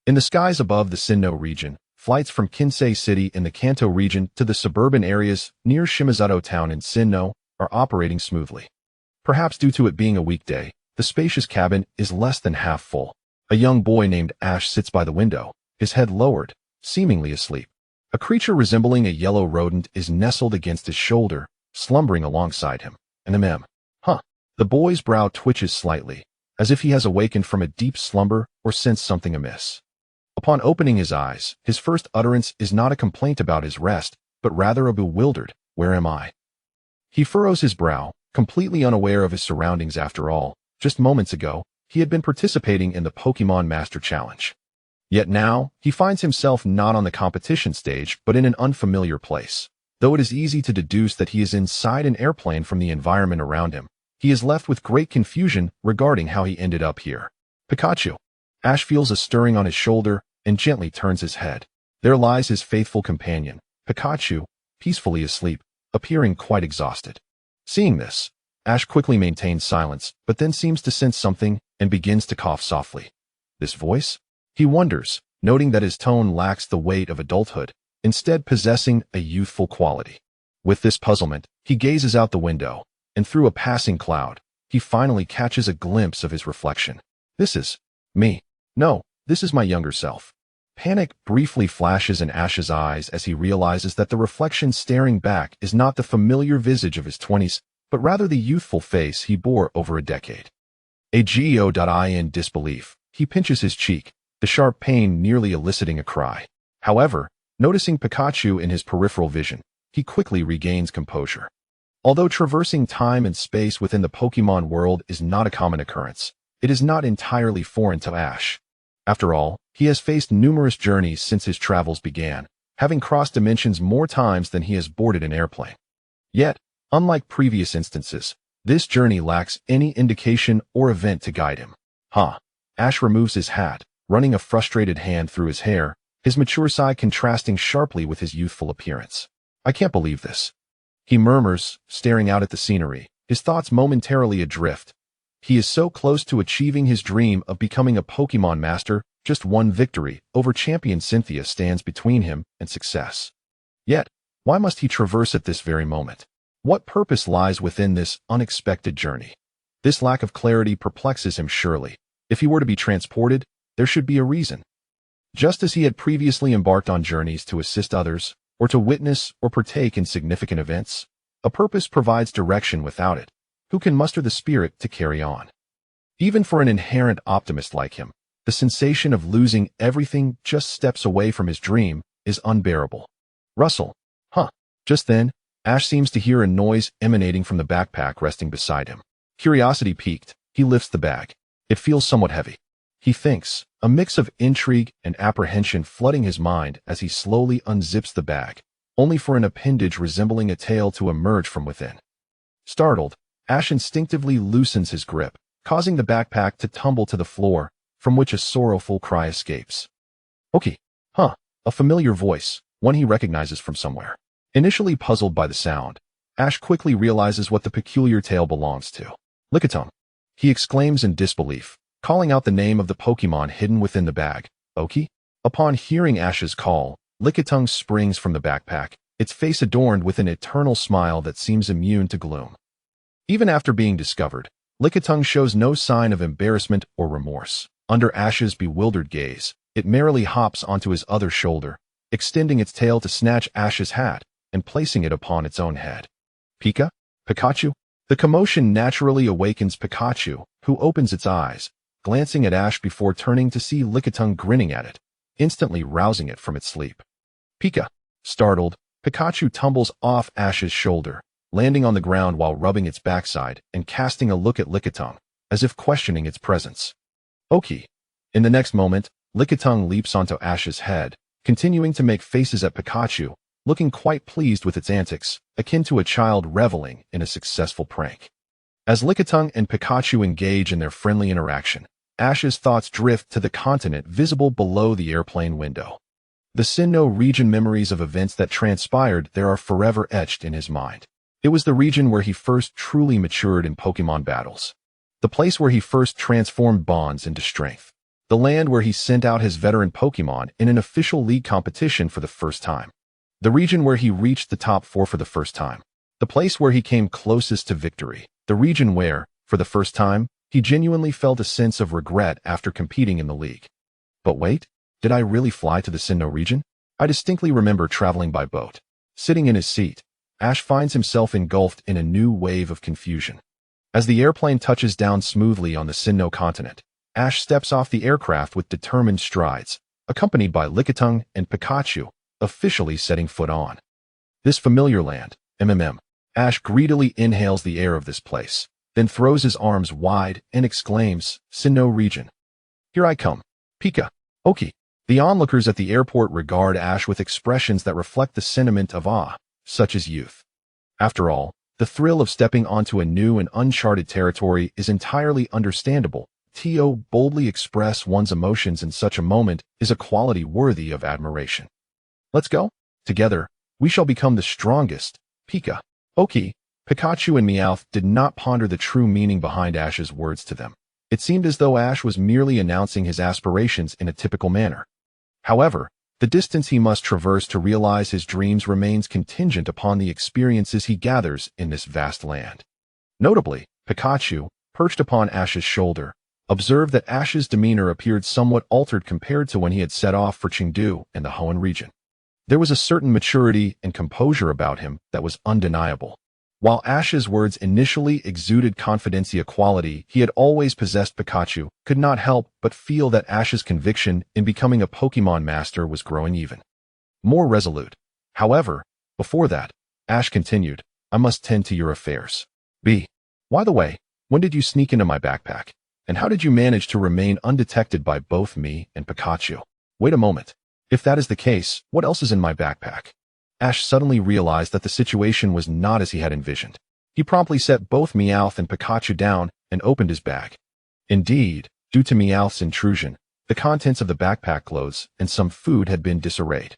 In the skies above the Sinnoh region, flights from Kinsei City in the Kanto region to the suburban areas near Shimizuto town in Sinnoh are operating smoothly. Perhaps due to it being a weekday, the spacious cabin is less than half full. A young boy named Ash sits by the window, his head lowered, seemingly asleep. A creature resembling a yellow rodent is nestled against his shoulder, slumbering alongside him. Huh. The boy's brow twitches slightly, as if he has awakened from a deep slumber or sensed something amiss. Upon opening his eyes, his first utterance is not a complaint about his rest, but rather a bewildered, "Where am I?" He furrows his brow, completely unaware of his surroundings after all. Just moments ago, he had been participating in the Pokémon Master Challenge. Yet now, he finds himself not on the competition stage but in an unfamiliar place. Though it is easy to deduce that he is inside an airplane from the environment around him, he is left with great confusion regarding how he ended up here. Pikachu. Ash feels a stirring on his shoulder and gently turns his head. There lies his faithful companion, Pikachu, peacefully asleep, appearing quite exhausted. Seeing this, Ash quickly maintains silence, but then seems to sense something and begins to cough softly. This voice? He wonders, noting that his tone lacks the weight of adulthood, instead possessing a youthful quality. With this puzzlement, he gazes out the window, and through a passing cloud, he finally catches a glimpse of his reflection. This is me. No, this is my younger self. Panic briefly flashes in Ash's eyes as he realizes that the reflection staring back is not the familiar visage of his 20s, but rather the youthful face he bore over a decade. In disbelief, he pinches his cheek, the sharp pain nearly eliciting a cry. However, noticing Pikachu in his peripheral vision, he quickly regains composure. Although traversing time and space within the Pokémon world is not a common occurrence, it is not entirely foreign to Ash. After all, he has faced numerous journeys since his travels began, having crossed dimensions more times than he has boarded an airplane. Yet, unlike previous instances, this journey lacks any indication or event to guide him. Ash removes his hat, running a frustrated hand through his hair, his mature side contrasting sharply with his youthful appearance. I can't believe this. He murmurs, staring out at the scenery, his thoughts momentarily adrift. He is so close to achieving his dream of becoming a Pokémon master, just one victory over champion Cynthia stands between him and success. Yet, why must he traverse at this very moment? What purpose lies within this unexpected journey? This lack of clarity perplexes him surely. If he were to be transported, there should be a reason. Just as he had previously embarked on journeys to assist others, or to witness or partake in significant events, a purpose provides direction. Without it, who can muster the spirit to carry on? Even for an inherent optimist like him, the sensation of losing everything just steps away from his dream is unbearable. Rustle. Just then, Ash seems to hear a noise emanating from the backpack resting beside him. Curiosity piqued, he lifts the bag. It feels somewhat heavy. He thinks, a mix of intrigue and apprehension flooding his mind as he slowly unzips the bag, only for an appendage resembling a tail to emerge from within. Startled, Ash instinctively loosens his grip, causing the backpack to tumble to the floor, from which a sorrowful cry escapes. Okay. A familiar voice, one he recognizes from somewhere. Initially puzzled by the sound, Ash quickly realizes what the peculiar tail belongs to. Lickitung. He exclaims in disbelief, calling out the name of the Pokémon hidden within the bag. Oki? Upon hearing Ash's call, Lickitung springs from the backpack, its face adorned with an eternal smile that seems immune to gloom. Even after being discovered, Lickitung shows no sign of embarrassment or remorse. Under Ash's bewildered gaze, it merrily hops onto his other shoulder, extending its tail to snatch Ash's hat and placing it upon its own head. Pikachu? The commotion naturally awakens Pikachu, who opens its eyes, glancing at Ash before turning to see Lickitung grinning at it, instantly rousing it from its sleep. Pika. Startled, Pikachu tumbles off Ash's shoulder, landing on the ground while rubbing its backside and casting a look at Lickitung, as if questioning its presence. Okay. In the next moment, Lickitung leaps onto Ash's head, continuing to make faces at Pikachu, looking quite pleased with its antics, akin to a child reveling in a successful prank. As Lickitung and Pikachu engage in their friendly interaction, Ash's thoughts drift to the continent visible below the airplane window. The Sinnoh region memories of events that transpired there are forever etched in his mind. It was the region where he first truly matured in Pokémon battles. The place where he first transformed bonds into strength. the land where he sent out his veteran Pokémon in an official league competition for the first time. The region where he reached the top 4 for the first time. The place where he came closest to victory. The region where, for the first time, he genuinely felt a sense of regret after competing in the league. But wait, did I really fly to the Sinnoh region? I distinctly remember traveling by boat. Sitting in his seat, Ash finds himself engulfed in a new wave of confusion. As the airplane touches down smoothly on the Sinnoh continent, Ash steps off the aircraft with determined strides, accompanied by Lickitung and Pikachu, officially setting foot on this familiar land. Ash greedily inhales the air of this place, then throws his arms wide and exclaims, "Sinnoh region. Here I come. Pika. Oki." The onlookers at the airport regard Ash with expressions that reflect the sentiment of awe, such as youth. After all, the thrill of stepping onto a new and uncharted territory is entirely understandable. To boldly express one's emotions in such a moment is a quality worthy of admiration. Let's go. Together, we shall become the strongest. Pika. Oki. Pikachu and Meowth did not ponder the true meaning behind Ash's words to them. It seemed as though Ash was merely announcing his aspirations in a typical manner. However, the distance he must traverse to realize his dreams remains contingent upon the experiences he gathers in this vast land. Notably, Pikachu, perched upon Ash's shoulder, observed that Ash's demeanor appeared somewhat altered compared to when he had set off for Chengdu and the Hoenn region. There was a certain maturity and composure about him that was undeniable. While Ash's words initially exuded confidential quality he had always possessed, Pikachu could not help but feel that Ash's conviction in becoming a Pokémon master was growing even more resolute. However, before that, Ash continued, "I must tend to your affairs. By the way, when did you sneak into my backpack? And how did you manage to remain undetected by both me and Pikachu? Wait a moment. If that is the case, what else is in my backpack?" Ash suddenly realized that the situation was not as he had envisioned. He promptly set both Meowth and Pikachu down and opened his bag. Indeed, due to Meowth's intrusion, the contents of the backpack clothes and some food had been disarrayed.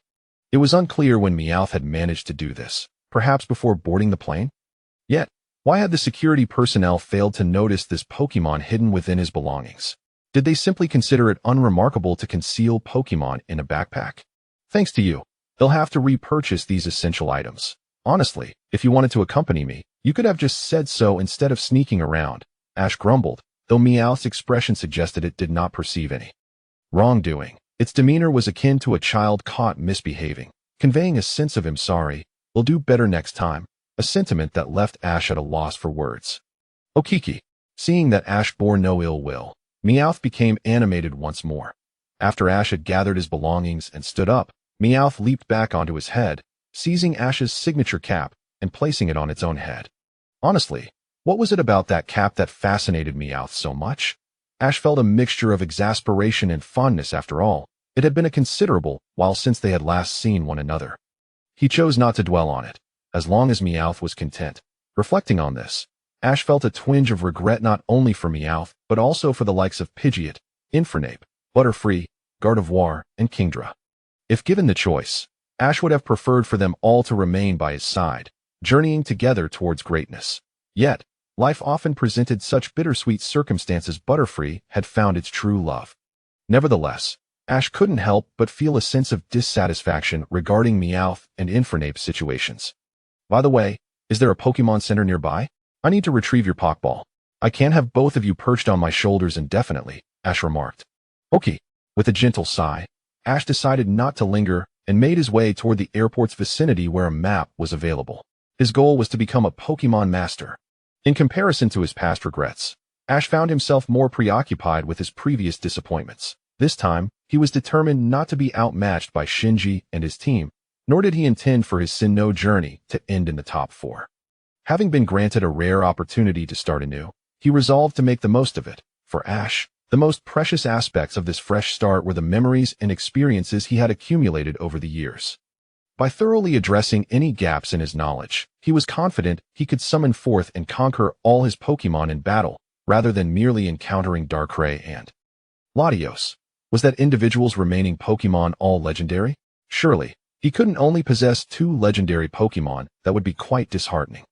It was unclear when Meowth had managed to do this, perhaps before boarding the plane? Yet, why had the security personnel failed to notice this Pokémon hidden within his belongings? Did they simply consider it unremarkable to conceal Pokémon in a backpack? Thanks to you, they'll have to repurchase these essential items. Honestly, if you wanted to accompany me, you could have just said so instead of sneaking around, Ash grumbled, though Meowth's expression suggested it did not perceive any wrongdoing. Its demeanor was akin to a child caught misbehaving, conveying a sense of "I'm sorry, we'll do better next time," a sentiment that left Ash at a loss for words. Okiki. Seeing that Ash bore no ill will, Meowth became animated once more. After Ash had gathered his belongings and stood up, Meowth leaped back onto his head, seizing Ash's signature cap and placing it on its own head. Honestly, what was it about that cap that fascinated Meowth so much? Ash felt a mixture of exasperation and fondness. After all, it had been a considerable while since they had last seen one another. He chose not to dwell on it, as long as Meowth was content. Reflecting on this, Ash felt a twinge of regret not only for Meowth, but also for the likes of Pidgeot, Infernape, Butterfree, Gardevoir, and Kingdra. If given the choice, Ash would have preferred for them all to remain by his side, journeying together towards greatness. Yet, life often presented such bittersweet circumstances. Butterfree had found its true love. Nevertheless, Ash couldn't help but feel a sense of dissatisfaction regarding Meowth and Infernape's situations. By the way, is there a Pokémon Center nearby? I need to retrieve your Pokeball. I can't have both of you perched on my shoulders indefinitely, Ash remarked. Okay. With a gentle sigh, Ash decided not to linger and made his way toward the airport's vicinity where a map was available. His goal was to become a Pokémon master. In comparison to his past regrets, Ash found himself more preoccupied with his previous disappointments. This time, he was determined not to be outmatched by Shinji and his team, nor did he intend for his Sinnoh journey to end in the top 4. Having been granted a rare opportunity to start anew, he resolved to make the most of it. For Ash, the most precious aspects of this fresh start were the memories and experiences he had accumulated over the years. By thoroughly addressing any gaps in his knowledge, he was confident he could summon forth and conquer all his Pokémon in battle, rather than merely encountering Darkrai and Latios. Was that individual's remaining Pokémon all legendary? Surely, he couldn't only possess 2 legendary Pokémon. That would be quite disheartening.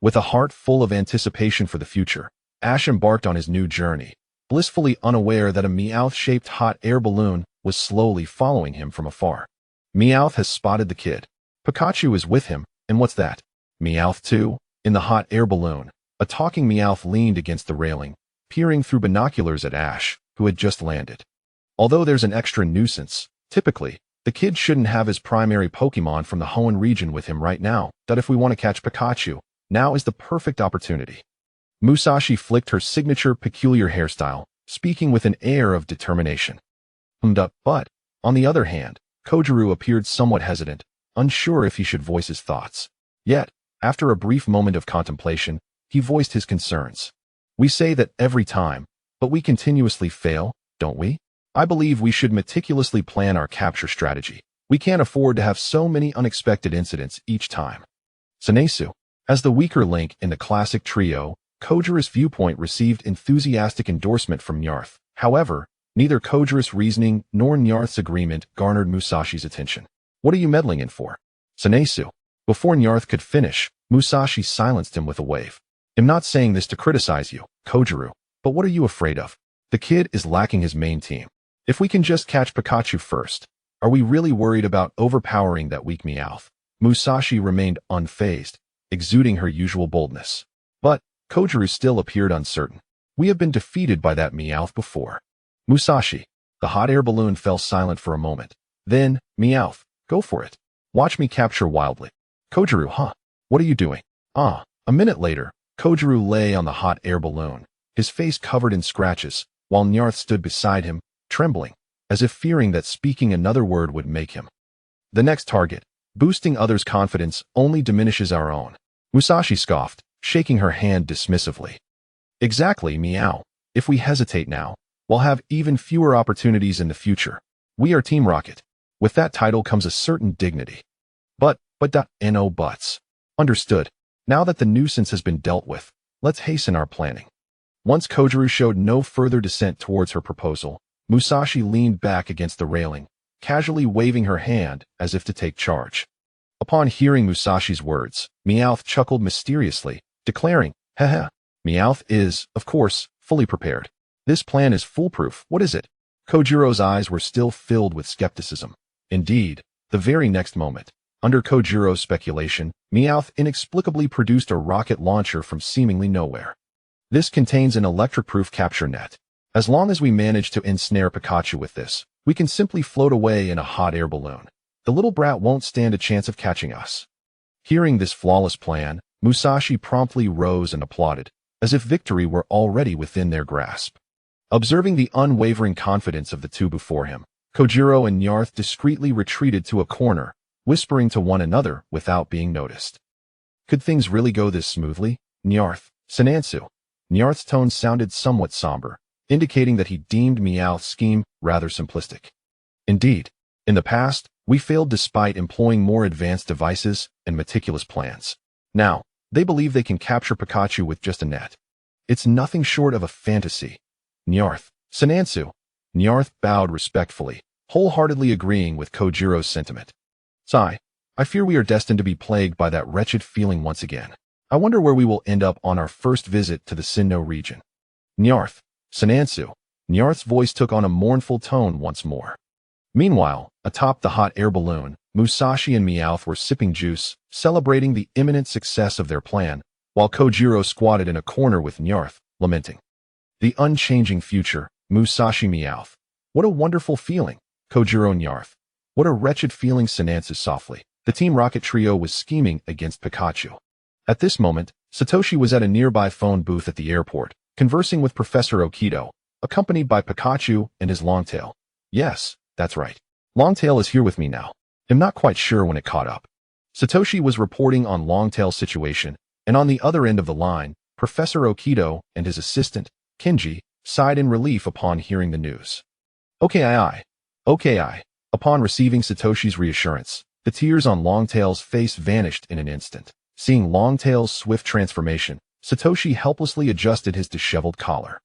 With a heart full of anticipation for the future, Ash embarked on his new journey, blissfully unaware that a Meowth-shaped hot air balloon was slowly following him from afar. Meowth has spotted the kid. Pikachu is with him, and what's that? Meowth too? In the hot air balloon, a talking Meowth leaned against the railing, peering through binoculars at Ash, who had just landed. Although there's an extra nuisance, typically, the kid shouldn't have his primary Pokémon from the Hoenn region with him right now, that if we want to catch Pikachu, now is the perfect opportunity. Musashi flicked her signature peculiar hairstyle, speaking with an air of determination. But, on the other hand, Kojiru appeared somewhat hesitant, unsure if he should voice his thoughts. Yet, after a brief moment of contemplation, he voiced his concerns. We say that every time, but we continuously fail, don't we? I believe we should meticulously plan our capture strategy. We can't afford to have so many unexpected incidents each time. Sanesu. As the weaker link in the classic trio, Kojiru's viewpoint received enthusiastic endorsement from Nyarth. However, neither Kojiru's reasoning nor Nyarth's agreement garnered Musashi's attention. What are you meddling in for? Sanesu. Before Nyarth could finish, Musashi silenced him with a wave. I'm not saying this to criticize you, Kojiru, but what are you afraid of? The kid is lacking his main team. If we can just catch Pikachu first, are we really worried about overpowering that weak Meowth? Musashi remained unfazed, exuding her usual boldness. But Kojiru still appeared uncertain. We have been defeated by that Meowth before. Musashi. The hot air balloon fell silent for a moment. Then, Meowth, go for it. Watch me capture wildly. Kojiru, huh? What are you doing? A minute later, Kojiru lay on the hot air balloon, his face covered in scratches, while Nyarth stood beside him, trembling, as if fearing that speaking another word would make him. The next target. Boosting others' confidence only diminishes our own. Musashi scoffed, shaking her hand dismissively. Exactly, Meow. If we hesitate now, we'll have even fewer opportunities in the future. We are Team Rocket. With that title comes a certain dignity. But, no buts. Understood. Now that the nuisance has been dealt with, let's hasten our planning. Once Kojiru showed no further dissent towards her proposal, Musashi leaned back against the railing, casually waving her hand as if to take charge. Upon hearing Musashi's words, Meowth chuckled mysteriously, declaring, Haha, Meowth is, of course, fully prepared. This plan is foolproof. What is it? Kojiro's eyes were still filled with skepticism. Indeed, the very next moment, under Kojiro's speculation, Meowth inexplicably produced a rocket launcher from seemingly nowhere. This contains an electric-proof capture net. As long as we manage to ensnare Pikachu with this, we can simply float away in a hot air balloon. The little brat won't stand a chance of catching us. Hearing this flawless plan, Musashi promptly rose and applauded, as if victory were already within their grasp. Observing the unwavering confidence of the two before him, Kojiro and Nyarth discreetly retreated to a corner, whispering to one another without being noticed. Could things really go this smoothly? Nyarth, Sanansu. Nyarth's tone sounded somewhat somber, indicating that he deemed Meowth's scheme rather simplistic. Indeed, in the past, we failed despite employing more advanced devices and meticulous plans. Now, they believe they can capture Pikachu with just a net. It's nothing short of a fantasy. Nyarth, Sanansu. Nyarth bowed respectfully, wholeheartedly agreeing with Kojiro's sentiment. Sigh, I fear we are destined to be plagued by that wretched feeling once again. I wonder where we will end up on our first visit to the Sinnoh region. Nyarth, Sanansu. Nyarth's voice took on a mournful tone once more. Meanwhile, atop the hot air balloon, Musashi and Meowth were sipping juice, celebrating the imminent success of their plan, while Kojiro squatted in a corner with Nyarth, lamenting. The unchanging future, Musashi Meowth. What a wonderful feeling, Kojiro Nyarth. What a wretched feeling, Sanansu softly. The Team Rocket trio was scheming against Pikachu. At this moment, Satoshi was at a nearby phone booth at the airport, conversing with Professor Okido, accompanied by Pikachu and his Longtail. Yes, that's right. Longtail is here with me now. I'm not quite sure when it caught up. Satoshi was reporting on Longtail's situation, and on the other end of the line, Professor Okido and his assistant, Kenji, sighed in relief upon hearing the news. Okay. Upon receiving Satoshi's reassurance, the tears on Longtail's face vanished in an instant. Seeing Longtail's swift transformation, Satoshi helplessly adjusted his disheveled collar.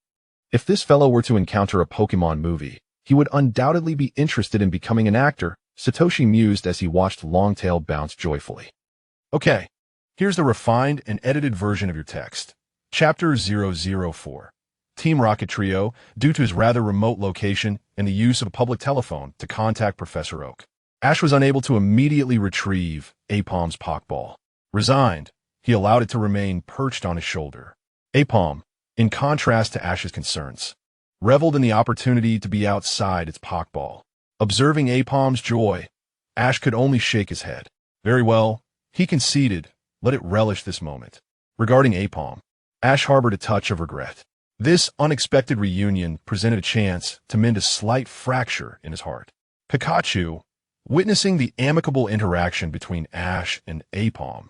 If this fellow were to encounter a Pokémon movie, he would undoubtedly be interested in becoming an actor, Satoshi mused as he watched Longtail bounce joyfully. Okay, here's the refined and edited version of your text. Chapter 004. Team Rocket Trio due to his rather remote location and the use of a public telephone to contact Professor Oak. Ash was unable to immediately retrieve Apom's Pokeball. Resigned, he allowed it to remain perched on his shoulder. Apom, in contrast to Ash's concerns, reveled in the opportunity to be outside its Pokeball. Observing Apom's joy, Ash could only shake his head. Very well, he conceded. Let it relish this moment. Regarding Apom, Ash harbored a touch of regret. This unexpected reunion presented a chance to mend a slight fracture in his heart. Pikachu, witnessing the amicable interaction between Ash and Apom,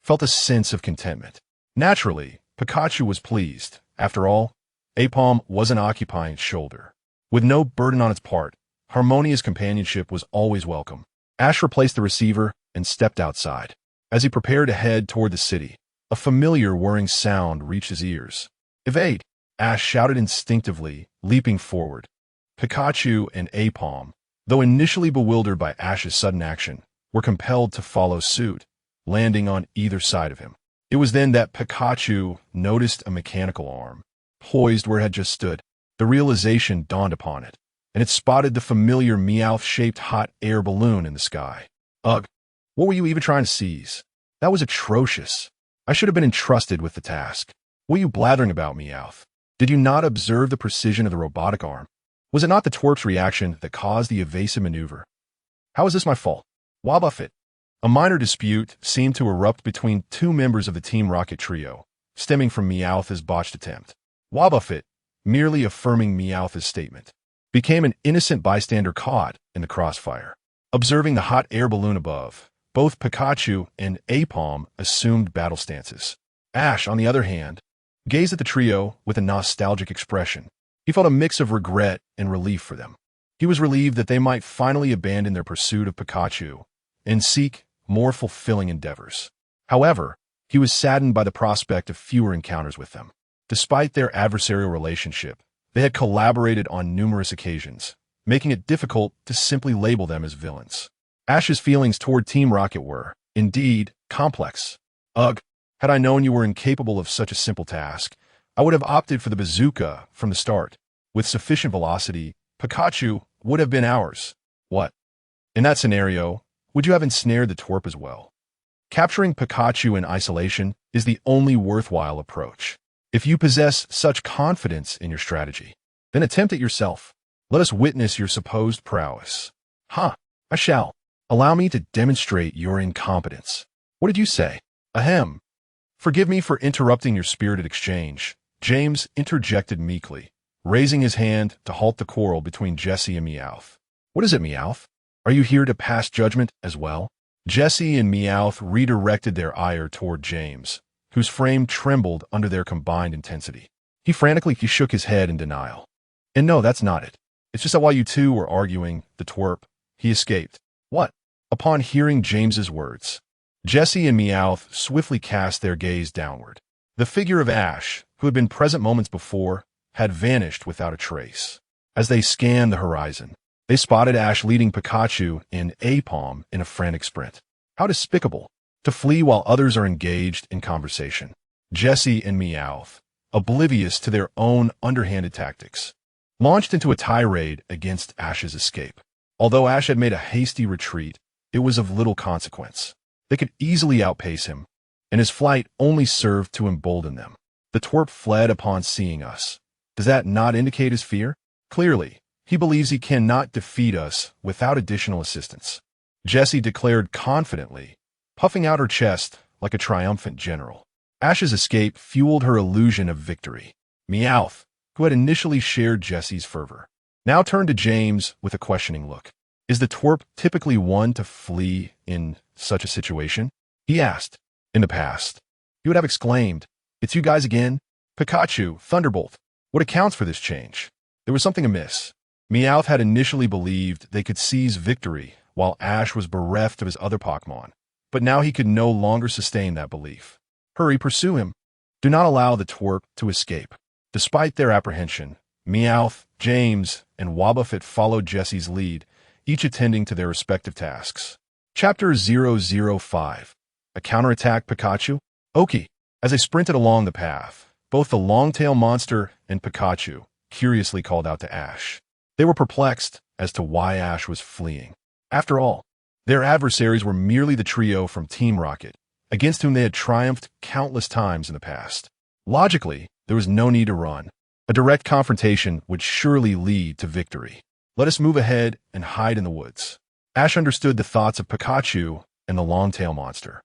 felt a sense of contentment. Naturally, Pikachu was pleased. After all, Apom wasn't occupying its shoulder. With no burden on its part, harmonious companionship was always welcome. Ash replaced the receiver and stepped outside. As he prepared to head toward the city, a familiar whirring sound reached his ears. "Evade!" Ash shouted instinctively, leaping forward. Pikachu and Apom, though initially bewildered by Ash's sudden action, were compelled to follow suit, landing on either side of him. It was then that Pikachu noticed a mechanical arm, poised where it had just stood. The realization dawned upon it, and it spotted the familiar Meowth-shaped hot air balloon in the sky. Ugh, what were you even trying to seize? That was atrocious. I should have been entrusted with the task. What are you blathering about, Meowth? Did you not observe the precision of the robotic arm? Was it not the twerp's reaction that caused the evasive maneuver? How is this my fault? Wobbuffet. A minor dispute seemed to erupt between two members of the Team Rocket trio, stemming from Meowth's botched attempt. Wobbuffet, merely affirming Meowth's statement, became an innocent bystander caught in the crossfire. Observing the hot air balloon above, both Pikachu and Apom assumed battle stances. Ash, on the other hand, gazed at the trio with a nostalgic expression. He felt a mix of regret and relief for them. He was relieved that they might finally abandon their pursuit of Pikachu and seek more fulfilling endeavors. However, he was saddened by the prospect of fewer encounters with them. Despite their adversarial relationship, they had collaborated on numerous occasions, making it difficult to simply label them as villains. Ash's feelings toward Team Rocket were, indeed, complex. Ugh, had I known you were incapable of such a simple task, I would have opted for the bazooka from the start. With sufficient velocity, Pikachu would have been ours. What? In that scenario, would you have ensnared the twerp as well? Capturing Pikachu in isolation is the only worthwhile approach. If you possess such confidence in your strategy, then attempt it yourself. Let us witness your supposed prowess. I shall. Allow me to demonstrate your incompetence. What did you say? Ahem. Forgive me for interrupting your spirited exchange, James interjected meekly, raising his hand to halt the quarrel between Jessie and Meowth. What is it, Meowth? Are you here to pass judgment as well? Jessie and Meowth redirected their ire toward James, whose frame trembled under their combined intensity. He frantically shook his head in denial. And no, that's not it. It's just that while you two were arguing, the twerp, he escaped. What? Upon hearing James's words, Jessie and Meowth swiftly cast their gaze downward. The figure of Ash, who had been present moments before, had vanished without a trace. As they scanned the horizon, they spotted Ash leading Pikachu and Apom in a frantic sprint. How despicable! To flee while others are engaged in conversation. Jessie and Meowth, oblivious to their own underhanded tactics, launched into a tirade against Ash's escape. Although Ash had made a hasty retreat, it was of little consequence. They could easily outpace him, and his flight only served to embolden them. The twerp fled upon seeing us. Does that not indicate his fear? Clearly, he believes he cannot defeat us without additional assistance. Jessie declared confidently, puffing out her chest like a triumphant general. Ash's escape fueled her illusion of victory. Meowth, who had initially shared Jessie's fervor, now turned to James with a questioning look. Is the twerp typically one to flee in such a situation? He asked. In the past, he would have exclaimed, "It's you guys again? Pikachu, Thunderbolt. What accounts for this change?" There was something amiss. Meowth had initially believed they could seize victory while Ash was bereft of his other Pokémon, but now he could no longer sustain that belief. Hurry, pursue him. Do not allow the twerp to escape. Despite their apprehension, Meowth, James, and Wobbuffet followed Jessie's lead, each attending to their respective tasks. Chapter 005. A Counterattack Pikachu? Oki. As they sprinted along the path, Both the long-tail monster and Pikachu curiously called out to Ash. They were perplexed as to why Ash was fleeing. After all, their adversaries were merely the trio from Team Rocket, against whom they had triumphed countless times in the past. Logically, there was no need to run. A direct confrontation would surely lead to victory. Let us move ahead and hide in the woods. Ash understood the thoughts of Pikachu and the long-tail monster.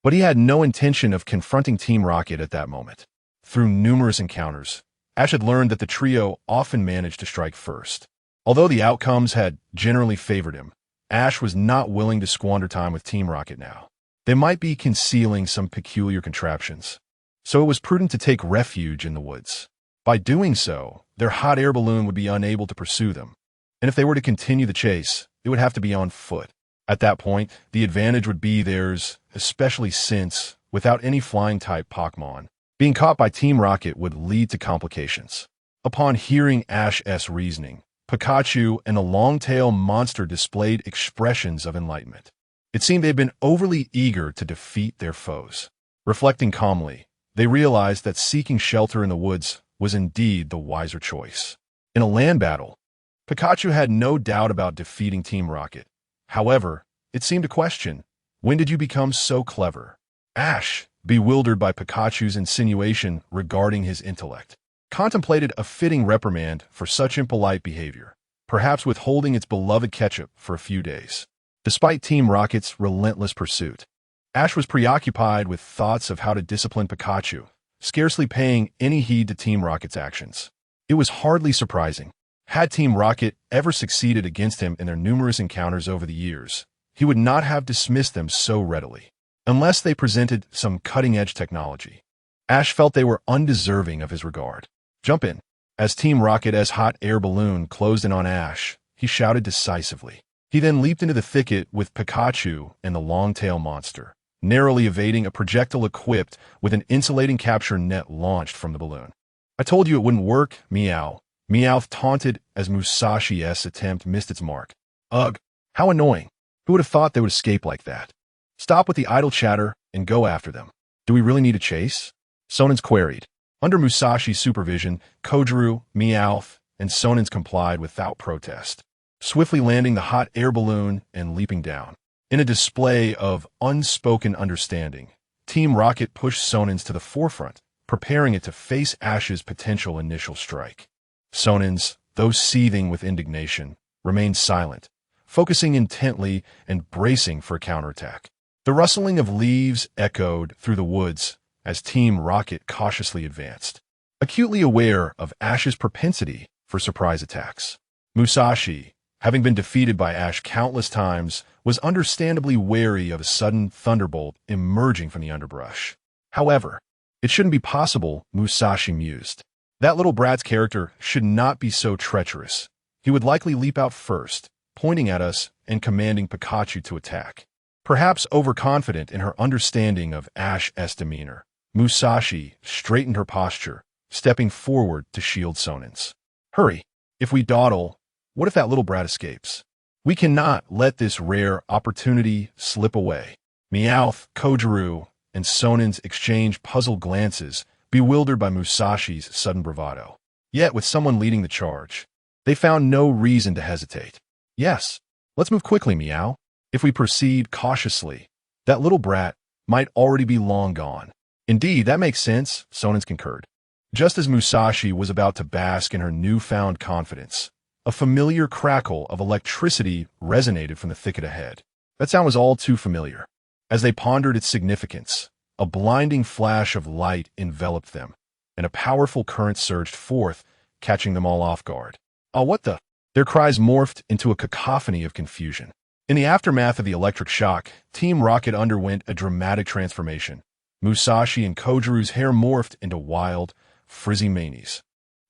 But he had no intention of confronting Team Rocket at that moment. Through numerous encounters, Ash had learned that the trio often managed to strike first. Although the outcomes had generally favored him, Ash was not willing to squander time with Team Rocket now. They might be concealing some peculiar contraptions, so it was prudent to take refuge in the woods. By doing so, their hot air balloon would be unable to pursue them, and if they were to continue the chase, it would have to be on foot. At that point, the advantage would be theirs, especially since, without any flying-type Pokémon, being caught by Team Rocket would lead to complications. Upon hearing Ash's reasoning, Pikachu and the long-tail monster displayed expressions of enlightenment. It seemed they'd been overly eager to defeat their foes. Reflecting calmly, they realized that seeking shelter in the woods was indeed the wiser choice. In a land battle, Pikachu had no doubt about defeating Team Rocket. However, it seemed to question, when did you become so clever? Ash, bewildered by Pikachu's insinuation regarding his intellect, contemplated a fitting reprimand for such impolite behavior, perhaps withholding its beloved Ketchum for a few days. Despite Team Rocket's relentless pursuit, Ash was preoccupied with thoughts of how to discipline Pikachu, scarcely paying any heed to Team Rocket's actions. It was hardly surprising. Had Team Rocket ever succeeded against him in their numerous encounters over the years, he would not have dismissed them so readily, unless they presented some cutting-edge technology. Ash felt they were undeserving of his regard. Jump in. As Team Rocket's hot air balloon closed in on Ash, he shouted decisively. He then leaped into the thicket with Pikachu and the long-tail monster, narrowly evading a projectile equipped with an insulating capture net launched from the balloon. I told you it wouldn't work, Meow. Meowth taunted as Musashi's attempt missed its mark. Ugh, how annoying. Who would have thought they would escape like that? Stop with the idle chatter and go after them. Do we really need a chase? Sonins queried. Under Musashi's supervision, Kojiru, Meowth, and Sonins complied without protest, swiftly landing the hot air balloon and leaping down. In a display of unspoken understanding, Team Rocket pushed Sonins to the forefront, preparing it to face Ash's potential initial strike. Sonins, though seething with indignation, remained silent, focusing intently and bracing for a counterattack. The rustling of leaves echoed through the woods as Team Rocket cautiously advanced, acutely aware of Ash's propensity for surprise attacks. Musashi, having been defeated by Ash countless times, was understandably wary of a sudden thunderbolt emerging from the underbrush. However, it shouldn't be possible, Musashi mused. That little brat's character should not be so treacherous. He would likely leap out first, pointing at us and commanding Pikachu to attack. Perhaps overconfident in her understanding of Ash's demeanor, Musashi straightened her posture, stepping forward to shield Sonins. Hurry! If we dawdle, what if that little brat escapes? We cannot let this rare opportunity slip away. Meowth, Kojiru, and Sonins exchanged puzzled glances, bewildered by Musashi's sudden bravado. Yet, with someone leading the charge, they found no reason to hesitate. Yes, let's move quickly, Meow. If we proceed cautiously, that little brat might already be long gone. Indeed, that makes sense, Sonins concurred. Just as Musashi was about to bask in her newfound confidence, a familiar crackle of electricity resonated from the thicket ahead. That sound was all too familiar. As they pondered its significance, a blinding flash of light enveloped them, and a powerful current surged forth, catching them all off guard. Oh, what the? Their cries morphed into a cacophony of confusion. In the aftermath of the electric shock, Team Rocket underwent a dramatic transformation. Musashi and Kojiru's hair morphed into wild, frizzy manes,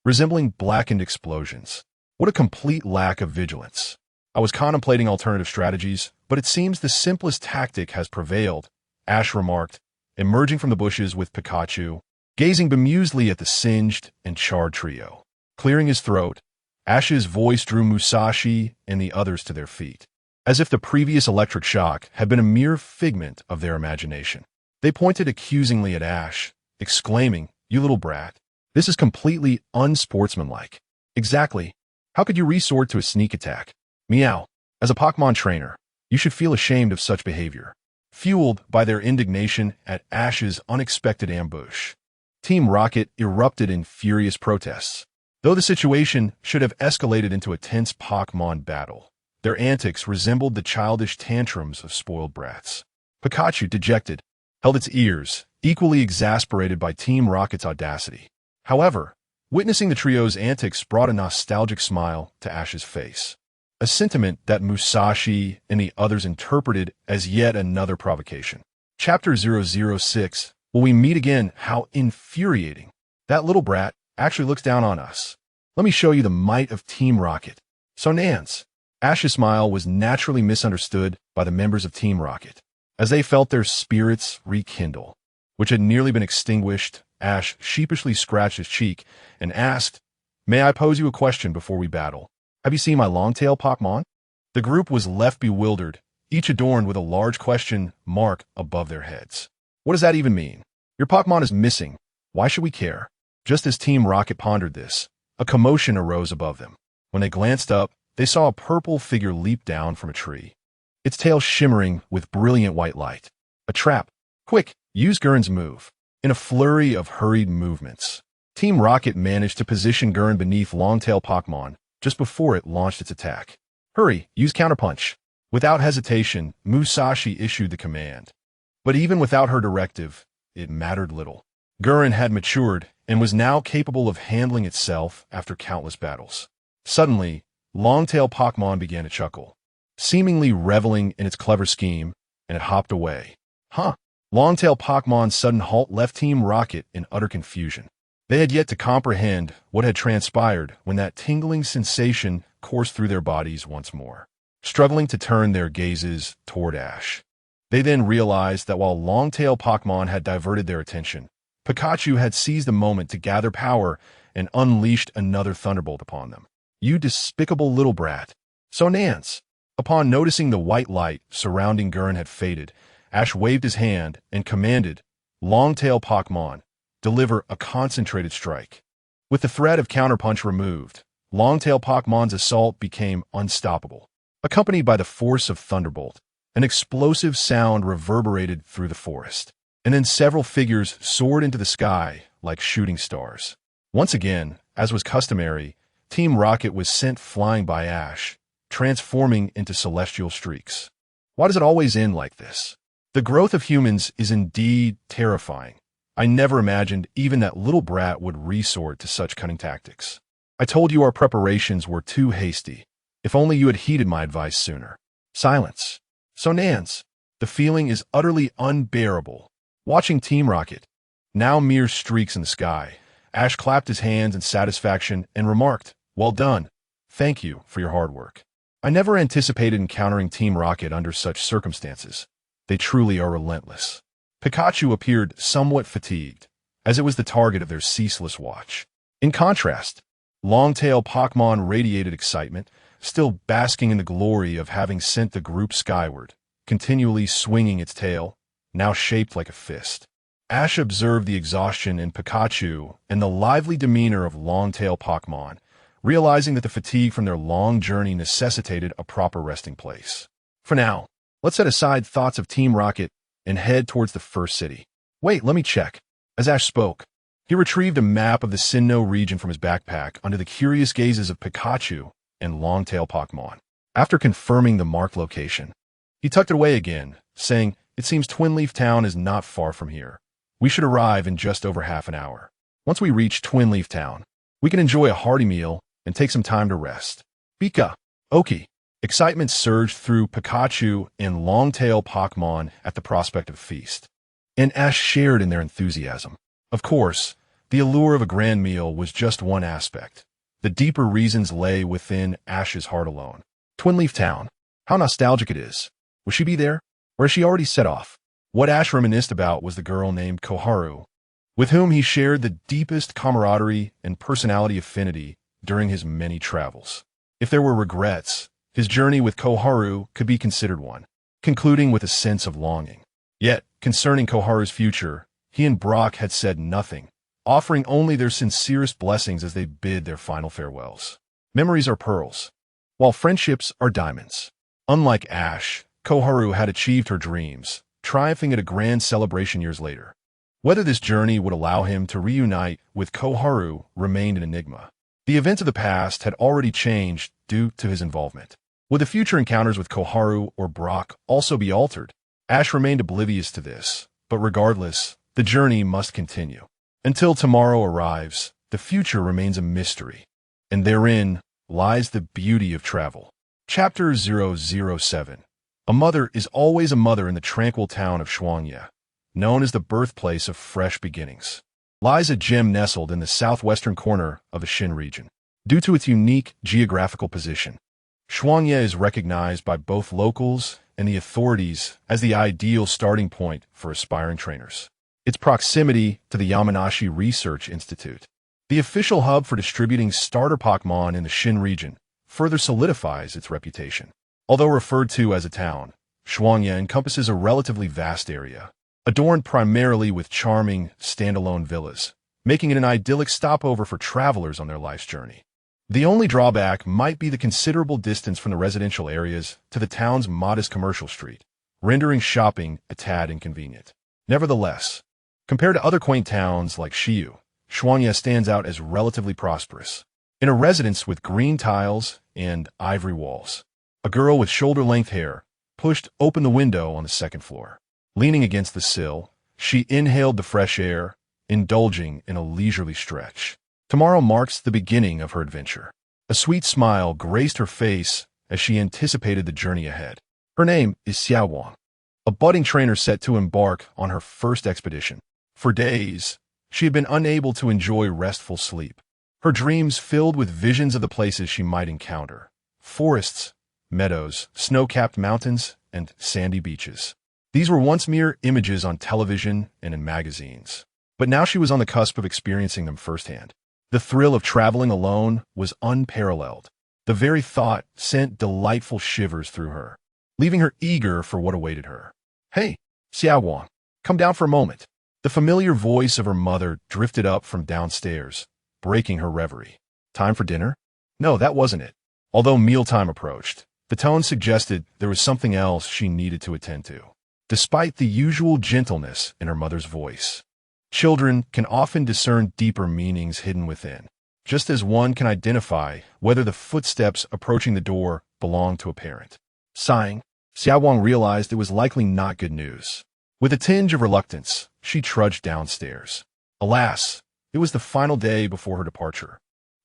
resembling blackened explosions. What a complete lack of vigilance. I was contemplating alternative strategies, but it seems the simplest tactic has prevailed, Ash remarked, emerging from the bushes with Pikachu, gazing bemusedly at the singed and charred trio. Clearing his throat, Ash's voice drew Musashi and the others to their feet, as if the previous electric shock had been a mere figment of their imagination. They pointed accusingly at Ash, exclaiming, "You little brat, This is completely unsportsmanlike. Exactly. How could you resort to a sneak attack? Meow. As a Pokémon trainer, you should feel ashamed of such behavior. Fueled by their indignation at Ash's unexpected ambush, Team Rocket erupted in furious protests. Though the situation should have escalated into a tense Pokémon battle, their antics resembled the childish tantrums of spoiled brats. Pikachu, dejected, held its ears, equally exasperated by Team Rocket's audacity. However, witnessing the trio's antics brought a nostalgic smile to Ash's face, a sentiment that Musashi and the others interpreted as yet another provocation. Chapter 006, Will we meet again? How infuriating. That little brat actually looks down on us. Let me show you the might of Team Rocket. So Nance. Ash's smile was naturally misunderstood by the members of Team Rocket. As they felt their spirits rekindle, which had nearly been extinguished, Ash sheepishly scratched his cheek and asked, "May I pose you a question before we battle? Have you seen my long-tail Pokémon?" The group was left bewildered, each adorned with a large question mark above their heads. What does that even mean? Your Pokémon is missing. Why should we care? Just as Team Rocket pondered this, a commotion arose above them. When they glanced up, they saw a purple figure leap down from a tree, its tail shimmering with brilliant white light. A trap. Quick, use Gurn's move. In a flurry of hurried movements, Team Rocket managed to position Gurn beneath Longtail Pokémon just before it launched its attack. Hurry, use Counterpunch. Without hesitation, Musashi issued the command. But even without her directive, it mattered little. Gurren had matured and was now capable of handling itself after countless battles. Suddenly, Longtail Pokémon began to chuckle, seemingly reveling in its clever scheme, and it hopped away. Huh! Longtail Pokémon's sudden halt left Team Rocket in utter confusion. They had yet to comprehend what had transpired when that tingling sensation coursed through their bodies once more, struggling to turn their gazes toward Ash. They then realized that while Longtail Pokémon had diverted their attention, Pikachu had seized the moment to gather power and unleashed another thunderbolt upon them. You despicable little brat. So Nance. Upon noticing the white light surrounding Gurn had faded, Ash waved his hand and commanded, Longtail Pokémon, deliver a concentrated strike. With the threat of Counterpunch removed, Longtail Pokémon's assault became unstoppable. Accompanied by the force of Thunderbolt, an explosive sound reverberated through the forest, and then several figures soared into the sky like shooting stars. Once again, as was customary, Team Rocket was sent flying by Ash, transforming into celestial streaks. Why does it always end like this? The growth of humans is indeed terrifying. I never imagined even that little brat would resort to such cunning tactics. I told you our preparations were too hasty. If only you had heeded my advice sooner. Silence. So Nance, the feeling is utterly unbearable. Watching Team Rocket, now mere streaks in the sky, Ash clapped his hands in satisfaction and remarked, "Well done. Thank you for your hard work." I never anticipated encountering Team Rocket under such circumstances. They truly are relentless. Pikachu appeared somewhat fatigued, as it was the target of their ceaseless watch. In contrast, Longtail Pokémon radiated excitement, still basking in the glory of having sent the group skyward, continually swinging its tail, now shaped like a fist. Ash observed the exhaustion in Pikachu and the lively demeanor of Longtail Pokémon, realizing that the fatigue from their long journey necessitated a proper resting place. For now, let's set aside thoughts of Team Rocket and head towards the first city. Wait, let me check. As Ash spoke, he retrieved a map of the Sinnoh region from his backpack under the curious gazes of Pikachu and Longtail Pokémon. After confirming the marked location, he tucked it away again, saying, "It seems Twinleaf Town is not far from here. We should arrive in just over half an hour. Once we reach Twinleaf Town, we can enjoy a hearty meal and take some time to rest." Pika. Oki. Excitement surged through Pikachu and Longtail Pokémon at the prospect of a feast, and Ash shared in their enthusiasm. Of course, the allure of a grand meal was just one aspect. The deeper reasons lay within Ash's heart alone. Twinleaf Town. How nostalgic it is. Will she be there? Or has she already set off? What Ash reminisced about was the girl named Koharu, with whom he shared the deepest camaraderie and personality affinity during his many travels. If there were regrets, his journey with Koharu could be considered one, concluding with a sense of longing. Yet, concerning Koharu's future, he and Brock had said nothing, offering only their sincerest blessings as they bid their final farewells. Memories are pearls, while friendships are diamonds. Unlike Ash, Koharu had achieved her dreams, triumphing at a grand celebration years later. Whether this journey would allow him to reunite with Koharu remained an enigma. The events of the past had already changed due to his involvement. Would the future encounters with Koharu or Brock also be altered? Ash remained oblivious to this, but regardless, the journey must continue. Until tomorrow arrives, the future remains a mystery, and therein lies the beauty of travel. Chapter 007. A mother is always a mother in the tranquil town of Shuangye, known as the birthplace of fresh beginnings. Lies a gem nestled in the southwestern corner of the Xin region. Due to its unique geographical position, Shuangye is recognized by both locals and the authorities as the ideal starting point for aspiring trainers. Its proximity to the Yamanashi Research Institute, the official hub for distributing starter Pokémon in the Xin region, further solidifies its reputation. Although referred to as a town, Shuangye encompasses a relatively vast area, adorned primarily with charming, standalone villas, making it an idyllic stopover for travelers on their life's journey. The only drawback might be the considerable distance from the residential areas to the town's modest commercial street, rendering shopping a tad inconvenient. Nevertheless, compared to other quaint towns like Shiyu, Shuangye stands out as relatively prosperous. In a residence with green tiles and ivory walls, a girl with shoulder-length hair pushed open the window on the second floor. Leaning against the sill, she inhaled the fresh air, indulging in a leisurely stretch. Tomorrow marks the beginning of her adventure. A sweet smile graced her face as she anticipated the journey ahead. Her name is Xiao Wang, a budding trainer set to embark on her first expedition. For days, she had been unable to enjoy restful sleep, her dreams filled with visions of the places she might encounter: forests, meadows, snow-capped mountains, and sandy beaches. These were once mere images on television and in magazines, but now she was on the cusp of experiencing them firsthand. The thrill of traveling alone was unparalleled. The very thought sent delightful shivers through her, leaving her eager for what awaited her. "Hey, Xiao Wang, come down for a moment." The familiar voice of her mother drifted up from downstairs, breaking her reverie. "Time for dinner?" No, that wasn't it. Although mealtime approached, the tone suggested there was something else she needed to attend to. Despite the usual gentleness in her mother's voice, children can often discern deeper meanings hidden within, just as one can identify whether the footsteps approaching the door belong to a parent. Sighing, Xiao Wang realized it was likely not good news. With a tinge of reluctance, she trudged downstairs. Alas, it was the final day before her departure,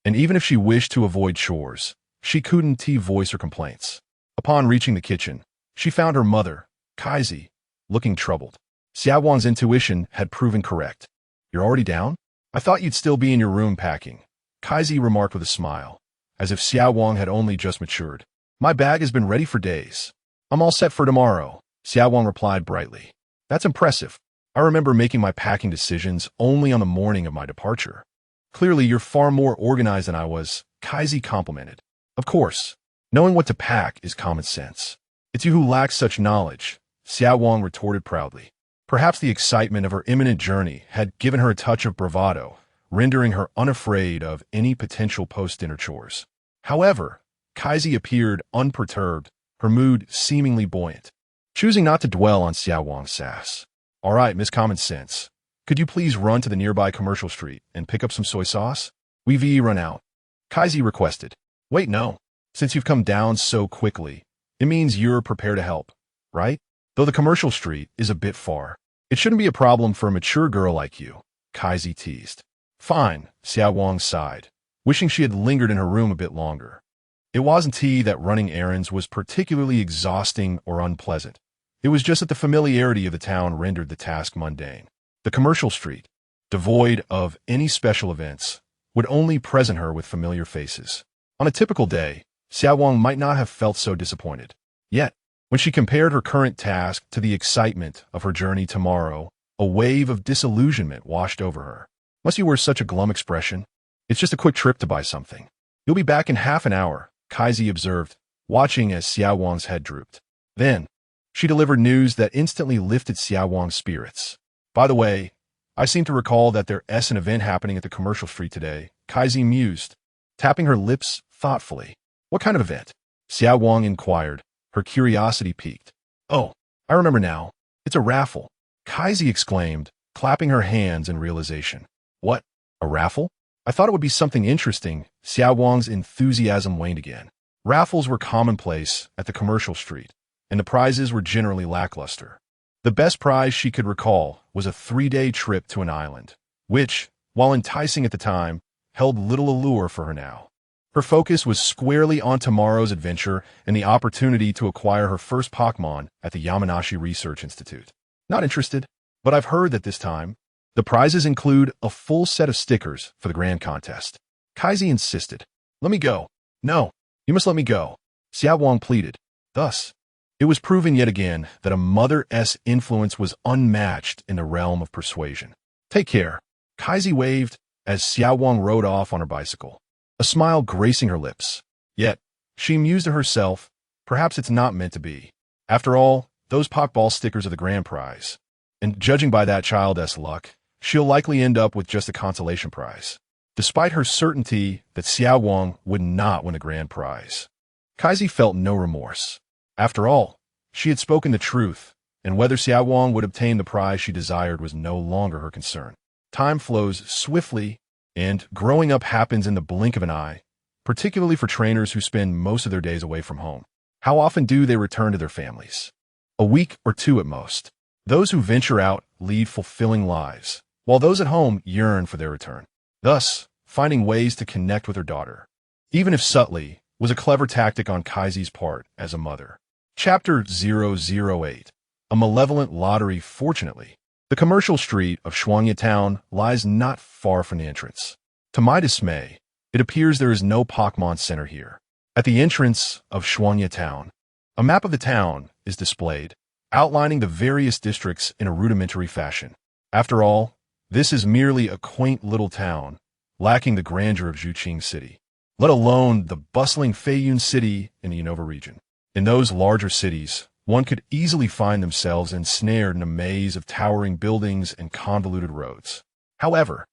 and even if she wished to avoid chores, she couldn't voice her complaints. Upon reaching the kitchen, she found her mother, Kaizi, looking troubled. Xiao Wang's intuition had proven correct. "You're already down? I thought you'd still be in your room packing," Kaizi remarked with a smile, as if Xiao Wang had only just matured. "My bag has been ready for days. I'm all set for tomorrow," Xiao Wang replied brightly. "That's impressive. I remember making my packing decisions only on the morning of my departure." "Clearly, you're far more organized than I was," Kaizi complimented. "Of course, knowing what to pack is common sense. It's you who lack such knowledge," Xiao Wang retorted proudly. Perhaps the excitement of her imminent journey had given her a touch of bravado, rendering her unafraid of any potential post-dinner chores. However, Kaizi appeared unperturbed, her mood seemingly buoyant. Choosing not to dwell on Xiao Wang's sass. "All right, Miss Common Sense, could you please run to the nearby commercial street and pick up some soy sauce? We've run out," Kaizi requested. "Wait, no. Since you've come down so quickly, it means you're prepared to help, right? Though the commercial street is a bit far, it shouldn't be a problem for a mature girl like you," Kaizi teased. "Fine," Xiao Wang sighed, wishing she had lingered in her room a bit longer. It wasn't that running errands was particularly exhausting or unpleasant. It was just that the familiarity of the town rendered the task mundane. The commercial street, devoid of any special events, would only present her with familiar faces. On a typical day, Xiao Wang might not have felt so disappointed. Yet, when she compared her current task to the excitement of her journey tomorrow, a wave of disillusionment washed over her. "Must you wear such a glum expression? It's just a quick trip to buy something. You'll be back in half an hour," Kaizi observed, watching as Xiao Wang's head drooped. Then, she delivered news that instantly lifted Xiao Wang's spirits. "By the way, I seem to recall that there's an event happening at the commercial street today, Kaizi mused, tapping her lips thoughtfully. What kind of event? Xiao Wang inquired, her curiosity piqued. Oh, I remember now. It's a raffle, Kaizi exclaimed, clapping her hands in realization. What? A raffle? I thought it would be something interesting. Xiao Wang's enthusiasm waned again. Raffles were commonplace at the commercial street, and the prizes were generally lackluster. The best prize she could recall was a 3-day trip to an island, which, while enticing at the time, held little allure for her now. Her focus was squarely on tomorrow's adventure and the opportunity to acquire her first Pokémon at the Yamanashi Research Institute. Not interested, but I've heard that this time, the prizes include a full set of stickers for the grand contest. Kaizi insisted. Let me go. No, you must let me go. Xiao Wang pleaded. Thus, it was proven yet again that a mother's influence was unmatched in the realm of persuasion. Take care. Kaizi waved as Xiao Wang rode off on her bicycle, a smile gracing her lips. Yet, she mused to herself, perhaps it's not meant to be. After all, those Pokeball stickers are the grand prize. And judging by that child's luck, she'll likely end up with just a consolation prize, despite her certainty that Xiao Wang would not win a grand prize. Kaizi felt no remorse. After all, she had spoken the truth, and whether Xiao Wang would obtain the prize she desired was no longer her concern. Time flows swiftly, and growing up happens in the blink of an eye, particularly for trainers who spend most of their days away from home. How often do they return to their families? A week or two at most. Those who venture out lead fulfilling lives, while those at home yearn for their return. Thus, finding ways to connect with her daughter, even if subtly, was a clever tactic on Kaizi's part as a mother. Chapter 008. A Malevolent Lottery. Fortunately, the commercial street of Shuangya Town lies not far from the entrance. To my dismay, it appears there is no Pokémon Center here. At the entrance of Shuangya Town, a map of the town is displayed, outlining the various districts in a rudimentary fashion. After all, this is merely a quaint little town, lacking the grandeur of Zhuqing City, let alone the bustling Feiyun City in the Unova region. In those larger cities, one could easily find themselves ensnared in a maze of towering buildings and convoluted roads. However,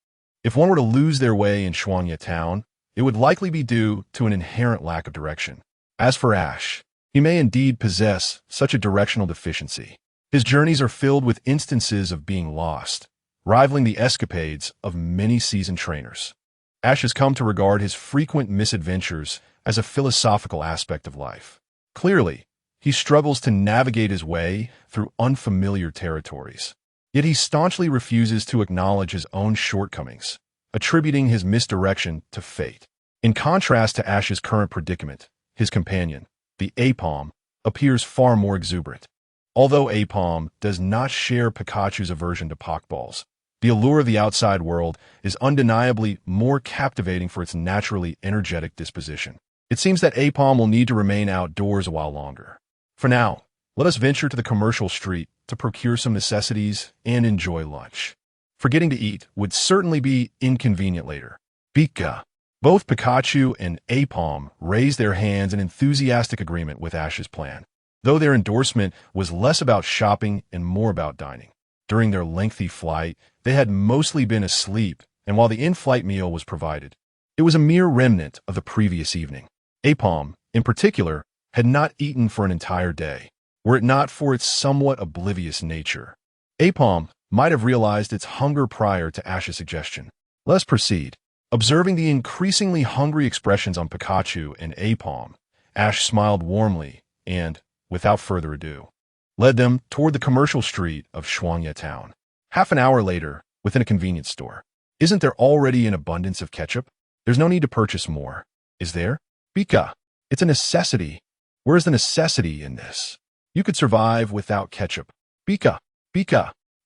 if one were to lose their way in Shuangya Town, it would likely be due to an inherent lack of direction. As for Ash, he may indeed possess such a directional deficiency. His journeys are filled with instances of being lost, rivaling the escapades of many seasoned trainers. Ash has come to regard his frequent misadventures as a philosophical aspect of life. Clearly, he struggles to navigate his way through unfamiliar territories. Yet he staunchly refuses to acknowledge his own shortcomings, attributing his misdirection to fate. In contrast to Ash's current predicament, his companion, the Apom, appears far more exuberant. Although Apom does not share Pikachu's aversion to Pokeballs, the allure of the outside world is undeniably more captivating for its naturally energetic disposition. It seems that Apom will need to remain outdoors a while longer. For now, let us venture to the commercial street to procure some necessities and enjoy lunch. Forgetting to eat would certainly be inconvenient later. Pika. Both Pikachu and Apom raised their hands in enthusiastic agreement with Ash's plan, though their endorsement was less about shopping and more about dining. During their lengthy flight, they had mostly been asleep, and while the in-flight meal was provided, it was a mere remnant of the previous evening. Apom, in particular, had not eaten for an entire day, were it not for its somewhat oblivious nature. Apom might have realized its hunger prior to Ash's suggestion. Let us proceed. Observing the increasingly hungry expressions on Pikachu and Apom, Ash smiled warmly and, without further ado, led them toward the commercial street of Shuangya Town. Half an hour later, within a convenience store. Isn't there already an abundance of ketchup? There's no need to purchase more, is there? Pika, it's a necessity. Where's the necessity in this? You could survive without ketchup. Pika,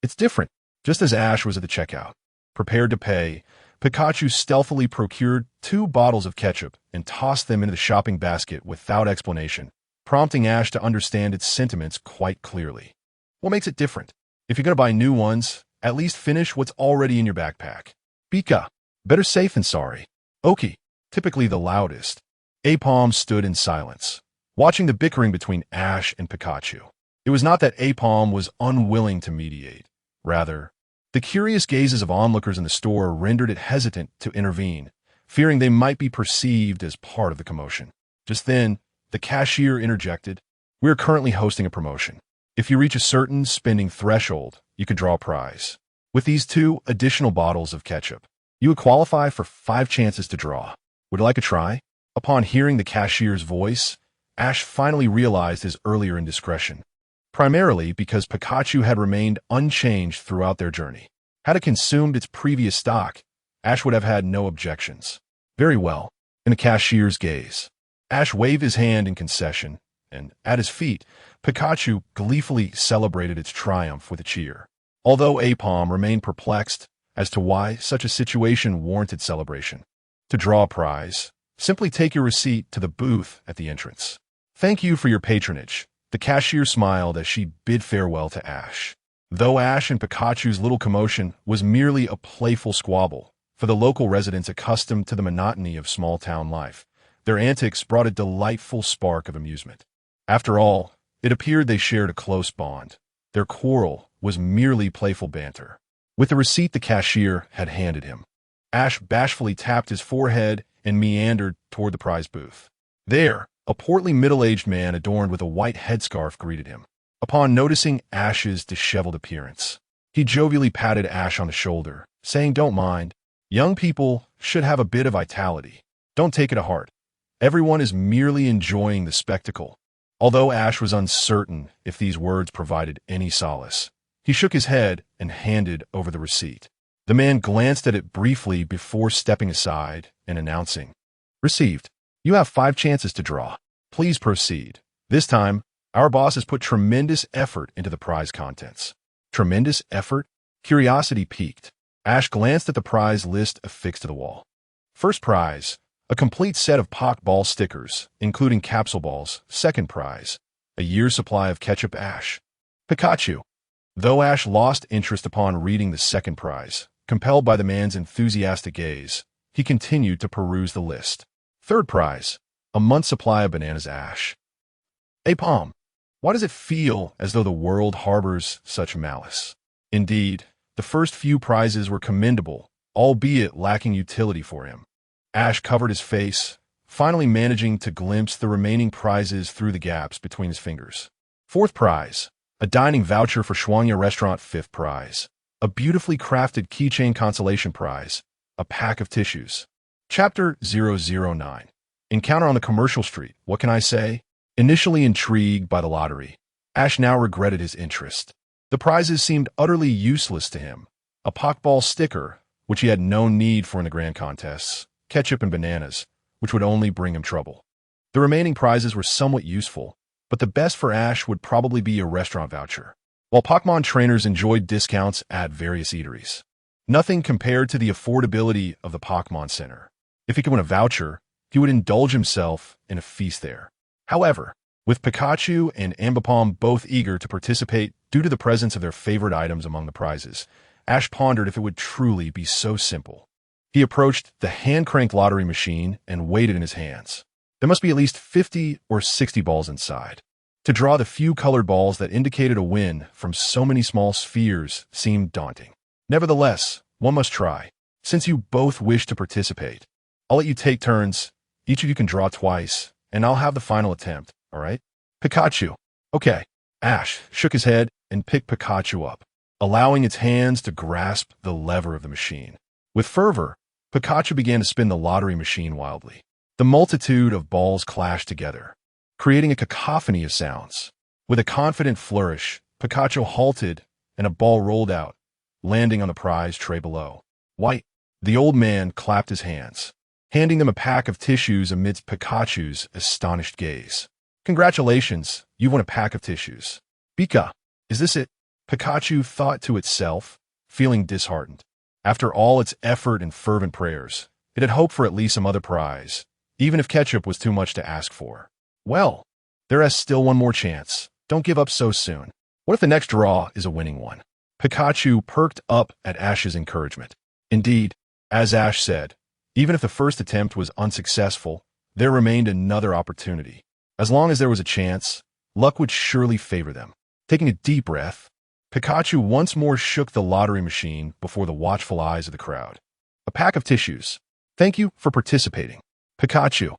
it's different. Just as Ash was at the checkout, prepared to pay, Pikachu stealthily procured 2 bottles of ketchup and tossed them into the shopping basket without explanation, prompting Ash to understand its sentiments quite clearly. What makes it different? If you're going to buy new ones, at least finish what's already in your backpack. Pika, better safe than sorry. Oki, typically the loudest. Apom stood in silence, watching the bickering between Ash and Pikachu. It was not that Apom was unwilling to mediate. Rather, The curious gazes of onlookers in the store rendered it hesitant to intervene, fearing they might be perceived as part of the commotion. Just then, the cashier interjected, "We're currently hosting a promotion. If you reach a certain spending threshold, you could draw a prize. With these 2 additional bottles of ketchup, you would qualify for 5 chances to draw. Would you like a try?" Upon hearing the cashier's voice, Ash finally realized his earlier indiscretion, primarily because Pikachu had remained unchanged throughout their journey. Had it consumed its previous stock, Ash would have had no objections. "Very well." In the cashier's gaze, Ash waved his hand in concession, and at his feet, Pikachu gleefully celebrated its triumph with a cheer. Although Apom remained perplexed as to why such a situation warranted celebration. To draw a prize, simply take your receipt to the booth at the entrance. "Thank you for your patronage." The cashier smiled as she bid farewell to Ash. Though Ash and Pikachu's little commotion was merely a playful squabble, for the local residents accustomed to the monotony of small-town life, their antics brought a delightful spark of amusement. After all, it appeared they shared a close bond. Their quarrel was merely playful banter. With the receipt the cashier had handed him, Ash bashfully tapped his forehead and meandered toward the prize booth. There, a portly middle-aged man adorned with a white headscarf greeted him. Upon noticing Ash's disheveled appearance, he jovially patted Ash on the shoulder, saying, "Don't mind. Young people should have a bit of vitality. Don't take it to heart. Everyone is merely enjoying the spectacle." Although Ash was uncertain if these words provided any solace, he shook his head and handed over the receipt. The man glanced at it briefly before stepping aside and announcing, "Received. You have 5 chances to draw. Please proceed. This time, our boss has put tremendous effort into the prize contents." Tremendous effort? Curiosity piqued. Ash glanced at the prize list affixed to the wall. First prize, a complete set of Pokeball stickers, including capsule balls. Second prize, a year's supply of ketchup. Ash. Pikachu. Though Ash lost interest upon reading the second prize, compelled by the man's enthusiastic gaze, he continued to peruse the list. Third prize, a month's supply of bananas. Ash. Apom. Why does it feel as though the world harbors such malice? Indeed, the first few prizes were commendable, albeit lacking utility for him. Ash covered his face, finally managing to glimpse the remaining prizes through the gaps between his fingers. Fourth prize, a dining voucher for Shuanya Restaurant. Fifth prize, a beautifully crafted keychain consolation prize, a pack of tissues. Chapter 009. Encounter on the commercial street. What can I say? Initially intrigued by the lottery, Ash now regretted his interest. The prizes seemed utterly useless to him. A Pokeball sticker, which he had no need for in the grand contests, ketchup and bananas, which would only bring him trouble. The remaining prizes were somewhat useful, but the best for Ash would probably be a restaurant voucher. While Pokémon trainers enjoyed discounts at various eateries, nothing compared to the affordability of the Pokémon Center. If he could win a voucher, he would indulge himself in a feast there. However, with Pikachu and Ambipom both eager to participate due to the presence of their favorite items among the prizes, Ash pondered if it would truly be so simple. He approached the hand-cranked lottery machine and weighed it in his hands. There must be at least 50 or 60 balls inside. To draw the few colored balls that indicated a win from so many small spheres seemed daunting. Nevertheless, one must try. Since you both wish to participate, I'll let you take turns. Each of you can draw twice, and I'll have the final attempt, all right? Pikachu. Okay. Ash shook his head and picked Pikachu up, allowing its hands to grasp the lever of the machine. With fervor, Pikachu began to spin the lottery machine wildly. The multitude of balls clashed together, creating a cacophony of sounds. With a confident flourish, Pikachu halted and a ball rolled out, landing on the prize tray below. White. The old man clapped his hands, handing them a pack of tissues amidst Pikachu's astonished gaze. Congratulations, you've won a pack of tissues. Pika, is this it? Pikachu thought to itself, feeling disheartened. After all its effort and fervent prayers, it had hoped for at least some other prize, even if ketchup was too much to ask for. Well, there is still one more chance. Don't give up so soon. What if the next draw is a winning one? Pikachu perked up at Ash's encouragement. Indeed, as Ash said, even if the first attempt was unsuccessful, there remained another opportunity. As long as there was a chance, luck would surely favor them. Taking a deep breath, Pikachu once more shook the lottery machine before the watchful eyes of the crowd. A pack of tissues. Thank you for participating. Pikachu,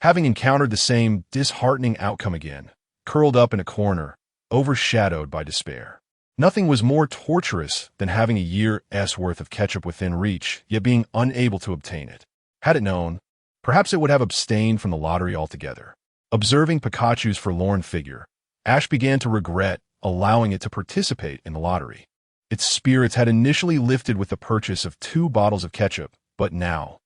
having encountered the same disheartening outcome again, curled up in a corner, overshadowed by despair. Nothing was more torturous than having a year's worth of ketchup within reach, yet being unable to obtain it. Had it known, perhaps it would have abstained from the lottery altogether. Observing Pikachu's forlorn figure, Ash began to regret allowing it to participate in the lottery. Its spirits had initially lifted with the purchase of 2 bottles of ketchup, but now,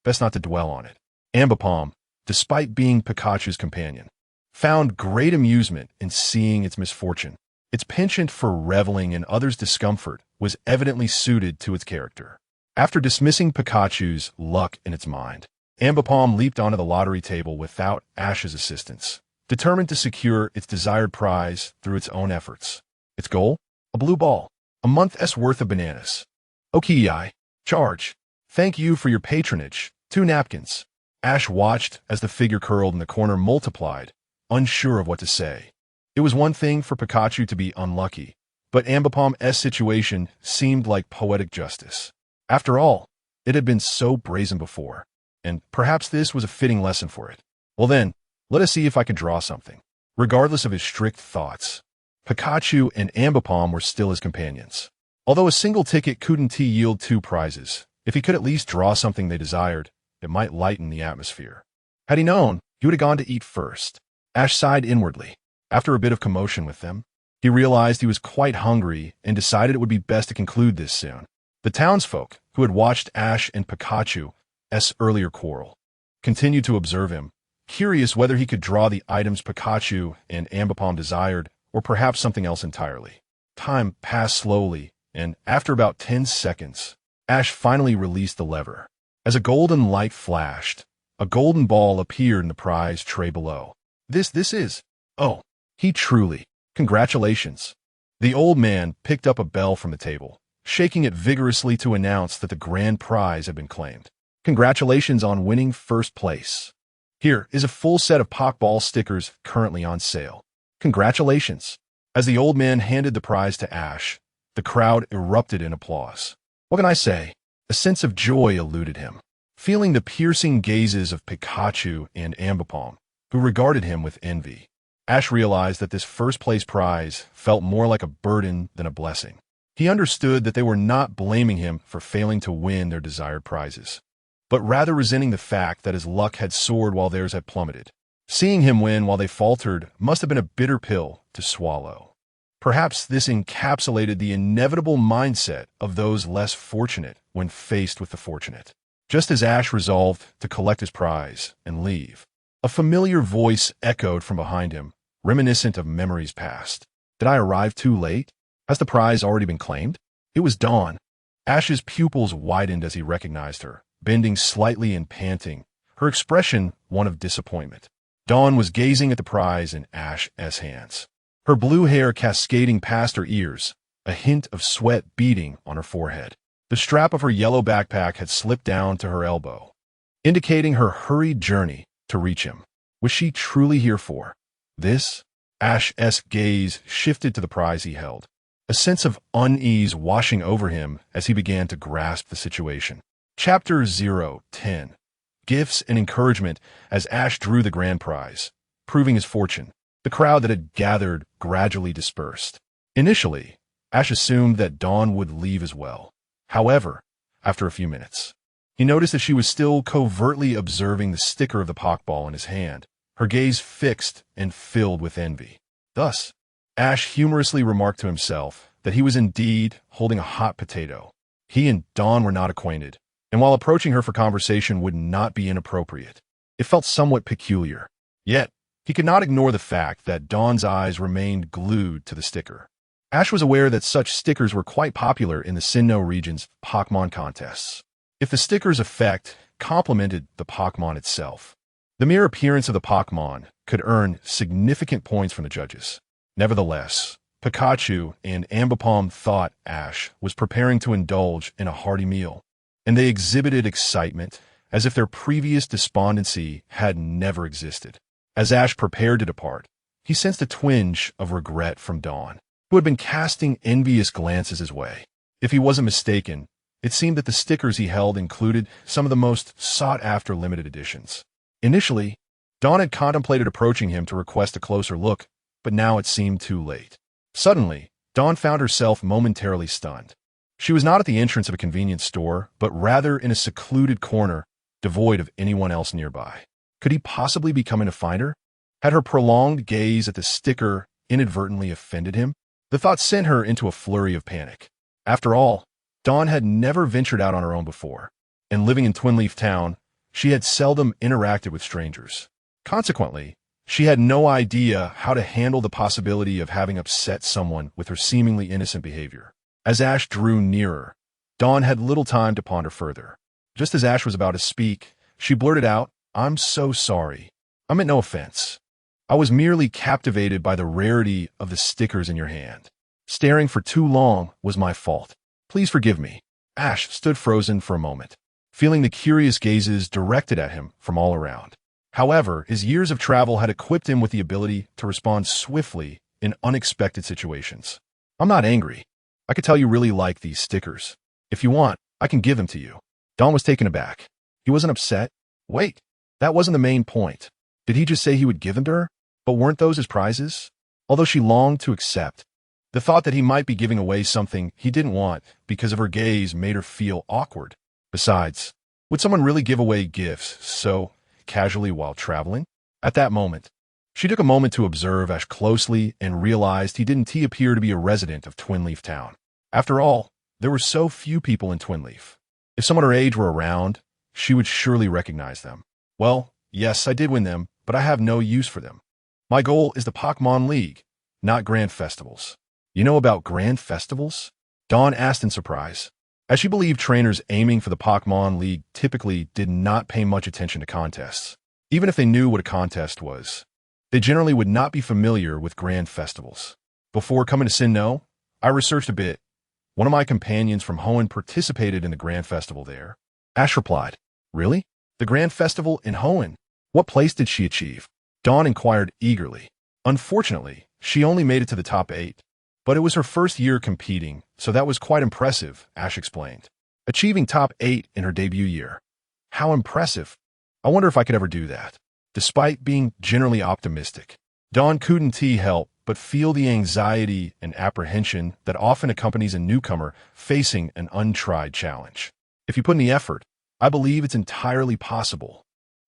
best not to dwell on it. Ambipom, despite being Pikachu's companion, found great amusement in seeing its misfortune. Its penchant for reveling in others' discomfort was evidently suited to its character. After dismissing Pikachu's luck in its mind, Ambipom leaped onto the lottery table without Ash's assistance, determined to secure its desired prize through its own efforts. Its goal? A blue ball. A month's worth of bananas. Okay, charge. Thank you for your patronage. 2 napkins. Ash watched as the figure curled in the corner multiplied, unsure of what to say. It was one thing for Pikachu to be unlucky, but Ambipom's situation seemed like poetic justice. After all, it had been so brazen before, and perhaps this was a fitting lesson for it. Well then, let us see if I can draw something. Regardless of his strict thoughts, Pikachu and Ambipom were still his companions. Although a single ticket couldn't yield 2 prizes, if he could at least draw something they desired, it might lighten the atmosphere. Had he known, he would have gone to eat first. Ash sighed inwardly. After a bit of commotion with them, he realized he was quite hungry and decided it would be best to conclude this soon. The townsfolk, who had watched Ash and Pikachu's earlier quarrel, continued to observe him, curious whether he could draw the items Pikachu and Ambipom desired, or perhaps something else entirely. Time passed slowly, and after about 10 seconds, Ash finally released the lever. As a golden light flashed, a golden ball appeared in the prize tray below. This is... Oh, he truly... Congratulations. The old man picked up a bell from the table, shaking it vigorously to announce that the grand prize had been claimed. Congratulations on winning first place. Here is a full set of Pokeball stickers currently on sale. Congratulations. As the old man handed the prize to Ash, the crowd erupted in applause. What can I say? A sense of joy eluded him, feeling the piercing gazes of Pikachu and Ambipom, who regarded him with envy. Ash realized that this first-place prize felt more like a burden than a blessing. He understood that they were not blaming him for failing to win their desired prizes, but rather resenting the fact that his luck had soared while theirs had plummeted. Seeing him win while they faltered must have been a bitter pill to swallow. Perhaps this encapsulated the inevitable mindset of those less fortunate when faced with the fortunate. Just as Ash resolved to collect his prize and leave, a familiar voice echoed from behind him, reminiscent of memories past. Did I arrive too late? Has the prize already been claimed? It was Dawn. Ash's pupils widened as he recognized her, bending slightly and panting, her expression one of disappointment. Dawn was gazing at the prize in Ash's hands, her blue hair cascading past her ears, a hint of sweat beading on her forehead. The strap of her yellow backpack had slipped down to her elbow, indicating her hurried journey to reach him. Was she truly here for this? Ash's gaze shifted to the prize he held, a sense of unease washing over him as he began to grasp the situation. Chapter 010. Gifts and encouragement as Ash drew the grand prize, proving his fortune. The crowd that had gathered gradually dispersed. Initially, Ash assumed that Dawn would leave as well. However, after a few minutes, he noticed that she was still covertly observing the sticker of the Pokeball in his hand, her gaze fixed and filled with envy. Thus, Ash humorously remarked to himself that he was indeed holding a hot potato. He and Dawn were not acquainted, and while approaching her for conversation would not be inappropriate, it felt somewhat peculiar. Yet, he could not ignore the fact that Dawn's eyes remained glued to the sticker. Ash was aware that such stickers were quite popular in the Sinnoh region's Pokémon contests. If the sticker's effect complemented the Pokémon itself, the mere appearance of the Pokémon could earn significant points from the judges. Nevertheless, Pikachu and Ambipom thought Ash was preparing to indulge in a hearty meal, and they exhibited excitement as if their previous despondency had never existed. As Ash prepared to depart, he sensed a twinge of regret from Dawn. who had been casting envious glances his way. If he wasn't mistaken, it seemed that the stickers he held included some of the most sought-after limited editions. Initially, Dawn had contemplated approaching him to request a closer look, but now it seemed too late. Suddenly, Dawn found herself momentarily stunned. She was not at the entrance of a convenience store, but rather in a secluded corner, devoid of anyone else nearby. Could he possibly be coming to find her? Had her prolonged gaze at the sticker inadvertently offended him? The thought sent her into a flurry of panic. After all, Dawn had never ventured out on her own before, and living in Twin Leaf Town, she had seldom interacted with strangers. Consequently, she had no idea how to handle the possibility of having upset someone with her seemingly innocent behavior. As Ash drew nearer, Dawn had little time to ponder further. Just as Ash was about to speak, she blurted out, "I'm so sorry. I meant no offense. I was merely captivated by the rarity of the stickers in your hand. Staring for too long was my fault. Please forgive me." Ash stood frozen for a moment, feeling the curious gazes directed at him from all around. However, his years of travel had equipped him with the ability to respond swiftly in unexpected situations. "I'm not angry. I could tell you really like these stickers. If you want, I can give them to you." Dawn was taken aback. He wasn't upset. Wait, that wasn't the main point. Did he just say he would give them to her? But weren't those his prizes? Although she longed to accept, the thought that he might be giving away something he didn't want because of her gaze made her feel awkward. Besides, would someone really give away gifts so casually while traveling? At that moment, she took a moment to observe Ash closely and realized he didn't appear to be a resident of Twin Leaf Town. After all, there were so few people in Twin Leaf. If someone her age were around, she would surely recognize them. "Well, yes, I did win them, but I have no use for them. My goal is the Pokémon League, not Grand Festivals." "You know about Grand Festivals?" Dawn asked in surprise, as she believed trainers aiming for the Pokémon League typically did not pay much attention to contests. Even if they knew what a contest was, they generally would not be familiar with Grand Festivals. "Before coming to Sinnoh, I researched a bit. One of my companions from Hoenn participated in the Grand Festival there." Ash replied, "Really? The Grand Festival in Hoenn? What place did she achieve?" Dawn inquired eagerly. "Unfortunately, she only made it to the top 8. But it was her first year competing, so that was quite impressive," Ash explained. "Achieving top 8 in her debut year. How impressive. I wonder if I could ever do that." Despite being generally optimistic, Dawn couldn't help but feel the anxiety and apprehension that often accompanies a newcomer facing an untried challenge. "If you put in the effort, I believe it's entirely possible.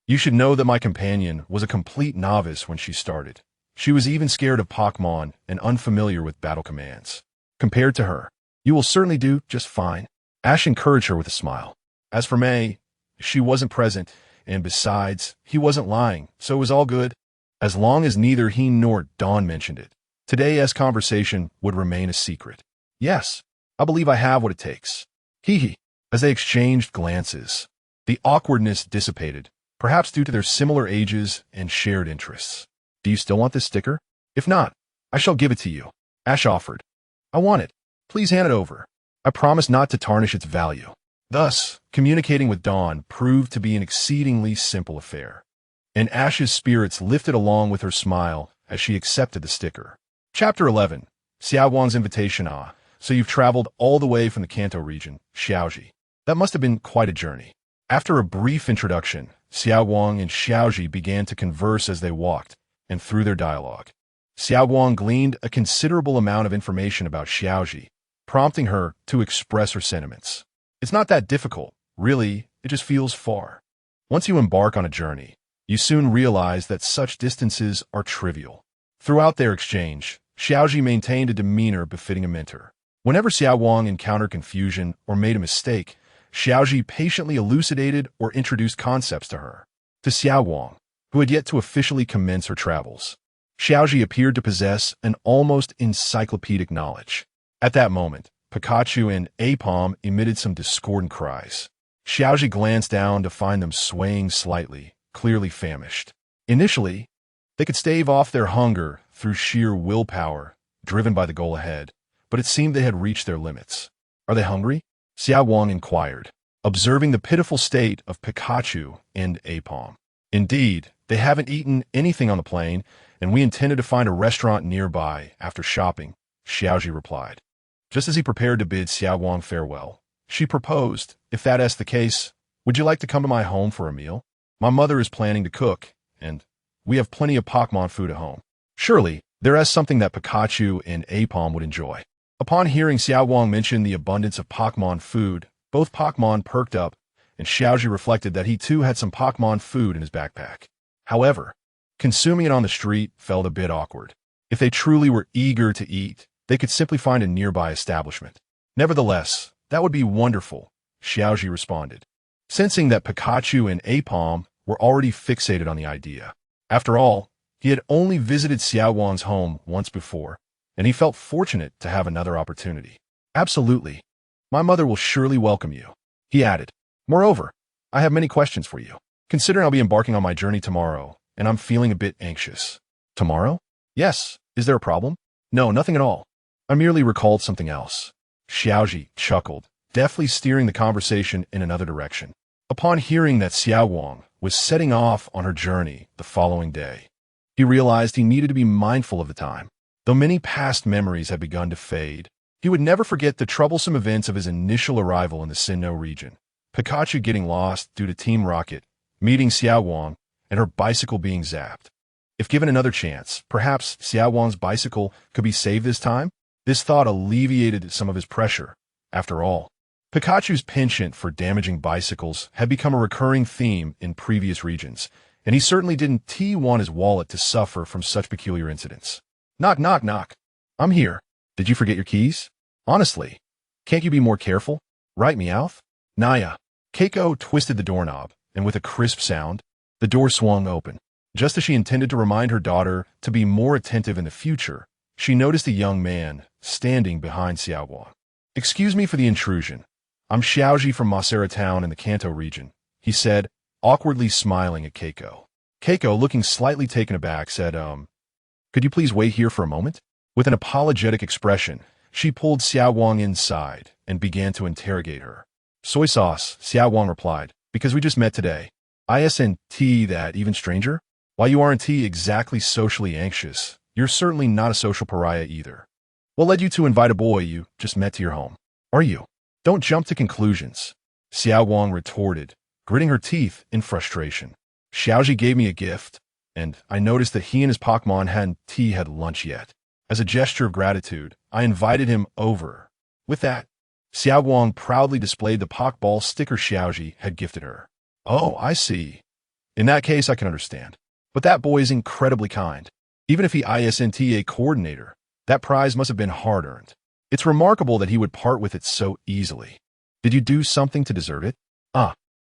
You should know that my companion was a complete novice when she started. She was even scared of Pokémon and unfamiliar with battle commands. Compared to her, you will certainly do just fine." Ash encouraged her with a smile. As for May, she wasn't present, and besides, he wasn't lying, so it was all good. As long as neither he nor Dawn mentioned it, today's conversation would remain a secret. "Yes, I believe I have what it takes." Hee. As they exchanged glances, the awkwardness dissipated, perhaps due to their similar ages and shared interests. "Do you still want this sticker? If not, I shall give it to you," Ash offered. "I want it. Please hand it over. I promise not to tarnish its value." Thus, communicating with Dawn proved to be an exceedingly simple affair, and Ash's spirits lifted along with her smile as she accepted the sticker. Chapter 11. Xiaoguang's Invitation. So you've traveled all the way from the Kanto region, Xiaoji. That must have been quite a journey. After a brief introduction, Xiaoguang and Xiaoji began to converse as they walked, and through their dialogue, Xiaoguang gleaned a considerable amount of information about Xiaoji, prompting her to express her sentiments. "It's not that difficult, really, it just feels far. Once you embark on a journey, you soon realize that such distances are trivial." Throughout their exchange, Xiaoji maintained a demeanor befitting a mentor. Whenever Xiaoguang encountered confusion or made a mistake, Xiaoji patiently elucidated or introduced concepts to her. To Xiaoguang, who had yet to officially commence her travels, Xiaoji appeared to possess an almost encyclopedic knowledge. At that moment, Pikachu and Apom emitted some discordant cries. Xiaoji glanced down to find them swaying slightly, clearly famished. Initially, they could stave off their hunger through sheer willpower, driven by the goal ahead, but it seemed they had reached their limits. "Are they hungry?" Xiaoguang inquired, observing the pitiful state of Pikachu and Apom. "Indeed, they haven't eaten anything on the plane, and we intended to find a restaurant nearby after shopping," Xiaoji replied. Just as he prepared to bid Xiaowang farewell, she proposed, if that is the case, would you like to come to my home for a meal? My mother is planning to cook, and we have plenty of Pokémon food at home. Surely, there is something that Pikachu and Apom would enjoy. Upon hearing Xiaowang mention the abundance of Pokémon food, both Pokémon perked up, and Xiaoji reflected that he too had some Pokémon food in his backpack. However, consuming it on the street felt a bit awkward. If they truly were eager to eat, they could simply find a nearby establishment. Nevertheless, that would be wonderful, Xiaoji responded, sensing that Pikachu and Apom were already fixated on the idea. After all, he had only visited Xiaowang's home once before, and he felt fortunate to have another opportunity. Absolutely. My mother will surely welcome you, he added. Moreover, I have many questions for you. Considering I'll be embarking on my journey tomorrow, and I'm feeling a bit anxious. Tomorrow? Yes. Is there a problem? No, nothing at all. I merely recalled something else. Xiaoji chuckled, deftly steering the conversation in another direction. Upon hearing that Xiaowang was setting off on her journey the following day, he realized he needed to be mindful of the time. Though many past memories had begun to fade, he would never forget the troublesome events of his initial arrival in the Sinnoh region. Pikachu getting lost due to Team Rocket, meeting Xiaowang, and her bicycle being zapped. If given another chance, perhaps Xiaowang's bicycle could be saved this time? This thought alleviated some of his pressure. After all, Pikachu's penchant for damaging bicycles had become a recurring theme in previous regions, and he certainly didn't want his wallet to suffer from such peculiar incidents. Knock, knock, knock. I'm here. Did you forget your keys? Honestly, can't you be more careful? Right, Meowth? Naya. Keiko twisted the doorknob, and with a crisp sound, the door swung open. Just as she intended to remind her daughter to be more attentive in the future, she noticed a young man standing behind Xiaowang. Excuse me for the intrusion. I'm Xiaoji from Masera Town in the Kanto region, he said, awkwardly smiling at Keiko. Keiko, looking slightly taken aback, said, could you please wait here for a moment? With an apologetic expression, she pulled Xiaowang inside and began to interrogate her. Soy sauce, Xiaowang replied, because we just met today. Isn't that even stranger? While you aren't exactly socially anxious, you're certainly not a social pariah either. What led you to invite a boy you just met to your home? Are you? Don't jump to conclusions, Xiaowang retorted, gritting her teeth in frustration. Xiaoji gave me a gift, and I noticed that he and his Pokémon hadn't had lunch yet. As a gesture of gratitude, I invited him over. With that, Xiaowang proudly displayed the Pokeball sticker Xiaoji had gifted her. Oh, I see. In that case, I can understand. But that boy is incredibly kind. Even if he isn't a coordinator, that prize must have been hard-earned. It's remarkable that he would part with it so easily. Did you do something to deserve it?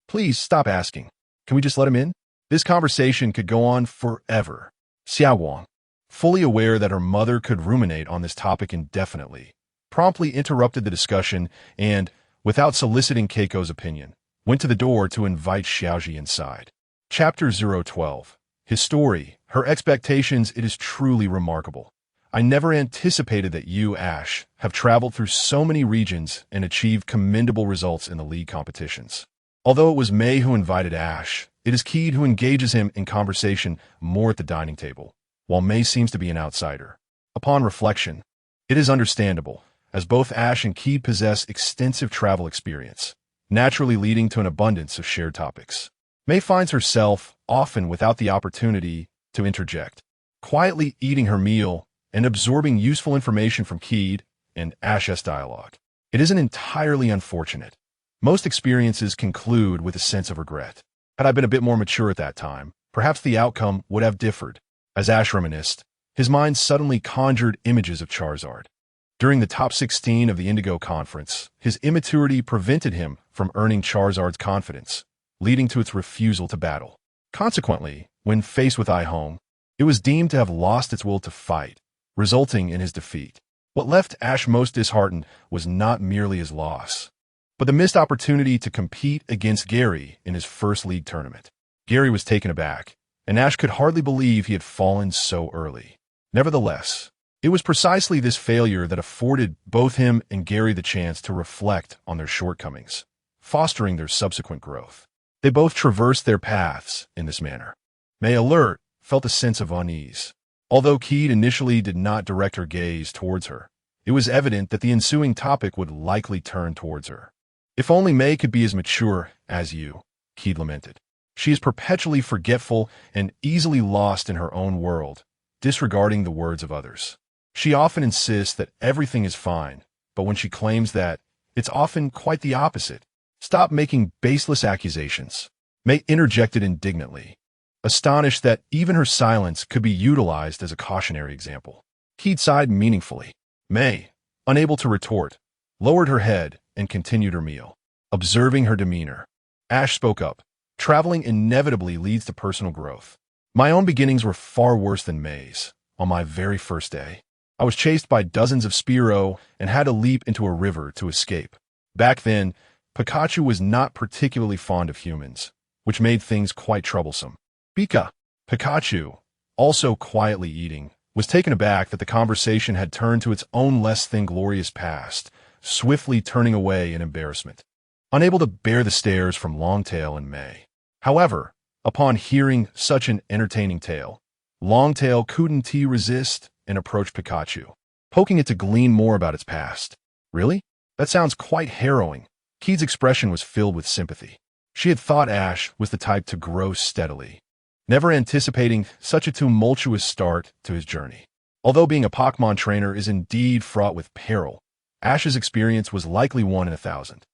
Please stop asking. Can we just let him in? This conversation could go on forever. Xiaowang, fully aware that her mother could ruminate on this topic indefinitely, promptly interrupted the discussion and, without soliciting Keiko's opinion, went to the door to invite Xiaoji inside. Chapter 012. His story, her expectations, it is truly remarkable. I never anticipated that you, Ash, have traveled through so many regions and achieved commendable results in the league competitions. Although it was May who invited Ash, it is Keed who engages him in conversation more at the dining table, while May seems to be an outsider. Upon reflection, it is understandable, as both Ash and Keed possess extensive travel experience, naturally leading to an abundance of shared topics. May finds herself, often without the opportunity to interject, quietly eating her meal and absorbing useful information from Keed and Ash's dialogue. It isn't entirely unfortunate. Most experiences conclude with a sense of regret. Had I been a bit more mature at that time, perhaps the outcome would have differed. As Ash reminisced, his mind suddenly conjured images of Charizard. During the top 16 of the Indigo Conference, his immaturity prevented him from earning Charizard's confidence, leading to its refusal to battle. Consequently, when faced with Ihome, it was deemed to have lost its will to fight, resulting in his defeat. What left Ash most disheartened was not merely his loss, but the missed opportunity to compete against Gary in his first league tournament. Gary was taken aback, and Ash could hardly believe he had fallen so early. Nevertheless, it was precisely this failure that afforded both him and Gary the chance to reflect on their shortcomings, fostering their subsequent growth. They both traversed their paths in this manner. May Alert felt a sense of unease. Although Keed initially did not direct her gaze towards her, It was evident that the ensuing topic would likely turn towards her. If only May could be as mature as you, Keed lamented. She is perpetually forgetful and easily lost in her own world, disregarding the words of others. She often insists that everything is fine, but when she claims that, it's often quite the opposite. Stop making baseless accusations. May interjected indignantly, astonished that even her silence could be utilized as a cautionary example. Keed sighed meaningfully. May, unable to retort, lowered her head and continued her meal. Observing her demeanor, Ash spoke up. Traveling inevitably leads to personal growth. My own beginnings were far worse than May's. On my very first day, I was chased by dozens of Spearow and had to leap into a river to escape. Back then, Pikachu was not particularly fond of humans, which made things quite troublesome. Pikachu, also quietly eating, was taken aback that the conversation had turned to its own less than glorious past, swiftly turning away in embarrassment. Unable to bear the stares from Longtail and May. However, upon hearing such an entertaining tale, Longtail couldn't resist and approached Pikachu, poking it to glean more about its past. Really? That sounds quite harrowing. Keed's expression was filled with sympathy. She had thought Ash was the type to grow steadily, never anticipating such a tumultuous start to his journey. Although being a Pokémon trainer is indeed fraught with peril, Ash's experience was likely 1 in 1,000.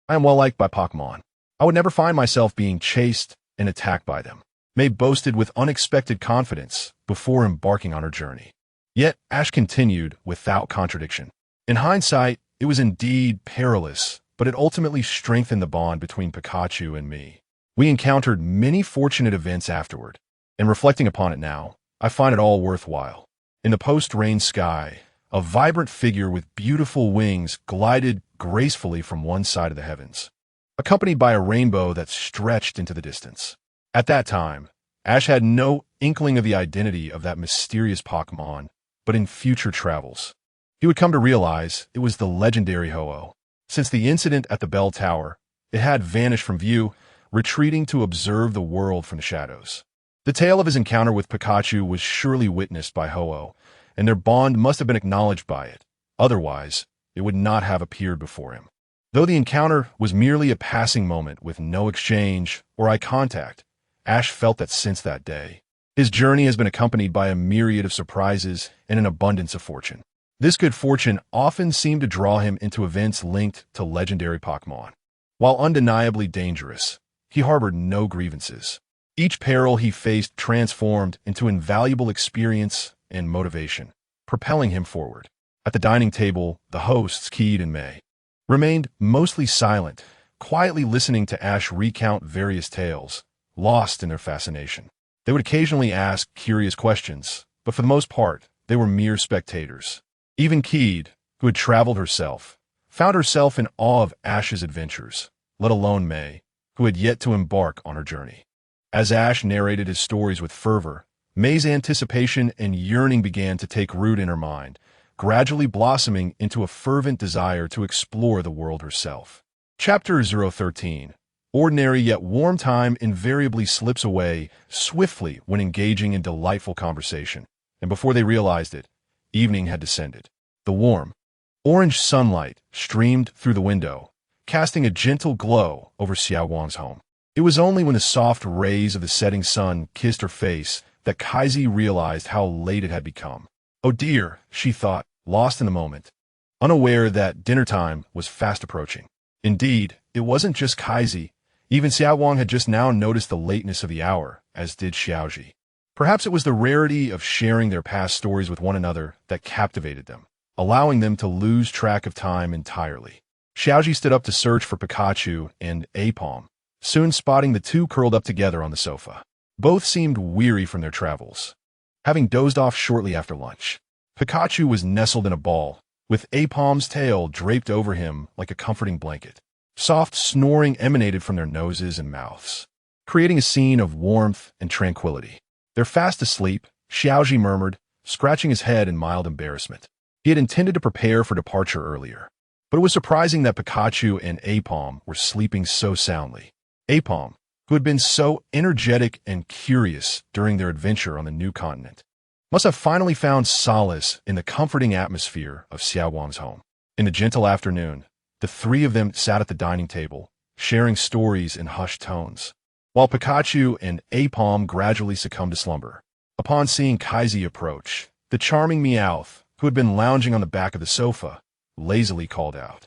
I am well liked by Pokémon. I would never find myself being chased and attacked by them. May boasted with unexpected confidence before embarking on her journey. Yet Ash continued without contradiction. In hindsight, it was indeed perilous, but it ultimately strengthened the bond between Pikachu and me. We encountered many fortunate events afterward, and reflecting upon it now, I find it all worthwhile. In the post-rain sky, a vibrant figure with beautiful wings glided gracefully from one side of the heavens, accompanied by a rainbow that stretched into the distance. At that time, Ash had no inkling of the identity of that mysterious Pokémon, but in future travels, he would come to realize it was the legendary Ho-Oh. Since the incident at the bell tower, it had vanished from view, retreating to observe the world from the shadows. The tale of his encounter with Pikachu was surely witnessed by Ho-Oh, and their bond must have been acknowledged by it. Otherwise, it would not have appeared before him. Though the encounter was merely a passing moment with no exchange or eye contact, Ash felt that since that day, his journey has been accompanied by a myriad of surprises and an abundance of fortune. This good fortune often seemed to draw him into events linked to legendary Pokémon. While undeniably dangerous, he harbored no grievances. Each peril he faced transformed into invaluable experience and motivation, propelling him forward. At the dining table, the hosts, Keed and May, remained mostly silent, quietly listening to Ash recount various tales, lost in their fascination. They would occasionally ask curious questions, but for the most part, they were mere spectators. Even Keed, who had traveled herself, found herself in awe of Ash's adventures, let alone May, who had yet to embark on her journey. As Ash narrated his stories with fervor, May's anticipation and yearning began to take root in her mind, gradually blossoming into a fervent desire to explore the world herself. Chapter 013. Ordinary yet warm time invariably slips away swiftly when engaging in delightful conversation, and before they realized it, evening had descended. The warm, orange sunlight streamed through the window, casting a gentle glow over Xiaoguang's home. It was only when the soft rays of the setting sun kissed her face that Kaizi realized how late it had become. Oh dear, she thought, lost in the moment, unaware that dinner time was fast approaching. Indeed, it wasn't just Kaizi. Even Xiaoguang had just now noticed the lateness of the hour, as did Xiaoji. Perhaps it was the rarity of sharing their past stories with one another that captivated them, allowing them to lose track of time entirely. Xiaoji stood up to search for Pikachu and Apom, soon spotting the two curled up together on the sofa. Both seemed weary from their travels, having dozed off shortly after lunch. Pikachu was nestled in a ball, with Apom's tail draped over him like a comforting blanket. Soft snoring emanated from their noses and mouths, creating a scene of warmth and tranquility. "They're fast asleep," Xiaoji murmured, scratching his head in mild embarrassment. He had intended to prepare for departure earlier, but it was surprising that Pikachu and Apom were sleeping so soundly. Apom, who had been so energetic and curious during their adventure on the new continent, must have finally found solace in the comforting atmosphere of Xiao Wang's home. In the gentle afternoon, the three of them sat at the dining table, sharing stories in hushed tones, while Pikachu and Apom gradually succumbed to slumber. Upon seeing Kaizi approach, the charming Meowth, who had been lounging on the back of the sofa, lazily called out.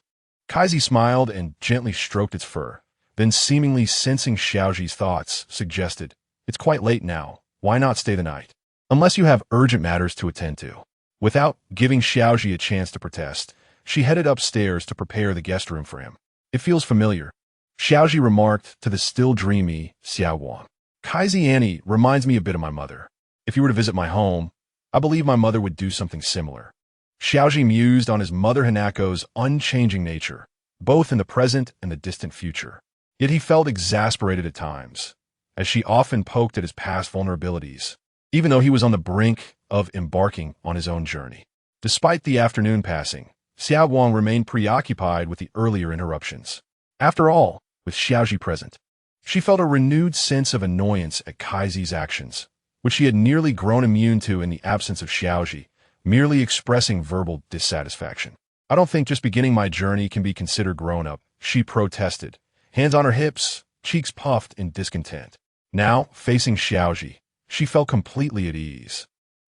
Kaizi smiled and gently stroked its fur, then seemingly sensing Xiaoji's thoughts, suggested, "It's quite late now, why not stay the night? Unless you have urgent matters to attend to." Without giving Xiaoji a chance to protest, she headed upstairs to prepare the guest room for him. "It feels familiar," Xiaoji remarked to the still dreamy Xiao Wang. "Kaizi Annie reminds me a bit of my mother. If you were to visit my home, I believe my mother would do something similar." Xiaoji mused on his mother Hanako's unchanging nature, both in the present and the distant future. Yet he felt exasperated at times, as she often poked at his past vulnerabilities, even though he was on the brink of embarking on his own journey. Despite the afternoon passing, Xiao Wang remained preoccupied with the earlier interruptions. After all, with Xiaoji present, she felt a renewed sense of annoyance at Kaizi's actions, which she had nearly grown immune to in the absence of Xiaoji, merely expressing verbal dissatisfaction. "I don't think just beginning my journey can be considered grown-up," she protested, hands on her hips, cheeks puffed in discontent. Now, facing Xiaoji, she felt completely at ease,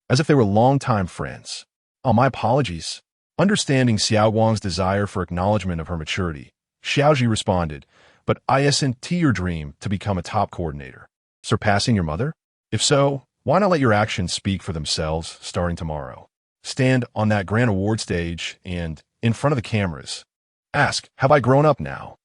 as if they were longtime friends. "Oh, my apologies." Understanding Xiao Wang's desire for acknowledgement of her maturity, Xiaoji responded, "But I isn't your dream to become a top coordinator. Surpassing your mother? If so, why not let your actions speak for themselves starting tomorrow? Stand on that grand award stage and, in front of the cameras, ask, 'Have I grown up now?'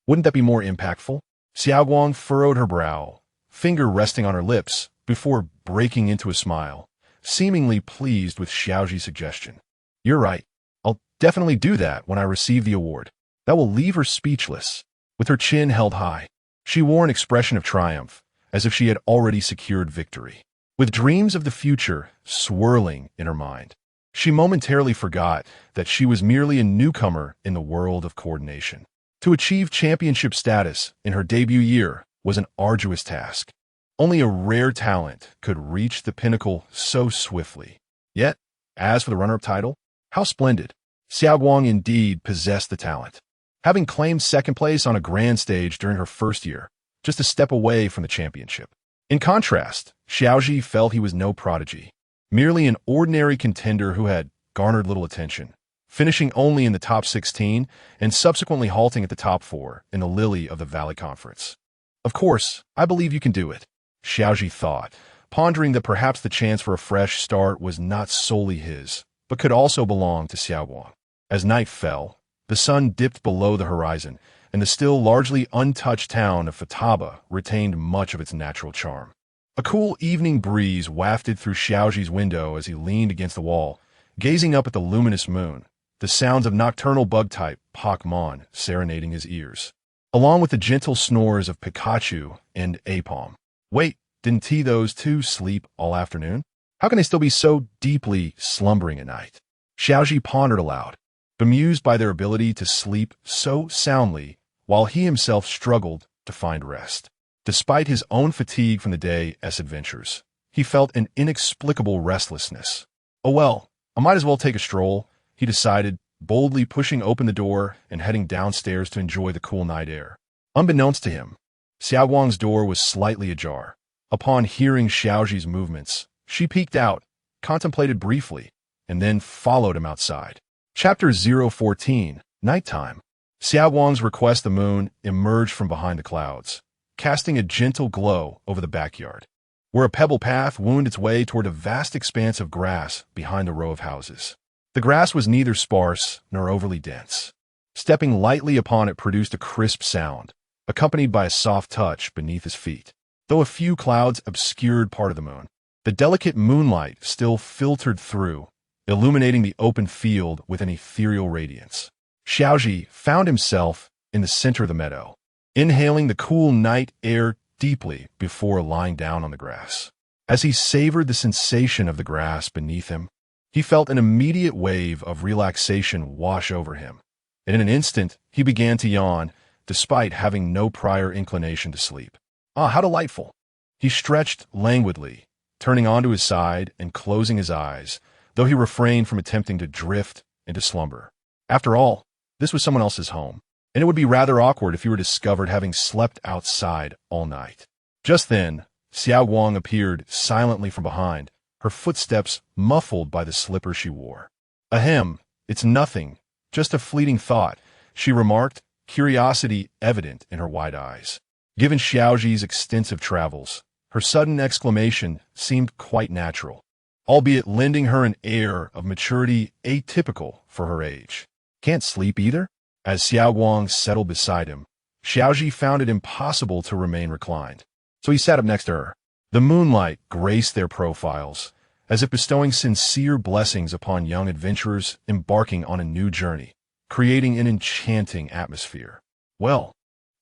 Wouldn't that be more impactful?" Xiao Wang furrowed her brow, finger resting on her lips, before breaking into a smile, seemingly pleased with Xiaoji's suggestion. "You're right. I'll definitely do that when I receive the award." That will leave her speechless. With her chin held high, she wore an expression of triumph, as if she had already secured victory. With dreams of the future swirling in her mind, she momentarily forgot that she was merely a newcomer in the world of coordination. To achieve championship status in her debut year was an arduous task. Only a rare talent could reach the pinnacle so swiftly. Yet, as for the runner-up title, how splendid. Xiao Guang indeed possessed the talent, having claimed second place on a grand stage during her first year, just a step away from the championship. In contrast, Xiaoji felt he was no prodigy, merely an ordinary contender who had garnered little attention, finishing only in the top 16 and subsequently halting at the top 4 in the Lily of the Valley Conference. "Of course, I believe you can do it," Xiaoji thought, pondering that perhaps the chance for a fresh start was not solely his, but could also belong to Xiao Wang. As night fell, the sun dipped below the horizon, and the still largely untouched town of Futaba retained much of its natural charm. A cool evening breeze wafted through Xiaoji's window as he leaned against the wall, gazing up at the luminous moon, the sounds of nocturnal bug-type Pokémon serenading his ears, along with the gentle snores of Pikachu and Apom. Wait, didn't those two sleep all afternoon? How can they still be so deeply slumbering at night? Xiaoji pondered aloud, bemused by their ability to sleep so soundly while he himself struggled to find rest. Despite his own fatigue from the day's adventures, he felt an inexplicable restlessness. "Oh well, I might as well take a stroll," he decided, boldly pushing open the door and heading downstairs to enjoy the cool night air. Unbeknownst to him, Xiao Guang's door was slightly ajar. Upon hearing Xiaoji's movements, she peeked out, contemplated briefly, and then followed him outside. Chapter 014, Nighttime. Xiao Wang's request the moon emerged from behind the clouds, casting a gentle glow over the backyard, where a pebble path wound its way toward a vast expanse of grass behind the row of houses. The grass was neither sparse nor overly dense. Stepping lightly upon it produced a crisp sound, accompanied by a soft touch beneath his feet. Though a few clouds obscured part of the moon, the delicate moonlight still filtered through, illuminating the open field with an ethereal radiance. Xiaoji found himself in the center of the meadow, inhaling the cool night air deeply before lying down on the grass. As he savored the sensation of the grass beneath him, he felt an immediate wave of relaxation wash over him, and in an instant he began to yawn, despite having no prior inclination to sleep. Ah, how delightful! He stretched languidly, turning onto his side and closing his eyes, though he refrained from attempting to drift into slumber. After all, this was someone else's home, and it would be rather awkward if he were discovered having slept outside all night. Just then, Xiao Guang appeared silently from behind, her footsteps muffled by the slippers she wore. Ahem, it's nothing, just a fleeting thought, she remarked, curiosity evident in her wide eyes. Given Xiaoji's extensive travels, her sudden exclamation seemed quite natural, albeit lending her an air of maturity atypical for her age. Can't sleep either? As Xiao Guang settled beside him, Xiaoji found it impossible to remain reclined, so he sat up next to her. The moonlight graced their profiles, as if bestowing sincere blessings upon young adventurers embarking on a new journey, creating an enchanting atmosphere. Well,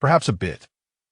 perhaps a bit.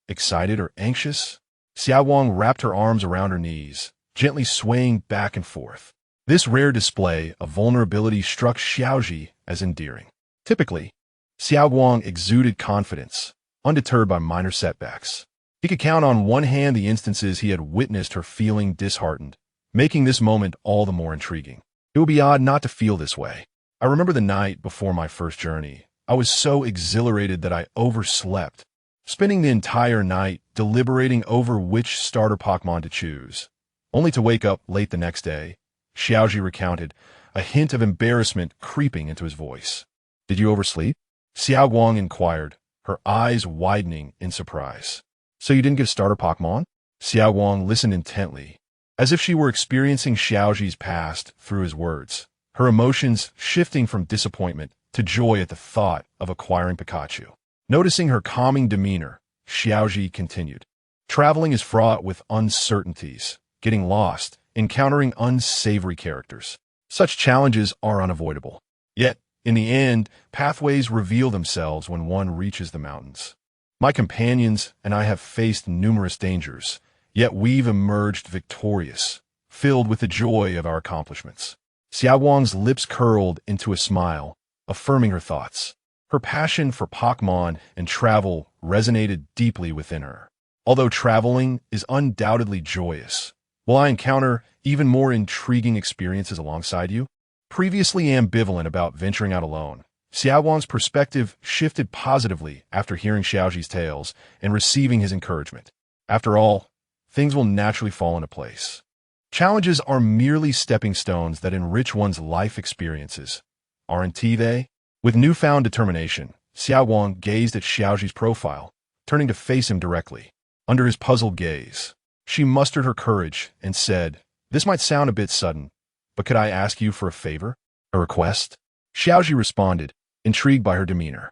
Excited or anxious? Xiao Guang wrapped her arms around her knees, gently swaying back and forth. This rare display of vulnerability struck Xiaoji as endearing. Typically, Xiao Guang exuded confidence, undeterred by minor setbacks. He could count on one hand the instances he had witnessed her feeling disheartened, making this moment all the more intriguing. It would be odd not to feel this way. I remember the night before my first journey. I was so exhilarated that I overslept, spending the entire night deliberating over which starter Pokémon to choose, only to wake up late the next day, Xiaoji recounted, a hint of embarrassment creeping into his voice. Did you oversleep? Xiao Guang inquired, her eyes widening in surprise. So you didn't get starter Pokémon? Xiao Guang listened intently, as if she were experiencing Xiaoji's past through his words, her emotions shifting from disappointment to joy at the thought of acquiring Pikachu. Noticing her calming demeanor, Xiaoji continued. Traveling is fraught with uncertainties, getting lost, encountering unsavory characters. Such challenges are unavoidable. Yet, in the end, pathways reveal themselves when one reaches the mountains. My companions and I have faced numerous dangers, yet we've emerged victorious, filled with the joy of our accomplishments. Xiao Guang's lips curled into a smile, affirming her thoughts. Her passion for Pokémon and travel resonated deeply within her. Although traveling is undoubtedly joyous, will I encounter even more intriguing experiences alongside you? Previously ambivalent about venturing out alone, Xiao Guang's perspective shifted positively after hearing Xiaoji's tales and receiving his encouragement. After all, things will naturally fall into place. Challenges are merely stepping stones that enrich one's life experiences, aren't they? With newfound determination, Xiao Guang gazed at Xiaoji's profile, turning to face him directly. Under his puzzled gaze, she mustered her courage and said, "This might sound a bit sudden, but could I ask you for a favor? A request?" Xiaoji responded, intrigued by her demeanor.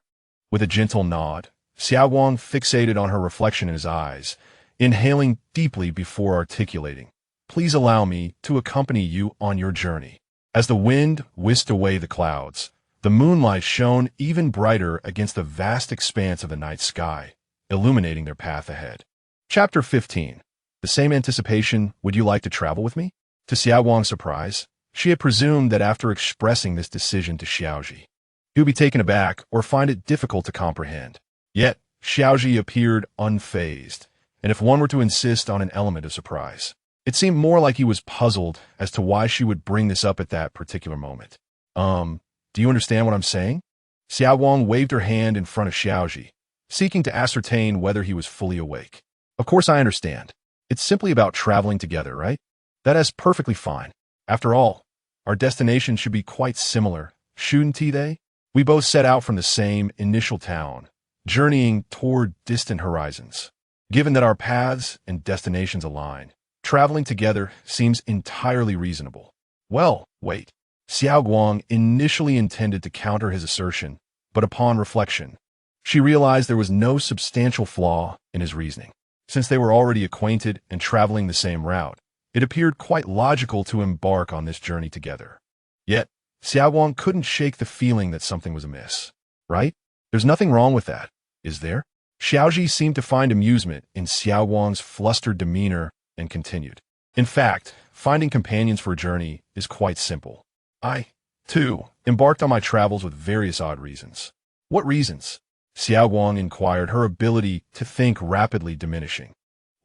With a gentle nod, Xiao Guang fixated on her reflection in his eyes, inhaling deeply before articulating, "Please allow me to accompany you on your journey." As the wind whisked away the clouds, the moonlight shone even brighter against the vast expanse of the night sky, illuminating their path ahead. Chapter 15. The same anticipation, would you like to travel with me? To Xiao Guang's surprise, she had presumed that after expressing this decision to Xiaoji, he would be taken aback or find it difficult to comprehend. Yet, Xiaoji appeared unfazed, and if one were to insist on an element of surprise, it seemed more like he was puzzled as to why she would bring this up at that particular moment. Do you understand what I'm saying? Xiao Guang waved her hand in front of Xiaoji, seeking to ascertain whether he was fully awake. Of course I understand. It's simply about traveling together, right? That is perfectly fine. After all, our destination should be quite similar, shouldn't they? We both set out from the same initial town, journeying toward distant horizons. Given that our paths and destinations align, traveling together seems entirely reasonable. Well, wait. Xiao Guang initially intended to counter his assertion, but upon reflection, she realized there was no substantial flaw in his reasoning. Since they were already acquainted and traveling the same route, it appeared quite logical to embark on this journey together. Yet, Xiao Guang couldn't shake the feeling that something was amiss. Right? There's nothing wrong with that, is there? Xiaoji seemed to find amusement in Xiao Guang's flustered demeanor and continued. In fact, finding companions for a journey is quite simple. I, too, embarked on my travels with various odd reasons. What reasons? Xiao Guang inquired, her ability to think rapidly diminishing.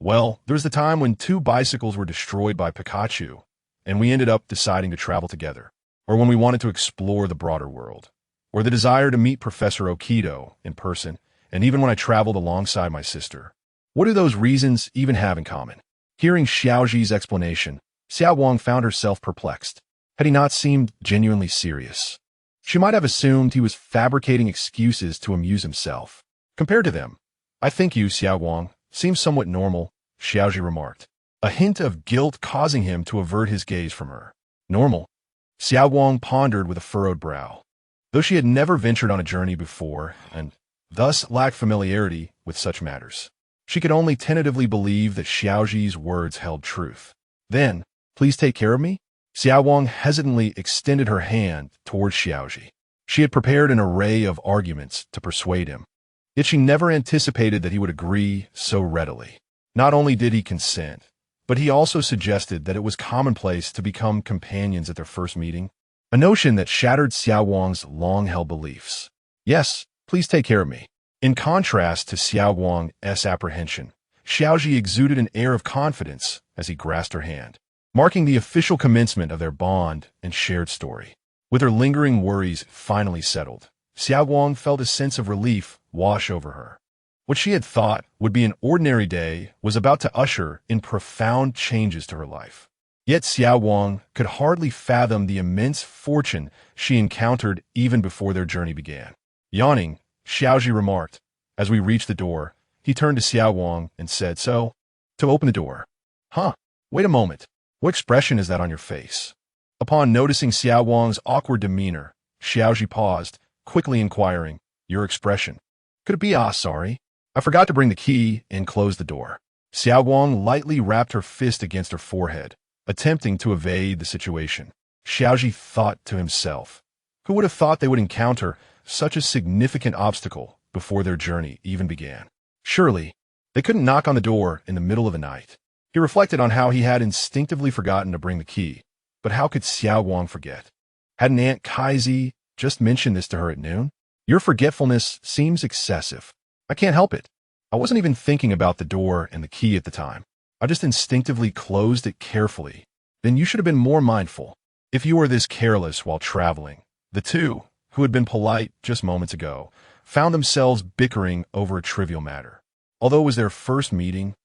Well, there was the time when two bicycles were destroyed by Pikachu, and we ended up deciding to travel together. Or when we wanted to explore the broader world. Or the desire to meet Professor Okido in person, and even when I traveled alongside my sister. What do those reasons even have in common? Hearing Xiaoji's explanation, Xiao Wang found herself perplexed. Had he not seemed genuinely serious? She might have assumed he was fabricating excuses to amuse himself. Compared to them, I think you, Xiao Wang, seem somewhat normal, Xiaoji remarked, a hint of guilt causing him to avert his gaze from her. Normal? Xiao Wang pondered with a furrowed brow. Though she had never ventured on a journey before, and thus lacked familiarity with such matters, she could only tentatively believe that Xiaoji's words held truth. Then, please take care of me? Xiao Wang hesitantly extended her hand towards Xiaoji. She had prepared an array of arguments to persuade him, yet she never anticipated that he would agree so readily. Not only did he consent, but he also suggested that it was commonplace to become companions at their first meeting, a notion that shattered Xiao Wang's long-held beliefs. Yes, please take care of me. In contrast to Xiao Wang's apprehension, Xiaoji exuded an air of confidence as he grasped her hand, marking the official commencement of their bond and shared story. With her lingering worries finally settled, Xiao Wang felt a sense of relief wash over her. What she had thought would be an ordinary day was about to usher in profound changes to her life. Yet Xiao Wang could hardly fathom the immense fortune she encountered even before their journey began. Yawning, Xiaoji remarked. As we reached the door, he turned to Xiao Wang and said, "So, to open the door." "Huh, wait a moment. What expression is that on your face?" Upon noticing Xiao Wang's awkward demeanor, Xiaoji paused, quickly inquiring, "Your expression? Could it be, sorry? I forgot to bring the key," and closed the door. Xiao Wang lightly rapped her fist against her forehead, attempting to evade the situation. Xiaoji thought to himself, who would have thought they would encounter such a significant obstacle before their journey even began? Surely, they couldn't knock on the door in the middle of the night. He reflected on how he had instinctively forgotten to bring the key, but how could Xiao Wang forget? Hadn't Aunt Kaizi just mentioned this to her at noon? "Your forgetfulness seems excessive." "I can't help it. I wasn't even thinking about the door and the key at the time. I just instinctively closed it carefully." "Then you should have been more mindful. If you were this careless while traveling." The two, who had been polite just moments ago, found themselves bickering over a trivial matter. Although it was their first meeting,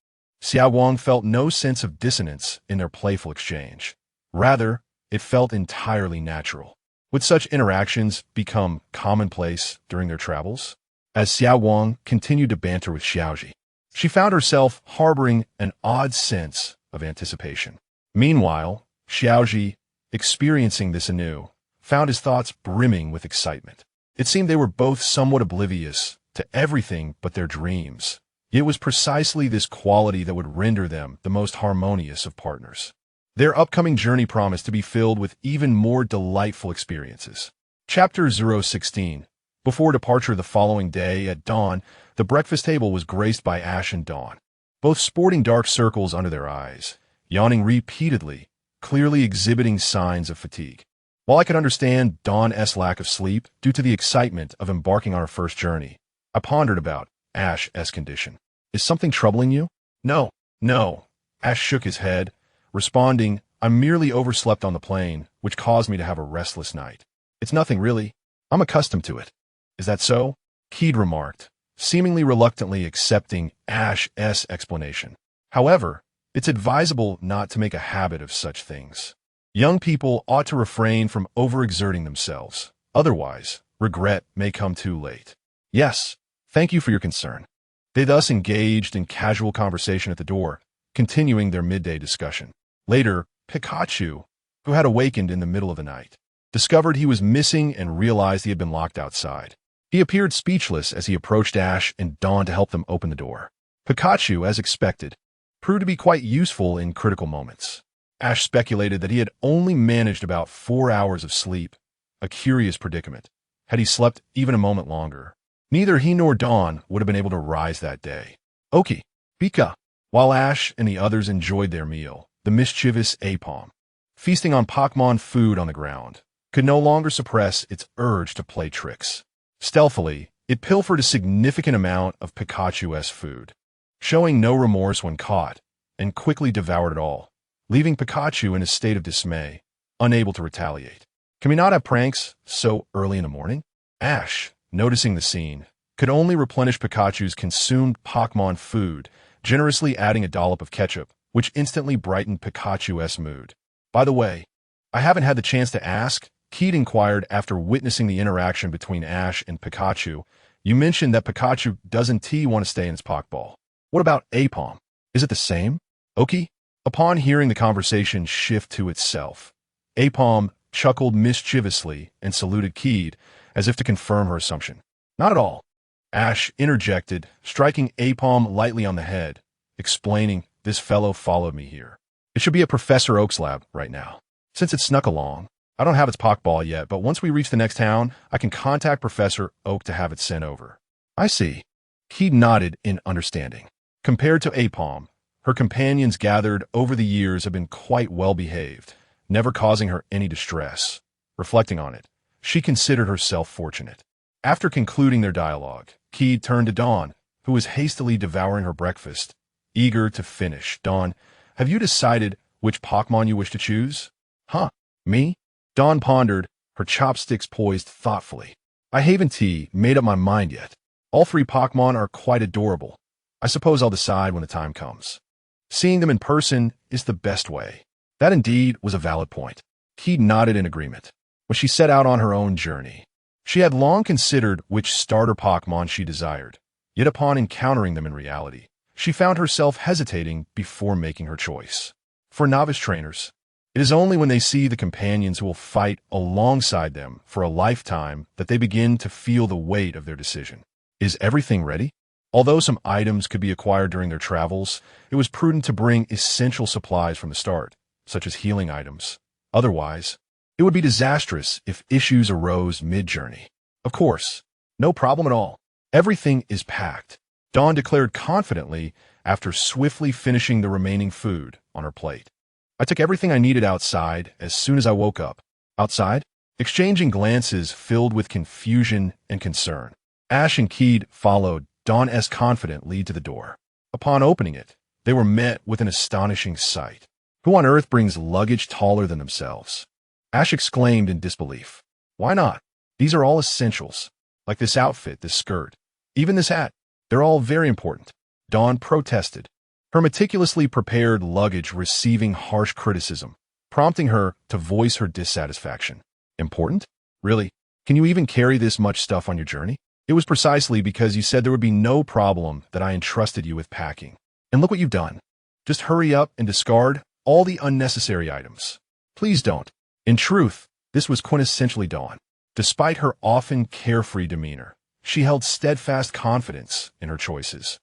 Xiao Wang felt no sense of dissonance in their playful exchange. Rather, it felt entirely natural. Would such interactions become commonplace during their travels? As Xiao Wang continued to banter with Xiaoji, she found herself harboring an odd sense of anticipation. Meanwhile, Xiaoji, experiencing this anew, found his thoughts brimming with excitement. It seemed they were both somewhat oblivious to everything but their dreams. It was precisely this quality that would render them the most harmonious of partners. Their upcoming journey promised to be filled with even more delightful experiences. Chapter 016. Before departure the following day at dawn, the breakfast table was graced by Ash and Dawn, both sporting dark circles under their eyes, yawning repeatedly, clearly exhibiting signs of fatigue. While I could understand Dawn's lack of sleep due to the excitement of embarking on her first journey, I pondered about Ash's condition. "Is something troubling you?" No. Ash shook his head, responding, "I merely overslept on the plane, which caused me to have a restless night. It's nothing really. I'm accustomed to it." "Is that so?" Keed remarked, seemingly reluctantly accepting Ash's explanation. "However, it's advisable not to make a habit of such things. Young people ought to refrain from overexerting themselves. Otherwise, regret may come too late." "Yes, thank you for your concern." They thus engaged in casual conversation at the door, continuing their midday discussion. Later, Pikachu, who had awakened in the middle of the night, discovered he was missing and realized he had been locked outside. He appeared speechless as he approached Ash and Dawn to help them open the door. Pikachu, as expected, proved to be quite useful in critical moments. Ash speculated that he had only managed about 4 hours of sleep, a curious predicament. Had he slept even a moment longer, neither he nor Dawn would have been able to rise that day. "Oki, Pika." While Ash and the others enjoyed their meal, the mischievous Apom, feasting on Pokémon food on the ground, could no longer suppress its urge to play tricks. Stealthily, it pilfered a significant amount of Pikachu's food. showing no remorse when caught, and quickly devoured it all, leaving Pikachu in a state of dismay, unable to retaliate. Can we not have pranks so early in the morning? Ash, noticing the scene, could only replenish Pikachu's consumed Pokémon food, generously adding a dollop of ketchup, which instantly brightened Pikachu's mood. By the way, I haven't had the chance to ask, Keed inquired after witnessing the interaction between Ash and Pikachu. You mentioned that Pikachu doesn't want to stay in his Pokeball. What about Apom? Is it the same? Oki? Upon hearing the conversation shift to itself, Apom chuckled mischievously and saluted Keed as if to confirm her assumption. Not at all. Ash interjected, striking Apom lightly on the head, explaining, this fellow followed me here. It should be at Professor Oak's lab right now. Since it snuck along, I don't have its Pokeball yet, but once we reach the next town, I can contact Professor Oak to have it sent over. I see. Keed nodded in understanding. Compared to Apom, her companions gathered over the years have been quite well behaved, never causing her any distress. Reflecting on it, she considered herself fortunate. After concluding their dialogue, Keed turned to Dawn, who was hastily devouring her breakfast, eager to finish. Dawn, have you decided which Pokémon you wish to choose? Huh, me? Dawn pondered, her chopsticks poised thoughtfully. I haven't made up my mind yet. All three Pokémon are quite adorable. I suppose I'll decide when the time comes. Seeing them in person is the best way. That indeed was a valid point. Keed nodded in agreement. When she set out on her own journey, she had long considered which starter Pokémon she desired, yet upon encountering them in reality, she found herself hesitating before making her choice. For novice trainers, it is only when they see the companions who will fight alongside them for a lifetime that they begin to feel the weight of their decision. Is everything ready? Although some items could be acquired during their travels, it was prudent to bring essential supplies from the start, such as healing items. Otherwise, it would be disastrous if issues arose mid-journey. Of course, no problem at all. Everything is packed, Dawn declared confidently after swiftly finishing the remaining food on her plate. I took everything I needed outside as soon as I woke up. Outside? Exchanging glances filled with confusion and concern, Ash and Keed followed Dawn's confident lead to the door. Upon opening it, they were met with an astonishing sight. Who on earth brings luggage taller than themselves? Ash exclaimed in disbelief. Why not? These are all essentials, like this outfit, this skirt, even this hat. They're all very important. Dawn protested, her meticulously prepared luggage receiving harsh criticism, prompting her to voice her dissatisfaction. Important? Really? Can you even carry this much stuff on your journey? It was precisely because you said there would be no problem that I entrusted you with packing. And look what you've done. Just hurry up and discard all the unnecessary items. Please don't. In truth, this was quintessentially Dawn. Despite her often carefree demeanor, she held steadfast confidence in her choices,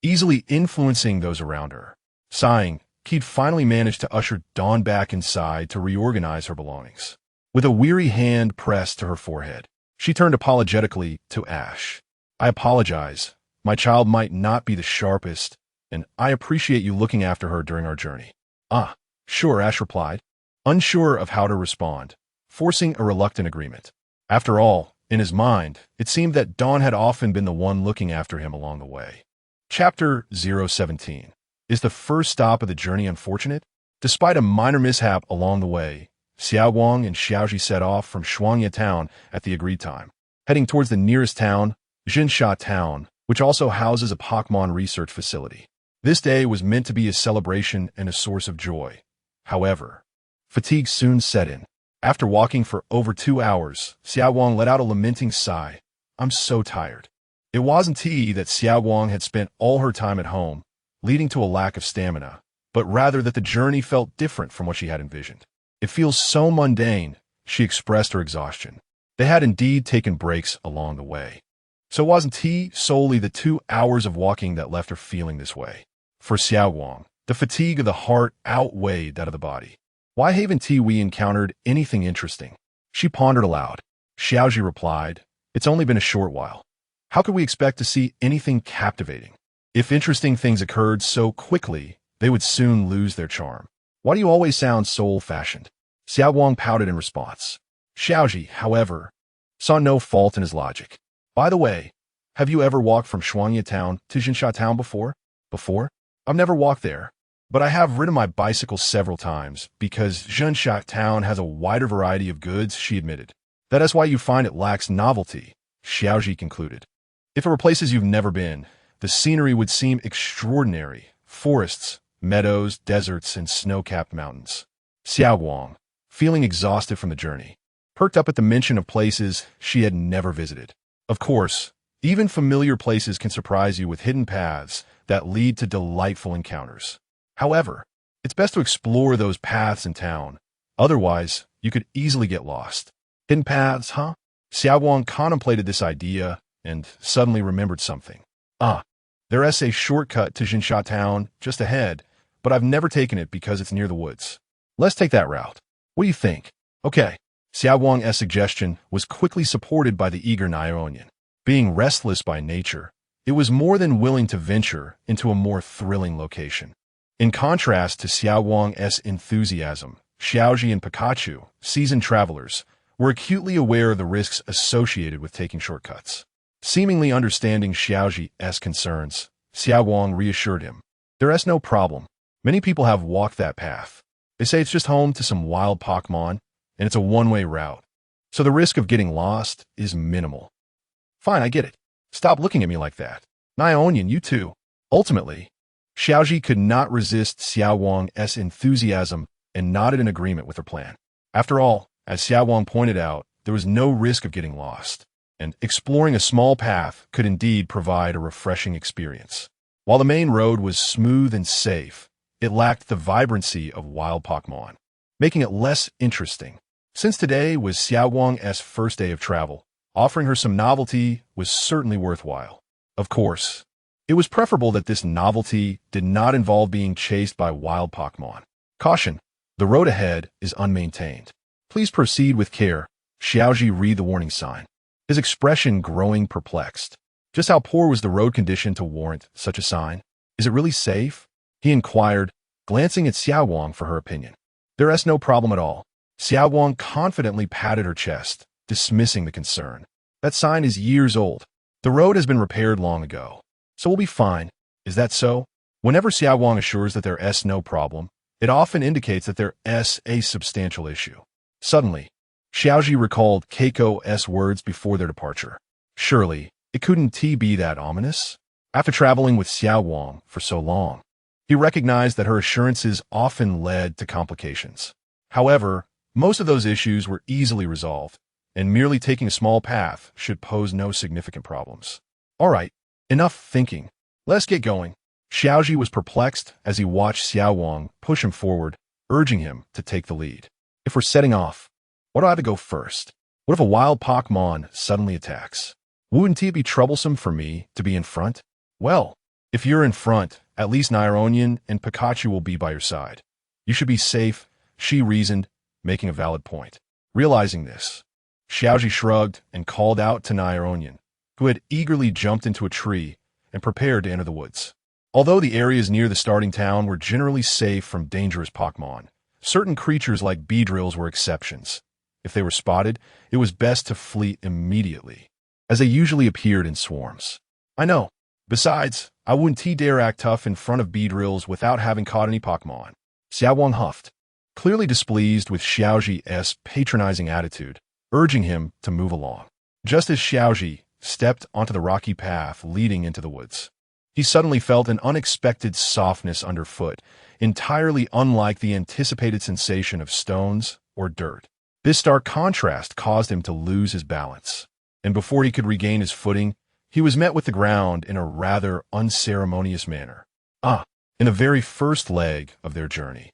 easily influencing those around her. Sighing, Keed finally managed to usher Dawn back inside to reorganize her belongings. With a weary hand pressed to her forehead, she turned apologetically to Ash. I apologize. My child might not be the sharpest, and I appreciate you looking after her during our journey. Ah, sure, Ash replied, unsure of how to respond, forcing a reluctant agreement. After all, in his mind, it seemed that Dawn had often been the one looking after him along the way. Chapter 017. Is the first stop of the journey unfortunate? Despite a minor mishap along the way, Xiao Wang and Xiaoji set off from Shuangya Town at the agreed time, heading towards the nearest town, Jinsha Town, which also houses a Pokémon research facility. This day was meant to be a celebration and a source of joy. However, fatigue soon set in. After walking for over 2 hours, Xiao Wang let out a lamenting sigh. I'm so tired. It wasn't that Xiao Wang had spent all her time at home, leading to a lack of stamina, but rather that the journey felt different from what she had envisioned. It feels so mundane, she expressed her exhaustion. They had indeed taken breaks along the way. So it wasn't solely the 2 hours of walking that left her feeling this way. For Xiao Wang, the fatigue of the heart outweighed that of the body. Why haven't we encountered anything interesting? She pondered aloud. Xiaoji replied, It's only been a short while. How could we expect to see anything captivating? If interesting things occurred so quickly, they would soon lose their charm. Why do you always sound so old-fashioned? Xiao Wang pouted in response. Xiaoji, however, saw no fault in his logic. By the way, have you ever walked from Shuangya Town to Jinsha Town before? Before? I've never walked there, but I have ridden my bicycle several times because Zhensha town has a wider variety of goods, she admitted. That is why you find it lacks novelty, Xiaoji concluded. If it were places you've never been, the scenery would seem extraordinary. Forests, meadows, deserts, and snow-capped mountains. Xiaoguang, feeling exhausted from the journey, perked up at the mention of places she had never visited. Of course, even familiar places can surprise you with hidden paths that lead to delightful encounters. However, it's best to explore those paths in town. Otherwise, you could easily get lost. Hidden paths, huh? Xiaoguang contemplated this idea and suddenly remembered something. There is a shortcut to Jinsha town just ahead, but I've never taken it because it's near the woods. Let's take that route. What do you think? Okay. Xiaoguang's suggestion was quickly supported by the eager Nyaonian. Being restless by nature, it was more than willing to venture into a more thrilling location. In contrast to Xiaoguang's enthusiasm, Xiaoji and Pikachu, seasoned travelers, were acutely aware of the risks associated with taking shortcuts. Seemingly understanding Xiaoji's concerns, Xiaoguang reassured him. There is no problem. Many people have walked that path. They say it's just home to some wild Pokémon, and it's a one-way route. So the risk of getting lost is minimal. Fine, I get it. Stop looking at me like that. Nyaonian, you too. Ultimately, Xiaoji could not resist Xiaoguang's enthusiasm and nodded in agreement with her plan. After all, as Xiaoguang pointed out, there was no risk of getting lost, and exploring a small path could indeed provide a refreshing experience. While the main road was smooth and safe, it lacked the vibrancy of wild Pokémon, making it less interesting. Since today was Xiaoguang's first day of travel, offering her some novelty was certainly worthwhile. Of course, it was preferable that this novelty did not involve being chased by wild Pokémon. Caution, the road ahead is unmaintained. Please proceed with care. Xiaoji read the warning sign, his expression growing perplexed. Just how poor was the road condition to warrant such a sign? Is it really safe? He inquired, glancing at Xiaoguang for her opinion. There is no problem at all. Xiaoguang confidently patted her chest, dismissing the concern. That sign is years old. The road has been repaired long ago, so we'll be fine. Is that so? Whenever Xiaoguang assures that there is no problem, it often indicates that there is a substantial issue. Suddenly, Xiaoji recalled Keiko's words before their departure. Surely, it couldn't be that ominous? After traveling with Xiaoguang for so long, he recognized that her assurances often led to complications. However, most of those issues were easily resolved, and merely taking a small path should pose no significant problems. All right, enough thinking. Let's get going. Xiaoji was perplexed as he watched Xiaoguang push him forward, urging him to take the lead. If we're setting off, what do I have to go first? What if a wild Pokémon suddenly attacks? Wouldn't it be troublesome for me to be in front? Well, if you're in front, at least Nyaonian and Pikachu will be by your side. You should be safe, she reasoned, making a valid point. Realizing this, Xiaoji shrugged and called out to Nyaonian, who had eagerly jumped into a tree and prepared to enter the woods. Although the areas near the starting town were generally safe from dangerous Pokémon, certain creatures like Beedrills were exceptions. If they were spotted, it was best to flee immediately, as they usually appeared in swarms. I know. Besides, I wouldn't dare act tough in front of Beedrills without having caught any Pokémon. Xiaoguang huffed, clearly displeased with Xiaoji's patronizing attitude, urging him to move along. Just as Xiaoji stepped onto the rocky path leading into the woods, he suddenly felt an unexpected softness underfoot, entirely unlike the anticipated sensation of stones or dirt. This stark contrast caused him to lose his balance, and before he could regain his footing, he was met with the ground in a rather unceremonious manner. In the very first leg of their journey,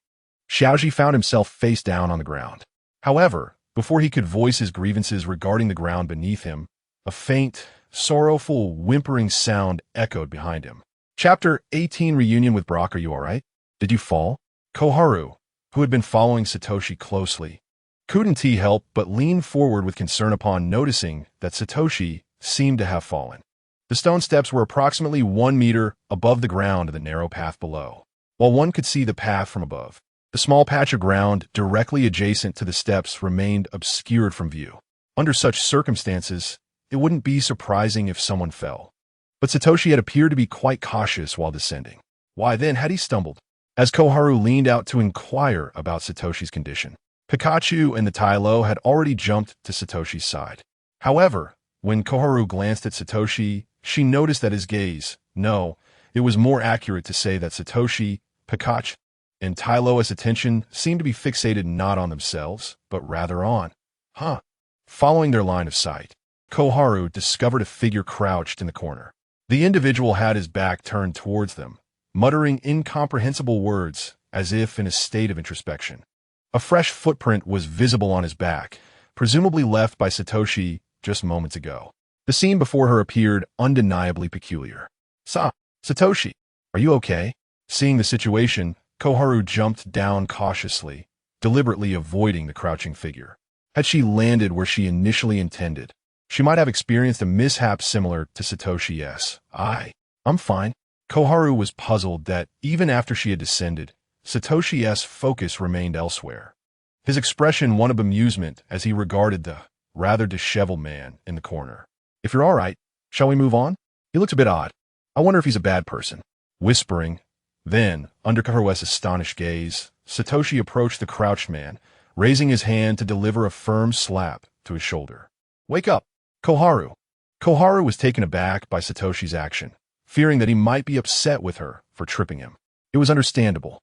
Xiaoji found himself face down on the ground. However, before he could voice his grievances regarding the ground beneath him, a faint, sorrowful, whimpering sound echoed behind him. Chapter 18 Reunion with Brock. Are you alright? Did you fall? Koharu, who had been following Satoshi closely, couldn't help but lean forward with concern upon noticing that Satoshi seemed to have fallen. The stone steps were approximately 1 meter above the ground in the narrow path below. While one could see the path from above, the small patch of ground directly adjacent to the steps remained obscured from view. Under such circumstances, it wouldn't be surprising if someone fell. But Satoshi had appeared to be quite cautious while descending. Why then had he stumbled? As Koharu leaned out to inquire about Satoshi's condition, Pikachu and the Tylo had already jumped to Satoshi's side. However, when Koharu glanced at Satoshi, she noticed that his gaze, no, it was more accurate to say that Satoshi, Pikachu, and Tylo's attention seemed to be fixated not on themselves, but rather on, Following their line of sight, Koharu discovered a figure crouched in the corner. The individual had his back turned towards them, muttering incomprehensible words as if in a state of introspection. A fresh footprint was visible on his back, presumably left by Satoshi just moments ago. The scene before her appeared undeniably peculiar. Satoshi, are you okay? Seeing the situation, Koharu jumped down cautiously, deliberately avoiding the crouching figure. Had she landed where she initially intended, she might have experienced a mishap similar to Satoshi's. I'm fine. Koharu was puzzled that even after she had descended, Satoshi's focus remained elsewhere. His expression one of amusement as he regarded the rather disheveled man in the corner. If you're all right, shall we move on? He looks a bit odd. I wonder if he's a bad person. Whispering. Then, under Koharu's astonished gaze, Satoshi approached the crouched man, raising his hand to deliver a firm slap to his shoulder. Wake up, Koharu. Koharu was taken aback by Satoshi's action, fearing that he might be upset with her for tripping him. It was understandable.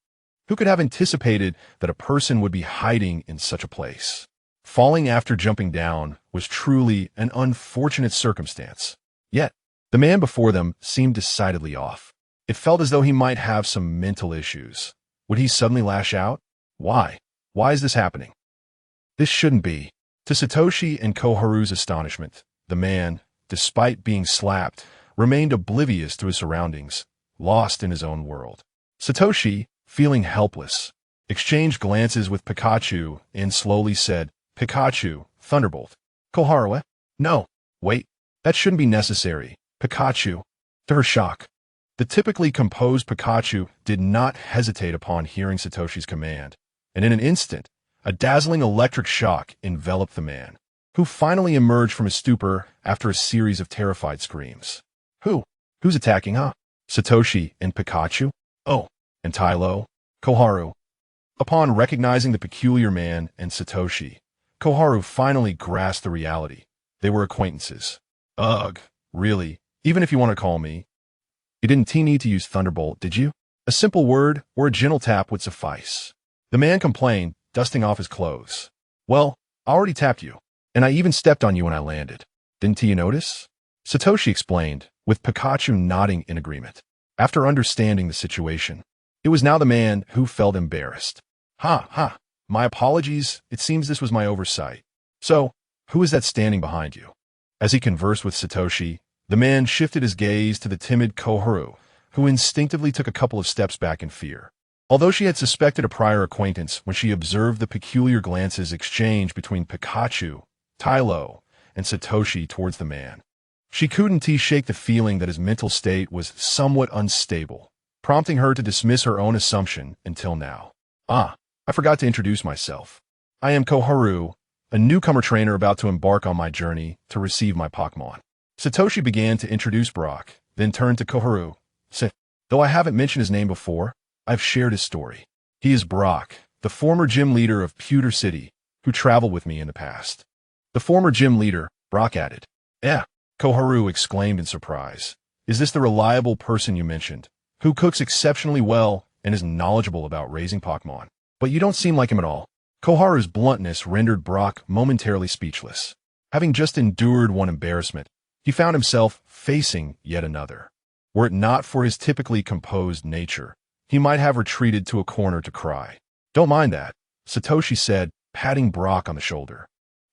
Who could have anticipated that a person would be hiding in such a place? Falling after jumping down was truly an unfortunate circumstance. Yet, the man before them seemed decidedly off. It felt as though he might have some mental issues. Would he suddenly lash out? Why? Why is this happening? This shouldn't be. To Satoshi and Koharu's astonishment, the man, despite being slapped, remained oblivious to his surroundings, lost in his own world. Satoshi, feeling helpless, exchanged glances with Pikachu and slowly said, Pikachu, Thunderbolt. Koharu, No, wait, that shouldn't be necessary. Pikachu. To her shock, the typically composed Pikachu did not hesitate upon hearing Satoshi's command, and in an instant, a dazzling electric shock enveloped the man, who finally emerged from his stupor after a series of terrified screams. Who's attacking, Satoshi and Pikachu? Oh, and Tylo? Koharu. Upon recognizing the peculiar man and Satoshi, Koharu finally grasped the reality. They were acquaintances. Ugh, really, even if you want to call me. You didn't need to use Thunderbolt, did you? A simple word or a gentle tap would suffice. The man complained, dusting off his clothes. Well, I already tapped you, and I even stepped on you when I landed. Didn't you notice? Satoshi explained, with Pikachu nodding in agreement. After understanding the situation, it was now the man who felt embarrassed. My apologies, it seems this was my oversight. So, who is that standing behind you? As he conversed with Satoshi, the man shifted his gaze to the timid Koharu, who instinctively took a couple of steps back in fear. Although she had suspected a prior acquaintance when she observed the peculiar glances exchanged between Pikachu, Tylo, and Satoshi towards the man, she couldn't shake the feeling that his mental state was somewhat unstable, prompting her to dismiss her own assumption until now. I forgot to introduce myself. I am Koharu, a newcomer trainer about to embark on my journey to receive my Pokémon. Satoshi began to introduce Brock, then turned to Koharu. Though I haven't mentioned his name before, I've shared his story. He is Brock, the former gym leader of Pewter City, who traveled with me in the past. The former gym leader, Brock added. Koharu exclaimed in surprise. Is this the reliable person you mentioned, who cooks exceptionally well and is knowledgeable about raising Pokémon? But you don't seem like him at all. Koharu's bluntness rendered Brock momentarily speechless. Having just endured one embarrassment, he found himself facing yet another. Were it not for his typically composed nature, he might have retreated to a corner to cry. Don't mind that, Satoshi said, patting Brock on the shoulder.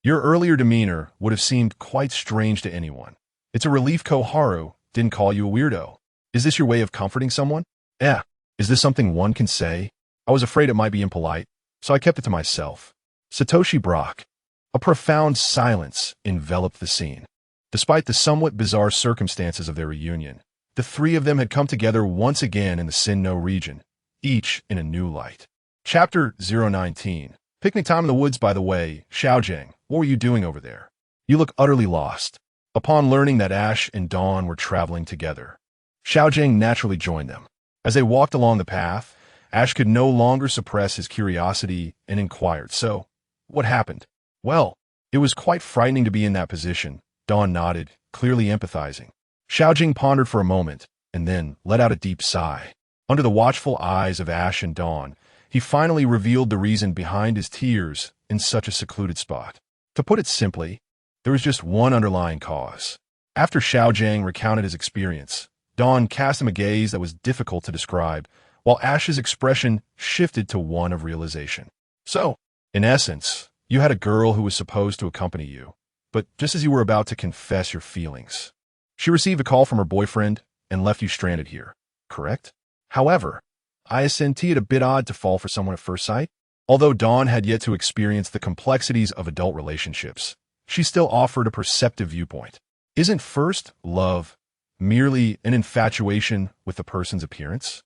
Your earlier demeanor would have seemed quite strange to anyone. It's a relief Koharu didn't call you a weirdo. Is this your way of comforting someone? Is this something one can say? I was afraid it might be impolite, so I kept it to myself. Satoshi Brock. A profound silence enveloped the scene. Despite the somewhat bizarre circumstances of their reunion, the three of them had come together once again in the Sinnoh region, each in a new light. Chapter 019. Picnic time in the woods, by the way. Xiaojing, what were you doing over there? You look utterly lost. Upon learning that Ash and Dawn were traveling together, Xiaojing naturally joined them. As they walked along the path, Ash could no longer suppress his curiosity and inquired, "So, what happened?" "Well, it was quite frightening to be in that position." Dawn nodded, clearly empathizing. Xiaojing pondered for a moment, and then let out a deep sigh. Under the watchful eyes of Ash and Dawn, he finally revealed the reason behind his tears in such a secluded spot. To put it simply, there was just one underlying cause. After Xiaojing recounted his experience, Dawn cast him a gaze that was difficult to describe, while Ash's expression shifted to one of realization. "So, in essence, you had a girl who was supposed to accompany you, but just as you were about to confess your feelings, she received a call from her boyfriend and left you stranded here, correct? However, I sent it a bit odd to fall for someone at first sight." Although Dawn had yet to experience the complexities of adult relationships, she still offered a perceptive viewpoint. Isn't first love merely an infatuation with the person's appearance?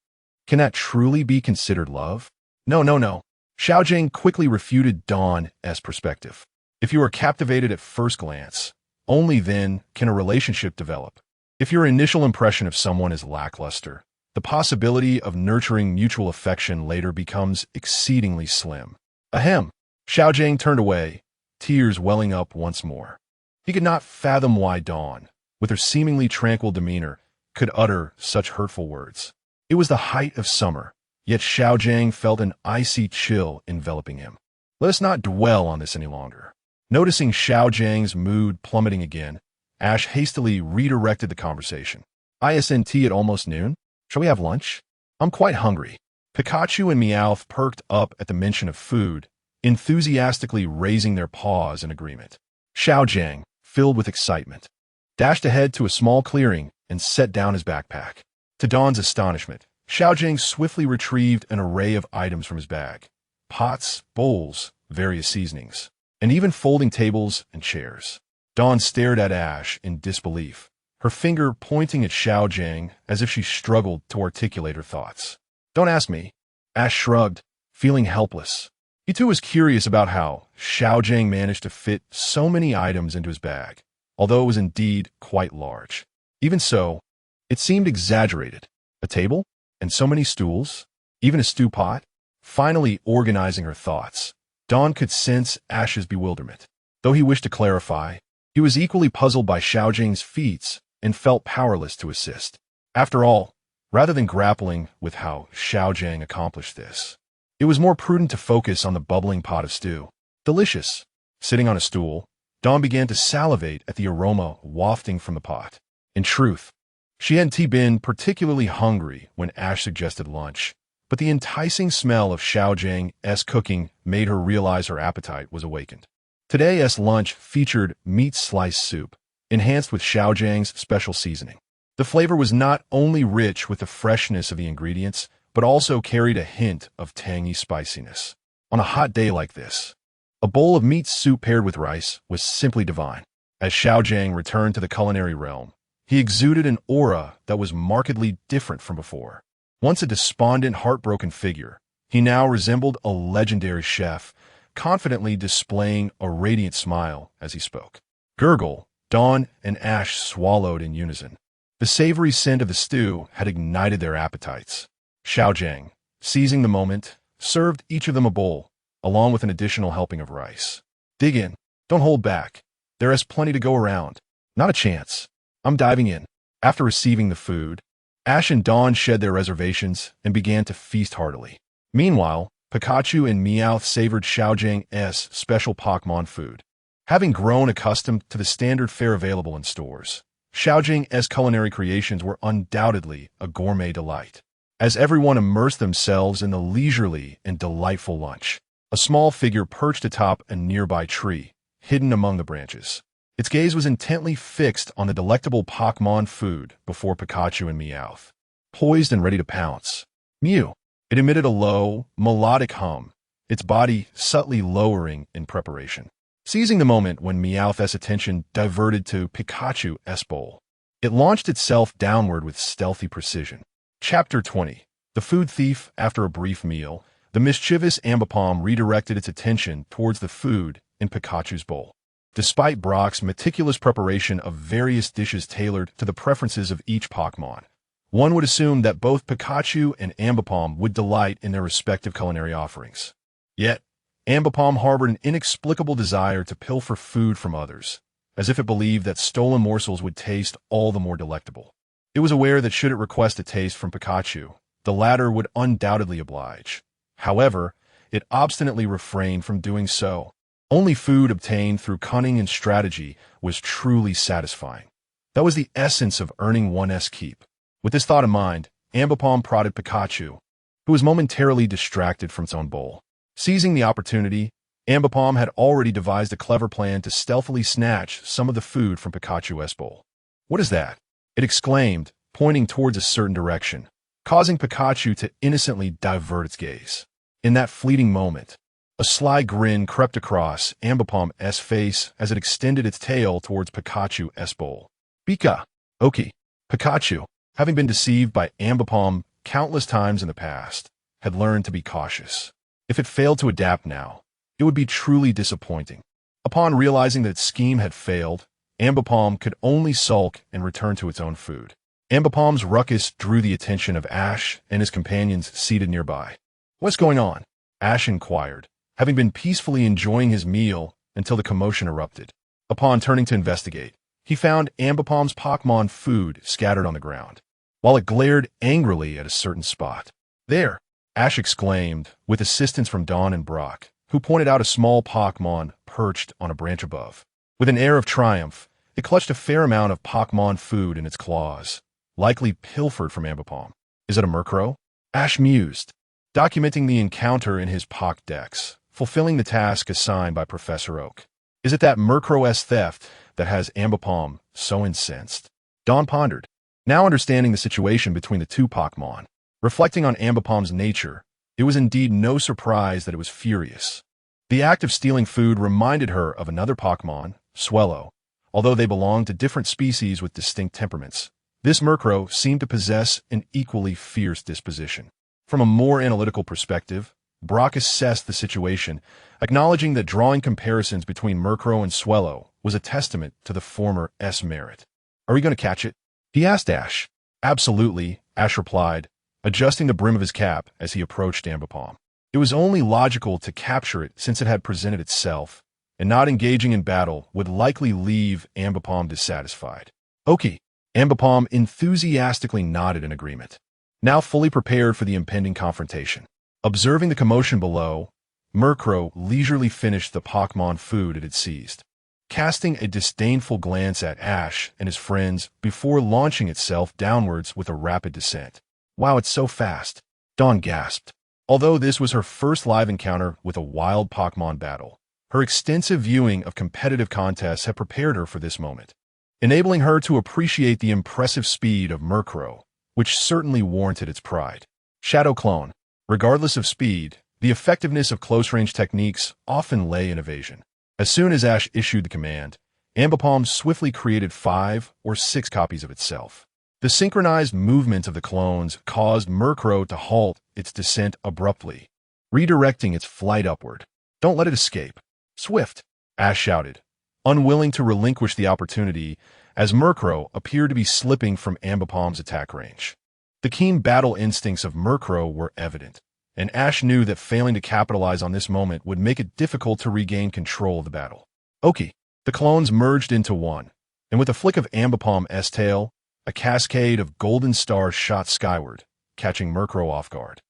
Can that truly be considered love? No. Xiaojing quickly refuted Dawn's perspective. If you are captivated at first glance, only then can a relationship develop. If your initial impression of someone is lackluster, the possibility of nurturing mutual affection later becomes exceedingly slim. Ahem. Xiaojing turned away, tears welling up once more. He could not fathom why Dawn, with her seemingly tranquil demeanor, could utter such hurtful words. It was the height of summer, yet Xiaojing felt an icy chill enveloping him. Let us not dwell on this any longer. Noticing Xiaojing's mood plummeting again, Ash hastily redirected the conversation. "Isn't at almost noon? Shall we have lunch? I'm quite hungry." Pikachu and Meowth perked up at the mention of food, enthusiastically raising their paws in agreement. Xiaojing, filled with excitement, dashed ahead to a small clearing and set down his backpack. To Dawn's astonishment, Xiaojing swiftly retrieved an array of items from his bag: pots, bowls, various seasonings, and even folding tables and chairs. Dawn stared at Ash in disbelief, her finger pointing at Xiaojing as if she struggled to articulate her thoughts. "Don't ask me." Ash shrugged, feeling helpless. He too was curious about how Xiaojing managed to fit so many items into his bag, although it was indeed quite large. Even so, it seemed exaggerated. A table? And so many stools? Even a stew pot? Finally organizing her thoughts, Dawn could sense Ash's bewilderment. Though he wished to clarify, he was equally puzzled by Xiaojing's feats and felt powerless to assist. After all, rather than grappling with how Xiaojing accomplished this, it was more prudent to focus on the bubbling pot of stew. Delicious. Sitting on a stool, Dawn began to salivate at the aroma wafting from the pot. In truth, she hadn't been particularly hungry when Ash suggested lunch, but the enticing smell of Xiaojing's cooking made her realize her appetite was awakened. Today's lunch featured meat slice soup, enhanced with Xiaojing's special seasoning. The flavor was not only rich with the freshness of the ingredients, but also carried a hint of tangy spiciness. On a hot day like this, a bowl of meat soup paired with rice was simply divine. As Xiaojing returned to the culinary realm, he exuded an aura that was markedly different from before. Once a despondent, heartbroken figure, he now resembled a legendary chef, confidently displaying a radiant smile as he spoke. Gurgle, Dawn, and Ash swallowed in unison. The savory scent of the stew had ignited their appetites. Xiaojing, seizing the moment, served each of them a bowl, along with an additional helping of rice. "Dig in. Don't hold back. There is plenty to go around." "Not a chance. I'm diving in." After receiving the food, Ash and Dawn shed their reservations and began to feast heartily. Meanwhile, Pikachu and Meowth savored Xiaojing's special Pokémon food. Having grown accustomed to the standard fare available in stores, Xiaojing's culinary creations were undoubtedly a gourmet delight. As everyone immersed themselves in the leisurely and delightful lunch, a small figure perched atop a nearby tree, hidden among the branches. Its gaze was intently fixed on the delectable Pokémon food before Pikachu and Meowth. Poised and ready to pounce, Mew! It emitted a low, melodic hum, its body subtly lowering in preparation. Seizing the moment when Meowth's attention diverted to Pikachu's bowl, it launched itself downward with stealthy precision. Chapter 20. The Food Thief. After a brief meal, the mischievous Ambipom redirected its attention towards the food in Pikachu's bowl. Despite Brock's meticulous preparation of various dishes tailored to the preferences of each Pokémon, One would assume that both Pikachu and Ambipom would delight in their respective culinary offerings. Yet, Ambipom harbored an inexplicable desire to pilfer food from others, as if it believed that stolen morsels would taste all the more delectable. It was aware that should it request a taste from Pikachu, the latter would undoubtedly oblige. However, it obstinately refrained from doing so. Only food obtained through cunning and strategy was truly satisfying. That was the essence of earning one's keep. With this thought in mind, Ambipom prodded Pikachu, who was momentarily distracted from its own bowl. Seizing the opportunity, Ambipom had already devised a clever plan to stealthily snatch some of the food from Pikachu's bowl. "What is that?" it exclaimed, pointing towards a certain direction, causing Pikachu to innocently divert its gaze. In that fleeting moment, a sly grin crept across Ambipom's face as it extended its tail towards Pikachu's bowl. Pika! Oki! Pikachu, having been deceived by Ambipom countless times in the past, had learned to be cautious. If it failed to adapt now, it would be truly disappointing. Upon realizing that its scheme had failed, Ambipom could only sulk and return to its own food. Ambipom's ruckus drew the attention of Ash and his companions seated nearby. "What's going on?" Ash inquired, having been peacefully enjoying his meal until the commotion erupted. Upon turning to investigate, he found Ambipom's Pokémon food scattered on the ground, while it glared angrily at a certain spot. "There!" Ash exclaimed, with assistance from Dawn and Brock, who pointed out a small Pokémon perched on a branch above. With an air of triumph, it clutched a fair amount of Pokémon food in its claws, likely pilfered from Ambipom. "Is it a Murkrow?" Ash mused, documenting the encounter in his Pokédex, fulfilling the task assigned by Professor Oak. "Is it that Murkrow's theft that has Ambipom so incensed?" Dawn pondered, now understanding the situation between the two Pokémon. Reflecting on Ambipom's nature, it was indeed no surprise that it was furious. The act of stealing food reminded her of another Pokémon, Swellow. Although they belonged to different species with distinct temperaments, this Murkrow seemed to possess an equally fierce disposition. From a more analytical perspective, Brock assessed the situation, acknowledging that drawing comparisons between Murkrow and Swellow was a testament to the former's merit. "Are we going to catch it?" he asked Ash. "Absolutely," Ash replied, adjusting the brim of his cap as he approached Ambipom. It was only logical to capture it since it had presented itself, and not engaging in battle would likely leave Ambipom dissatisfied. "Okay." Ambipom enthusiastically nodded in agreement, now fully prepared for the impending confrontation. Observing the commotion below, Murkrow leisurely finished the Pokémon food it had seized, casting a disdainful glance at Ash and his friends before launching itself downwards with a rapid descent. "Wow, it's so fast," Dawn gasped. Although this was her first live encounter with a wild Pokémon battle, her extensive viewing of competitive contests had prepared her for this moment, enabling her to appreciate the impressive speed of Murkrow, which certainly warranted its pride. Shadow Clone. Regardless of speed, the effectiveness of close-range techniques often lay in evasion. As soon as Ash issued the command, Ambipom swiftly created 5 or 6 copies of itself. The synchronized movement of the clones caused Murkrow to halt its descent abruptly, redirecting its flight upward. "Don't let it escape." "Swift!" Ash shouted, unwilling to relinquish the opportunity as Murkrow appeared to be slipping from Ambipom's attack range. The keen battle instincts of Murkrow were evident, and Ash knew that failing to capitalize on this moment would make it difficult to regain control of the battle. "Okay." The clones merged into one, and with a flick of Ambipom's tail, a cascade of golden stars shot skyward, catching Murkrow off guard.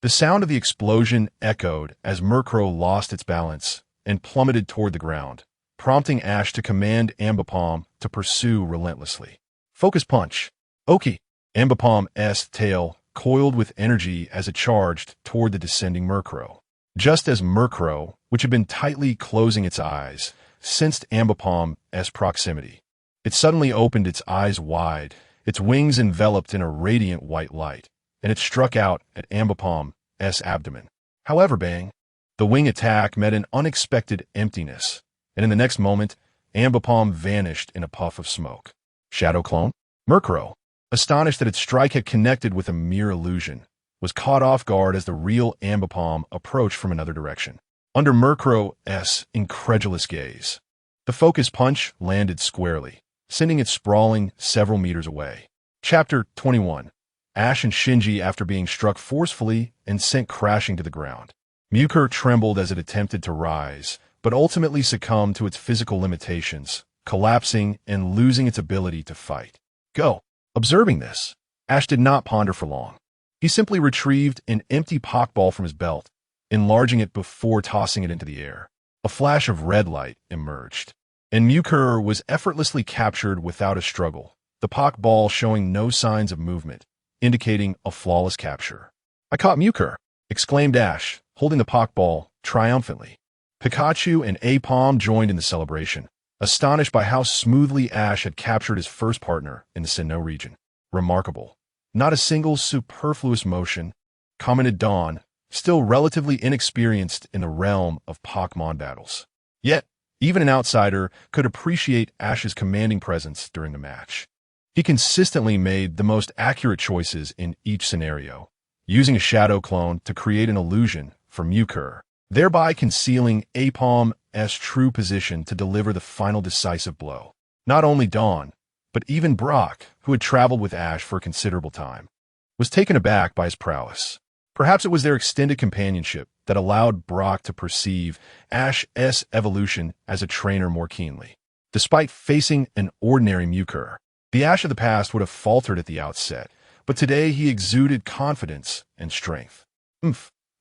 The sound of the explosion echoed as Murkrow lost its balance and plummeted toward the ground, prompting Ash to command Ambipom to pursue relentlessly. "Focus punch." "Okay." Ambipom's tail coiled with energy as it charged toward the descending Murkrow. Just as Murkrow, which had been tightly closing its eyes, sensed Ambipom's proximity, it suddenly opened its eyes wide, its wings enveloped in a radiant white light, and it struck out at Ambipom's abdomen. However, bang! The wing attack met an unexpected emptiness, and in the next moment, Ambipom vanished in a puff of smoke. Shadow Clone? Murkrow, astonished that its strike had connected with a mere illusion, was caught off guard as the real Ambipom approached from another direction. Under Murkrow's incredulous gaze, the focus punch landed squarely, sending it sprawling several meters away. Chapter 21. Ash and Shinji after being struck forcefully and sent crashing to the ground. Mewker trembled as it attempted to rise, but ultimately succumbed to its physical limitations, collapsing and losing its ability to fight. Go. Observing this, Ash did not ponder for long. He simply retrieved an empty Pokeball from his belt, enlarging it before tossing it into the air. A flash of red light emerged, and Mewker was effortlessly captured without a struggle, the Pokeball showing no signs of movement, indicating a flawless capture. "I caught Mewker!" exclaimed Ash, holding the Pokeball triumphantly. Pikachu and Aipom joined in the celebration, astonished by how smoothly Ash had captured his first partner in the Sinnoh region. "Remarkable. Not a single superfluous motion," commented Dawn, still relatively inexperienced in the realm of Pokémon battles. Yet, even an outsider could appreciate Ash's commanding presence during the match. He consistently made the most accurate choices in each scenario, using a shadow clone to create an illusion for Mewker, thereby concealing Aipom's true position to deliver the final decisive blow. Not only Dawn, but even Brock, who had traveled with Ash for a considerable time, was taken aback by his prowess. Perhaps it was their extended companionship that allowed Brock to perceive Ash's evolution as a trainer more keenly. Despite facing an ordinary Mewker, the Ash of the past would have faltered at the outset, but today he exuded confidence and strength.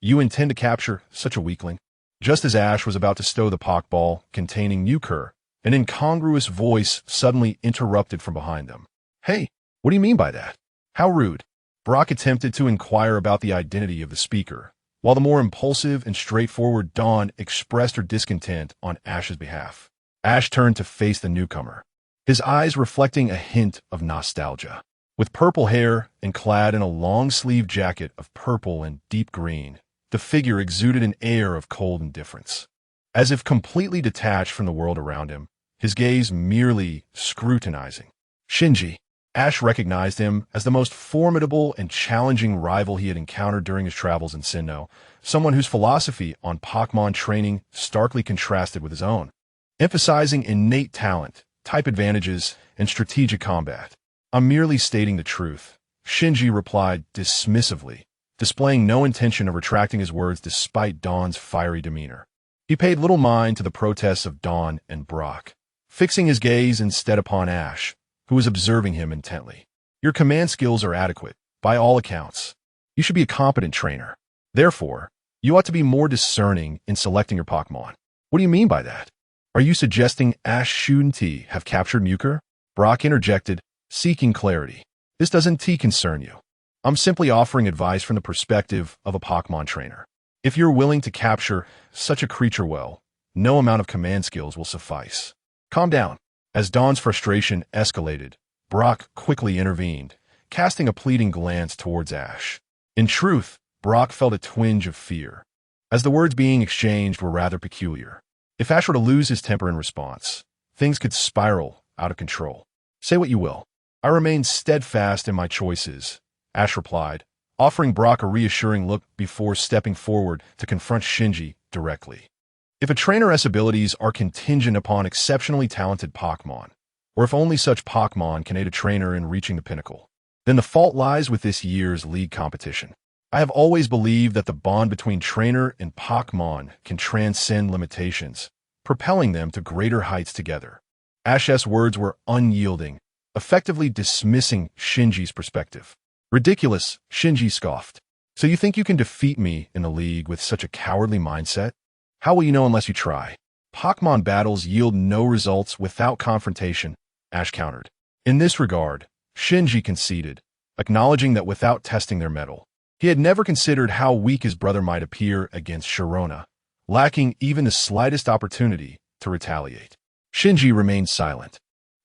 You intend to capture such a weakling?" Just as Ash was about to stow the Pokeball containing Mewker, an incongruous voice suddenly interrupted from behind them. "Hey, what do you mean by that? How rude." Brock attempted to inquire about the identity of the speaker, while the more impulsive and straightforward Dawn expressed her discontent on Ash's behalf. Ash turned to face the newcomer, his eyes reflecting a hint of nostalgia. With purple hair and clad in a long-sleeved jacket of purple and deep green, the figure exuded an air of cold indifference. As if completely detached from the world around him, his gaze merely scrutinizing. Shinji. Ash recognized him as the most formidable and challenging rival he had encountered during his travels in Sinnoh, someone whose philosophy on Pokémon training starkly contrasted with his own, emphasizing innate talent, type advantages, and strategic combat. "I'm merely stating the truth," Shinji replied dismissively, displaying no intention of retracting his words despite Dawn's fiery demeanor. He paid little mind to the protests of Dawn and Brock, fixing his gaze instead upon Ash, who was observing him intently. "Your command skills are adequate, by all accounts. You should be a competent trainer. Therefore, you ought to be more discerning in selecting your Pokémon." "What do you mean by that? Are you suggesting Ash shouldn't have captured Mewker?" Brock interjected, seeking clarity. "This doesn't concern you. I'm simply offering advice from the perspective of a Pokémon trainer. If you're willing to capture such a creature well, no amount of command skills will suffice. Calm down." As Dawn's frustration escalated, Brock quickly intervened, casting a pleading glance towards Ash. In truth, Brock felt a twinge of fear, as the words being exchanged were rather peculiar. If Ash were to lose his temper in response, things could spiral out of control. "Say what you will. I remain steadfast in my choices," Ash replied, offering Brock a reassuring look before stepping forward to confront Shinji directly. If a trainer's abilities are contingent upon exceptionally talented Pokémon, or if only such Pokémon can aid a trainer in reaching the pinnacle, then the fault lies with this year's league competition. I have always believed that the bond between trainer and Pokémon can transcend limitations, propelling them to greater heights together. Ash's words were unyielding, effectively dismissing Shinji's perspective. "Ridiculous," Shinji scoffed. "So you think you can defeat me in the league with such a cowardly mindset? How will you know unless you try?" "Pokémon battles yield no results without confrontation," Ash countered. In this regard, Shinji conceded, acknowledging that without testing their mettle, he had never considered how weak his brother might appear against Sharona, lacking even the slightest opportunity to retaliate. Shinji remained silent,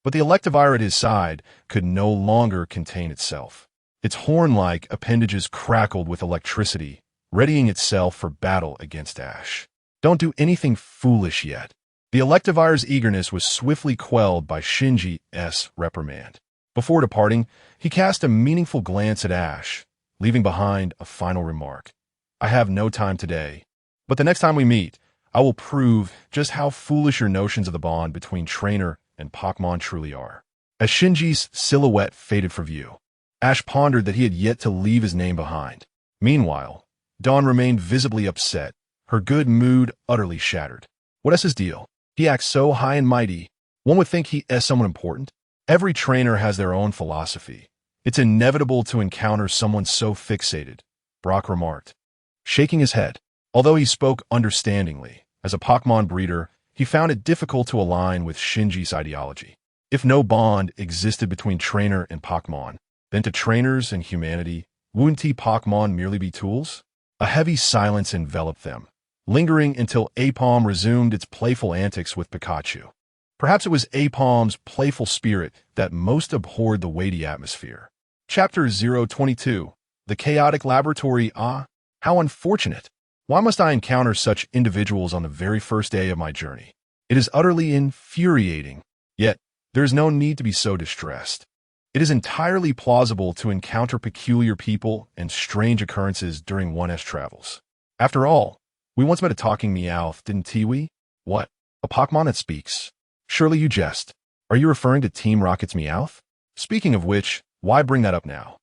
but the Electivire at his side could no longer contain itself. Its horn-like appendages crackled with electricity, readying itself for battle against Ash. "Don't do anything foolish yet." The Electivire's eagerness was swiftly quelled by Shinji's reprimand. Before departing, he cast a meaningful glance at Ash, leaving behind a final remark. "I have no time today, but the next time we meet, I will prove just how foolish your notions of the bond between trainer and Pokémon truly are." As Shinji's silhouette faded from view, Ash pondered that he had yet to leave his name behind. Meanwhile, Dawn remained visibly upset, her good mood utterly shattered. What's his deal? He acts so high and mighty. One would think he is someone important. Every trainer has their own philosophy. It's inevitable to encounter someone so fixated, Brock remarked, shaking his head. Although he spoke understandingly, as a Pokémon breeder, he found it difficult to align with Shinji's ideology. If no bond existed between trainer and Pokémon, then to trainers and humanity, wouldn't Pokémon merely be tools? A heavy silence enveloped them, lingering until Apom resumed its playful antics with Pikachu. Perhaps it was Apom's playful spirit that most abhorred the weighty atmosphere. Chapter 022. The Chaotic Laboratory. Ah, how unfortunate. Why must I encounter such individuals on the very first day of my journey? It is utterly infuriating. Yet, there is no need to be so distressed. It is entirely plausible to encounter peculiar people and strange occurrences during one's travels. After all, we once met a talking Meowth, didn't we? What? A Pokémon that speaks? Surely you jest. Are you referring to Team Rocket's Meowth? Speaking of which, why bring that up now?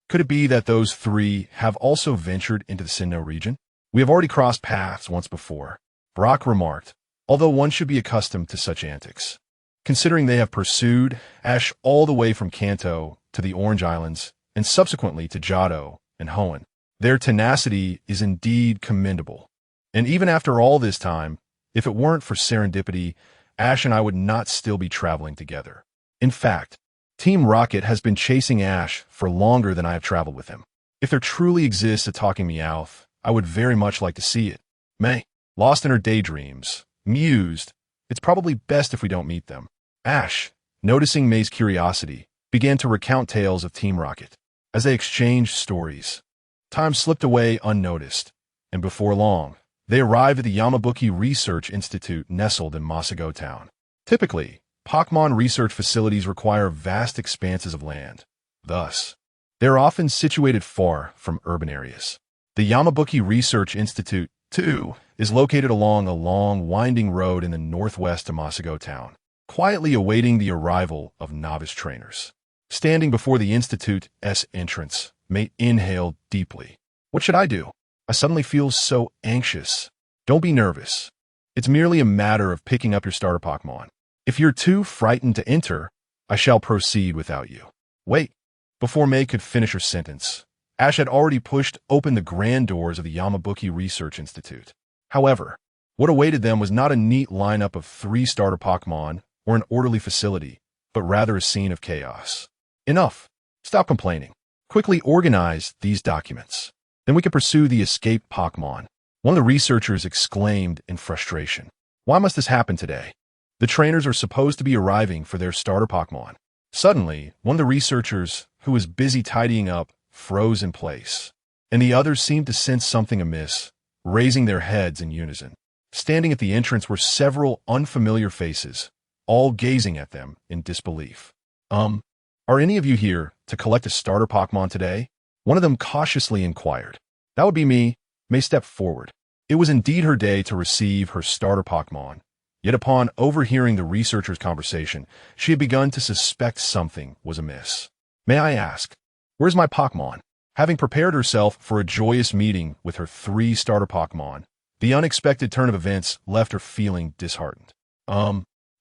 Could it be that those three have also ventured into the Sinnoh region? We have already crossed paths once before, Brock remarked, although one should be accustomed to such antics. Considering they have pursued Ash all the way from Kanto to the Orange Islands and subsequently to Johto and Hoenn, their tenacity is indeed commendable. And even after all this time, if it weren't for serendipity, Ash and I would not still be traveling together. In fact, Team Rocket has been chasing Ash for longer than I have traveled with him. If there truly exists a talking Meowth, I would very much like to see it. May, lost in her daydreams, mused, it's probably best if we don't meet them. Ash, noticing May's curiosity, began to recount tales of Team Rocket. As they exchanged stories, time slipped away unnoticed, and before long, they arrived at the Yamabuki Research Institute nestled in Masago Town. Typically, Pokémon research facilities require vast expanses of land. Thus, they are often situated far from urban areas. The Yamabuki Research Institute, too, is located along a long, winding road in the northwest of Masago Town, quietly awaiting the arrival of novice trainers. Standing before the Institute's entrance, May inhaled deeply. What should I do? I suddenly feel so anxious. Don't be nervous. It's merely a matter of picking up your starter Pokémon. If you're too frightened to enter, I shall proceed without you. Wait. Before May could finish her sentence, Ash had already pushed open the grand doors of the Yamabuki Research Institute. However, what awaited them was not a neat lineup of 3 starter Pokémon or an orderly facility, but rather a scene of chaos. Enough. Stop complaining. Quickly organize these documents. Then we can pursue the escaped Pokémon. One of the researchers exclaimed in frustration. Why must this happen today? The trainers are supposed to be arriving for their starter Pokémon. Suddenly, one of the researchers, who was busy tidying up, froze in place, and the others seemed to sense something amiss, raising their heads in unison. Standing at the entrance were several unfamiliar faces, all gazing at them in disbelief. Are any of you here to collect a starter Pokémon today? One of them cautiously inquired. That would be me. May stepped forward. It was indeed her day to receive her starter Pokémon. Yet upon overhearing the researcher's conversation, she had begun to suspect something was amiss. May I ask, where's my Pokémon? Having prepared herself for a joyous meeting with her 3 starter Pokémon, the unexpected turn of events left her feeling disheartened.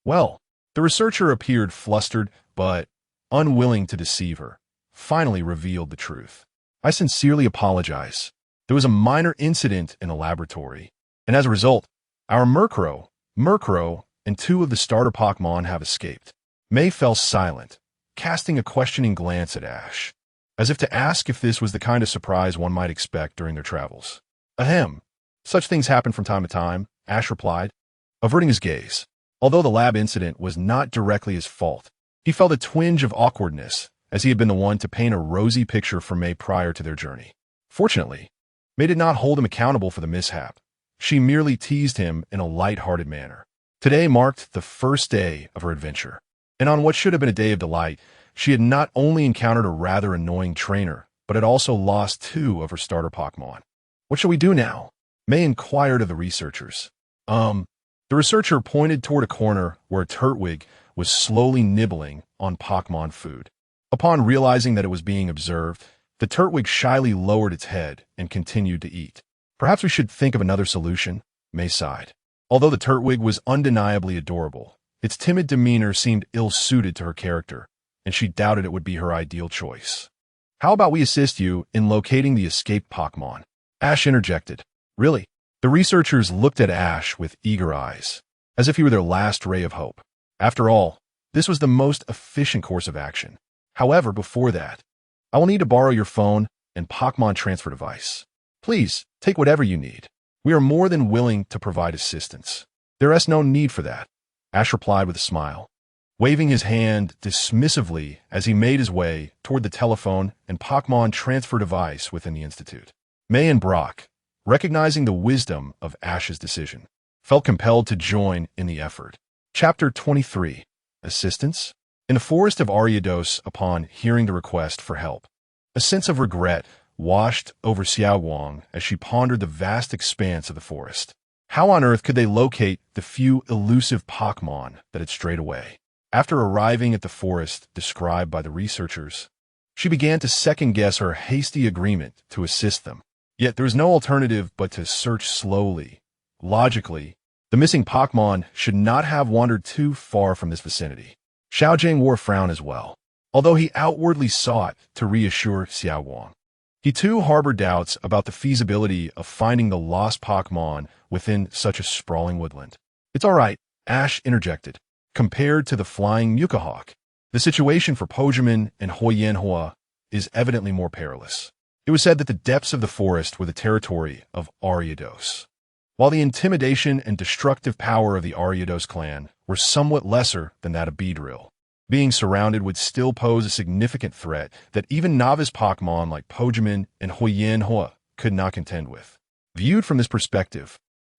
Well, the researcher appeared flustered, but, unwilling to deceive her, finally revealed the truth. I sincerely apologize. There was a minor incident in the laboratory, and as a result, our Murkrow, and 2 of the starter Pokémon have escaped. May fell silent, casting a questioning glance at Ash, as if to ask if this was the kind of surprise one might expect during their travels. Ahem. Such things happen from time to time, Ash replied, averting his gaze. Although the lab incident was not directly his fault, he felt a twinge of awkwardness, as he had been the one to paint a rosy picture for May prior to their journey. Fortunately, May did not hold him accountable for the mishap. She merely teased him in a light-hearted manner. Today marked the first day of her adventure, and on what should have been a day of delight, she had not only encountered a rather annoying trainer, but had also lost 2 of her starter Pokémon. What shall we do now? May inquired of the researchers. The researcher pointed toward a corner where a Turtwig was slowly nibbling on Pokémon food. Upon realizing that it was being observed, the Turtwig shyly lowered its head and continued to eat. Perhaps we should think of another solution, May sighed. Although the Turtwig was undeniably adorable, its timid demeanor seemed ill-suited to her character, and she doubted it would be her ideal choice. How about we assist you in locating the escaped Pokémon? Ash interjected. Really? The researchers looked at Ash with eager eyes, as if he were their last ray of hope. After all, this was the most efficient course of action. However, before that, I will need to borrow your phone and Pokémon transfer device. Please, take whatever you need. We are more than willing to provide assistance. There is no need for that, Ash replied with a smile, waving his hand dismissively as he made his way toward the telephone and Pokémon transfer device within the Institute. May and Brock, recognizing the wisdom of Ash's decision, felt compelled to join in the effort. Chapter 23. Assistance? In the forest of Ariados, upon hearing the request for help, a sense of regret washed over Xiao Wang as she pondered the vast expanse of the forest. How on earth could they locate the few elusive Pokémon that had strayed away? After arriving at the forest described by the researchers, she began to second-guess her hasty agreement to assist them. Yet there was no alternative but to search slowly. Logically, the missing Pokémon should not have wandered too far from this vicinity. Xiaojing wore a frown as well, although he outwardly sought to reassure Xiao Wang. He too harbored doubts about the feasibility of finding the lost Pokémon within such a sprawling woodland. It's all right, Ash interjected. Compared to the flying Mukahawk, the situation for Pokémon and Huoyanhua is evidently more perilous. It was said that the depths of the forest were the territory of Ariados, while the intimidation and destructive power of the Ariados clan were somewhat lesser than that of Beedrill. Being surrounded would still pose a significant threat that even novice Pokémon like Pokémon and Huoyanhua could not contend with. Viewed from this perspective,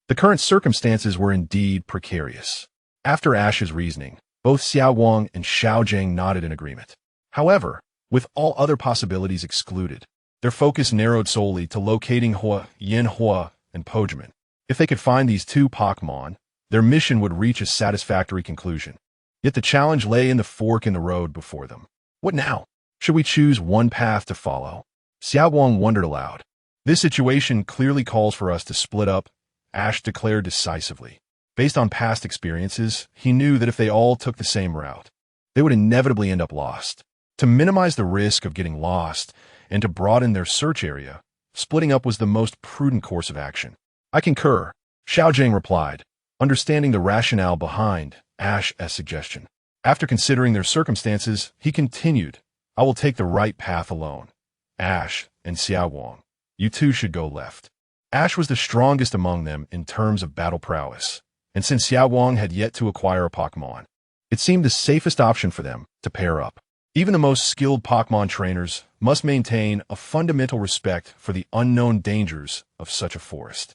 the current circumstances were indeed precarious. After Ash's reasoning, both Xiao Wang and Xiaojing nodded in agreement. However, with all other possibilities excluded, their focus narrowed solely to locating Huoyanhua and Pokémon. If they could find these two Pokémon, their mission would reach a satisfactory conclusion. Yet the challenge lay in the fork in the road before them. What now? Should we choose one path to follow? Xiao Wang wondered aloud. This situation clearly calls for us to split up, Ash declared decisively. Based on past experiences, he knew that if they all took the same route, they would inevitably end up lost. To minimize the risk of getting lost and to broaden their search area, splitting up was the most prudent course of action. I concur, Xiaojing replied, understanding the rationale behind Ash's suggestion. After considering their circumstances, he continued, I will take the right path alone. Ash and Xiao Wang, you two should go left. Ash was the strongest among them in terms of battle prowess, and since Xiao Wang had yet to acquire a Pokémon, it seemed the safest option for them to pair up. Even the most skilled Pokémon trainers must maintain a fundamental respect for the unknown dangers of such a forest.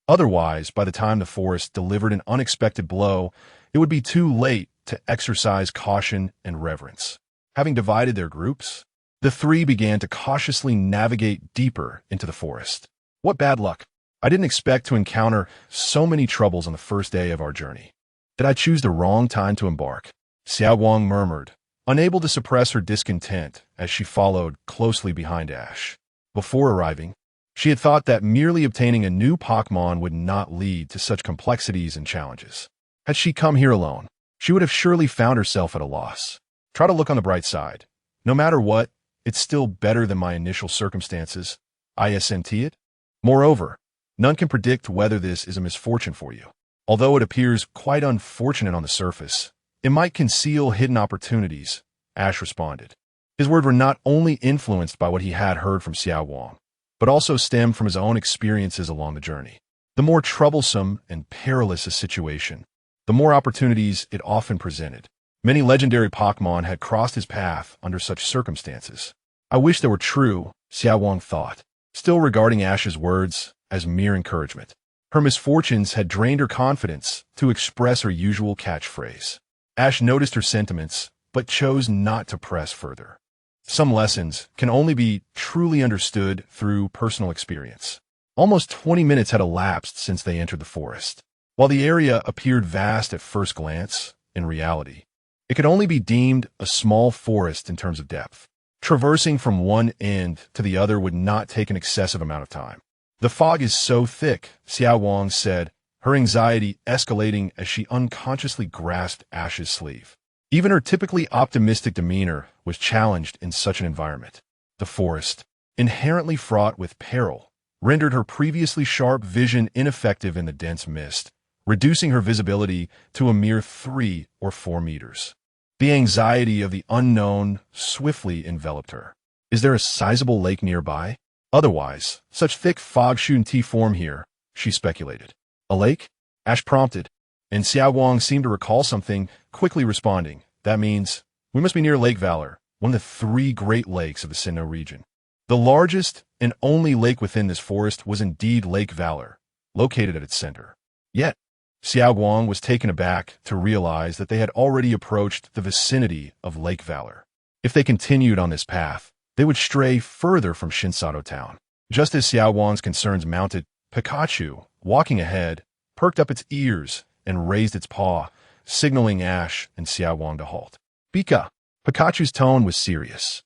Otherwise, by the time the forest delivered an unexpected blow, it would be too late to exercise caution and reverence. Having divided their groups, the three began to cautiously navigate deeper into the forest. What bad luck! I didn't expect to encounter so many troubles on the first day of our journey. Did I choose the wrong time to embark? Xiao Wang murmured, unable to suppress her discontent as she followed closely behind Ash. Before arriving, she had thought that merely obtaining a new Pokémon would not lead to such complexities and challenges. Had she come here alone, she would have surely found herself at a loss. Try to look on the bright side. No matter what, it's still better than my initial circumstances. Isn't it? Moreover, none can predict whether this is a misfortune for you. Although it appears quite unfortunate on the surface, it might conceal hidden opportunities, Ash responded. His words were not only influenced by what he had heard from Xiao Wang, but also stemmed from his own experiences along the journey. The more troublesome and perilous a situation, the more opportunities it often presented. Many legendary Pokémon had crossed his path under such circumstances. I wish they were true, Xiao Wang thought, still regarding Ash's words as mere encouragement. Her misfortunes had drained her confidence to express her usual catchphrase. Ash noticed her sentiments, but chose not to press further. Some lessons can only be truly understood through personal experience. Almost 20 minutes had elapsed since they entered the forest. While the area appeared vast at first glance, in reality, It could only be deemed a small forest in terms of depth. Traversing from one end to the other would not take an excessive amount of time. The fog is so thick, Xiao Wang said, her anxiety escalating as she unconsciously grasped Ash's sleeve. Even her typically optimistic demeanor was challenged in such an environment. The forest, inherently fraught with peril, rendered her previously sharp vision ineffective in the dense mist, reducing her visibility to a mere 3 or 4 meters. The anxiety of the unknown swiftly enveloped her. Is there a sizable lake nearby? Otherwise, such thick fog shouldn't form here, she speculated. A lake? Ash prompted, and Xiao Wang seemed to recall something, quickly responding. That means we must be near Lake Valor, one of the 3 great lakes of the Sinnoh region. The largest and only lake within this forest was indeed Lake Valor, located at its center. Yet, Xiao Wang was taken aback to realize that they had already approached the vicinity of Lake Valor. If they continued on this path, they would stray further from Shinsato Town. Just as Xiao Wang's concerns mounted, Pikachu, walking ahead, perked up its ears and raised its paw, signaling Ash and Xiao Wang to halt. Pika! Pikachu's tone was serious.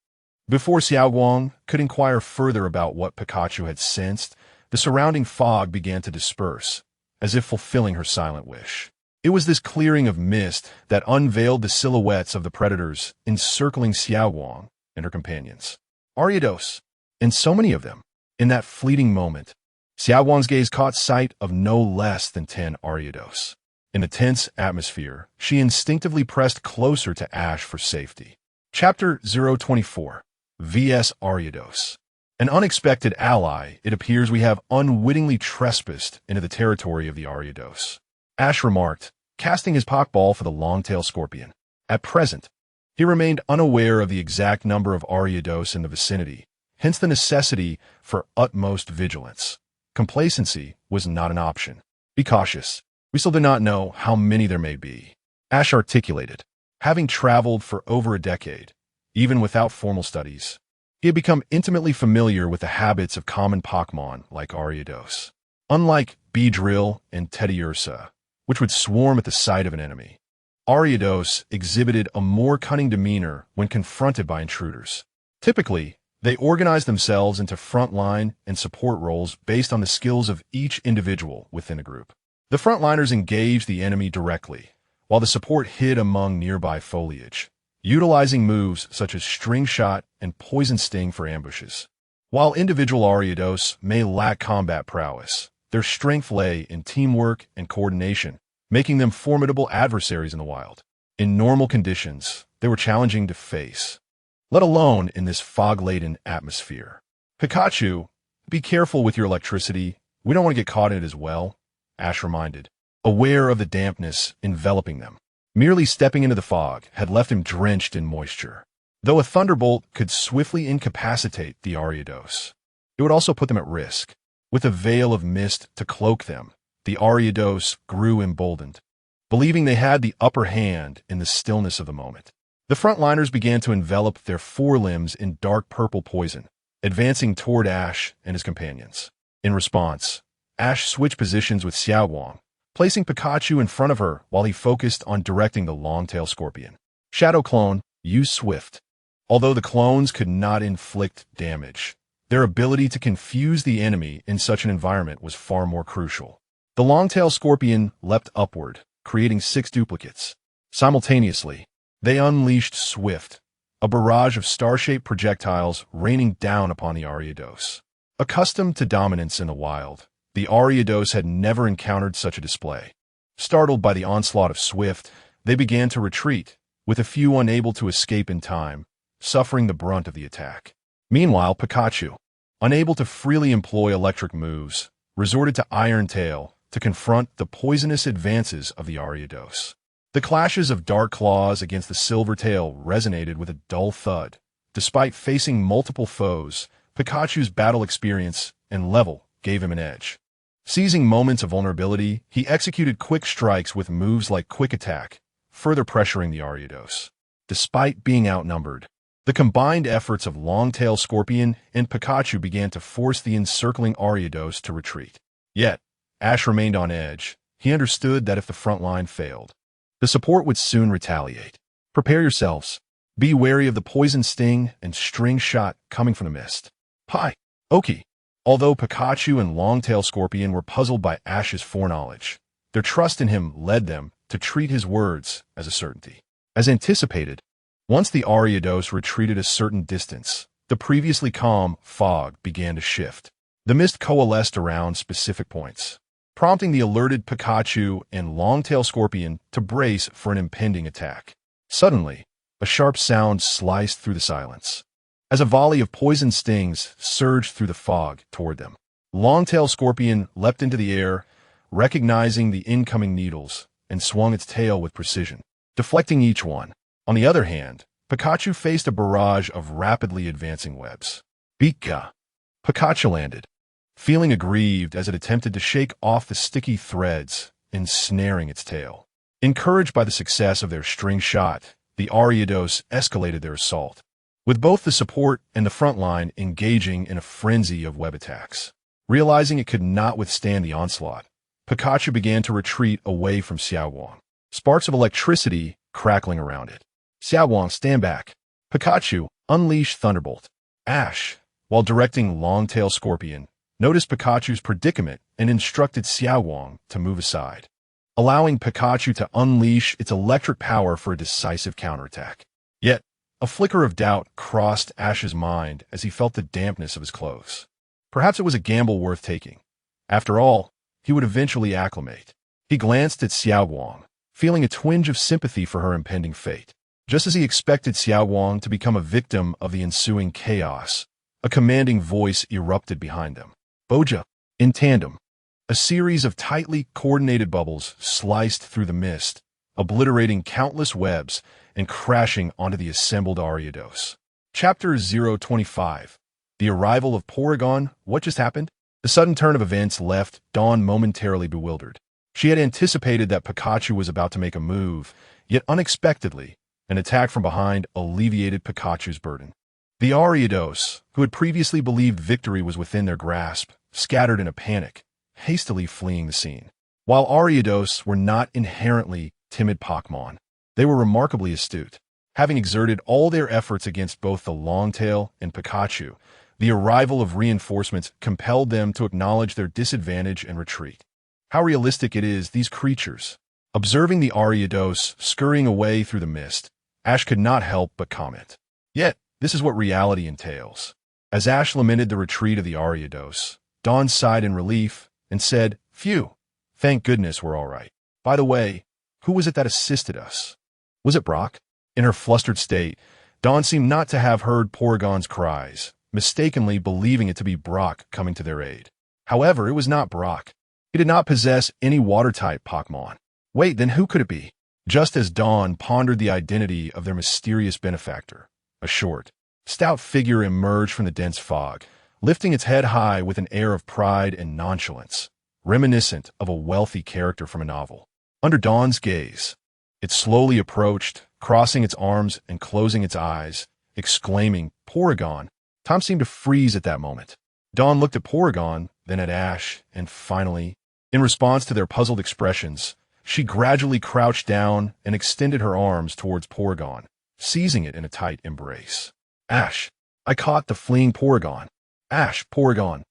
Before Xiao Wang could inquire further about what Pikachu had sensed, the surrounding fog began to disperse, as if fulfilling her silent wish. It was this clearing of mist that unveiled the silhouettes of the predators encircling Xiao Wang and her companions. Ariados, and so many of them. In that fleeting moment, Xiao Wang's gaze caught sight of no less than 10 Ariados. In the tense atmosphere, she instinctively pressed closer to Ash for safety. Chapter 024 vs. Ariados. An unexpected ally, it appears we have unwittingly trespassed into the territory of the Ariados. Ash remarked, casting his Pokeball for the long-tailed scorpion. At present, he remained unaware of the exact number of Ariados in the vicinity, hence the necessity for utmost vigilance. Complacency was not an option. Be cautious. We still do not know how many there may be. Ash articulated. Having traveled for over a decade, even without formal studies, he had become intimately familiar with the habits of common Pokémon like Ariados. Unlike Beedrill and Teddiursa, which would swarm at the sight of an enemy, Ariados exhibited a more cunning demeanor when confronted by intruders. Typically, they organized themselves into frontline and support roles based on the skills of each individual within a group. The frontliners engaged the enemy directly, while the support hid among nearby foliage, utilizing moves such as String Shot and Poison Sting for ambushes. While individual Ariados may lack combat prowess, their strength lay in teamwork and coordination, making them formidable adversaries in the wild. In normal conditions, they were challenging to face, let alone in this fog-laden atmosphere. Pikachu, be careful with your electricity. We don't want to get caught in it as well, Ash reminded, aware of the dampness enveloping them. Merely stepping into the fog had left him drenched in moisture. Though a thunderbolt could swiftly incapacitate the Ariados, it would also put them at risk. With a veil of mist to cloak them, the Ariados grew emboldened, believing they had the upper hand in the stillness of the moment. The frontliners began to envelop their forelimbs in dark purple poison, advancing toward Ash and his companions. In response, Ash switched positions with Xiao Wang, placing Pikachu in front of her while he focused on directing the long-tailed scorpion. Shadow Clone, use Swift. Although the clones could not inflict damage, their ability to confuse the enemy in such an environment was far more crucial. The long-tailed scorpion leapt upward, creating 6 duplicates. Simultaneously, they unleashed Swift, a barrage of star-shaped projectiles raining down upon the Ariados. Accustomed to dominance in the wild, the Ariados had never encountered such a display. Startled by the onslaught of Swift, they began to retreat, with a few unable to escape in time, suffering the brunt of the attack. Meanwhile, Pikachu, unable to freely employ electric moves, resorted to Iron Tail to confront the poisonous advances of the Ariados. The clashes of Dark Claws against the Silver Tail resonated with a dull thud. Despite facing multiple foes, Pikachu's battle experience and level gave him an edge. Seizing moments of vulnerability, he executed quick strikes with moves like Quick Attack, further pressuring the Ariados. Despite being outnumbered, the combined efforts of Long-Tail Scorpion and Pikachu began to force the encircling Ariados to retreat. Yet, Ash remained on edge. He understood that if the front line failed, the support would soon retaliate. Prepare yourselves. Be wary of the poison sting and string shot coming from the mist. Hi. Oki. Although Pikachu and Longtail Scorpion were puzzled by Ash's foreknowledge, their trust in him led them to treat his words as a certainty. As anticipated, once the Ariados retreated a certain distance, the previously calm fog began to shift. The mist coalesced around specific points, prompting the alerted Pikachu and Longtail Scorpion to brace for an impending attack. Suddenly, a sharp sound sliced through the silence, as a volley of poison stings surged through the fog toward them. Longtail Scorpion leapt into the air, recognizing the incoming needles, and swung its tail with precision, deflecting each one. On the other hand, Pikachu faced a barrage of rapidly advancing webs. Beaka! Pikachu landed, feeling aggrieved as it attempted to shake off the sticky threads, ensnaring its tail. Encouraged by the success of their string shot, the Ariados escalated their assault, with both the support and the front line engaging in a frenzy of web attacks. Realizing it could not withstand the onslaught, Pikachu began to retreat away from Xiaowang, sparks of electricity crackling around it. Xiaowang, stand back. Pikachu, unleash Thunderbolt. Ash, while directing Longtail Scorpion, noticed Pikachu's predicament and instructed Xiaowang to move aside, allowing Pikachu to unleash its electric power for a decisive counterattack. Yet, a flicker of doubt crossed Ash's mind as he felt the dampness of his clothes. Perhaps it was a gamble worth taking. After all, he would eventually acclimate. He glanced at Xiaowang, feeling a twinge of sympathy for her impending fate. Just as he expected Xiaowang to become a victim of the ensuing chaos, a commanding voice erupted behind them. Boja, in tandem. A series of tightly coordinated bubbles sliced through the mist, obliterating countless webs and crashing onto the assembled Ariados. Chapter 025. The arrival of Porygon. What just happened? The sudden turn of events left Dawn momentarily bewildered. She had anticipated that Pikachu was about to make a move, yet unexpectedly, an attack from behind alleviated Pikachu's burden. The Ariados, who had previously believed victory was within their grasp, scattered in a panic, hastily fleeing the scene. While Ariados were not inherently timid Pokémon, they were remarkably astute. Having exerted all their efforts against both the Longtail and Pikachu, the arrival of reinforcements compelled them to acknowledge their disadvantage and retreat. How realistic it is, these creatures. Observing the Ariados scurrying away through the mist, Ash could not help but comment. Yet, this is what reality entails. As Ash lamented the retreat of the Ariados, Dawn sighed in relief and said, "Phew, thank goodness we're all right. By the way, who was it that assisted us? Was it Brock?" In her flustered state, Dawn seemed not to have heard Porygon's cries, mistakenly believing it to be Brock coming to their aid. However, it was not Brock. He did not possess any water-type Pokémon. Wait, then who could it be? Just as Dawn pondered the identity of their mysterious benefactor, a short, stout figure emerged from the dense fog, lifting its head high with an air of pride and nonchalance, reminiscent of a wealthy character from a novel. Under Dawn's gaze, it slowly approached, crossing its arms and closing its eyes, exclaiming, "Porygon." Time seemed to freeze at that moment. Dawn looked at Porygon, then at Ash, and finally, in response to their puzzled expressions, she gradually crouched down and extended her arms towards Porygon, seizing it in a tight embrace. "Ash, I caught the fleeing Porygon. Ash, Porygon."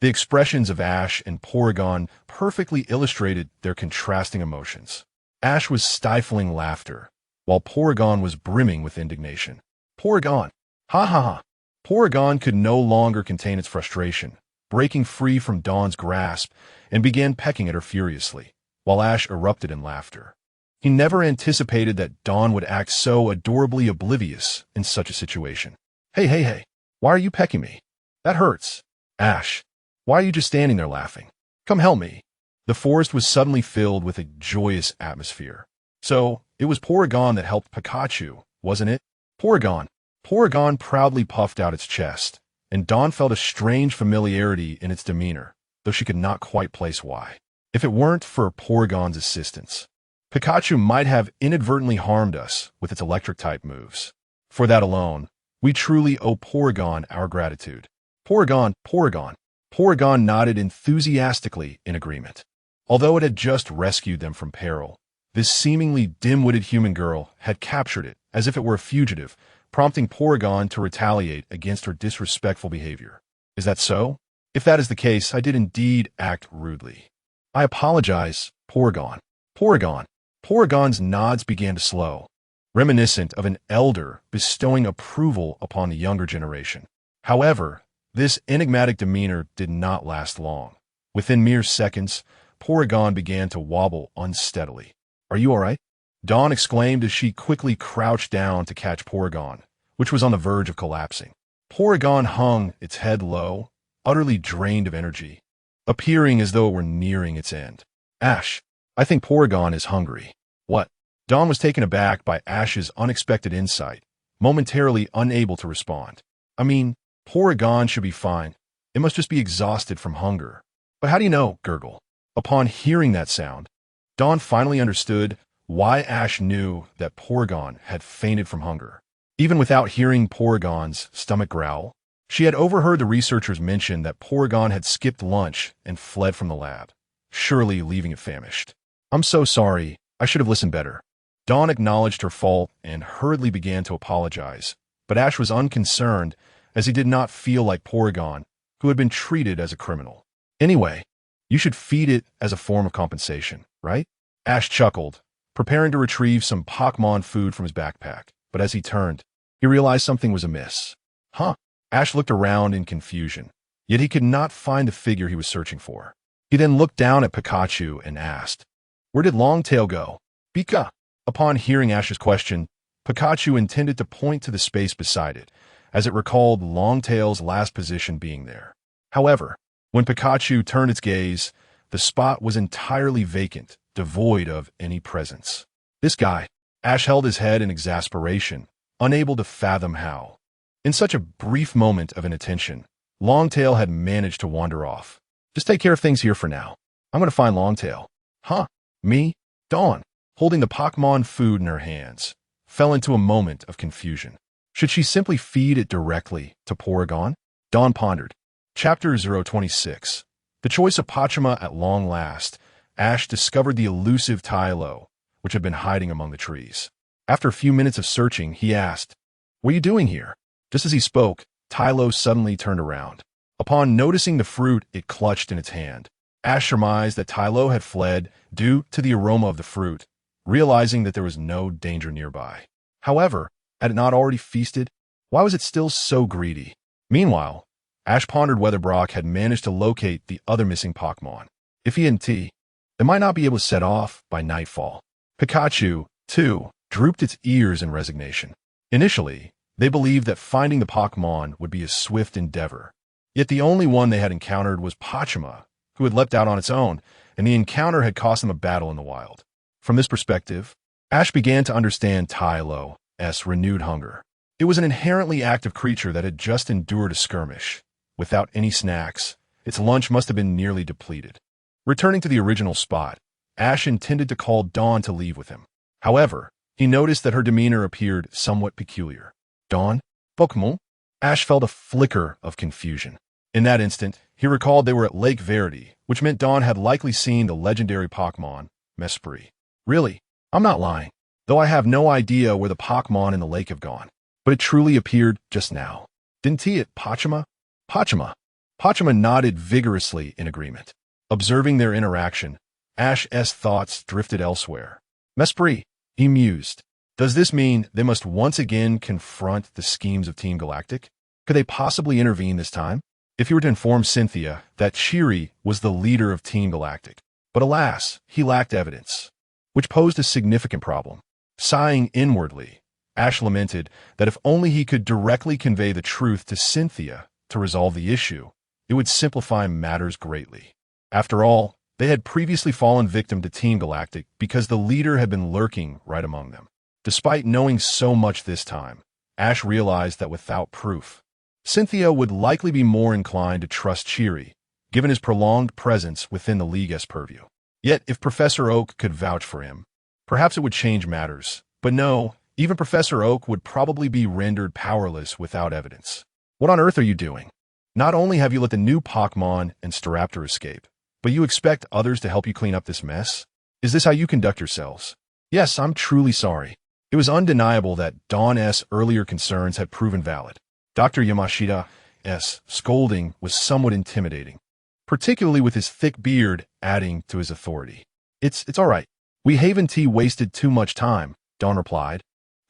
The expressions of Ash and Porygon perfectly illustrated their contrasting emotions. Ash was stifling laughter, while Porygon was brimming with indignation. "Porygon! Ha ha ha!" Porygon could no longer contain its frustration, breaking free from Dawn's grasp, and began pecking at her furiously, while Ash erupted in laughter. He never anticipated that Dawn would act so adorably oblivious in such a situation. Hey, why are you pecking me? That hurts." "Ash, why are you just standing there laughing? Come help me." The forest was suddenly filled with a joyous atmosphere. So, it was Porygon that helped Pikachu, wasn't it? Porygon. Porygon proudly puffed out its chest, and Dawn felt a strange familiarity in its demeanor, though she could not quite place why. If it weren't for Porygon's assistance, Pikachu might have inadvertently harmed us with its electric-type moves. For that alone, we truly owe Porygon our gratitude. Porygon, Porygon. Porygon nodded enthusiastically in agreement. Although it had just rescued them from peril, This seemingly dim-witted human girl had captured it, as if it were a fugitive, prompting Porygon to retaliate against her disrespectful behavior. Is that so? If that is the case, I did indeed act rudely. I apologize, Porygon. Porygon. Porygon's nods began to slow, reminiscent of an elder bestowing approval upon the younger generation. However, this enigmatic demeanor did not last long. Within mere seconds, Porygon began to wobble unsteadily. Are you all right? Dawn exclaimed as she quickly crouched down to catch Porygon, which was on the verge of collapsing. Porygon hung its head low, utterly drained of energy, appearing as though it were nearing its end. Ash, I think Porygon is hungry. What? Dawn was taken aback by Ash's unexpected insight, momentarily unable to respond. I mean, Porygon should be fine. It must just be exhausted from hunger. But how do you know, Gurgle? Upon hearing that sound, Dawn finally understood why Ash knew that Porygon had fainted from hunger. Even without hearing Porygon's stomach growl, she had overheard the researchers mention that Porygon had skipped lunch and fled from the lab, surely leaving it famished. I'm so sorry. I should have listened better. Dawn acknowledged her fault and hurriedly began to apologize, but Ash was unconcerned as he did not feel like Porygon, who had been treated as a criminal. Anyway, you should feed it as a form of compensation, right? Ash chuckled, preparing to retrieve some Pokémon food from his backpack, but as he turned, he realized something was amiss. Huh? Ash looked around in confusion, yet he could not find the figure he was searching for. He then looked down at Pikachu and asked, "Where did Longtail go?" Pika. Upon hearing Ash's question, Pikachu intended to point to the space beside it, as it recalled Longtail's last position being there. However, when Pikachu turned its gaze, the spot was entirely vacant, devoid of any presence. This guy. Ash held his head in exasperation, unable to fathom how. In such a brief moment of inattention, Longtail had managed to wander off. Just take care of things here for now. I'm going to find Longtail. Huh? Me? Dawn, holding the Pokémon food in her hands, fell into a moment of confusion. Should she simply feed it directly to Porygon? Dawn pondered. Chapter 026. The choice of Pachima at long last, Ash discovered the elusive Tylo, which had been hiding among the trees. After a few minutes of searching, he asked, "What are you doing here?" Just as he spoke, Tylo suddenly turned around. Upon noticing the fruit it clutched in its hand, Ash surmised that Tylo had fled due to the aroma of the fruit, realizing that there was no danger nearby. However, had it not already feasted? Why was it still so greedy? Meanwhile, Ash pondered whether Brock had managed to locate the other missing Pokémon. If he hadn't, they might not be able to set off by nightfall. Pikachu, too, drooped its ears in resignation. Initially, they believed that finding the Pokémon would be a swift endeavor. Yet the only one they had encountered was Pachima, who had leapt out on its own, and the encounter had cost them a battle in the wild. From this perspective, Ash began to understand Tylo's renewed hunger. It was an inherently active creature that had just endured a skirmish. Without any snacks, its lunch must have been nearly depleted. Returning to the original spot, Ash intended to call Dawn to leave with him. However, he noticed that her demeanor appeared somewhat peculiar. Dawn? Pokémon? Ash felt a flicker of confusion. In that instant, he recalled they were at Lake Verity, which meant Dawn had likely seen the legendary Pokémon, Mesprit. Really? I'm not lying, though I have no idea where the Pokémon in the lake have gone. But it truly appeared just now. Didn't he at Pachima? Pachima. Pachima nodded vigorously in agreement. Observing their interaction, Ash's thoughts drifted elsewhere. Mesprit, he mused. Does this mean they must once again confront the schemes of Team Galactic? Could they possibly intervene this time? If he were to inform Cynthia that Chiri was the leader of Team Galactic. But alas, he lacked evidence, which posed a significant problem. Sighing inwardly, Ash lamented that if only he could directly convey the truth to Cynthia to resolve the issue, it would simplify matters greatly. After all, they had previously fallen victim to Team Galactic because the leader had been lurking right among them. Despite knowing so much this time, Ash realized that without proof, Cynthia would likely be more inclined to trust Chiri, given his prolonged presence within the League's purview. Yet, if Professor Oak could vouch for him, perhaps it would change matters. But no, even Professor Oak would probably be rendered powerless without evidence. What on earth are you doing? Not only have you let the new Pokémon and Staraptor escape, but you expect others to help you clean up this mess? Is this how you conduct yourselves? Yes, I'm truly sorry. It was undeniable that Dawn's earlier concerns had proven valid. Dr. Yamashita's scolding was somewhat intimidating, particularly with his thick beard adding to his authority. It's all right. We haven't wasted too much time, Dawn replied,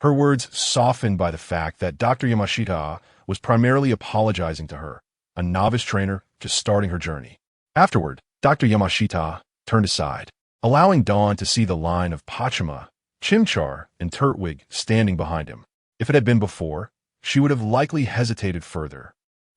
her words softened by the fact that Dr. Yamashita was primarily apologizing to her, a novice trainer just starting her journey. Afterward, Dr. Yamashita turned aside, allowing Dawn to see the line of Pachima, Chimchar, and Turtwig standing behind him. If it had been before, she would have likely hesitated further.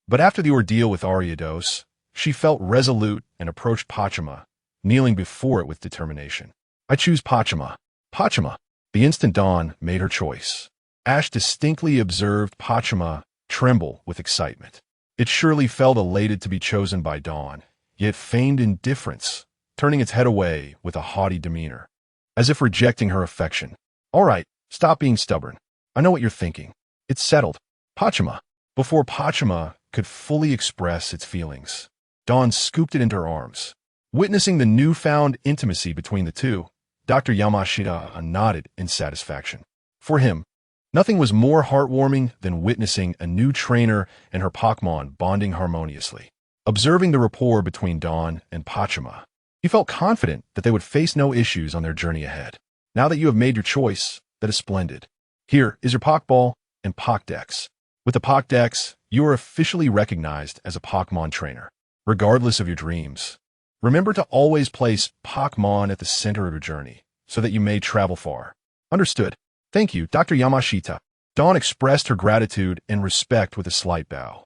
But after the ordeal with Ariados, she felt resolute and approached Pachima, kneeling before it with determination. I choose Pachima. Pachima. The instant Dawn made her choice, Ash distinctly observed Pachima tremble with excitement. It surely felt elated to be chosen by Dawn, yet feigned indifference, turning its head away with a haughty demeanor, as if rejecting her affection. All right, stop being stubborn. I know what you're thinking. It's settled. Pachima. Before Pachima could fully express its feelings, Dawn scooped it into her arms. Witnessing the newfound intimacy between the two, Dr. Yamashita nodded in satisfaction. For him, nothing was more heartwarming than witnessing a new trainer and her Pokémon bonding harmoniously. Observing the rapport between Dawn and Pachima, he felt confident that they would face no issues on their journey ahead. Now that you have made your choice, that is splendid. Here is your Pokeball and Pokédex. With the Pokédex, you are officially recognized as a Pokémon trainer, regardless of your dreams. Remember to always place Pokémon at the center of your journey, so that you may travel far. Understood. Thank you, Dr. Yamashita. Dawn expressed her gratitude and respect with a slight bow.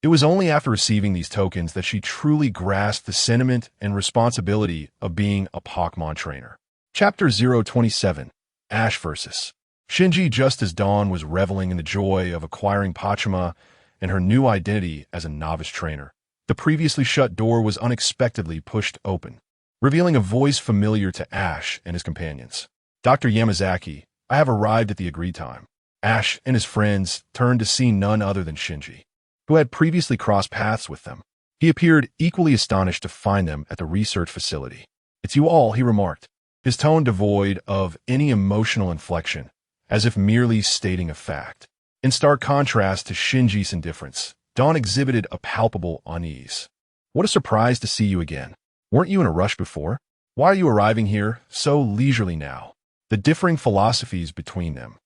It was only after receiving these tokens that she truly grasped the sentiment and responsibility of being a Pokémon trainer. Chapter 027, Ash vs. Shinji. Just as Dawn was reveling in the joy of acquiring Pachima and her new identity as a novice trainer, the previously shut door was unexpectedly pushed open, revealing a voice familiar to Ash and his companions. Dr. Yamazaki, I have arrived at the agreed time. Ash and his friends turned to see none other than Shinji, who had previously crossed paths with them. He appeared equally astonished to find them at the research facility. It's you all, he remarked, his tone devoid of any emotional inflection, as if merely stating a fact. In stark contrast to Shinji's indifference, Dawn exhibited a palpable unease. What a surprise to see you again. Weren't you in a rush before? Why are you arriving here so leisurely now? The differing philosophies between them,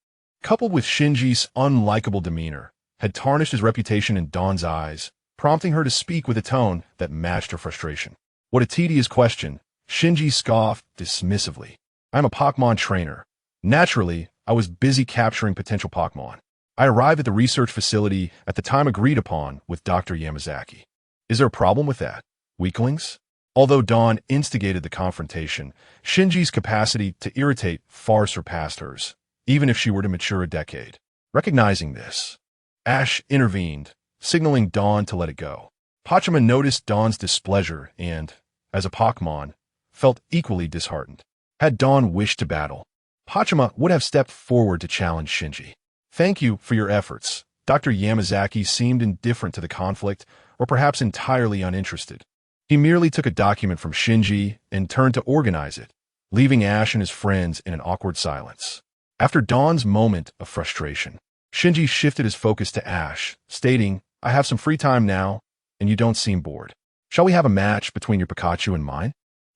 coupled with Shinji's unlikable demeanor, had tarnished his reputation in Dawn's eyes, prompting her to speak with a tone that matched her frustration. What a tedious question, Shinji scoffed dismissively. I'm a Pokémon trainer. Naturally, I was busy capturing potential Pokémon. I arrived at the research facility at the time agreed upon with Dr. Yamazaki. Is there a problem with that, weaklings? Although Dawn instigated the confrontation, Shinji's capacity to irritate far surpassed hers, even if she were to mature a decade. Recognizing this, Ash intervened, signaling Dawn to let it go. Pachima noticed Dawn's displeasure and, as a Pokémon, felt equally disheartened. Had Dawn wished to battle, Pachima would have stepped forward to challenge Shinji. Thank you for your efforts. Dr. Yamazaki seemed indifferent to the conflict, or perhaps entirely uninterested. He merely took a document from Shinji and turned to organize it, leaving Ash and his friends in an awkward silence. After Dawn's moment of frustration, Shinji shifted his focus to Ash, stating, I have some free time now, and you don't seem bored. Shall we have a match between your Pikachu and mine?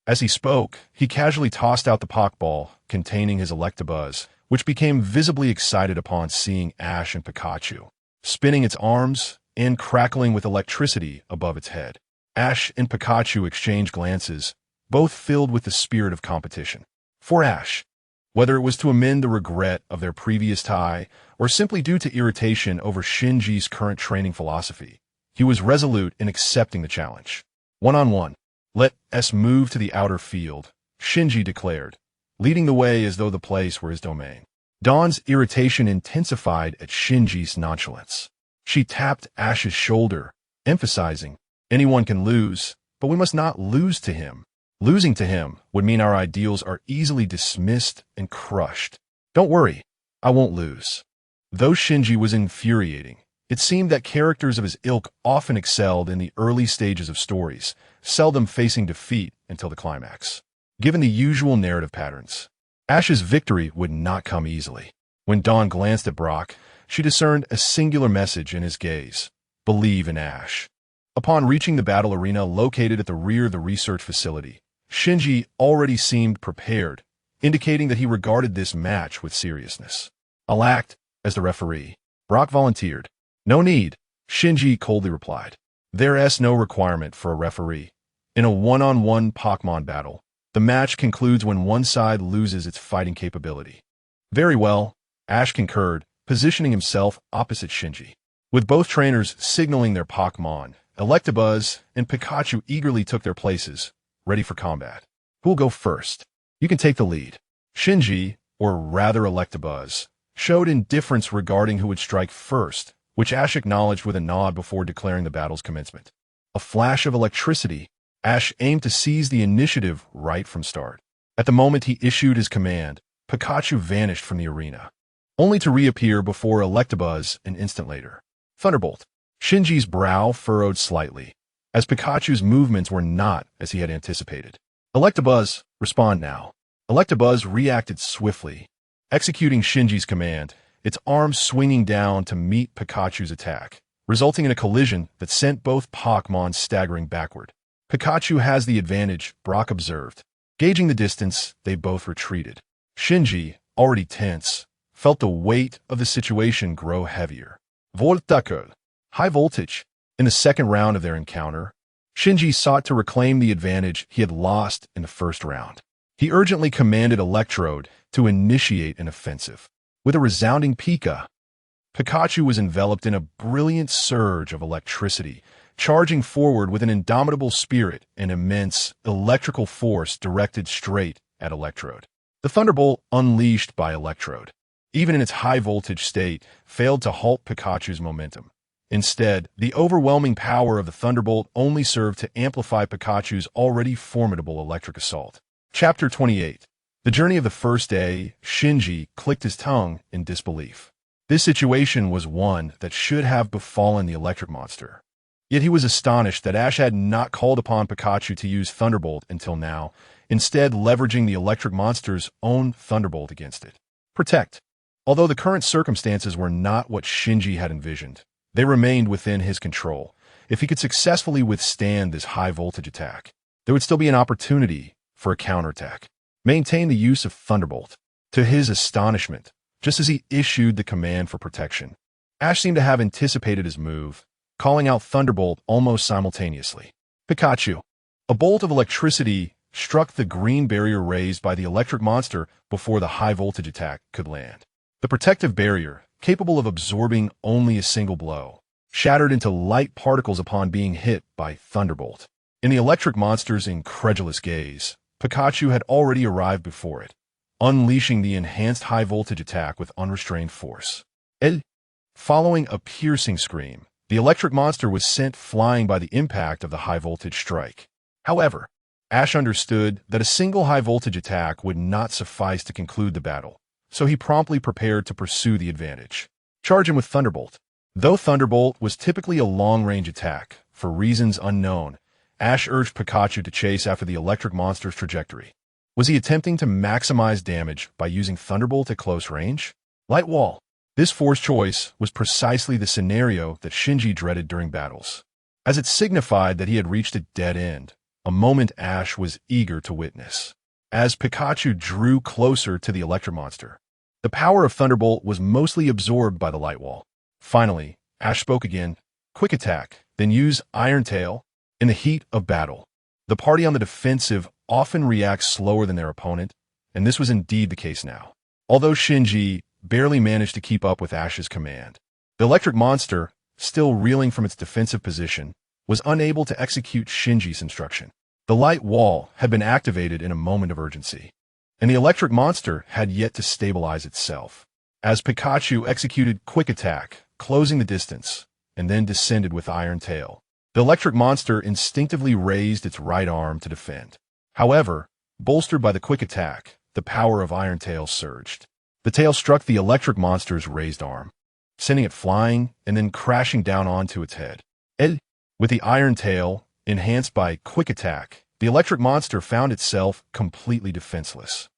As he spoke, he casually tossed out the Pokeball containing his Electabuzz, which became visibly excited upon seeing Ash and Pikachu, spinning its arms and crackling with electricity above its head. Ash and Pikachu exchanged glances, both filled with the spirit of competition. For Ash, whether it was to amend the regret of their previous tie or simply due to irritation over Shinji's current training philosophy, he was resolute in accepting the challenge. One-on-one. Let us move to the outer field, Shinji declared, leading the way as though the place were his domain. Dawn's irritation intensified at Shinji's nonchalance. She tapped Ash's shoulder, emphasizing, anyone can lose, but we must not lose to him. Losing to him would mean our ideals are easily dismissed and crushed. Don't worry, I won't lose. Though Shinji was infuriating, it seemed that characters of his ilk often excelled in the early stages of stories, seldom facing defeat until the climax. Given the usual narrative patterns, Ash's victory would not come easily. When Dawn glanced at Brock, she discerned a singular message in his gaze: believe in Ash. Upon reaching the battle arena located at the rear of the research facility, Shinji already seemed prepared, indicating that he regarded this match with seriousness. "I'll act as the referee," Brock volunteered. "No need," Shinji coldly replied. "There's no requirement for a referee. In a one-on-one Pokémon battle, the match concludes when one side loses its fighting capability." "Very well," Ash concurred, positioning himself opposite Shinji. With both trainers signaling their Pokémon, Electabuzz and Pikachu eagerly took their places, ready for combat. "Who'll go first?" "You can take the lead." Shinji, or rather Electabuzz, showed indifference regarding who would strike first, which Ash acknowledged with a nod before declaring the battle's commencement. A flash of electricity, Ash aimed to seize the initiative right from start. At the moment he issued his command, Pikachu vanished from the arena, only to reappear before Electabuzz an instant later. Thunderbolt. Shinji's brow furrowed slightly, as Pikachu's movements were not as he had anticipated. "Electabuzz, respond now." Electabuzz reacted swiftly, executing Shinji's command, its arms swinging down to meet Pikachu's attack, resulting in a collision that sent both Pokémon staggering backward. "Pikachu has the advantage," Brock observed. Gauging the distance, they both retreated. Shinji, already tense, felt the weight of the situation grow heavier. Voltacol. High voltage. In the second round of their encounter, Shinji sought to reclaim the advantage he had lost in the first round. He urgently commanded Electrode to initiate an offensive. With a resounding Pika, Pikachu was enveloped in a brilliant surge of electricity, charging forward with an indomitable spirit and immense electrical force directed straight at Electrode. The Thunderbolt unleashed by Electrode, even in its high-voltage state, failed to halt Pikachu's momentum. Instead, the overwhelming power of the Thunderbolt only served to amplify Pikachu's already formidable electric assault. Chapter 28. The journey of the first day, Shinji clicked his tongue in disbelief. This situation was one that should have befallen the electric monster. Yet he was astonished that Ash had not called upon Pikachu to use Thunderbolt until now, instead leveraging the electric monster's own Thunderbolt against it. Protect. Although the current circumstances were not what Shinji had envisioned, they remained within his control. If he could successfully withstand this high-voltage attack, there would still be an opportunity for a counterattack. Maintain the use of Thunderbolt. To his astonishment, just as he issued the command for protection, Ash seemed to have anticipated his move, calling out Thunderbolt almost simultaneously. Pikachu. A bolt of electricity struck the green barrier raised by the electric monster before the high-voltage attack could land. The protective barrier, capable of absorbing only a single blow, shattered into light particles upon being hit by Thunderbolt. In the electric monster's incredulous gaze, Pikachu had already arrived before it, unleashing the enhanced high-voltage attack with unrestrained force. Following a piercing scream, the electric monster was sent flying by the impact of the high-voltage strike. However, Ash understood that a single high-voltage attack would not suffice to conclude the battle, so he promptly prepared to pursue the advantage. Charge him with Thunderbolt. Though Thunderbolt was typically a long-range attack, for reasons unknown, Ash urged Pikachu to chase after the electric monster's trajectory. Was he attempting to maximize damage by using Thunderbolt at close range? Light Wall. This forced choice was precisely the scenario that Shinji dreaded during battles, as it signified that he had reached a dead end, a moment Ash was eager to witness. As Pikachu drew closer to the electric monster, the power of Thunderbolt was mostly absorbed by the Light Wall. Finally, Ash spoke again. Quick attack, then use Iron Tail. In the heat of battle, the party on the defensive often reacts slower than their opponent, and this was indeed the case now. Although Shinji barely managed to keep up with Ash's command, the electric monster, still reeling from its defensive position, was unable to execute Shinji's instruction. The light wall had been activated in a moment of urgency, and the electric monster had yet to stabilize itself. As Pikachu executed Quick Attack, closing the distance, and then descended with Iron Tail, the electric monster instinctively raised its right arm to defend. However, bolstered by the Quick Attack, the power of Iron Tail surged. The tail struck the electric monster's raised arm, sending it flying and then crashing down onto its head. With the Iron Tail, enhanced by Quick Attack, the electric monster found itself completely defenseless.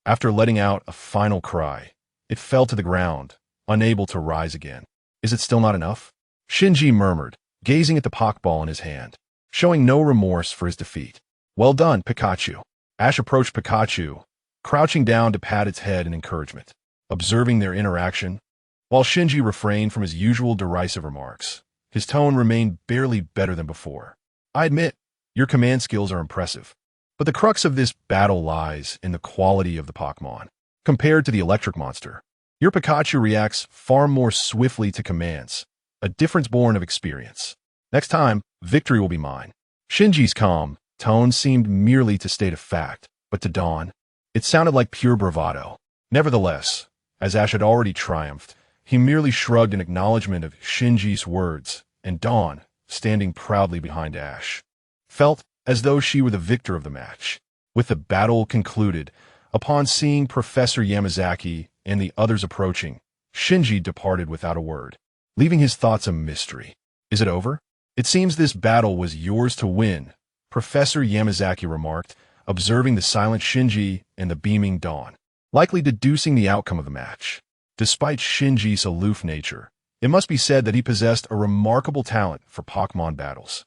After letting out a final cry, it fell to the ground, unable to rise again. Is it still not enough? Shinji murmured, gazing at the Pokeball in his hand, showing no remorse for his defeat. Well done, Pikachu. Ash approached Pikachu, crouching down to pat its head in encouragement. Observing their interaction, while Shinji refrained from his usual derisive remarks, his tone remained barely better than before. I admit, your command skills are impressive, but the crux of this battle lies in the quality of the Pokémon. Compared to the electric monster, your Pikachu reacts far more swiftly to commands, a difference born of experience. Next time, victory will be mine. Shinji's calm tone seemed merely to state a fact, but to Dawn, it sounded like pure bravado. Nevertheless, as Ash had already triumphed, he merely shrugged in acknowledgement of Shinji's words, and Dawn, standing proudly behind Ash, felt as though she were the victor of the match. With the battle concluded, upon seeing Professor Yamazaki and the others approaching, Shinji departed without a word, leaving his thoughts a mystery. Is it over? It seems this battle was yours to win, Professor Yamazaki remarked, observing the silent Shinji and the beaming Dawn, likely deducing the outcome of the match. Despite Shinji's aloof nature, it must be said that he possessed a remarkable talent for Pokémon battles.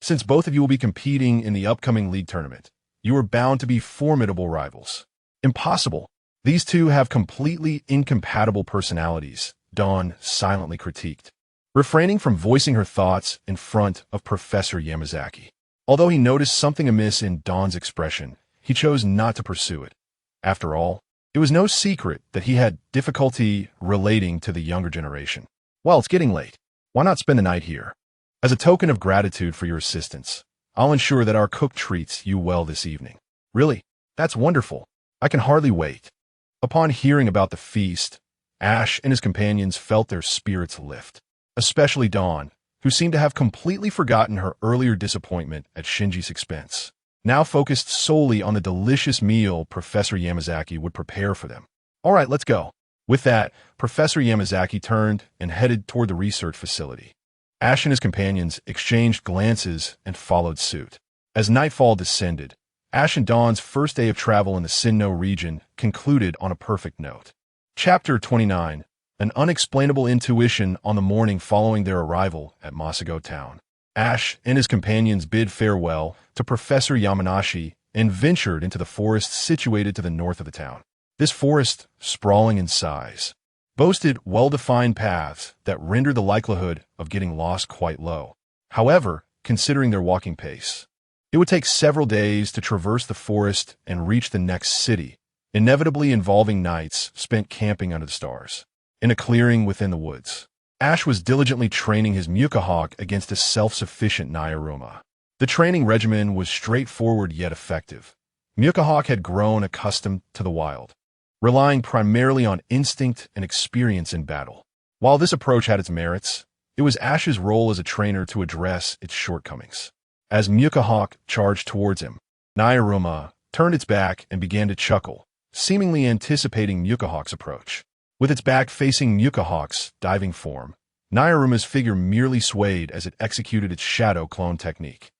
Since both of you will be competing in the upcoming league tournament, you are bound to be formidable rivals. Impossible. These two have completely incompatible personalities, Dawn silently critiqued, refraining from voicing her thoughts in front of Professor Yamazaki. Although he noticed something amiss in Dawn's expression, he chose not to pursue it. After all, it was no secret that he had difficulty relating to the younger generation. Well, it's getting late. Why not spend the night here? As a token of gratitude for your assistance, I'll ensure that our cook treats you well this evening. Really? That's wonderful. I can hardly wait. Upon hearing about the feast, Ash and his companions felt their spirits lift, especially Dawn, who seemed to have completely forgotten her earlier disappointment at Shinji's expense, now focused solely on the delicious meal Professor Yamazaki would prepare for them. All right, let's go. With that, Professor Yamazaki turned and headed toward the research facility. Ash and his companions exchanged glances and followed suit. As nightfall descended, Ash and Dawn's first day of travel in the Sinnoh region concluded on a perfect note. Chapter 29. An unexplainable intuition on the morning following their arrival at Masago Town. Ash and his companions bid farewell to Professor Yamanashi and ventured into the forest situated to the north of the town. This forest, sprawling in size, boasted well-defined paths that rendered the likelihood of getting lost quite low. However, considering their walking pace, it would take several days to traverse the forest and reach the next city, inevitably involving nights spent camping under the stars. In a clearing within the woods, Ash was diligently training his Mukahawk against a self-sufficient Nairuma. The training regimen was straightforward yet effective. Mukahawk had grown accustomed to the wild, relying primarily on instinct and experience in battle. While this approach had its merits, it was Ash's role as a trainer to address its shortcomings. As Mukahawk charged towards him, Nairuma turned its back and began to chuckle, seemingly anticipating Mukahawk's approach. With its back facing Mukahawk's diving form, Nairuma's figure merely swayed as it executed its shadow clone technique.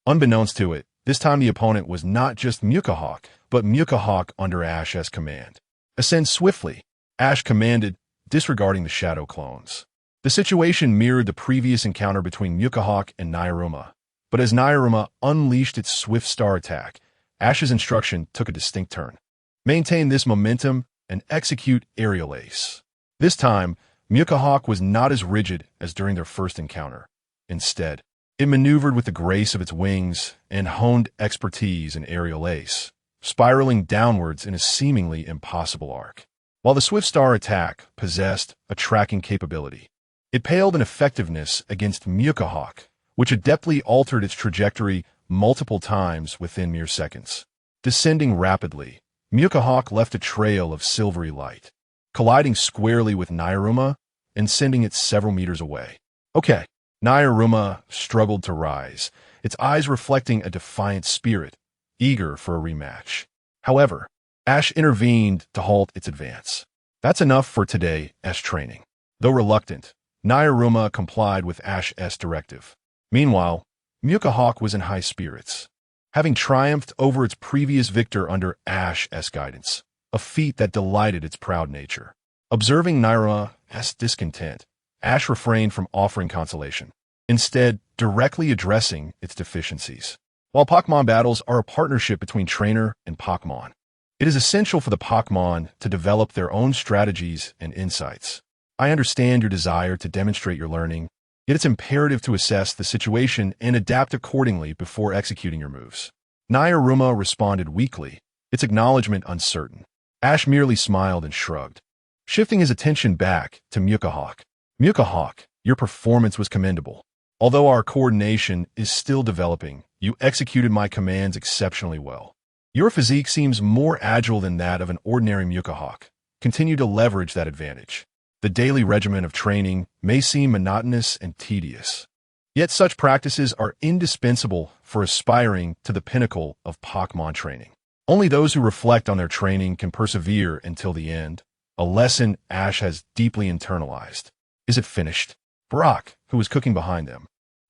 Unbeknownst to it, this time the opponent was not just Mukahawk, but Mukahawk under Ash's command. Ascend swiftly, Ash commanded, disregarding the shadow clones. The situation mirrored the previous encounter between Mukahawk and Nairuma, but as Nairuma unleashed its swift star attack, Ash's instruction took a distinct turn. Maintain this momentum and execute aerial ace. This time, Mukahawk was not as rigid as during their first encounter. Instead, it maneuvered with the grace of its wings and honed expertise in aerial ace, spiraling downwards in a seemingly impossible arc. While the swift star attack possessed a tracking capability, it paled in effectiveness against Mukahawk, which adeptly altered its trajectory multiple times within mere seconds. Descending rapidly, Mukahawk left a trail of silvery light, colliding squarely with Nairuma and sending it several meters away. Okay, Nairuma struggled to rise, its eyes reflecting a defiant spirit, eager for a rematch. However, Ash intervened to halt its advance. That's enough for today's training. Though reluctant, Nairuma complied with Ash's directive. Meanwhile, Mukahawk was in high spirits. Having triumphed over its previous victor under Ash's guidance, a feat that delighted its proud nature. Observing Nairuma's discontent, Ash refrained from offering consolation, instead directly addressing its deficiencies. While Pokémon battles are a partnership between trainer and Pokémon, it is essential for the Pokémon to develop their own strategies and insights. I understand your desire to demonstrate your learning, yet it's imperative to assess the situation and adapt accordingly before executing your moves. Nairuma responded weakly, its acknowledgement uncertain. Ash merely smiled and shrugged, shifting his attention back to Mukahawk. Mukahawk, your performance was commendable. Although our coordination is still developing, you executed my commands exceptionally well. Your physique seems more agile than that of an ordinary Mukahawk. Continue to leverage that advantage. The daily regimen of training may seem monotonous and tedious, yet such practices are indispensable for aspiring to the pinnacle of Pokémon training. Only those who reflect on their training can persevere until the end, a lesson Ash has deeply internalized. Is it finished? Brock, who was cooking behind them,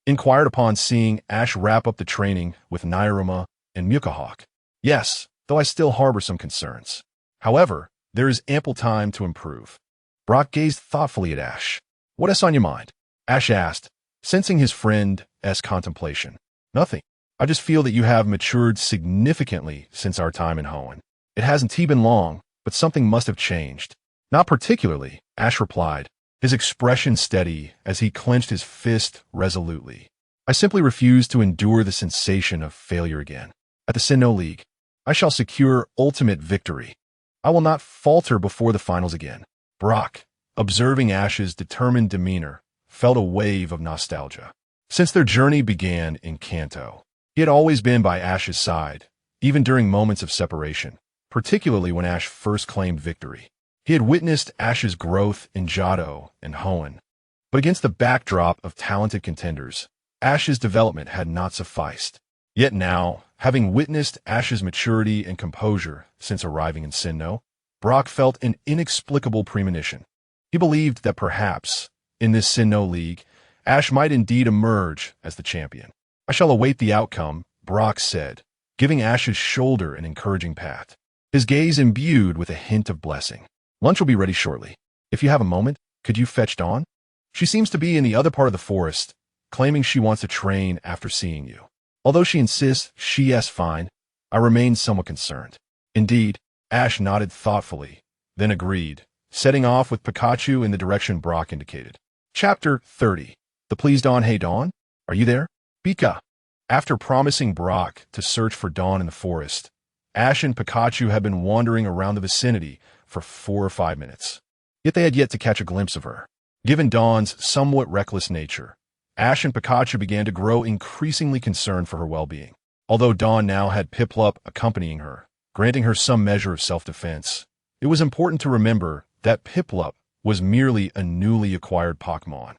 inquired upon seeing Ash wrap up the training with Nairuma and Mukahawk. Yes, though I still harbor some concerns. However, there is ample time to improve. Brock gazed thoughtfully at Ash. What is on your mind? Ash asked, sensing his friend's contemplation. Nothing. I just feel that you have matured significantly since our time in Hoenn. It hasn't been long, but something must have changed. Not particularly, Ash replied, his expression steady as he clenched his fist resolutely. I simply refuse to endure the sensation of failure again. At the Sinnoh League, I shall secure ultimate victory. I will not falter before the finals again. Brock, observing Ash's determined demeanor, felt a wave of nostalgia. Since their journey began in Kanto, he had always been by Ash's side, even during moments of separation, particularly when Ash first claimed victory. He had witnessed Ash's growth in Johto and Hoenn, but against the backdrop of talented contenders, Ash's development had not sufficed. Yet now, having witnessed Ash's maturity and composure since arriving in Sinnoh, Brock felt an inexplicable premonition. He believed that perhaps, in this Sinnoh League, Ash might indeed emerge as the champion. I shall await the outcome, Brock said, giving Ash's shoulder an encouraging pat, his gaze imbued with a hint of blessing. Lunch will be ready shortly. If you have a moment, could you fetch Dawn? She seems to be in the other part of the forest, claiming she wants to train after seeing you. Although she insists she's fine, I remain somewhat concerned. Indeed, Ash nodded thoughtfully, then agreed, setting off with Pikachu in the direction Brock indicated. Chapter 30. The Please Dawn. Hey Dawn, are you there? Pika. After promising Brock to search for Dawn in the forest, Ash and Pikachu had been wandering around the vicinity for 4 or 5 minutes. Yet they had yet to catch a glimpse of her. Given Dawn's somewhat reckless nature, Ash and Pikachu began to grow increasingly concerned for her well-being. Although Dawn now had Piplup accompanying her, granting her some measure of self-defense, it was important to remember that Piplup was merely a newly acquired Pokémon,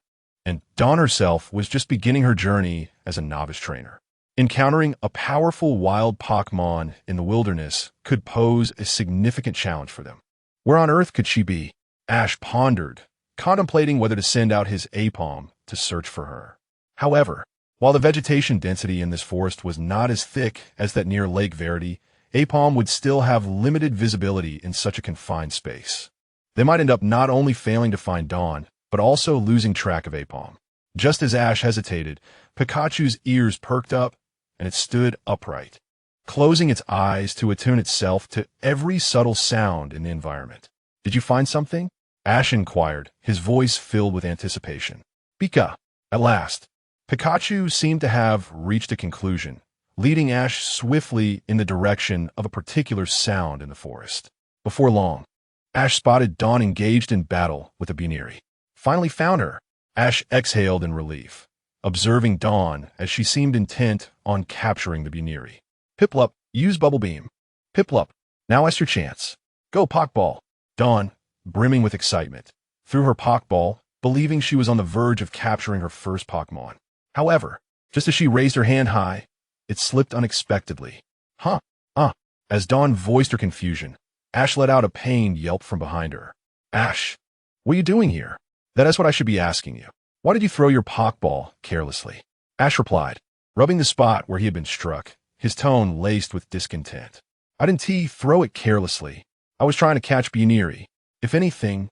and Dawn herself was just beginning her journey as a novice trainer. Encountering a powerful wild Pokémon in the wilderness could pose a significant challenge for them. Where on earth could she be? Ash pondered, contemplating whether to send out his Aipom to search for her. However, while the vegetation density in this forest was not as thick as that near Lake Verity, Aipom would still have limited visibility in such a confined space. They might end up not only failing to find Dawn, but also losing track of Aipom. Just as Ash hesitated, Pikachu's ears perked up, and it stood upright, closing its eyes to attune itself to every subtle sound in the environment. Did you find something? Ash inquired, his voice filled with anticipation. Pika. At last, Pikachu seemed to have reached a conclusion, leading Ash swiftly in the direction of a particular sound in the forest. Before long, Ash spotted Dawn engaged in battle with a Buneary. Finally found her. Ash exhaled in relief, observing Dawn as she seemed intent on capturing the Buneary. Piplup, use Bubble Beam. Piplup, now is your chance. Go Pokeball. Dawn, brimming with excitement, threw her Pokeball, believing she was on the verge of capturing her first Pokemon. However, just as she raised her hand high, it slipped unexpectedly. As Dawn voiced her confusion, Ash let out a pained yelp from behind her. Ash, what are you doing here? That is what I should be asking you. Why did you throw your Pokeball carelessly? Ash replied, rubbing the spot where he had been struck, his tone laced with discontent. I didn't throw it carelessly. I was trying to catch Buniri. If anything,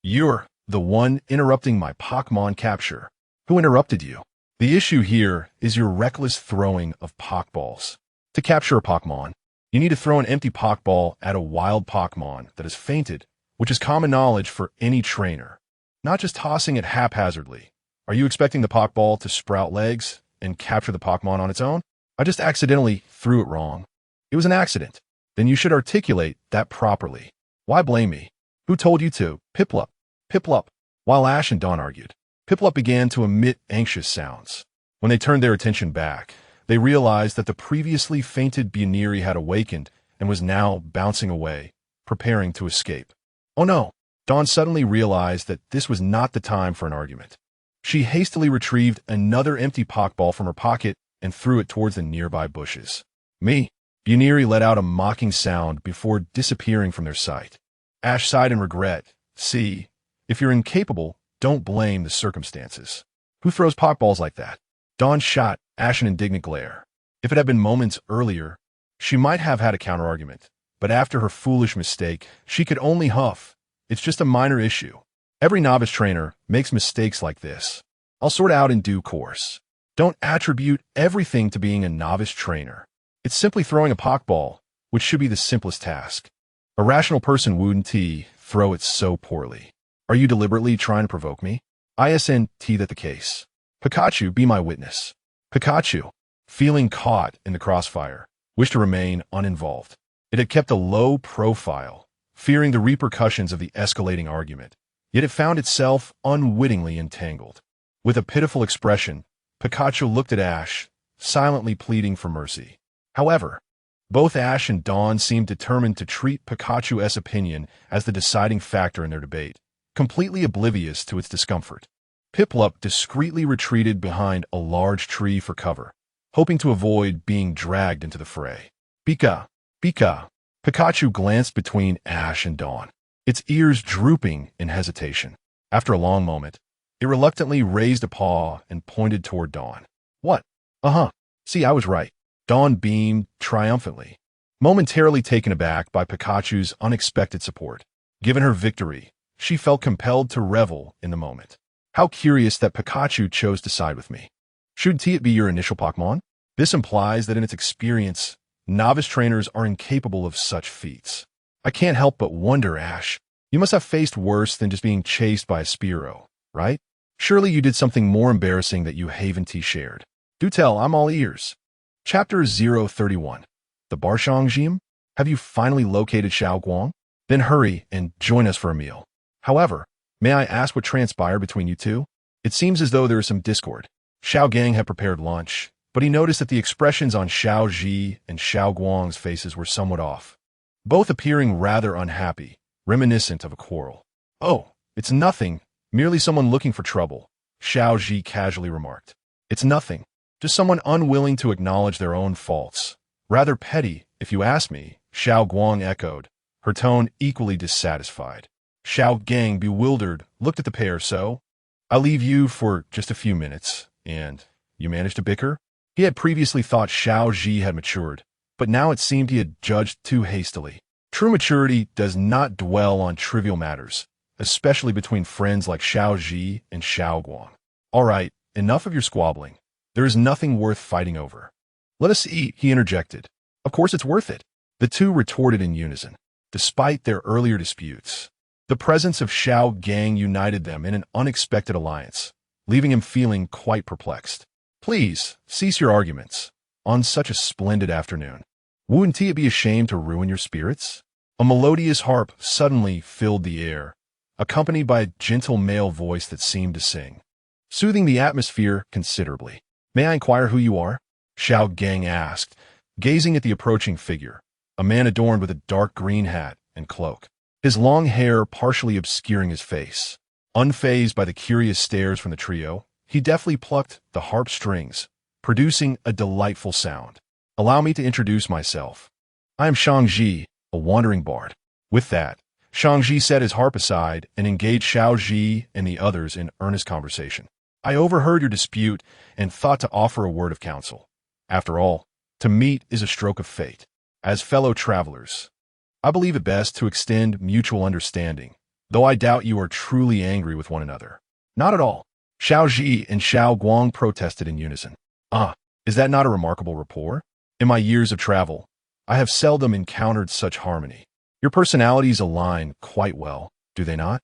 you're the one interrupting my Pokémon capture. Who interrupted you? The issue here is your reckless throwing of Pokeballs. To capture a Pokémon, you need to throw an empty Pokeball at a wild Pokémon that has fainted, which is common knowledge for any trainer. Not just tossing it haphazardly. Are you expecting the Pokeball to sprout legs and capture the Pokémon on its own? I just accidentally threw it wrong. It was an accident. Then you should articulate that properly. Why blame me? Who told you to? Piplup. Piplup. While Ash and Dawn argued, Piplup began to emit anxious sounds. When they turned their attention back, they realized that the previously fainted Buniri had awakened and was now bouncing away, preparing to escape. Oh no! Dawn suddenly realized that this was not the time for an argument. She hastily retrieved another empty Pokeball from her pocket and threw it towards the nearby bushes. Me! Buniri let out a mocking sound before disappearing from their sight. Ash sighed in regret. See, if you're incapable, don't blame the circumstances. Who throws Pokeballs like that? Dawn shot Ash an indignant glare. If it had been moments earlier, she might have had a counter-argument, but after her foolish mistake, she could only huff. It's just a minor issue. Every novice trainer makes mistakes like this. I'll sort it out in due course. Don't attribute everything to being a novice trainer. It's simply throwing a Pokeball, which should be the simplest task. A rational person wouldn't throw it so poorly. Are you deliberately trying to provoke me? ISNT that the case. Pikachu, be my witness. Pikachu, feeling caught in the crossfire, wished to remain uninvolved. It had kept a low profile, fearing the repercussions of the escalating argument, yet it found itself unwittingly entangled. With a pitiful expression, Pikachu looked at Ash, silently pleading for mercy. However, both Ash and Dawn seemed determined to treat Pikachu's opinion as the deciding factor in their debate, completely oblivious to its discomfort. Piplup discreetly retreated behind a large tree for cover, hoping to avoid being dragged into the fray. Pika! Pika! Pikachu glanced between Ash and Dawn, its ears drooping in hesitation. After a long moment, it reluctantly raised a paw and pointed toward Dawn. What? See, I was right. Dawn beamed triumphantly, momentarily taken aback by Pikachu's unexpected support. Given her victory, she felt compelled to revel in the moment. How curious that Pikachu chose to side with me. Shouldn't it be your initial Pokémon? This implies that in its experience, novice trainers are incapable of such feats. I can't help but wonder, Ash. You must have faced worse than just being chased by a Spearow, right? Surely you did something more embarrassing that you haven't shared. Do tell, I'm all ears. Chapter 031. The Barshong Gym? Have you finally located Xiao Guang? Then hurry and join us for a meal. However, may I ask what transpired between you two? It seems as though there is some discord. Xiao Gang had prepared lunch, but he noticed that the expressions on Xiao Ji and Xiao Guang's faces were somewhat off, both appearing rather unhappy, reminiscent of a quarrel. Oh, it's nothing, merely someone looking for trouble, Xiao Ji casually remarked. It's nothing. Just someone unwilling to acknowledge their own faults. Rather petty, if you ask me, Xiao Guang echoed, her tone equally dissatisfied. Xiao Gang, bewildered, looked at the pair. So, I'll leave you for just a few minutes, and you managed to bicker? He had previously thought Xiao Ji had matured, but now it seemed he had judged too hastily. True maturity does not dwell on trivial matters, especially between friends like Xiao Ji and Xiao Guang. All right, enough of your squabbling. There is nothing worth fighting over. Let us eat, he interjected. Of course it's worth it. The two retorted in unison, despite their earlier disputes. The presence of Xiao Gang united them in an unexpected alliance, leaving him feeling quite perplexed. Please, cease your arguments. On such a splendid afternoon. Wouldn't it be a shame to ruin your spirits? A melodious harp suddenly filled the air, accompanied by a gentle male voice that seemed to sing, soothing the atmosphere considerably. May I inquire who you are? Xiao Gang asked, gazing at the approaching figure, a man adorned with a dark green hat and cloak, his long hair partially obscuring his face. Unfazed by the curious stares from the trio, he deftly plucked the harp strings, producing a delightful sound. Allow me to introduce myself. I am Shangji, a wandering bard. With that, Shangji set his harp aside and engaged Xiao Ji and the others in earnest conversation. I overheard your dispute and thought to offer a word of counsel. After all, to meet is a stroke of fate. As fellow travelers, I believe it best to extend mutual understanding, though I doubt you are truly angry with one another. Not at all. Xiao Ji and Xiao Guang protested in unison. Ah, is that not a remarkable rapport? In my years of travel, I have seldom encountered such harmony. Your personalities align quite well, do they not?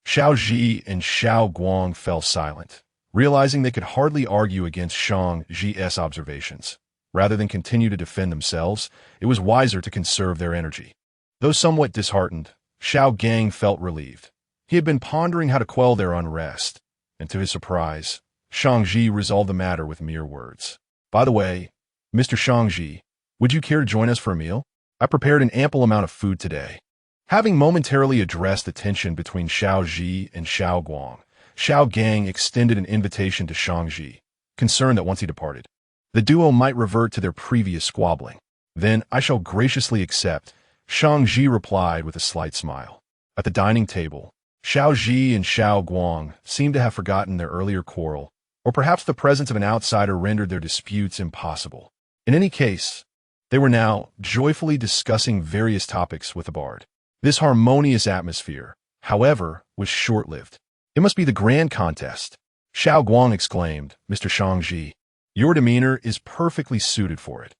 Xiao Ji and Xiao Guang fell silent, realizing they could hardly argue against Shang Ji's observations. Rather than continue to defend themselves, it was wiser to conserve their energy. Though somewhat disheartened, Xiao Gang felt relieved. He had been pondering how to quell their unrest, and to his surprise, Shangji resolved the matter with mere words. By the way, Mr. Shangji, would you care to join us for a meal? I prepared an ample amount of food today. Having momentarily addressed the tension between Xiao Ji and Xiao Guang, Xiao Gang extended an invitation to Shangji, concerned that once he departed, the duo might revert to their previous squabbling. Then I shall graciously accept, Shangji replied with a slight smile. At the dining table, Xiao Ji and Xiao Guang seemed to have forgotten their earlier quarrel, or perhaps the presence of an outsider rendered their disputes impossible. In any case, they were now joyfully discussing various topics with the bard. This harmonious atmosphere, however, was short-lived. It must be the grand contest, Xiao Guang exclaimed. Mr. Shangji, your demeanor is perfectly suited for it.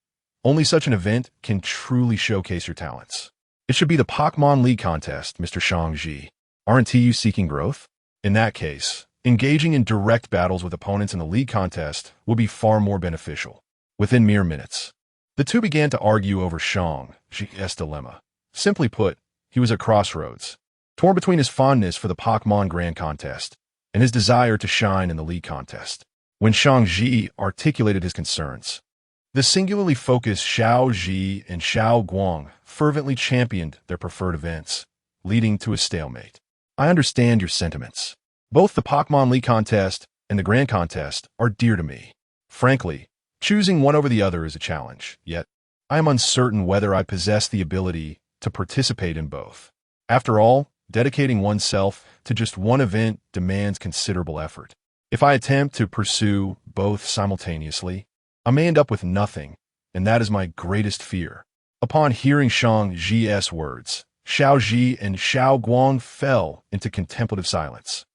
Only such an event can truly showcase your talents. It should be the Pokémon League contest, Mr. Shangji. Aren't you seeking growth? In that case, engaging in direct battles with opponents in the league contest will be far more beneficial. Within mere minutes, the two began to argue over Shang Ji's dilemma. Simply put, he was at crossroads, torn between his fondness for the Pokémon Grand Contest and his desire to shine in the league contest. When Shang Ji articulated his concerns, the singularly focused Xiao Ji and Xiao Guang fervently championed their preferred events, leading to a stalemate. I understand your sentiments. Both the Pokémon League contest and the Grand Contest are dear to me. Frankly, choosing one over the other is a challenge, yet I am uncertain whether I possess the ability to participate in both. After all, dedicating oneself to just one event demands considerable effort. If I attempt to pursue both simultaneously, I may end up with nothing, and that is my greatest fear. Upon hearing Shang Ji's words, Xiao Ji and Xiao Guang fell into contemplative silence.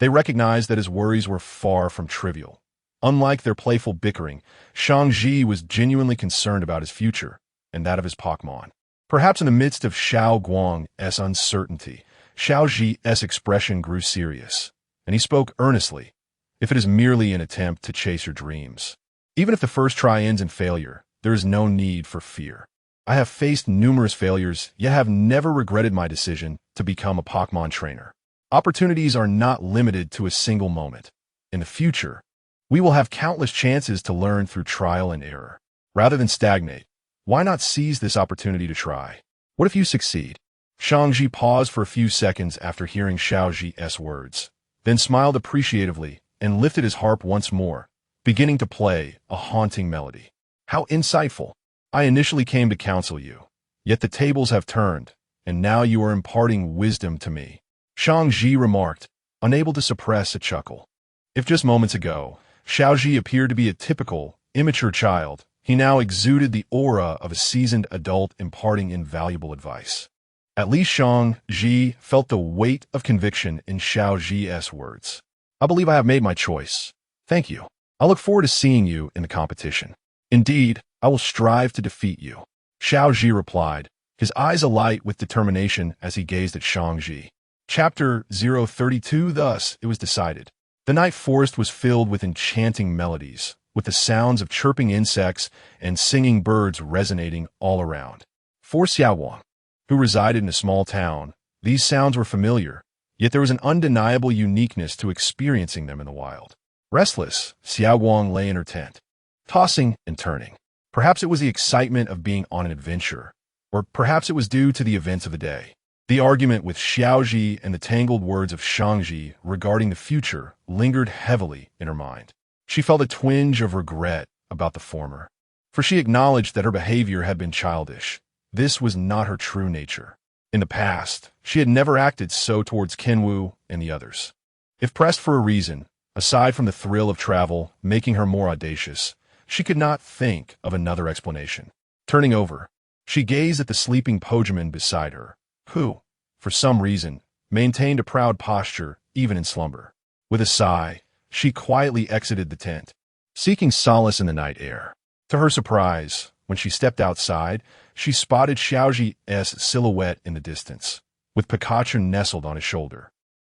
They recognized that his worries were far from trivial. Unlike their playful bickering, Shang Ji was genuinely concerned about his future and that of his Pokémon. Perhaps in the midst of Xiao Guang's uncertainty, Xiao Ji's expression grew serious, and he spoke earnestly. If it is merely an attempt to chase your dreams, even if the first try ends in failure, there is no need for fear. I have faced numerous failures, yet have never regretted my decision to become a Pokémon trainer. Opportunities are not limited to a single moment. In the future, we will have countless chances to learn through trial and error. Rather than stagnate, why not seize this opportunity to try? What if you succeed? Shangji paused for a few seconds after hearing Xiao Ji's words, then smiled appreciatively and lifted his harp once more, beginning to play a haunting melody. How insightful! I initially came to counsel you, yet the tables have turned, and now you are imparting wisdom to me. Shangji remarked, unable to suppress a chuckle. If just moments ago, Xiaoji appeared to be a typical, immature child, he now exuded the aura of a seasoned adult imparting invaluable advice. At least Shangji felt the weight of conviction in Xiaoji's words. I believe I have made my choice. Thank you. I look forward to seeing you in the competition. Indeed, I will strive to defeat you. Xiaoji replied, his eyes alight with determination as he gazed at Shangji. Chapter 032. Thus, it was decided. The night forest was filled with enchanting melodies, with the sounds of chirping insects and singing birds resonating all around. For Xiaowang, who resided in a small town, these sounds were familiar, yet there was an undeniable uniqueness to experiencing them in the wild. Restless, Xiaowang lay in her tent, tossing and turning. Perhaps it was the excitement of being on an adventure, or perhaps it was due to the events of the day. The argument with Xiaoji and the tangled words of Shangji regarding the future lingered heavily in her mind. She felt a twinge of regret about the former, for she acknowledged that her behavior had been childish. This was not her true nature. In the past, she had never acted so towards Kenwu and the others. If pressed for a reason, aside from the thrill of travel making her more audacious, she could not think of another explanation. Turning over, She gazed at the sleeping Pokémon beside her, who, for some reason, maintained a proud posture even in slumber. With a sigh, she quietly exited the tent, seeking solace in the night air. To her surprise, when she stepped outside, she spotted Xiaoji's silhouette in the distance, with Pikachu nestled on his shoulder,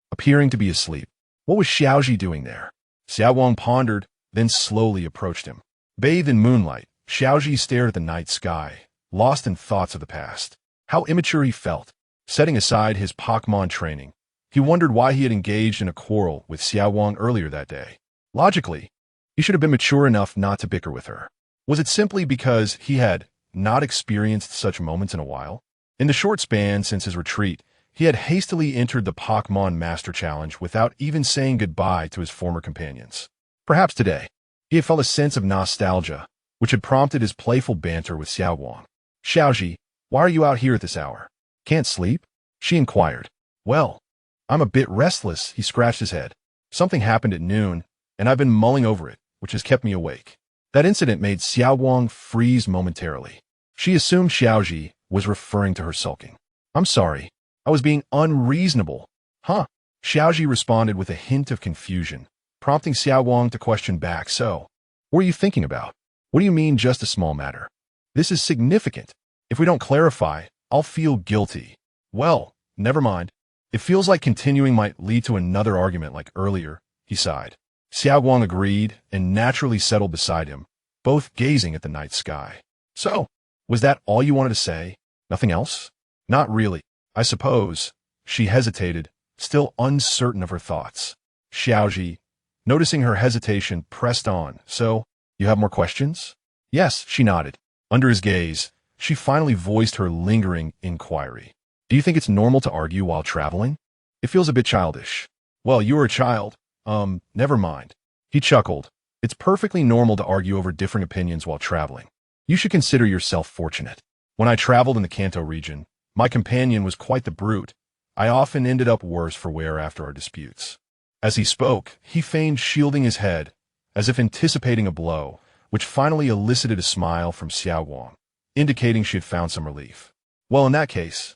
appearing to be asleep. What was Xiaoji doing there? Xiaowang pondered, then slowly approached him. Bathed in moonlight, Xiaoji stared at the night sky, lost in thoughts of the past. How immature he felt. Setting aside his Pokémon training, he wondered why he had engaged in a quarrel with Xiaowang earlier that day. Logically, he should have been mature enough not to bicker with her. Was it simply because he had not experienced such moments in a while? In the short span since his retreat, he had hastily entered the Pokémon Master Challenge without even saying goodbye to his former companions. Perhaps today, he had felt a sense of nostalgia, which had prompted his playful banter with Xiaowang. "Xiaoji, why are you out here at this hour? Can't sleep?" she inquired. "Well, I'm a bit restless," he scratched his head. "Something happened at noon, and I've been mulling over it, which has kept me awake." That incident made Xiaowang freeze momentarily. She assumed Xiaoji was referring to her sulking. "I'm sorry. I was being unreasonable." "Huh?" Xiaoji responded with a hint of confusion, prompting Xiaowang to question back. "So, what are you thinking about? What do you mean just a small matter? This is significant. If we don't clarify, I'll feel guilty." "Well, never mind. It feels like continuing might lead to another argument like earlier," he sighed. Xiaowang agreed and naturally settled beside him, both gazing at the night sky. "So, was that all you wanted to say? Nothing else?" "Not really, I suppose." She hesitated, still uncertain of her thoughts. Xiaoji, noticing her hesitation, pressed on. "So, you have more questions?" "Yes," she nodded. Under his gaze, she finally voiced her lingering inquiry. "Do you think it's normal to argue while traveling? It feels a bit childish." "Well, you were a child. Never mind." He chuckled. "It's perfectly normal to argue over differing opinions while traveling. You should consider yourself fortunate. When I traveled in the Kanto region, my companion was quite the brute. I often ended up worse for wear after our disputes." As he spoke, he feigned shielding his head, as if anticipating a blow, which finally elicited a smile from Xiaowang, indicating she had found some relief. "Well, in that case,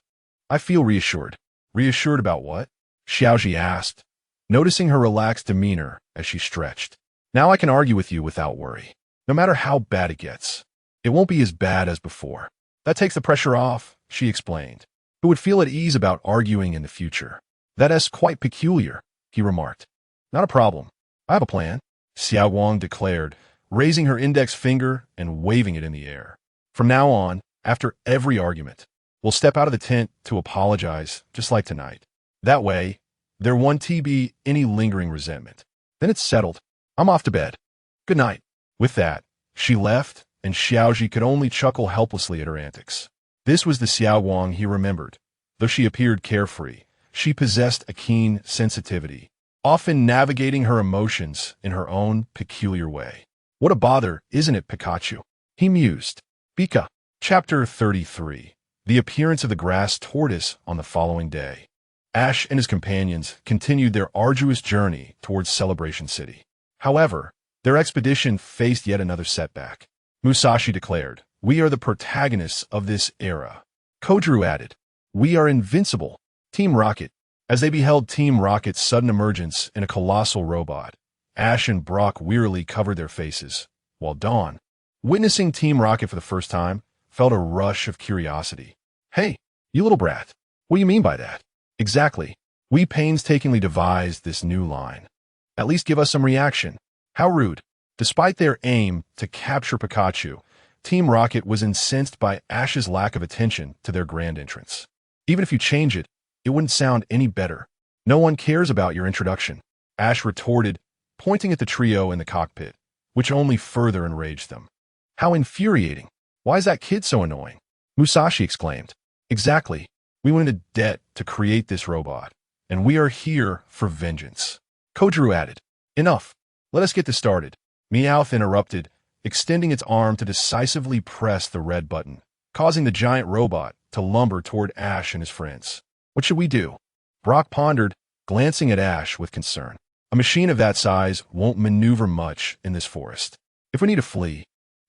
I feel reassured." "Reassured about what?" Xiaoji asked, noticing her relaxed demeanor as she stretched. "Now I can argue with you without worry. No matter how bad it gets, it won't be as bad as before. That takes the pressure off," she explained. "Who would feel at ease about arguing in the future?" "That's quite peculiar," he remarked. "Not a problem. I have a plan," Xiaowang declared, raising her index finger and waving it in the air. "From now on, after every argument, we'll step out of the tent to apologize, just like tonight. That way, there won't be any lingering resentment. Then it's settled. I'm off to bed. Good night." With that, she left, and Xiaoji could only chuckle helplessly at her antics. This was the Xiaowang he remembered. Though she appeared carefree, she possessed a keen sensitivity, often navigating her emotions in her own peculiar way. "What a bother, isn't it, Pikachu?" he mused. Pika. Chapter 33. The appearance of the grass tortoise on the following day. Ash and his companions continued their arduous journey towards Celebration City. However, their expedition faced yet another setback. Musashi declared, "We are the protagonists of this era." Kojiru added, "We are invincible." Team Rocket. As they beheld Team Rocket's sudden emergence in a colossal robot, Ash and Brock wearily covered their faces, while Dawn, witnessing Team Rocket for the first time, felt a rush of curiosity. "Hey, you little brat, what do you mean by that?" "Exactly. We painstakingly devised this new line. At least give us some reaction." How rude. Despite their aim to capture Pikachu, Team Rocket was incensed by Ash's lack of attention to their grand entrance. "Even if you change it, it wouldn't sound any better. No one cares about your introduction," Ash retorted, pointing at the trio in the cockpit, which only further enraged them. "How infuriating. Why is that kid so annoying?" Musashi exclaimed. "Exactly. We went into debt to create this robot, and we are here for vengeance." Kojiru added, "Enough. Let us get this started." Meowth interrupted, extending its arm to decisively press the red button, causing the giant robot to lumber toward Ash and his friends. "What should we do?" Brock pondered, glancing at Ash with concern. "A machine of that size won't maneuver much in this forest. If we need to flee,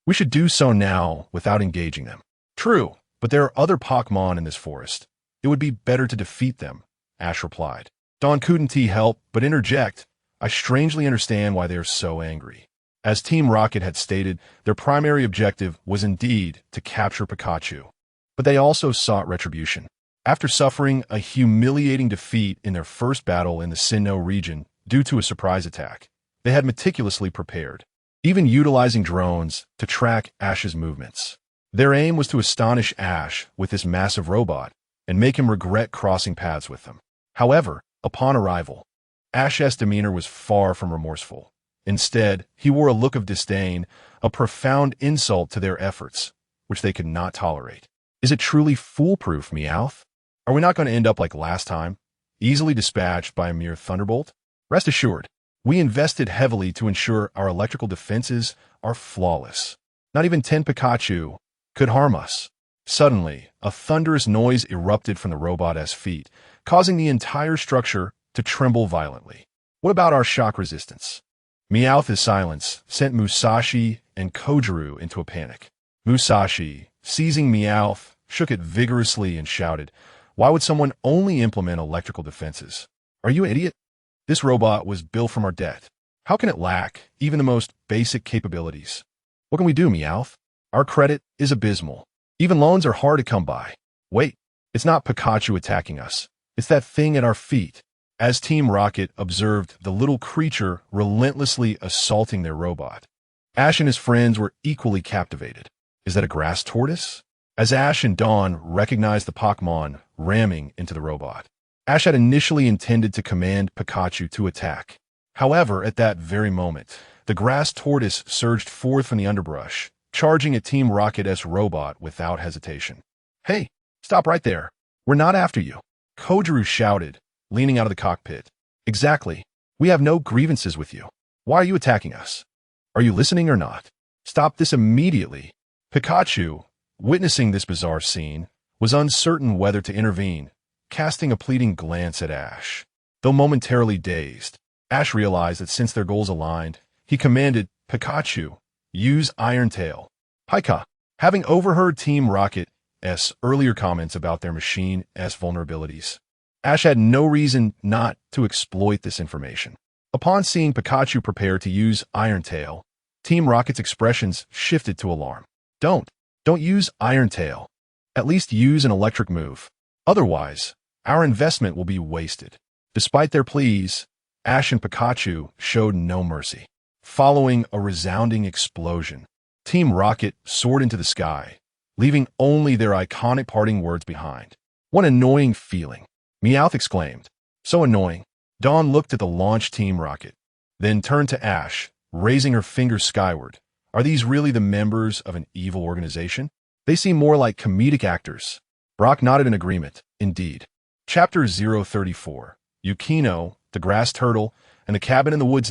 we should do so now without engaging them." "True, But there are other Pokémon in this forest. It would be better to defeat them, Ash replied. Dawn couldn't help but interject. I strangely understand why they are so angry. As Team Rocket had stated, their primary objective was indeed to capture Pikachu. But they also sought retribution. After suffering a humiliating defeat in their first battle in the Sinnoh region due to a surprise attack, they had meticulously prepared, even utilizing drones to track Ash's movements. Their aim was to astonish Ash with this massive robot and make him regret crossing paths with them. However, upon arrival, Ash's demeanor was far from remorseful. Instead, he wore a look of disdain, a profound insult to their efforts, which they could not tolerate. Is it truly foolproof, Meowth? Are we not going to end up like last time, easily dispatched by a mere thunderbolt? Rest assured, we invested heavily to ensure our electrical defenses are flawless. Not even 10 Pikachu could harm us. Suddenly, a thunderous noise erupted from the robot's feet, causing the entire structure to tremble violently. What about our shock resistance? Meowth's silence sent Musashi and Kojiru into a panic. Musashi, seizing Meowth, shook it vigorously and shouted, "Why would someone only implement electrical defenses? Are you an idiot? This robot was built from our debt. How can it lack even the most basic capabilities? What can we do, Meowth? Our credit is abysmal. Even loans are hard to come by. Wait, it's not Pikachu attacking us. It's that thing at our feet." As Team Rocket observed the little creature relentlessly assaulting their robot, Ash and his friends were equally captivated. Is that a grass tortoise? As Ash and Dawn recognized the Pokémon ramming into the robot, Ash had initially intended to command Pikachu to attack. However, at that very moment, the grass tortoise surged forth from the underbrush, charging at Team Rocket's robot without hesitation. "Hey, stop right there. We're not after you," Kojiru shouted, leaning out of the cockpit. "Exactly. We have no grievances with you. Why are you attacking us? Are you listening or not? Stop this immediately." Pikachu, witnessing this bizarre scene, was uncertain whether to intervene, casting a pleading glance at Ash. Though momentarily dazed, Ash realized that since their goals aligned, he commanded, "Pikachu, use Iron Tail." Pika, having overheard Team Rocket's earlier comments about their machine's vulnerabilities, Ash had no reason not to exploit this information. Upon seeing Pikachu prepare to use Iron Tail, Team Rocket's expressions shifted to alarm. Don't use Iron Tail. At least use an electric move. Otherwise, our investment will be wasted." Despite their pleas, Ash and Pikachu showed no mercy. Following a resounding explosion, Team Rocket soared into the sky, leaving only their iconic parting words behind. "What an annoying feeling," Meowth exclaimed. "So annoying." Dawn looked at the launch Team Rocket, then turned to Ash, raising her finger skyward. Are these really the members of an evil organization? They seem more like comedic actors. Brock nodded in agreement. Indeed. Chapter 034. Yukino, the Grass Turtle, and the Cabin in the Woods.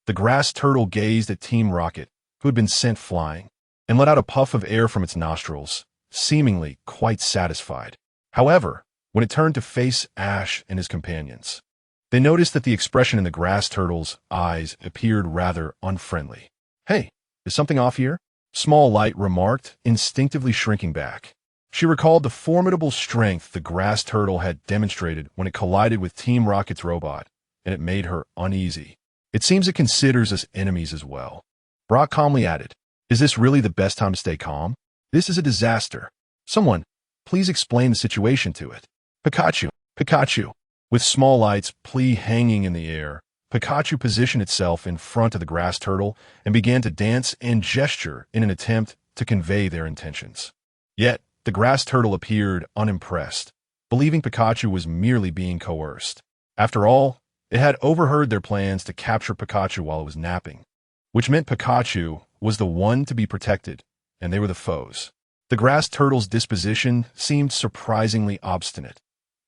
The Grass Turtle gazed at Team Rocket, who had been sent flying, and let out a puff of air from its nostrils, seemingly quite satisfied. However, when it turned to face Ash and his companions, they noticed that the expression in the Grass Turtle's eyes appeared rather unfriendly. "Hey, is something off here?" Small Light remarked, instinctively shrinking back. She recalled the formidable strength the Grass Turtle had demonstrated when it collided with Team Rocket's robot, and it made her uneasy. "It seems it considers us enemies as well." Brock calmly added, "Is this really the best time to stay calm? This is a disaster. Someone, please explain the situation to it." Pikachu. With Small Light's plea hanging in the air, Pikachu positioned itself in front of the Grass Turtle and began to dance and gesture in an attempt to convey their intentions. Yet, the Grass Turtle appeared unimpressed, believing Pikachu was merely being coerced. After all, it had overheard their plans to capture Pikachu while it was napping, which meant Pikachu was the one to be protected, and they were the foes. The Grass Turtle's disposition seemed surprisingly obstinate.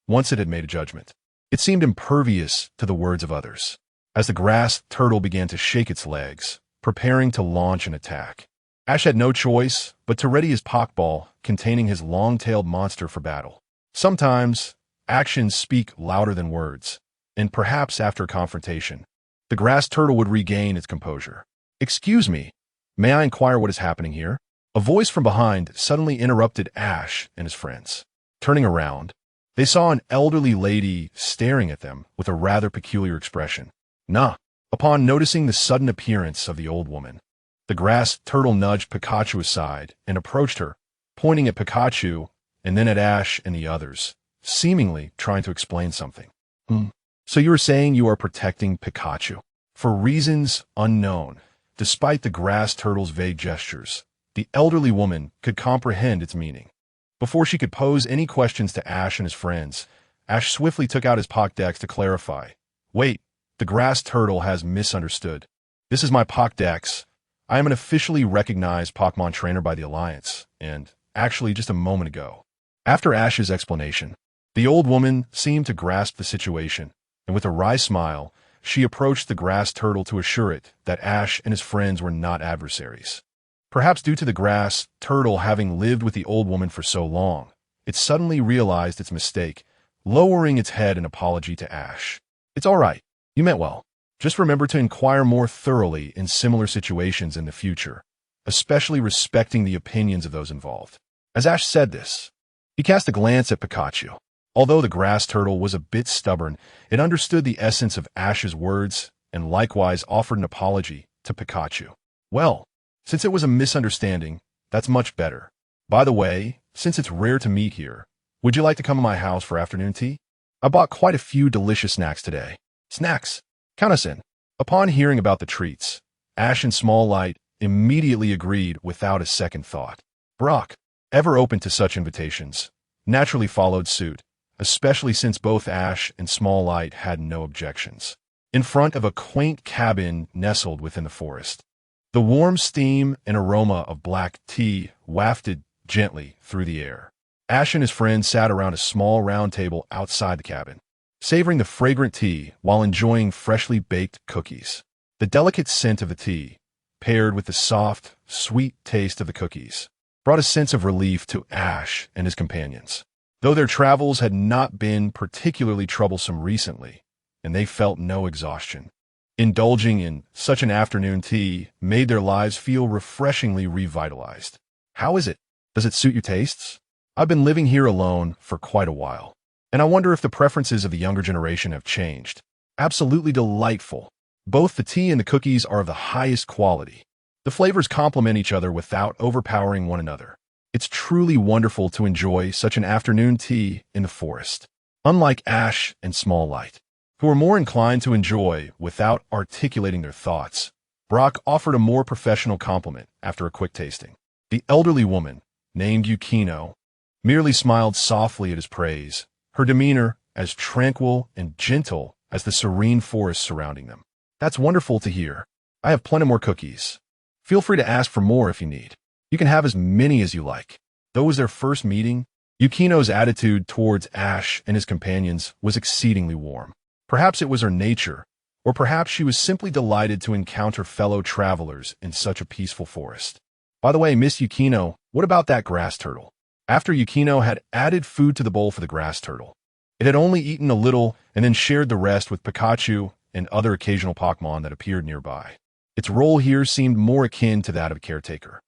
Once it had made a judgment, it seemed impervious to the words of others. As the Grass Turtle began to shake its legs, preparing to launch an attack, Ash had no choice but to ready his Pokeball containing his long-tailed monster for battle. Sometimes, actions speak louder than words, and perhaps after a confrontation, the Grass Turtle would regain its composure. "Excuse me, may I inquire what is happening here?" A voice from behind suddenly interrupted Ash and his friends. Turning around, they saw an elderly lady staring at them with a rather peculiar expression. Nah. Upon noticing the sudden appearance of the old woman, the grass turtle nudged Pikachu aside and approached her, pointing at Pikachu and then at Ash and the others, seemingly trying to explain something. So you were saying you are protecting Pikachu? For reasons unknown, despite the grass turtle's vague gestures, the elderly woman could comprehend its meaning. Before she could pose any questions to Ash and his friends, Ash swiftly took out his Pokédex to clarify. Wait, the grass turtle has misunderstood. This is my Pokédex. I am an officially recognized Pokémon trainer by the Alliance, and actually just a moment ago. After Ash's explanation, the old woman seemed to grasp the situation, and with a wry smile, she approached the grass turtle to assure it that Ash and his friends were not adversaries. Perhaps due to the grass turtle having lived with the old woman for so long, it suddenly realized its mistake, lowering its head in apology to Ash. It's all right. You meant well. Just remember to inquire more thoroughly in similar situations in the future, especially respecting the opinions of those involved. As Ash said this, he cast a glance at Pikachu. Although the grass turtle was a bit stubborn, it understood the essence of Ash's words and likewise offered an apology to Pikachu. Well, since it was a misunderstanding, that's much better. By the way, since it's rare to meet here, would you like to come to my house for afternoon tea? I bought quite a few delicious snacks today. Snacks. Count us in. Upon hearing about the treats, Ash and Small Light immediately agreed without a second thought. Brock, ever open to such invitations, naturally followed suit, especially since both Ash and Small Light had no objections. In front of a quaint cabin nestled within the forest, the warm steam and aroma of black tea wafted gently through the air. Ash and his friends sat around a small round table outside the cabin, savoring the fragrant tea while enjoying freshly baked cookies. The delicate scent of the tea, paired with the soft, sweet taste of the cookies, brought a sense of relief to Ash and his companions. Though their travels had not been particularly troublesome recently, and they felt no exhaustion, indulging in such an afternoon tea made their lives feel refreshingly revitalized. How is it? Does it suit your tastes? I've been living here alone for quite a while, and I wonder if the preferences of the younger generation have changed. Absolutely delightful. Both the tea and the cookies are of the highest quality. The flavors complement each other without overpowering one another. It's truly wonderful to enjoy such an afternoon tea in the forest. Unlike Ash and Small Light, who were more inclined to enjoy without articulating their thoughts, Brock offered a more professional compliment after a quick tasting. The elderly woman, named Yukino, merely smiled softly at his praise, her demeanor as tranquil and gentle as the serene forest surrounding them. That's wonderful to hear. I have plenty more cookies. Feel free to ask for more if you need. You can have as many as you like. Though it was their first meeting, Yukino's attitude towards Ash and his companions was exceedingly warm. Perhaps it was her nature, or perhaps she was simply delighted to encounter fellow travelers in such a peaceful forest. By the way, Miss Yukino, what about that grass turtle? After Yukino had added food to the bowl for the grass turtle, it had only eaten a little and then shared the rest with Pikachu and other occasional Pokémon that appeared nearby. Its role here seemed more akin to that of a caretaker.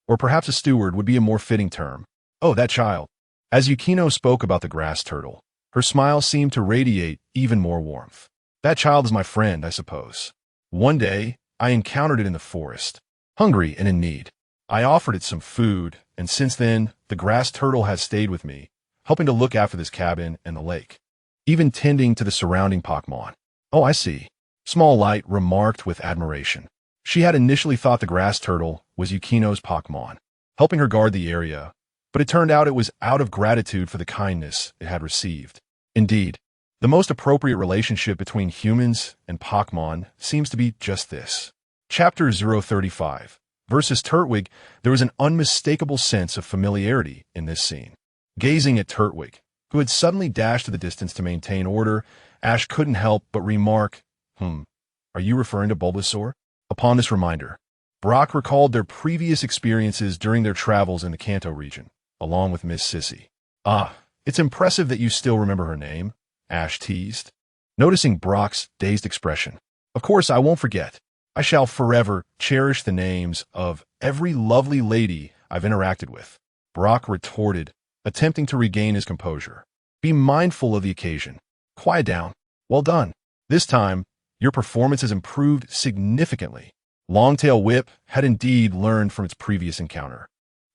Or perhaps a steward would be a more fitting term. Oh, that child. As Yukino spoke about the grass turtle, her smile seemed to radiate even more warmth. That child is my friend, I suppose. One day, I encountered it in the forest, hungry and in need. I offered it some food, and since then, the grass turtle has stayed with me, helping to look after this cabin and the lake, even tending to the surrounding Pokémon. Oh, I see. Small Light remarked with admiration. She had initially thought the grass turtle was Yukino's Pokémon, helping her guard the area, but it turned out it was out of gratitude for the kindness it had received. Indeed, the most appropriate relationship between humans and Pokémon seems to be just this. Chapter 035. Versus Turtwig, there was an unmistakable sense of familiarity in this scene. Gazing at Turtwig, who had suddenly dashed to the distance to maintain order, Ash couldn't help but remark, are you referring to Bulbasaur? Upon this reminder, Brock recalled their previous experiences during their travels in the Kanto region, along with Miss Sissy. Ah, it's impressive that you still remember her name, Ash teased, noticing Brock's dazed expression. Of course, I won't forget. I shall forever cherish the names of every lovely lady I've interacted with," Brock retorted, attempting to regain his composure. "Be mindful of the occasion. Quiet down. Well done. This time, your performance has improved significantly." Longtail Whip had indeed learned from its previous encounter,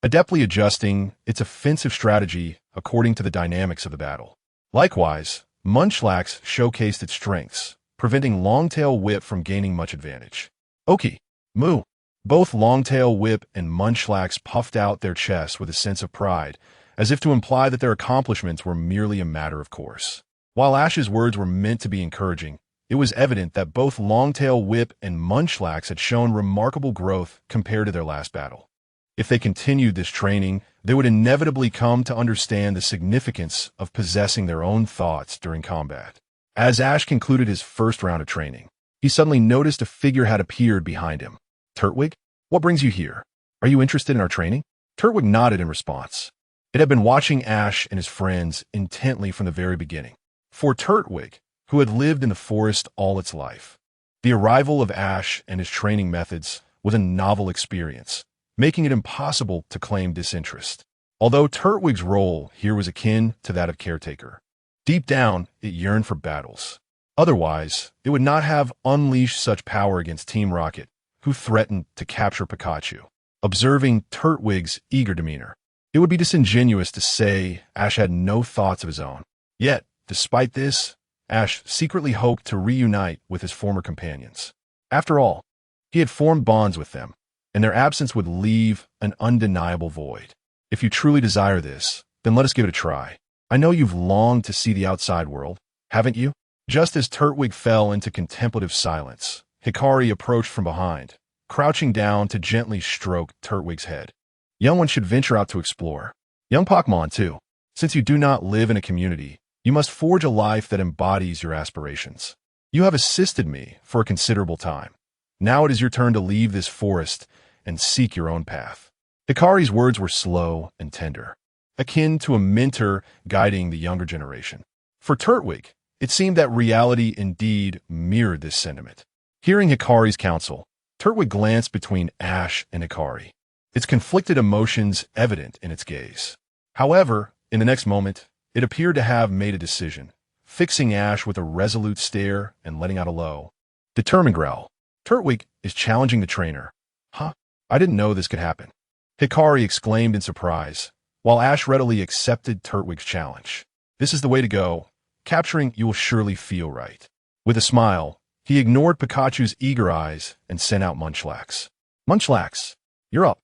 adeptly adjusting its offensive strategy according to the dynamics of the battle. Likewise, Munchlax showcased its strengths, preventing Longtail Whip from gaining much advantage. "Oki, moo." Both Longtail Whip and Munchlax puffed out their chests with a sense of pride, as if to imply that their accomplishments were merely a matter of course. While Ash's words were meant to be encouraging, it was evident that both Longtail Whip and Munchlax had shown remarkable growth compared to their last battle. If they continued this training, they would inevitably come to understand the significance of possessing their own thoughts during combat. As Ash concluded his first round of training, he suddenly noticed a figure had appeared behind him. "Turtwig, what brings you here? Are you interested in our training?" Turtwig nodded in response. It had been watching Ash and his friends intently from the very beginning. For Turtwig, who had lived in the forest all its life, the arrival of Ash and his training methods was a novel experience, making it impossible to claim disinterest. Although Turtwig's role here was akin to that of caretaker, deep down it yearned for battles. Otherwise, it would not have unleashed such power against Team Rocket, who threatened to capture Pikachu. Observing Turtwig's eager demeanor, it would be disingenuous to say Ash had no thoughts of his own. Yet, despite this, Ash secretly hoped to reunite with his former companions. After all, he had formed bonds with them, and their absence would leave an undeniable void. "If you truly desire this, then let us give it a try. I know you've longed to see the outside world, haven't you?" Just as Turtwig fell into contemplative silence, Hikari approached from behind, crouching down to gently stroke Turtwig's head. "Young one should venture out to explore. Young Pokémon, too. Since you do not live in a community, you must forge a life that embodies your aspirations. You have assisted me for a considerable time. Now it is your turn to leave this forest and seek your own path." Hikari's words were slow and tender, akin to a mentor guiding the younger generation. For Turtwig, it seemed that reality indeed mirrored this sentiment. Hearing Hikari's counsel, Turtwig glanced between Ash and Hikari, its conflicted emotions evident in its gaze. However, in the next moment, it appeared to have made a decision, fixing Ash with a resolute stare and letting out a low, determined growl. "Turtwig is challenging the trainer. Huh? I didn't know this could happen." Hikari exclaimed in surprise, while Ash readily accepted Turtwig's challenge. "This is the way to go. Capturing you will surely feel right." With a smile, he ignored Pikachu's eager eyes and sent out Munchlax. "Munchlax, you're up."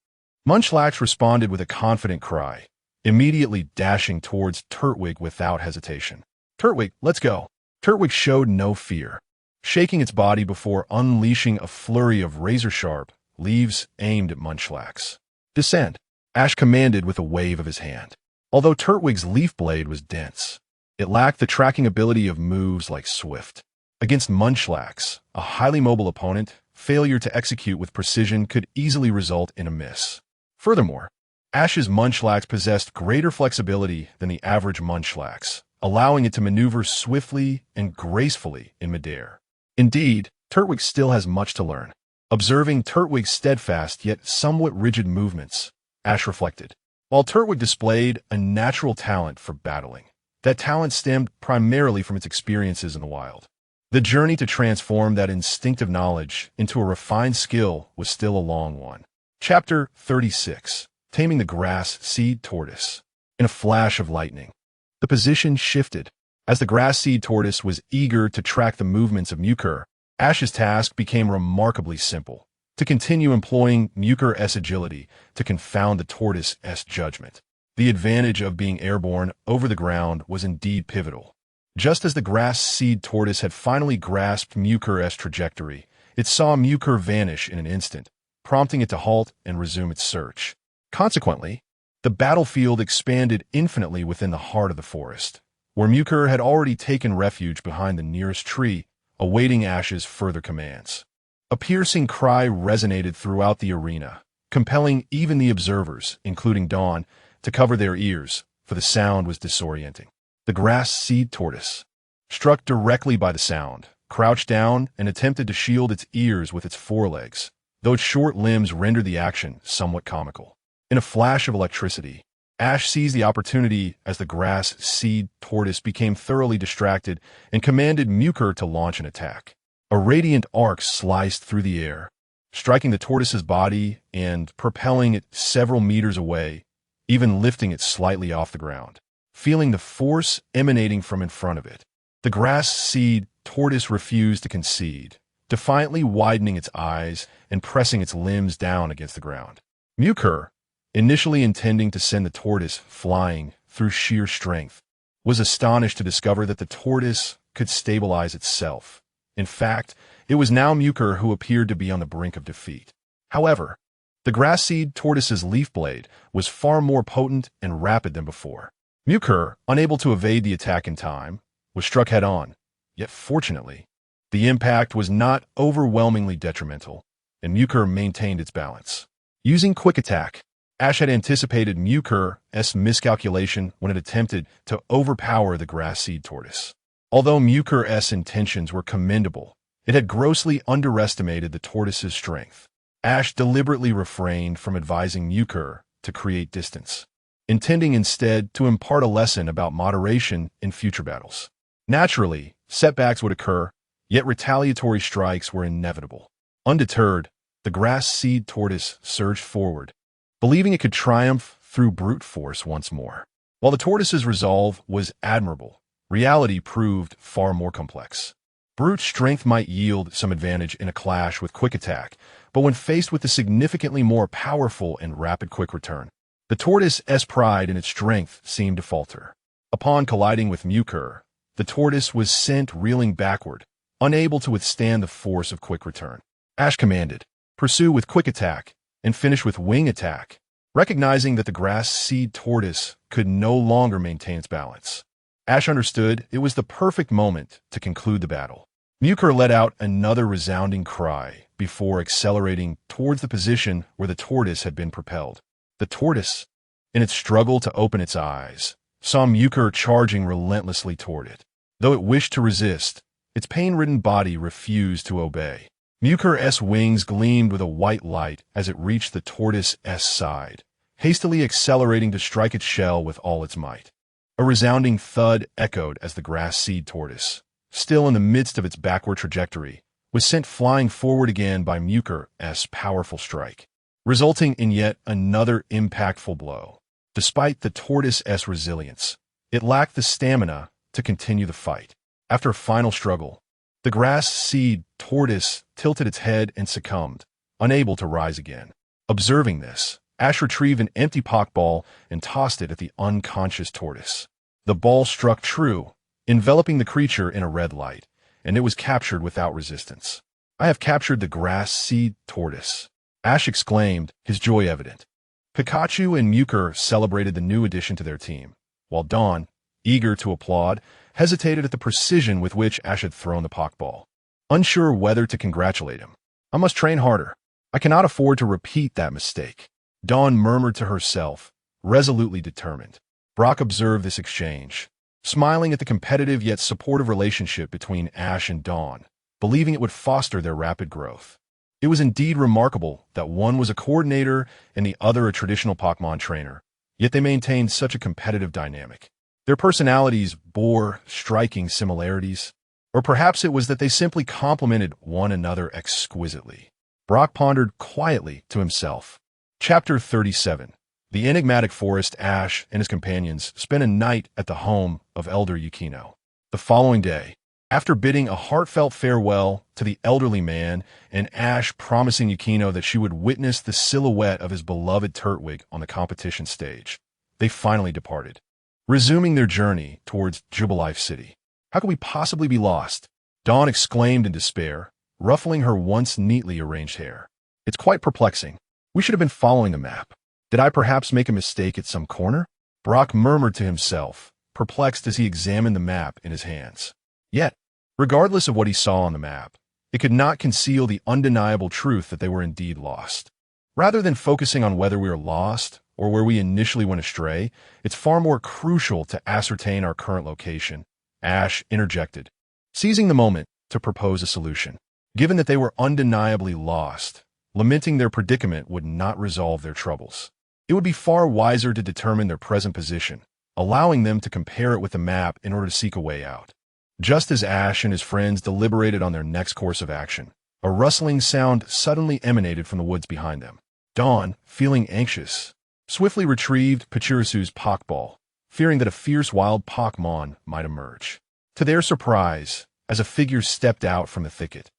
Munchlax responded with a confident cry, immediately dashing towards Turtwig without hesitation. "Turtwig, let's go." Turtwig showed no fear, shaking its body before unleashing a flurry of razor-sharp leaves aimed at Munchlax. "Descend," Ash commanded with a wave of his hand. Although Turtwig's leaf blade was dense, it lacked the tracking ability of moves like Swift. Against Munchlax, a highly mobile opponent, failure to execute with precision could easily result in a miss. Furthermore, Ash's Munchlax possessed greater flexibility than the average Munchlax, allowing it to maneuver swiftly and gracefully in midair. Indeed, Turtwig still has much to learn. Observing Turtwig's steadfast yet somewhat rigid movements, Ash reflected. While Turtwig displayed a natural talent for battling, that talent stemmed primarily from its experiences in the wild. The journey to transform that instinctive knowledge into a refined skill was still a long one. Chapter 36. Taming the Grass Seed Tortoise. In a flash of lightning, the position shifted. As the grass seed tortoise was eager to track the movements of Mucur, Ash's task became remarkably simple: to continue employing Mucur's agility to confound the tortoise's judgment. The advantage of being airborne over the ground was indeed pivotal. Just as the grass seed tortoise had finally grasped Mucur's trajectory, it saw Mucur vanish in an instant, prompting it to halt and resume its search. Consequently, the battlefield expanded infinitely within the heart of the forest, where Mucur had already taken refuge behind the nearest tree, awaiting Ash's further commands. A piercing cry resonated throughout the arena, compelling even the observers, including Dawn, to cover their ears, for the sound was disorienting. The grass seed tortoise, struck directly by the sound, crouched down and attempted to shield its ears with its forelegs, though its short limbs rendered the action somewhat comical. In a flash of electricity, Ash seized the opportunity as the grass seed tortoise became thoroughly distracted and commanded Muker to launch an attack. A radiant arc sliced through the air, striking the tortoise's body and propelling it several meters away, even lifting it slightly off the ground. Feeling the force emanating from in front of it, the grass seed tortoise refused to concede, defiantly widening its eyes and pressing its limbs down against the ground. Muker, initially intending to send the tortoise flying through sheer strength, was astonished to discover that the tortoise could stabilize itself. In fact, it was now Muker who appeared to be on the brink of defeat. However, the grass seed tortoise's leaf blade was far more potent and rapid than before. Muker, unable to evade the attack in time, was struck head-on. Yet fortunately, the impact was not overwhelmingly detrimental, and Muker maintained its balance. Using Quick Attack, Ash had anticipated Muker's miscalculation when it attempted to overpower the grass seed tortoise. Although Muker's intentions were commendable, it had grossly underestimated the tortoise's strength. Ash deliberately refrained from advising Muker to create distance, intending instead to impart a lesson about moderation in future battles. Naturally, setbacks would occur, yet retaliatory strikes were inevitable. Undeterred, the grass seed tortoise surged forward, believing it could triumph through brute force once more. While the tortoise's resolve was admirable, reality proved far more complex. Brute strength might yield some advantage in a clash with Quick Attack, but when faced with the significantly more powerful and rapid Quick Return, the tortoise's pride in its strength seemed to falter. Upon colliding with Muker, the tortoise was sent reeling backward, unable to withstand the force of Quick Return. Ash commanded, "Pursue with Quick Attack and finish with Wing Attack," recognizing that the grass seed tortoise could no longer maintain its balance. Ash understood it was the perfect moment to conclude the battle. Muker let out another resounding cry before accelerating towards the position where the tortoise had been propelled. The tortoise, in its struggle to open its eyes, saw Muker charging relentlessly toward it. Though it wished to resist, its pain-ridden body refused to obey. Muker's wings gleamed with a white light as it reached the tortoise's side, hastily accelerating to strike its shell with all its might. A resounding thud echoed as the grass seed tortoise, still in the midst of its backward trajectory, was sent flying forward again by Muker's powerful strike, resulting in yet another impactful blow. Despite the tortoise's resilience, it lacked the stamina to continue the fight. After a final struggle, the grass seed tortoise tilted its head and succumbed, unable to rise again. Observing this, Ash retrieved an empty Pokeball and tossed it at the unconscious tortoise. The ball struck true, enveloping the creature in a red light, and it was captured without resistance. "I have captured the grass seed tortoise," Ash exclaimed, his joy evident. Pikachu and Muker celebrated the new addition to their team, while Dawn, eager to applaud, hesitated at the precision with which Ash had thrown the Pokeball, unsure whether to congratulate him. "I must train harder. I cannot afford to repeat that mistake," Dawn murmured to herself, resolutely determined. Brock observed this exchange, smiling at the competitive yet supportive relationship between Ash and Dawn, believing it would foster their rapid growth. It was indeed remarkable that one was a coordinator and the other a traditional Pokémon trainer, yet they maintained such a competitive dynamic. Their personalities bore striking similarities, or perhaps it was that they simply complemented one another exquisitely. Brock pondered quietly to himself. Chapter 37. The enigmatic forest. Ash and his companions spent a night at the home of Elder Yukino. The following day, after bidding a heartfelt farewell to the elderly man and Ash promising Yukino that she would witness the silhouette of his beloved Turtwig on the competition stage, they finally departed, resuming their journey towards Jubilife City. "How could we possibly be lost?" Dawn exclaimed in despair, ruffling her once neatly arranged hair. "It's quite perplexing. We should have been following the map. Did I perhaps make a mistake at some corner?" Brock murmured to himself, perplexed as he examined the map in his hands. Yet, regardless of what he saw on the map, it could not conceal the undeniable truth that they were indeed lost. Rather than focusing on whether we are lost or where we initially went astray, it's far more crucial to ascertain our current location, Ash interjected, seizing the moment to propose a solution. Given that they were undeniably lost, lamenting their predicament would not resolve their troubles. It would be far wiser to determine their present position, allowing them to compare it with the map in order to seek a way out. Just as Ash and his friends deliberated on their next course of action, a rustling sound suddenly emanated from the woods behind them. Dawn, feeling anxious, swiftly retrieved Pachirisu's Pokeball, fearing that a fierce wild Pokémon might emerge. To their surprise, as a figure stepped out from the thicket,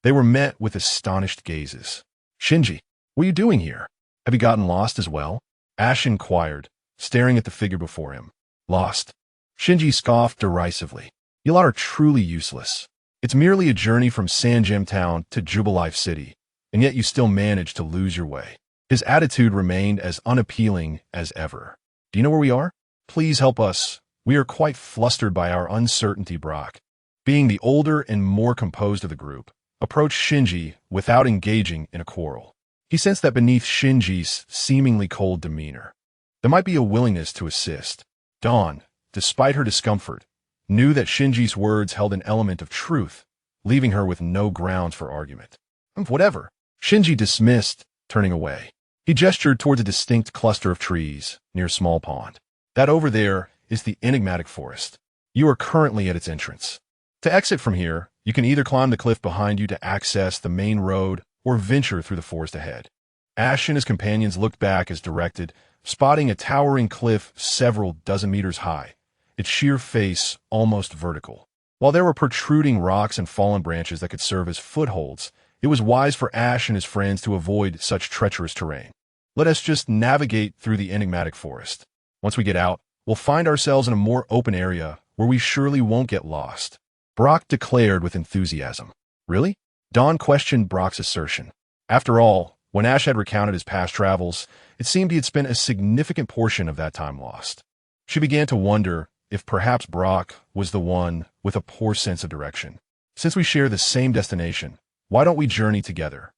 they were met with astonished gazes. "Shinji, what are you doing here? Have you gotten lost as well?" Ash inquired, staring at the figure before him. "Lost?" Shinji scoffed derisively. "You lot are truly useless. It's merely a journey from Sanjam Town to Jubilife City, and yet you still manage to lose your way." His attitude remained as unappealing as ever. "Do you know where we are? Please help us. We are quite flustered by our uncertainty." Brock, being the older and more composed of the group, approached Shinji without engaging in a quarrel. He sensed that beneath Shinji's seemingly cold demeanor, there might be a willingness to assist. Dawn, despite her discomfort, knew that Shinji's words held an element of truth, leaving her with no grounds for argument. "Whatever," Shinji dismissed, turning away. He gestured towards a distinct cluster of trees near a small pond. "That over there is the enigmatic forest. You are currently at its entrance. To exit from here, you can either climb the cliff behind you to access the main road or venture through the forest ahead." Ash and his companions looked back as directed, spotting a towering cliff several dozen meters high, its sheer face almost vertical. While there were protruding rocks and fallen branches that could serve as footholds, it was wise for Ash and his friends to avoid such treacherous terrain. "Let us just navigate through the enigmatic forest. Once we get out, we'll find ourselves in a more open area where we surely won't get lost," Brock declared with enthusiasm. "Really?" Dawn questioned Brock's assertion. After all, when Ash had recounted his past travels, it seemed he had spent a significant portion of that time lost. She began to wonder if perhaps Brock was the one with a poor sense of direction. "Since we share the same destination, why don't we journey together?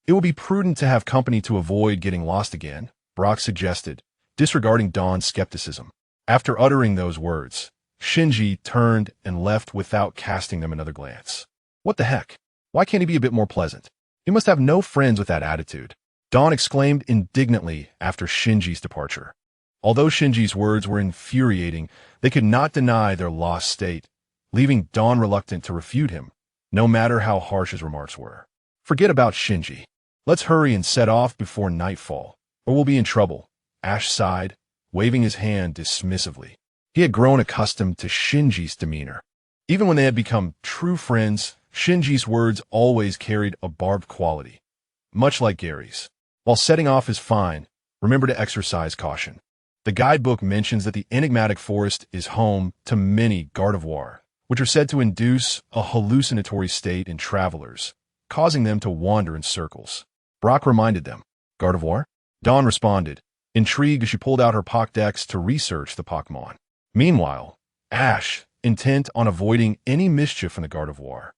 It would be prudent to have company to avoid getting lost again," Brock suggested, disregarding Dawn's skepticism. After uttering those words, Shinji turned and left without casting them another glance. "What the heck? Why can't he be a bit more pleasant? He must have no friends with that attitude," Dawn exclaimed indignantly after Shinji's departure. Although Shinji's words were infuriating, they could not deny their lost state, leaving Dawn reluctant to refute him, no matter how harsh his remarks were. "Forget about Shinji. Let's hurry and set off before nightfall, or we'll be in trouble," Ash sighed, waving his hand dismissively. He had grown accustomed to Shinji's demeanor. Even when they had become true friends, Shinji's words always carried a barbed quality, much like Gary's. While setting off is fine, remember to exercise caution. The guidebook mentions that the enigmatic forest is home to many Gardevoir, which are said to induce a hallucinatory state in travelers, causing them to wander in circles. Brock reminded them. "Gardevoir?" Dawn responded, intrigued as she pulled out her Pokédex to research the Pokémon. Meanwhile, Ash, intent on avoiding any mischief in the Gardevoir,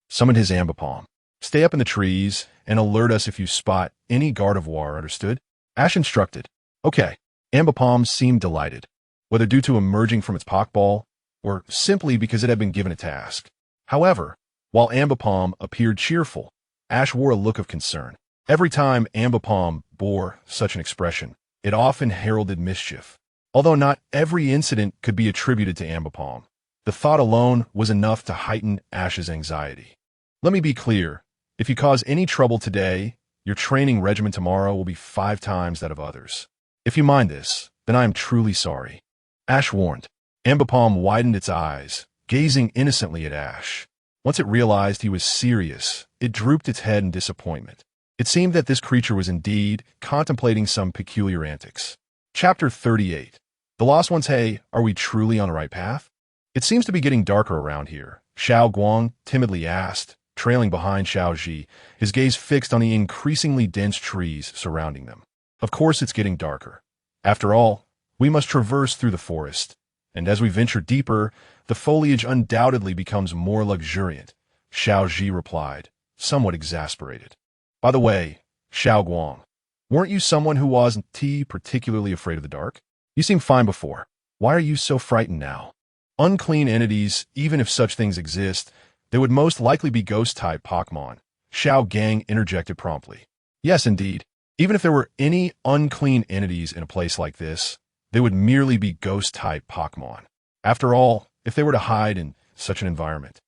summoned his Ambipom. "Stay up in the trees and alert us if you spot any Gardevoir, understood?" Ash instructed. "Okay." Ambipom seemed delighted, whether due to emerging from its Pokeball or simply because it had been given a task. However, while Ambipom appeared cheerful, Ash wore a look of concern. Every time Ambipom bore such an expression, it often heralded mischief. Although not every incident could be attributed to Ambipom, the thought alone was enough to heighten Ash's anxiety. "Let me be clear. If you cause any trouble today, your training regimen tomorrow will be 5 times that of others. If you mind this, then I am truly sorry," Ash warned. Ambipom widened its eyes, gazing innocently at Ash. Once it realized he was serious, it drooped its head in disappointment. It seemed that this creature was indeed contemplating some peculiar antics. Chapter 38. The Lost Ones. "Hey, are we truly on the right path? It seems to be getting darker around here," Xiao Guang timidly asked, trailing behind Xiao Ji, his gaze fixed on the increasingly dense trees surrounding them. "Of course it's getting darker. After all, we must traverse through the forest, and as we venture deeper, the foliage undoubtedly becomes more luxuriant," Xiao Ji replied, somewhat exasperated. "By the way, Xiao Guang, weren't you someone who wasn't particularly afraid of the dark? You seemed fine before. Why are you so frightened now?" "Unclean entities, even if such things exist, they would most likely be ghost-type Pokémon," Xiao Gang interjected promptly. "Yes, indeed. Even if there were any unclean entities in a place like this, they would merely be ghost-type Pokémon. After all, if they were to hide in such an environment,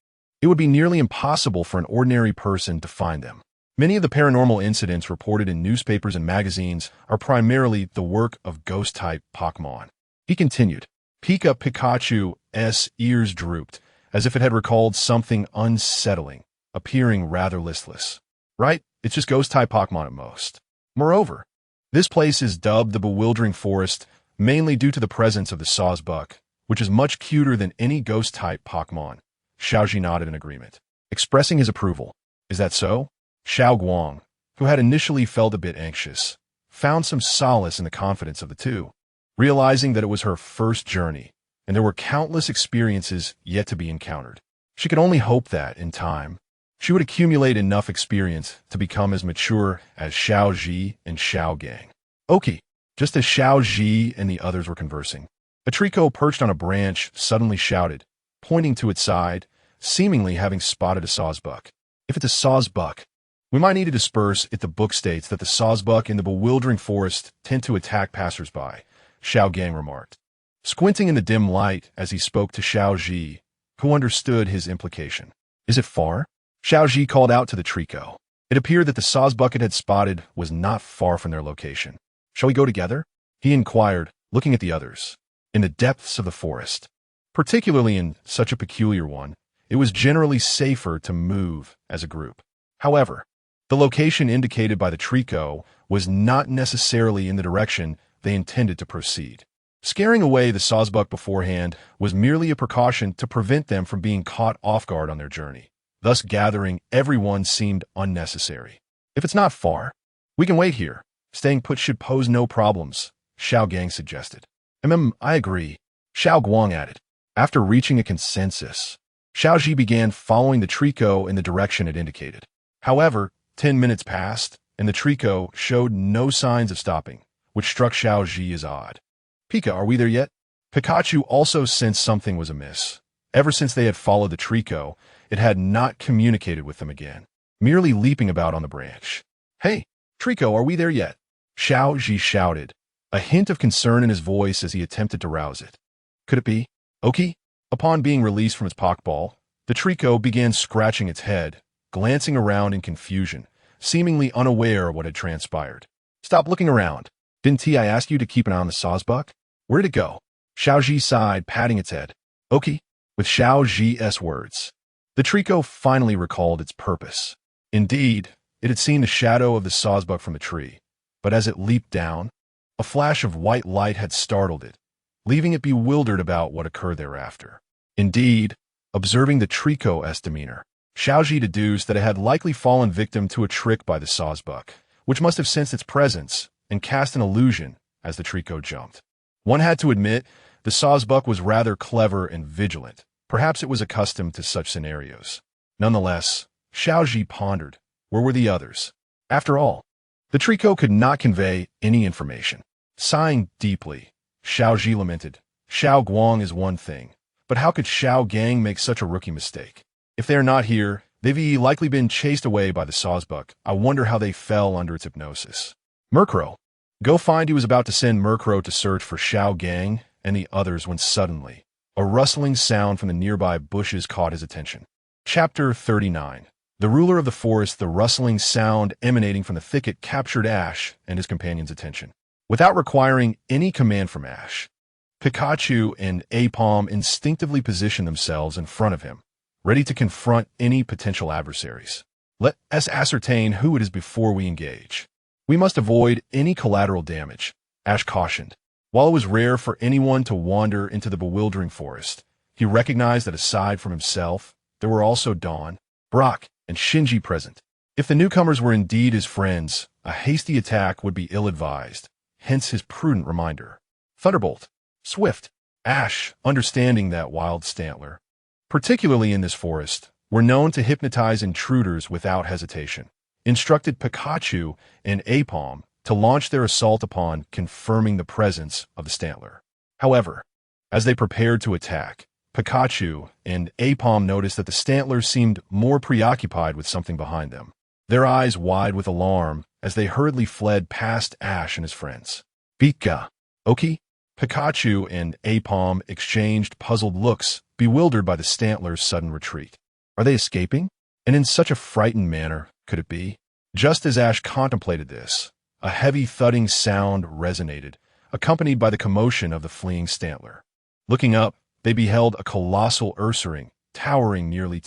it would be nearly impossible for an ordinary person to find them. Many of the paranormal incidents reported in newspapers and magazines are primarily the work of ghost-type Pokémon. He continued. Pikachu's ears drooped, as if it had recalled something unsettling, appearing rather listless. Right? It's just ghost-type Pokémon at most. Moreover, this place is dubbed the Bewildering Forest mainly due to the presence of the Sawsbuck, which is much cuter than any ghost-type Pokémon. Xiaoji nodded in agreement, expressing his approval. Is that so? Xiao Guang, who had initially felt a bit anxious, found some solace in the confidence of the two, realizing that it was her first journey, and there were countless experiences yet to be encountered. She could only hope that, in time, she would accumulate enough experience to become as mature as Xiao Ji and Xiao Gang. Okay, just as Xiao Ji and the others were conversing, a Trico perched on a branch suddenly shouted, pointing to its side, seemingly having spotted a Sawsbuck. If it's a Sawsbuck, we might need to disperse if the book states that the Sawsbuck in the Bewildering Forest tend to attack passersby, Xiao Gang remarked, squinting in the dim light as he spoke to Xiao Ji, who understood his implication. Is it far? Xiao Ji called out to the Trico. It appeared that the Sawsbuck it had spotted was not far from their location. Shall we go together? He inquired, looking at the others. In the depths of the forest, particularly in such a peculiar one, it was generally safer to move as a group. However, the location indicated by the Trico was not necessarily in the direction they intended to proceed. Scaring away the Sawsbuck beforehand was merely a precaution to prevent them from being caught off guard on their journey. Thus, gathering everyone seemed unnecessary. If it's not far, we can wait here. Staying put should pose no problems, Xiao Gang suggested. I agree, Xiao Guang added. After reaching a consensus, Xiao Ji began following the Trico in the direction it indicated. However, 10 minutes passed, and the Trico showed no signs of stopping, which struck Xiao Ji as odd. Pika, are we there yet? Pikachu also sensed something was amiss. Ever since they had followed the Trico, it had not communicated with them again, merely leaping about on the branch. Hey, Trico, are we there yet? Xiao Ji shouted, a hint of concern in his voice as he attempted to rouse it. Could it be? Oki? Upon being released from its Pokeball, the Trico began scratching its head, glancing around in confusion, seemingly unaware of what had transpired. Stop looking around. Didn't I ask you to keep an eye on the Sawsbuck? Where did it go? Xiao Ji sighed, patting its head. Oki? With Xiao Ji's words, the Trico finally recalled its purpose. Indeed, it had seen the shadow of the Sawsbuck from the tree, but as it leaped down, a flash of white light had startled it, leaving it bewildered about what occurred thereafter. Indeed, observing the Trico's demeanor, Xiao Ji deduced that it had likely fallen victim to a trick by the Sawsbuck, which must have sensed its presence and cast an illusion as the Trico jumped. One had to admit, the Sawsbuck was rather clever and vigilant. Perhaps it was accustomed to such scenarios. Nonetheless, Xiao Ji pondered, where were the others? After all, the Trico could not convey any information. Sighing deeply, Xiao Ji lamented, Xiao Guang is one thing, but how could Xiao Gang make such a rookie mistake? If they are not here, they've likely been chased away by the Sawsbuck. I wonder how they fell under its hypnosis. Murkrow. Go find. He was about to send Murkrow to search for Xiao Gang and the others when suddenly, a rustling sound from the nearby bushes caught his attention. Chapter 39. The ruler of the forest, the rustling sound emanating from the thicket captured Ash and his companion's attention. Without requiring any command from Ash, Pikachu and Apom instinctively positioned themselves in front of him, ready to confront any potential adversaries. Let us ascertain who it is before we engage. We must avoid any collateral damage, Ash cautioned. While it was rare for anyone to wander into the Bewildering Forest, he recognized that aside from himself, there were also Dawn, Brock, and Shinji present. If the newcomers were indeed his friends, a hasty attack would be ill-advised, hence his prudent reminder. Thunderbolt. Swift. Ash, understanding that wild Stantler, particularly in this forest, were known to hypnotize intruders without hesitation, instructed Pikachu and Apom to launch their assault upon confirming the presence of the Stantler. However, as they prepared to attack, Pikachu and Apom noticed that the Stantler seemed more preoccupied with something behind them, their eyes wide with alarm as they hurriedly fled past Ash and his friends. Pika, Oki, Pikachu, and Apom exchanged puzzled looks, bewildered by the Stantler's sudden retreat. Are they escaping? And in such a frightened manner, could it be? Just as Ash contemplated this, a heavy thudding sound resonated, accompanied by the commotion of the fleeing Stantler. Looking up, they beheld a colossal Ursaring, towering nearly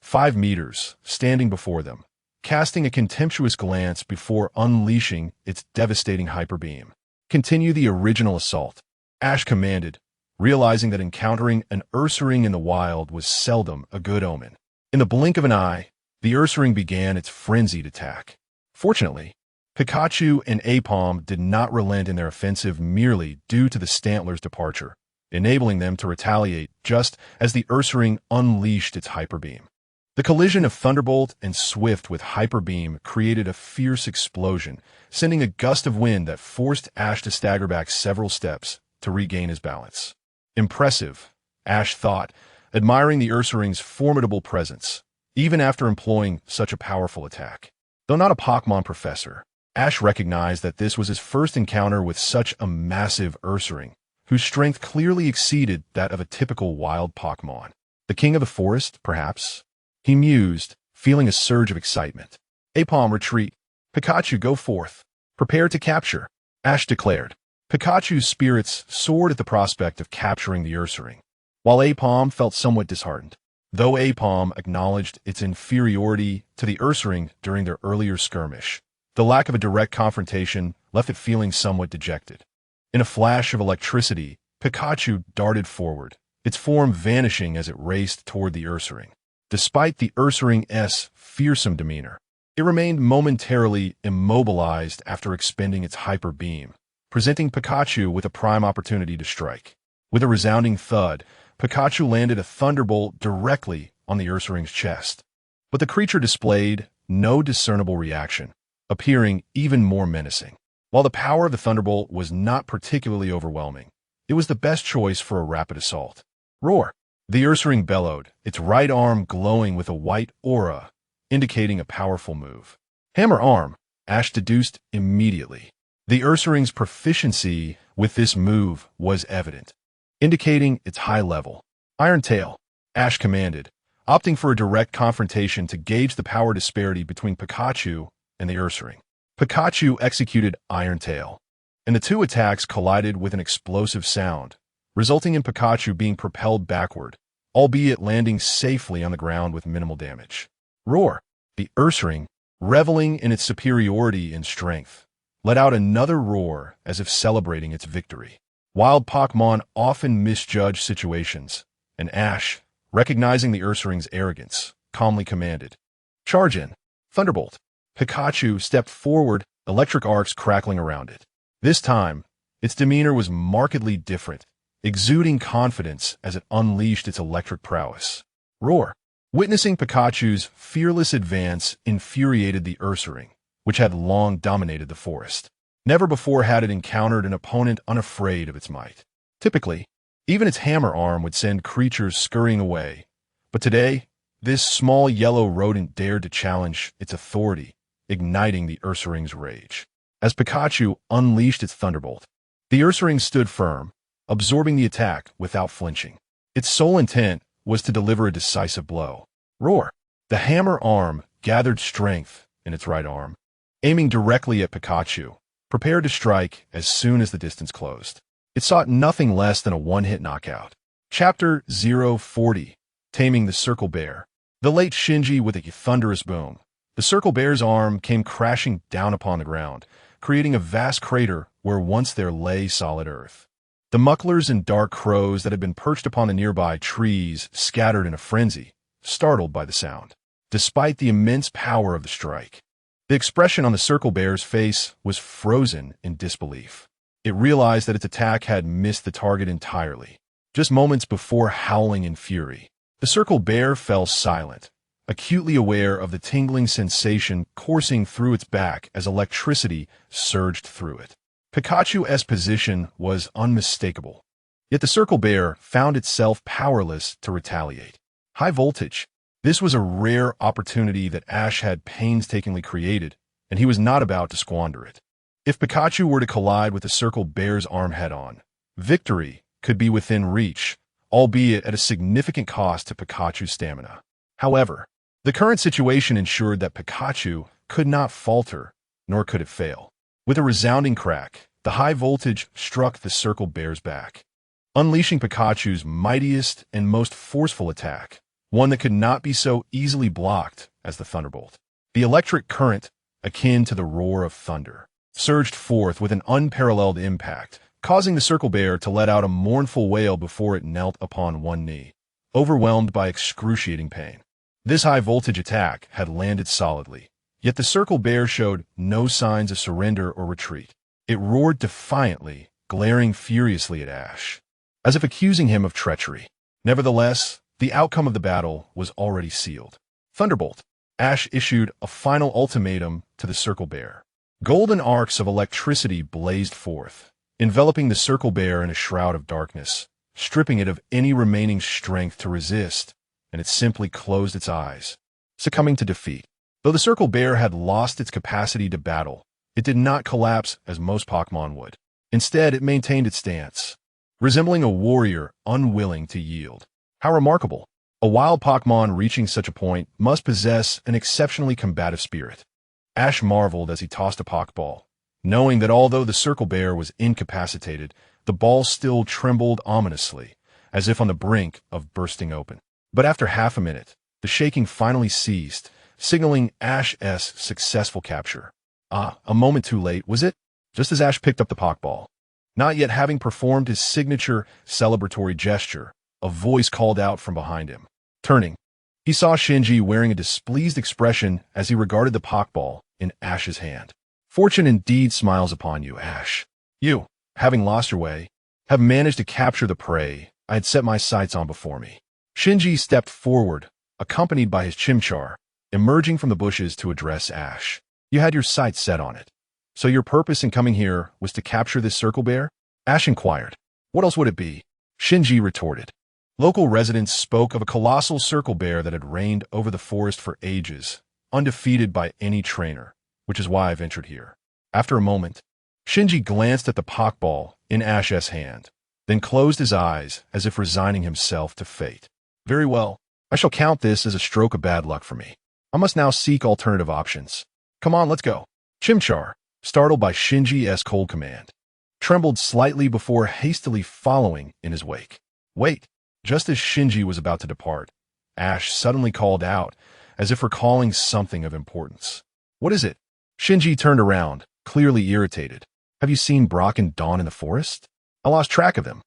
5 meters, standing before them, casting a contemptuous glance before unleashing its devastating hyper beam. Continue the original assault, Ash commanded, realizing that encountering an Ursaring in the wild was seldom a good omen. In the blink of an eye, the Ursaring began its frenzied attack. Fortunately, Pikachu and Apom did not relent in their offensive merely due to the Stantler's departure, enabling them to retaliate just as the Ursaring unleashed its hyper beam. The collision of Thunderbolt and Swift with Hyper Beam created a fierce explosion, sending a gust of wind that forced Ash to stagger back several steps to regain his balance. Impressive, Ash thought, admiring the Ursaring's formidable presence, even after employing such a powerful attack. Though not a Pokémon professor, Ash recognized that this was his first encounter with such a massive Ursaring, whose strength clearly exceeded that of a typical wild Pokémon. The king of the forest, perhaps? He mused, feeling a surge of excitement. Apom, retreat. Pikachu, go forth. Prepare to capture, Ash declared. Pikachu's spirits soared at the prospect of capturing the Ursaring, while Apom felt somewhat disheartened. Though Apom acknowledged its inferiority to the Ursaring during their earlier skirmish, the lack of a direct confrontation left it feeling somewhat dejected. In a flash of electricity, Pikachu darted forward, its form vanishing as it raced toward the Ursaring. Despite the Ursaring's fearsome demeanor, it remained momentarily immobilized after expending its hyper beam, presenting Pikachu with a prime opportunity to strike. With a resounding thud, Pikachu landed a Thunderbolt directly on the Ursaring's chest. But the creature displayed no discernible reaction, appearing even more menacing. While the power of the Thunderbolt was not particularly overwhelming, it was the best choice for a rapid assault. Roar! The Ursaring bellowed, its right arm glowing with a white aura, indicating a powerful move. Hammer arm, Ash deduced immediately. The Ursaring's proficiency with this move was evident, indicating its high level. Iron Tail, Ash commanded, opting for a direct confrontation to gauge the power disparity between Pikachu and the Ursaring. Pikachu executed Iron Tail, and the two attacks collided with an explosive sound, resulting in Pikachu being propelled backward, albeit landing safely on the ground with minimal damage. Roar! The Ursaring, reveling in its superiority in strength, let out another roar as if celebrating its victory. Wild Pokémon often misjudge situations, and Ash, recognizing the Ursaring's arrogance, calmly commanded, "Charge in, Thunderbolt." Pikachu stepped forward, electric arcs crackling around it. This time, its demeanor was markedly different, exuding confidence as it unleashed its electric prowess. Roar! Witnessing Pikachu's fearless advance infuriated the Ursaring, which had long dominated the forest. Never before had it encountered an opponent unafraid of its might. Typically, even its hammer arm would send creatures scurrying away, but today, this small yellow rodent dared to challenge its authority, igniting the Ursaring's rage. As Pikachu unleashed its Thunderbolt, the Ursaring stood firm, absorbing the attack without flinching. Its sole intent was to deliver a decisive blow. Roar! The hammer arm gathered strength in its right arm, aiming directly at Pikachu, prepared to strike as soon as the distance closed. It sought nothing less than a one-hit knockout. Chapter 040, Taming the Circle Bear. The late Shinji with a thunderous boom. The Circle Bear's arm came crashing down upon the ground, creating a vast crater where once there lay solid earth. The mucklers and dark crows that had been perched upon the nearby trees scattered in a frenzy, startled by the sound. Despite the immense power of the strike, the expression on the Circle Bear's face was frozen in disbelief. It realized that its attack had missed the target entirely. Just moments before howling in fury, the Circle Bear fell silent, acutely aware of the tingling sensation coursing through its back as electricity surged through it. Pikachu's position was unmistakable, yet the Circle Bear found itself powerless to retaliate. High voltage. This was a rare opportunity that Ash had painstakingly created, and he was not about to squander it. If Pikachu were to collide with the Circle Bear's arm head-on, victory could be within reach, albeit at a significant cost to Pikachu's stamina. However, the current situation ensured that Pikachu could not falter, nor could it fail. With a resounding crack, the high voltage struck the Circle Bear's back, unleashing Pikachu's mightiest and most forceful attack, one that could not be so easily blocked as the Thunderbolt. The electric current, akin to the roar of thunder, surged forth with an unparalleled impact, causing the Circle Bear to let out a mournful wail before it knelt upon one knee, overwhelmed by excruciating pain. This high-voltage attack had landed solidly, yet the Circle Bear showed no signs of surrender or retreat. It roared defiantly, glaring furiously at Ash, as if accusing him of treachery. Nevertheless, the outcome of the battle was already sealed. Thunderbolt. Ash issued a final ultimatum to the Circle Bear. Golden arcs of electricity blazed forth, enveloping the Circle Bear in a shroud of darkness, stripping it of any remaining strength to resist, and it simply closed its eyes, succumbing to defeat. Though the Circle Bear had lost its capacity to battle, it did not collapse as most Pokémon would. Instead, it maintained its stance, resembling a warrior unwilling to yield. How remarkable! A wild Pokémon reaching such a point must possess an exceptionally combative spirit. Ash marveled as he tossed a Pokeball, knowing that although the Circle Bear was incapacitated, the ball still trembled ominously, as if on the brink of bursting open. But after half a minute, the shaking finally ceased, signaling Ash's successful capture. A moment too late, was it? Just as Ash picked up the Pokeball, not yet having performed his signature celebratory gesture, a voice called out from behind him. Turning, he saw Shinji wearing a displeased expression as he regarded the Pokeball in Ash's hand. Fortune indeed smiles upon you, Ash. You, having lost your way, have managed to capture the prey I had set my sights on before me. Shinji stepped forward, accompanied by his Chimchar, emerging from the bushes to address Ash. You had your sights set on it. So your purpose in coming here was to capture this Circle Bear? Ash inquired. What else would it be? Shinji retorted. Local residents spoke of a colossal Circle Bear that had reigned over the forest for ages, undefeated by any trainer, which is why I ventured here. After a moment, Shinji glanced at the Pokeball in Ash's hand, then closed his eyes as if resigning himself to fate. Very well, I shall count this as a stroke of bad luck for me. I must now seek alternative options. Come on, let's go. Chimchar, startled by Shinji's cold command, trembled slightly before hastily following in his wake. Wait. Just as Shinji was about to depart, Ash suddenly called out, as if recalling something of importance. What is it? Shinji turned around, clearly irritated. Have you seen Brock and Dawn in the forest? I lost track of them.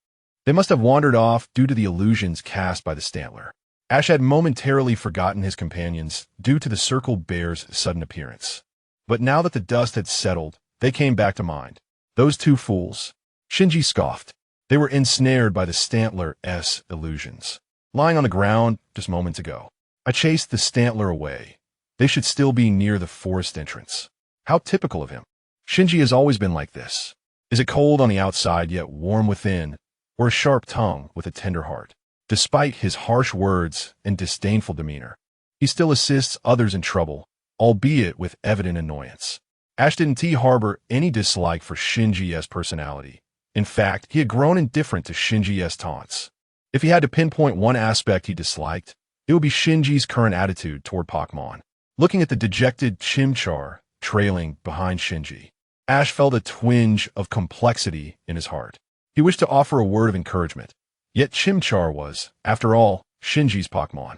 They must have wandered off due to the illusions cast by the Stantler. Ash had momentarily forgotten his companions due to the Circle Bear's sudden appearance. But now that the dust had settled, they came back to mind. Those two fools. Shinji scoffed. They were ensnared by the Stantler's illusions. Lying on the ground just moments ago. I chased the Stantler away. They should still be near the forest entrance. How typical of him. Shinji has always been like this. Is it cold on the outside yet warm within, or a sharp tongue with a tender heart? Despite his harsh words and disdainful demeanor, he still assists others in trouble, albeit with evident annoyance. Ash didn't harbor any dislike for Shinji's personality. In fact, he had grown indifferent to Shinji's taunts. If he had to pinpoint one aspect he disliked, it would be Shinji's current attitude toward Pokémon. Looking at the dejected Chimchar trailing behind Shinji, Ash felt a twinge of complexity in his heart. He wished to offer a word of encouragement, yet Chimchar was, after all, Shinji's Pokémon.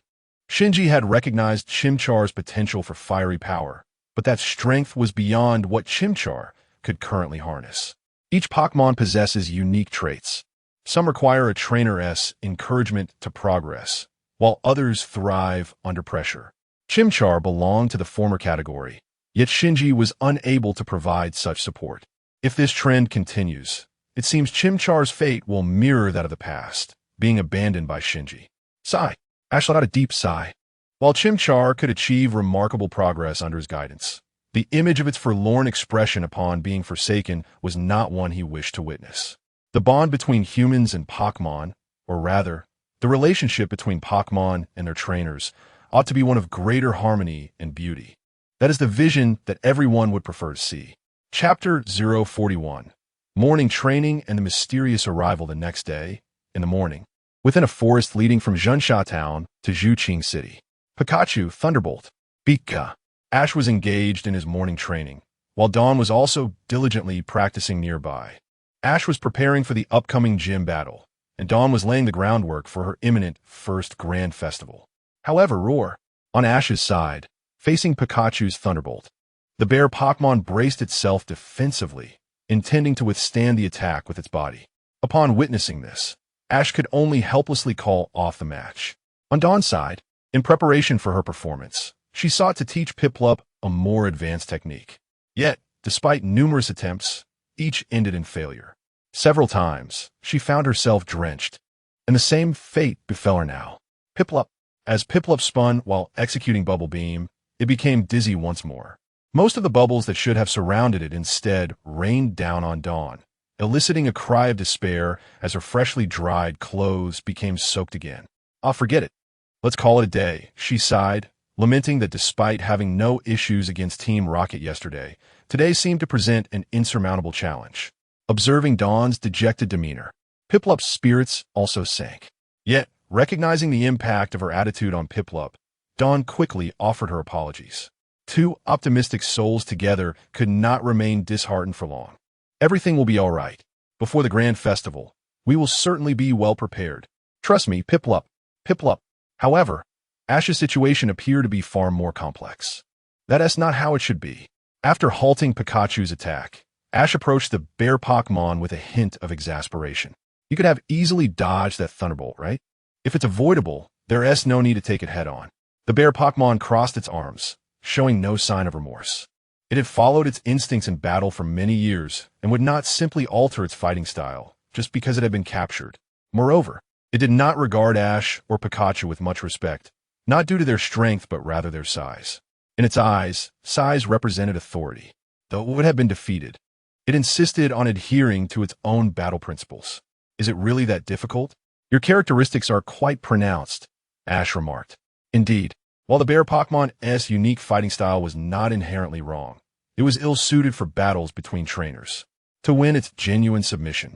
Shinji had recognized Chimchar's potential for fiery power, but that strength was beyond what Chimchar could currently harness. Each Pokémon possesses unique traits. Some require a trainer's encouragement to progress, while others thrive under pressure. Chimchar belonged to the former category, yet Shinji was unable to provide such support. If this trend continues, it seems Chimchar's fate will mirror that of the past, being abandoned by Shinji. Sigh. Ash let out a deep sigh. While Chimchar could achieve remarkable progress under his guidance, the image of its forlorn expression upon being forsaken was not one he wished to witness. The bond between humans and Pokémon, or rather, the relationship between Pokémon and their trainers, ought to be one of greater harmony and beauty. That is the vision that everyone would prefer to see. Chapter 041. Morning Training and the Mysterious Arrival the next day, in the morning, within a forest leading from Zhunsha Town to Zhuqing City. Pikachu, Thunderbolt, Pika. Ash was engaged in his morning training, while Dawn was also diligently practicing nearby. Ash was preparing for the upcoming gym battle, and Dawn was laying the groundwork for her imminent first grand festival. However, Roar, on Ash's side, facing Pikachu's Thunderbolt, the bear Pokémon braced itself defensively, intending to withstand the attack with its body. Upon witnessing this, Ash could only helplessly call off the match. On Dawn's side, in preparation for her performance, she sought to teach Piplup a more advanced technique. Yet, despite numerous attempts, each ended in failure. Several times, she found herself drenched, and the same fate befell her now. As Piplup spun while executing Bubble Beam, it became dizzy once more. Most of the bubbles that should have surrounded it instead rained down on Dawn, eliciting a cry of despair as her freshly dried clothes became soaked again. "I'll forget it. Let's call it a day," she sighed, lamenting that despite having no issues against Team Rocket yesterday, today seemed to present an insurmountable challenge. Observing Dawn's dejected demeanor, Piplup's spirits also sank. Yet, recognizing the impact of her attitude on Piplup, Dawn quickly offered her apologies. Two optimistic souls together could not remain disheartened for long. "Everything will be all right. Before the grand festival, we will certainly be well prepared. Trust me, Piplup." However, Ash's situation appeared to be far more complex. That's not how it should be. After halting Pikachu's attack, Ash approached the bear Pokémon with a hint of exasperation. "You could have easily dodged that Thunderbolt, right? If it's avoidable, there's no need to take it head on." The bear Pokémon crossed its arms, showing no sign of remorse. It had followed its instincts in battle for many years and would not simply alter its fighting style just because it had been captured. Moreover, it did not regard Ash or Pikachu with much respect, not due to their strength but rather their size. In its eyes, size represented authority. Though it would have been defeated, it insisted on adhering to its own battle principles. "Is it really that difficult? Your characteristics are quite pronounced," Ash remarked. Indeed, while the bear Pokémon's unique fighting style was not inherently wrong, it was ill-suited for battles between trainers. To win its genuine submission,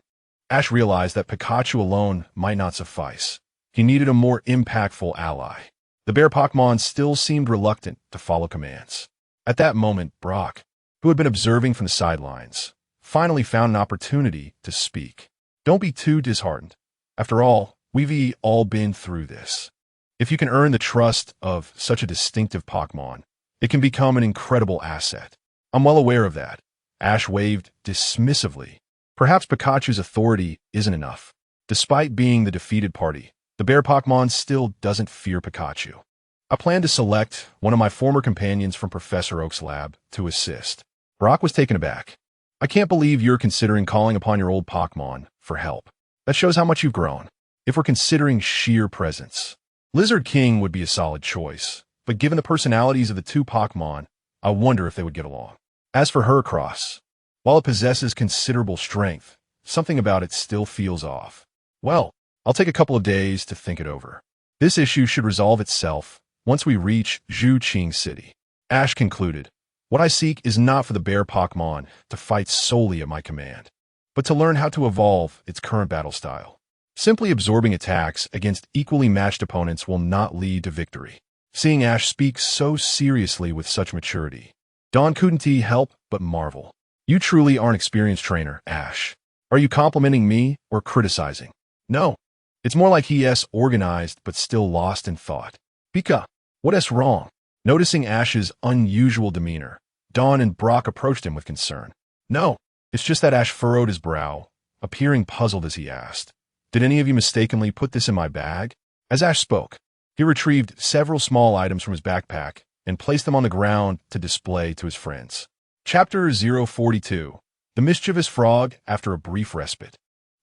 Ash realized that Pikachu alone might not suffice. He needed a more impactful ally. The bear Pokémon still seemed reluctant to follow commands. At that moment, Brock, who had been observing from the sidelines, finally found an opportunity to speak. "Don't be too disheartened. After all, we've all been through this. If you can earn the trust of such a distinctive Pokémon, it can become an incredible asset." "I'm well aware of that." Ash waved dismissively. Perhaps Pikachu's authority isn't enough. Despite being the defeated party, the bear Pokémon still doesn't fear Pikachu. "I plan to select one of my former companions from Professor Oak's lab to assist." Brock was taken aback. "I can't believe you're considering calling upon your old Pokémon for help. That shows how much you've grown. If we're considering sheer presence, Lizard King would be a solid choice, but given the personalities of the two Pokémon, I wonder if they would get along. As for Heracross, while it possesses considerable strength, something about it still feels off. Well, I'll take a couple of days to think it over. This issue should resolve itself once we reach Zhuqing City." Ash concluded, "What I seek is not for the bear Pokémon to fight solely at my command, but to learn how to evolve its current battle style. Simply absorbing attacks against equally matched opponents will not lead to victory." Seeing Ash speak so seriously with such maturity, Dawn couldn't help but marvel. "You truly are an experienced trainer, Ash. Are you complimenting me or criticizing?" "No. It's more like he's organized but still lost in thought." "Pika, what's wrong?" Noticing Ash's unusual demeanor, Dawn and Brock approached him with concern. "No, it's just that." Ash furrowed his brow, appearing puzzled as he asked, "Did any of you mistakenly put this in my bag?" As Ash spoke, he retrieved several small items from his backpack and placed them on the ground to display to his friends. Chapter 042. The Mischievous Frog After a Brief Respite.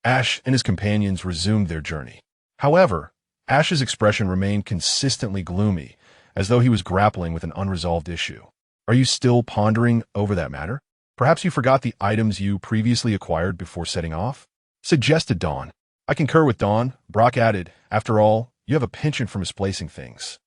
Ash and his companions resumed their journey. However, Ash's expression remained consistently gloomy, as though he was grappling with an unresolved issue. "Are you still pondering over that matter? Perhaps you forgot the items you previously acquired before setting off?" suggested Dawn. "I concur with Dawn," Brock added. "After all, you have a penchant for misplacing things.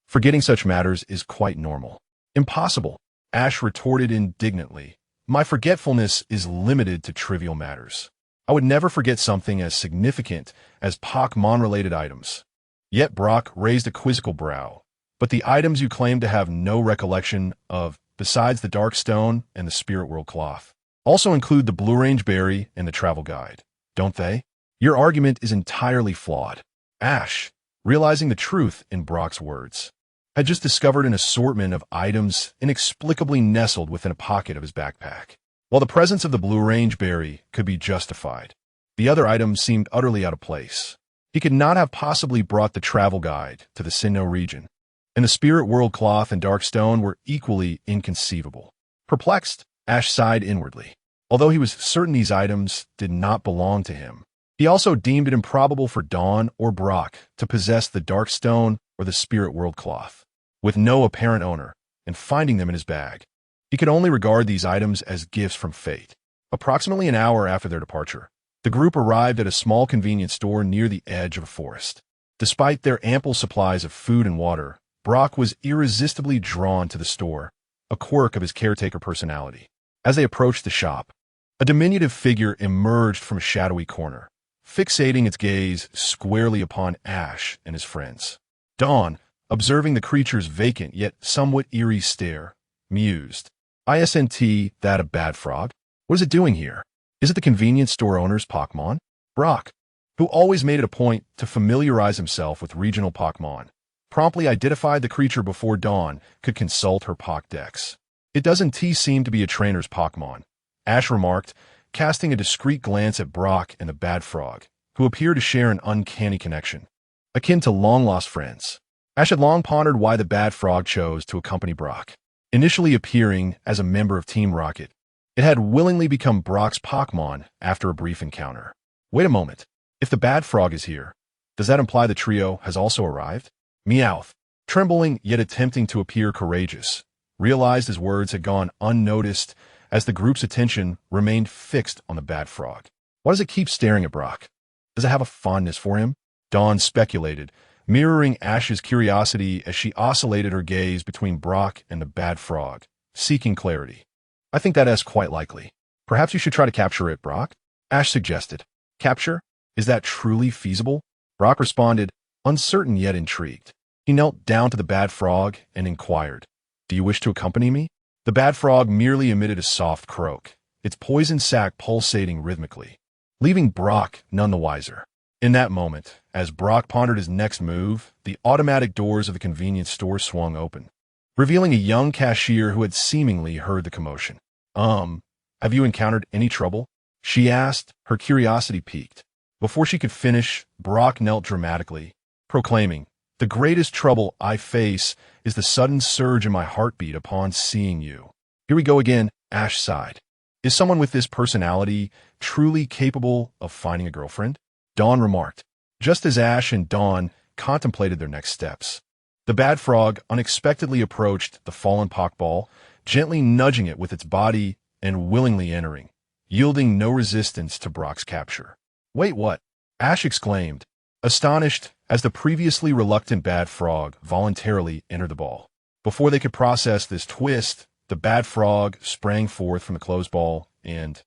Forgetting such matters is quite normal." "Impossible. Ash retorted indignantly. My forgetfulness is limited to trivial matters. I would never forget something as significant as Pokémon-related items. Yet Brock raised a quizzical brow. But the items you claim to have no recollection of, besides the Dark Stone and the Spirit World Cloth, also include the Blue Range Berry and the Travel Guide, don't they? Your argument is entirely flawed. Ash, realizing the truth in Brock's words, had just discovered an assortment of items inexplicably nestled within a pocket of his backpack. While the presence of the Blue Range Berry could be justified, the other items seemed utterly out of place. He could not have possibly brought the Travel Guide to the Sinnoh region, and the Spirit World Cloth and Dark Stone were equally inconceivable. Perplexed, Ash sighed inwardly. Although he was certain these items did not belong to him, he also deemed it improbable for Dawn or Brock to possess the Dark Stone or the Spirit World Cloth, with no apparent owner, and finding them in his bag. He could only regard these items as gifts from fate. Approximately an hour after their departure, the group arrived at a small convenience store near the edge of a forest. Despite their ample supplies of food and water, Brock was irresistibly drawn to the store, a quirk of his caretaker personality. As they approached the shop, a diminutive figure emerged from a shadowy corner, fixating its gaze squarely upon Ash and his friends. Dawn, observing the creature's vacant yet somewhat eerie stare, mused. Isn't that a bad frog? What is it doing here? Is it the convenience store owner's Pokémon? Brock, who always made it a point to familiarize himself with regional Pokémon, promptly identified the creature before Dawn could consult her Pokédex. It doesn't seem to be a trainer's Pokémon, Ash remarked, casting a discreet glance at Brock and the bad frog, who appeared to share an uncanny connection, akin to long-lost friends. Ash had long pondered why the bad frog chose to accompany Brock. Initially appearing as a member of Team Rocket, it had willingly become Brock's Pokémon after a brief encounter. Wait a moment. If the bad frog is here, does that imply the trio has also arrived? Meowth, trembling yet attempting to appear courageous, realized his words had gone unnoticed as the group's attention remained fixed on the bad frog. Why does it keep staring at Brock? Does it have a fondness for him? Dawn speculated, mirroring Ash's curiosity as she oscillated her gaze between Brock and the bad frog, seeking clarity. I think that is quite likely. Perhaps you should try to capture it, Brock? Ash suggested. Capture? Is that truly feasible? Brock responded, uncertain yet intrigued. He knelt down to the bad frog and inquired, Do you wish to accompany me? The bad frog merely emitted a soft croak, its poison sac pulsating rhythmically, leaving Brock none the wiser. In that moment, as Brock pondered his next move, the automatic doors of the convenience store swung open, revealing a young cashier who had seemingly heard the commotion. Have you encountered any trouble? She asked, her curiosity piqued. Before she could finish, Brock knelt dramatically, proclaiming, The greatest trouble I face is the sudden surge in my heartbeat upon seeing you. Here we go again, Ash sighed. Is someone with this personality truly capable of finding a girlfriend? Dawn remarked, just as Ash and Dawn contemplated their next steps. The bad frog unexpectedly approached the fallen Pokeball, gently nudging it with its body and willingly entering, yielding no resistance to Brock's capture. Wait, what? Ash exclaimed, astonished as the previously reluctant bad frog voluntarily entered the ball. Before they could process this twist, the bad frog sprang forth from the closed ball and,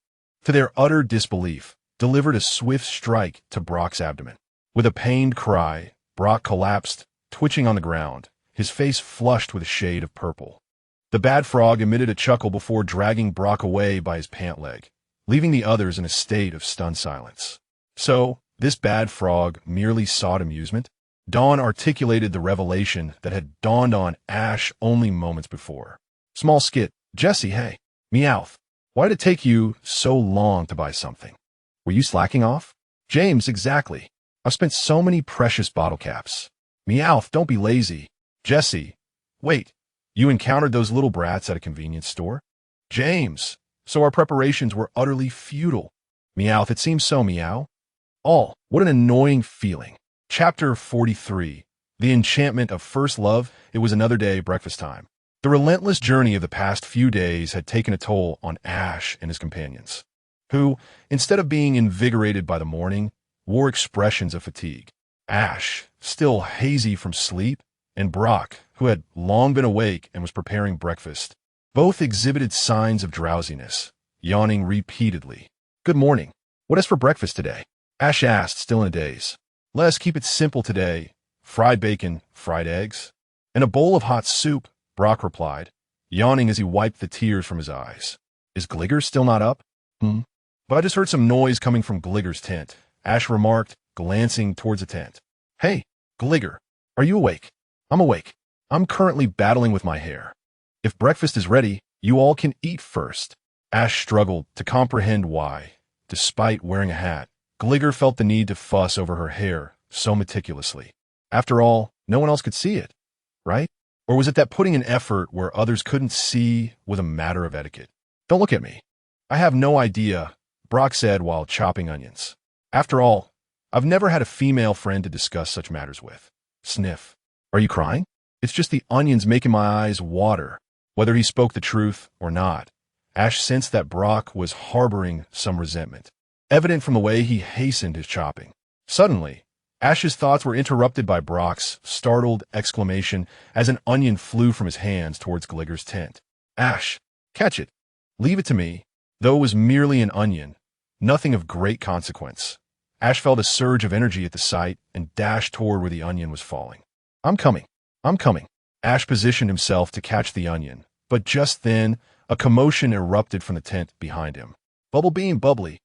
to their utter disbelief, delivered a swift strike to Brock's abdomen. With a pained cry, Brock collapsed, twitching on the ground, his face flushed with a shade of purple. The bad frog emitted a chuckle before dragging Brock away by his pant leg, leaving the others in a state of stunned silence. So, this bad frog merely sought amusement? Dawn articulated the revelation that had dawned on Ash only moments before. Small skit, Jesse, hey. Meowth, why did it take you so long to buy something? Were you slacking off? James, exactly. I've spent so many precious bottle caps. Meowth, don't be lazy. Jesse, wait, you encountered those little brats at a convenience store? James, so our preparations were utterly futile. Meowth, it seems so, Meow. What an annoying feeling. Chapter 43. The Enchantment of First Love. It was another day, breakfast time. The relentless journey of the past few days had taken a toll on Ash and his companions, who, instead of being invigorated by the morning, wore expressions of fatigue. Ash, still hazy from sleep, and Brock, who had long been awake and was preparing breakfast, Both exhibited signs of drowsiness, yawning repeatedly. "Good morning. What is for breakfast today?" Ash asked, still in a daze. "Let's keep it simple today. Fried bacon, fried eggs, and a bowl of hot soup," Brock replied, yawning as he wiped the tears from his eyes. "Is Gligger still not up?" "But I just heard some noise coming from Gligger's tent," Ash remarked, glancing towards the tent. "Hey, Gligger, are you awake?" "I'm awake. I'm currently battling with my hair. If breakfast is ready, you all can eat first." Ash struggled to comprehend why, despite wearing a hat, Gligger felt the need to fuss over her hair so meticulously. After all, no one else could see it, right? Or was it that putting in effort where others couldn't see was a matter of etiquette? "Don't look at me. I have no idea," Brock said while chopping onions. "After all, I've never had a female friend to discuss such matters with." Sniff. "Are you crying?" "It's just the onions making my eyes water." Whether he spoke the truth or not, Ash sensed that Brock was harboring some resentment, evident from the way he hastened his chopping. Suddenly, Ash's thoughts were interrupted by Brock's startled exclamation as an onion flew from his hands towards Gligger's tent. "Ash, catch it. Leave it to me." Though it was merely an onion, nothing of great consequence, Ash felt a surge of energy at the sight and dashed toward where the onion was falling. "I'm coming. I'm coming." Ash positioned himself to catch the onion, but just then, a commotion erupted from the tent behind him. "Bubble beam, Bubbly.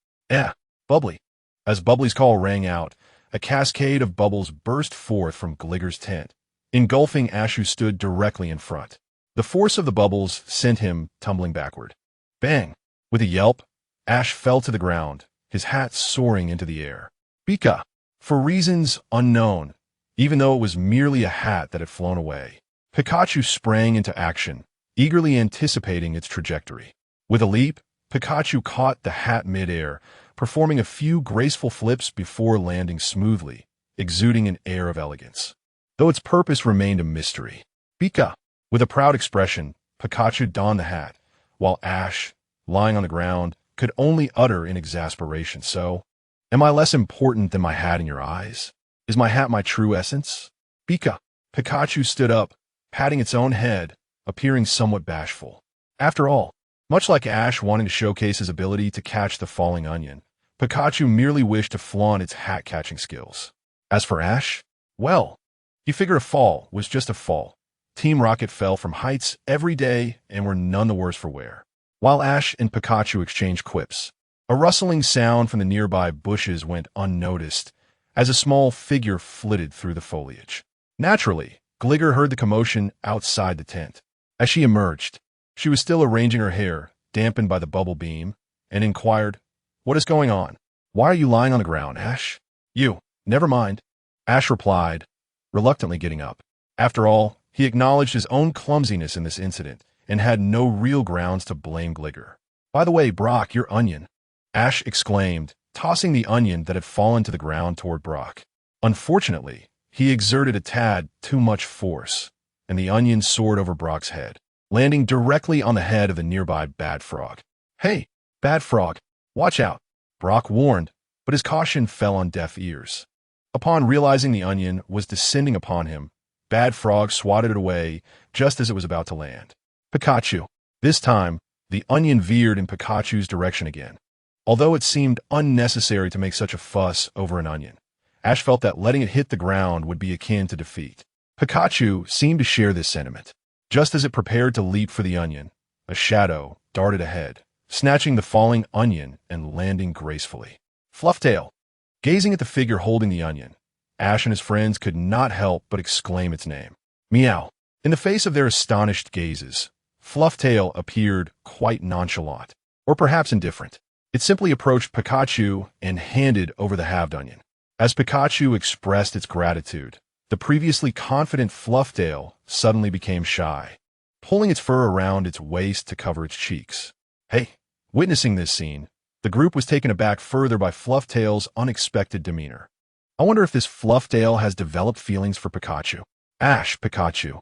Bubbly." As Bubbly's call rang out, a cascade of bubbles burst forth from Gligger's tent, engulfing Ash, who stood directly in front. The force of the bubbles sent him tumbling backward. Bang! With a yelp, Ash fell to the ground, his hat soaring into the air. Pika! For reasons unknown, even though it was merely a hat that had flown away, Pikachu sprang into action, eagerly anticipating its trajectory. With a leap, Pikachu caught the hat mid-air, performing a few graceful flips before landing smoothly, exuding an air of elegance, though its purpose remained a mystery. Pika! With a proud expression, Pikachu donned the hat, while Ash, lying on the ground, could only utter in exasperation, "So, am I less important than my hat in your eyes? Is my hat my true essence?" Pika! Pikachu stood up, patting its own head, appearing somewhat bashful. After all, much like Ash wanting to showcase his ability to catch the falling onion, Pikachu merely wished to flaunt its hat-catching skills. As for Ash, well, he figured a fall was just a fall. Team Rocket fell from heights every day and were none the worse for wear. While Ash and Pikachu exchanged quips, a rustling sound from the nearby bushes went unnoticed as a small figure flitted through the foliage. Naturally, Gligger heard the commotion outside the tent. As she emerged, she was still arranging her hair, dampened by the bubble beam, and inquired, "What is going on? Why are you lying on the ground, Ash?" "You, never mind," Ash replied, reluctantly getting up. After all, he acknowledged his own clumsiness in this incident and had no real grounds to blame Gligger. "By the way, Brock, your onion," Ash exclaimed, tossing the onion that had fallen to the ground toward Brock. Unfortunately, he exerted a tad too much force, and the onion soared over Brock's head, landing directly on the head of the nearby Bad Frog. "Hey, Bad Frog, watch out," Brock warned, but his caution fell on deaf ears. Upon realizing the onion was descending upon him, Bad Frog swatted it away just as it was about to land. Pikachu. This time, the onion veered in Pikachu's direction again. Although it seemed unnecessary to make such a fuss over an onion, Ash felt that letting it hit the ground would be akin to defeat. Pikachu seemed to share this sentiment. Just as it prepared to leap for the onion, a shadow darted ahead, snatching the falling onion and landing gracefully. Flufftail. Gazing at the figure holding the onion, Ash and his friends could not help but exclaim its name. Meow. In the face of their astonished gazes, Flufftail appeared quite nonchalant, or perhaps indifferent. It simply approached Pikachu and handed over the halved onion. As Pikachu expressed its gratitude, the previously confident Flufftail suddenly became shy, pulling its fur around its waist to cover its cheeks. Hey, witnessing this scene, the group was taken aback further by Flufftail's unexpected demeanor. I wonder if this Flufftail has developed feelings for Pikachu. Ash, Pikachu.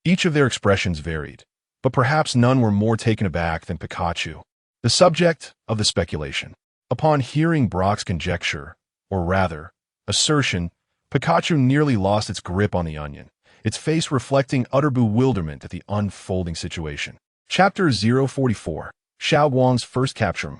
Each of their expressions varied, but perhaps none were more taken aback than Pikachu, the subject of the speculation. Upon hearing Brock's conjecture, or rather, assertion, Pikachu nearly lost its grip on the onion, its face reflecting utter bewilderment at the unfolding situation. Chapter 044, Xiao Guang's first capture.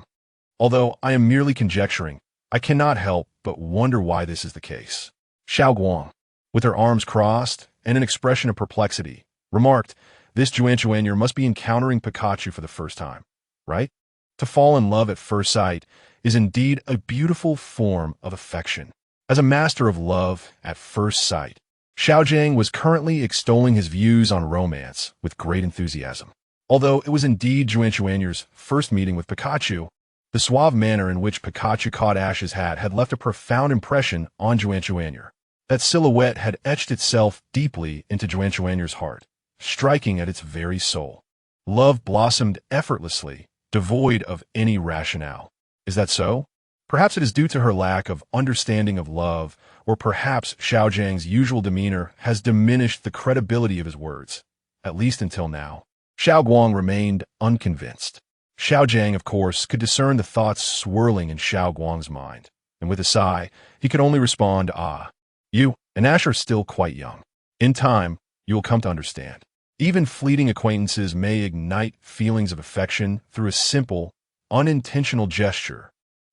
Although I am merely conjecturing, I cannot help but wonder why this is the case. Xiao Guang, with her arms crossed and an expression of perplexity, remarked, "This Juanchuanyer must be encountering Pikachu for the first time, right? To fall in love at first sight is indeed a beautiful form of affection. As a master of love at first sight, Xiao Jiang was currently extolling his views on romance with great enthusiasm. Although it was indeed Juanchuanyer's first meeting with Pikachu, the suave manner in which Pikachu caught Ash's hat had left a profound impression on Juanchuanyer. That silhouette had etched itself deeply into Juanchuanyer's heart, striking at its very soul. Love blossomed effortlessly, devoid of any rationale. Is that so? Perhaps it is due to her lack of understanding of love, or perhaps Xiao Jiang's usual demeanor has diminished the credibility of his words, at least until now. Xiao Guang remained unconvinced. Xiao Jiang, of course, could discern the thoughts swirling in Xiao Guang's mind, and with a sigh, he could only respond, "Ah, you and Ash are still quite young. In time, you will come to understand. Even fleeting acquaintances may ignite feelings of affection through a simple, unintentional gesture.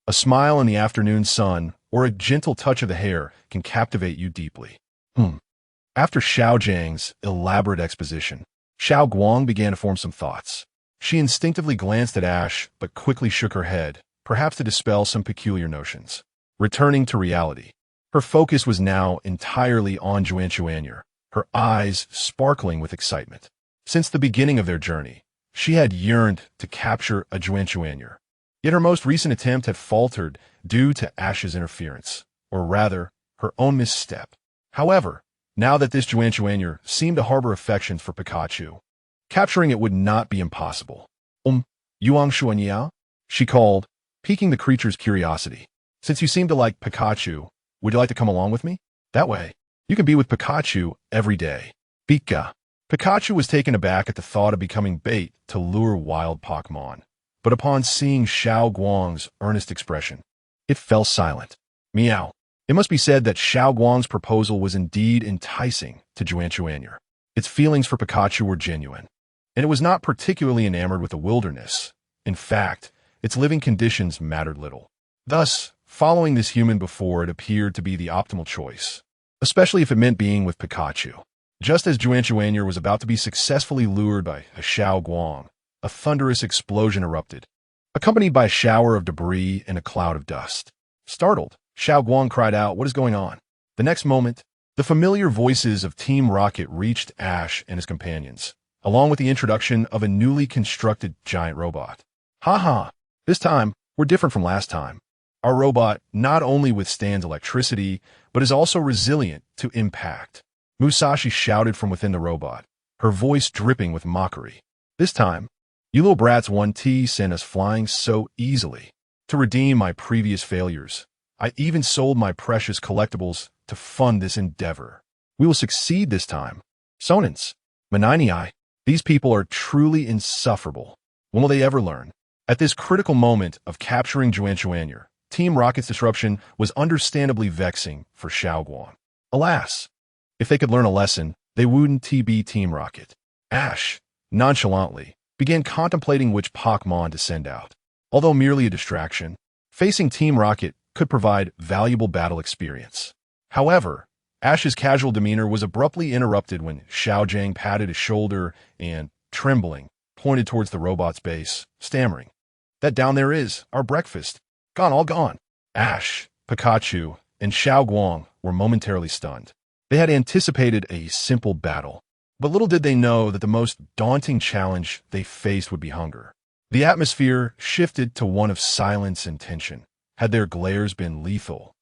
A smile in the afternoon sun or a gentle touch of the hair can captivate you deeply." After Xiao Jiang's elaborate exposition, Xiao Guang began to form some thoughts. She instinctively glanced at Ash, but quickly shook her head, perhaps to dispel some peculiar notions. Returning to reality, her focus was now entirely on Juanchuanyer, her eyes sparkling with excitement. Since the beginning of their journey, she had yearned to capture a Juanchuanyer. Yet her most recent attempt had faltered due to Ash's interference, or rather, her own misstep. However, now that this Juanchuanyer seemed to harbor affections for Pikachu, capturing it would not be impossible. Yuang Xuanyao? She called, piquing the creature's curiosity. "Since you seem to like Pikachu, would you like to come along with me? That way, you can be with Pikachu every day." Pika. Pikachu was taken aback at the thought of becoming bait to lure wild Pokémon, but upon seeing Xiao Guang's earnest expression, it fell silent. Meow. It must be said that Xiao Guang's proposal was indeed enticing to Juanchuanyer. Its feelings for Pikachu were genuine, and it was not particularly enamored with the wilderness. In fact, its living conditions mattered little. Thus, following this human before it appeared to be the optimal choice, especially if it meant being with Pikachu. Just as Juanchuanyer was about to be successfully lured by a Xiao Guang, a thunderous explosion erupted, accompanied by a shower of debris and a cloud of dust. Startled, Xiao Guang cried out, "What is going on?" The next moment, the familiar voices of Team Rocket reached Ash and his companions, along with the introduction of a newly constructed giant robot. "Ha! This time, we're different from last time. Our robot not only withstands electricity, but is also resilient to impact." Musashi shouted from within the robot, her voice dripping with mockery. "This time, you little brats 1T sent us flying so easily. To redeem my previous failures, I even sold my precious collectibles to fund this endeavor. We will succeed this time. Sonins, Manini, these people are truly insufferable. When will they ever learn?" At this critical moment of capturing Juanchuanyer, Team Rocket's disruption was understandably vexing for Xiao Guang. Alas, if they could learn a lesson, they wouldn't be Team Rocket. Ash, nonchalantly, began contemplating which Pokémon to send out. Although merely a distraction, facing Team Rocket could provide valuable battle experience. However, Ash's casual demeanor was abruptly interrupted when Xiao Jiang patted his shoulder and, trembling, pointed towards the robot's base, stammering, "That down there is our breakfast. All gone." Ash, Pikachu, and Xiao Guang were momentarily stunned. They had anticipated a simple battle, but little did they know that the most daunting challenge they faced would be hunger. The atmosphere shifted to one of silence and tension. Had their glares been lethal,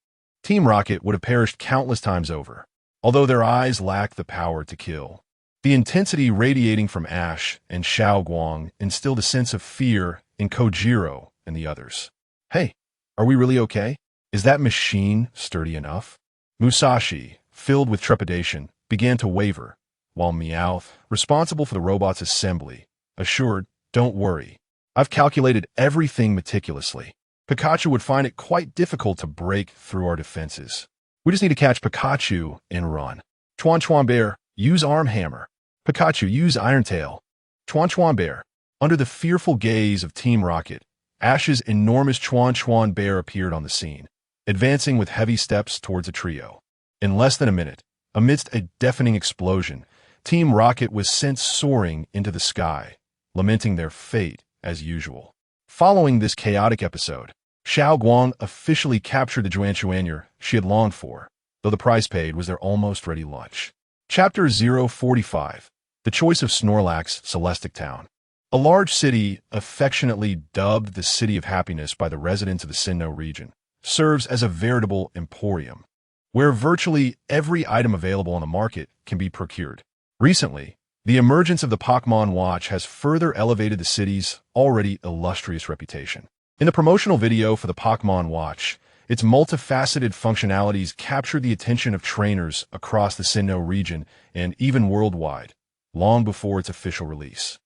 Team Rocket would have perished countless times over, although their eyes lacked the power to kill. The intensity radiating from Ash and Xiao Guang instilled a sense of fear in Kojiro and the others. "Hey, are we really okay? Is that machine sturdy enough?" Musashi, filled with trepidation, began to waver, while Meowth, responsible for the robot's assembly, assured, "Don't worry. I've calculated everything meticulously. Pikachu would find it quite difficult to break through our defenses. We just need to catch Pikachu and run. Chuan Chuan Bear, use Arm Hammer. Pikachu, use Iron Tail. Chuan Chuan Bear, Under the fearful gaze of Team Rocket, Ash's enormous Chuan Chuan bear appeared on the scene, advancing with heavy steps towards a trio. In less than a minute, amidst a deafening explosion, Team Rocket was sent soaring into the sky, lamenting their fate as usual. Following this chaotic episode, Xiao Guang officially captured the Juanchuanyer she had longed for, though the price paid was their almost-ready lunch. Chapter 045, The Choice of Snorlax, Celestic Town. A large city, affectionately dubbed the City of Happiness by the residents of the Sinnoh region, serves as a veritable emporium, where virtually every item available on the market can be procured. Recently, the emergence of the Pokémon Watch has further elevated the city's already illustrious reputation. In the promotional video for the Pokémon Watch, its multifaceted functionalities captured the attention of trainers across the Sinnoh region and even worldwide, long before its official release.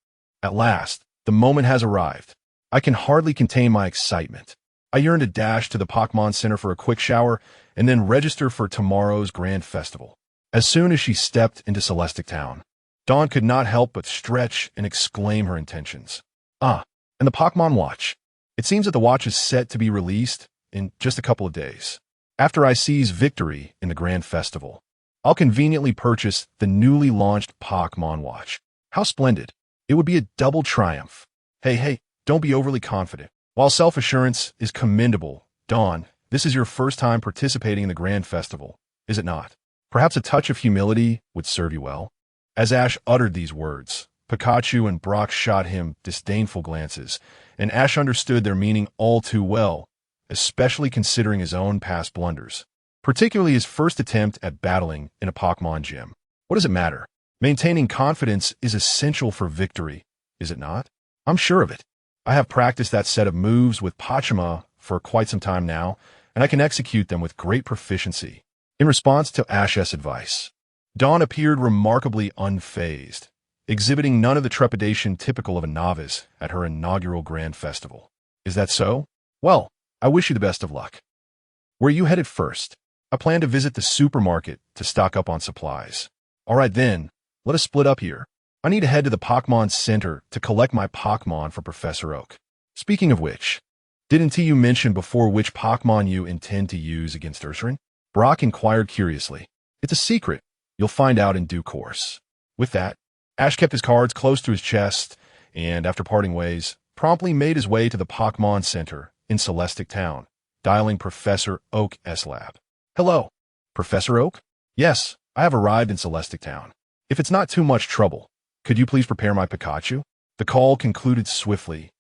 At last, the moment has arrived. I can hardly contain my excitement. I yearn to dash to the Pokémon Center for a quick shower and then register for tomorrow's grand festival. As soon as she stepped into Celestic Town, Dawn could not help but stretch and exclaim her intentions. And the Pokémon Watch. It seems that the watch is set to be released in just a couple of days. After I seize victory in the grand festival, I'll conveniently purchase the newly launched Pokémon Watch. How splendid. It would be a double triumph. Hey, don't be overly confident. While self-assurance is commendable, Dawn, this is your first time participating in the grand festival, is it not? Perhaps a touch of humility would serve you well. As Ash uttered these words, Pikachu and Brock shot him disdainful glances, and Ash understood their meaning all too well, especially considering his own past blunders, particularly his first attempt at battling in a Pokémon gym. What does it matter? Maintaining confidence is essential for victory, is it not? I'm sure of it. I have practiced that set of moves with Pachima for quite some time now, and I can execute them with great proficiency. In response to Ash's advice, Dawn appeared remarkably unfazed, exhibiting none of the trepidation typical of a novice at her inaugural grand festival. Is that so? Well, I wish you the best of luck. Where are you headed first? I plan to visit the supermarket to stock up on supplies. All right then, let us split up here. I need to head to the Pokémon Center to collect my Pokémon for Professor Oak. Speaking of which, didn't you mention before which Pokémon you intend to use against Ursaring? Brock inquired curiously. It's a secret. You'll find out in due course. With that, Ash kept his cards close to his chest and, after parting ways, promptly made his way to the Pokémon Center in Celestic Town, dialing Professor Oak's lab. Hello, Professor Oak? Yes, I have arrived in Celestic Town. If it's not too much trouble, could you please prepare my Pikachu? The call concluded swiftly,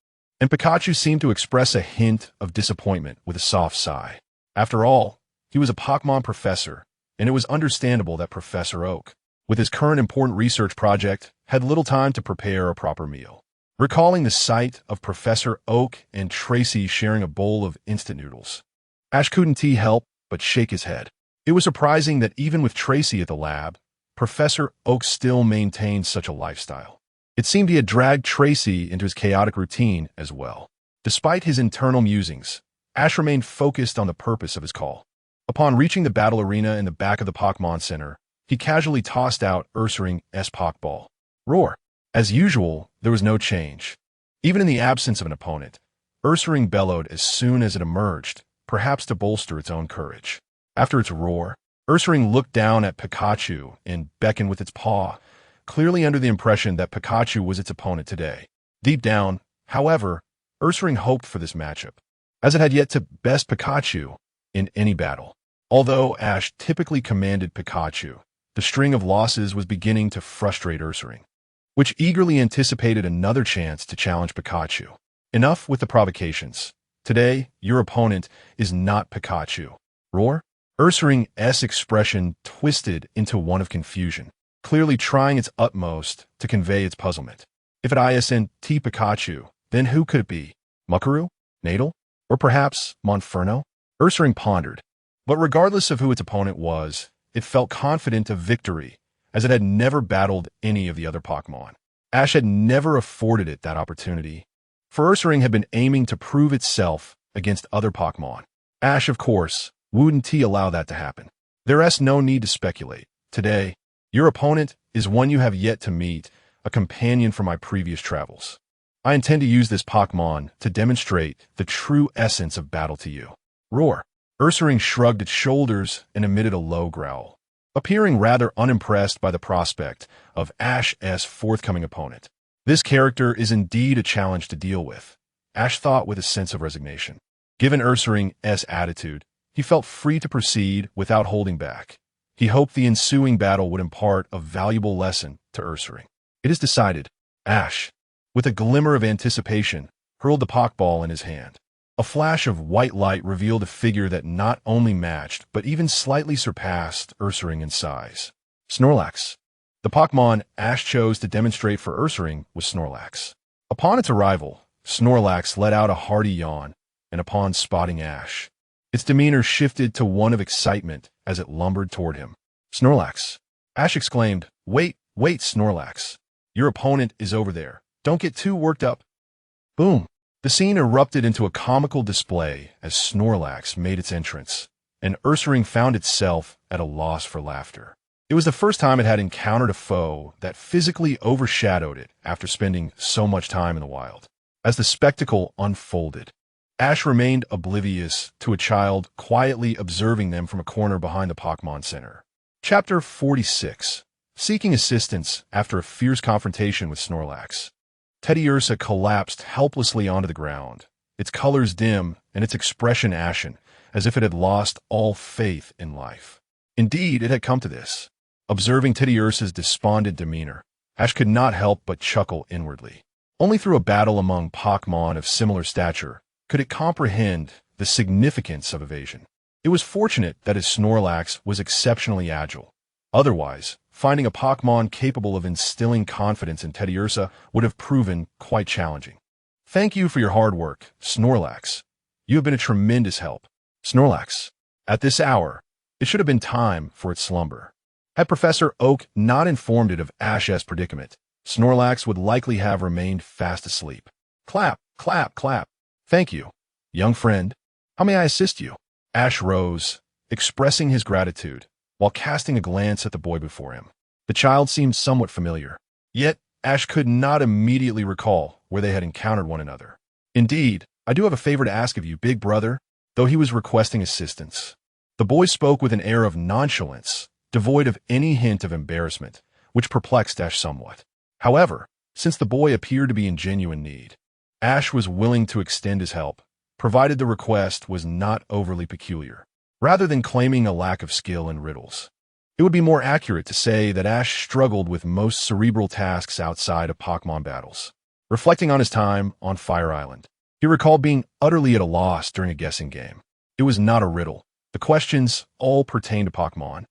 and Pikachu seemed to express a hint of disappointment with a soft sigh. After all, he was a Pokémon professor, and it was understandable that Professor Oak, with his current important research project, had little time to prepare a proper meal. Recalling the sight of Professor Oak and Tracy sharing a bowl of instant noodles, Ash couldn't help but shake his head. It was surprising that even with Tracy at the lab, Professor Oak still maintained such a lifestyle. It seemed he had dragged Tracy into his chaotic routine as well. Despite his internal musings, Ash remained focused on the purpose of his call. Upon reaching the battle arena in the back of the Pokémon Center, he casually tossed out Ursaring's Pokeball. Roar! As usual, there was no change. Even in the absence of an opponent, Ursaring bellowed as soon as it emerged, perhaps to bolster its own courage. After its roar, Ursaring looked down at Pikachu and beckoned with its paw, clearly under the impression that Pikachu was its opponent today. Deep down, however, Ursaring hoped for this matchup, as it had yet to best Pikachu in any battle. Although Ash typically commanded Pikachu, the string of losses was beginning to frustrate Ursaring, which eagerly anticipated another chance to challenge Pikachu. Enough with the provocations. Today, your opponent is not Pikachu. Roar? Ursaring's expression twisted into one of confusion, clearly trying its utmost to convey its puzzlement. If it isn't Pikachu, then who could it be? Mukuru? Natal? Or perhaps Monferno? Ursaring pondered, but regardless of who its opponent was, it felt confident of victory, as it had never battled any of the other Pokémon. Ash had never afforded it that opportunity, for Ursaring had been aiming to prove itself against other Pokémon. Ash, of course, wouldn't allow that to happen. There's no need to speculate. Today, your opponent is one you have yet to meet, a companion from my previous travels. I intend to use this Pokémon to demonstrate the true essence of battle to you. Roar. Ursaring shrugged its shoulders and emitted a low growl, appearing rather unimpressed by the prospect of Ash's forthcoming opponent. This character is indeed a challenge to deal with, Ash thought with a sense of resignation. Given Ursaring's attitude, he felt free to proceed without holding back. He hoped the ensuing battle would impart a valuable lesson to Ursaring. It is decided. Ash, with a glimmer of anticipation, hurled the Pokeball in his hand. A flash of white light revealed a figure that not only matched, but even slightly surpassed Ursaring in size. Snorlax. The Pokémon Ash chose to demonstrate for Ursaring was Snorlax. Upon its arrival, Snorlax let out a hearty yawn, and upon spotting Ash, its demeanor shifted to one of excitement as it lumbered toward him. Snorlax. Ash exclaimed, Wait, Snorlax. Your opponent is over there. Don't get too worked up. Boom. The scene erupted into a comical display as Snorlax made its entrance, and Ursaring found itself at a loss for laughter. It was the first time it had encountered a foe that physically overshadowed it after spending so much time in the wild. As the spectacle unfolded, Ash remained oblivious to a child quietly observing them from a corner behind the Pokémon Center. Chapter 46. Seeking assistance after a fierce confrontation with Snorlax. Teddiursa collapsed helplessly onto the ground, its colors dim and its expression ashen, as if it had lost all faith in life. Indeed, it had come to this. Observing Teddiursa's despondent demeanor, Ash could not help but chuckle inwardly. Only through a battle among Pokémon of similar stature could it comprehend the significance of evasion. It was fortunate that his Snorlax was exceptionally agile. Otherwise, finding a Pokémon capable of instilling confidence in Teddiursa would have proven quite challenging. Thank you for your hard work, Snorlax. You have been a tremendous help. Snorlax. At this hour, it should have been time for its slumber. Had Professor Oak not informed it of Ash's predicament, Snorlax would likely have remained fast asleep. Clap, clap, clap. Thank you, young friend. How may I assist you? Ash rose, expressing his gratitude, while casting a glance at the boy before him. The child seemed somewhat familiar, yet Ash could not immediately recall where they had encountered one another. Indeed, I do have a favor to ask of you, big brother, though he was requesting assistance. The boy spoke with an air of nonchalance, devoid of any hint of embarrassment, which perplexed Ash somewhat. However, since the boy appeared to be in genuine need, Ash was willing to extend his help, provided the request was not overly peculiar. Rather than claiming a lack of skill in riddles, it would be more accurate to say that Ash struggled with most cerebral tasks outside of Pokémon battles. Reflecting on his time on Fire Island, he recalled being utterly at a loss during a guessing game. It was not a riddle. The questions all pertained to Pokémon.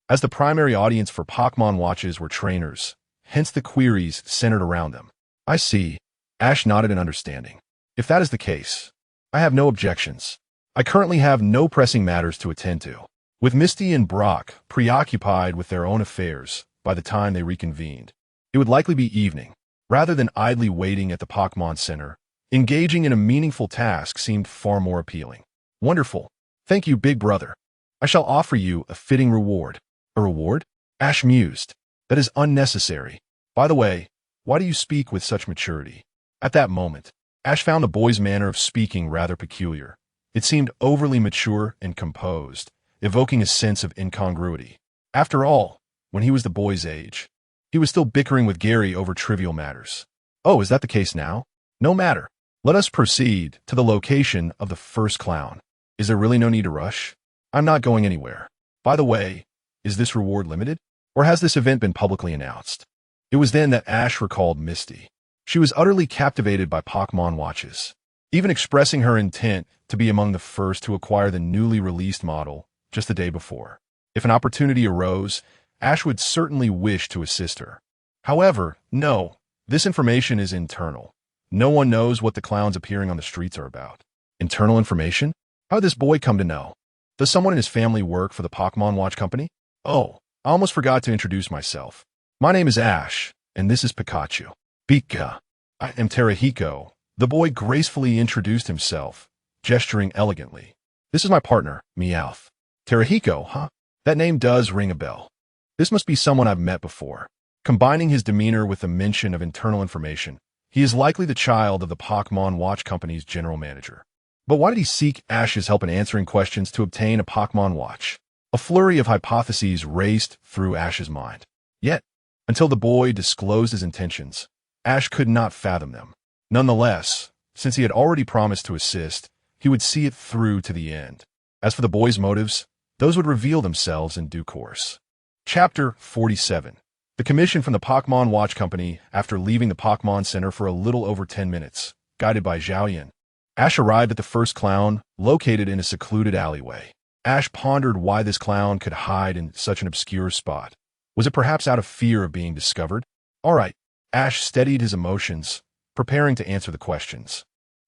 As the primary audience for Pokémon watches were trainers, hence the queries centered around them. I see. Ash nodded in understanding. If that is the case, I have no objections. I currently have no pressing matters to attend to. With Misty and Brock preoccupied with their own affairs by the time they reconvened, it would likely be evening. Rather than idly waiting at the Pokémon Center, engaging in a meaningful task seemed far more appealing. Wonderful. Thank you, big brother. I shall offer you a fitting reward. A reward? Ash mused. That is unnecessary. By the way, why do you speak with such maturity? At that moment, Ash found the boy's manner of speaking rather peculiar. It seemed overly mature and composed, evoking a sense of incongruity. After all, when he was the boy's age, he was still bickering with Gary over trivial matters. Oh, is that the case now? No matter. Let us proceed to the location of the first clown. Is there really no need to rush? I'm not going anywhere. By the way, is this reward limited? Or has this event been publicly announced? It was then that Ash recalled Misty. She was utterly captivated by Pokémon watches, even expressing her intent to be among the first to acquire the newly released model just the day before. If an opportunity arose, Ash would certainly wish to assist her. However, no, this information is internal. No one knows what the clowns appearing on the streets are about. Internal information? How did this boy come to know? Does someone in his family work for the Pokémon Watch Company? Oh, I almost forgot to introduce myself. My name is Ash, and this is Pikachu. Pika. I am Terahiko. The boy gracefully introduced himself, gesturing elegantly. This is my partner, Meowth. Terahiko, huh? That name does ring a bell. This must be someone I've met before. Combining his demeanor with the mention of internal information, He is likely the child of the Pokémon Watch Company's general manager. But why did he seek Ash's help in answering questions to obtain a Pokémon watch? A flurry of hypotheses raced through Ash's mind. Yet, until the boy disclosed his intentions, Ash could not fathom them. Nonetheless, since he had already promised to assist, he would see it through to the end. As for the boy's motives, those would reveal themselves in due course. Chapter 47. The commission from the Pokémon Watch Company after leaving the Pokémon Center for a little over 10 minutes, guided by Zhao Yan. Ash arrived at the first clown, located in a secluded alleyway. Ash pondered why this clown could hide in such an obscure spot. Was it perhaps out of fear of being discovered? All right, Ash steadied his emotions, preparing to answer the questions.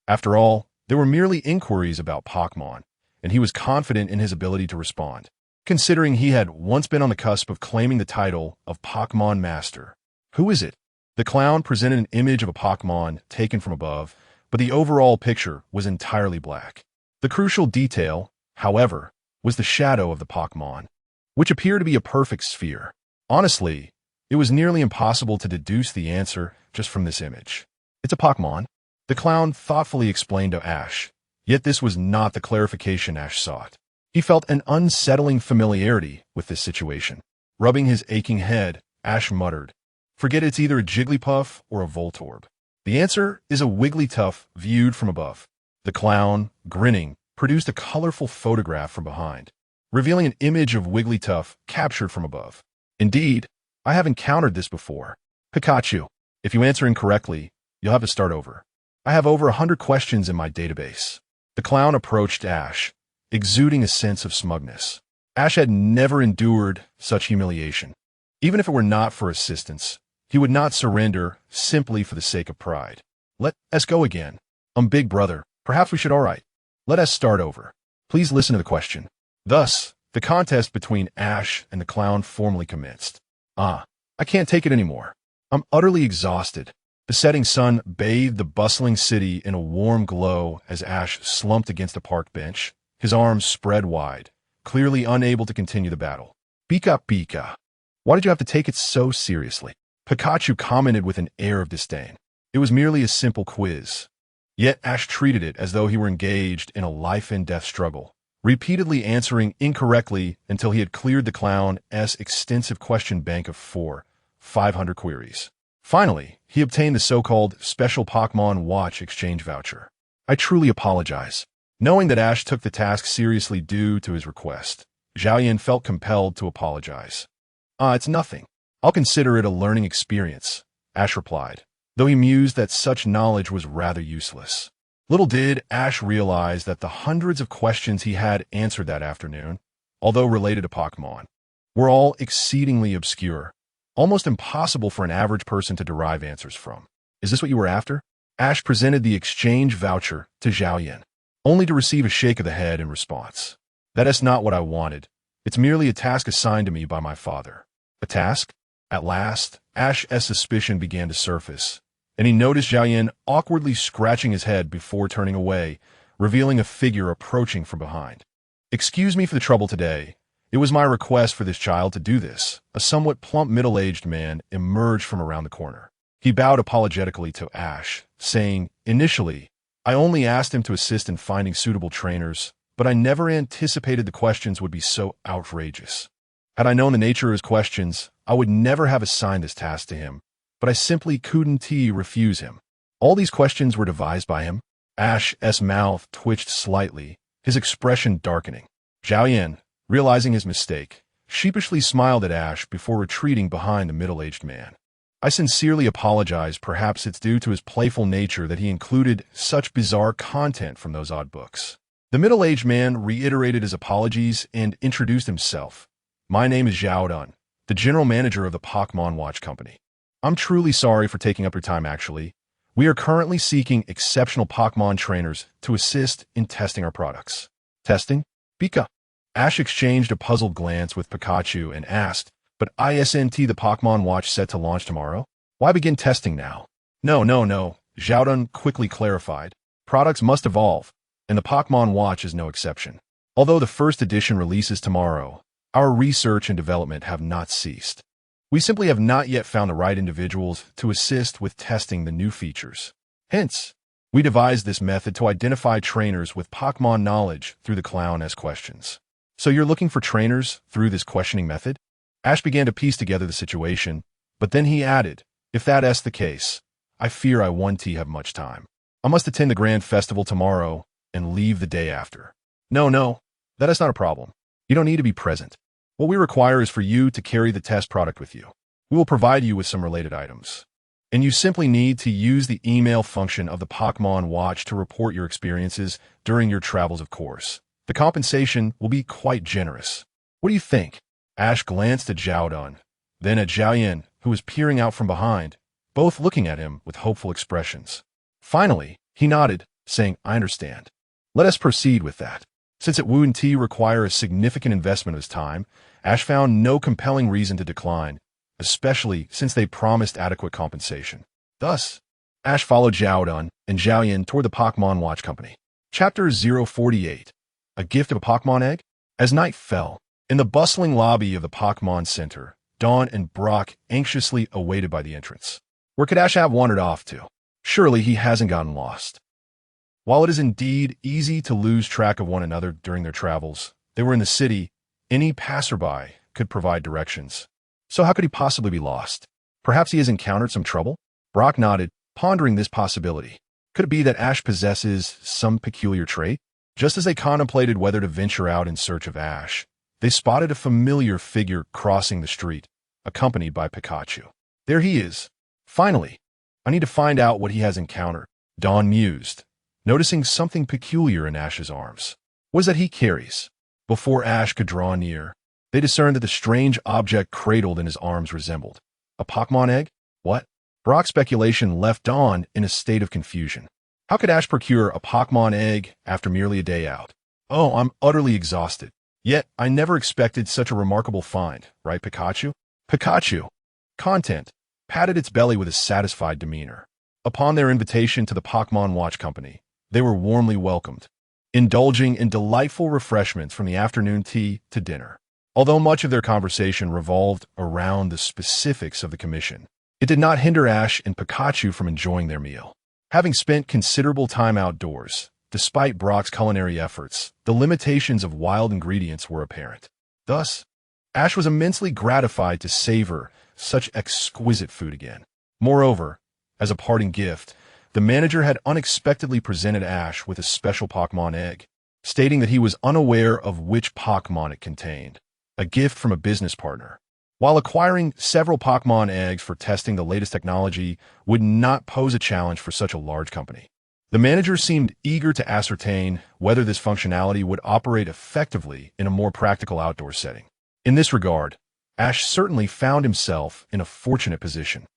After all, they were merely inquiries about Pokémon, and he was confident in his ability to respond, considering he had once been on the cusp of claiming the title of Pokémon Master. Who is it? The clown presented an image of a Pokémon taken from above, but the overall picture was entirely black. The crucial detail, however, was the shadow of the Pokémon, which appeared to be a perfect sphere. Honestly, it was nearly impossible to deduce the answer just from this image. It's a Pokémon, the clown thoughtfully explained to Ash, yet this was not the clarification Ash sought. He felt an unsettling familiarity with this situation. Rubbing his aching head, Ash muttered, "Forget it's either a Jigglypuff or a Voltorb. The answer is a Wigglytuff viewed from above." The clown, grinning, produced a colorful photograph from behind, revealing an image of Wigglytuff captured from above. Indeed, I have encountered this before. Pikachu, if you answer incorrectly, you'll have to start over. I have over 100 questions in my database. The clown approached Ash, exuding a sense of smugness. Ash had never endured such humiliation. Even if it were not for assistance, he would not surrender simply for the sake of pride. Let us go again. Big brother, perhaps we should all right. Let us start over. Please listen to the question. Thus, the contest between Ash and the clown formally commenced. I can't take it anymore. I'm utterly exhausted. The setting sun bathed the bustling city in a warm glow as Ash slumped against a park bench, his arms spread wide, clearly unable to continue the battle. Pika. Why did you have to take it so seriously? Pikachu commented with an air of disdain. It was merely a simple quiz. Yet Ash treated it as though he were engaged in a life-and-death struggle, repeatedly answering incorrectly until he had cleared the clown's extensive question bank of 500 queries. Finally, he obtained the so-called Special Pokémon Watch exchange voucher. I truly apologize. Knowing that Ash took the task seriously due to his request, Zhao Yan felt compelled to apologize. It's nothing. I'll consider it a learning experience, Ash replied, though he mused that such knowledge was rather useless. Little did Ash realize that the hundreds of questions he had answered that afternoon, although related to Pokémon, were all exceedingly obscure, almost impossible for an average person to derive answers from. Is this what you were after? Ash presented the exchange voucher to Zhao Yan, only to receive a shake of the head in response. That is not what I wanted. It's merely a task assigned to me by my father. A task? At last, Ash's suspicion began to surface, and he noticed Zhao Yan awkwardly scratching his head before turning away, revealing a figure approaching from behind. Excuse me for the trouble today. It was my request for this child to do this. A somewhat plump middle-aged man emerged from around the corner. He bowed apologetically to Ash, saying, "Initially, I only asked him to assist in finding suitable trainers, but I never anticipated the questions would be so outrageous. Had I known the nature of his questions, I would never have assigned this task to him, but I simply couldn't refuse him. All these questions were devised by him." Ash's mouth twitched slightly, his expression darkening. Zhao Yan, realizing his mistake, sheepishly smiled at Ash before retreating behind the middle-aged man. "I sincerely apologize. Perhaps it's due to his playful nature that he included such bizarre content from those odd books." The middle-aged man reiterated his apologies and introduced himself. "My name is Zhao Dun, the general manager of the Pokémon Watch Company. I'm truly sorry for taking up your time, actually. We are currently seeking exceptional Pokémon trainers to assist in testing our products." "Testing? Pika." Ash exchanged a puzzled glance with Pikachu and asked, "But isn't the Pokémon Watch set to launch tomorrow? Why begin testing now?" No, Zhao Dun quickly clarified. "Products must evolve, and the Pokémon Watch is no exception. Although the first edition releases tomorrow, our research and development have not ceased. We simply have not yet found the right individuals to assist with testing the new features. Hence, we devised this method to identify trainers with Pokémon knowledge through the clown as questions. So you're looking for trainers through this questioning method? Ash began to piece together the situation, but then he added, if that's the case, I fear I won't have much time. I must attend the Grand Festival tomorrow and leave the day after. No, that is not a problem. You don't need to be present. What we require is for you to carry the test product with you. We will provide you with some related items. And you simply need to use the email function of the Pokémon Watch to report your experiences during your travels, of course. The compensation will be quite generous. What do you think? Ash glanced at Xiaodun, then at Xiaoyan, who was peering out from behind, both looking at him with hopeful expressions. Finally, he nodded, saying, I understand. Let us proceed with that. Since it wouldn't require a significant investment of his time, Ash found no compelling reason to decline, especially since they promised adequate compensation. Thus, Ash followed Xiaodun and Xiaoyan toward the Pokémon Watch Company. Chapter 048. A Gift of a Pokémon Egg? As night fell, in the bustling lobby of the Pokémon Center, Dawn and Brock anxiously awaited by the entrance. Where could Ash have wandered off to? Surely he hasn't gotten lost. While it is indeed easy to lose track of one another during their travels, they were in the city. Any passerby could provide directions. So how could he possibly be lost? Perhaps he has encountered some trouble? Brock nodded, pondering this possibility. Could it be that Ash possesses some peculiar trait? Just as they contemplated whether to venture out in search of Ash, they spotted a familiar figure crossing the street, accompanied by Pikachu. There he is. Finally, I need to find out what he has encountered, Dawn mused, noticing something peculiar in Ash's arms. What is that he carries? Before Ash could draw near, they discerned that the strange object cradled in his arms resembled a Pokémon egg? What? Brock's speculation left Dawn in a state of confusion. How could Ash procure a Pokémon egg after merely a day out? Oh, I'm utterly exhausted. Yet, I never expected such a remarkable find, right, Pikachu? Pikachu, content, patted its belly with a satisfied demeanor. Upon their invitation to the Pokémon Watch Company, they were warmly welcomed, indulging in delightful refreshments from the afternoon tea to dinner. Although much of their conversation revolved around the specifics of the commission, it did not hinder Ash and Pikachu from enjoying their meal. Having spent considerable time outdoors, despite Brock's culinary efforts, the limitations of wild ingredients were apparent. Thus, Ash was immensely gratified to savor such exquisite food again. Moreover, as a parting gift, the manager had unexpectedly presented Ash with a special Pokémon egg, stating that he was unaware of which Pokémon it contained, a gift from a business partner. While acquiring several Pokémon eggs for testing the latest technology would not pose a challenge for such a large company, the manager seemed eager to ascertain whether this functionality would operate effectively in a more practical outdoor setting. In this regard, Ash certainly found himself in a fortunate position.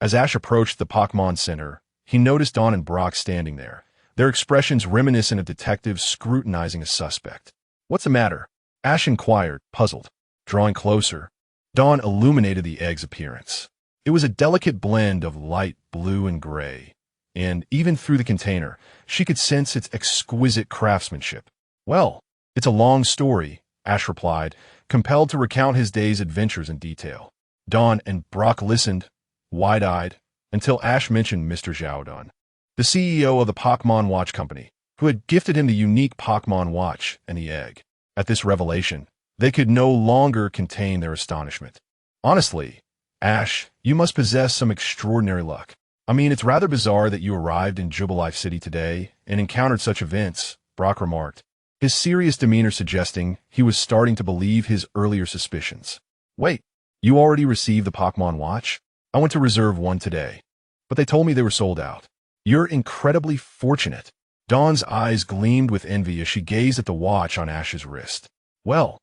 As Ash approached the Pokémon Center, he noticed Dawn and Brock standing there, their expressions reminiscent of detectives scrutinizing a suspect. What's the matter? Ash inquired, puzzled. Drawing closer, Dawn illuminated the egg's appearance. It was a delicate blend of light blue and gray, and even through the container, she could sense its exquisite craftsmanship. Well, it's a long story, Ash replied, compelled to recount his day's adventures in detail. Dawn and Brock listened, wide-eyed, until Ash mentioned Mr. Xiaodun, the CEO of the Pokémon Watch Company, who had gifted him the unique Pokémon watch and the egg. At this revelation, they could no longer contain their astonishment. Honestly, Ash, you must possess some extraordinary luck. I mean, it's rather bizarre that you arrived in Jubilife City today and encountered such events, Brock remarked, his serious demeanor suggesting he was starting to believe his earlier suspicions. Wait, you already received the Pokémon watch? I went to reserve one today, but they told me they were sold out. You're incredibly fortunate. Dawn's eyes gleamed with envy as she gazed at the watch on Ash's wrist. Well,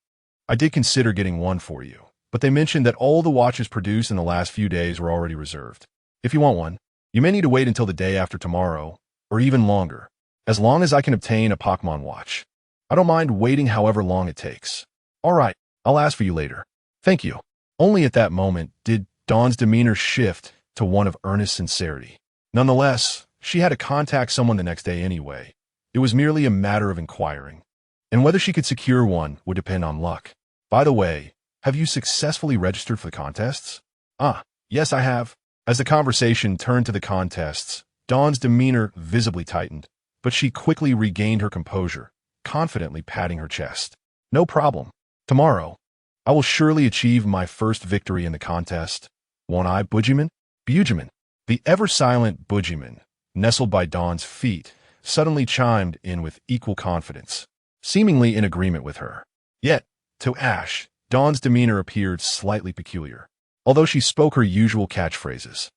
I did consider getting one for you, but they mentioned that all the watches produced in the last few days were already reserved. If you want one, you may need to wait until the day after tomorrow, or even longer, as long as I can obtain a Pokémon watch. I don't mind waiting however long it takes. All right, I'll ask for you later. Thank you. Only at that moment did Dawn's demeanor shift to one of earnest sincerity. Nonetheless, she had to contact someone the next day anyway. It was merely a matter of inquiring, and whether she could secure one would depend on luck. By the way, have you successfully registered for the contests? Ah, yes I have. As the conversation turned to the contests, Dawn's demeanor visibly tightened, but she quickly regained her composure, confidently patting her chest. No problem. Tomorrow, I will surely achieve my first victory in the contest. Won't I, Bujiman? Bujiman, the ever-silent Bujiman, nestled by Dawn's feet, suddenly chimed in with equal confidence, seemingly in agreement with her. Yet, to Ash, Dawn's demeanor appeared slightly peculiar. Although she spoke her usual catchphrases,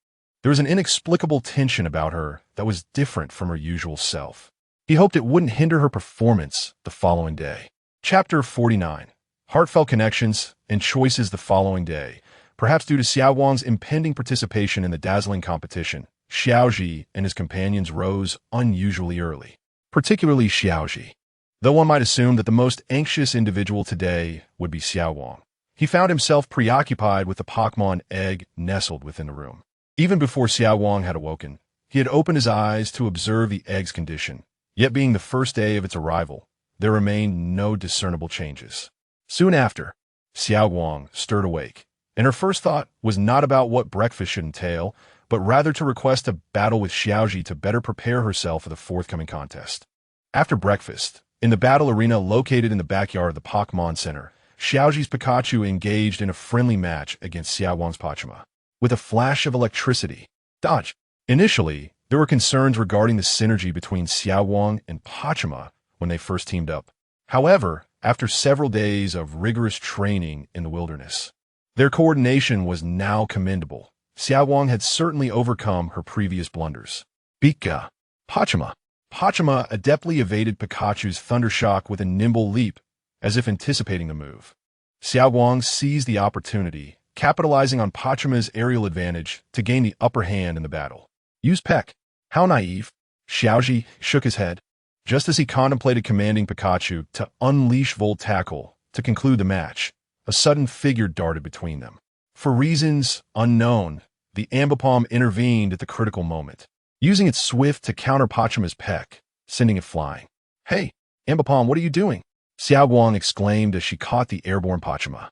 there was an inexplicable tension about her that was different from her usual self. He hoped it wouldn't hinder her performance the following day. Chapter 49. Heartfelt Connections and Choices the following day. Perhaps due to Xiao Wang's impending participation in the dazzling competition, Xiaoji and his companions rose unusually early, particularly Xiaoji. Though one might assume that the most anxious individual today would be Xiao Wang, he found himself preoccupied with the Pokémon egg nestled within the room. Even before Xiao Wang had awoken, he had opened his eyes to observe the egg's condition, yet being the first day of its arrival, there remained no discernible changes. Soon after, Xiao Wang stirred awake, and her first thought was not about what breakfast should entail, but rather to request a battle with Xiaoji to better prepare herself for the forthcoming contest. After breakfast, in the battle arena located in the backyard of the Pokémon Center, Xiaoji's Pikachu engaged in a friendly match against Xiao Wang's Pachima. With a flash of electricity, dodge. Initially, there were concerns regarding the synergy between Xiao Wang and Pachima when they first teamed up. However, after several days of rigorous training in the wilderness, their coordination was now commendable. Xiao Wang had certainly overcome her previous blunders. Pika. Pachima. Pachima adeptly evaded Pikachu's Thundershock with a nimble leap, as if anticipating the move. Xiao Wang seized the opportunity, capitalizing on Pachima's aerial advantage to gain the upper hand in the battle. Use Peck. How naive. Xiaoji shook his head. Just as he contemplated commanding Pikachu to unleash Volt Tackle to conclude the match, a sudden figure darted between them. For reasons unknown, the Ambipom intervened at the critical moment, using its Swift to counter Pachima's Peck, sending it flying. Hey, Ambipom, what are you doing? Xiao Wang exclaimed as she caught the airborne Pachima.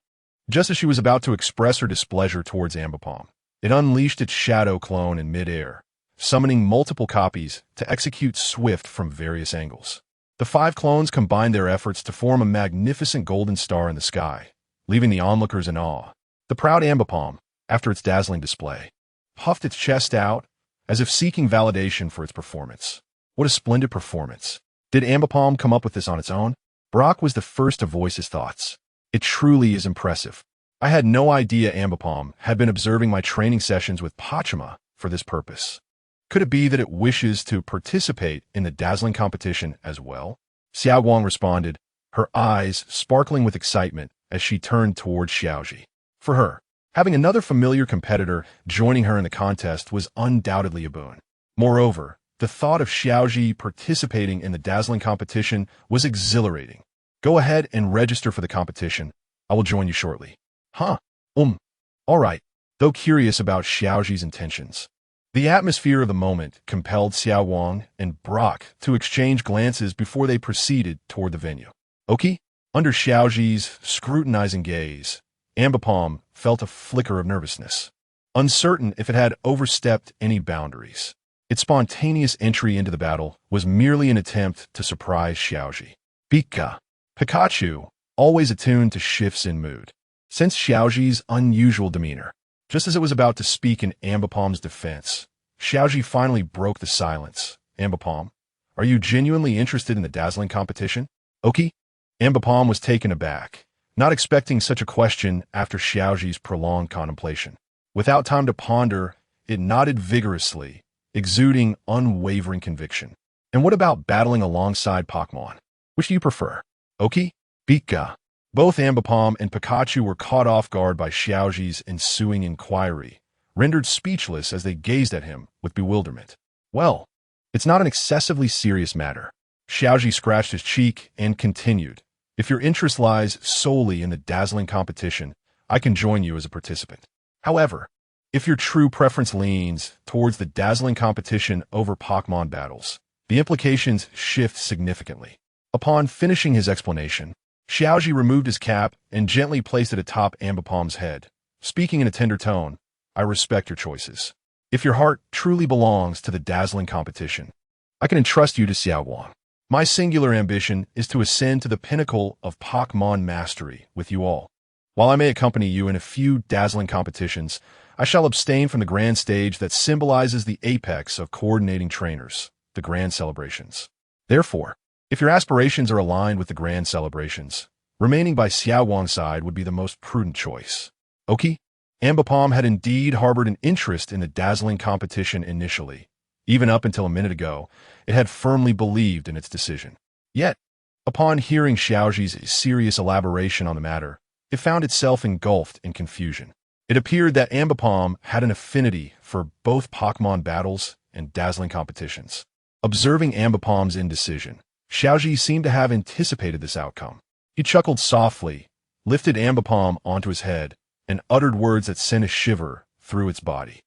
Just as she was about to express her displeasure towards Ambipom, it unleashed its shadow clone in midair, summoning multiple copies to execute Swift from various angles. The 5 clones combined their efforts to form a magnificent golden star in the sky, leaving the onlookers in awe. The proud Ambipom, after its dazzling display, puffed its chest out as if seeking validation for its performance. What a splendid performance. Did Ambipom come up with this on its own? Brock was the first to voice his thoughts. It truly is impressive. I had no idea Ambipom had been observing my training sessions with Pachima for this purpose. Could it be that it wishes to participate in the dazzling competition as well? Xiao Wang responded, her eyes sparkling with excitement as she turned toward Xiaoji. For her, having another familiar competitor joining her in the contest was undoubtedly a boon. Moreover, the thought of Xiaoji participating in the dazzling competition was exhilarating. Go ahead and register for the competition. I will join you shortly. Huh. All right. Though curious about Xiaoji's intentions, the atmosphere of the moment compelled Xiao Wang and Brock to exchange glances before they proceeded toward the venue. Okay? Under Xiaoji's scrutinizing gaze, Ambipom felt a flicker of nervousness, uncertain if it had overstepped any boundaries. Its spontaneous entry into the battle was merely an attempt to surprise Xiaoji. Pika. Pikachu, always attuned to shifts in mood, sensed Xiaoji's unusual demeanor. Just as it was about to speak in Ambipom's defense, Xiaoji finally broke the silence. Ambipom, are you genuinely interested in the dazzling competition? Okay? Ambipom was taken aback, not expecting such a question after Xiaoji's prolonged contemplation. Without time to ponder, it nodded vigorously, exuding unwavering conviction. And what about battling alongside Pokémon? Which do you prefer? Okay? Pika. Both Ambipom and Pikachu were caught off guard by Xiaoji's ensuing inquiry, rendered speechless as they gazed at him with bewilderment. Well, it's not an excessively serious matter. Xiaoji scratched his cheek and continued. If your interest lies solely in the dazzling competition, I can join you as a participant. However, if your true preference leans towards the dazzling competition over Pokémon battles, the implications shift significantly. Upon finishing his explanation, Xiaoji removed his cap and gently placed it atop Ambipom's head, speaking in a tender tone. I respect your choices. If your heart truly belongs to the dazzling competition, I can entrust you to Xiaowang. My singular ambition is to ascend to the pinnacle of Pokémon mastery with you all. While I may accompany you in a few dazzling competitions, I shall abstain from the grand stage that symbolizes the apex of coordinating trainers, the grand celebrations. Therefore, if your aspirations are aligned with the grand celebrations, remaining by Xiaowang's side would be the most prudent choice. Okay? Ambipom had indeed harbored an interest in the dazzling competition initially. Even up until a minute ago, it had firmly believed in its decision. Yet, upon hearing Xiaoji's serious elaboration on the matter, it found itself engulfed in confusion. It appeared that Ambipom had an affinity for both Pokémon battles and dazzling competitions. Observing Ambipom's indecision, Xiaoji seemed to have anticipated this outcome. He chuckled softly, lifted Ambipom onto his head, and uttered words that sent a shiver through its body.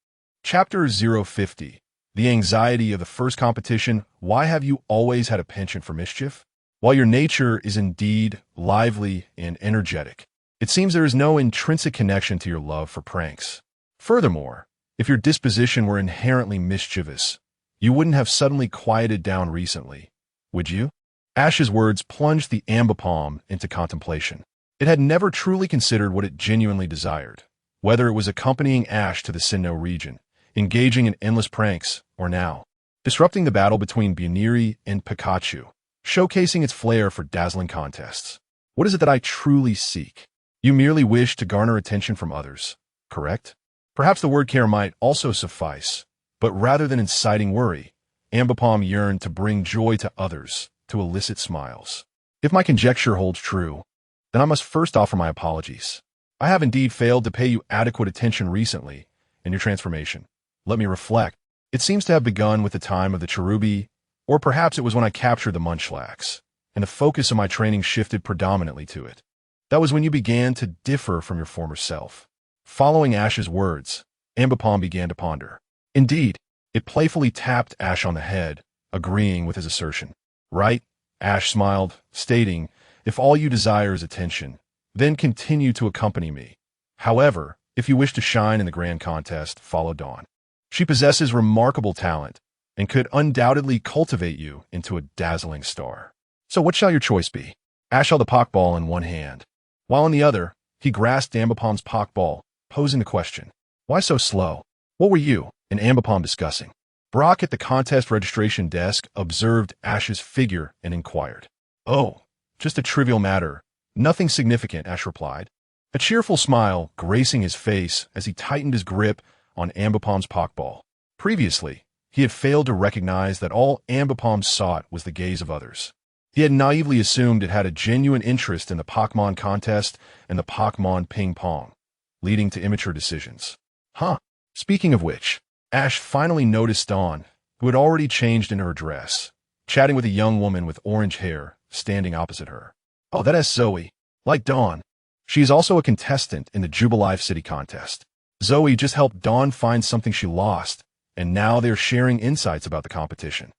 Chapter 050. The anxiety of the first competition. Why have you always had a penchant for mischief? While your nature is indeed lively and energetic, it seems there is no intrinsic connection to your love for pranks. Furthermore, if your disposition were inherently mischievous, you wouldn't have suddenly quieted down recently, would you? Ash's words plunged the Ambipom into contemplation. It had never truly considered what it genuinely desired, whether it was accompanying Ash to the Sinnoh region, engaging in endless pranks, or now, disrupting the battle between Buniri and Pikachu, showcasing its flair for dazzling contests. What is it that I truly seek? You merely wish to garner attention from others, correct? Perhaps the word care might also suffice, but rather than inciting worry, Ambipom yearned to bring joy to others, to elicit smiles. If my conjecture holds true, then I must first offer my apologies. I have indeed failed to pay you adequate attention recently in your transformation. Let me reflect. It seems to have begun with the time of the Cherubi, or perhaps it was when I captured the Munchlax, and the focus of my training shifted predominantly to it. That was when you began to differ from your former self. Following Ash's words, Ambipom began to ponder. Indeed, it playfully tapped Ash on the head, agreeing with his assertion. Right? Ash smiled, stating, if all you desire is attention, then continue to accompany me. However, if you wish to shine in the grand contest, follow Dawn. She possesses remarkable talent and could undoubtedly cultivate you into a dazzling star. So what shall your choice be? Ash held the Pokeball in one hand, while in the other, he grasped Ambipom's Pokeball, posing the question, why so slow? What were you and Ambipom discussing? Brock at the contest registration desk observed Ash's figure and inquired. Oh, just a trivial matter. Nothing significant, Ash replied, a cheerful smile gracing his face as he tightened his grip on Ambipom's Pokeball. Previously, he had failed to recognize that all Ambipom sought was the gaze of others. He had naively assumed it had a genuine interest in the Pokémon contest and the Pokémon ping-pong, leading to immature decisions. Speaking of which, Ash finally noticed Dawn, who had already changed into her dress, chatting with a young woman with orange hair standing opposite her. Oh, that is Zoe. Like Dawn, she is also a contestant in the Jubilife City contest. Zoe just helped Dawn find something she lost, and now they're sharing insights about the competition.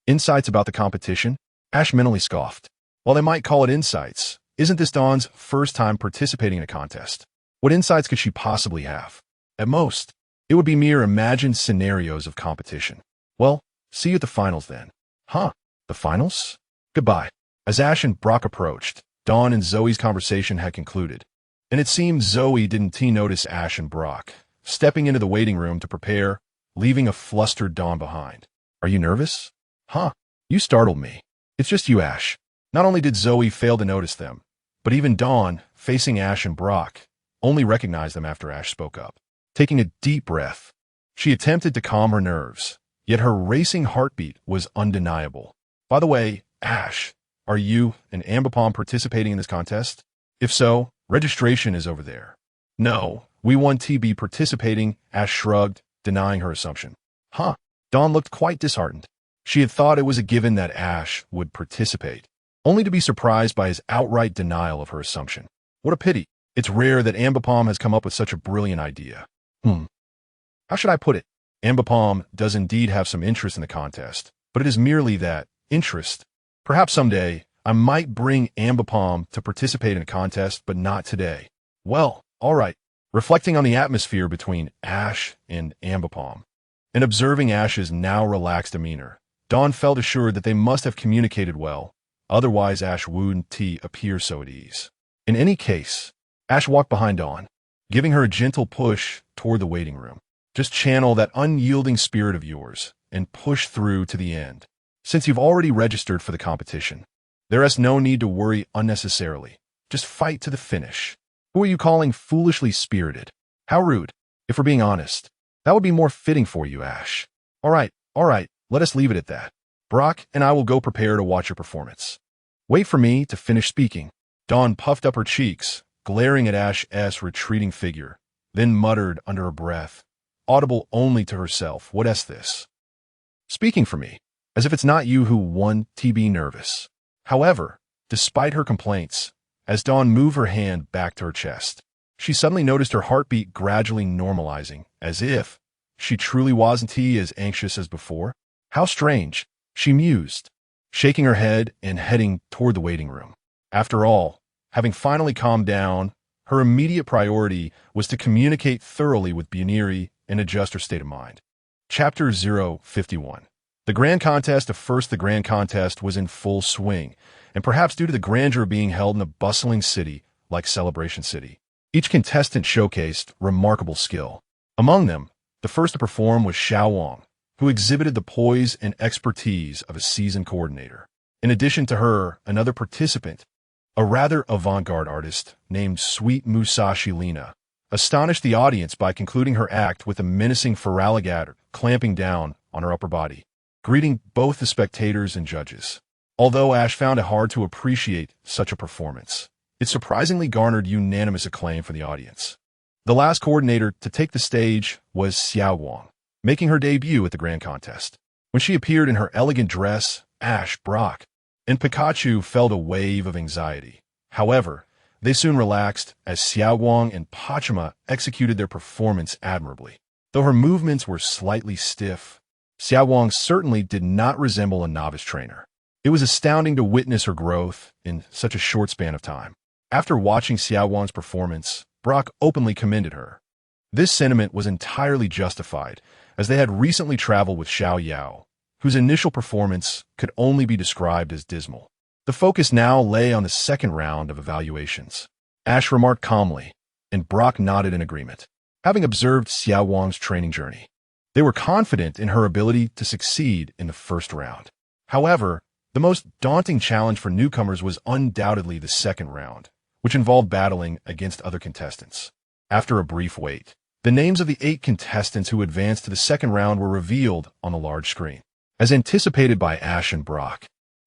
Insights about the competition? Ash mentally scoffed. While they might call it insights, isn't this Dawn's first time participating in a contest? What insights could she possibly have? At most, it would be mere imagined scenarios of competition. Well, see you at the finals then. The finals? Goodbye. As Ash and Brock approached, Dawn and Zoe's conversation had concluded, and it seemed Zoe didn't notice Ash and Brock, stepping into the waiting room to prepare, leaving a flustered Dawn behind. Are you nervous? You startled me. It's just you, Ash. Not only did Zoe fail to notice them, but even Dawn, facing Ash and Brock, only recognized them after Ash spoke up. Taking a deep breath, she attempted to calm her nerves, yet her racing heartbeat was undeniable. By the way, Ash, are you and Ambipom participating in this contest? If so, registration is over there. No, we want to be participating, Ash shrugged, denying her assumption. Dawn looked quite disheartened. She had thought it was a given that Ash would participate, only to be surprised by his outright denial of her assumption. What a pity. It's rare that Ambipom has come up with such a brilliant idea. How should I put it? Ambipom does indeed have some interest in the contest, but it is merely that interest. Perhaps someday, I might bring Ambipom to participate in a contest, but not today. Well, all right. reflecting on the atmosphere between Ash and Ambipom. And observing Ash's now relaxed demeanor, Dawn felt assured that they must have communicated well, otherwise Ash wouldn't appear so at ease. In any case, Ash walked behind Dawn, giving her a gentle push toward the waiting room. Just channel that unyielding spirit of yours and push through to the end. Since you've already registered for the competition, there is no need to worry unnecessarily. Just fight to the finish. Who are you calling foolishly spirited? How rude. If we're being honest, that would be more fitting for you, Ash. All right, let us leave it at that. Brock and I will go prepare to watch your performance. Wait for me to finish speaking. Dawn puffed up her cheeks, glaring at Ash's retreating figure, then muttered under her breath, audible only to herself, "What's this?" Speaking for me, as if it's not you who won to be nervous. However, despite her complaints, as Dawn moved her hand back to her chest, she suddenly noticed her heartbeat gradually normalizing, as if she truly wasn't as anxious as before. How strange, she mused, shaking her head and heading toward the waiting room. After all, having finally calmed down, her immediate priority was to communicate thoroughly with Buniri and adjust her state of mind. Chapter 051. The Grand Contest The Grand Contest was in full swing, and perhaps due to the grandeur being held in a bustling city like Celebration City, each contestant showcased remarkable skill. Among them, the first to perform was Xiao Wang, who exhibited the poise and expertise of a seasoned coordinator. In addition to her, another participant, a rather avant-garde artist named Sweet Musashi Lina, astonished the audience by concluding her act with a menacing feraligatr clamping down on her upper body, greeting both the spectators and judges. Although Ash found it hard to appreciate such a performance, it surprisingly garnered unanimous acclaim from the audience. The last coordinator to take the stage was Xiao Wang, making her debut at the Grand Contest. When she appeared in her elegant dress, Ash, Brock, and Pikachu felt a wave of anxiety. However, they soon relaxed as Xiao Wang and Pachima executed their performance admirably. Though her movements were slightly stiff, Xiao Wang certainly did not resemble a novice trainer. It was astounding to witness her growth in such a short span of time. After watching Xiao Wang's performance, Brock openly commended her. This sentiment was entirely justified, as they had recently traveled with Xiao Yao, whose initial performance could only be described as dismal. The focus now lay on the second round of evaluations. Ash remarked calmly, and Brock nodded in agreement. Having observed Xiao Wang's training journey, they were confident in her ability to succeed in the first round. However, the most daunting challenge for newcomers was undoubtedly the second round, which involved battling against other contestants. After a brief wait, the names of the 8 contestants who advanced to the second round were revealed on the large screen. As anticipated by Ash and Brock,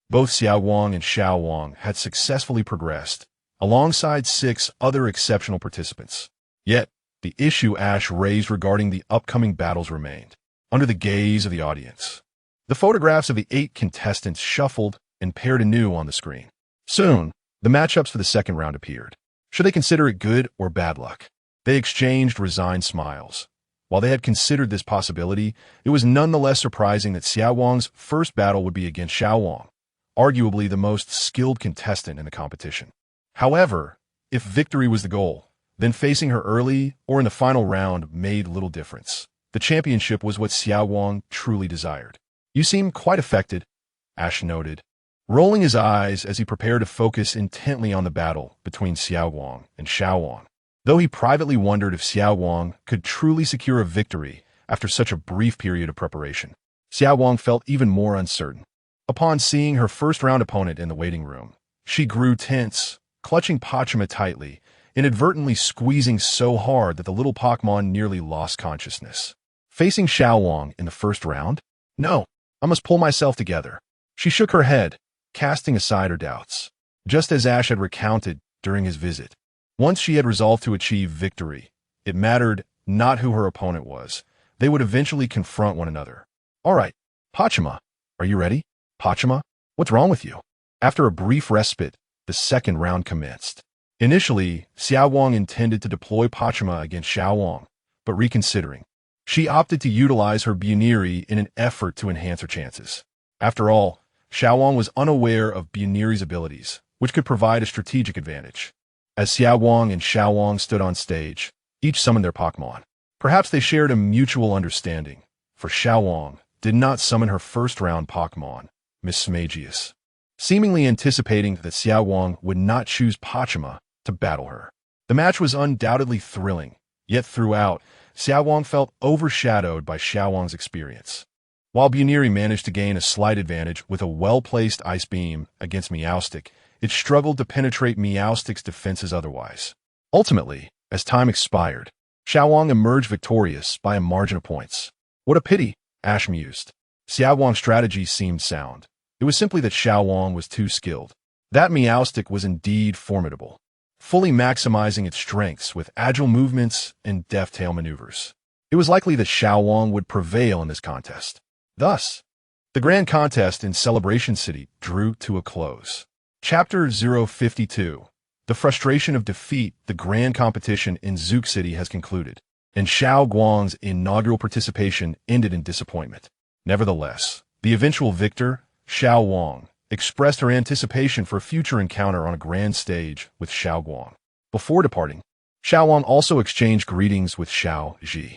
both Xiao Wang and Xiao Wang had successfully progressed, alongside 6 other exceptional participants. Yet, the issue Ash raised regarding the upcoming battles remained, under the gaze of the audience. The photographs of the 8 contestants shuffled and paired anew on the screen. Soon, the matchups for the second round appeared. Should they consider it good or bad luck? They exchanged resigned smiles. While they had considered this possibility, it was nonetheless surprising that Xiao Wang's first battle would be against Xiao Wang, arguably the most skilled contestant in the competition. However, if victory was the goal, then facing her early or in the final round made little difference. The championship was what Xiao Wang truly desired. "You seem quite affected," Ash noted, rolling his eyes as he prepared to focus intently on the battle between Xiao Wang and Xiao Wang. Though he privately wondered if Xiao Wang could truly secure a victory after such a brief period of preparation, Xiao Wang felt even more uncertain. Upon seeing her first-round opponent in the waiting room, she grew tense, clutching Pachima tightly, inadvertently squeezing so hard that the little Pokémon nearly lost consciousness. Facing Xiao Wang in the first round? No, I must pull myself together. She shook her head, casting aside her doubts, just as Ash had recounted during his visit. Once she had resolved to achieve victory, it mattered not who her opponent was. They would eventually confront one another. "All right, Pachima, are you ready?" "Pachima, what's wrong with you?" After a brief respite, the second round commenced. Initially, Xiao Wang intended to deploy Pachima against Xiao Wang, but reconsidering, she opted to utilize her Buniri in an effort to enhance her chances. After all, Xiao Wang was unaware of Buniri's abilities, which could provide a strategic advantage. As Xiao Wang and Xiao Wang stood on stage, Each summoned their Pokémon. Perhaps they shared a mutual understanding, for Xiaowang did not summon her first-round Pokémon, Miss Smagius, seemingly anticipating that Xiaowang would not choose Pachima to battle her. The match was undoubtedly thrilling, yet throughout, Xiaowang felt overshadowed by Xiaowang's experience. While Buniri managed to gain a slight advantage with a well-placed Ice Beam against Meowstic, it struggled to penetrate Meowstic's defenses otherwise. Ultimately, as time expired, Xiaowang emerged victorious by a margin of points. What a pity, Ash mused. Xiaowang's strategy seemed sound. It was simply that Xiaowang was too skilled. That Meowstic was indeed formidable, fully maximizing its strengths with agile movements and deft-tail maneuvers. It was likely that Xiaowang would prevail in this contest. Thus, the grand contest in Celebration City drew to a close. Chapter 052. The frustration of defeat. The grand competition in Zook City has concluded, and Xiao Guang's inaugural participation ended in disappointment. Nevertheless, the eventual victor, Xiao Wang, expressed her anticipation for a future encounter on a grand stage with Xiao Guang. Before departing, Xiao Wang also exchanged greetings with Xiao Ji,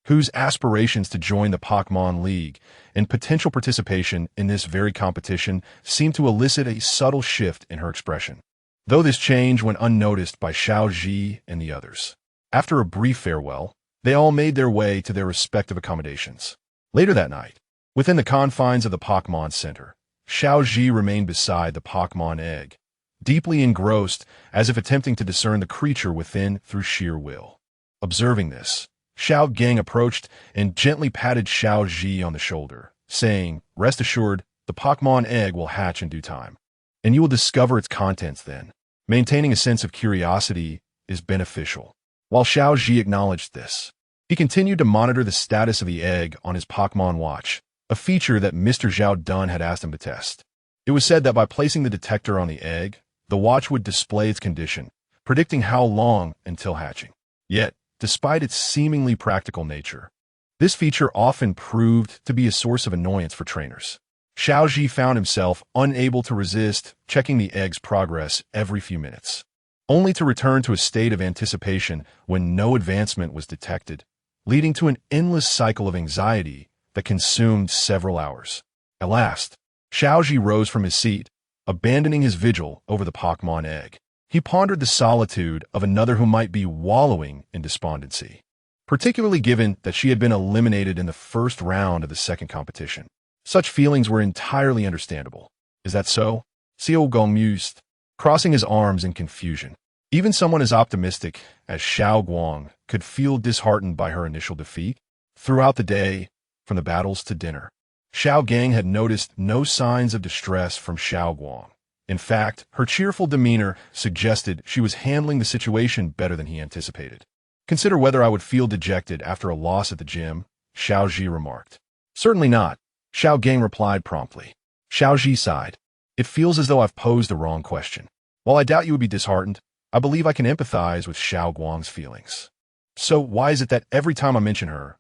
whose aspirations to join the Pokémon League and potential participation in this very competition seemed to elicit a subtle shift in her expression, though this change went unnoticed by Xiao Ji and the others. After a brief farewell, they all made their way to their respective accommodations. Later that night, within the confines of the Pokémon Center, Xiao Ji remained beside the Pokémon egg, deeply engrossed as if attempting to discern the creature within through sheer will. Observing this, Xiao Gang approached and gently patted Xiao Ji on the shoulder, saying, "Rest assured, the Pokémon egg will hatch in due time, and you will discover its contents then." Maintaining a sense of curiosity is beneficial. While Xiao Ji acknowledged this, he continued to monitor the status of the egg on his Pokémon watch, a feature that Mr. Zhao Dun had asked him to test. It was said that by placing the detector on the egg, the watch would display its condition, predicting how long until hatching. Yet, despite its seemingly practical nature, this feature often proved to be a source of annoyance for trainers. Xiao Ji found himself unable to resist checking the egg's progress every few minutes, only to return to a state of anticipation when no advancement was detected, leading to an endless cycle of anxiety that consumed several hours. At last, Xiao Ji rose from his seat, abandoning his vigil over the Pokémon egg. He pondered the solitude of another who might be wallowing in despondency, particularly given that she had been eliminated in the first round of the second competition. Such feelings were entirely understandable. Is that so? Xiao Gong mused, crossing his arms in confusion. Even someone as optimistic as Xiao Guang could feel disheartened by her initial defeat. Throughout the day, from the battles to dinner, Xiao Gang had noticed no signs of distress from Xiao Guang. In fact, her cheerful demeanor suggested she was handling the situation better than he anticipated. "Consider whether I would feel dejected after a loss at the gym," Xiao Ji remarked. "Certainly not," Xiao Gang replied promptly. Xiao Ji sighed. "It feels as though I've posed the wrong question. While I doubt you would be disheartened, I believe I can empathize with Xiao Guang's feelings. So why is it that every time I mention her,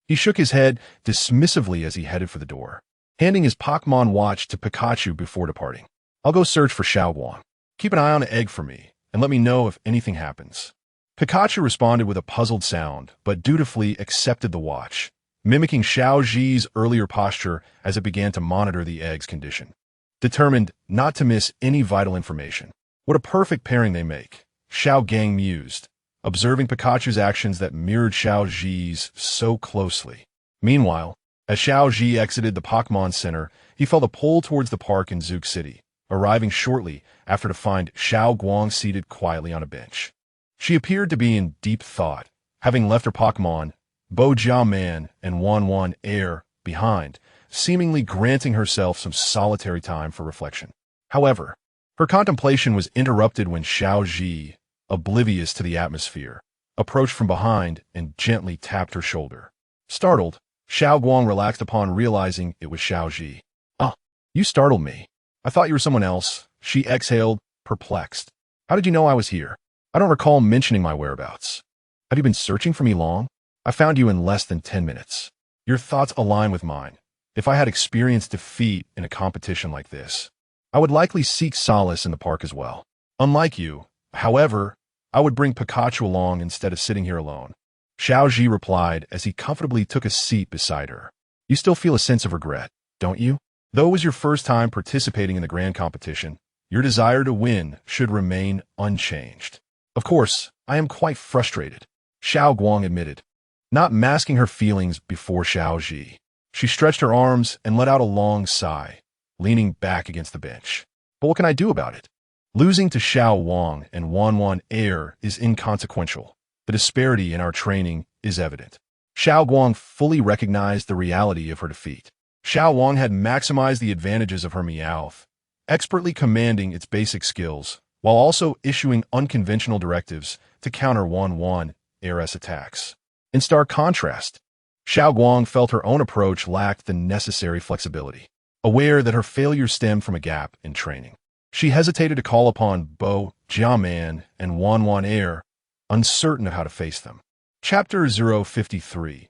He shook his head dismissively as he headed for the door, handing his Pokémon watch to Pikachu before departing. "I'll go search for Xiao Guang. Keep an eye on the egg for me, and let me know if anything happens." Pikachu responded with a puzzled sound, but dutifully accepted the watch, mimicking Xiao Ji's earlier posture as it began to monitor the egg's condition, determined not to miss any vital information. What a perfect pairing they make, Xiao Gang mused, observing Pikachu's actions that mirrored Xiao Ji's so closely. Meanwhile, as Xiao Ji exited the Pokémon Center, he felt a pull towards the park in Zook City, arriving shortly after to find Xiao Guang seated quietly on a bench. She appeared to be in deep thought, having left her Pokémon, Bo Jia Man and Wan Wan Air, behind, seemingly granting herself some solitary time for reflection. However, her contemplation was interrupted when Xiao Ji, oblivious to the atmosphere, approached from behind and gently tapped her shoulder. Startled, Xiao Guang relaxed upon realizing it was Xiao Ji. "Ah, you startled me. I thought you were someone else," she exhaled, perplexed. "How did you know I was here? I don't recall mentioning my whereabouts. Have you been searching for me long? I found you in less than 10 minutes. Your thoughts align with mine. If I had experienced defeat in a competition like this, I would likely seek solace in the park as well. Unlike you, however, I would bring Pikachu along instead of sitting here alone. Xiao Ji replied as he comfortably took a seat beside her. You still feel a sense of regret, don't you? Though it was your first time participating in the grand competition, your desire to win should remain unchanged. Of course, I am quite frustrated, Xiao Guang admitted, not masking her feelings before Xiao Ji. She stretched her arms and let out a long sigh, leaning back against the bench. But what can I do about it? Losing to Xiao Wang and Wanwan Air is inconsequential. The disparity in our training is evident. Xiao Guang fully recognized the reality of her defeat. Xiao Wang had maximized the advantages of her Meowth, expertly commanding its basic skills, while also issuing unconventional directives to counter Wanwan Air's attacks. In stark contrast, Xiao Guang felt her own approach lacked the necessary flexibility. Aware that her failure stemmed from a gap in training, she hesitated to call upon Bo, Jiaman, and Wanwan Air, uncertain of how to face them. Chapter 053.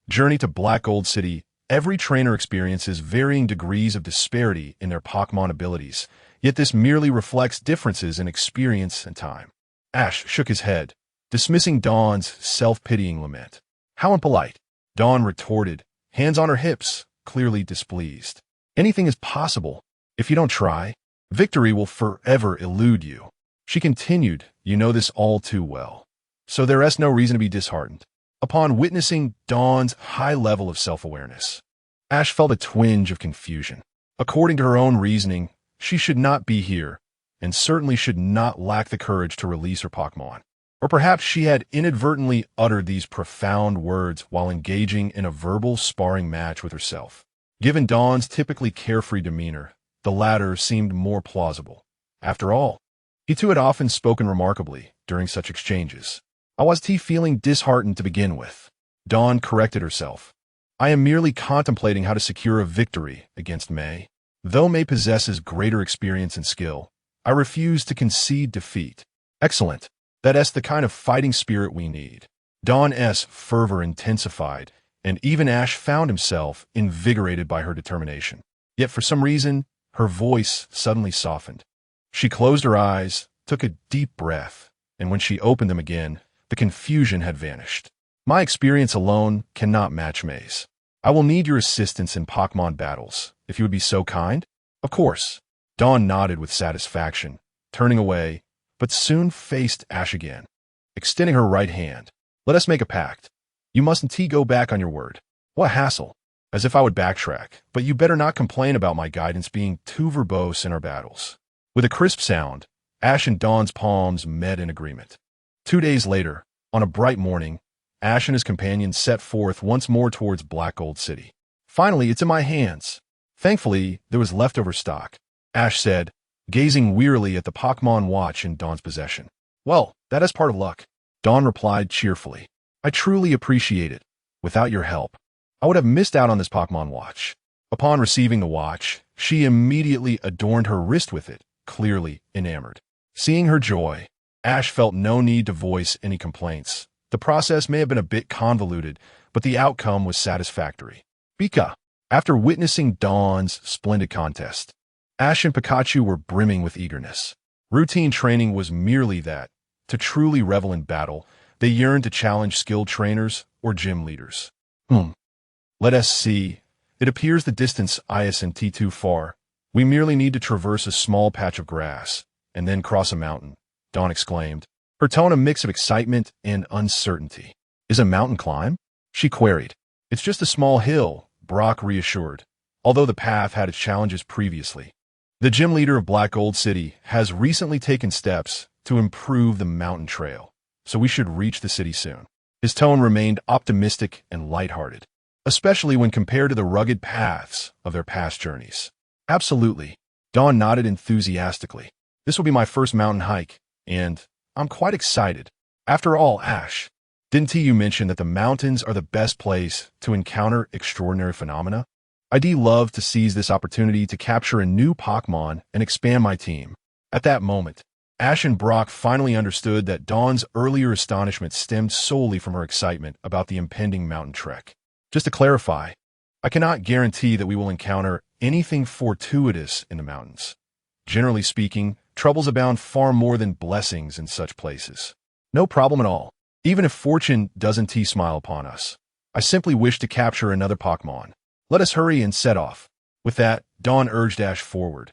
Journey to Black Gold City. Every trainer experiences varying degrees of disparity in their Pokémon abilities, yet this merely reflects differences in experience and time. Ash shook his head, dismissing Dawn's self-pitying lament. How impolite, Dawn retorted, hands on her hips, clearly displeased. Anything is possible. If you don't try, victory will forever elude you. She continued, you know this all too well. So there is no reason to be disheartened. Upon witnessing Dawn's high level of self-awareness, Ash felt a twinge of confusion. According to her own reasoning, she should not be here, and certainly should not lack the courage to release her Pokémon. Or perhaps she had inadvertently uttered these profound words while engaging in a verbal sparring match with herself. Given Dawn's typically carefree demeanor, the latter seemed more plausible. After all, he too had often spoken remarkably during such exchanges. I was feeling disheartened to begin with. Dawn corrected herself. I am merely contemplating how to secure a victory against May. Though May possesses greater experience and skill, I refuse to concede defeat. Excellent. That's the kind of fighting spirit we need. Dawn's fervor intensified, and even Ash found himself invigorated by her determination. Yet for some reason, her voice suddenly softened. She closed her eyes, took a deep breath, and when she opened them again, the confusion had vanished. My experience alone cannot match May's. I will need your assistance in Pokémon battles, if you would be so kind. Of course. Dawn nodded with satisfaction, turning away, but soon faced Ash again, extending her right hand. Let us make a pact. You mustn't go back on your word. What a hassle. As if I would backtrack, but you better not complain about my guidance being too verbose in our battles. With a crisp sound, Ash and Dawn's palms met in agreement. 2 days later, on a bright morning, Ash and his companions set forth once more towards Black Gold City. Finally, it's in my hands. Thankfully, there was leftover stock, Ash said, gazing wearily at the Pokémon watch in Dawn's possession. Well, that is part of luck, Dawn replied cheerfully. I truly appreciate it. Without your help, I would have missed out on this Pokémon watch. Upon receiving the watch, she immediately adorned her wrist with it, clearly enamored. Seeing her joy, Ash felt no need to voice any complaints. The process may have been a bit convoluted, but the outcome was satisfactory. Pika. After witnessing Dawn's splendid contest, Ash and Pikachu were brimming with eagerness. Routine training was merely that. To truly revel in battle, they yearned to challenge skilled trainers or gym leaders. Let us see. It appears the distance isn't too far. We merely need to traverse a small patch of grass, and then cross a mountain, Dawn exclaimed, her tone a mix of excitement and uncertainty. Is a mountain climb? She queried. It's just a small hill, Brock reassured, although the path had its challenges previously. The gym leader of Black Gold City has recently taken steps to improve the mountain trail, so we should reach the city soon. His tone remained optimistic and lighthearted, especially when compared to the rugged paths of their past journeys. Absolutely, Dawn nodded enthusiastically. This will be my first mountain hike, and I'm quite excited. After all, Ash, didn't you mention that the mountains are the best place to encounter extraordinary phenomena? I'd love to seize this opportunity to capture a new Pokémon and expand my team. At that moment, Ash and Brock finally understood that Dawn's earlier astonishment stemmed solely from her excitement about the impending mountain trek. Just to clarify, I cannot guarantee that we will encounter anything fortuitous in the mountains. Generally speaking, troubles abound far more than blessings in such places. No problem at all. Even if fortune doesn't smile upon us. I simply wish to capture another Pokémon. Let us hurry and set off. With that, Dawn urged Ash forward,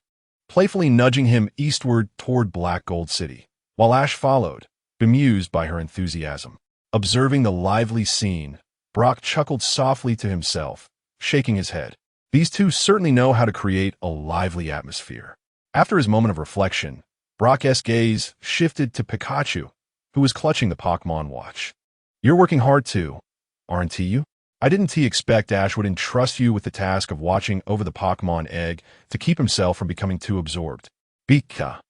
playfully nudging him eastward toward Black Gold City, while Ash followed, bemused by her enthusiasm. Observing the lively scene, Brock chuckled softly to himself, shaking his head. These two certainly know how to create a lively atmosphere. After his moment of reflection, Brock's gaze shifted to Pikachu, who was clutching the Pokémon watch. You're working hard too, aren't you? I didn't expect Ash would entrust you with the task of watching over the Pokémon egg to keep himself from becoming too absorbed. Pika.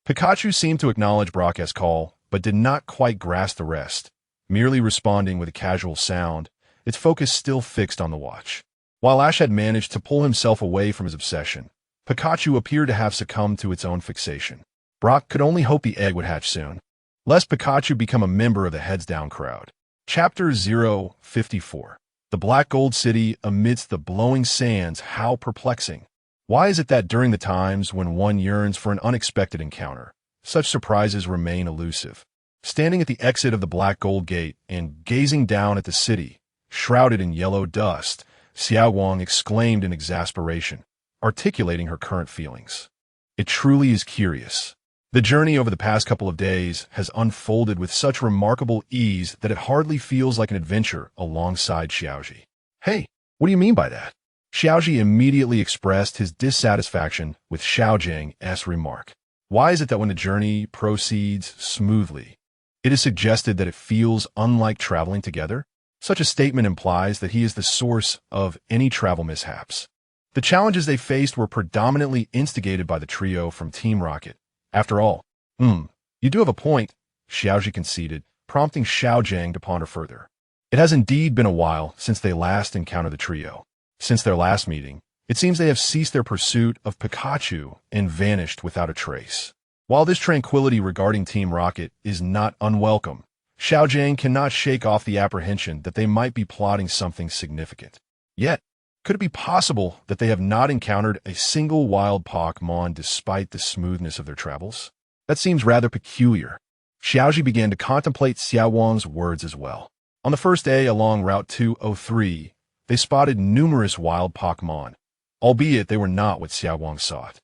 Pikachu seemed to acknowledge Brock's call, but did not quite grasp the rest, merely responding with a casual sound, its focus still fixed on the watch. While Ash had managed to pull himself away from his obsession, Pikachu appeared to have succumbed to its own fixation. Brock could only hope the egg would hatch soon, lest Pikachu become a member of the Heads Down crowd. Chapter 054. The Black Gold City amidst the blowing sands. How perplexing. Why is it that during the times when one yearns for an unexpected encounter, such surprises remain elusive? Standing at the exit of the Black Gold Gate and gazing down at the city, shrouded in yellow dust, Xiao Guang exclaimed in exasperation, articulating her current feelings. It truly is curious. The journey over the past couple of days has unfolded with such remarkable ease that it hardly feels like an adventure alongside Xiaoji. Hey, what do you mean by that? Xiaoji immediately expressed his dissatisfaction with Xiaojiang's remark. Why is it that when the journey proceeds smoothly, it is suggested that it feels unlike traveling together? Such a statement implies that he is the source of any travel mishaps. The challenges they faced were predominantly instigated by the trio from Team Rocket. After all, you do have a point, Xiaoji conceded, prompting Xiaojiang to ponder further. It has indeed been a while since they last encountered the trio. Since their last meeting, it seems they have ceased their pursuit of Pikachu and vanished without a trace. While this tranquility regarding Team Rocket is not unwelcome, Xiaojiang cannot shake off the apprehension that they might be plotting something significant. Yet, could it be possible that they have not encountered a single wild Pokémon despite the smoothness of their travels? That seems rather peculiar. Xiaoji began to contemplate Xiao Wang's words as well. On the first day along Route 203, they spotted numerous wild Pokémon, albeit they were not what Xiao Wang sought.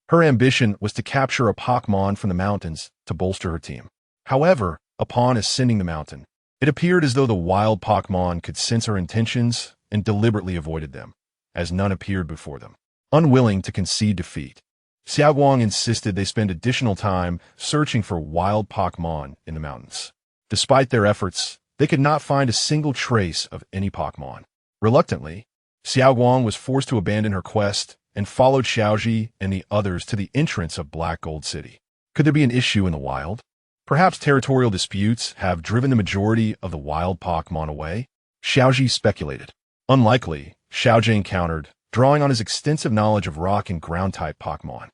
Her ambition was to capture a Pokémon from the mountains to bolster her team. However, upon ascending the mountain, it appeared as though the wild Pokémon could sense her intentions and deliberately avoided them, as none appeared before them. Unwilling to concede defeat, Xiao Guang insisted they spend additional time searching for wild Pokémon in the mountains. Despite their efforts, they could not find a single trace of any Pokémon. Reluctantly, Xiao Guang was forced to abandon her quest and followed Xiaoji and the others to the entrance of Black Gold City. Could there be an issue in the wild? Perhaps territorial disputes have driven the majority of the wild Pokémon away? Xiaoji speculated. Unlikely, Xiaojiang countered, drawing on his extensive knowledge of rock and ground-type Pokémon.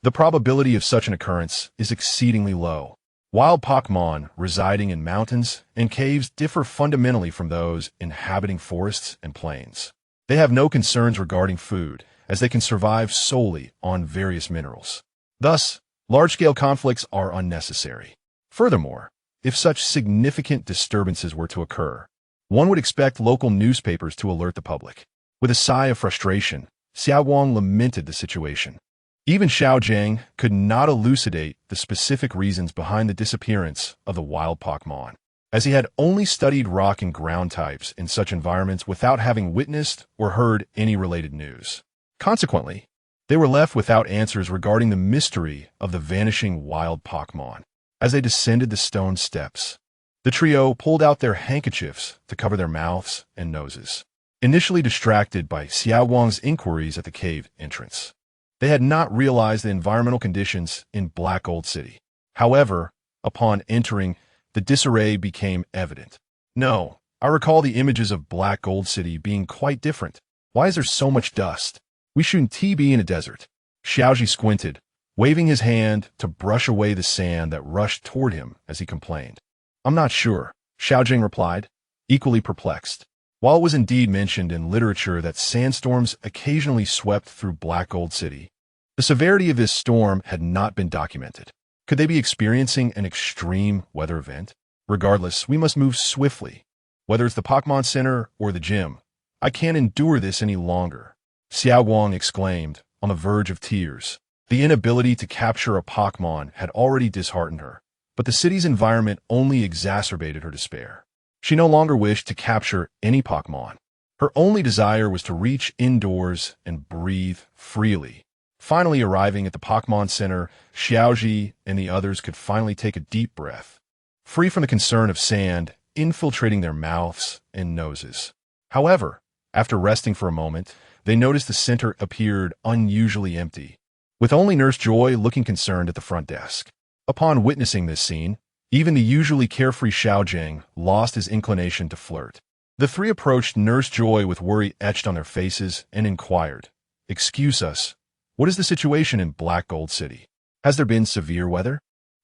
The probability of such an occurrence is exceedingly low. Wild Pokémon residing in mountains and caves differ fundamentally from those inhabiting forests and plains. They have no concerns regarding food, as they can survive solely on various minerals. Thus, large-scale conflicts are unnecessary. Furthermore, if such significant disturbances were to occur, one would expect local newspapers to alert the public. With a sigh of frustration, Xiao Guang lamented the situation. Even Xiaojiang could not elucidate the specific reasons behind the disappearance of the wild Pokémon, as he had only studied rock and ground types in such environments without having witnessed or heard any related news. Consequently, they were left without answers regarding the mystery of the vanishing wild Pokémon. As they descended the stone steps, the trio pulled out their handkerchiefs to cover their mouths and noses. Initially distracted by Xiao Guang's inquiries at the cave entrance, they had not realized the environmental conditions in Black Gold City. However, upon entering, the disarray became evident. No, I recall the images of Black Gold City being quite different. Why is there so much dust? We shouldn't be in a desert. Xiaoji squinted, waving his hand to brush away the sand that rushed toward him as he complained. I'm not sure, Xiaojiang replied, equally perplexed. While it was indeed mentioned in literature that sandstorms occasionally swept through Black Gold City, the severity of this storm had not been documented. Could they be experiencing an extreme weather event? Regardless, we must move swiftly. Whether it's the Pokémon Center or the gym, I can't endure this any longer, Xiao Guang exclaimed, on the verge of tears. The inability to capture a Pokémon had already disheartened her, but the city's environment only exacerbated her despair. She no longer wished to capture any Pokémon. Her only desire was to reach indoors and breathe freely. Finally arriving at the Pokémon Center, Xiaoji and the others could finally take a deep breath, free from the concern of sand infiltrating their mouths and noses. However, after resting for a moment, they noticed the center appeared unusually empty, with only Nurse Joy looking concerned at the front desk. Upon witnessing this scene, even the usually carefree Xiaojing lost his inclination to flirt. The three approached Nurse Joy with worry etched on their faces and inquired, "Excuse us, what is the situation in Black Gold City? Has there been severe weather?"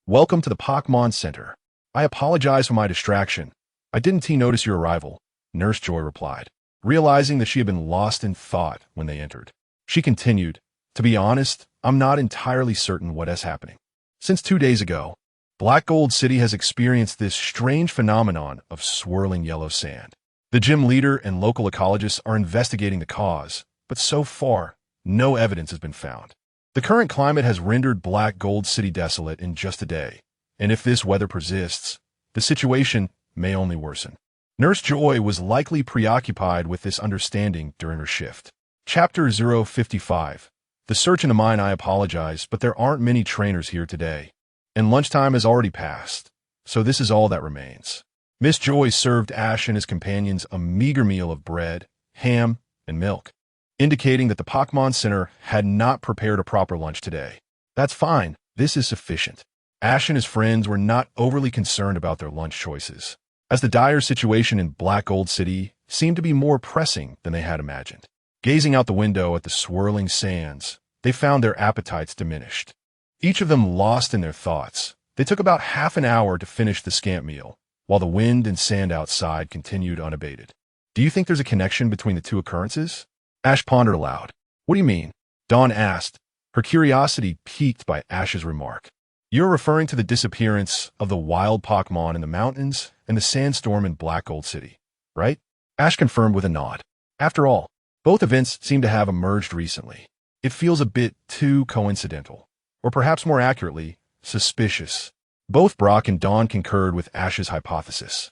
"Welcome to the Pokémon Center. I apologize for my distraction. I didn't notice your arrival," Nurse Joy replied, realizing that she had been lost in thought when they entered. She continued, "To be honest, I'm not entirely certain what is happening. Since 2 days ago, Black Gold City has experienced this strange phenomenon of swirling yellow sand. The gym leader and local ecologists are investigating the cause, but so far, no evidence has been found. The current climate has rendered Black Gold City desolate in just a day, and if this weather persists, the situation may only worsen." Nurse Joy was likely preoccupied with this understanding during her shift. Chapter 055. The search in the mine. "I apologize, but there aren't many trainers here today, and lunchtime has already passed, so this is all that remains." Miss Joy served Ash and his companions a meager meal of bread, ham, and milk, indicating that the Pokémon Center had not prepared a proper lunch today. "That's fine, this is sufficient." Ash and his friends were not overly concerned about their lunch choices, as the dire situation in Black Gold City seemed to be more pressing than they had imagined. Gazing out the window at the swirling sands, they found their appetites diminished. Each of them lost in their thoughts. They took about half an hour to finish the scant meal, while the wind and sand outside continued unabated. "Do you think there's a connection between the two occurrences?" Ash pondered aloud. "What do you mean?" Dawn asked, her curiosity piqued by Ash's remark. "You're referring to the disappearance of the wild Pokémon in the mountains and the sandstorm in Black Gold City, right?" Ash confirmed with a nod. After all, both events seem to have emerged recently. It feels a bit too coincidental, or perhaps more accurately, suspicious. Both Brock and Dawn concurred with Ash's hypothesis,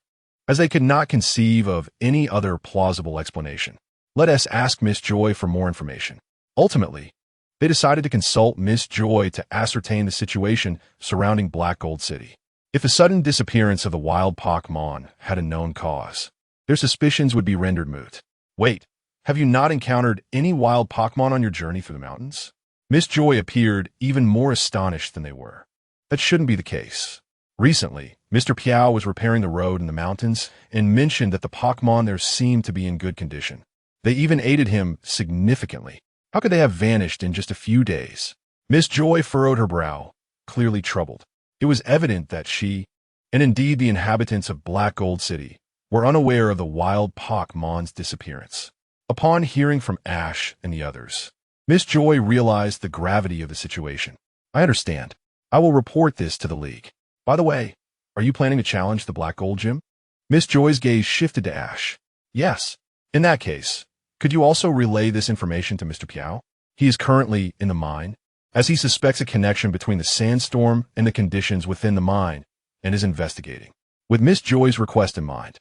as they could not conceive of any other plausible explanation. "Let us ask Miss Joy for more information." Ultimately, they decided to consult Miss Joy to ascertain the situation surrounding Black Gold City. If the sudden disappearance of the wild Pokémon had a known cause, their suspicions would be rendered moot. "Wait, have you not encountered any wild Pokémon on your journey through the mountains?" Miss Joy appeared even more astonished than they were. That shouldn't be the case. Recently, Mr. Piao was repairing the road in the mountains and mentioned that the Pokémon there seemed to be in good condition. They even aided him significantly. How could they have vanished in just a few days? Miss Joy furrowed her brow, clearly troubled. It was evident that she, and indeed the inhabitants of Black Gold City, were unaware of the wild Pokémon's disappearance. Upon hearing from Ash and the others, Miss Joy realized the gravity of the situation. "I understand. I will report this to the League. By the way, are you planning to challenge the Black Gold Gym?" Miss Joy's gaze shifted to Ash. "Yes. In that case, could you also relay this information to Mr. Piao? He is currently in the mine, as he suspects a connection between the sandstorm and the conditions within the mine, and is investigating." With Miss Joy's request in mind,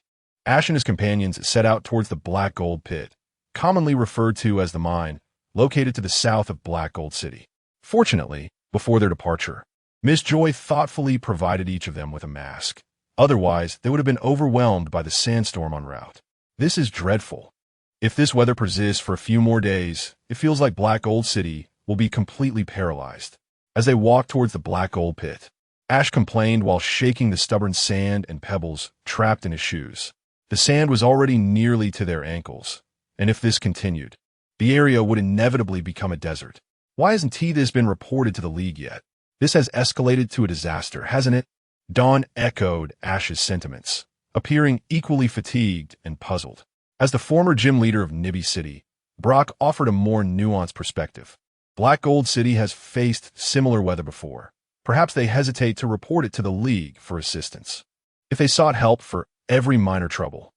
Ash and his companions set out towards the Black Gold Pit, commonly referred to as the mine, located to the south of Black Gold City. Fortunately, before their departure, Miss Joy thoughtfully provided each of them with a mask. Otherwise, they would have been overwhelmed by the sandstorm en route. "This is dreadful. If this weather persists for a few more days, it feels like Black Gold City will be completely paralyzed." As they walked towards the Black Gold Pit, Ash complained while shaking the stubborn sand and pebbles trapped in his shoes. The sand was already nearly to their ankles, and if this continued, the area would inevitably become a desert. "Why hasn't this been reported to the League yet? This has escalated to a disaster, hasn't it?" Dawn echoed Ash's sentiments, appearing equally fatigued and puzzled. As the former gym leader of Nibby City, Brock offered a more nuanced perspective. Black Gold City has faced similar weather before. Perhaps they hesitate to report it to the League for assistance. If they sought help for every minor trouble,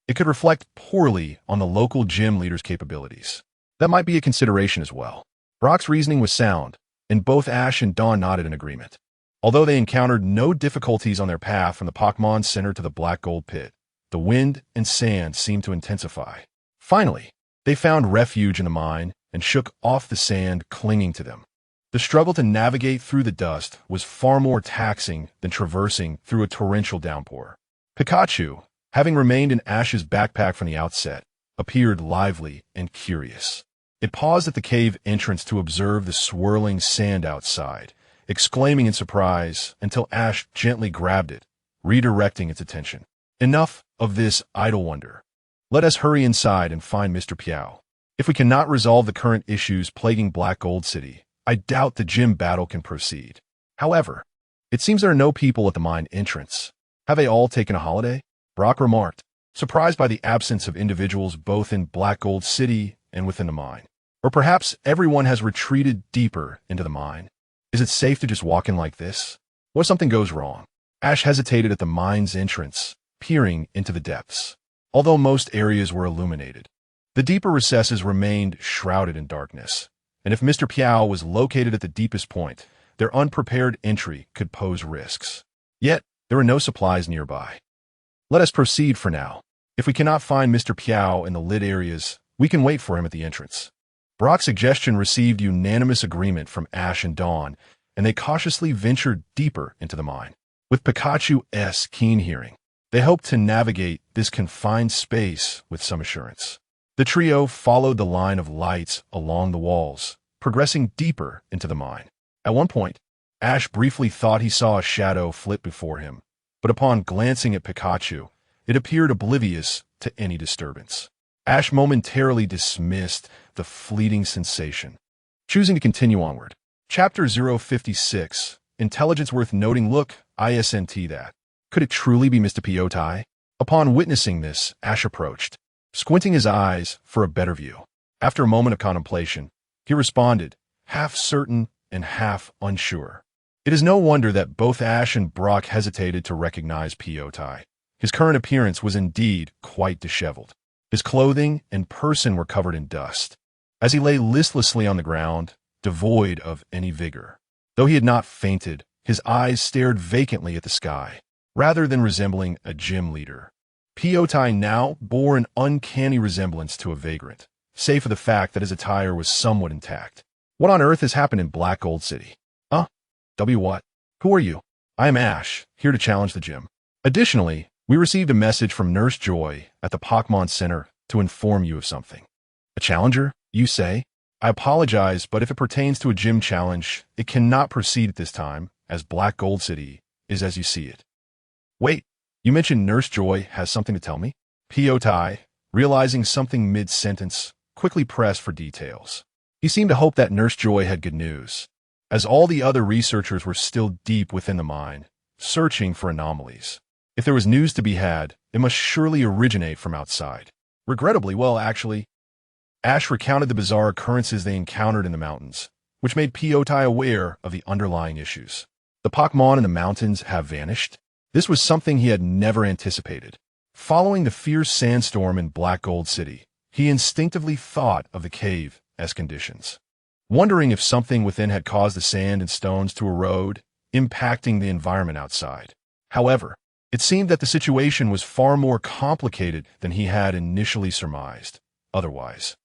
it could reflect poorly on the local gym leader's capabilities. That might be a consideration as well. Brock's reasoning was sound, and both Ash and Dawn nodded in agreement. Although they encountered no difficulties on their path from the Pokémon Center to the Black Gold Pit, the wind and sand seemed to intensify. Finally, they found refuge in the mine and shook off the sand clinging to them. The struggle to navigate through the dust was far more taxing than traversing through a torrential downpour. Pikachu, having remained in Ash's backpack from the outset, appeared lively and curious. It paused at the cave entrance to observe the swirling sand outside, exclaiming in surprise until Ash gently grabbed it, redirecting its attention. Enough of this idle wonder. Let us hurry inside and find Mr. Piao. If we cannot resolve the current issues plaguing Black Gold City, I doubt the gym battle can proceed. However, it seems there are no people at the mine entrance. Have they all taken a holiday? Brock remarked, surprised by the absence of individuals both in Black Gold City and within the mine. Or perhaps everyone has retreated deeper into the mine. Is it safe to just walk in like this? What if something goes wrong? Ash hesitated at the mine's entrance, peering into the depths. Although most areas were illuminated, the deeper recesses remained shrouded in darkness. And if Mr. Piao was located at the deepest point, their unprepared entry could pose risks. Yet, there were no supplies nearby. Let us proceed for now. If we cannot find Mr. Piao in the lit areas, we can wait for him at the entrance. Brock's suggestion received unanimous agreement from Ash and Dawn, and they cautiously ventured deeper into the mine. With Pikachu's keen hearing, they hoped to navigate this confined space with some assurance. The trio followed the line of lights along the walls, progressing deeper into the mine. At one point, Ash briefly thought he saw a shadow flit before him, but upon glancing at Pikachu, it appeared oblivious to any disturbance. Ash momentarily dismissed the fleeting sensation, choosing to continue onward. Chapter 056, Intelligence Worth Noting. Look, ISNT that. Could it truly be Mr. Piao? Upon witnessing this, Ash approached, squinting his eyes for a better view. After a moment of contemplation, he responded, half certain and half unsure. It is no wonder that both Ash and Brock hesitated to recognize Piao. His current appearance was indeed quite disheveled. His clothing and person were covered in dust, as he lay listlessly on the ground, devoid of any vigor. Though he had not fainted, his eyes stared vacantly at the sky, rather than resembling a gym leader. Piao now bore an uncanny resemblance to a vagrant, save for the fact that his attire was somewhat intact. What on earth has happened in Black Gold City? What? Who are you? I am Ash, here to challenge the gym. Additionally, we received a message from Nurse Joy at the Pokémon Center to inform you of something. A challenger, you say? I apologize, but if it pertains to a gym challenge, it cannot proceed at this time, as Black Gold City is as you see it. Wait, you mentioned Nurse Joy has something to tell me? Piao, realizing something mid-sentence, quickly pressed for details. He seemed to hope that Nurse Joy had good news, as all the other researchers were still deep within the mine, searching for anomalies. If there was news to be had, it must surely originate from outside. Regrettably, Ash recounted the bizarre occurrences they encountered in the mountains, which made Piao aware of the underlying issues. The Pokémon in the mountains have vanished. This was something he had never anticipated. Following the fierce sandstorm in Black Gold City, he instinctively thought of the cave as conditions, wondering if something within had caused the sand and stones to erode, impacting the environment outside. However, it seemed that the situation was far more complicated than he had initially surmised. Otherwise,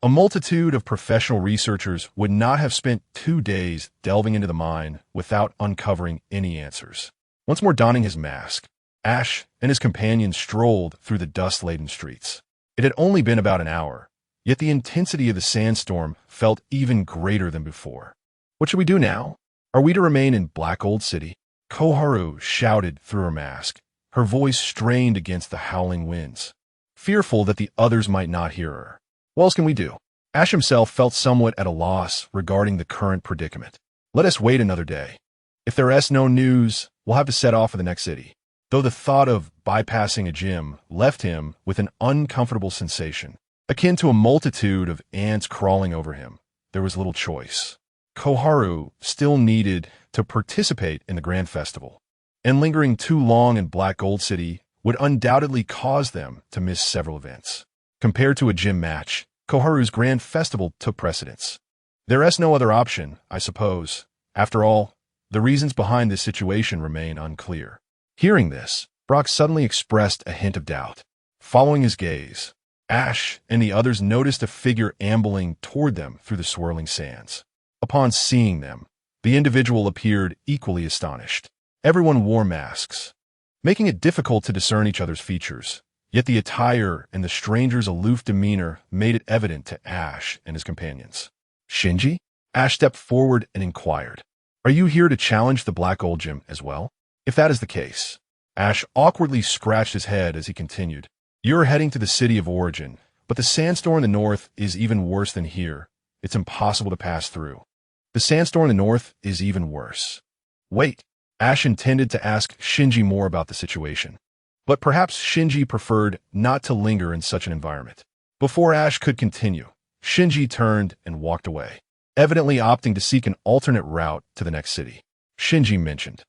a multitude of professional researchers would not have spent 2 days delving into the mine without uncovering any answers. Once more donning his mask, Ash and his companions strolled through the dust-laden streets. It had only been about an hour, yet the intensity of the sandstorm felt even greater than before. What should we do now? Are we to remain in Black Gold City? Koharu shouted through her mask, her voice strained against the howling winds, fearful that the others might not hear her. What else can we do? Ash himself felt somewhat at a loss regarding the current predicament. Let us wait another day. If there is no news, we'll have to set off for the next city. Though the thought of bypassing a gym left him with an uncomfortable sensation, akin to a multitude of ants crawling over him, there was little choice. Koharu still needed to participate in the grand festival. and lingering too long in Black Gold City would undoubtedly cause them to miss several events. Compared to a gym match, Koharu's grand festival took precedence. There's no other option, I suppose. After all, the reasons behind this situation remain unclear. Hearing this, Brock suddenly expressed a hint of doubt. Following his gaze, Ash and the others noticed a figure ambling toward them through the swirling sands. Upon seeing them, the individual appeared equally astonished. Everyone wore masks, making it difficult to discern each other's features. Yet the attire and the stranger's aloof demeanor made it evident to Ash and his companions. Shinji? Ash stepped forward and inquired, "Are you here to challenge the Black Gold Gym as well?" If that is the case, Ash awkwardly scratched his head as he continued. "You're heading to the city of origin, but the sandstorm in the north is even worse than here. It's impossible to pass through." The sandstorm in the north is even worse. Wait, Ash intended to ask Shinji more about the situation. But perhaps Shinji preferred not to linger in such an environment. Before Ash could continue, Shinji turned and walked away, evidently opting to seek an alternate route to the next city. Shinji mentioned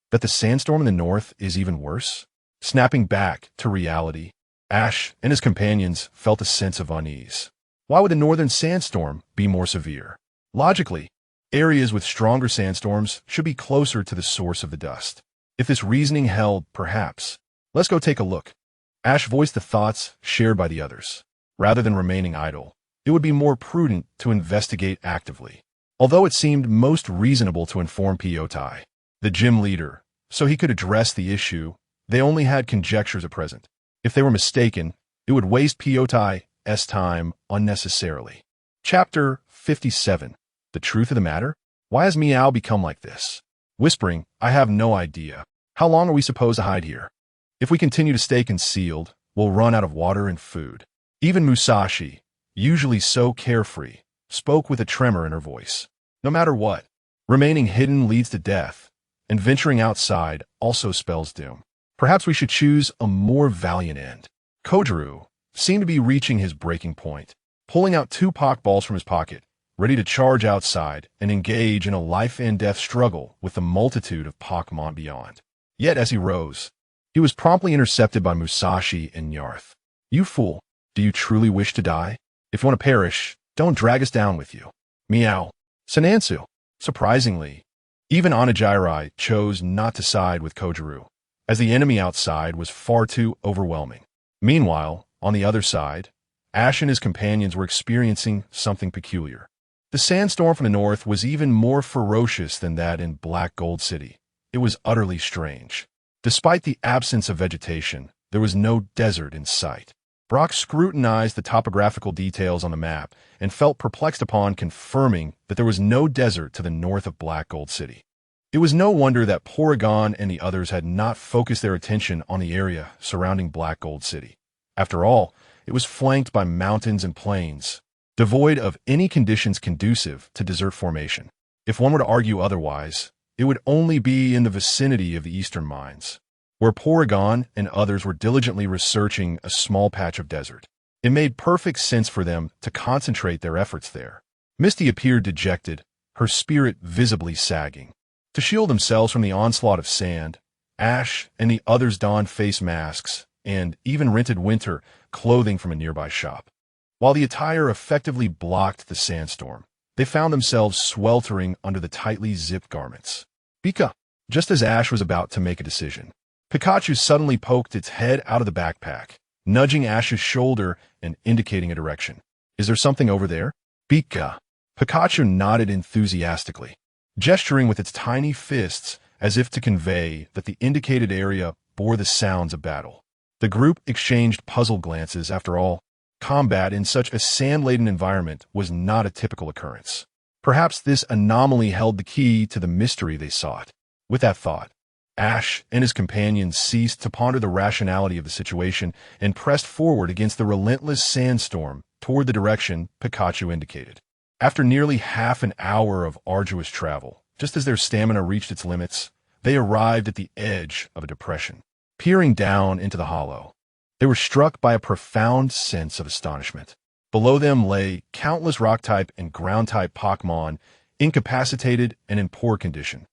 that the sandstorm in the north is even worse. Snapping back to reality, Ash and his companions felt a sense of unease. Why would the northern sandstorm be more severe? Logically, areas with stronger sandstorms should be closer to the source of the dust. If this reasoning held, perhaps. Let's go take a look. Ash voiced the thoughts shared by the others. Rather than remaining idle, it would be more prudent to investigate actively. Although it seemed most reasonable to inform Pyotai, the gym leader, so he could address the issue, they only had conjectures at present. If they were mistaken, it would waste Pyotai's time unnecessarily. Chapter 57. The Truth of the Matter? Why has Meow become like this? Whispering, I have no idea. How long are we supposed to hide here? If we continue to stay concealed, we'll run out of water and food. Even Musashi, usually so carefree, spoke with a tremor in her voice. No matter what, remaining hidden leads to death, and venturing outside also spells doom. Perhaps we should choose a more valiant end. Koharu seemed to be reaching his breaking point, pulling out 2 Pokeballs from his pocket, ready to charge outside and engage in a life-and-death struggle with the multitude of Pokémon beyond. Yet as he rose, he was promptly intercepted by Musashi and Nyarth. You fool, do you truly wish to die? If you want to perish, don't drag us down with you. Meow. Sanansu. Surprisingly, even Anajirai chose not to side with Koharu, as the enemy outside was far too overwhelming. Meanwhile, on the other side, Ash and his companions were experiencing something peculiar. The sandstorm from the north was even more ferocious than that in Black Gold City. It was utterly strange. Despite the absence of vegetation, there was no desert in sight. Brock scrutinized the topographical details on the map and felt perplexed upon confirming that there was no desert to the north of Black Gold City. It was no wonder that Porygon and the others had not focused their attention on the area surrounding Black Gold City. After all, it was flanked by mountains and plains, devoid of any conditions conducive to desert formation. If one were to argue otherwise, it would only be in the vicinity of the eastern mines, where Porygon and others were diligently researching a small patch of desert. It made perfect sense for them to concentrate their efforts there. Misty appeared dejected, her spirit visibly sagging. To shield themselves from the onslaught of sand, Ash and the others donned face masks and even rented winter clothing from a nearby shop. While the attire effectively blocked the sandstorm, they found themselves sweltering under the tightly zipped garments. Pika! Just as Ash was about to make a decision, Pikachu suddenly poked its head out of the backpack, nudging Ash's shoulder and indicating a direction. Is there something over there? Pika! Pikachu nodded enthusiastically, gesturing with its tiny fists as if to convey that the indicated area bore the sounds of battle. The group exchanged puzzled glances. After all, combat in such a sand-laden environment was not a typical occurrence. Perhaps this anomaly held the key to the mystery they sought. With that thought, Ash and his companions ceased to ponder the rationality of the situation and pressed forward against the relentless sandstorm toward the direction Pikachu indicated. After nearly half an hour of arduous travel, just as their stamina reached its limits, they arrived at the edge of a depression. Peering down into the hollow, they were struck by a profound sense of astonishment. Below them lay countless rock-type and ground-type Pokémon, incapacitated and in poor condition.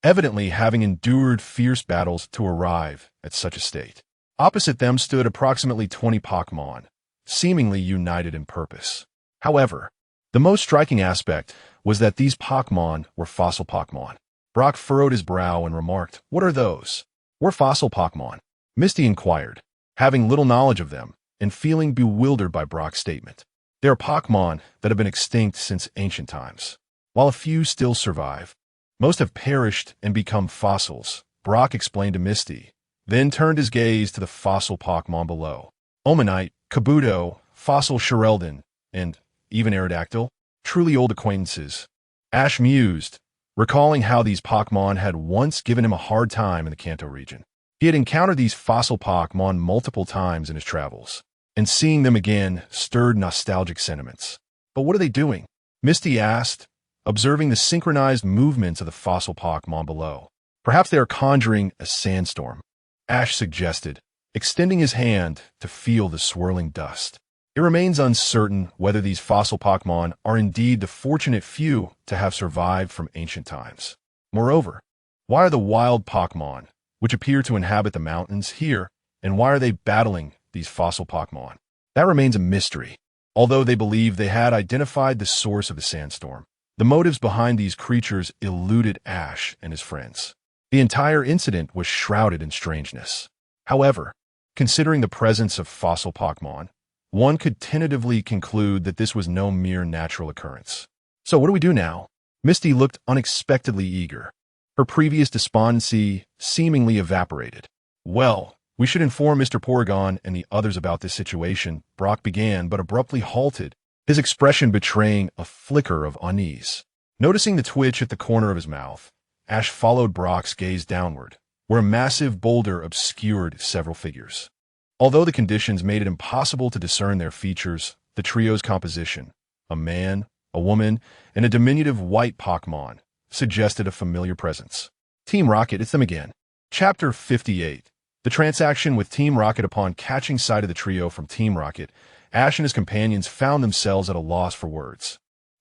evidently having endured fierce battles to arrive at such a state. Opposite them stood approximately 20 Pokémon, seemingly united in purpose. However, the most striking aspect was that these Pokémon were fossil Pokémon. Brock furrowed his brow and remarked, "What are those?" "We're fossil Pokémon," Misty inquired, having little knowledge of them and feeling bewildered by Brock's statement. "They are Pokémon that have been extinct since ancient times. While a few still survive, most have perished and become fossils," Brock explained to Misty, then turned his gaze to the fossil Pokémon below. Omanite, Kabuto, fossil Shereldon, and even Aerodactyl, truly old acquaintances. Ash mused, recalling how these Pokémon had once given him a hard time in the Kanto region. He had encountered these fossil Pokémon multiple times in his travels, and seeing them again stirred nostalgic sentiments. "But what are they doing?" Misty asked, observing the synchronized movements of the fossil Pokémon below. "Perhaps they are conjuring a sandstorm," Ash suggested, extending his hand to feel the swirling dust. It remains uncertain whether these fossil Pokémon are indeed the fortunate few to have survived from ancient times. Moreover, why are the wild Pokémon, which appear to inhabit the mountains, here, and why are they battling these fossil Pokémon? That remains a mystery. Although they believe they had identified the source of the sandstorm, the motives behind these creatures eluded Ash and his friends. The entire incident was shrouded in strangeness. However, considering the presence of fossil Pokémon, one could tentatively conclude that this was no mere natural occurrence. "So what do we do now?" Misty looked unexpectedly eager. Her previous despondency seemingly evaporated. "Well, we should inform Mr. Porygon and the others about this situation," Brock began, but abruptly halted, his expression betraying a flicker of unease. Noticing the twitch at the corner of his mouth, Ash followed Brock's gaze downward, where a massive boulder obscured several figures. Although the conditions made it impossible to discern their features, the trio's composition, a man, a woman, and a diminutive white Pokémon, suggested a familiar presence. Team Rocket, it's them again. Chapter 58. The transaction with Team Rocket. Upon catching sight of the trio from Team Rocket, Ash and his companions found themselves at a loss for words.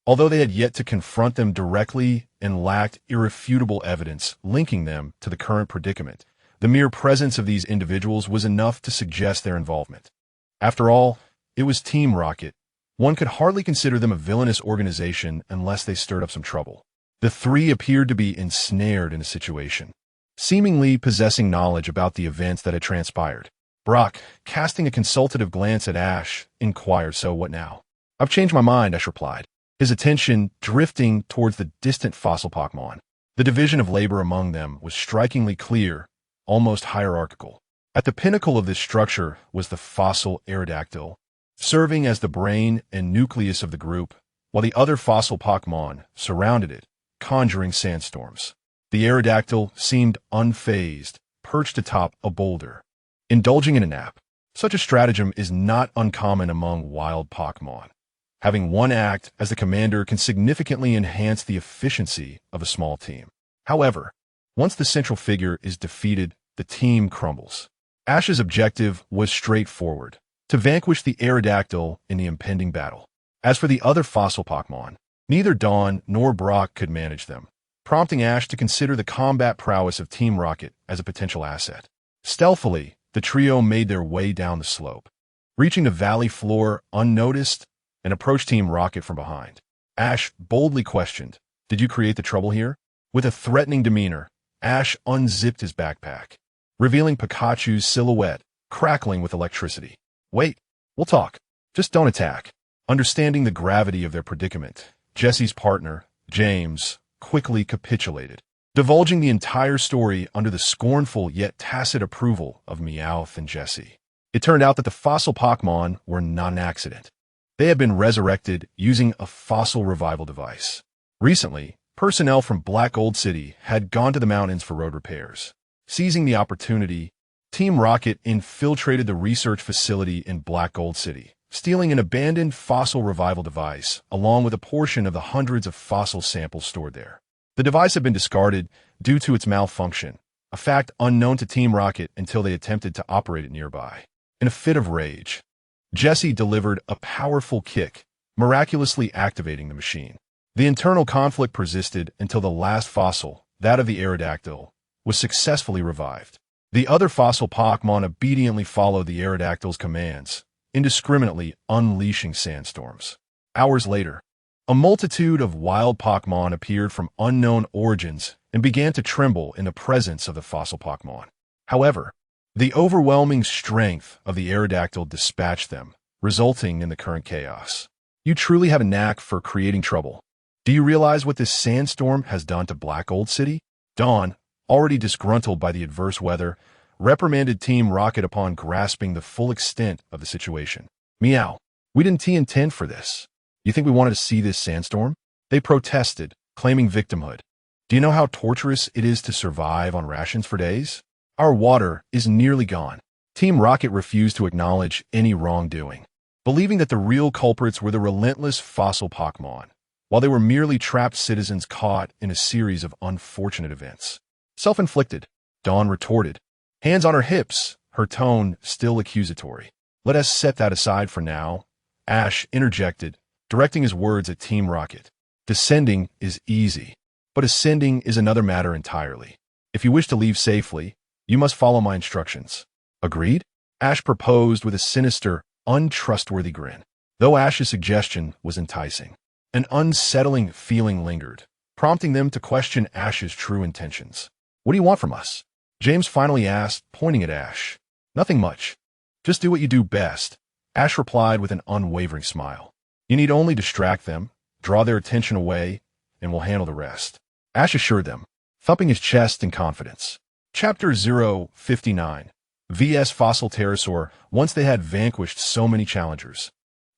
Although they had yet to confront them directly and lacked irrefutable evidence linking them to the current predicament, the mere presence of these individuals was enough to suggest their involvement. After all, it was Team Rocket. One could hardly consider them a villainous organization unless they stirred up some trouble. The three appeared to be ensnared in a situation, seemingly possessing knowledge about the events that had transpired. Brock, casting a consultative glance at Ash, inquired, "So what now?" "I've changed my mind," Ash replied, his attention drifting towards the distant fossil Pokémon. The division of labor among them was strikingly clear, almost hierarchical. At the pinnacle of this structure was the fossil Aerodactyl, serving as the brain and nucleus of the group, while the other fossil Pokémon surrounded it, conjuring sandstorms. The Aerodactyl seemed unfazed, perched atop a boulder, indulging in a nap. Such a stratagem is not uncommon among wild Pokémon. Having one act as the commander can significantly enhance the efficiency of a small team. However, once the central figure is defeated, the team crumbles. Ash's objective was straightforward: to vanquish the Aerodactyl in the impending battle. As for the other fossil Pokémon, neither Dawn nor Brock could manage them, prompting Ash to consider the combat prowess of Team Rocket as a potential asset. Stealthily, the trio made their way down the slope, reaching the valley floor unnoticed, and approached Team Rocket from behind. Ash boldly questioned, "Did you create the trouble here?" With a threatening demeanor, Ash unzipped his backpack, revealing Pikachu's silhouette, crackling with electricity. "Wait, we'll talk. Just don't attack." Understanding the gravity of their predicament, Jesse's partner, James, quickly capitulated, divulging the entire story under the scornful yet tacit approval of Meowth and Jesse. It turned out that the fossil Pokémon were not an accident. They had been resurrected using a fossil revival device. Recently, personnel from Black Gold City had gone to the mountains for road repairs. Seizing the opportunity, Team Rocket infiltrated the research facility in Black Gold City, stealing an abandoned fossil revival device, along with a portion of the hundreds of fossil samples stored there. The device had been discarded due to its malfunction, a fact unknown to Team Rocket until they attempted to operate it nearby. In a fit of rage, Jesse delivered a powerful kick, miraculously activating the machine. The internal conflict persisted until the last fossil, that of the Aerodactyl, was successfully revived. The other fossil Pokémon obediently followed the Aerodactyl's commands, indiscriminately unleashing sandstorms. Hours later, a multitude of wild Pokémon appeared from unknown origins and began to tremble in the presence of the fossil Pokémon. However, the overwhelming strength of the Aerodactyl dispatched them, resulting in the current chaos. You truly have a knack for creating trouble. Do you realize what this sandstorm has done to Black Gold City? Dawn, already disgruntled by the adverse weather, reprimanded Team Rocket upon grasping the full extent of the situation. Meow. We didn't intend for this. You think we wanted to see this sandstorm? They protested, claiming victimhood. Do you know how torturous it is to survive on rations for days? Our water is nearly gone. Team Rocket refused to acknowledge any wrongdoing, believing that the real culprits were the relentless fossil Pokémon, while they were merely trapped citizens caught in a series of unfortunate events. Self-inflicted, Dawn retorted, hands on her hips, her tone still accusatory. Let us set that aside for now, Ash interjected, directing his words at Team Rocket. Descending is easy, but ascending is another matter entirely. If you wish to leave safely, you must follow my instructions. Agreed? Ash proposed with a sinister, untrustworthy grin. Though Ash's suggestion was enticing, an unsettling feeling lingered, prompting them to question Ash's true intentions. What do you want from us? James finally asked, pointing at Ash. Nothing much. Just do what you do best, Ash replied with an unwavering smile. You need only distract them, draw their attention away, and we'll handle the rest. Ash assured them, thumping his chest in confidence. Chapter 059. VS Fossil Pterosaur. Once they had vanquished so many challengers,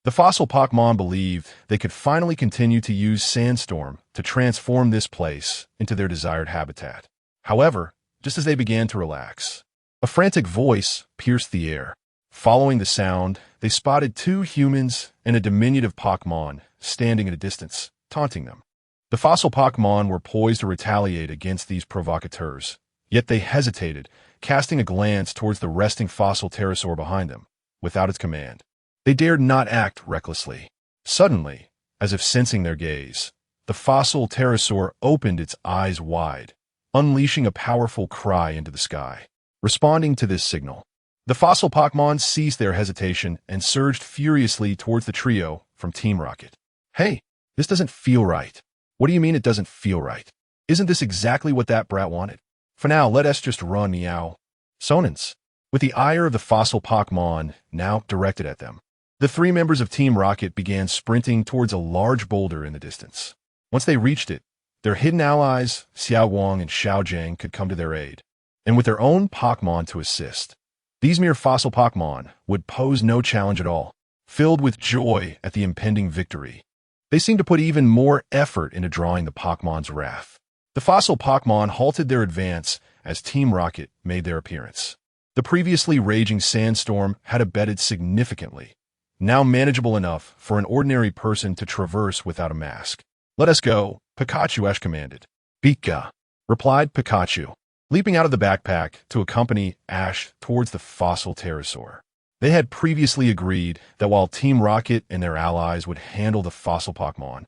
the fossil Pokémon believed they could finally continue to use Sandstorm to transform this place into their desired habitat. However, just as they began to relax, a frantic voice pierced the air. Following the sound, they spotted two humans and a diminutive Pokémon standing at a distance, taunting them. The fossil Pokémon were poised to retaliate against these provocateurs, yet they hesitated, casting a glance towards the resting fossil pterosaur behind them, without its command. They dared not act recklessly. Suddenly, as if sensing their gaze, the fossil pterosaur opened its eyes wide, unleashing a powerful cry into the sky. Responding to this signal, the fossil Pokémon ceased their hesitation and surged furiously towards the trio from Team Rocket. Hey, this doesn't feel right. What do you mean it doesn't feel right? Isn't this exactly what that brat wanted? For now, let us just run, meow. Sonance. With the ire of the fossil Pokémon now directed at them, the three members of Team Rocket began sprinting towards a large boulder in the distance. Once they reached it, their hidden allies, Xiao Guang and Xiao Jiang, could come to their aid, and with their own Pokémon to assist. These mere fossil Pokémon would pose no challenge at all. Filled with joy at the impending victory, they seemed to put even more effort into drawing the Pokémon's wrath. The fossil Pokémon halted their advance as Team Rocket made their appearance. The previously raging sandstorm had abated significantly, now manageable enough for an ordinary person to traverse without a mask. Let us go, Pikachu, Ash commanded. Pika, replied Pikachu, leaping out of the backpack to accompany Ash towards the fossil pterosaur. They had previously agreed that while Team Rocket and their allies would handle the fossil Pokémon,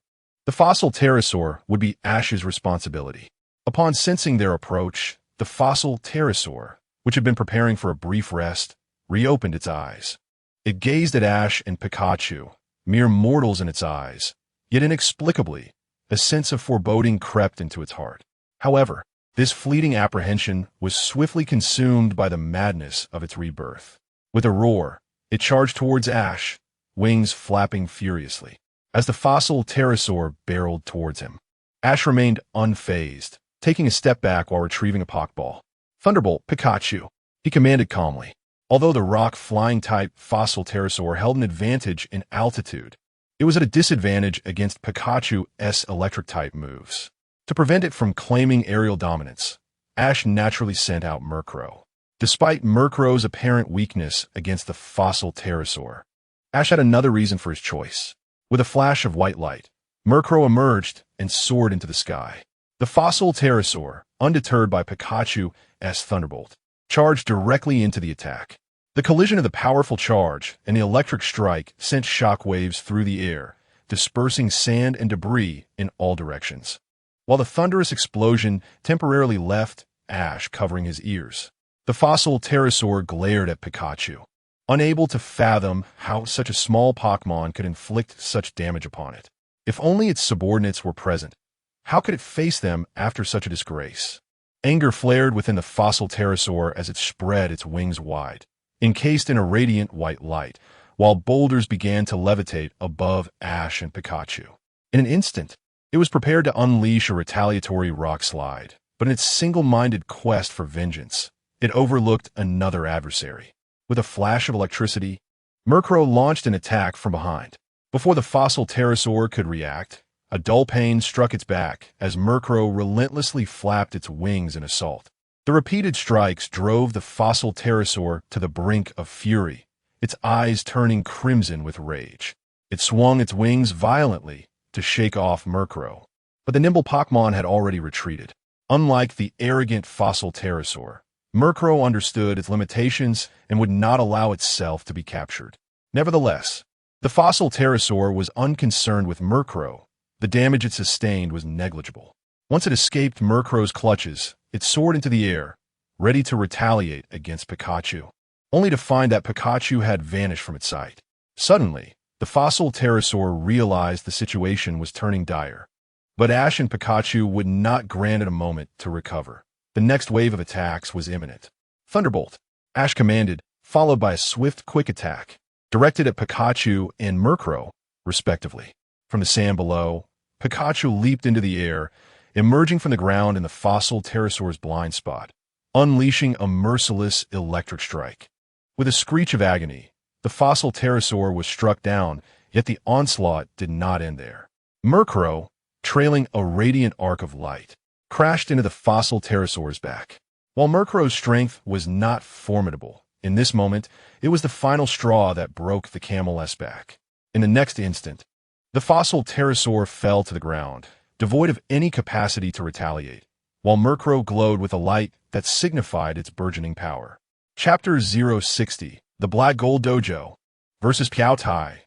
the fossil pterosaur would be Ash's responsibility. Upon sensing their approach, the fossil pterosaur, which had been preparing for a brief rest, reopened its eyes. It gazed at Ash and Pikachu, mere mortals in its eyes, yet inexplicably, a sense of foreboding crept into its heart. However, this fleeting apprehension was swiftly consumed by the madness of its rebirth. With a roar, it charged towards Ash, wings flapping furiously. As the fossil pterosaur barreled towards him, Ash remained unfazed, taking a step back while retrieving a Pokeball. Thunderbolt, Pikachu, he commanded calmly. Although the rock flying-type fossil pterosaur held an advantage in altitude, it was at a disadvantage against Pikachu's electric-type moves. To prevent it from claiming aerial dominance, Ash naturally sent out Murkrow. Despite Murkrow's apparent weakness against the fossil pterosaur, Ash had another reason for his choice. With a flash of white light, Murkrow emerged and soared into the sky. The fossil pterosaur, undeterred by Pikachu's Thunderbolt, charged directly into the attack. The collision of the powerful charge and the electric strike sent shockwaves through the air, dispersing sand and debris in all directions. while the thunderous explosion temporarily left Ash covering his ears. The fossil pterosaur glared at Pikachu, unable to fathom how such a small Pokémon could inflict such damage upon it. If only its subordinates were present, how could it face them after such a disgrace? Anger flared within the fossil pterosaur as it spread its wings wide, encased in a radiant white light, while boulders began to levitate above Ash and Pikachu. In an instant, it was prepared to unleash a retaliatory rock slide, but in its single-minded quest for vengeance, it overlooked another adversary. With a flash of electricity, Murkrow launched an attack from behind. Before the fossil pterosaur could react, a dull pain struck its back as Murkrow relentlessly flapped its wings in assault. The repeated strikes drove the fossil pterosaur to the brink of fury, its eyes turning crimson with rage. It swung its wings violently to shake off Murkrow, but the nimble Pokémon had already retreated. Unlike the arrogant fossil pterosaur, Murkrow understood its limitations and would not allow itself to be captured. Nevertheless, the fossil pterosaur was unconcerned with Murkrow. The damage it sustained was negligible. Once it escaped Murkrow's clutches, it soared into the air, ready to retaliate against Pikachu, only to find that Pikachu had vanished from its sight. Suddenly, the fossil pterosaur realized the situation was turning dire. But Ash and Pikachu would not grant it a moment to recover. The next wave of attacks was imminent. Thunderbolt, Ash commanded, followed by a swift, quick attack, directed at Pikachu and Murkrow, respectively. From the sand below, Pikachu leaped into the air, emerging from the ground in the fossil pterosaur's blind spot, unleashing a merciless electric strike. With a screech of agony, the fossil pterosaur was struck down, yet the onslaught did not end there. Murkrow, trailing a radiant arc of light, crashed into the fossil pterosaur's back. While Murkrow's strength was not formidable, in this moment, it was the final straw that broke the camel's back. In the next instant, the fossil pterosaur fell to the ground, devoid of any capacity to retaliate, while Murkrow glowed with a light that signified its burgeoning power. Chapter 060, The Black Gold Dojo vs. Piaotai,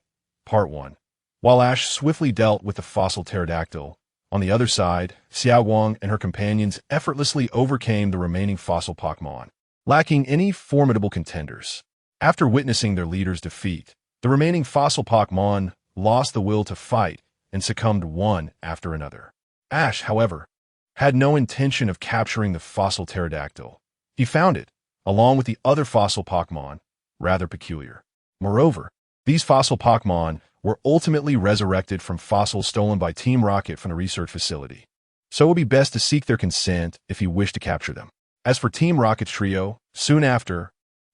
Part 1. While Ash swiftly dealt with the fossil pterodactyl, on the other side, Xiaoguang and her companions effortlessly overcame the remaining fossil Pokémon, lacking any formidable contenders. After witnessing their leader's defeat, the remaining fossil Pokémon lost the will to fight and succumbed one after another. Ash, however, had no intention of capturing the fossil pterodactyl. He found it, along with the other fossil Pokémon, rather peculiar. Moreover, these fossil Pokémon were ultimately resurrected from fossils stolen by Team Rocket from the research facility, so it would be best to seek their consent if he wished to capture them. As for Team Rocket's trio, soon after,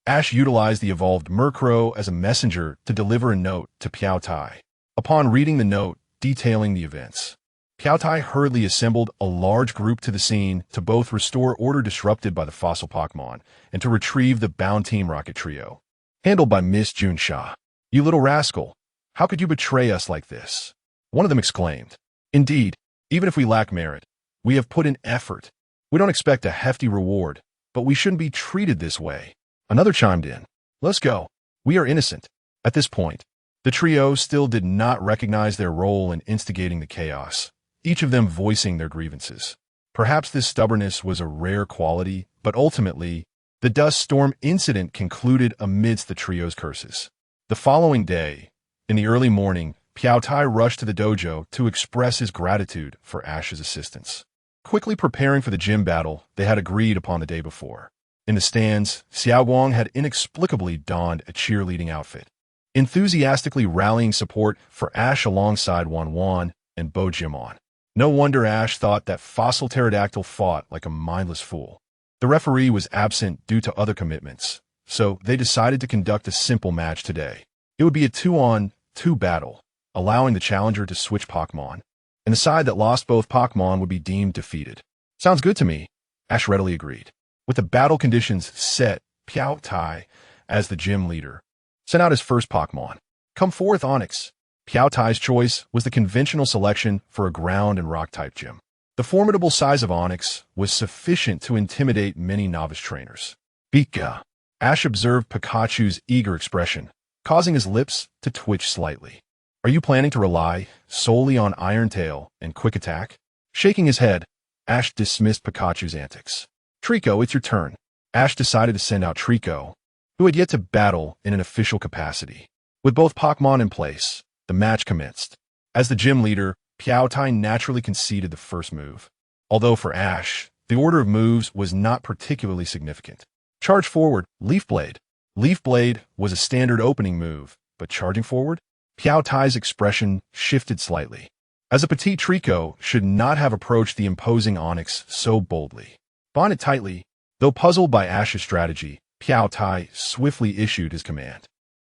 Ash utilized the evolved Murkrow as a messenger to deliver a note to Piaotai. Upon reading the note detailing the events, Piaotai hurriedly assembled a large group to the scene to both restore order disrupted by the fossil Pokémon and to retrieve the bound Team Rocket trio. Handled by Miss Junsha. "You little rascal, how could you betray us like this?" one of them exclaimed. "Indeed, even if we lack merit, we have put in effort. We don't expect a hefty reward, but we shouldn't be treated this way." Another chimed in. "Let's go. We are innocent." At this point, the trio still did not recognize their role in instigating the chaos, each of them voicing their grievances. Perhaps this stubbornness was a rare quality, but ultimately, the dust storm incident concluded amidst the trio's curses. The following day, in the early morning, Piaotai rushed to the dojo to express his gratitude for Ash's assistance. Quickly preparing for the gym battle they had agreed upon the day before. In the stands, Xiaoguang had inexplicably donned a cheerleading outfit, enthusiastically rallying support for Ash alongside Wanwan and Bojimon. No wonder Ash thought that fossil pterodactyl fought like a mindless fool. The referee was absent due to other commitments, so they decided to conduct a simple match today. It would be a 2-on-2 battle, allowing the challenger to switch Pokémon, and the side that lost both Pokémon would be deemed defeated. "Sounds good to me," Ash readily agreed. With the battle conditions set, Piaotai, as the gym leader, sent out his first Pokémon. "Come forth, Onyx." Piaotai's choice was the conventional selection for a ground and rock-type gym. The formidable size of Onyx was sufficient to intimidate many novice trainers. "Pika." Ash observed Pikachu's eager expression, causing his lips to twitch slightly. "Are you planning to rely solely on Iron Tail and Quick Attack?" Shaking his head, Ash dismissed Pikachu's antics. Trico, it's your turn. Ash decided to send out Trico, who had yet to battle in an official capacity. With both Pokémon in place, the match commenced. As the gym leader, Tai naturally conceded the first move. Although for Ash, the order of moves was not particularly significant. Charge forward, Leaf Blade. Leaf Blade was a standard opening move, but charging forward? Tai's expression shifted slightly, as a petite Trico should not have approached the imposing Onix so boldly. Bonded tightly, though puzzled by Ash's strategy, Tai swiftly issued his command.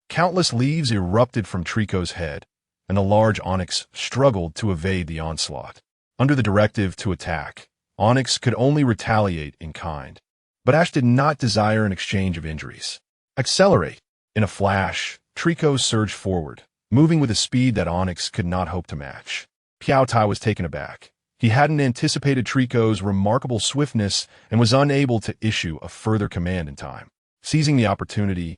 Countless leaves erupted from Trico's head, and the large Onix struggled to evade the onslaught. Under the directive to attack, Onix could only retaliate in kind. But Ash did not desire an exchange of injuries. Accelerate! In a flash, Trico surged forward, moving with a speed that Onix could not hope to match. Tai was taken aback. He hadn't anticipated Trico's remarkable swiftness and was unable to issue a further command in time. Seizing the opportunity,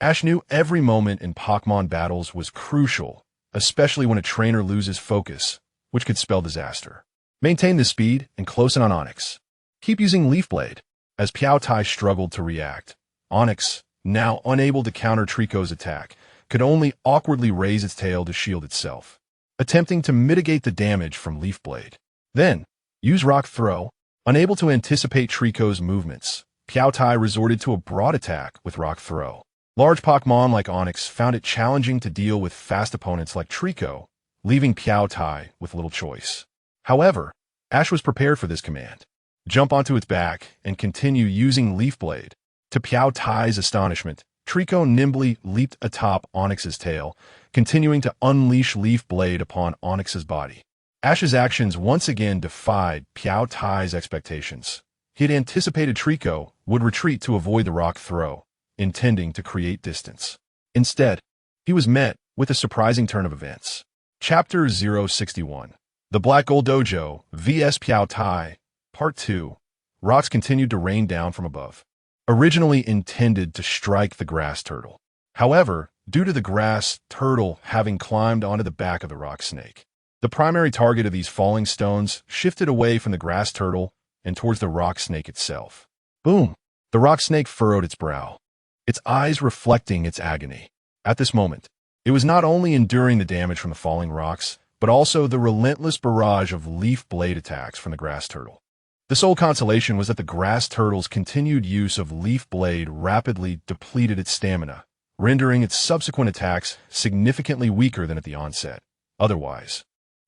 Ash knew every moment in Pokémon battles was crucial, especially when a trainer loses focus, which could spell disaster. Maintain the speed and close in on Onix. Keep using Leaf Blade. As Tai struggled to react, Onix, now unable to counter Trico's attack, could only awkwardly raise its tail to shield itself, attempting to mitigate the damage from Leaf Blade. Then, use Rock Throw. Unable to anticipate Trico's movements, Tai resorted to a broad attack with Rock Throw. Large Pokémon like Onix found it challenging to deal with fast opponents like Trico, leaving Tai with little choice. However, Ash was prepared for this command. Jump onto its back and continue using Leaf Blade. To Tai's astonishment, Trico nimbly leaped atop Onix's tail, continuing to unleash Leaf Blade upon Onix's body. Ash's actions once again defied Tai's expectations. He had anticipated Trico would retreat to avoid the Rock Throw, intending to create distance. Instead, he was met with a surprising turn of events. Chapter 061. The Black Gold Dojo, vs Tai, Part 2. Rocks continued to rain down from above, originally intended to strike the grass turtle. However, due to the grass turtle having climbed onto the back of the rock snake, the primary target of these falling stones shifted away from the grass turtle and towards the rock snake itself. Boom! The rock snake furrowed its brow, its eyes reflecting its agony. At this moment, it was not only enduring the damage from the falling rocks, but also the relentless barrage of leaf blade attacks from the grass turtle. The sole consolation was that the grass turtle's continued use of leaf blade rapidly depleted its stamina, rendering its subsequent attacks significantly weaker than at the onset. Otherwise,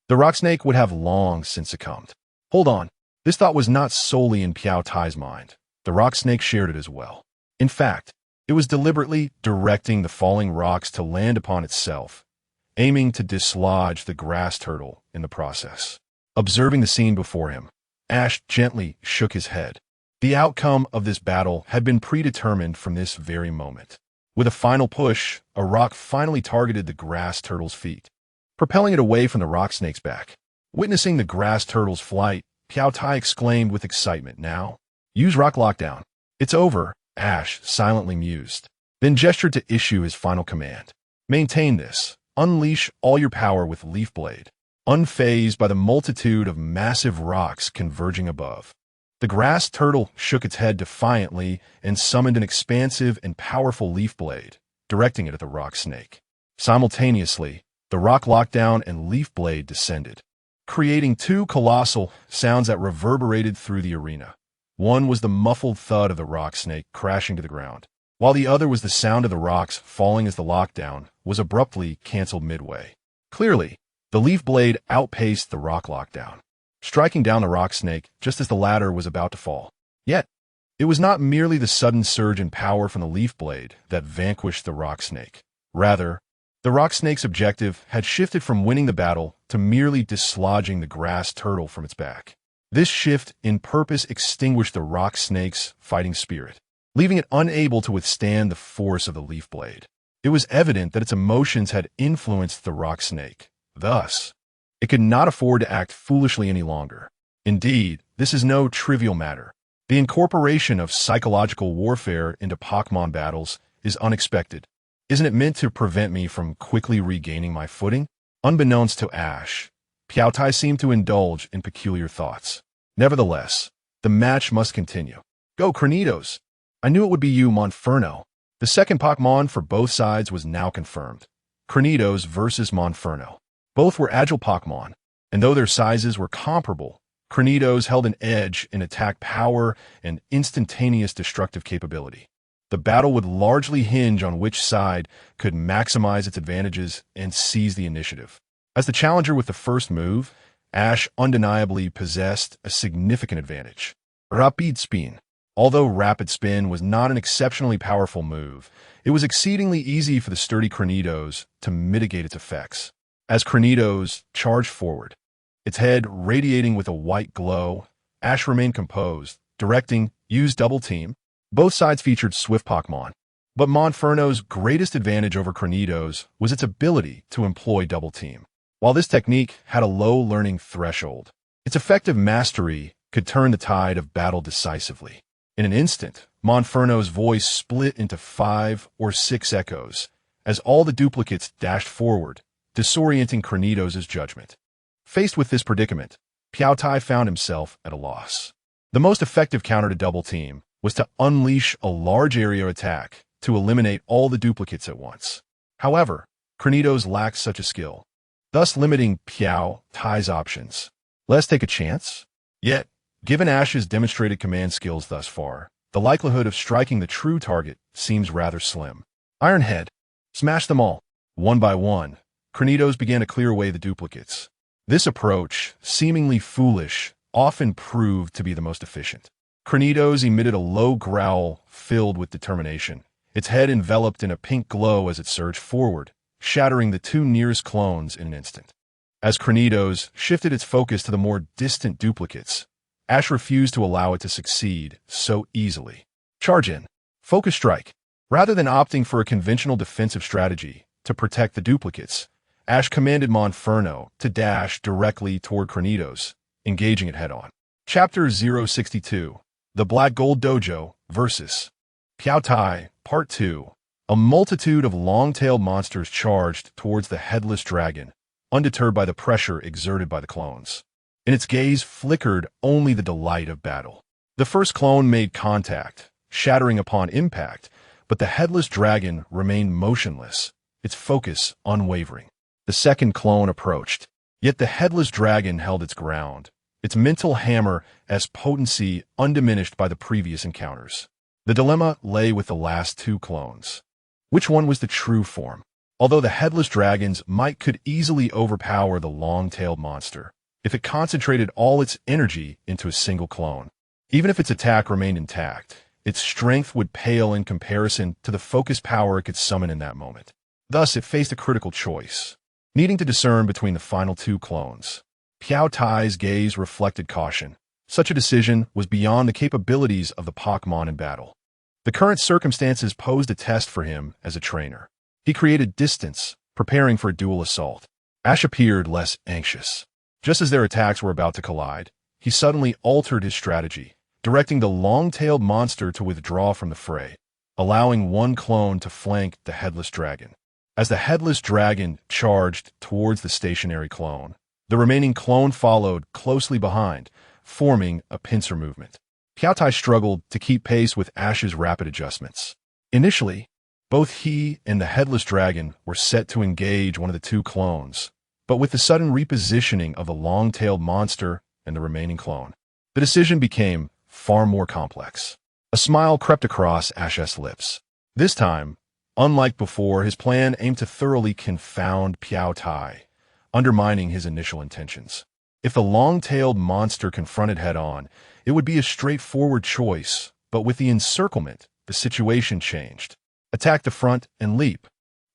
the rock snake would have long since succumbed. Hold on. This thought was not solely in Tai's mind. The rock snake shared it as well. In fact, it was deliberately directing the falling rocks to land upon itself, aiming to dislodge the grass turtle in the process. Observing the scene before him, Ash gently shook his head. The outcome of this battle had been predetermined from this very moment. With a final push, a rock finally targeted the grass turtle's feet, propelling it away from the rock snake's back. Witnessing the grass turtle's flight, Tai exclaimed with excitement, "Now, use Rock Lockdown." "It's over," Ash silently mused, then gestured to issue his final command. "Maintain this. Unleash all your power with Leaf Blade." Unfazed by the multitude of massive rocks converging above, the grass turtle shook its head defiantly and summoned an expansive and powerful leaf blade, directing it at the rock snake. Simultaneously, the Rock Lockdown and Leaf Blade descended, creating two colossal sounds that reverberated through the arena. One was the muffled thud of the rock snake crashing to the ground, while the other was the sound of the rocks falling as the lockdown was abruptly canceled midway. Clearly, the Leaf Blade outpaced the Rock Lockdown, striking down the rock snake just as the latter was about to fall. Yet, it was not merely the sudden surge in power from the Leaf Blade that vanquished the rock snake. Rather, the rock snake's objective had shifted from winning the battle to merely dislodging the grass turtle from its back. This shift in purpose extinguished the rock snake's fighting spirit, leaving it unable to withstand the force of the Leaf Blade. It was evident that its emotions had influenced the rock snake. Thus, it could not afford to act foolishly any longer. Indeed, this is no trivial matter. The incorporation of psychological warfare into Pokémon battles is unexpected. Isn't it meant to prevent me from quickly regaining my footing? Unbeknownst to Ash, Piao Tai seemed to indulge in peculiar thoughts. Nevertheless, the match must continue. Go, Cranidos! I knew it would be you, Monferno. The second Pokémon for both sides was now confirmed. Cranidos versus Monferno. Both were agile Pokémon, and though their sizes were comparable, Cranidos held an edge in attack power and instantaneous destructive capability. The battle would largely hinge on which side could maximize its advantages and seize the initiative. As the challenger with the first move, Ash undeniably possessed a significant advantage. Rapid Spin. Although Rapid Spin was not an exceptionally powerful move, it was exceedingly easy for the sturdy Cranidos to mitigate its effects. As Cranidos charged forward, its head radiating with a white glow, Ash remained composed, directing, use double team. Both sides featured swift Pokémon, but Monferno's greatest advantage over Cranidos was its ability to employ double team. While this technique had a low learning threshold, its effective mastery could turn the tide of battle decisively. In an instant, Monferno's voice split into 5 or 6 echoes as all the duplicates dashed forward, disorienting Cranidos' judgment. Faced with this predicament, Piao Tai found himself at a loss. The most effective counter to double team was to unleash a large area attack to eliminate all the duplicates at once. However, Cranidos lacked such a skill, thus limiting Piao Tai's options. Let's take a chance? Yet, given Ash's demonstrated command skills thus far, the likelihood of striking the true target seems rather slim. Iron Head. Smash them all. One by one, Cranidos began to clear away the duplicates. This approach, seemingly foolish, often proved to be the most efficient. Cranidos emitted a low growl filled with determination, its head enveloped in a pink glow as it surged forward, shattering the 2 nearest clones in an instant. As Cranidos shifted its focus to the more distant duplicates, Ash refused to allow it to succeed so easily. Charge in. Focus Strike. Rather than opting for a conventional defensive strategy to protect the duplicates, Ash commanded Monferno to dash directly toward Cranidos, engaging it head-on. Chapter 062. The Black Gold Dojo vs. Piao Tai, Part 2. A multitude of long-tailed monsters charged towards the headless dragon, undeterred by the pressure exerted by the clones. In its gaze flickered only the delight of battle. The first clone made contact, shattering upon impact, but the headless dragon remained motionless, its focus unwavering. The second clone approached, yet the headless dragon held its ground, its mental hammer as potency undiminished by the previous encounters. The dilemma lay with the last 2 clones. Which one was the true form? Although the headless dragons could easily overpower the long-tailed monster, if it concentrated all its energy into a single clone. Even if its attack remained intact, its strength would pale in comparison to the focused power it could summon in that moment. Thus, it faced a critical choice, needing to discern between the final 2 clones. Piao Tai's gaze reflected caution. Such a decision was beyond the capabilities of the Pokémon in battle. The current circumstances posed a test for him as a trainer. He created distance, preparing for a dual assault. Ash appeared less anxious. Just as their attacks were about to collide, he suddenly altered his strategy, directing the long-tailed monster to withdraw from the fray, allowing one clone to flank the headless dragon. As the headless dragon charged towards the stationary clone, the remaining clone followed closely behind, forming a pincer movement. Piao Tai struggled to keep pace with Ash's rapid adjustments. Initially, both he and the headless dragon were set to engage one of the 2 clones, but with the sudden repositioning of the long-tailed monster and the remaining clone, the decision became far more complex. A smile crept across Ash's lips. This time, unlike before, his plan aimed to thoroughly confound Piao Tai, undermining his initial intentions. If the long-tailed monster confronted head-on, it would be a straightforward choice, but with the encirclement, the situation changed. Attack the front and leap.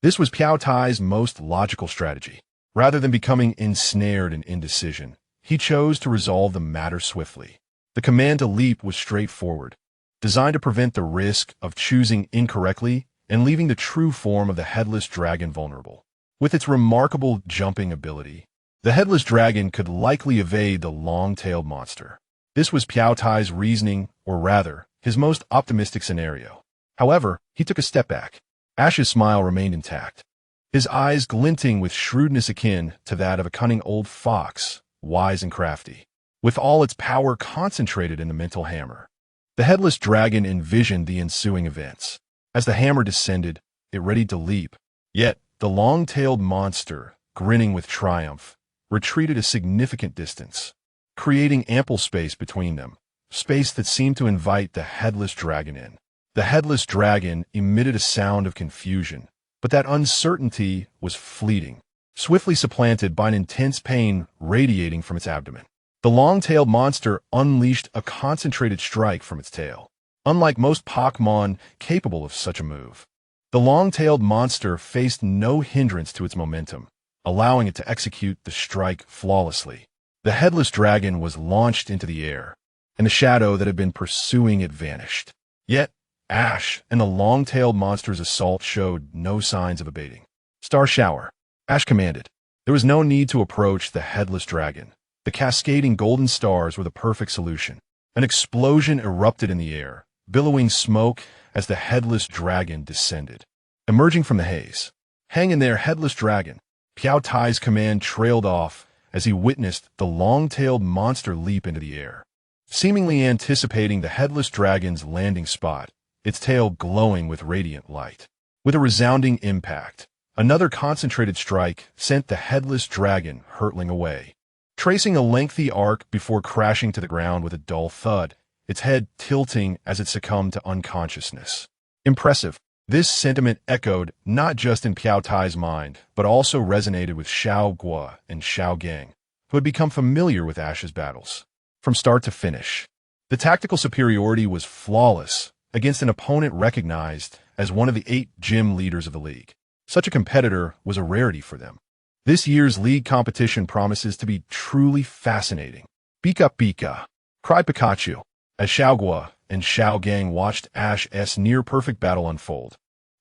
This was Piao Tai's most logical strategy. Rather than becoming ensnared in indecision, he chose to resolve the matter swiftly. The command to leap was straightforward, designed to prevent the risk of choosing incorrectly and leaving the true form of the headless dragon vulnerable. With its remarkable jumping ability, the headless dragon could likely evade the long-tailed monster. This was Piao Tai's reasoning, or rather, his most optimistic scenario. However, he took a step back. Ash's smile remained intact. his eyes glinting with shrewdness akin to that of a cunning old fox, wise and crafty, with all its power concentrated in the mental hammer. The headless dragon envisioned the ensuing events. As the hammer descended, it readied to leap. Yet, the long-tailed monster, grinning with triumph, retreated a significant distance, creating ample space between them, space that seemed to invite the headless dragon in. The headless dragon emitted a sound of confusion, but that uncertainty was fleeting, swiftly supplanted by an intense pain radiating from its abdomen. The long-tailed monster unleashed a concentrated strike from its tail, unlike most Pokémon capable of such a move. The long-tailed monster faced no hindrance to its momentum, allowing it to execute the strike flawlessly. The headless dragon was launched into the air, and the shadow that had been pursuing it vanished. Yet, Ash and the long-tailed monster's assault showed no signs of abating. Star shower, Ash commanded. There was no need to approach the headless dragon. The cascading golden stars were the perfect solution. An explosion erupted in the air, billowing smoke as the headless dragon descended. Emerging from the haze, "Hang in there, headless dragon." Piao Tai's command trailed off as he witnessed the long-tailed monster leap into the air, seemingly anticipating the headless dragon's landing spot, its tail glowing with radiant light. With a resounding impact, another concentrated strike sent the headless dragon hurtling away, tracing a lengthy arc before crashing to the ground with a dull thud, its head tilting as it succumbed to unconsciousness. Impressive. This sentiment echoed not just in Piao Tai's mind, but also resonated with Xiao Guo and Xiao Gang, who had become familiar with Ash's battles. From start to finish, the tactical superiority was flawless against an opponent recognized as one of the 8 gym leaders of the league. Such a competitor was a rarity for them. This year's league competition promises to be truly fascinating. Pika Pika, cried Pikachu, as Xiao Guo and Xiao Gang watched Ash's near-perfect battle unfold.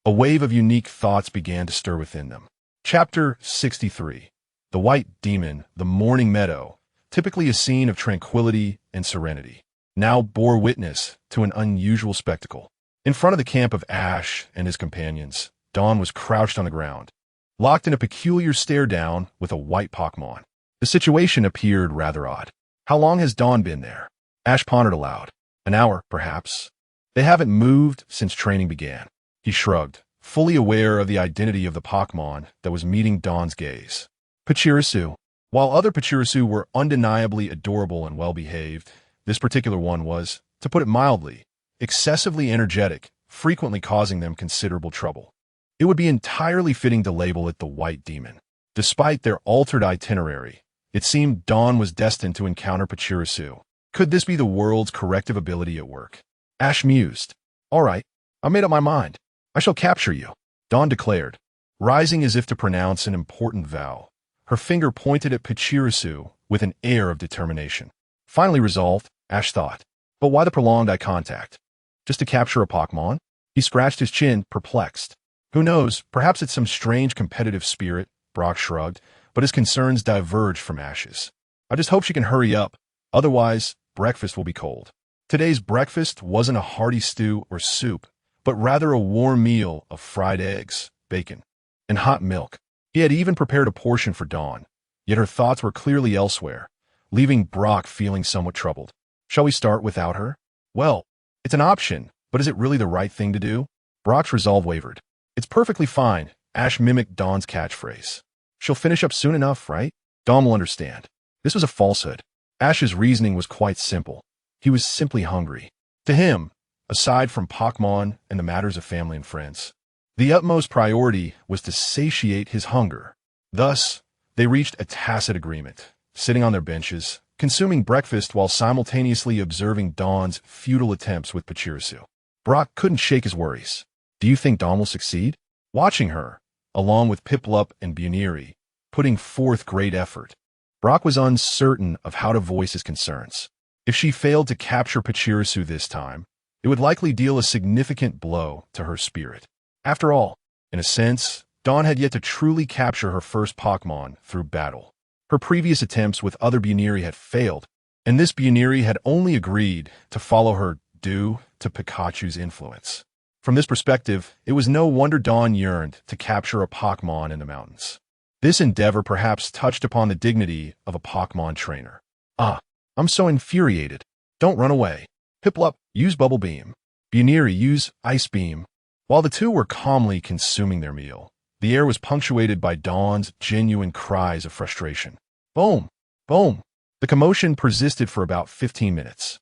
A wave of unique thoughts began to stir within them. Chapter 63. The White Demon, the Morning Meadow, typically a scene of tranquility and serenity, now bore witness to an unusual spectacle. In front of the camp of Ash and his companions, Dawn was crouched on the ground, locked in a peculiar stare-down with a white Pokémon. The situation appeared rather odd. How long has Dawn been there? Ash pondered aloud. An hour, perhaps. They haven't moved since training began. He shrugged, fully aware of the identity of the Pokémon that was meeting Dawn's gaze. Pachirisu. While other Pachirisu were undeniably adorable and well-behaved, this particular one was, to put it mildly, excessively energetic, frequently causing them considerable trouble. It would be entirely fitting to label it the White Demon. Despite their altered itinerary, it seemed Dawn was destined to encounter Pachirisu. Could this be the world's corrective ability at work? Ash mused. All right, I made up my mind. I shall capture you, Dawn declared, rising as if to pronounce an important vow. Her finger pointed at Pachirisu with an air of determination. Finally resolved, Ash thought. But why the prolonged eye contact? Just to capture a Pokémon? He scratched his chin, perplexed. Who knows, perhaps it's some strange competitive spirit, Brock shrugged, but his concerns diverged from Ash's. I just hope she can hurry up. Otherwise, breakfast will be cold. Today's breakfast wasn't a hearty stew or soup, but rather a warm meal of fried eggs, bacon, and hot milk. He had even prepared a portion for Dawn, yet her thoughts were clearly elsewhere, leaving Brock feeling somewhat troubled. Shall we start without her? Well, it's an option, but is it really the right thing to do? Brock's resolve wavered. It's perfectly fine, Ash mimicked Dawn's catchphrase. She'll finish up soon enough, right? Dawn will understand. This was a falsehood. Ash's reasoning was quite simple. He was simply hungry. To him, aside from Pokémon and the matters of family and friends, the utmost priority was to satiate his hunger. Thus, they reached a tacit agreement, sitting on their benches, consuming breakfast while simultaneously observing Dawn's futile attempts with Pachirisu. Brock couldn't shake his worries. Do you think Dawn will succeed? Watching her, along with Piplup and Buniri, putting forth great effort, Brock was uncertain of how to voice his concerns. If she failed to capture Pachirisu this time, it would likely deal a significant blow to her spirit. After all, in a sense, Dawn had yet to truly capture her first Pokémon through battle. Her previous attempts with other Buniri had failed, and this Buniri had only agreed to follow her due to Pikachu's influence. From this perspective, it was no wonder Dawn yearned to capture a Pokémon in the mountains. This endeavor perhaps touched upon the dignity of a Pokémon trainer. Ah, I'm so infuriated. Don't run away. Piplup, use Bubble Beam. Buniri, use Ice Beam. While the two were calmly consuming their meal, the air was punctuated by Dawn's genuine cries of frustration. Boom! Boom! The commotion persisted for about 15 minutes.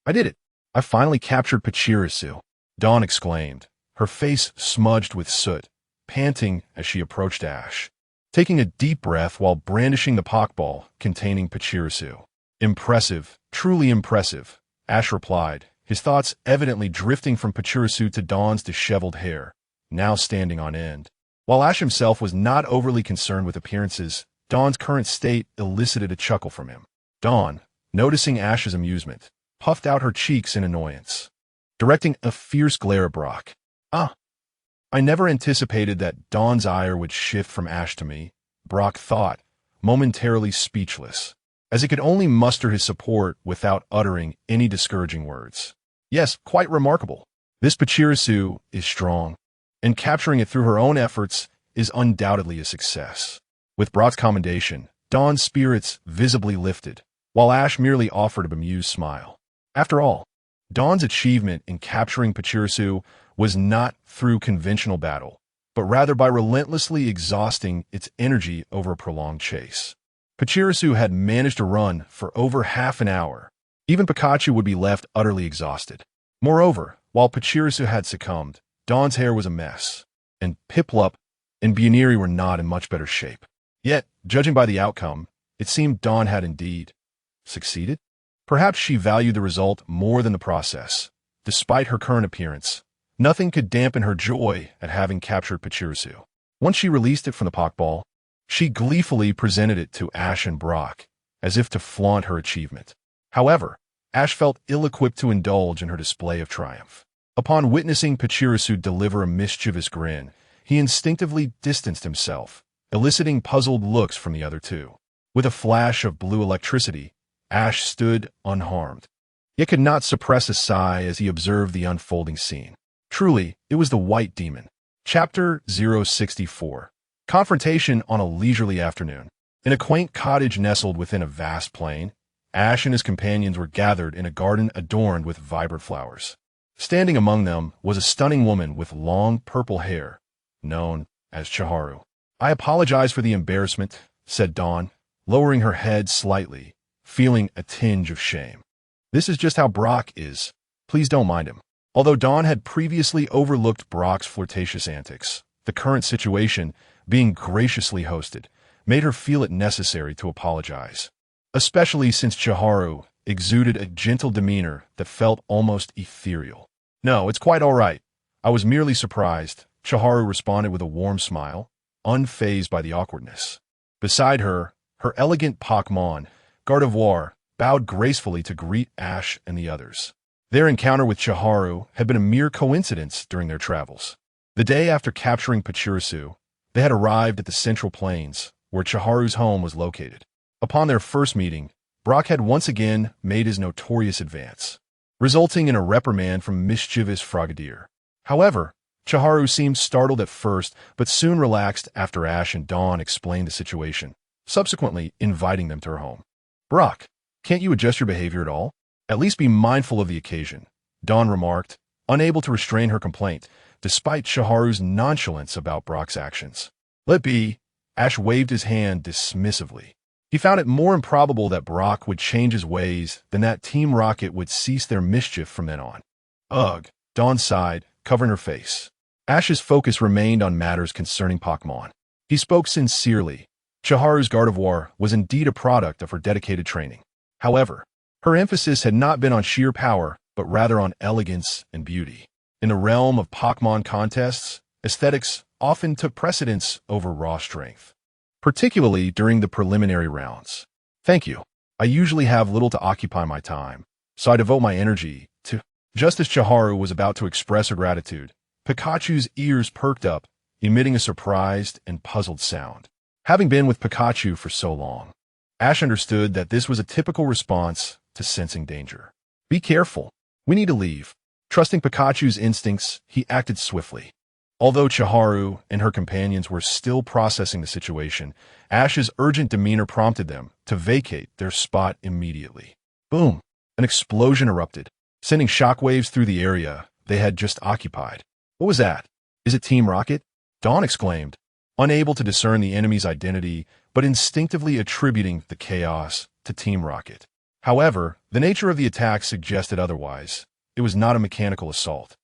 I did it! I finally captured Pachirisu, Dawn exclaimed, her face smudged with soot, panting as she approached Ash, taking a deep breath while brandishing the Pokeball containing Pachirisu. Impressive, truly impressive, Ash replied, his thoughts evidently drifting from Pachirisu to Dawn's disheveled hair, now standing on end. While Ash himself was not overly concerned with appearances, Dawn's current state elicited a chuckle from him. Dawn, noticing Ash's amusement, puffed out her cheeks in annoyance, directing a fierce glare at Brock. I never anticipated that Dawn's ire would shift from Ash to me, Brock thought, momentarily speechless, as he could only muster his support without uttering any discouraging words. Yes, quite remarkable. This Pachirisu is strong, and capturing it through her own efforts is undoubtedly a success. With Brock's commendation, Dawn's spirits visibly lifted, while Ash merely offered a bemused smile. After all, Dawn's achievement in capturing Pachirisu was not through conventional battle, but rather by relentlessly exhausting its energy over a prolonged chase. Pachirisu had managed to run for over half an hour. Even Pikachu would be left utterly exhausted. Moreover, while Pachirisu had succumbed, Dawn's hair was a mess, and Piplup and Buniri were not in much better shape. Yet, judging by the outcome, it seemed Dawn had indeed succeeded. Perhaps she valued the result more than the process. Despite her current appearance, nothing could dampen her joy at having captured Pachirisu. Once she released it from the Pokeball, she gleefully presented it to Ash and Brock, as if to flaunt her achievement. However, Ash felt ill-equipped to indulge in her display of triumph. Upon witnessing Pachirisu deliver a mischievous grin, he instinctively distanced himself, eliciting puzzled looks from the other two. With a flash of blue electricity, Ash stood unharmed, yet could not suppress a sigh as he observed the unfolding scene. Truly, it was the White Demon. Chapter 064. Confrontation on a leisurely afternoon. In a quaint cottage nestled within a vast plain, Ash and his companions were gathered in a garden adorned with vibrant flowers. Standing among them was a stunning woman with long purple hair, known as Chiharu. I apologize for the embarrassment, said Dawn, lowering her head slightly, feeling a tinge of shame. This is just how Brock is. Please don't mind him. Although Dawn had previously overlooked Brock's flirtatious antics, the current situation, being graciously hosted, made her feel it necessary to apologize, especially since Chiharu exuded a gentle demeanor that felt almost ethereal. No, it's quite all right. I was merely surprised, Chiharu responded with a warm smile, unfazed by the awkwardness. Beside her, her elegant Pokémon, Gardevoir, bowed gracefully to greet Ash and the others. Their encounter with Chiharu had been a mere coincidence during their travels. The day after capturing Pachirisu, they had arrived at the Central Plains, where Chiharu's home was located. Upon their first meeting, Brock had once again made his notorious advance, resulting in a reprimand from mischievous Frogadier. However, Chiharu seemed startled at first, but soon relaxed after Ash and Dawn explained the situation, subsequently inviting them to her home. Brock, can't you adjust your behavior at all? At least be mindful of the occasion, Dawn remarked, unable to restrain her complaint, despite Chiharu's nonchalance about Brock's actions. Let be, Ash waved his hand dismissively. He found it more improbable that Brock would change his ways than that Team Rocket would cease their mischief from then on. Ugh, Dawn sighed, covering her face. Ash's focus remained on matters concerning Pokémon. He spoke sincerely. Chiharu's Gardevoir was indeed a product of her dedicated training. However, her emphasis had not been on sheer power, but rather on elegance and beauty. In the realm of Pokémon contests, aesthetics often took precedence over raw strength, particularly during the preliminary rounds. Thank you. I usually have little to occupy my time, so I devote my energy to... Just as Chiharu was about to express her gratitude, Pikachu's ears perked up, emitting a surprised and puzzled sound. Having been with Pikachu for so long, Ash understood that this was a typical response to sensing danger. Be careful. We need to leave. Trusting Pikachu's instincts, he acted swiftly. Although Chiharu and her companions were still processing the situation, Ash's urgent demeanor prompted them to vacate their spot immediately. Boom! An explosion erupted, sending shockwaves through the area they had just occupied. What was that? Is it Team Rocket? Dawn exclaimed, unable to discern the enemy's identity, but instinctively attributing the chaos to Team Rocket. However, the nature of the attack suggested otherwise. It was not a mechanical assault.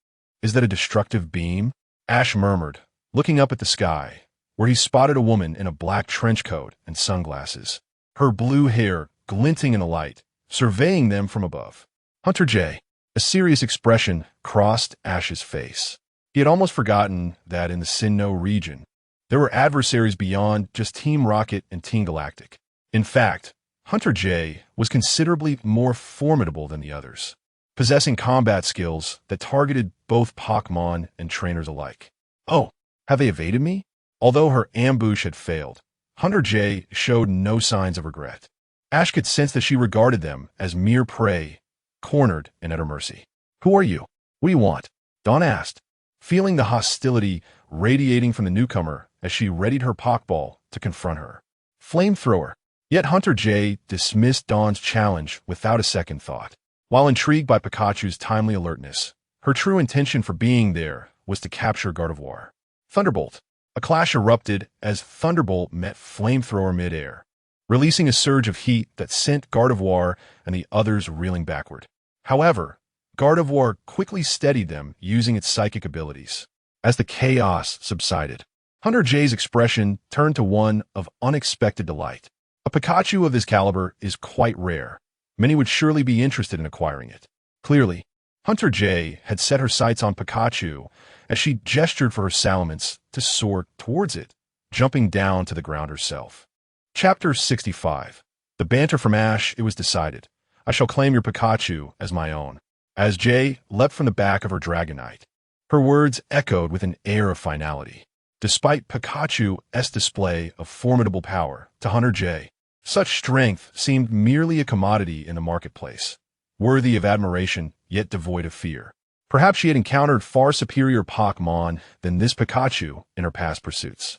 Is that a destructive beam? Ash murmured, looking up at the sky, where he spotted a woman in a black trench coat and sunglasses, her blue hair glinting in the light, surveying them from above. Hunter J. A serious expression crossed Ash's face. He had almost forgotten that in the Sinnoh region, there were adversaries beyond just Team Rocket and Team Galactic. In fact, Hunter J was considerably more formidable than the others, possessing combat skills that targeted both Pokémon and trainers alike. Oh, have they evaded me? Although her ambush had failed, Hunter J showed no signs of regret. Ash could sense that she regarded them as mere prey, cornered and at her mercy. Who are you? What do you want? Dawn asked, feeling the hostility radiating from the newcomer as she readied her Pokeball to confront her. Flamethrower. Yet Hunter J dismissed Dawn's challenge without a second thought. While intrigued by Pikachu's timely alertness, her true intention for being there was to capture Gardevoir. Thunderbolt. A clash erupted as Thunderbolt met Flamethrower midair, releasing a surge of heat that sent Gardevoir and the others reeling backward. However, Gardevoir quickly steadied them using its psychic abilities. As the chaos subsided, Hunter J's expression turned to one of unexpected delight. A Pikachu of this caliber is quite rare. Many would surely be interested in acquiring it. Clearly, Hunter J had set her sights on Pikachu as she gestured for her Salamence to soar towards it, jumping down to the ground herself. Chapter 65. The banter from Ash, it was decided. I shall claim your Pikachu as my own. As J leapt from the back of her Dragonite, her words echoed with an air of finality. Despite Pikachu's display of formidable power to Hunter J, such strength seemed merely a commodity in the marketplace, worthy of admiration yet devoid of fear. Perhaps she had encountered far superior Pokémon than this Pikachu in her past pursuits.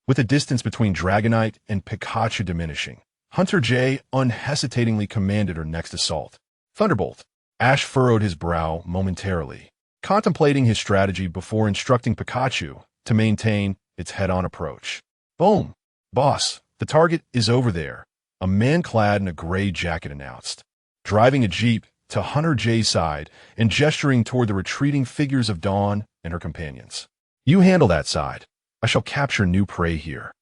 With the distance between Dragonite and Pikachu diminishing, Hunter J unhesitatingly commanded her next assault. Thunderbolt. Ash furrowed his brow momentarily, contemplating his strategy before instructing Pikachu to maintain its head-on approach. Boom! Boss, the target is over there, a man clad in a gray jacket announced, driving a jeep to Hunter J's side and gesturing toward the retreating figures of Dawn and her companions. You handle that side. I shall capture new prey here.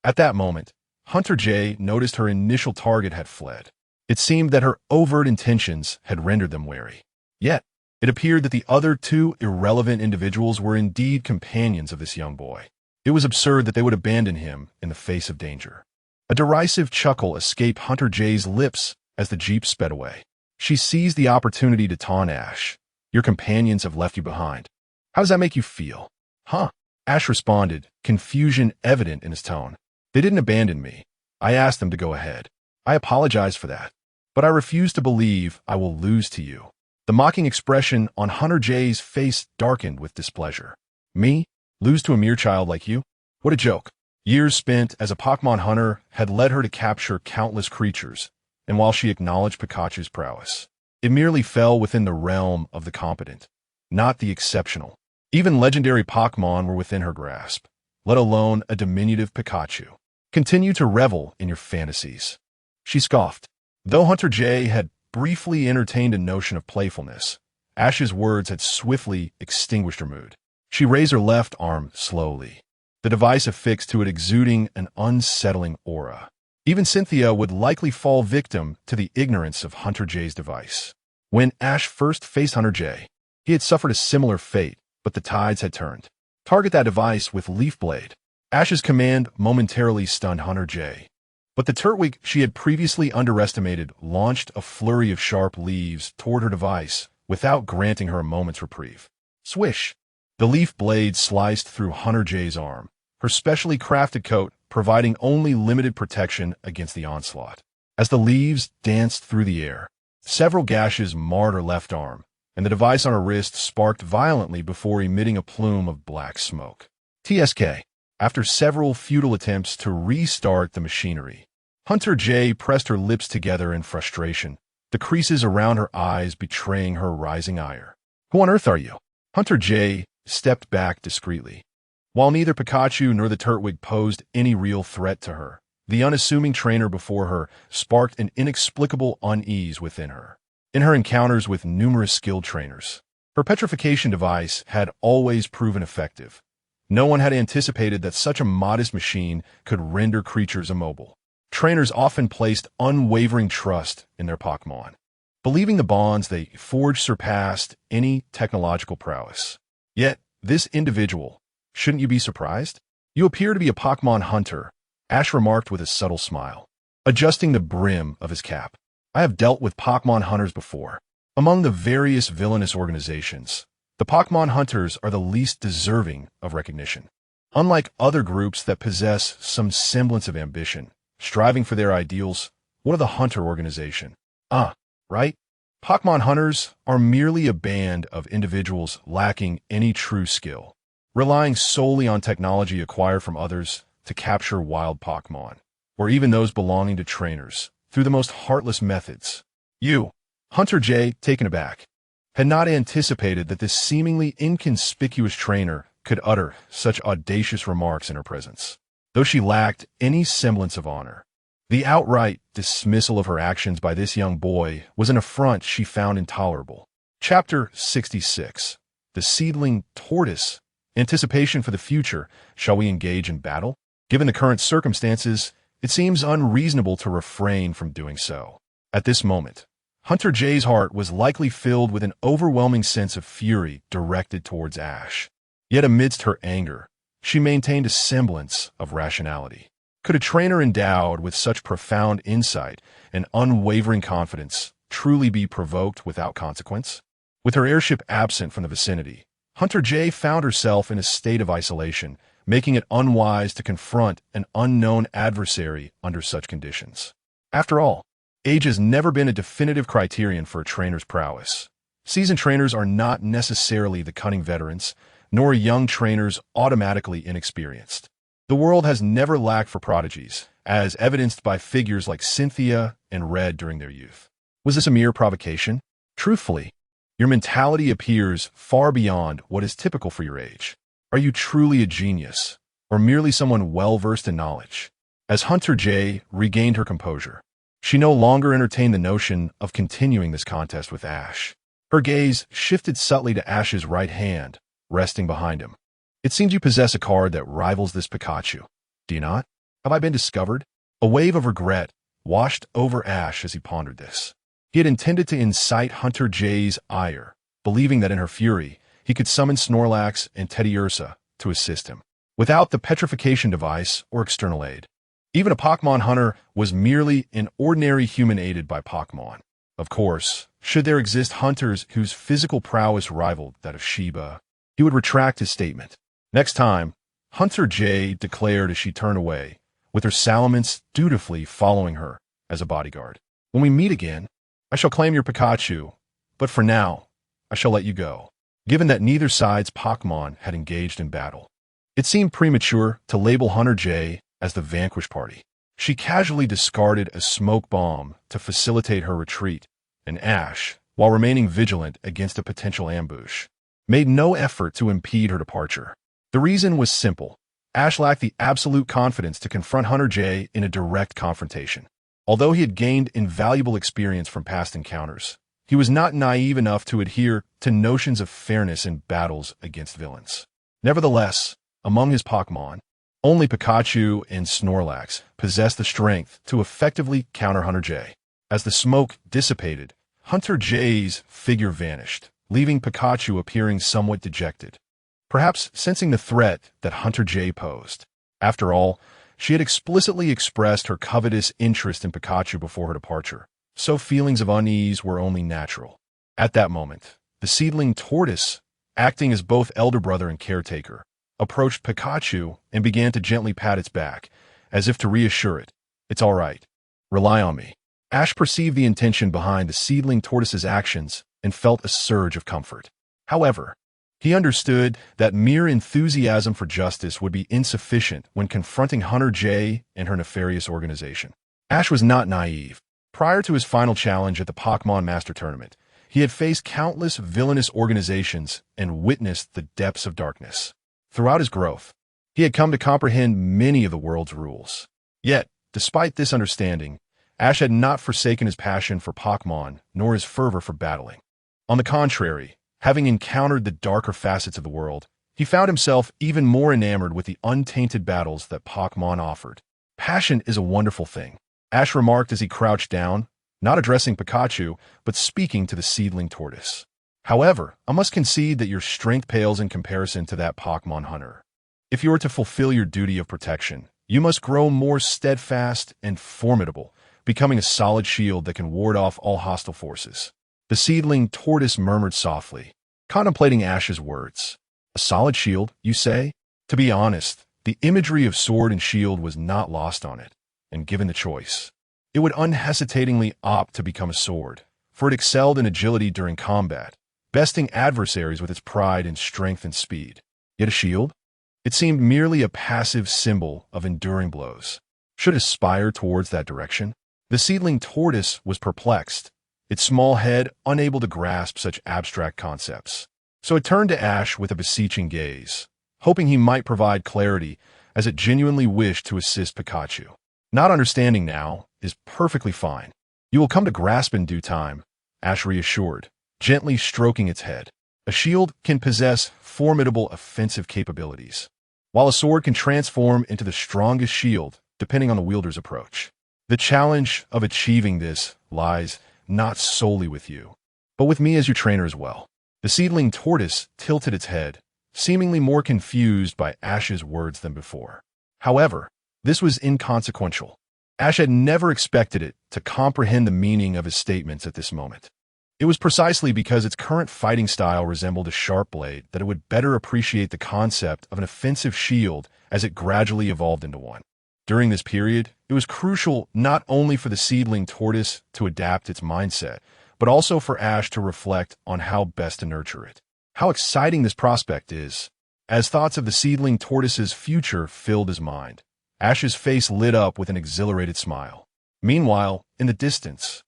At that moment, Hunter J noticed her initial target had fled. It seemed that her overt intentions had rendered them wary. Yet, it appeared that the other two irrelevant individuals were indeed companions of this young boy. It was absurd that they would abandon him in the face of danger. A derisive chuckle escaped Hunter J's lips as the jeep sped away. She seized the opportunity to taunt Ash. Your companions have left you behind. How does that make you feel? Huh? Ash responded, confusion evident in his tone. They didn't abandon me. I asked them to go ahead. I apologize for that. But I refuse to believe I will lose to you. The mocking expression on Hunter J's face darkened with displeasure. Me? Lose to a mere child like you? What a joke. Years spent as a Pokémon hunter had led her to capture countless creatures, and while she acknowledged Pikachu's prowess, it merely fell within the realm of the competent, not the exceptional. Even legendary Pokémon were within her grasp, let alone a diminutive Pikachu. Continue to revel in your fantasies. She scoffed. Though Hunter J had briefly entertained a notion of playfulness, Ash's words had swiftly extinguished her mood. She raised her left arm slowly, the device affixed to it exuding an unsettling aura. Even Cynthia would likely fall victim to the ignorance of Hunter J's device. When Ash first faced Hunter J, he had suffered a similar fate, but the tides had turned. Target that device with Leaf Blade. Ash's command momentarily stunned Hunter J, but the Turtwig she had previously underestimated launched a flurry of sharp leaves toward her device without granting her a moment's reprieve. Swish! The leaf blade sliced through Hunter J's arm, her specially crafted coat providing only limited protection against the onslaught. As the leaves danced through the air, several gashes marred her left arm, and the device on her wrist sparked violently before emitting a plume of black smoke. TSK. After several futile attempts to restart the machinery, Hunter J pressed her lips together in frustration, the creases around her eyes betraying her rising ire. Who on earth are you? Hunter J stepped back discreetly. While neither Pikachu nor the Turtwig posed any real threat to her, the unassuming trainer before her sparked an inexplicable unease within her. In her encounters with numerous skilled trainers, her petrification device had always proven effective. No one had anticipated that such a modest machine could render creatures immobile. Trainers often placed unwavering trust in their Pokémon, believing the bonds they forged surpassed any technological prowess. Yet, this individual, shouldn't you be surprised? You appear to be a Pokémon hunter, Ash remarked with a subtle smile, adjusting the brim of his cap. I have dealt with Pokémon hunters before. Among the various villainous organizations, the Pokémon hunters are the least deserving of recognition. Unlike other groups that possess some semblance of ambition, striving for their ideals, what of the hunter organization? Right? Pokémon hunters are merely a band of individuals lacking any true skill, relying solely on technology acquired from others to capture wild Pokémon, or even those belonging to trainers, through the most heartless methods. You, Hunter J, taken aback, had not anticipated that this seemingly inconspicuous trainer could utter such audacious remarks in her presence. Though she lacked any semblance of honor, the outright dismissal of her actions by this young boy was an affront she found intolerable. Chapter 66. The Seedling Tortoise. Anticipation for the future. Shall we engage in battle? Given the current circumstances, it seems unreasonable to refrain from doing so. At this moment, Hunter J's heart was likely filled with an overwhelming sense of fury directed towards Ash. Yet amidst her anger, she maintained a semblance of rationality. Could a trainer endowed with such profound insight and unwavering confidence truly be provoked without consequence? With her airship absent from the vicinity, Hunter J found herself in a state of isolation, making it unwise to confront an unknown adversary under such conditions. After all, age has never been a definitive criterion for a trainer's prowess. Seasoned trainers are not necessarily the cunning veterans, nor young trainers automatically inexperienced. The world has never lacked for prodigies, as evidenced by figures like Cynthia and Red during their youth. Was this a mere provocation? Truthfully, your mentality appears far beyond what is typical for your age. Are you truly a genius, or merely someone well-versed in knowledge? As Hunter J regained her composure, she no longer entertained the notion of continuing this contest with Ash. Her gaze shifted subtly to Ash's right hand, resting behind him. It seems you possess a card that rivals this Pikachu. Do you not? Have I been discovered? A wave of regret washed over Ash as he pondered this. He had intended to incite Hunter J's ire, believing that in her fury, he could summon Snorlax and Teddiursa to assist him, without the petrification device or external aid. Even a Pokémon hunter was merely an ordinary human aided by Pokémon. Of course, should there exist hunters whose physical prowess rivaled that of Sheba, he would retract his statement. Next time, Hunter J declared as she turned away, with her Salamence dutifully following her as a bodyguard. When we meet again, I shall claim your Pikachu, but for now, I shall let you go. Given that neither side's Pokémon had engaged in battle, it seemed premature to label Hunter J as the vanquished party. She casually discarded a smoke bomb to facilitate her retreat, and Ash, while remaining vigilant against a potential ambush, made no effort to impede her departure. The reason was simple. Ash lacked the absolute confidence to confront Hunter J in a direct confrontation. Although he had gained invaluable experience from past encounters, he was not naive enough to adhere to notions of fairness in battles against villains. Nevertheless, among his Pokémon, only Pikachu and Snorlax possessed the strength to effectively counter Hunter J. As the smoke dissipated, Hunter J's figure vanished, leaving Pikachu appearing somewhat dejected, perhaps sensing the threat that Hunter J posed. After all, she had explicitly expressed her covetous interest in Pikachu before her departure, so feelings of unease were only natural. At that moment, the seedling tortoise, acting as both elder brother and caretaker, approached Pikachu and began to gently pat its back, as if to reassure it. It's all right. Rely on me. Ash perceived the intention behind the seedling tortoise's actions and felt a surge of comfort. However, he understood that mere enthusiasm for justice would be insufficient when confronting Hunter J and her nefarious organization. Ash was not naive. Prior to his final challenge at the Pokémon Master Tournament, he had faced countless villainous organizations and witnessed the depths of darkness. Throughout his growth, he had come to comprehend many of the world's rules. Yet, despite this understanding, Ash had not forsaken his passion for Pokémon nor his fervor for battling. On the contrary, having encountered the darker facets of the world, he found himself even more enamored with the untainted battles that Pokémon offered. Passion is a wonderful thing, Ash remarked as he crouched down, not addressing Pikachu, but speaking to the seedling tortoise. However, I must concede that your strength pales in comparison to that Pokémon hunter. If you are to fulfill your duty of protection, you must grow more steadfast and formidable, becoming a solid shield that can ward off all hostile forces. The seedling tortoise murmured softly, contemplating Ash's words. A solid shield, you say? To be honest, the imagery of sword and shield was not lost on it, and given the choice, it would unhesitatingly opt to become a sword, for it excelled in agility during combat, besting adversaries with its pride in strength and speed. Yet a shield? It seemed merely a passive symbol of enduring blows. Should it aspire towards that direction? The seedling tortoise was perplexed, its small head unable to grasp such abstract concepts. So it turned to Ash with a beseeching gaze, hoping he might provide clarity as it genuinely wished to assist Pikachu. Not understanding now is perfectly fine. You will come to grasp in due time, Ash reassured, gently stroking its head. A shield can possess formidable offensive capabilities, while a sword can transform into the strongest shield depending on the wielder's approach. The challenge of achieving this lies not solely with you, but with me as your trainer as well. The seedling tortoise tilted its head, seemingly more confused by Ash's words than before. However, this was inconsequential. Ash had never expected it to comprehend the meaning of his statements at this moment. It was precisely because its current fighting style resembled a sharp blade that it would better appreciate the concept of an offensive shield as it gradually evolved into one. During this period, it was crucial not only for the seedling tortoise to adapt its mindset, but also for Ash to reflect on how best to nurture it. How exciting this prospect is! As thoughts of the seedling tortoise's future filled his mind, Ash's face lit up with an exhilarated smile. Meanwhile, in the distance,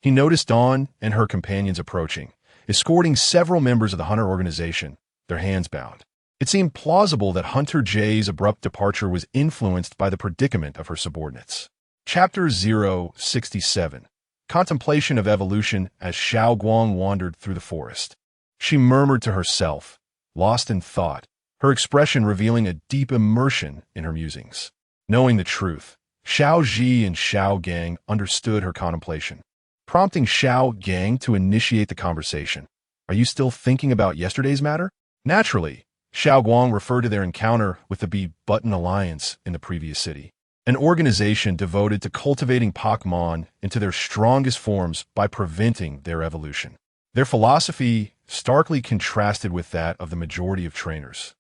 he noticed Dawn and her companions approaching, escorting several members of the Hunter organization, their hands bound. It seemed plausible that Hunter J's abrupt departure was influenced by the predicament of her subordinates. Chapter 067. Contemplation of Evolution as Xiao Guang wandered through the forest. She murmured to herself, lost in thought, her expression revealing a deep immersion in her musings. Knowing the truth, Xiao Ji and Xiao Gang understood her contemplation, prompting Xiao Gang to initiate the conversation. Are you still thinking about yesterday's matter? Naturally, Xiao Guang referred to their encounter with the B-Button Alliance in the previous city, an organization devoted to cultivating Pokémon into their strongest forms by preventing their evolution. Their philosophy starkly contrasted with that of the majority of trainers,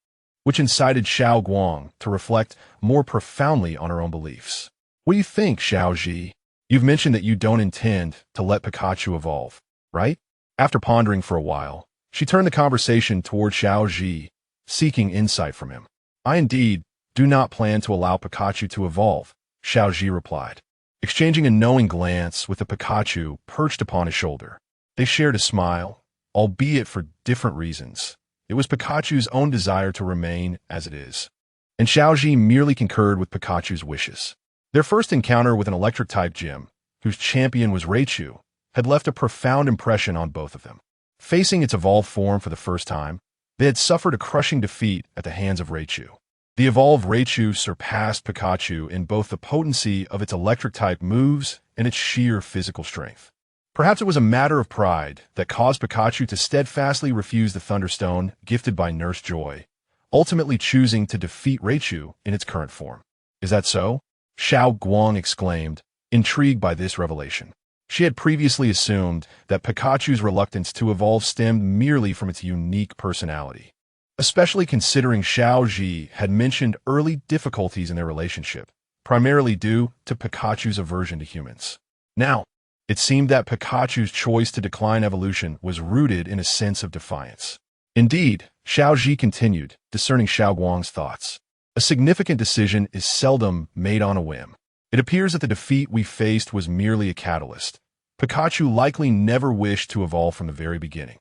which incited Xiao Guang to reflect more profoundly on her own beliefs. What do you think, Xiao Ji? You've mentioned that you don't intend to let Pikachu evolve, right? After pondering for a while, she turned the conversation toward Xiao Ji, seeking insight from him. I indeed do not plan to allow Pikachu to evolve, Xiao Ji replied, exchanging a knowing glance with the Pikachu perched upon his shoulder. They shared a smile, albeit for different reasons. It was Pikachu's own desire to remain as it is, and Xiao Ji merely concurred with Pikachu's wishes. Their first encounter with an electric-type gym, whose champion was Raichu, had left a profound impression on both of them. Facing its evolved form for the first time, they had suffered a crushing defeat at the hands of Raichu. The evolved Raichu surpassed Pikachu in both the potency of its electric-type moves and its sheer physical strength. Perhaps it was a matter of pride that caused Pikachu to steadfastly refuse the Thunderstone gifted by Nurse Joy, ultimately choosing to defeat Raichu in its current form. Is that so? Xiao Guang exclaimed, intrigued by this revelation. She had previously assumed that Pikachu's reluctance to evolve stemmed merely from its unique personality, especially considering Xiao Ji had mentioned early difficulties in their relationship, primarily due to Pikachu's aversion to humans. Now, It seemed that Pikachu's choice to decline evolution was rooted in a sense of defiance. Indeed, Xiao Ji continued, discerning Xiao Guang's thoughts. A significant decision is seldom made on a whim. It appears that the defeat we faced was merely a catalyst. Pikachu likely never wished to evolve from the very beginning.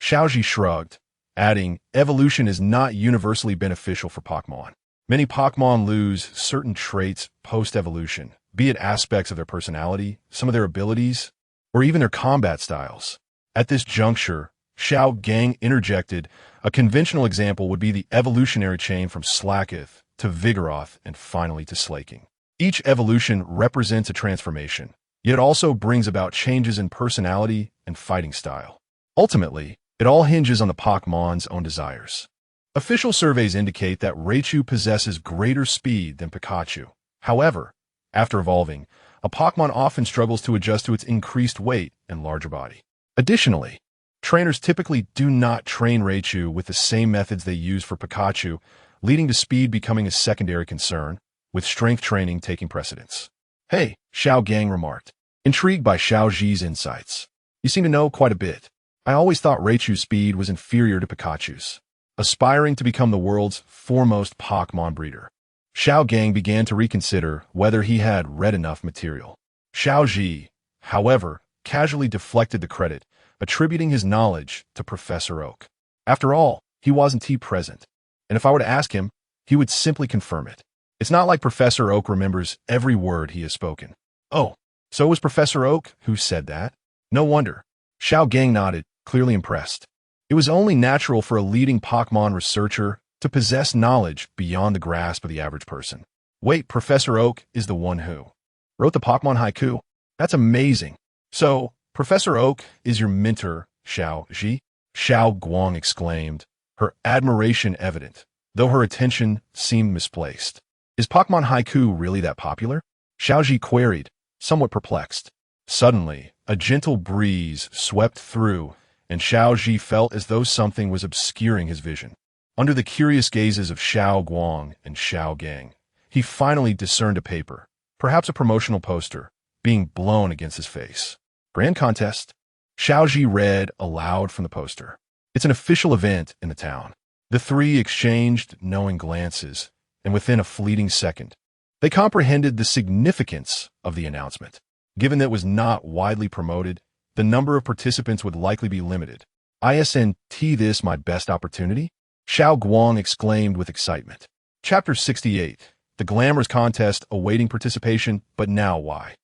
Xiao Ji shrugged, adding, evolution is not universally beneficial for Pokémon. Many Pokémon lose certain traits post-evolution, be it aspects of their personality, some of their abilities, or even their combat styles. At this juncture, Xiao Gang interjected, a conventional example would be the evolutionary chain from Slacketh to Vigoroth and finally to Slaking. Each evolution represents a transformation, yet it also brings about changes in personality and fighting style. Ultimately, it all hinges on the Pokémon's own desires. Official surveys indicate that Raichu possesses greater speed than Pikachu. However, after evolving, a Pokémon often struggles to adjust to its increased weight and larger body. Additionally, trainers typically do not train Raichu with the same methods they use for Pikachu, leading to speed becoming a secondary concern, with strength training taking precedence. Hey, Xiao Gang remarked, intrigued by Xiao Ji's insights. You seem to know quite a bit. I always thought Raichu's speed was inferior to Pikachu's. Aspiring to become the world's foremost Pokémon breeder, Xiao Gang began to reconsider whether he had read enough material. Xiao Ji, however, casually deflected the credit, attributing his knowledge to Professor Oak. After all, he wasn't present, and if I were to ask him, he would simply confirm it. It's not like Professor Oak remembers every word he has spoken. Oh, so it was Professor Oak who said that? No wonder. Xiao Gang nodded, clearly impressed. It was only natural for a leading Pokémon researcher to possess knowledge beyond the grasp of the average person. Wait, Professor Oak is the one who wrote the Pokémon haiku? That's amazing. So, Professor Oak is your mentor, Xiao Ji? Xiao Guang exclaimed, her admiration evident, though her attention seemed misplaced. Is Pokémon haiku really that popular? Xiao Ji queried, somewhat perplexed. Suddenly, a gentle breeze swept through, and Xiao Ji felt as though something was obscuring his vision. Under the curious gazes of Xiao Guang and Xiao Gang, he finally discerned a paper, perhaps a promotional poster, being blown against his face. Grand contest. Xiao Ji read aloud from the poster. It's an official event in the town. The three exchanged knowing glances, and within a fleeting second, they comprehended the significance of the announcement. Given that it was not widely promoted, the number of participants would likely be limited. ISNT this my best opportunity? Xiao Guang exclaimed with excitement. Chapter 68. The Glamorous Contest awaiting participation, but now why?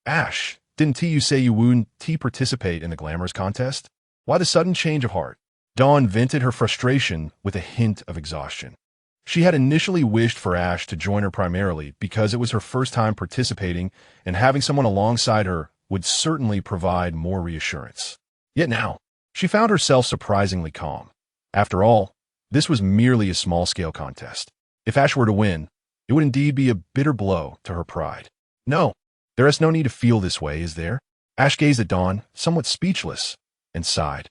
Ash, didn't you say you wouldn't participate in the Glamorous Contest? Why the sudden change of heart? Dawn vented her frustration with a hint of exhaustion. She had initially wished for Ash to join her primarily because it was her first time participating, and having someone alongside her would certainly provide more reassurance. Yet now, she found herself surprisingly calm. After all, this was merely a small-scale contest. If Ash were to win, it would indeed be a bitter blow to her pride. No, there is no need to feel this way, is there? Ash gazed at Dawn, somewhat speechless, and sighed.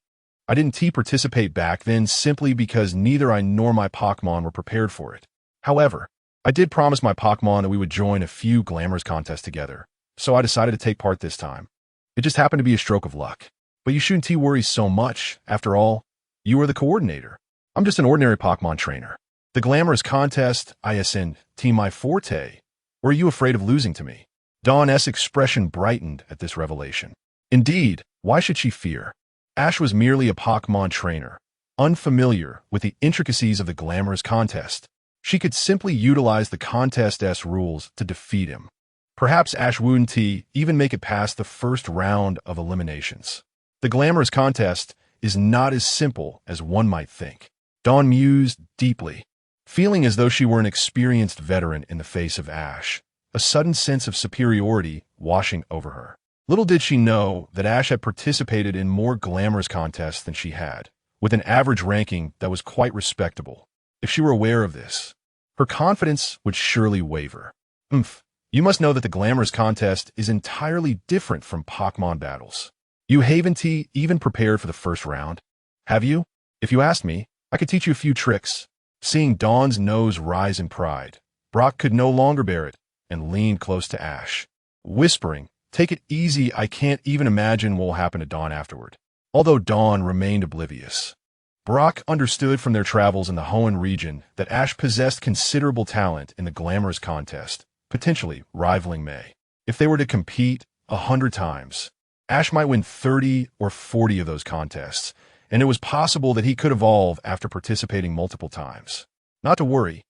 I didn't participate back then simply because neither I nor my Pokémon were prepared for it. However, I did promise my Pokémon that we would join a few Glamorous contests together, so I decided to take part this time. It just happened to be a stroke of luck. But you shouldn't worry so much. After all, you are the coordinator. I'm just an ordinary Pokémon trainer. The Glamorous Contest, ISN, my forte. Or are you afraid of losing to me? Dawn's expression brightened at this revelation. Indeed, why should she fear? Ash was merely a Pokémon trainer, unfamiliar with the intricacies of the Glamorous Contest. She could simply utilize the contest's rules to defeat him. Perhaps Ash wouldn't even make it past the first round of eliminations. The Glamorous Contest is not as simple as one might think. Dawn mused deeply, feeling as though she were an experienced veteran in the face of Ash, a sudden sense of superiority washing over her. Little did she know that Ash had participated in more Glamorous contests than she had, with an average ranking that was quite respectable. If she were aware of this, her confidence would surely waver. You must know that the Glamorous Contest is entirely different from Pokémon battles. You haven't even prepared for the first round, have you? If you asked me, I could teach you a few tricks. Seeing Dawn's nose rise in pride, Brock could no longer bear it and leaned close to Ash, whispering, Take it easy, I can't even imagine what will happen to Dawn afterward. Although Dawn remained oblivious. Brock understood from their travels in the Hoenn region that Ash possessed considerable talent in the glamorous contest, potentially rivaling May. If they were to compete 100 times, Ash might win 30 or 40 of those contests, and it was possible that he could evolve after participating multiple times. Not to worry,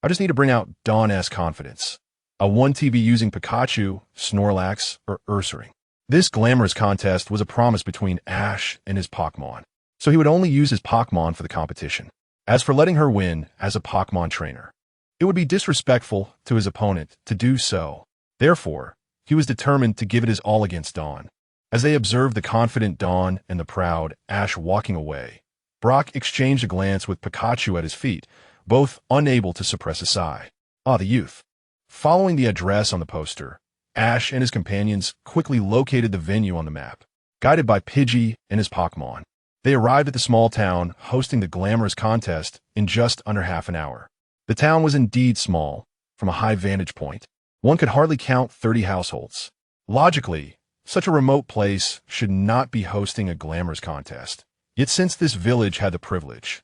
I just need to bring out Dawn-esque confidence. A 1TB using Pikachu, Snorlax, or Ursaring. This glamorous contest was a promise between Ash and his Pokémon, so he would only use his Pokémon for the competition. As for letting her win as a Pokémon trainer, it would be disrespectful to his opponent to do so. Therefore, he was determined to give it his all against Dawn. As they observed the confident Dawn and the proud Ash walking away, Brock exchanged a glance with Pikachu at his feet, both unable to suppress a sigh. Ah, the youth. Following the address on the poster, Ash and his companions quickly located the venue on the map. Guided by Pidgey and his Pokémon, they arrived at the small town hosting the glamorous contest in just under half an hour. The town was indeed small. From a high vantage point, one could hardly count 30 households. Logically, such a remote place should not be hosting a glamorous contest. Yet since this village had the privilege,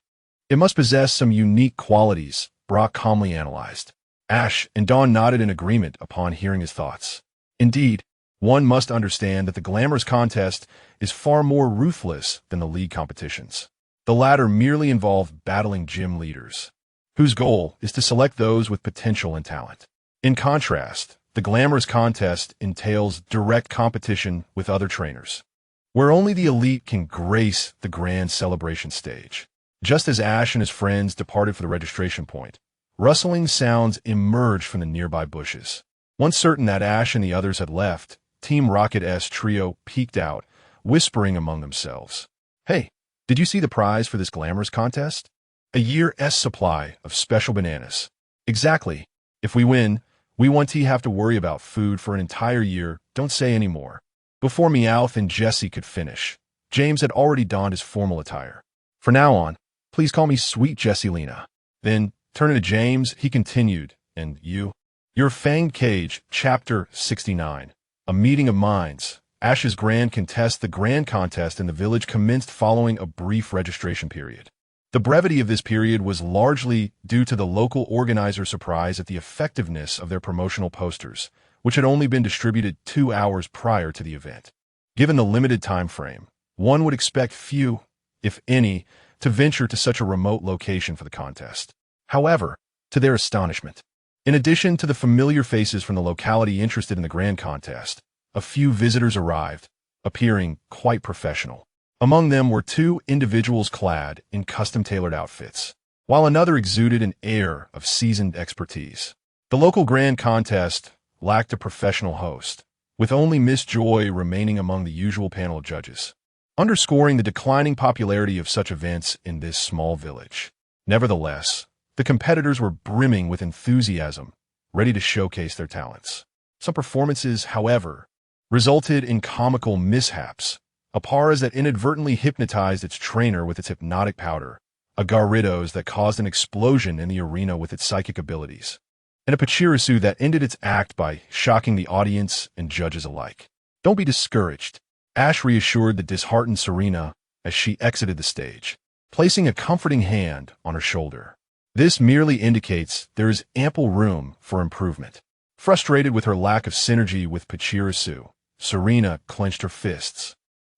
it must possess some unique qualities, Brock calmly analyzed. Ash and Dawn nodded in agreement upon hearing his thoughts. Indeed, one must understand that the glamorous contest is far more ruthless than the league competitions. The latter merely involve battling gym leaders, whose goal is to select those with potential and talent. In contrast, the glamorous contest entails direct competition with other trainers, where only the elite can grace the grand celebration stage. Just as Ash and his friends departed for the registration point, rustling sounds emerged from the nearby bushes. Once certain that Ash and the others had left, Team Rocket's trio peeked out, whispering among themselves. Hey, did you see the prize for this glamorous contest? A year's supply of special bananas. Exactly. If we win, we won't have to worry about food for an entire year. Don't say any more. Before Meowth and Jessie could finish, James had already donned his formal attire. From now on, please call me Sweet Jessie Lena. Then, turning to James, he continued, and you? Your Fanged Cage, Chapter 69. A meeting of minds. Ash's Grand Contest. The Grand Contest in the village commenced following a brief registration period. The brevity of this period was largely due to the local organizer's surprise at the effectiveness of their promotional posters, which had only been distributed 2 hours prior to the event. Given the limited time frame, one would expect few, if any, to venture to such a remote location for the contest. However, to their astonishment, in addition to the familiar faces from the locality interested in the Grand Contest, a few visitors arrived, appearing quite professional. Among them were 2 individuals clad in custom-tailored outfits, while another exuded an air of seasoned expertise. The local Grand Contest lacked a professional host, with only Miss Joy remaining among the usual panel of judges, underscoring the declining popularity of such events in this small village. Nevertheless, the competitors were brimming with enthusiasm, ready to showcase their talents. Some performances, however, resulted in comical mishaps. A Paras that inadvertently hypnotized its trainer with its hypnotic powder, a Gyarados that caused an explosion in the arena with its psychic abilities, and a Pachirisu that ended its act by shocking the audience and judges alike. Don't be discouraged, Ash reassured the disheartened Serena as she exited the stage, placing a comforting hand on her shoulder. This merely indicates there is ample room for improvement. Frustrated with her lack of synergy with Pachirisu, Serena clenched her fists,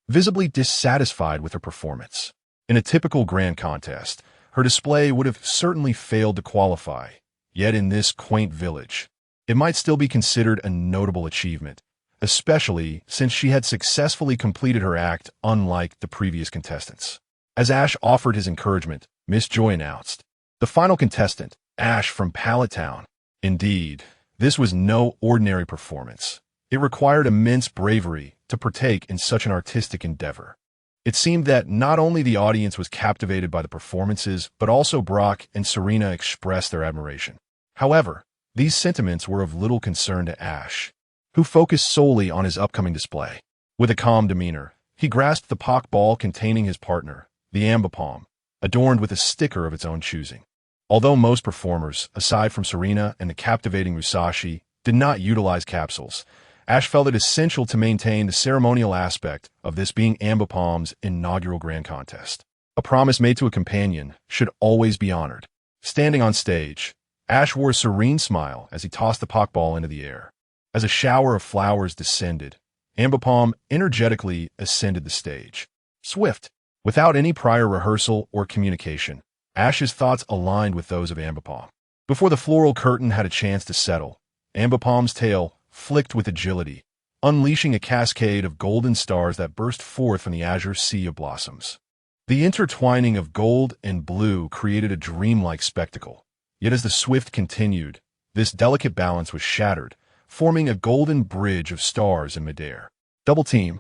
visibly dissatisfied with her performance. In a typical Grand Contest, her display would have certainly failed to qualify, yet in this quaint village, it might still be considered a notable achievement, especially since she had successfully completed her act unlike the previous contestants. As Ash offered his encouragement, Miss Joy announced, the final contestant, Ash from Pallet Town. Indeed, this was no ordinary performance. It required immense bravery to partake in such an artistic endeavor. It seemed that not only the audience was captivated by the performances, but also Brock and Serena expressed their admiration. However, these sentiments were of little concern to Ash, who focused solely on his upcoming display. With a calm demeanor, he grasped the Pokeball containing his partner, the Ambipom, adorned with a sticker of its own choosing. Although most performers, aside from Serena and the captivating Musashi, did not utilize capsules, Ash felt it essential to maintain the ceremonial aspect of this being Ambipom's inaugural grand contest. A promise made to a companion should always be honored. Standing on stage, Ash wore a serene smile as he tossed the Pokeball into the air. As a shower of flowers descended, Ambipom energetically ascended the stage. Swift, without any prior rehearsal or communication, Ash's thoughts aligned with those of Ambipom. Before the floral curtain had a chance to settle, Ambipom's tail flicked with agility, unleashing a cascade of golden stars that burst forth from the azure sea of blossoms. The intertwining of gold and blue created a dreamlike spectacle. Yet as the Swift continued, this delicate balance was shattered, forming a golden bridge of stars in midair. Double team.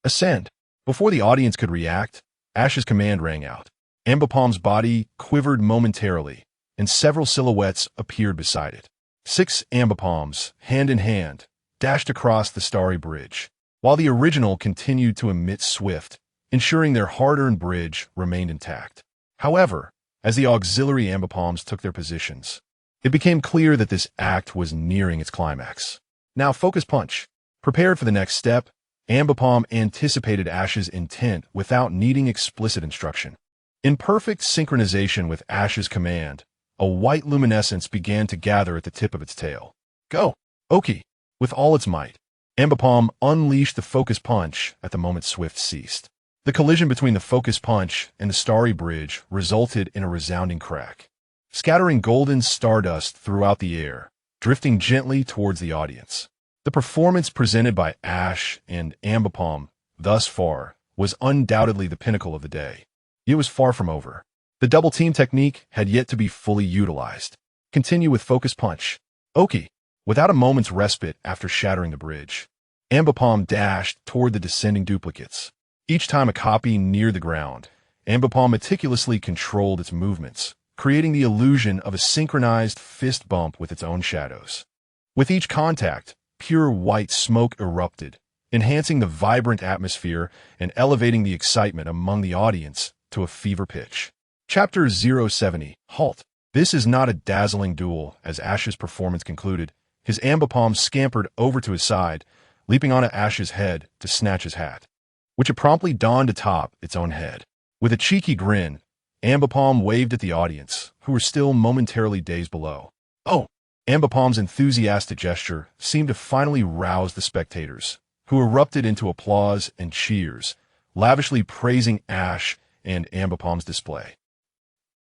Ascend. Before the audience could react, Ash's command rang out. Ambipom's body quivered momentarily, and several silhouettes appeared beside it. 6 Ambipoms, hand in hand, dashed across the starry bridge, while the original continued to emit swift, ensuring their hard-earned bridge remained intact. However, as the auxiliary Ambipoms took their positions, it became clear that this act was nearing its climax. Now focus punch. Prepared for the next step, Ambipom anticipated Ash's intent without needing explicit instruction. In perfect synchronization with Ash's command, a white luminescence began to gather at the tip of its tail. Go! Oki! With all its might, Ambipom unleashed the focus punch at the moment Swift ceased. The collision between the focus punch and the starry bridge resulted in a resounding crack, scattering golden stardust throughout the air, drifting gently towards the audience. The performance presented by Ash and Ambipom thus far was undoubtedly the pinnacle of the day. It was far from over. The double team technique had yet to be fully utilized. Continue with focus punch. Oki, without a moment's respite after shattering the bridge, Ambipom dashed toward the descending duplicates. Each time a copy neared the ground, Ambipom meticulously controlled its movements, creating the illusion of a synchronized fist bump with its own shadows. With each contact, pure white smoke erupted, enhancing the vibrant atmosphere and elevating the excitement among the audience to a fever pitch. Chapter 070, Halt. This is not a dazzling duel, as Ash's performance concluded. His Ambipom scampered over to his side, leaping onto Ash's head to snatch his hat, which it promptly donned atop its own head. With a cheeky grin, Ambipom waved at the audience, who were still momentarily dazed below. Oh! Ambipom's enthusiastic gesture seemed to finally rouse the spectators, who erupted into applause and cheers, lavishly praising Ash and Ambipom's display.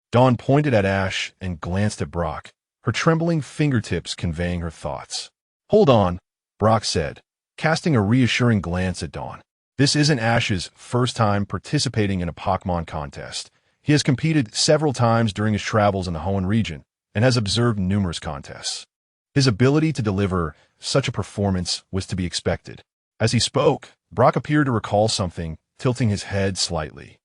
Dawn pointed at Ash and glanced at Brock, her trembling fingertips conveying her thoughts. Hold on, Brock said, casting a reassuring glance at Dawn. This isn't Ash's first time participating in a Pokémon contest. He has competed several times during his travels in the Hoenn region and has observed numerous contests. His ability to deliver such a performance was to be expected. As he spoke, Brock appeared to recall something, tilting his head slightly.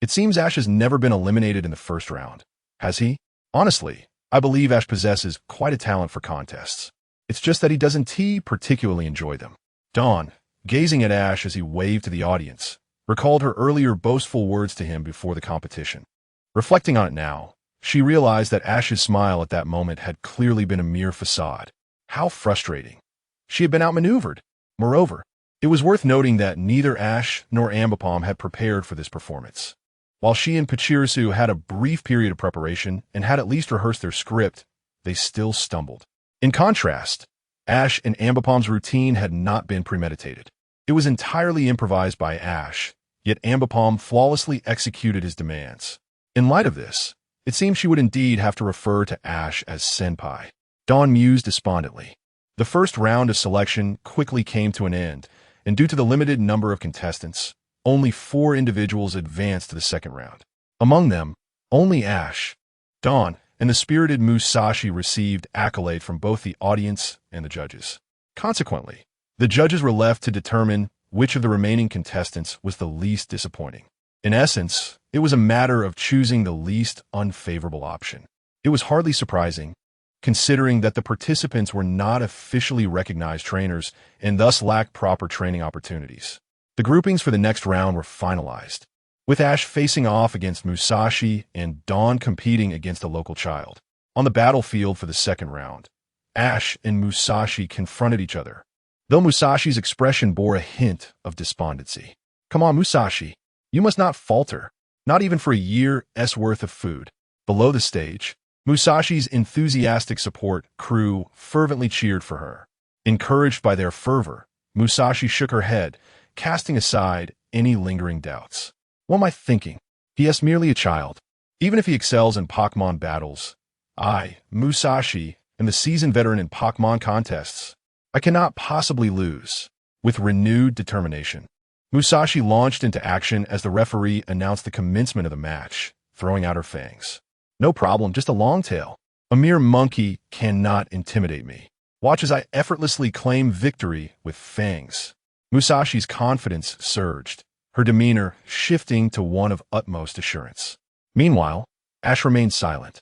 It seems Ash has never been eliminated in the first round. Has he? Honestly, I believe Ash possesses quite a talent for contests. It's just that he doesn't particularly enjoy them. Dawn, gazing at Ash as he waved to the audience, recalled her earlier boastful words to him before the competition. Reflecting on it now, she realized that Ash's smile at that moment had clearly been a mere facade. How frustrating. She had been outmaneuvered. Moreover, it was worth noting that neither Ash nor Ambipom had prepared for this performance. While she and Pachirisu had a brief period of preparation and had at least rehearsed their script, they still stumbled. In contrast, Ash and Ambipom's routine had not been premeditated. It was entirely improvised by Ash, yet Ambipom flawlessly executed his demands. In light of this, it seemed she would indeed have to refer to Ash as Senpai. Dawn mused despondently. The first round of selection quickly came to an end, and due to the limited number of contestants, only 4 individuals advanced to the second round. Among them, only Ash, Dawn, and the spirited Musashi received accolade from both the audience and the judges. Consequently, the judges were left to determine which of the remaining contestants was the least disappointing. In essence, it was a matter of choosing the least unfavorable option. It was hardly surprising, considering that the participants were not officially recognized trainers and thus lacked proper training opportunities. The groupings for the next round were finalized, with Ash facing off against Musashi and Dawn competing against a local child. On the battlefield for the second round, Ash and Musashi confronted each other, though Musashi's expression bore a hint of despondency. Come on, Musashi. You must not falter, not even for a year's worth of food. Below the stage, Musashi's enthusiastic support crew fervently cheered for her. Encouraged by their fervor, Musashi shook her head, casting aside any lingering doubts. What am I thinking? He is merely a child. Even if he excels in Pokémon battles, I, Musashi, am the seasoned veteran in Pokémon contests. I cannot possibly lose. With renewed determination, Musashi launched into action as the referee announced the commencement of the match, throwing out her fangs. No problem, just a long tail. A mere monkey cannot intimidate me. Watch as I effortlessly claim victory with fangs. Musashi's confidence surged, her demeanor shifting to one of utmost assurance. Meanwhile, Ash remained silent,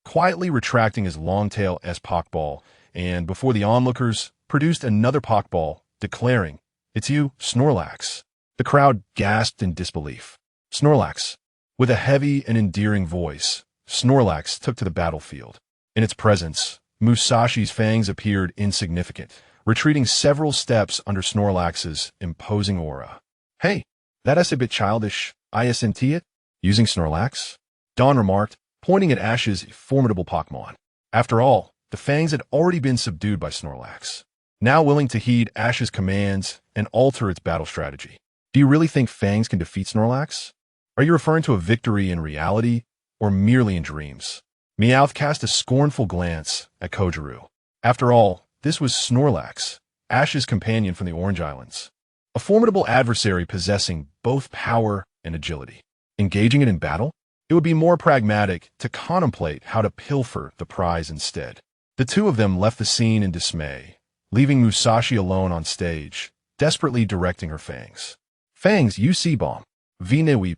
quietly retracting his long-tail-s Pokeball, and before the onlookers, produced another Pokeball, declaring, "It's you, Snorlax." The crowd gasped in disbelief. Snorlax. With a heavy and endearing voice, Snorlax took to the battlefield. In its presence, Musashi's fangs appeared insignificant, retreating several steps under Snorlax's imposing aura. "Hey, that's a bit childish, isn't it? Using Snorlax?" Dawn remarked, pointing at Ash's formidable Pokémon. After all, the fangs had already been subdued by Snorlax, now willing to heed Ash's commands and alter its battle strategy. "Do you really think fangs can defeat Snorlax? Are you referring to a victory in reality or merely in dreams?" Meowth cast a scornful glance at Kojiru. After all, this was Snorlax, Ash's companion from the Orange Islands, a formidable adversary possessing both power and agility. Engaging it in battle? It would be more pragmatic to contemplate how to pilfer the prize instead. The two of them left the scene in dismay, leaving Musashi alone on stage, desperately directing her fangs. "Fangs, you see bomb. Vine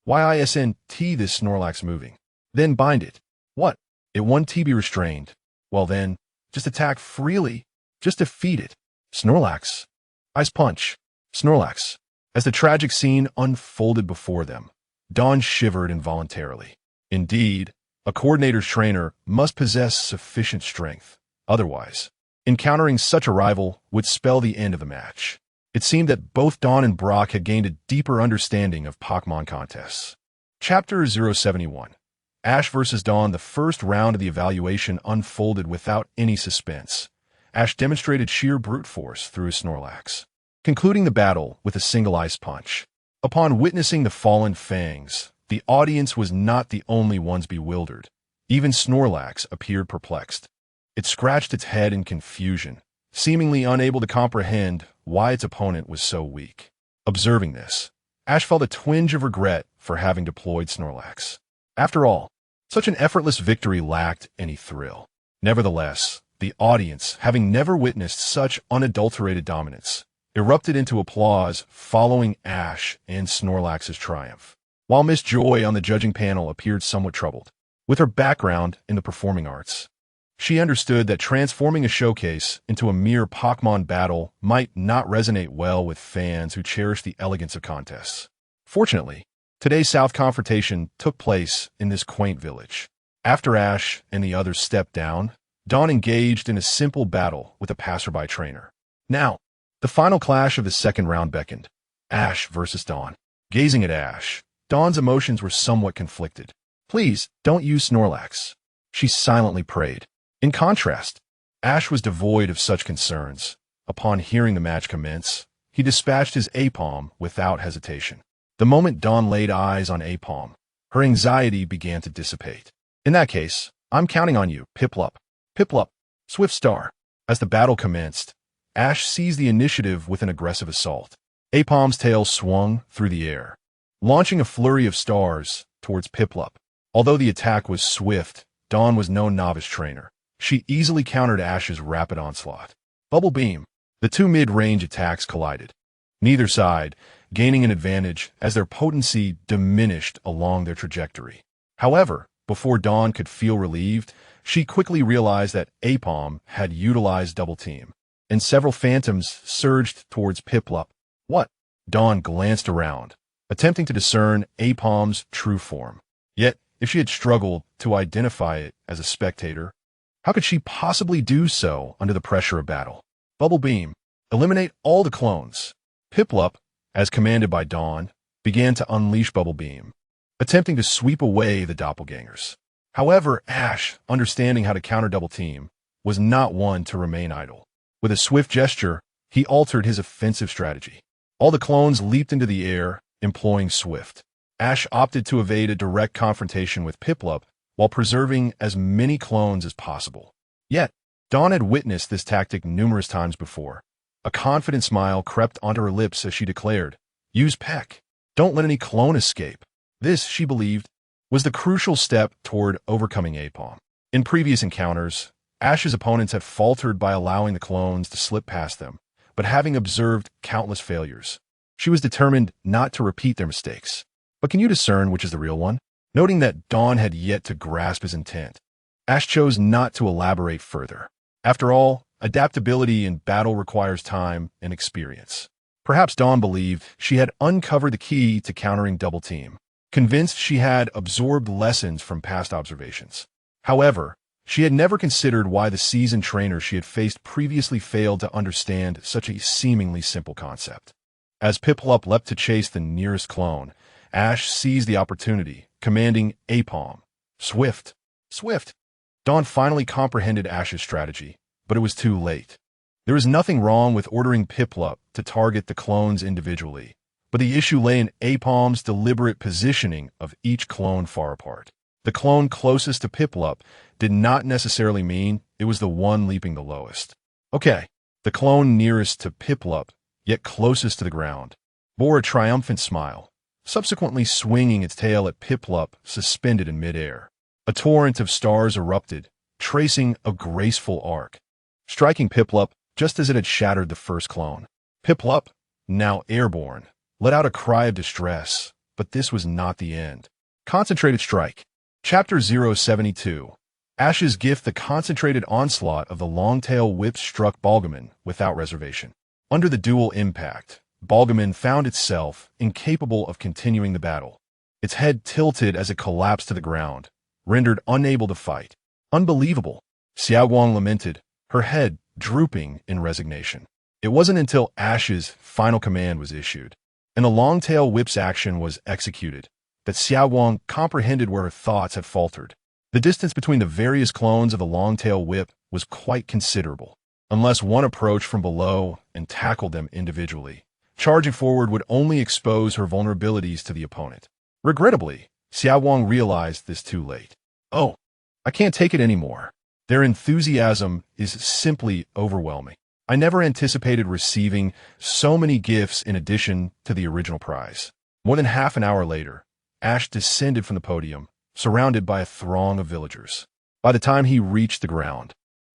why isn't this Snorlax moving? Then bind it. What? It won't be restrained. Well then, just attack freely. Just defeat it. Snorlax. Ice punch. Snorlax." As the tragic scene unfolded before them, Dawn shivered involuntarily. Indeed, a coordinator's trainer must possess sufficient strength. Otherwise, encountering such a rival would spell the end of the match. It seemed that both Dawn and Brock had gained a deeper understanding of Pokémon contests. Chapter 071. Ash vs. Dawn. The first round of the evaluation unfolded without any suspense. Ash demonstrated sheer brute force through his Snorlax, concluding the battle with a single ice punch. Upon witnessing the fallen fangs, the audience was not the only ones bewildered. Even Snorlax appeared perplexed. It scratched its head in confusion, seemingly unable to comprehend why its opponent was so weak. Observing this, Ash felt a twinge of regret for having deployed Snorlax. After all, such an effortless victory lacked any thrill. Nevertheless, the audience, having never witnessed such unadulterated dominance, erupted into applause following Ash and Snorlax's triumph. While Miss Joy on the judging panel appeared somewhat troubled. With her background in the performing arts, she understood that transforming a showcase into a mere Pokémon battle might not resonate well with fans who cherish the elegance of contests. Fortunately, today's South confrontation took place in this quaint village. After Ash and the others stepped down, Dawn engaged in a simple battle with a passerby trainer. Now, the final clash of the second round beckoned. Ash versus Dawn. Gazing at Ash, Dawn's emotions were somewhat conflicted. "Please, don't use Snorlax," she silently prayed. In contrast, Ash was devoid of such concerns. Upon hearing the match commence, he dispatched his Apom without hesitation. The moment Dawn laid eyes on Apom, her anxiety began to dissipate. "In that case, I'm counting on you, Piplup. Piplup, Swift Star." As the battle commenced, Ash seized the initiative with an aggressive assault. Apom's tail swung through the air, launching a flurry of stars towards Piplup. Although the attack was swift, Dawn was no novice trainer. She easily countered Ash's rapid onslaught. Bubble Beam. The two mid-range attacks collided, neither side gaining an advantage as their potency diminished along their trajectory. However, before Dawn could feel relieved, she quickly realized that Apom had utilized Double Team, and several phantoms surged towards Piplup. "What?" Dawn glanced around, attempting to discern Apom's true form. Yet, if she had struggled to identify it as a spectator, how could she possibly do so under the pressure of battle? Bubble Beam. Eliminate all the clones. Piplup, as commanded by Dawn, began to unleash Bubble Beam, attempting to sweep away the doppelgangers. However, Ash, understanding how to counter Double Team, was not one to remain idle. With a swift gesture, he altered his offensive strategy. All the clones leaped into the air, employing Swift. Ash opted to evade a direct confrontation with Piplup while preserving as many clones as possible. Yet, Dawn had witnessed this tactic numerous times before. A confident smile crept onto her lips as she declared, "Use Peck. Don't let any clone escape." This, she believed, was the crucial step toward overcoming Apom. In previous encounters, Ash's opponents had faltered by allowing the clones to slip past them, but having observed countless failures, she was determined not to repeat their mistakes. But can you discern which is the real one? Noting that Dawn had yet to grasp his intent, Ash chose not to elaborate further. After all, adaptability in battle requires time and experience. Perhaps Dawn believed she had uncovered the key to countering Double Team, convinced she had absorbed lessons from past observations. However, she had never considered why the seasoned trainer she had faced previously failed to understand such a seemingly simple concept. As Piplup leapt to chase the nearest clone, Ash seized the opportunity, commanding Apom. Swift. Swift. Dawn finally comprehended Ash's strategy, but it was too late. There was nothing wrong with ordering Piplup to target the clones individually, but the issue lay in Apom's deliberate positioning of each clone far apart. The clone closest to Piplup did not necessarily mean it was the one leaping the lowest. Okay, the clone nearest to Piplup, yet closest to the ground, bore a triumphant smile, subsequently swinging its tail at Piplup suspended in midair. A torrent of stars erupted, tracing a graceful arc, striking Piplup just as it had shattered the first clone. Piplup, now airborne, let out a cry of distress, but this was not the end. Concentrated Strike. Chapter 072. Ash's gift. The concentrated onslaught of the long-tail whip struck Balgamon without reservation. Under the dual impact, Balgamon found itself incapable of continuing the battle. Its head tilted as it collapsed to the ground, rendered unable to fight. Unbelievable, Xiaowang lamented, her head drooping in resignation. It wasn't until Ash's final command was issued, and the long-tail whip's action was executed, that Xiaowang comprehended where her thoughts had faltered. The distance between the various clones of the long-tail whip was quite considerable. Unless one approached from below and tackled them individually, charging forward would only expose her vulnerabilities to the opponent. Regrettably, Xiaowang realized this too late. Oh, I can't take it anymore. Their enthusiasm is simply overwhelming. I never anticipated receiving so many gifts in addition to the original prize. More than half an hour later, Ash descended from the podium, surrounded by a throng of villagers. By the time he reached the ground,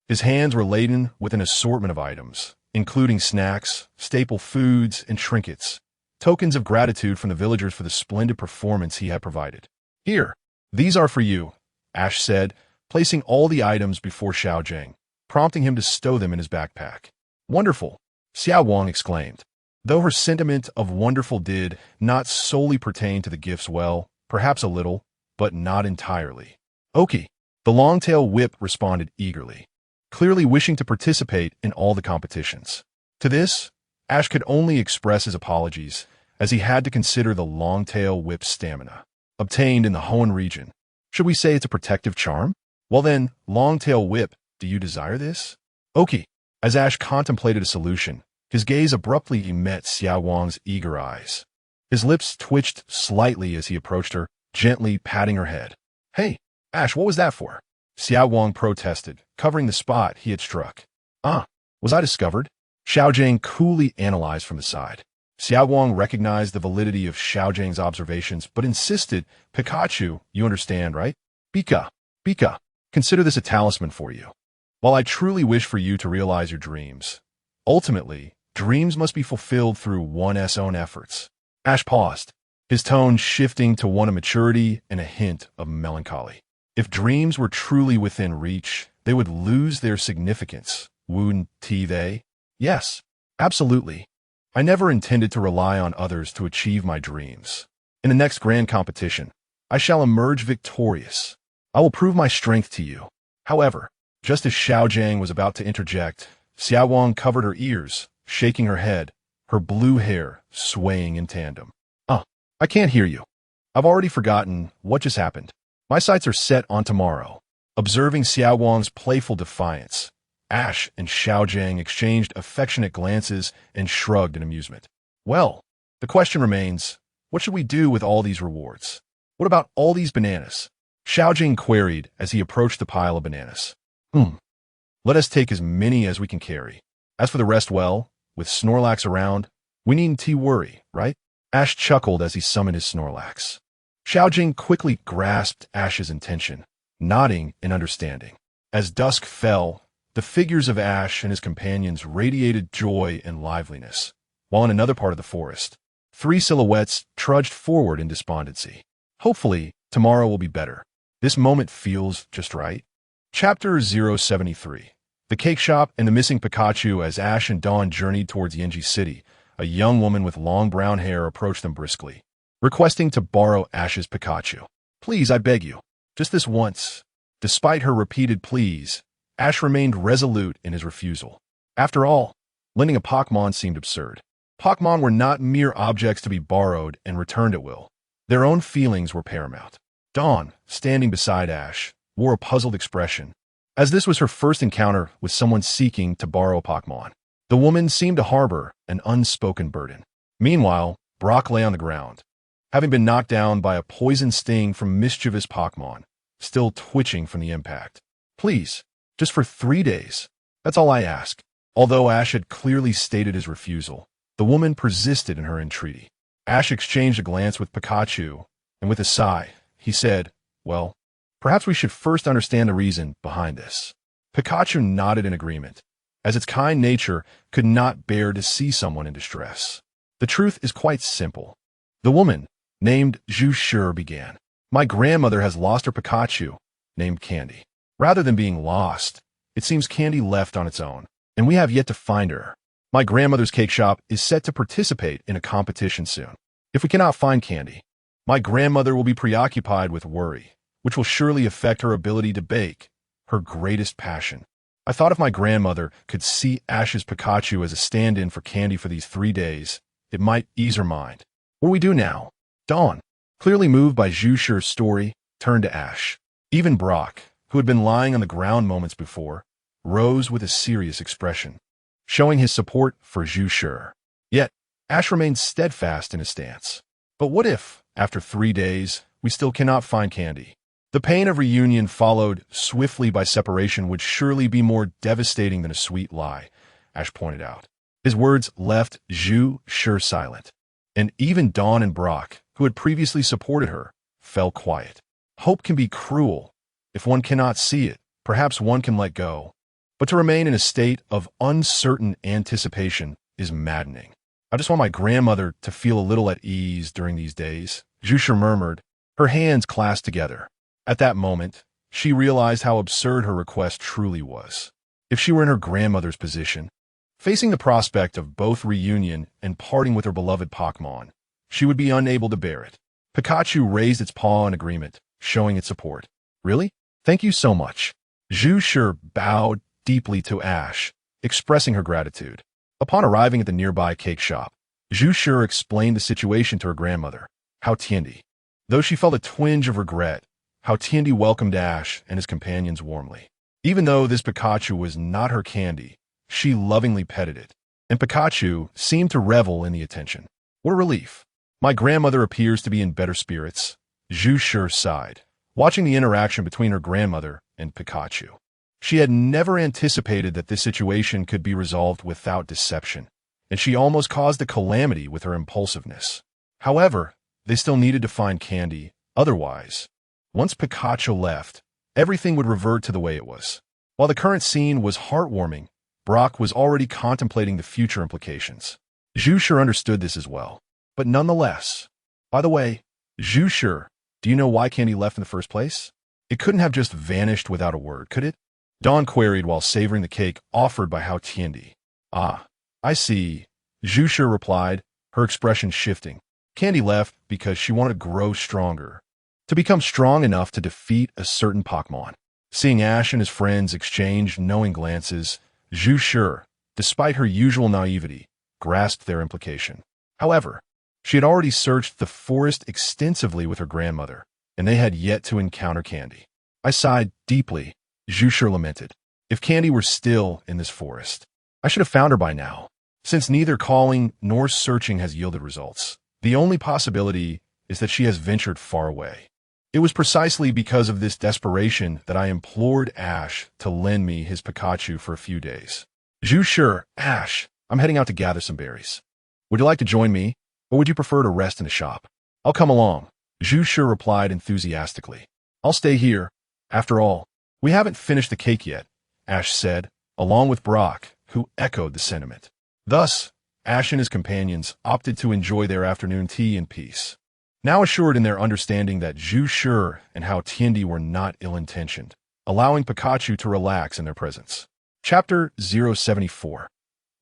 his hands were laden with an assortment of items, including snacks, staple foods, and trinkets, tokens of gratitude from the villagers for the splendid performance he had provided. Here, these are for you, Ash said, placing all the items before Xiaojing, prompting him to stow them in his backpack. Wonderful, Xiaowang exclaimed. Though her sentiment of wonderful did not solely pertain to the gifts, well, perhaps a little, but not entirely. Oki, the long-tail whip responded eagerly, clearly wishing to participate in all the competitions. To this, Ash could only express his apologies, as he had to consider the long-tail whip's stamina, obtained in the Hoenn region. Should we say it's a protective charm? Well then, long-tail whip, do you desire this? Oki, as Ash contemplated a solution, his gaze abruptly met Xiaowang's eager eyes. His lips twitched slightly as he approached her, gently patting her head. Hey, Ash, what was that for? Xiaowang protested, covering the spot he had struck. Was I discovered? Xiaojing coolly analyzed from the side. Xiaowang recognized the validity of Xiaojing's observations, but insisted, Pikachu, you understand, right? Pika, consider this a talisman for you. While I truly wish for you to realize your dreams, ultimately, dreams must be fulfilled through one's own efforts. Ash paused, his tone shifting to one of maturity and a hint of melancholy. If dreams were truly within reach, they would lose their significance, wouldn't they? Yes, absolutely. I never intended to rely on others to achieve my dreams. In the next grand competition, I shall emerge victorious. I will prove my strength to you. However, just as Xiaojing was about to interject, Xiao Wang covered her ears, shaking her head, her blue hair swaying in tandem. I can't hear you. I've already forgotten what just happened. My sights are set on tomorrow. Observing Xiao Wang's playful defiance, Ash and Xiao Jiang exchanged affectionate glances and shrugged in amusement. Well, the question remains, what should we do with all these rewards? What about all these bananas? Xiao Jing queried as he approached the pile of bananas. Let us take as many as we can carry. As for the rest, well, with Snorlax around, we needn't worry, right? Ash chuckled as he summoned his Snorlax. Xiao Jing quickly grasped Ash's intention, nodding in understanding. As dusk fell, the figures of Ash and his companions radiated joy and liveliness, while in another part of the forest, 3 silhouettes trudged forward in despondency. Hopefully, tomorrow will be better. This moment feels just right. Chapter 073. The Cake Shop and the Missing Pikachu. As Ash and Dawn journeyed towards Yenji City, a young woman with long brown hair approached them briskly, requesting to borrow Ash's Pikachu. Please, I beg you, just this once. Despite her repeated pleas, Ash remained resolute in his refusal. After all, lending a Pokémon seemed absurd. Pokémon were not mere objects to be borrowed and returned at will. Their own feelings were paramount. Dawn, standing beside Ash, wore a puzzled expression, as this was her first encounter with someone seeking to borrow a Pokémon. The woman seemed to harbor an unspoken burden. Meanwhile, Brock lay on the ground, having been knocked down by a poison sting from mischievous Pokémon, still twitching from the impact. Please, just for 3 days. That's all I ask. Although Ash had clearly stated his refusal, the woman persisted in her entreaty. Ash exchanged a glance with Pikachu, and with a sigh, he said, well, perhaps we should first understand the reason behind this. Pikachu nodded in agreement, as its kind nature could not bear to see someone in distress. The truth is quite simple. The woman, named Zhu Shi, began. My grandmother has lost her Pikachu, named Candy. Rather than being lost, it seems Candy left on its own, and we have yet to find her. My grandmother's cake shop is set to participate in a competition soon. If we cannot find Candy, my grandmother will be preoccupied with worry, which will surely affect her ability to bake, her greatest passion. I thought if my grandmother could see Ash's Pikachu as a stand-in for Candy for these 3 days, it might ease her mind. What do we do now? Dawn, clearly moved by Zhu Shi's story, turned to Ash. Even Brock, who had been lying on the ground moments before, rose with a serious expression, showing his support for Zhu Shi. Yet, Ash remained steadfast in his stance. But what if, after 3 days, we still cannot find Candy? The pain of reunion followed swiftly by separation would surely be more devastating than a sweet lie, Ash pointed out. His words left Zhu Shi silent, and even Dawn and Brock, who had previously supported her, fell quiet. Hope can be cruel. If one cannot see it, perhaps one can let go. But to remain in a state of uncertain anticipation is maddening. I just want my grandmother to feel a little at ease during these days, Zhu Shi murmured, her hands clasped together. At that moment, she realized how absurd her request truly was. If she were in her grandmother's position, facing the prospect of both reunion and parting with her beloved Pokémon, she would be unable to bear it. Pikachu raised its paw in agreement, showing its support. Really? Thank you so much. Zhu Shi bowed deeply to Ash, expressing her gratitude. Upon arriving at the nearby cake shop, Zhu Shi explained the situation to her grandmother, How Tiandi. Though she felt a twinge of regret, How Tiandi welcomed Ash and his companions warmly. Even though this Pikachu was not her Candy, she lovingly petted it, and Pikachu seemed to revel in the attention. What a relief. My grandmother appears to be in better spirits, Zhu Shi sighed, watching the interaction between her grandmother and Pikachu. She had never anticipated that this situation could be resolved without deception, and she almost caused a calamity with her impulsiveness. However, they still needed to find Candy, otherwise, once Pikachu left, everything would revert to the way it was. While the current scene was heartwarming, Brock was already contemplating the future implications. Zhu Shi understood this as well, but nonetheless. By the way, Zhu Shi, do you know why Candy left in the first place? It couldn't have just vanished without a word, could it? Dawn queried while savoring the cake offered by How Tiandi. Ah, I see, Zhu Shi replied, her expression shifting. Candy left because she wanted to grow stronger, to become strong enough to defeat a certain Pokémon. Seeing Ash and his friends exchange knowing glances, Zhu Shi, despite her usual naivety, grasped their implication. However, she had already searched the forest extensively with her grandmother, and they had yet to encounter Candy. I sighed deeply, Zhu Shi lamented. If Candy were still in this forest, I should have found her by now. Since neither calling nor searching has yielded results, the only possibility is that she has ventured far away. It was precisely because of this desperation that I implored Ash to lend me his Pikachu for a few days. Zhu Shi, Ash, I'm heading out to gather some berries. Would you like to join me, or would you prefer to rest in the shop? I'll come along, Zhu Shi replied enthusiastically. I'll stay here. After all, we haven't finished the cake yet, Ash said, along with Brock, who echoed the sentiment. Thus, Ash and his companions opted to enjoy their afternoon tea in peace. Now assured in their understanding that Zhu Shi and Hao Tiandi were not ill-intentioned, allowing Pikachu to relax in their presence. Chapter 074.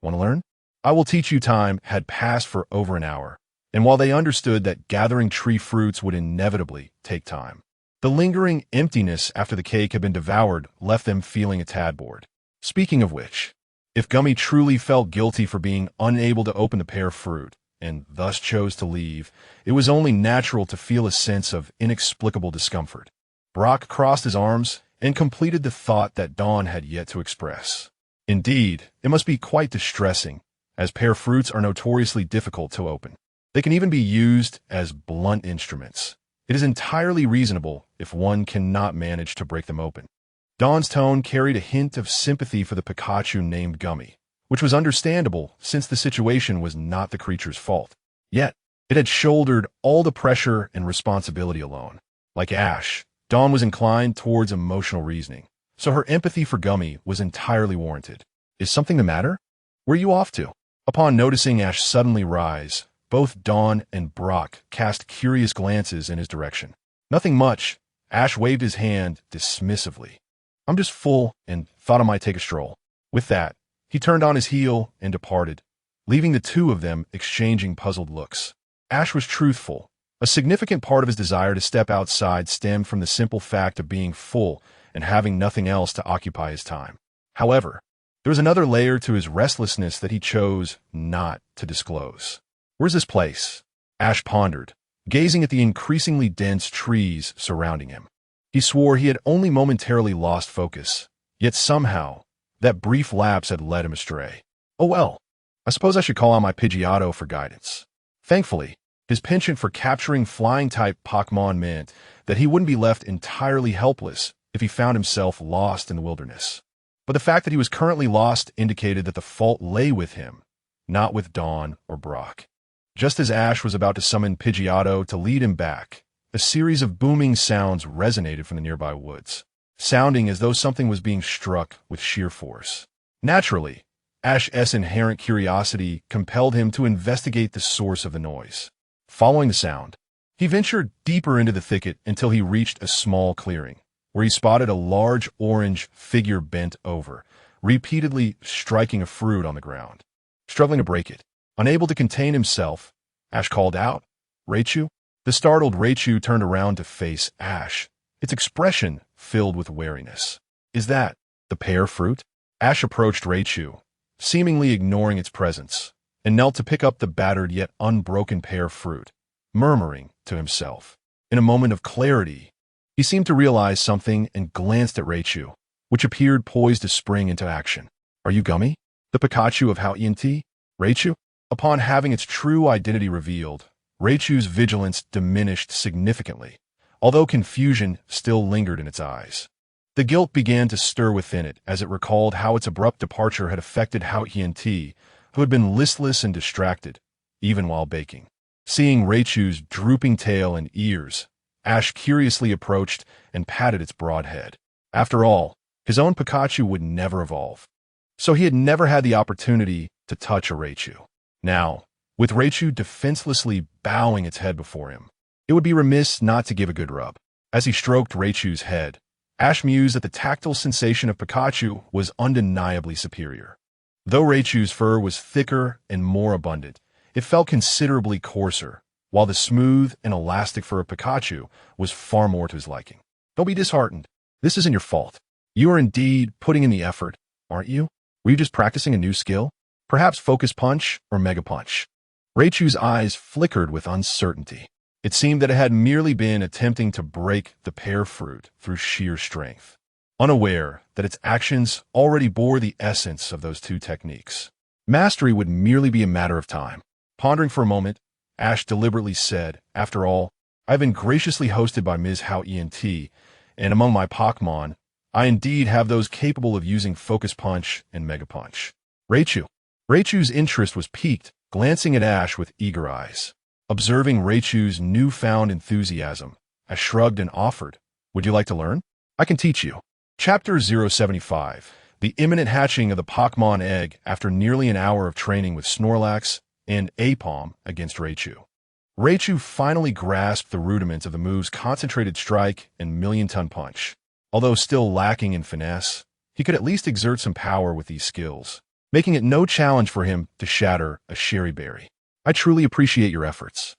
Want to learn? I will teach you. Time had passed for over an hour, and while they understood that gathering tree fruits would inevitably take time, the lingering emptiness after the cake had been devoured left them feeling a tad bored. Speaking of which, if Gummy truly felt guilty for being unable to open the pear fruit, and thus chose to leave, it was only natural to feel a sense of inexplicable discomfort. Brock crossed his arms and completed the thought that Dawn had yet to express. Indeed, it must be quite distressing, as pear fruits are notoriously difficult to open. They can even be used as blunt instruments. It is entirely reasonable if one cannot manage to break them open. Dawn's tone carried a hint of sympathy for the Pikachu named Gummy, which was understandable since the situation was not the creature's fault. Yet, it had shouldered all the pressure and responsibility alone. Like Ash, Dawn was inclined towards emotional reasoning, so her empathy for Gummy was entirely warranted. Is something the matter? Where are you off to? Upon noticing Ash suddenly rise, both Dawn and Brock cast curious glances in his direction. Nothing much. Ash waved his hand dismissively. I'm just full and thought I might take a stroll. With that, he turned on his heel and departed, leaving the two of them exchanging puzzled looks. Ash was truthful. A significant part of his desire to step outside stemmed from the simple fact of being full and having nothing else to occupy his time. However, there was another layer to his restlessness that he chose not to disclose. Where's this place? Ash pondered, gazing at the increasingly dense trees surrounding him. He swore he had only momentarily lost focus, yet somehow, that brief lapse had led him astray. Oh well, I suppose I should call on my Pidgeotto for guidance. Thankfully, his penchant for capturing flying-type Pokémon meant that he wouldn't be left entirely helpless if he found himself lost in the wilderness. But the fact that he was currently lost indicated that the fault lay with him, not with Dawn or Brock. Just as Ash was about to summon Pidgeotto to lead him back, a series of booming sounds resonated from the nearby woods, sounding as though something was being struck with sheer force. Naturally, Ash's inherent curiosity compelled him to investigate the source of the noise. Following the sound, he ventured deeper into the thicket until he reached a small clearing, where he spotted a large orange figure bent over, repeatedly striking a fruit on the ground. Struggling to break it, unable to contain himself, Ash called out, "Raichu?" The startled Raichu turned around to face Ash, its expression filled with wariness. "Is that the pear fruit?" Ash approached Raichu, seemingly ignoring its presence, and knelt to pick up the battered yet unbroken pear fruit, murmuring to himself. In a moment of clarity, he seemed to realize something and glanced at Raichu, which appeared poised to spring into action. "Are you Gummy? The Pikachu of Hao Tiandi? Raichu?" Upon having its true identity revealed, Raichu's vigilance diminished significantly, although confusion still lingered in its eyes. The guilt began to stir within it as it recalled how its abrupt departure had affected Hao Tiandi, who had been listless and distracted, even while baking. Seeing Raichu's drooping tail and ears, Ash curiously approached and patted its broad head. After all, his own Pikachu would never evolve, so he had never had the opportunity to touch a Raichu. Now, with Raichu defenselessly bowing its head before him, it would be remiss not to give a good rub. As he stroked Raichu's head, Ash mused that the tactile sensation of Pikachu was undeniably superior. Though Raichu's fur was thicker and more abundant, it felt considerably coarser, while the smooth and elastic fur of Pikachu was far more to his liking. Don't be disheartened. This isn't your fault. You are indeed putting in the effort, aren't you? Were you just practicing a new skill? Perhaps Focus Punch or Mega Punch? Raichu's eyes flickered with uncertainty. It seemed that it had merely been attempting to break the pear fruit through sheer strength, unaware that its actions already bore the essence of those two techniques. Mastery would merely be a matter of time. Pondering for a moment, Ash deliberately said, "After all, I've been graciously hosted by Ms. Hao ENT, and among my Pokémon, I indeed have those capable of using Focus Punch and Mega Punch." Raichu's interest was piqued, glancing at Ash with eager eyes. Observing Raichu's newfound enthusiasm, Ash shrugged and offered, "Would you like to learn? I can teach you." Chapter 075. The imminent hatching of the Pokémon egg after nearly an hour of training with Snorlax and Apom against Raichu. Raichu finally grasped the rudiments of the moves Concentrated Strike and Million-Ton Punch. Although still lacking in finesse, he could at least exert some power with these skills, making it no challenge for him to shatter a Cherry Berry. "I truly appreciate your efforts.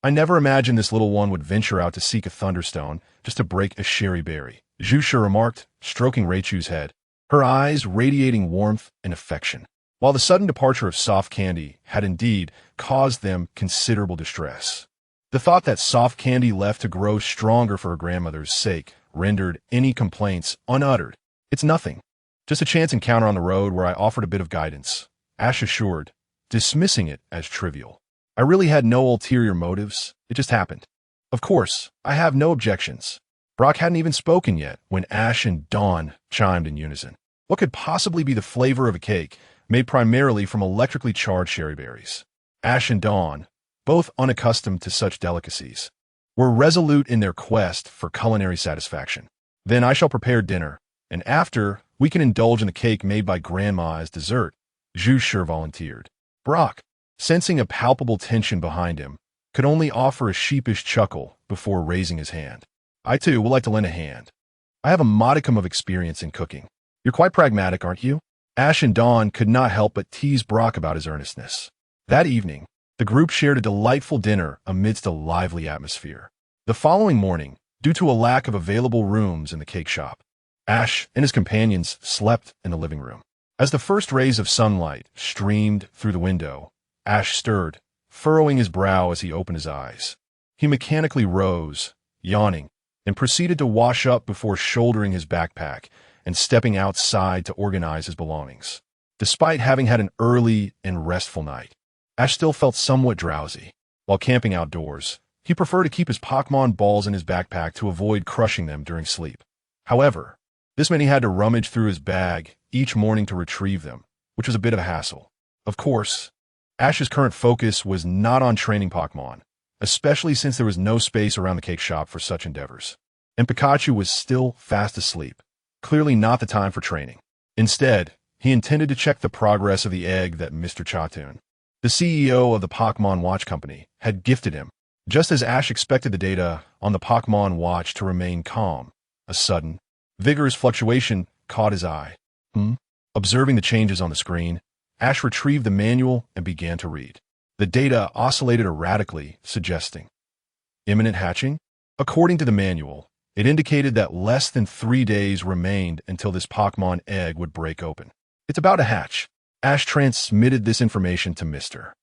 I never imagined this little one would venture out to seek a Thunderstone just to break a Cherry Berry," Jusha remarked, stroking Raichu's head, her eyes radiating warmth and affection. While the sudden departure of Soft Candy had indeed caused them considerable distress, the thought that Soft Candy left to grow stronger for her grandmother's sake rendered any complaints unuttered. "It's nothing. Just a chance encounter on the road where I offered a bit of guidance," Ash assured, dismissing it as trivial. "I really had no ulterior motives. It just happened. Of course, I have no objections." Brock hadn't even spoken yet when Ash and Dawn chimed in unison. What could possibly be the flavor of a cake made primarily from electrically charged cherry berries? Ash and Dawn, both unaccustomed to such delicacies, were resolute in their quest for culinary satisfaction. "Then I shall prepare dinner, and after, we can indulge in the cake made by Grandma as dessert," Jusha volunteered. Brock, sensing a palpable tension behind him, could only offer a sheepish chuckle before raising his hand. "I too would like to lend a hand. I have a modicum of experience in cooking." "You're quite pragmatic, aren't you?" Ash and Dawn could not help but tease Brock about his earnestness. That evening, the group shared a delightful dinner amidst a lively atmosphere. The following morning, due to a lack of available rooms in the cake shop, Ash and his companions slept in the living room. As the first rays of sunlight streamed through the window, Ash stirred, furrowing his brow as he opened his eyes. He mechanically rose, yawning, and proceeded to wash up before shouldering his backpack and stepping outside to organize his belongings. Despite having had an early and restful night, Ash still felt somewhat drowsy. While camping outdoors, he preferred to keep his Pokémon balls in his backpack to avoid crushing them during sleep. However, this meant he had to rummage through his bag each morning to retrieve them, which was a bit of a hassle. Of course, Ash's current focus was not on training Pokémon, especially since there was no space around the cake shop for such endeavors. And Pikachu was still fast asleep, clearly not the time for training. Instead, he intended to check the progress of the egg that Mr. Chatun, the CEO of the Pokémon Watch Company, had gifted him. Just as Ash expected the data on the Pokémon Watch to remain calm, a sudden, vigorous fluctuation caught his eye. Observing the changes on the screen, Ash retrieved the manual and began to read. The data oscillated erratically, suggesting imminent hatching. According to the manual, it indicated that less than 3 days remained until this Pokémon egg would break open. "It's about to hatch." Ash transmitted this information to Mr.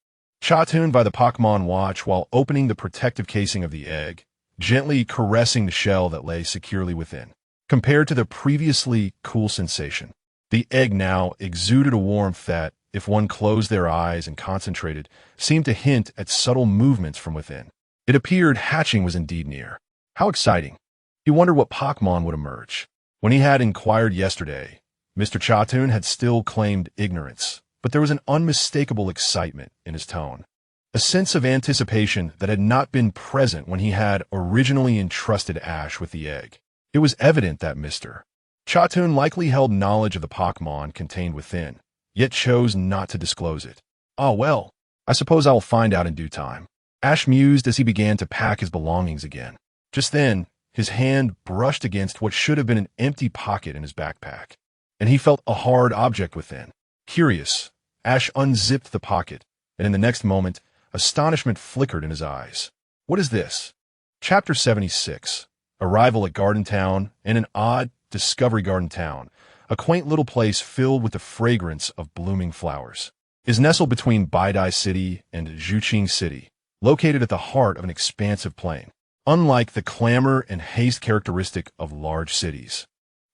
Chatun by the Pokémon Watch while opening the protective casing of the egg, gently caressing the shell that lay securely within. Compared to the previously cool sensation, the egg now exuded a warmth that, if one closed their eyes and concentrated, seemed to hint at subtle movements from within. It appeared hatching was indeed near. How exciting! He wondered what Pokémon would emerge. When he had inquired yesterday, Mr. Chatun had still claimed ignorance, but there was an unmistakable excitement in his tone, a sense of anticipation that had not been present when he had originally entrusted Ash with the egg. It was evident that Mr. Chatun likely held knowledge of the Pokémon contained within, yet chose not to disclose it. "Ah, well, I suppose I will find out in due time," Ash mused as he began to pack his belongings again. Just then, his hand brushed against what should have been an empty pocket in his backpack, and he felt a hard object within. Curious, Ash unzipped the pocket, and in the next moment, astonishment flickered in his eyes. "What is this?" Chapter 76. Arrival at Garden Town. In an odd Discovery Garden town, a quaint little place filled with the fragrance of blooming flowers. It is nestled between Baidai City and Zhuqing City, located at the heart of an expansive plain. Unlike the clamor and haste characteristic of large cities,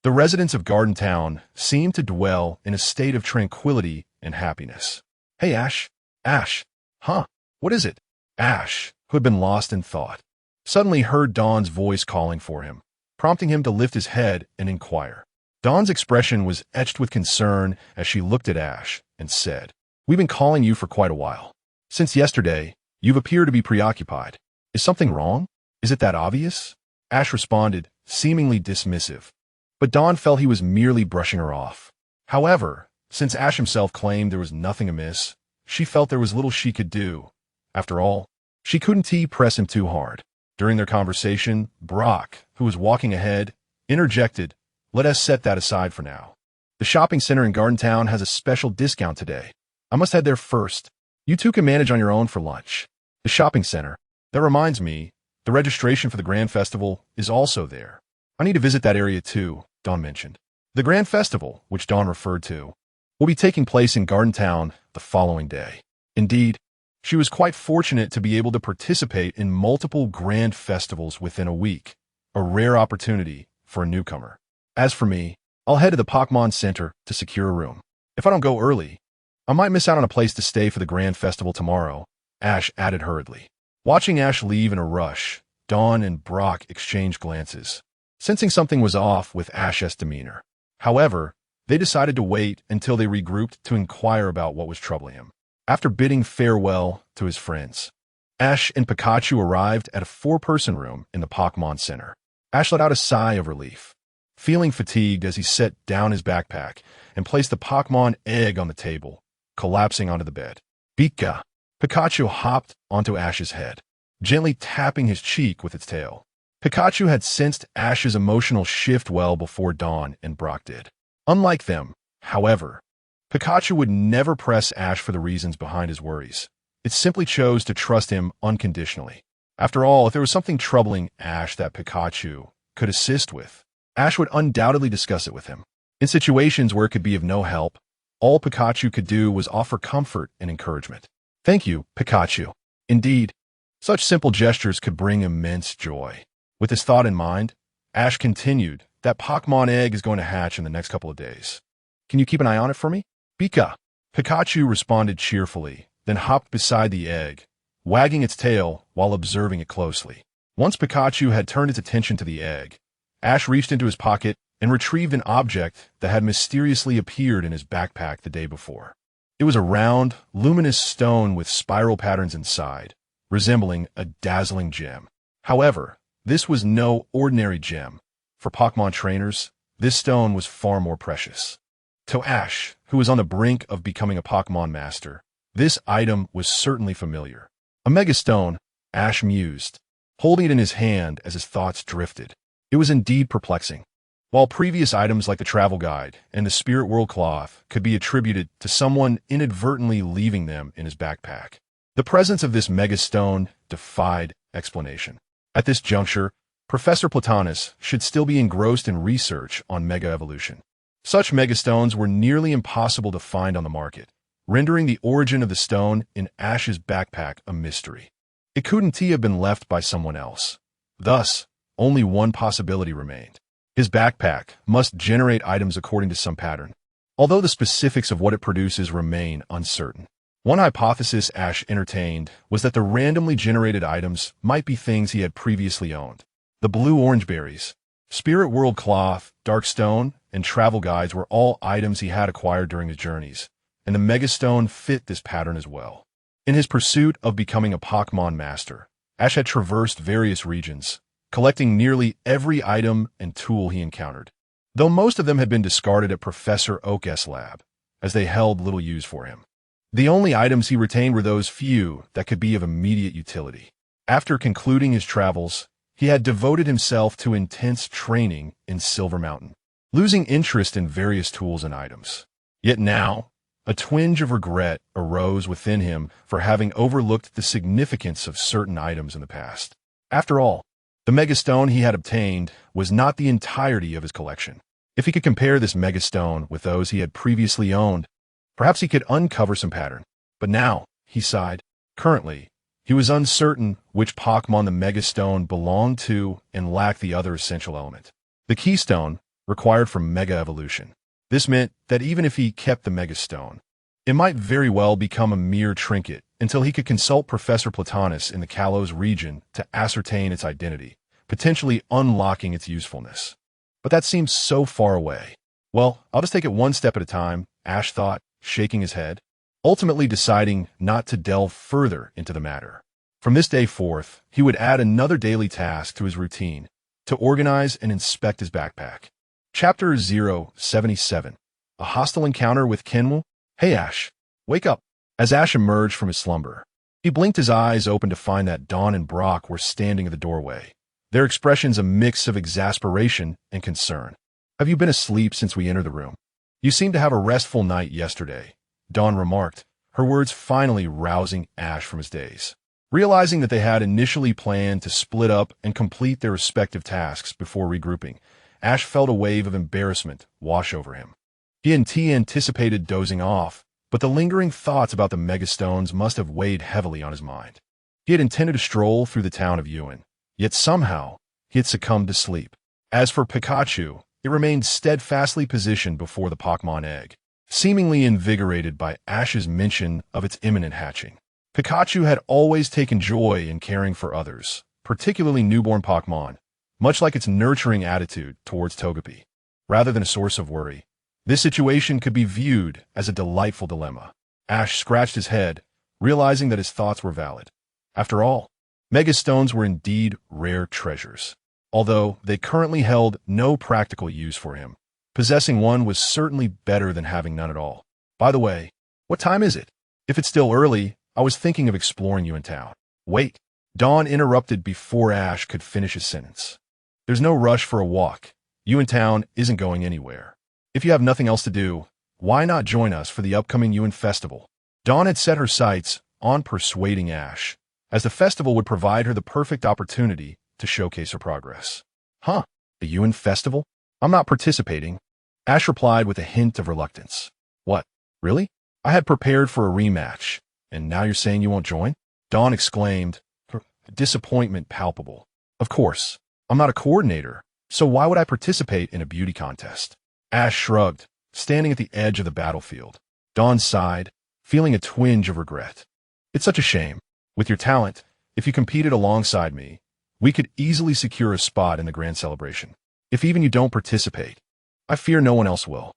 the residents of Garden Town seem to dwell in a state of tranquility and happiness. Hey, Ash. Ash. Huh? What is it? Ash, who had been lost in thought, suddenly heard Dawn's voice calling for him, prompting him to lift his head and inquire. Dawn's expression was etched with concern as she looked at Ash and said, "We've been calling you for quite a while. Since yesterday, you've appeared to be preoccupied. Is something wrong? Is it that obvious?" Ash responded, seemingly dismissive, but Dawn felt he was merely brushing her off. However, since Ash himself claimed there was nothing amiss, she felt there was little she could do. After all, she couldn't press him too hard. During their conversation, Brock, who was walking ahead, interjected, "Let us set that aside for now. The shopping center in Garden Town has a special discount today. I must head there first. You two can manage on your own for lunch." The shopping center. That reminds me, the registration for the Grand Festival is also there. I need to visit that area too, Dawn mentioned. The Grand Festival, which Dawn referred to, will be taking place in Garden Town the following day. Indeed, she was quite fortunate to be able to participate in multiple grand festivals within a week, a rare opportunity for a newcomer. As for me, I'll head to the Pokémon Center to secure a room. If I don't go early, I might miss out on a place to stay for the Grand Festival tomorrow, Ash added hurriedly. Watching Ash leave in a rush, Dawn and Brock exchanged glances, sensing something was off with Ash's demeanor. However, they decided to wait until they regrouped to inquire about what was troubling him. After bidding farewell to his friends, Ash and Pikachu arrived at a 4-person room in the Pokémon Center. Ash let out a sigh of relief, feeling fatigued as he set down his backpack and placed the Pokémon egg on the table, collapsing onto the bed. Pika! Pikachu hopped onto Ash's head, gently tapping his cheek with its tail. Pikachu had sensed Ash's emotional shift well before Dawn and Brock did. Unlike them, however, Pikachu would never press Ash for the reasons behind his worries. It simply chose to trust him unconditionally. After all, if there was something troubling Ash that Pikachu could assist with, Ash would undoubtedly discuss it with him. In situations where it could be of no help, all Pikachu could do was offer comfort and encouragement. "Thank you, Pikachu." Indeed, such simple gestures could bring immense joy. With this thought in mind, Ash continued, "That Pokémon egg is going to hatch in the next couple of days. Can you keep an eye on it for me?" "Pika." Pikachu responded cheerfully, then hopped beside the egg, wagging its tail while observing it closely. Once Pikachu had turned its attention to the egg, Ash reached into his pocket and retrieved an object that had mysteriously appeared in his backpack the day before. It was a round, luminous stone with spiral patterns inside, resembling a dazzling gem. However, this was no ordinary gem. For Pokémon trainers, this stone was far more precious. To Ash, who was on the brink of becoming a Pokémon master, this item was certainly familiar. A Mega Stone, Ash mused, holding it in his hand as his thoughts drifted. It was indeed perplexing. While previous items like the travel guide and the Spirit World cloth could be attributed to someone inadvertently leaving them in his backpack, the presence of this Mega Stone defied explanation. At this juncture, Professor Platanus should still be engrossed in research on Mega Evolution. Such Megastones were nearly impossible to find on the market, rendering the origin of the stone in Ash's backpack a mystery. It couldn't have been left by someone else. Thus, only one possibility remained. His backpack must generate items according to some pattern, although the specifics of what it produces remain uncertain. One hypothesis Ash entertained was that the randomly generated items might be things he had previously owned. The blue orange berries, Spirit World cloth, Dark Stone, and travel guides were all items he had acquired during his journeys, and the Mega Stone fit this pattern as well. In his pursuit of becoming a Pokémon master, Ash had traversed various regions, collecting nearly every item and tool he encountered, though most of them had been discarded at Professor Oak's lab, as they held little use for him. The only items he retained were those few that could be of immediate utility. After concluding his travels, he had devoted himself to intense training in Silver Mountain, losing interest in various tools and items. Yet now, a twinge of regret arose within him for having overlooked the significance of certain items in the past. After all, the Mega Stone he had obtained was not the entirety of his collection. If he could compare this megastone with those he had previously owned, perhaps he could uncover some pattern. But now, he sighed. Currently, he was uncertain which Pokémon the megastone belonged to and lacked the other essential element, the keystone required for Mega Evolution. This meant that even if he kept the megastone, it might very well become a mere trinket until he could consult Professor Platanus in the Kalos region to ascertain its identity, potentially unlocking its usefulness. But that seems so far away. Well, I'll just take it one step at a time, Ash thought, shaking his head, ultimately deciding not to delve further into the matter. From this day forth, he would add another daily task to his routine, to organize and inspect his backpack. Chapter 077. A hostile encounter with Kenmu? Hey Ash, wake up. As Ash emerged from his slumber, he blinked his eyes open to find that Dawn and Brock were standing at the doorway, their expressions a mix of exasperation and concern. Have you been asleep since we entered the room? You seemed to have a restful night yesterday, Dawn remarked, her words finally rousing Ash from his daze. Realizing that they had initially planned to split up and complete their respective tasks before regrouping, Ash felt a wave of embarrassment wash over him. He hadn't anticipated dozing off, but the lingering thoughts about the megastones must have weighed heavily on his mind. He had intended to stroll through the town of Yuan, yet somehow he had succumbed to sleep. As for Pikachu, it remained steadfastly positioned before the Pokémon egg, seemingly invigorated by Ash's mention of its imminent hatching. Pikachu had always taken joy in caring for others, particularly newborn Pokémon, much like its nurturing attitude towards Togepi. Rather than a source of worry, this situation could be viewed as a delightful dilemma. Ash scratched his head, realizing that his thoughts were valid. After all, megastones were indeed rare treasures. Although they currently held no practical use for him, possessing one was certainly better than having none at all. By the way, what time is it? If it's still early, I was thinking of exploring Yuan Town. Wait, Dawn interrupted before Ash could finish his sentence. There's no rush for a walk. Yuan Town isn't going anywhere. If you have nothing else to do, why not join us for the upcoming Yuan Festival? Dawn had set her sights on persuading Ash, as the festival would provide her the perfect opportunity to showcase her progress. Huh? The Yuan Festival? I'm not participating, Ash replied with a hint of reluctance. What? Really? I had prepared for a rematch, and now you're saying you won't join? Dawn exclaimed, her disappointment palpable. Of course, I'm not a coordinator, so why would I participate in a beauty contest? Ash shrugged, standing at the edge of the battlefield. Dawn sighed, feeling a twinge of regret. It's such a shame. With your talent, if you competed alongside me, we could easily secure a spot in the grand celebration. If even you don't participate, I fear no one else will.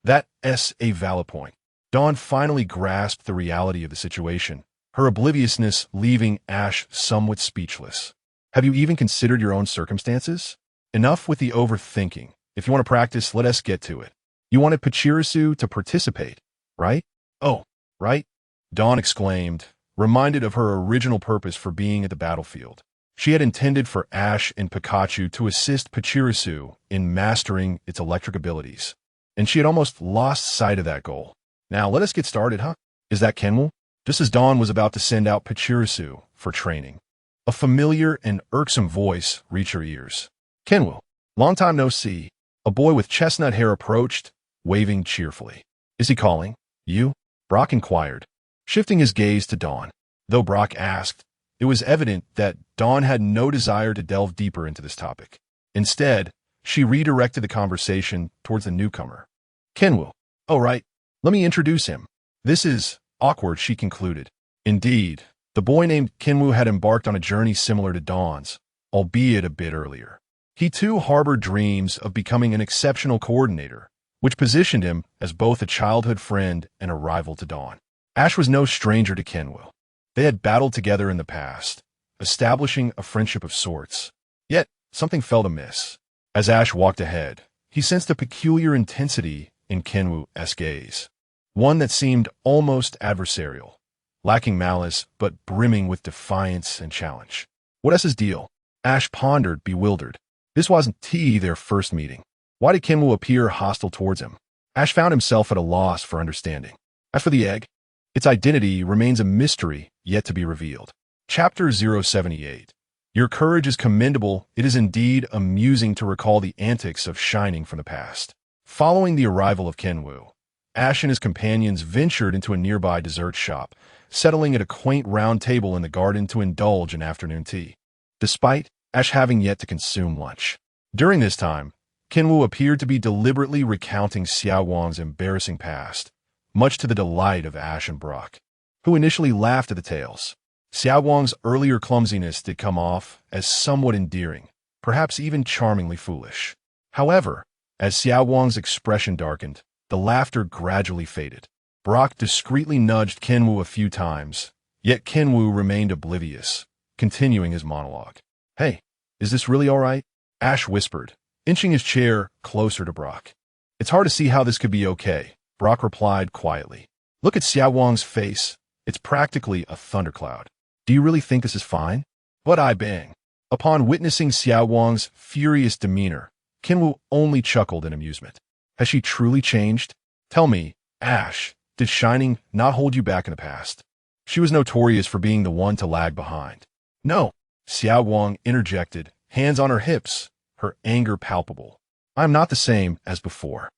That's a valid point. Dawn finally grasped the reality of the situation, her obliviousness leaving Ash somewhat speechless. Have you even considered your own circumstances? Enough with the overthinking. If you want to practice, let us get to it. You wanted Pachirisu to participate, right? Oh, right? Dawn exclaimed, reminded of her original purpose for being at the battlefield. She had intended for Ash and Pikachu to assist Pachirisu in mastering its electric abilities, and she had almost lost sight of that goal. Now let us get started, huh? Is that Kenmu? Just as Dawn was about to send out Pachirisu for training, a familiar and irksome voice reached her ears. Kenmu, long time no see. A boy with chestnut hair approached, waving cheerfully. Is he calling? You? Brock inquired, shifting his gaze to Dawn. Though Brock asked, it was evident that Dawn had no desire to delve deeper into this topic. Instead, she redirected the conversation towards the newcomer. Kenwu. Oh, right. Let me introduce him. This is awkward, she concluded. Indeed, the boy named Kenwu had embarked on a journey similar to Dawn's, albeit a bit earlier. He too harbored dreams of becoming an exceptional coordinator, which positioned him as both a childhood friend and a rival to Dawn. Ash was no stranger to Kenwu. They had battled together in the past, establishing a friendship of sorts. Yet, something felt amiss. As Ash walked ahead, he sensed a peculiar intensity in Kenwu's gaze, one that seemed almost adversarial, lacking malice but brimming with defiance and challenge. What's his deal? Ash pondered, bewildered. This wasn't their first meeting. Why did Kenwu appear hostile towards him? Ash found himself at a loss for understanding. As for the egg, its identity remains a mystery yet to be revealed. Chapter 078. Your courage is commendable. It is indeed amusing to recall the antics of Shining from the past. Following the arrival of Kenwu, Ash and his companions ventured into a nearby dessert shop, settling at a quaint round table in the garden to indulge in afternoon tea, despite Ash having yet to consume lunch. During this time, Kenwu appeared to be deliberately recounting Xiao Wang's embarrassing past, much to the delight of Ash and Brock, who initially laughed at the tales. Xiao Wang's earlier clumsiness did come off as somewhat endearing, perhaps even charmingly foolish. However, as Xiao Wang's expression darkened, the laughter gradually faded. Brock discreetly nudged Kenwu a few times, yet Kenwu remained oblivious, continuing his monologue. "Hey, is this really all right?" Ash whispered, inching his chair closer to Brock. "It's hard to see how this could be okay," Brock replied quietly. "Look at Xiao Wang's face. It's practically a thundercloud. Do you really think this is fine?" But I bang. Upon witnessing Xiao Wang's furious demeanor, Kenwu only chuckled in amusement. Has she truly changed? Tell me, Ash, did Shining not hold you back in the past? She was notorious for being the one to lag behind. No, Xiao Wang interjected, hands on her hips, her anger palpable. I am not the same as before.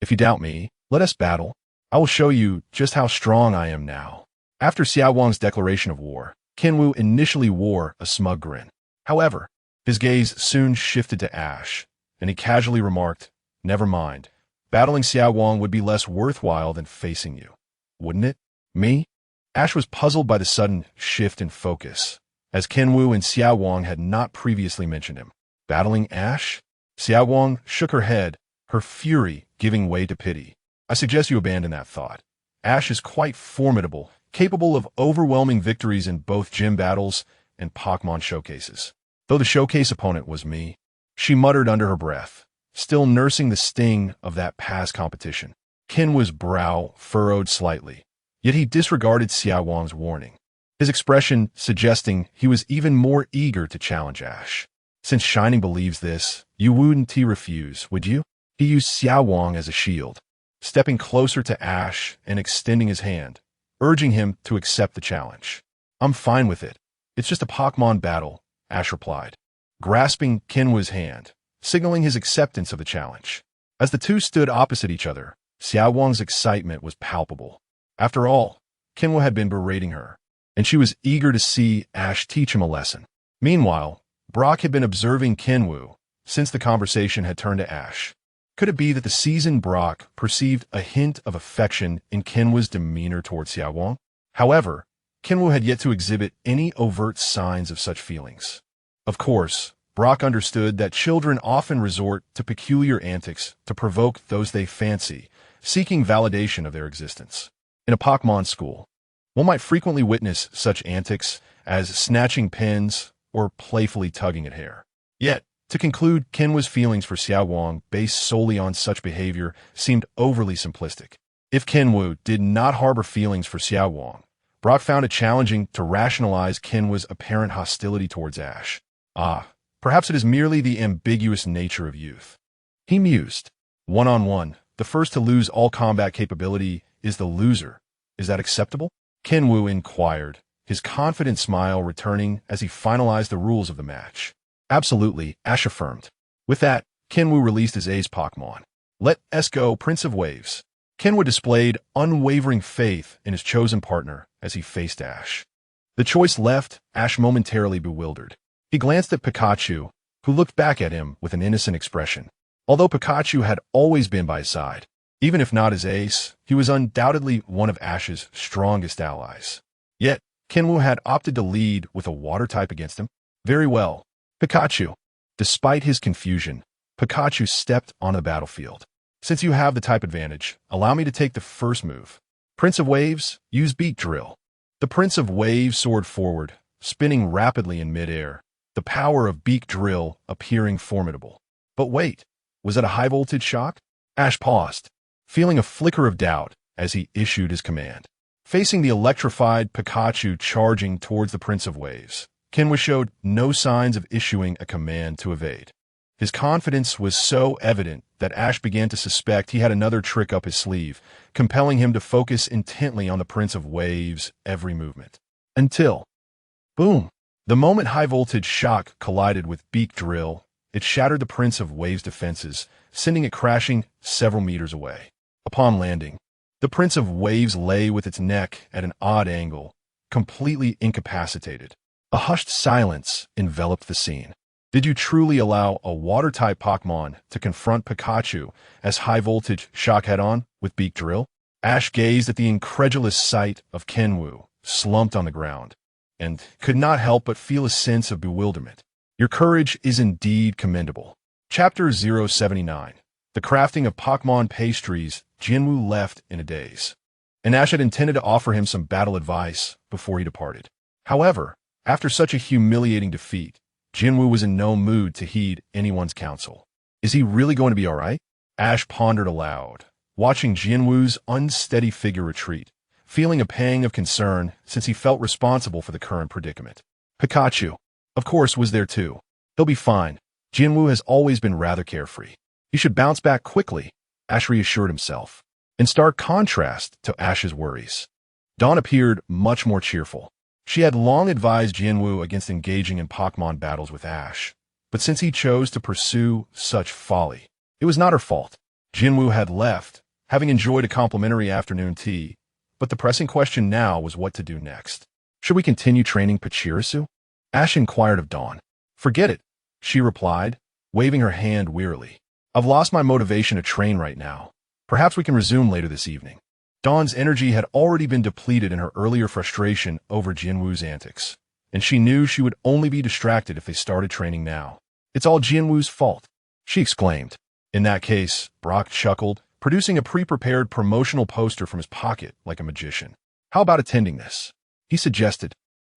If you doubt me, let us battle. I will show you just how strong I am now. After Xiao Wang's declaration of war, Kenwu initially wore a smug grin. However, his gaze soon shifted to Ash, and he casually remarked, "Never mind. Battling Xiao Wang would be less worthwhile than facing you. Wouldn't it?" Me? Ash was puzzled by the sudden shift in focus, as Kenwu and Xiao Wang had not previously mentioned him. Battling Ash? Xiao Wang shook her head, her fury giving way to pity. I suggest you abandon that thought. Ash is quite formidable, capable of overwhelming victories in both gym battles and Pokémon showcases. Though the showcase opponent was me, she muttered under her breath, still nursing the sting of that past competition. Kenwu's brow furrowed slightly, yet he disregarded Xiao Wang's warning, his expression suggesting he was even more eager to challenge Ash. Since Shining believes this, you wouldn't refuse, would you? He used Xiao Wang as a shield, stepping closer to Ash and extending his hand, urging him to accept the challenge. I'm fine with it. It's just a Pokémon battle, Ash replied, grasping Kenwu's hand, signaling his acceptance of the challenge. As the two stood opposite each other, Xiao Wang's excitement was palpable. After all, Kenwu had been berating her, and she was eager to see Ash teach him a lesson. Meanwhile, Brock had been observing Kenwu since the conversation had turned to Ash. Could it be that the seasoned Brock perceived a hint of affection in Kenwu's demeanor towards Xiao Wang? However, Kenwu had yet to exhibit any overt signs of such feelings. Of course, Brock understood that children often resort to peculiar antics to provoke those they fancy, seeking validation of their existence. In a Pokémon school, one might frequently witness such antics as snatching pens or playfully tugging at hair. Yet, to conclude Kenwu's feelings for Xiao Wang based solely on such behavior seemed overly simplistic. If Kenwu did not harbor feelings for Xiao Wang, Brock found it challenging to rationalize Kenwu's apparent hostility towards Ash. Perhaps it is merely the ambiguous nature of youth. He mused. One-on-one, the first to lose all combat capability is the loser. Is that acceptable? Kenwu inquired, his confident smile returning as he finalized the rules of the match. Absolutely, Ash affirmed. With that, Kenwu released his ace Pokémon. Let us go, Prince of Waves. Kenwu displayed unwavering faith in his chosen partner as he faced Ash. The choice left Ash momentarily bewildered. He glanced at Pikachu, who looked back at him with an innocent expression. Although Pikachu had always been by his side, even if not his ace, he was undoubtedly one of Ash's strongest allies. Yet, Kenwu had opted to lead with a water type against him. Very well. Pikachu. Despite his confusion, Pikachu stepped on the battlefield. Since you have the type advantage, allow me to take the first move. Prince of Waves, use Beak Drill. The Prince of Waves soared forward, spinning rapidly in midair, the power of Beak Drill appearing formidable. But wait, was it a high-voltage shock? Ash paused, feeling a flicker of doubt as he issued his command. Facing the electrified Pikachu charging towards the Prince of Waves, Kenwu showed no signs of issuing a command to evade. His confidence was so evident that Ash began to suspect he had another trick up his sleeve, compelling him to focus intently on the Prince of Waves' every movement. Until, boom! The moment high-voltage shock collided with beak drill, it shattered the Prince of Waves' defenses, sending it crashing several meters away. Upon landing, the Prince of Waves lay with its neck at an odd angle, completely incapacitated. A hushed silence enveloped the scene. Did you truly allow a water-type Pokémon to confront Pikachu as high-voltage shock head-on with beak drill? Ash gazed at the incredulous sight of Kenwu, slumped on the ground, and could not help but feel a sense of bewilderment. Your courage is indeed commendable. Chapter 079. The crafting of Pokémon pastries. Jinwu left in a daze, and Ash had intended to offer him some battle advice before he departed. However, after such a humiliating defeat, Jinwu was in no mood to heed anyone's counsel. Is he really going to be all right? Ash pondered aloud, watching Jinwu's unsteady figure retreat, feeling a pang of concern since he felt responsible for the current predicament. Pikachu, of course, was there too. He'll be fine. Jinwu has always been rather carefree. He should bounce back quickly, Ash reassured himself. In stark contrast to Ash's worries, Dawn appeared much more cheerful. She had long advised Jinwu against engaging in Pokémon battles with Ash, but since he chose to pursue such folly, it was not her fault. Jinwu had left, having enjoyed a complimentary afternoon tea, but the pressing question now was what to do next. Should we continue training Pachirisu? Ash inquired of Dawn. Forget it, she replied, waving her hand wearily. I've lost my motivation to train right now. Perhaps we can resume later this evening. Dawn's energy had already been depleted in her earlier frustration over Jinwu's antics, and she knew she would only be distracted if they started training now. It's all Jinwu's fault, she exclaimed. In that case, Brock chuckled, producing a pre-prepared promotional poster from his pocket like a magician. How about attending this? He suggested,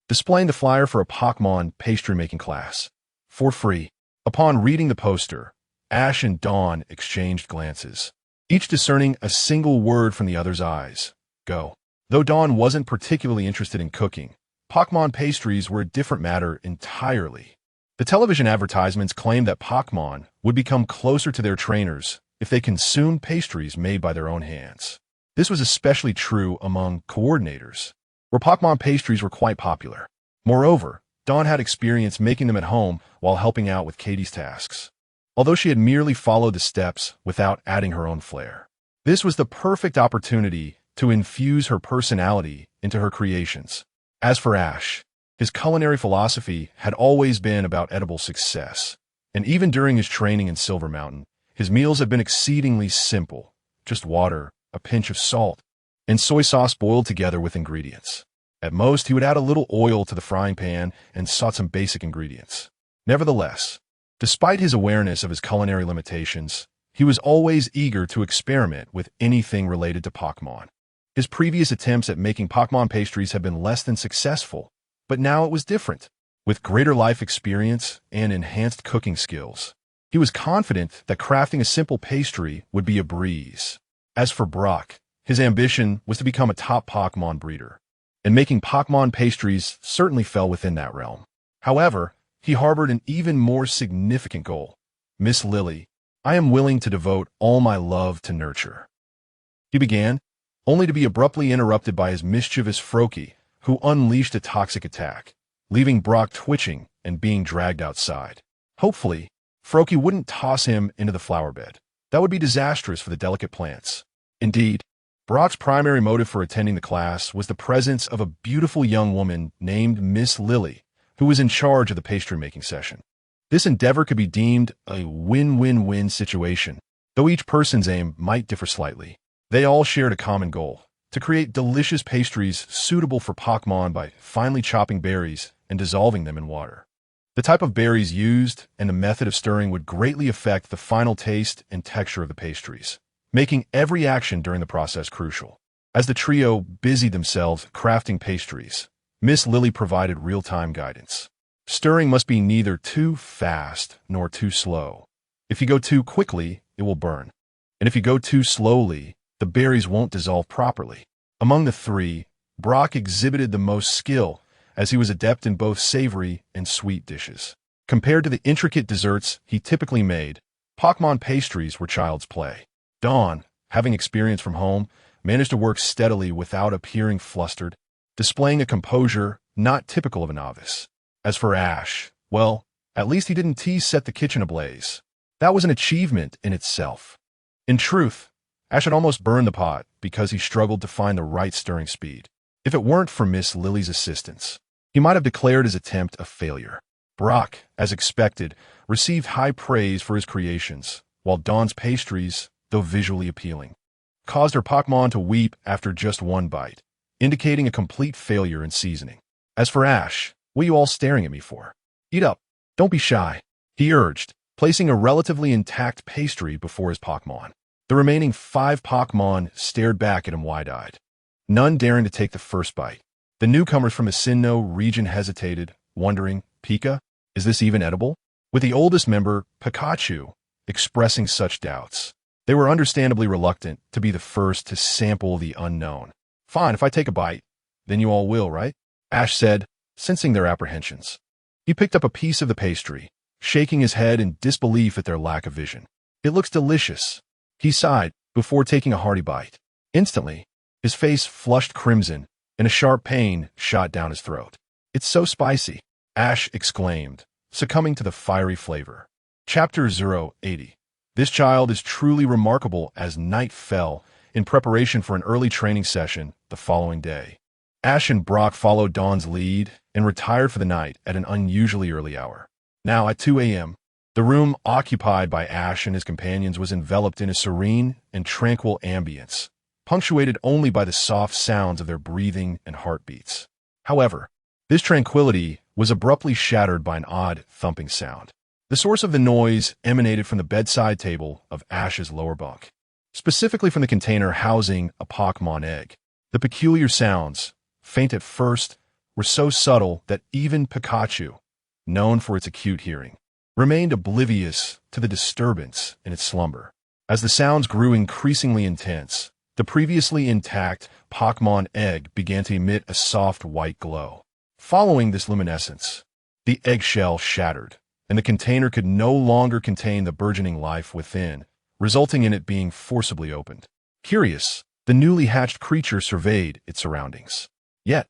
displaying the flyer for a Pokémon pastry-making class. For free. Upon reading the poster, Ash and Dawn exchanged glances, each discerning a single word from the other's eyes. Go. Though Dawn wasn't particularly interested in cooking, Pokémon pastries were a different matter entirely. The television advertisements claimed that Pokémon would become closer to their trainers if they consumed pastries made by their own hands. This was especially true among coordinators, where Pokémon pastries were quite popular. Moreover, Dawn had experience making them at home while helping out with Katie's tasks, although she had merely followed the steps without adding her own flair. This was the perfect opportunity to infuse her personality into her creations. As for Ash, his culinary philosophy had always been about edible success, and even during his training in Silver Mountain, his meals had been exceedingly simple, just water, a pinch of salt, and soy sauce boiled together with ingredients. At most, he would add a little oil to the frying pan and salt some basic ingredients. Nevertheless, despite his awareness of his culinary limitations, he was always eager to experiment with anything related to Pokémon. His previous attempts at making Pokémon pastries had been less than successful, but now it was different. With greater life experience and enhanced cooking skills, he was confident that crafting a simple pastry would be a breeze. As for Brock, his ambition was to become a top Pokémon breeder, and making Pokémon pastries certainly fell within that realm. However, he harbored an even more significant goal. Miss Lily, I am willing to devote all my love to nurture. He began, only to be abruptly interrupted by his mischievous Froakie, who unleashed a toxic attack, leaving Brock twitching and being dragged outside. Hopefully, Froakie wouldn't toss him into the flower bed. That would be disastrous for the delicate plants. Indeed, Brock's primary motive for attending the class was the presence of a beautiful young woman named Miss Lily, who was in charge of the pastry-making session. This endeavor could be deemed a win-win-win situation, though each person's aim might differ slightly. They all shared a common goal: to create delicious pastries suitable for Pokémon by finely chopping berries and dissolving them in water. The type of berries used and the method of stirring would greatly affect the final taste and texture of the pastries, making every action during the process crucial. As the trio busied themselves crafting pastries, Miss Lily provided real-time guidance. Stirring must be neither too fast nor too slow. If you go too quickly, it will burn. And if you go too slowly, the berries won't dissolve properly. Among the three, Brock exhibited the most skill, as he was adept in both savory and sweet dishes. Compared to the intricate desserts he typically made, Pokémon pastries were child's play. Dawn, having experience from home, managed to work steadily without appearing flustered, displaying a composure not typical of a novice. As for Ash, well, at least he didn't set the kitchen ablaze. That was an achievement in itself. In truth, Ash had almost burned the pot because he struggled to find the right stirring speed. If it weren't for Miss Lily's assistance, he might have declared his attempt a failure. Brock, as expected, received high praise for his creations, while Dawn's pastries, though visually appealing, caused her Pokémon to weep after just one bite, indicating a complete failure in seasoning. As for Ash, what are you all staring at me for? Eat up. Don't be shy, he urged, placing a relatively intact pastry before his Pokémon. The remaining 5 Pokémon stared back at him wide-eyed, none daring to take the first bite. The newcomers from the Sinnoh region hesitated, wondering, Pika, is this even edible? With the oldest member, Pikachu, expressing such doubts. They were understandably reluctant to be the first to sample the unknown. Fine, if I take a bite, then you all will, right? Ash said, sensing their apprehensions. He picked up a piece of the pastry, shaking his head in disbelief at their lack of vision. It looks delicious. He sighed before taking a hearty bite. Instantly, his face flushed crimson, and a sharp pain shot down his throat. It's so spicy, Ash exclaimed, succumbing to the fiery flavor. Chapter 080. This child is truly remarkable. As night fell, in preparation for an early training session the following day, Ash and Brock followed Dawn's lead and retired for the night at an unusually early hour. Now at 2 a.m., the room occupied by Ash and his companions was enveloped in a serene and tranquil ambience, punctuated only by the soft sounds of their breathing and heartbeats. However, this tranquility was abruptly shattered by an odd thumping sound. The source of the noise emanated from the bedside table of Ash's lower bunk, specifically from the container housing a Pokémon egg. The peculiar sounds, faint at first, were so subtle that even Pikachu, known for its acute hearing, remained oblivious to the disturbance in its slumber. As the sounds grew increasingly intense, the previously intact Pokémon egg began to emit a soft white glow. Following this luminescence, the eggshell shattered, and the container could no longer contain the burgeoning life within, resulting in it being forcibly opened. Curious, the newly hatched creature surveyed its surroundings. Yet,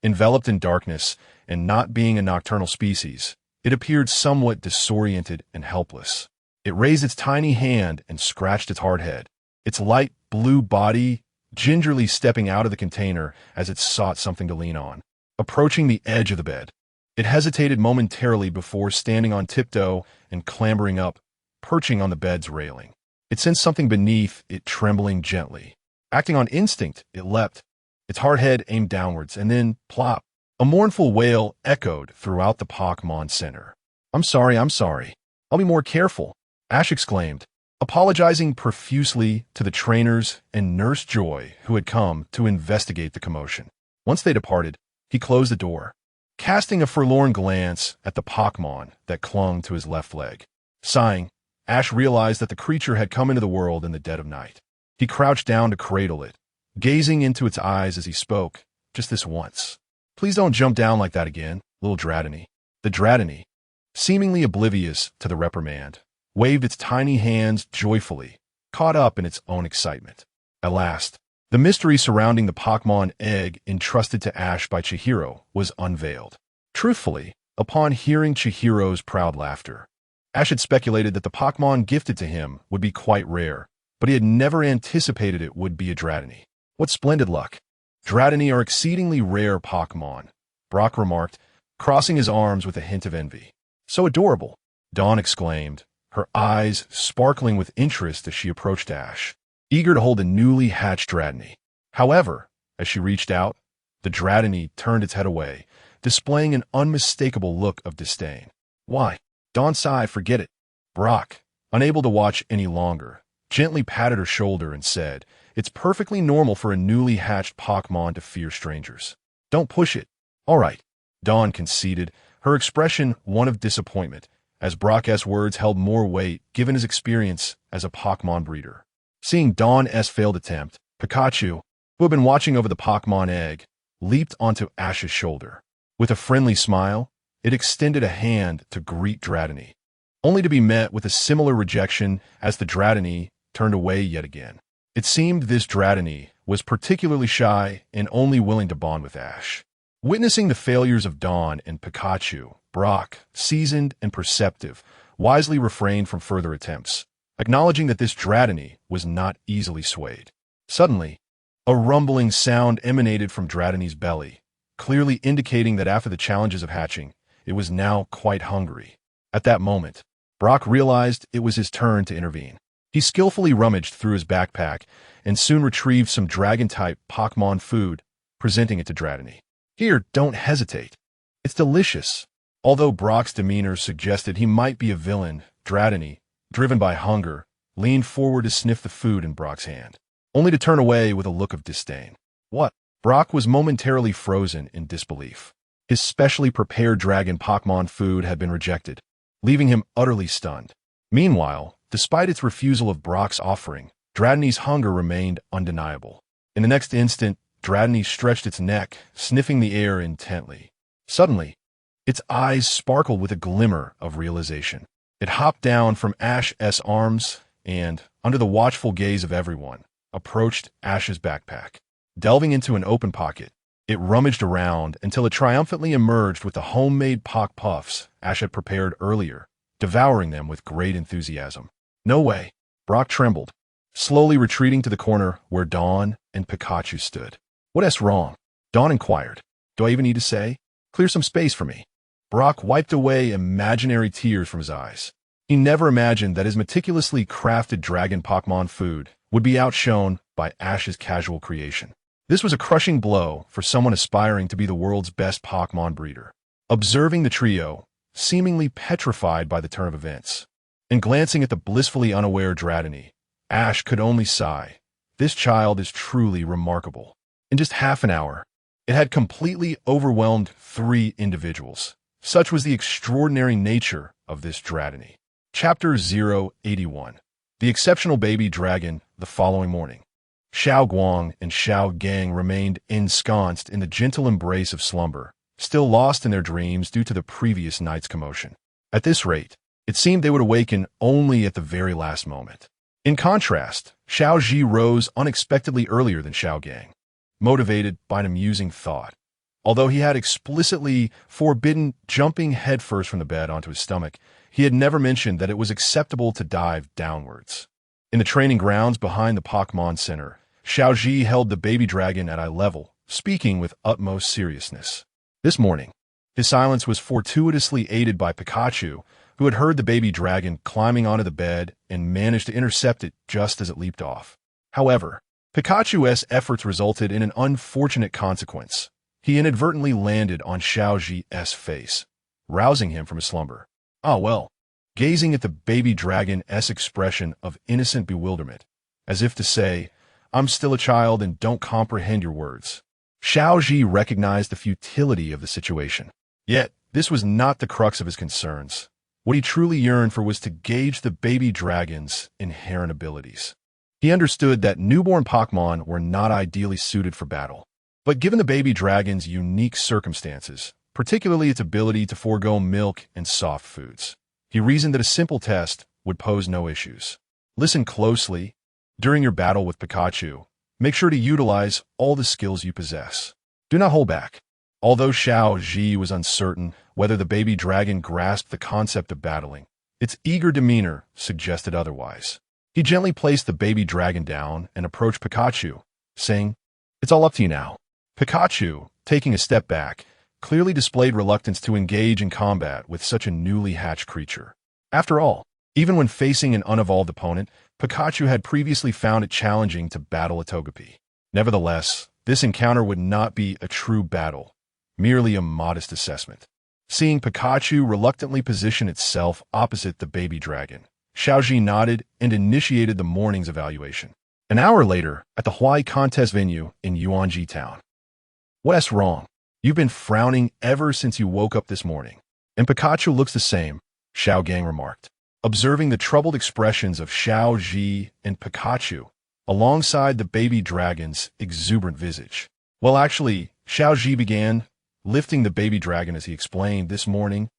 enveloped in darkness and not being a nocturnal species, it appeared somewhat disoriented and helpless. It raised its tiny hand and scratched its hard head, its light blue body gingerly stepping out of the container as it sought something to lean on. Approaching the edge of the bed, it hesitated momentarily before standing on tiptoe and clambering up, perching on the bed's railing. It sensed something beneath it trembling gently. Acting on instinct, it leapt, its hard head aimed downwards, and then, plop, a mournful wail echoed throughout the Pokémon Center. I'm sorry. I'll be more careful, Ash exclaimed, apologizing profusely to the trainers and Nurse Joy who had come to investigate the commotion. Once they departed, he closed the door, casting a forlorn glance at the Pokémon that clung to his left leg. Sighing, Ash realized that the creature had come into the world in the dead of night. He crouched down to cradle it, gazing into its eyes as he spoke, just this once. Please don't jump down like that again, little Dratini. The Dratini, seemingly oblivious to the reprimand, waved its tiny hands joyfully, caught up in its own excitement. At last, the mystery surrounding the Pokémon egg entrusted to Ash by Chihiro was unveiled. Truthfully, upon hearing Chihiro's proud laughter, Ash had speculated that the Pokémon gifted to him would be quite rare, but he had never anticipated it would be a Dratini. What splendid luck. Dratini are exceedingly rare Pokémon, Brock remarked, crossing his arms with a hint of envy. So adorable, Dawn exclaimed, her eyes sparkling with interest as she approached Ash, eager to hold the newly hatched Dratini. However, as she reached out, the Dratini turned its head away, displaying an unmistakable look of disdain. Why? Dawn sighed, forget it. Brock, unable to watch any longer, gently patted her shoulder and said, it's perfectly normal for a newly hatched Pokémon to fear strangers. Don't push it. All right, Dawn conceded, her expression one of disappointment, as Brock's words held more weight given his experience as a Pokémon breeder. Seeing Dawn's failed attempt, Pikachu, who had been watching over the Pokémon egg, leaped onto Ash's shoulder. With a friendly smile, it extended a hand to greet Dratini, only to be met with a similar rejection as the Dratini turned away yet again. It seemed this Dratini was particularly shy and only willing to bond with Ash. Witnessing the failures of Dawn and Pikachu, Brock, seasoned and perceptive, wisely refrained from further attempts, acknowledging that this Dratini was not easily swayed. Suddenly, a rumbling sound emanated from Dratini's belly, clearly indicating that after the challenges of hatching, it was now quite hungry. At that moment, Brock realized it was his turn to intervene. He skillfully rummaged through his backpack and soon retrieved some dragon-type Pokémon food, presenting it to Dratini. "Here, don't hesitate. It's delicious." Although Brock's demeanor suggested he might be a villain, Dratini, driven by hunger, leaned forward to sniff the food in Brock's hand, only to turn away with a look of disdain. What? Brock was momentarily frozen in disbelief. His specially prepared dragon Pokémon food had been rejected, leaving him utterly stunned. Meanwhile, despite its refusal of Brock's offering, Dratini's hunger remained undeniable. In the next instant, Dratini stretched its neck, sniffing the air intently. Suddenly, its eyes sparkled with a glimmer of realization. It hopped down from Ash's arms and, under the watchful gaze of everyone, approached Ash's backpack. Delving into an open pocket, it rummaged around until it triumphantly emerged with the homemade Pock Puffs Ash had prepared earlier, devouring them with great enthusiasm. "No way." Brock trembled, slowly retreating to the corner where Dawn and Pikachu stood. "What's wrong?" Dawn inquired. "Do I even need to say? Clear some space for me." Brock wiped away imaginary tears from his eyes. He never imagined that his meticulously crafted dragon Pokémon food would be outshone by Ash's casual creation. This was a crushing blow for someone aspiring to be the world's best Pokémon breeder. Observing the trio, seemingly petrified by the turn of events, and glancing at the blissfully unaware Dratini, Ash could only sigh. This child is truly remarkable. In just half an hour, it had completely overwhelmed 3 individuals. Such was the extraordinary nature of this Dratini. Chapter 081. The Exceptional Baby Dragon. The following morning, Xiao Guang and Xiao Gang remained ensconced in the gentle embrace of slumber, still lost in their dreams due to the previous night's commotion. At this rate, it seemed they would awaken only at the very last moment. In contrast, Xiao Ji rose unexpectedly earlier than Xiao Gang, motivated by an amusing thought. Although he had explicitly forbidden jumping headfirst from the bed onto his stomach, he had never mentioned that it was acceptable to dive downwards. In the training grounds behind the Pokémon Center, Xiao Ji held the baby dragon at eye level, speaking with utmost seriousness. This morning, his silence was fortuitously aided by Pikachu, who had heard the baby dragon climbing onto the bed and managed to intercept it just as it leaped off. However, Pikachu's efforts resulted in an unfortunate consequence. He inadvertently landed on Xiao Ji's face, rousing him from his slumber. "Ah well," gazing at the baby dragon's expression of innocent bewilderment, as if to say, "I'm still a child and don't comprehend your words." Xiao Ji recognized the futility of the situation. Yet, this was not the crux of his concerns. What he truly yearned for was to gauge the baby dragon's inherent abilities. He understood that newborn Pokémon were not ideally suited for battle. But given the baby dragon's unique circumstances, particularly its ability to forego milk and soft foods, he reasoned that a simple test would pose no issues. Listen closely. During your battle with Pikachu, make sure to utilize all the skills you possess. Do not hold back. Although Xiao Ji was uncertain whether the baby dragon grasped the concept of battling, its eager demeanor suggested otherwise. He gently placed the baby dragon down and approached Pikachu, saying, "It's all up to you now." Pikachu, taking a step back, clearly displayed reluctance to engage in combat with such a newly hatched creature. After all, even when facing an unevolved opponent, Pikachu had previously found it challenging to battle a Togepi. Nevertheless, this encounter would not be a true battle, merely a modest assessment. Seeing Pikachu reluctantly position itself opposite the baby dragon, Xiao Ji nodded and initiated the morning's evaluation. An hour later, at the Hawaii contest venue in Yuanji Town. "What's wrong? You've been frowning ever since you woke up this morning. And Pikachu looks the same," Xiao Gang remarked, observing the troubled expressions of Xiao Ji and Pikachu alongside the baby dragon's exuberant visage. "Well, actually," Xiao Ji began, lifting the baby dragon as he explained, "this morning,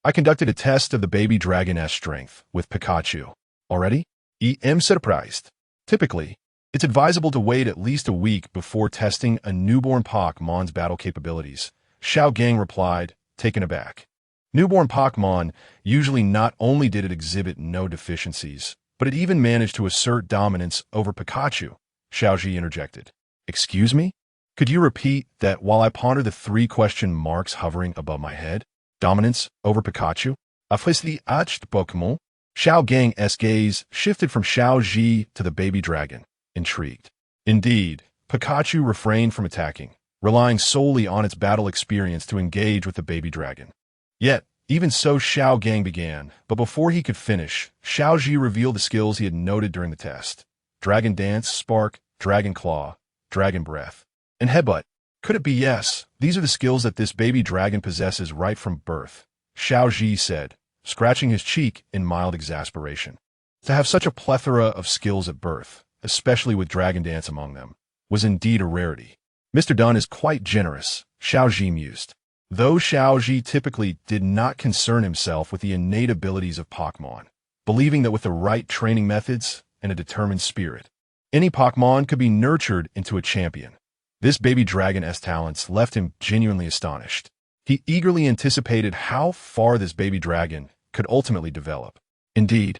I conducted a test of the baby dragon's strength with Pikachu. Already? I am surprised. Typically, it's advisable to wait at least a week before testing a newborn Pokémon's battle capabilities," Xiao Gang replied, taken aback. Newborn Pokémon usually not only did it exhibit no deficiencies, but it even managed to assert dominance over Pikachu, Xiaoji interjected. Excuse me? Could you repeat that while I ponder the 3 question marks hovering above my head? Dominance over Pikachu? Après the ached Pokémon? Xiao Gang's gaze shifted from Xiaoji to the baby dragon, intrigued. Indeed, Pikachu refrained from attacking, relying solely on its battle experience to engage with the baby dragon. Yet, even so Xiao Gang began, but before he could finish, Xiaoji revealed the skills he had noted during the test. Dragon Dance, Spark, Dragon Claw, Dragon Breath, and Headbutt. Could it be yes? These are the skills that this baby dragon possesses right from birth, Xiaoji said, scratching his cheek in mild exasperation. To have such a plethora of skills at birth, especially with Dragon Dance among them, was indeed a rarity. Mr. Dunn is quite generous, Xiaoji mused. Though Xiaoji typically did not concern himself with the innate abilities of Pokémon, believing that with the right training methods and a determined spirit, any Pokémon could be nurtured into a champion. This baby dragon's talents left him genuinely astonished. He eagerly anticipated how far this baby dragon could ultimately develop. Indeed,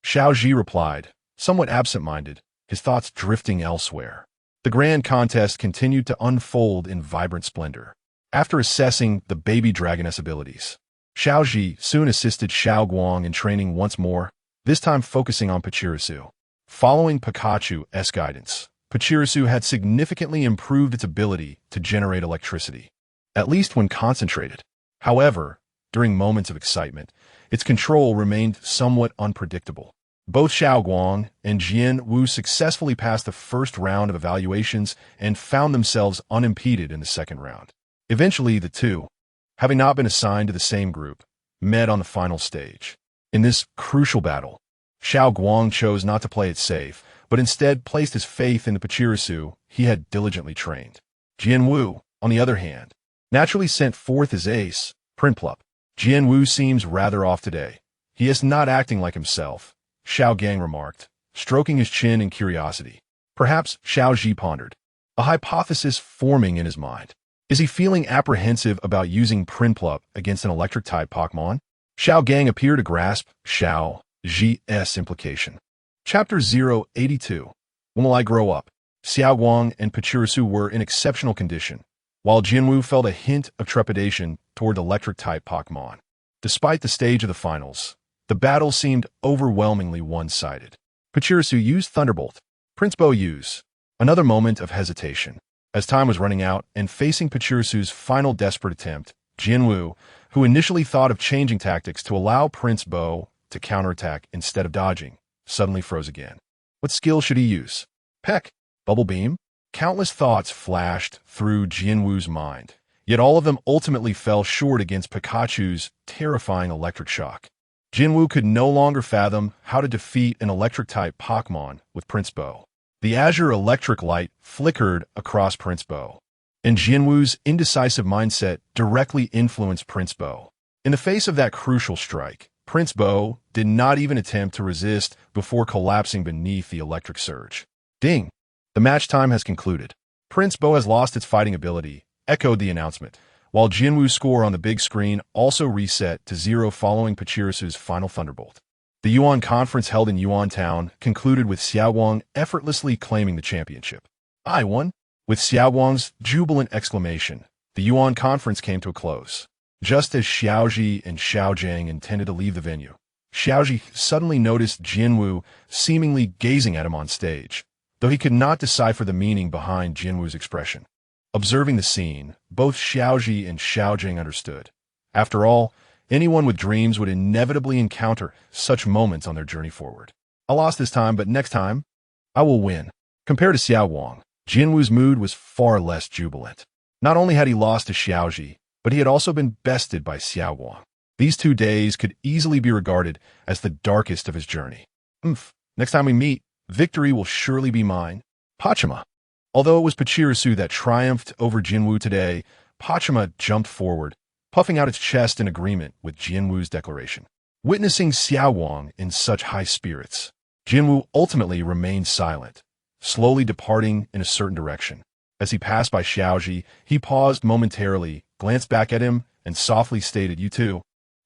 Xiaoji replied, somewhat absent-minded, his thoughts drifting elsewhere. The grand contest continued to unfold in vibrant splendor. After assessing the baby dragoness abilities, Xiaoji soon assisted Xiao Guang in training once more, this time focusing on Pachirisu. Following Pikachu's guidance, Pachirisu had significantly improved its ability to generate electricity, at least when concentrated. However, during moments of excitement, its control remained somewhat unpredictable. Both Xiao Guang and Jian Wu successfully passed the first round of evaluations and found themselves unimpeded in the second round. Eventually, the two, having not been assigned to the same group, met on the final stage. In this crucial battle, Xiao Guang chose not to play it safe, but instead placed his faith in the Pachirisu he had diligently trained. Jian Wu, on the other hand, naturally sent forth his ace, Prinplup. Jian Wu seems rather off today. He is not acting like himself, Xiao Gang remarked, stroking his chin in curiosity. Perhaps, Xiaoji pondered, a hypothesis forming in his mind. Is he feeling apprehensive about using Prinplup against an electric-type Pokémon? Xiao Gang appeared to grasp Xiao Ji's implication. Chapter 082. When will I grow up? Xiao Guang and Pachirisu were in exceptional condition, while Jinwu felt a hint of trepidation toward electric-type Pokémon. Despite the stage of the finals, the battle seemed overwhelmingly one-sided. Pachirisu used Thunderbolt. Prince Bo used. Another moment of hesitation. As time was running out and facing Pachirisu's final desperate attempt, Jinwu, who initially thought of changing tactics to allow Prince Bo to counterattack instead of dodging, suddenly froze again. What skill should he use? Peck? Bubble Beam? Countless thoughts flashed through Jinwu's mind, yet all of them ultimately fell short against Pikachu's terrifying electric shock. Jinwu could no longer fathom how to defeat an electric-type Pokémon with Prince Bo. The azure electric light flickered across Prince Bo, and Jinwu's indecisive mindset directly influenced Prince Bo. In the face of that crucial strike, Prince Bo did not even attempt to resist before collapsing beneath the electric surge. Ding! The match time has concluded. Prince Bo has lost its fighting ability, echoed the announcement, while Jinwu's score on the big screen also reset to 0 following Pachirisu's final Thunderbolt. The Yuan Conference held in Yuan Town concluded with Xiaoguang effortlessly claiming the championship. I won! With Xiaoguang's jubilant exclamation, the Yuan Conference came to a close. Just as Xiaoji and Xiaojiang intended to leave the venue, Xiaoji suddenly noticed Jinwu seemingly gazing at him on stage, though he could not decipher the meaning behind Jinwu's expression. Observing the scene, both Xiaoji and Xiaojiang understood. After all, anyone with dreams would inevitably encounter such moments on their journey forward. I lost this time, but next time, I will win. Compared to Xiaoguang, Jinwu's mood was far less jubilant. Not only had he lost to Xiaoji, but he had also been bested by Xiaoguang. These 2 days could easily be regarded as the darkest of his journey. Next time we meet, victory will surely be mine. Pachima. Although it was Pachirisu that triumphed over Jinwu today, Pachima jumped forward, puffing out its chest in agreement with Jinwu's declaration. Witnessing Xiaoguang in such high spirits, Jinwu ultimately remained silent, slowly departing in a certain direction. As he passed by Xiaoji, he paused momentarily, glanced back at him, and softly stated, "You too."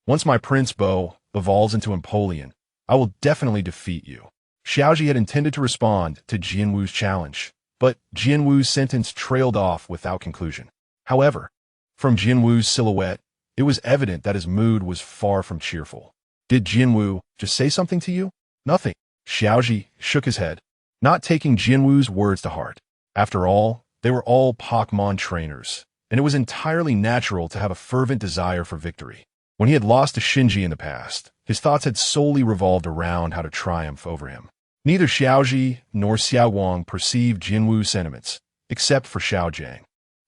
Once my Prince Bo evolves into Empoleon, I will definitely defeat you. Xiaoji had intended to respond to Jianwu's challenge, but Jianwu's sentence trailed off without conclusion. However, from Jianwu's silhouette, it was evident that his mood was far from cheerful. Did Jianwu just say something to you? Nothing. Xiaoji shook his head, not taking Jianwu's words to heart. After all, they were all Pokémon trainers, and it was entirely natural to have a fervent desire for victory. When he had lost to Shinji in the past, his thoughts had solely revolved around how to triumph over him. Neither Xiaoji nor Xiaowang perceived Jianwu's sentiments, except for Xiao Jiang,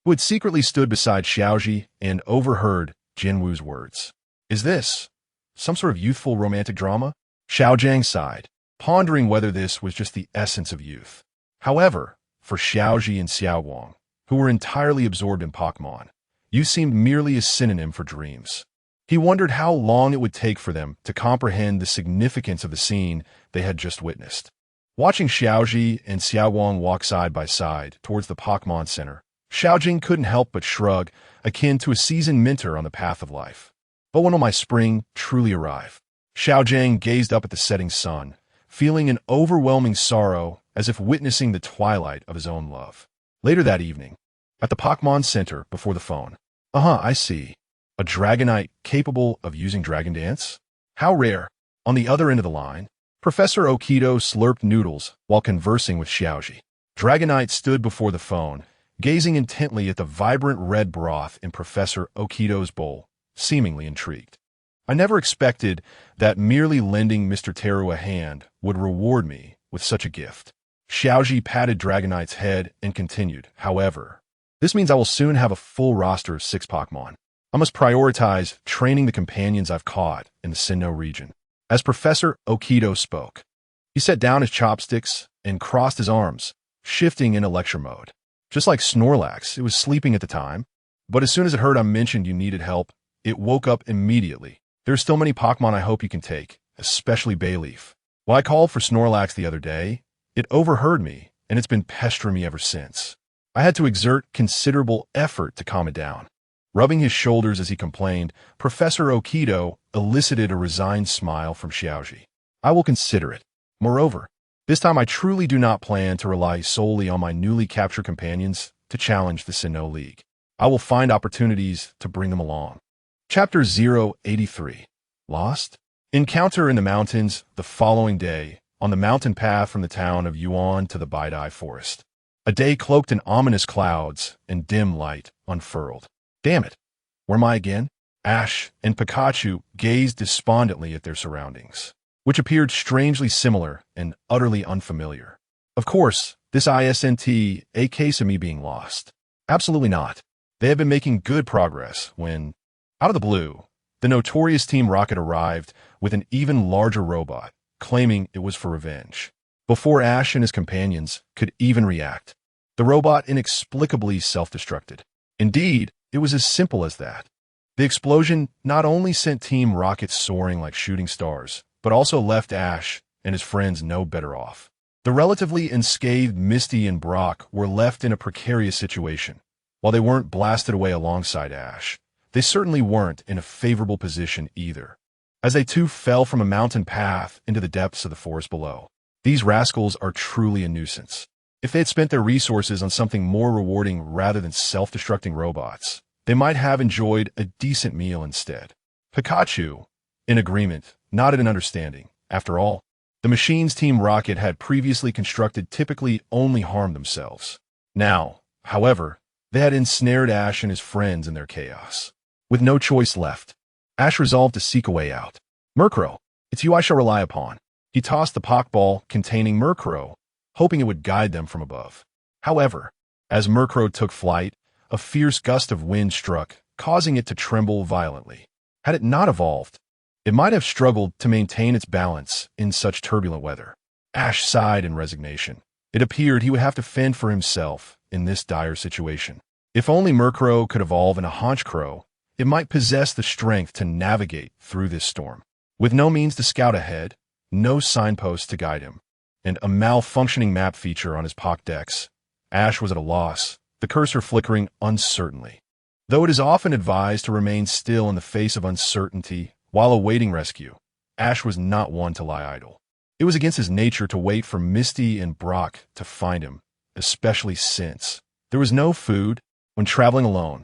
who had secretly stood beside Xiaoji and overheard Jianwu's words. Is this some sort of youthful romantic drama? Xiao Jiang sighed, pondering whether this was just the essence of youth. However, for Xiaoji and Xiaowang, who were entirely absorbed in Pokémon, youth seemed merely a synonym for dreams. He wondered how long it would take for them to comprehend the significance of the scene they had just witnessed. Watching Xiaoji and Xiaowang walk side by side towards the Pokémon Center, Xiaojing couldn't help but shrug, akin to a seasoned mentor on the path of life. But when will my spring truly arrive? Xiaojing gazed up at the setting sun, feeling an overwhelming sorrow as if witnessing the twilight of his own love. Later that evening, at the Pokémon Center before the phone. I see. A Dragonite capable of using Dragon Dance? How rare. On the other end of the line, Professor Okido slurped noodles while conversing with Xiaoji. Dragonite stood before the phone, gazing intently at the vibrant red broth in Professor Okido's bowl, seemingly intrigued. I never expected that merely lending Mr. Teru a hand would reward me with such a gift. Xiaoji patted Dragonite's head and continued, however, this means I will soon have a full roster of 6 Pokémon. I must prioritize training the companions I've caught in the Sinnoh region. As Professor Okido spoke, he set down his chopsticks and crossed his arms, shifting into lecture mode. Just like Snorlax, it was sleeping at the time, but as soon as it heard I mentioned you needed help, it woke up immediately. There are still many Pokémon I hope you can take, especially Bayleaf. While I called for Snorlax the other day, it overheard me, and it's been pestering me ever since. I had to exert considerable effort to calm it down. Rubbing his shoulders as he complained, Professor Okido elicited a resigned smile from Xiaoji. I will consider it. Moreover, this time I truly do not plan to rely solely on my newly captured companions to challenge the Sinnoh League. I will find opportunities to bring them along. Chapter 083. Lost? Encounter in the mountains the following day, on the mountain path from the town of Yuan to the Baidai Forest. A day cloaked in ominous clouds and dim light unfurled. Damn it, where am I again? Ash and Pikachu gazed despondently at their surroundings, which appeared strangely similar and utterly unfamiliar. Of course, this isn't a case of me being lost. Absolutely not. They had been making good progress when, out of the blue, the notorious Team Rocket arrived with an even larger robot, claiming it was for revenge. Before Ash and his companions could even react, the robot inexplicably self-destructed. Indeed, it was as simple as that. The explosion not only sent Team Rocket soaring like shooting stars, but also left Ash and his friends no better off. The relatively unscathed Misty and Brock were left in a precarious situation. While they weren't blasted away alongside Ash, they certainly weren't in a favorable position either, as they too fell from a mountain path into the depths of the forest below. These rascals are truly a nuisance. If they had spent their resources on something more rewarding rather than self-destructing robots, they might have enjoyed a decent meal instead. Pikachu, in agreement, nodded in understanding. After all, the machines Team Rocket had previously constructed typically only harmed themselves. Now, however, they had ensnared Ash and his friends in their chaos. With no choice left, Ash resolved to seek a way out. Murkrow, it's you I shall rely upon. He tossed the Pokeball containing Murkrow, hoping it would guide them from above. However, as Murkrow took flight, a fierce gust of wind struck, causing it to tremble violently. Had it not evolved, it might have struggled to maintain its balance in such turbulent weather. Ash sighed in resignation. It appeared he would have to fend for himself in this dire situation. If only Murkrow could evolve in a Honchkrow, it might possess the strength to navigate through this storm. With no means to scout ahead, no signposts to guide him, and a malfunctioning map feature on his Pokédex, Ash was at a loss, the cursor flickering uncertainly. Though it is often advised to remain still in the face of uncertainty While awaiting rescue, Ash was not one to lie idle. It was against his nature to wait for Misty and Brock to find him, especially since there was no food. When traveling alone,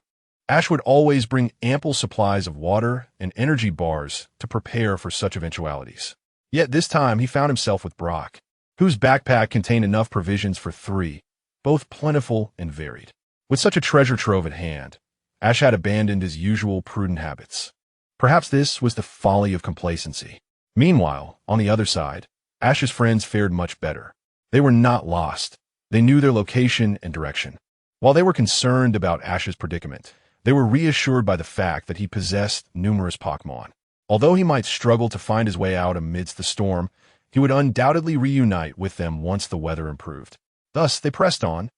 Ash would always bring ample supplies of water and energy bars to prepare for such eventualities. Yet this time he found himself with Brock, whose backpack contained enough provisions for three, both plentiful and varied. With such a treasure trove at hand, Ash had abandoned his usual prudent habits. Perhaps this was the folly of complacency. Meanwhile, on the other side, Ash's friends fared much better. They were not lost. They knew their location and direction. While they were concerned about Ash's predicament, they were reassured by the fact that he possessed numerous Pokémon. Although he might struggle to find his way out amidst the storm, he would undoubtedly reunite with them once the weather improved. Thus, they pressed on,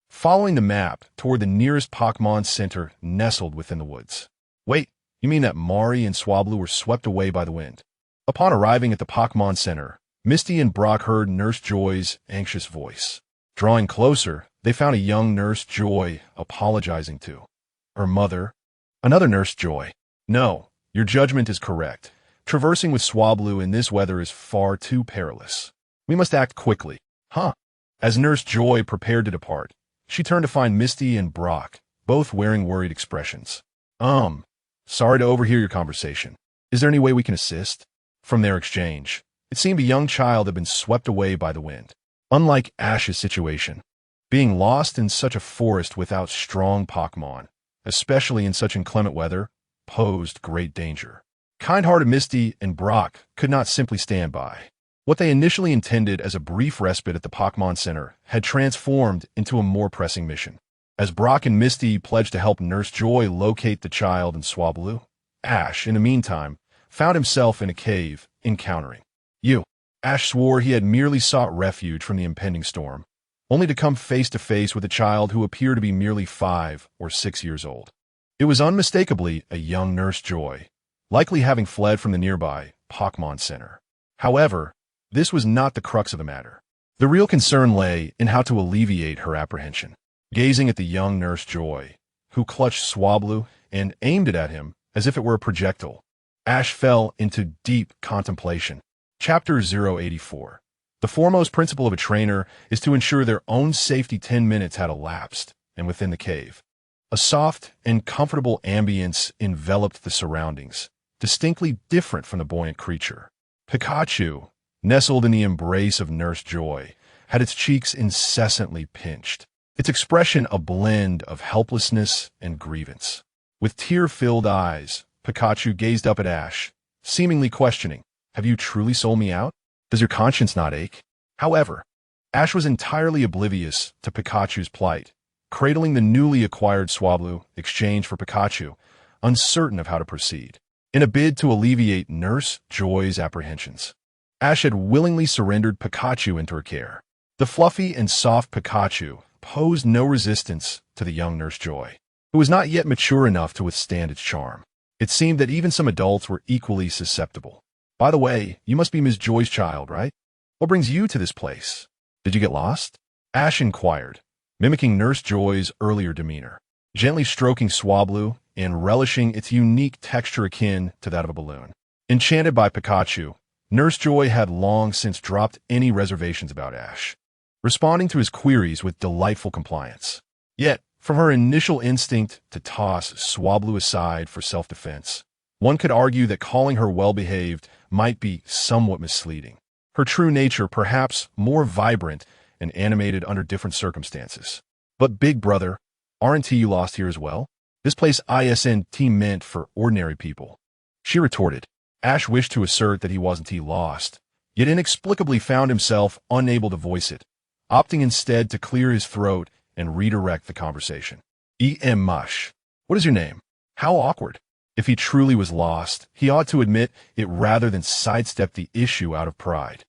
following the map toward the nearest Pokémon Center nestled within the woods. Wait, you mean that Mari and Swablu were swept away by the wind? Upon arriving at the Pokémon Center, Misty and Brock heard Nurse Joy's anxious voice. Drawing closer, they found a young Nurse Joy apologizing to her mother. Another Nurse Joy. No, your judgment is correct. Traversing with Swablu in this weather is far too perilous. We must act quickly. Huh? As Nurse Joy prepared to depart, she turned to find Misty and Brock, both wearing worried expressions. Sorry to overhear your conversation. Is there any way we can assist? From their exchange, it seemed a young child had been swept away by the wind. Unlike Ash's situation, being lost in such a forest without strong Pokémon, especially in such inclement weather, posed great danger. Kind-hearted Misty and Brock could not simply stand by. What they initially intended as a brief respite at the Pokémon Center had transformed into a more pressing mission. As Brock and Misty pledged to help Nurse Joy locate the child and Swablu, Ash, in the meantime, found himself in a cave, encountering you. Ash swore he had merely sought refuge from the impending storm, only to come face to face with a child who appeared to be merely 5 or 6 years old. It was unmistakably a young Nurse Joy, likely having fled from the nearby Pokémon Center. However, this was not the crux of the matter. The real concern lay in how to alleviate her apprehension. Gazing at the young Nurse Joy, who clutched Swablu and aimed it at him as if it were a projectile, Ash fell into deep contemplation. Chapter 084. The foremost principle of a trainer is to ensure their own safety. 10 minutes had elapsed, and within the cave, a soft and comfortable ambience enveloped the surroundings, distinctly different from the buoyant creature. Pikachu, nestled in the embrace of Nurse Joy, had its cheeks incessantly pinched, its expression a blend of helplessness and grievance. With tear-filled eyes, Pikachu gazed up at Ash, seemingly questioning, "Have you truly sold me out? Does your conscience not ache?" However, Ash was entirely oblivious to Pikachu's plight, cradling the newly acquired Swablu exchanged for Pikachu, uncertain of how to proceed. In a bid to alleviate Nurse Joy's apprehensions, Ash had willingly surrendered Pikachu into her care. The fluffy and soft Pikachu posed no resistance to the young Nurse Joy, who was not yet mature enough to withstand its charm. It seemed that even some adults were equally susceptible. "By the way, you must be Ms. Joy's child, right? What brings you to this place? Did you get lost?" Ash inquired, mimicking Nurse Joy's earlier demeanor, gently stroking Swablu and relishing its unique texture akin to that of a balloon. Enchanted by Pikachu, Nurse Joy had long since dropped any reservations about Ash, responding to his queries with delightful compliance. Yet, from her initial instinct to toss Swablu aside for self-defense, one could argue that calling her well-behaved might be somewhat misleading. Her true nature perhaps more vibrant and animated under different circumstances. "But big brother, aren't you lost here as well? This place isn't meant for ordinary people," she retorted. Ash wished to assert that he wasn't lost, yet inexplicably found himself unable to voice it, opting instead to clear his throat and redirect the conversation. Mush. What is your name? How awkward. If he truly was lost, he ought to admit it rather than sidestep the issue out of pride.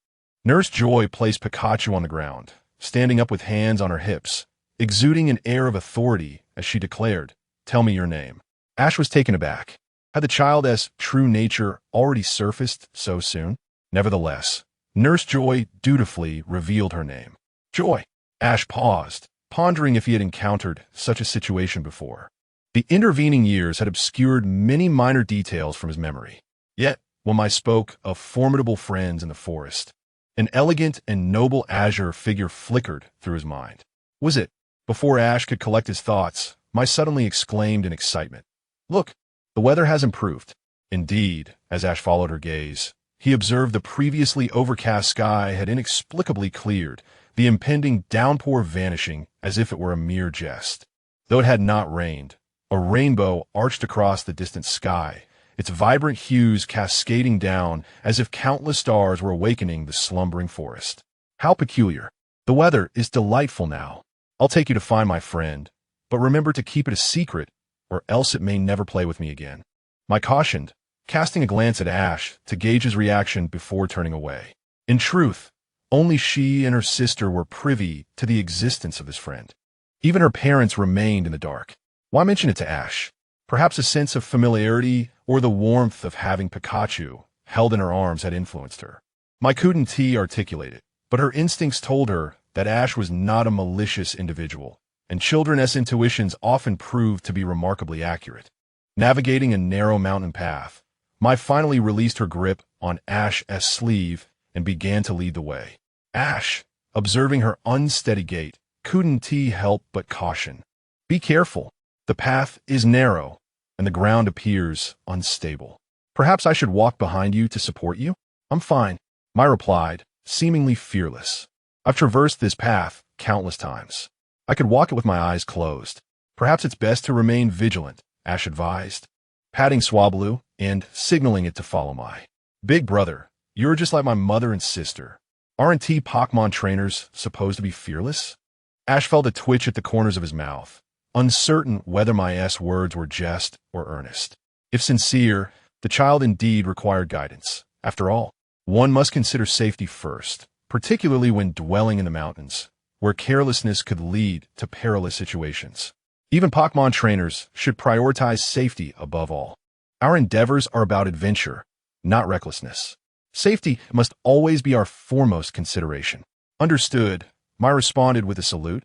Nurse Joy placed Pikachu on the ground, standing up with hands on her hips, exuding an air of authority as she declared, "Tell me your name." Ash was taken aback. Had the child's true nature already surfaced so soon? Nevertheless, Nurse Joy dutifully revealed her name. Joy. Ash paused, pondering if he had encountered such a situation before. The intervening years had obscured many minor details from his memory. Yet, when I spoke of formidable friends in the forest, an elegant and noble azure figure flickered through his mind. Was it? Before Ash could collect his thoughts, I suddenly exclaimed in excitement. Look, the weather has improved. Indeed, as Ash followed her gaze, he observed the previously overcast sky had inexplicably cleared, the impending downpour vanishing as if it were a mere jest. Though it had not rained, a rainbow arched across the distant sky, its vibrant hues cascading down as if countless stars were awakening the slumbering forest. How peculiar. The weather is delightful now. I'll take you to find my friend, but remember to keep it a secret, or else it may never play with me again. I cautioned, casting a glance at Ash to gauge his reaction before turning away. In truth, only she and her sister were privy to the existence of this friend. Even her parents remained in the dark. Why mention it to Ash? Perhaps a sense of familiarity or the warmth of having Pikachu held in her arms had influenced her. I couldn't articulate it, but her instincts told her that Ash was not a malicious individual, and children's intuitions often proved to be remarkably accurate. Navigating a narrow mountain path, Mai finally released her grip on Ash's sleeve and began to lead the way. Ash, observing her unsteady gait, couldn't help but caution. Be careful. The path is narrow, and the ground appears unstable. Perhaps I should walk behind you to support you? I'm fine, Mai replied, seemingly fearless. I've traversed this path countless times. I could walk it with my eyes closed. Perhaps it's best to remain vigilant, Ash advised, patting Swablu and signaling it to follow Mai. Big brother, you're just like my mother and sister. Aren't Pokémon trainers supposed to be fearless? Ash felt a twitch at the corners of his mouth, uncertain whether Mai's words were jest or earnest. If sincere, the child indeed required guidance. After all, one must consider safety first, particularly when dwelling in the mountains, where carelessness could lead to perilous situations. Even Pokémon trainers should prioritize safety above all. Our endeavors are about adventure, not recklessness. Safety must always be our foremost consideration. Understood, Mai responded with a salute,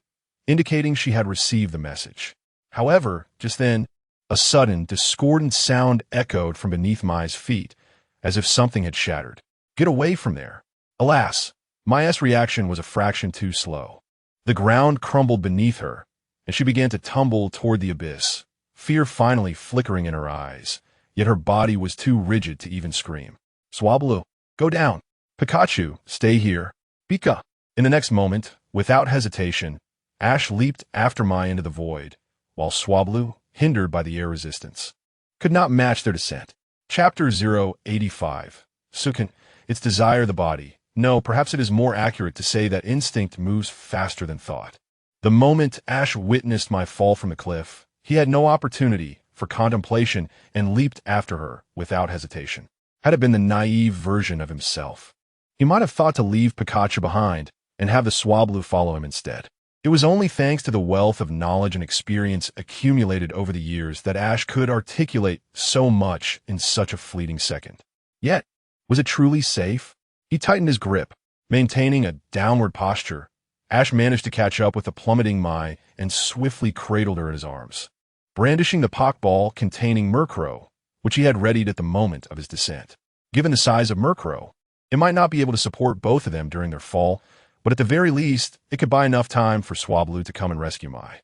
indicating she had received the message. However, just then, a sudden, discordant sound echoed from beneath Mai's feet, as if something had shattered. Get away from there. Alas, Mai's reaction was a fraction too slow. The ground crumbled beneath her, and she began to tumble toward the abyss, fear finally flickering in her eyes, yet her body was too rigid to even scream. Swablu, go down. Pikachu, stay here. Pika. In the next moment, without hesitation, Ash leaped after Mai into the void, while Swablu, hindered by the air resistance, could not match their descent. Chapter 085. Sukin, its desire the body. No, perhaps it is more accurate to say that instinct moves faster than thought. The moment Ash witnessed my fall from the cliff, he had no opportunity for contemplation and leaped after her without hesitation. Had it been the naive version of himself, he might have thought to leave Pikachu behind and have the Swablu follow him instead. It was only thanks to the wealth of knowledge and experience accumulated over the years that Ash could articulate so much in such a fleeting second. Yet, was it truly safe? He tightened his grip, maintaining a downward posture. Ash managed to catch up with the plummeting Mai and swiftly cradled her in his arms, brandishing the Pokeball containing Murkrow, which he had readied at the moment of his descent. Given the size of Murkrow, it might not be able to support both of them during their fall, but at the very least, it could buy enough time for Swablu to come and rescue Mai.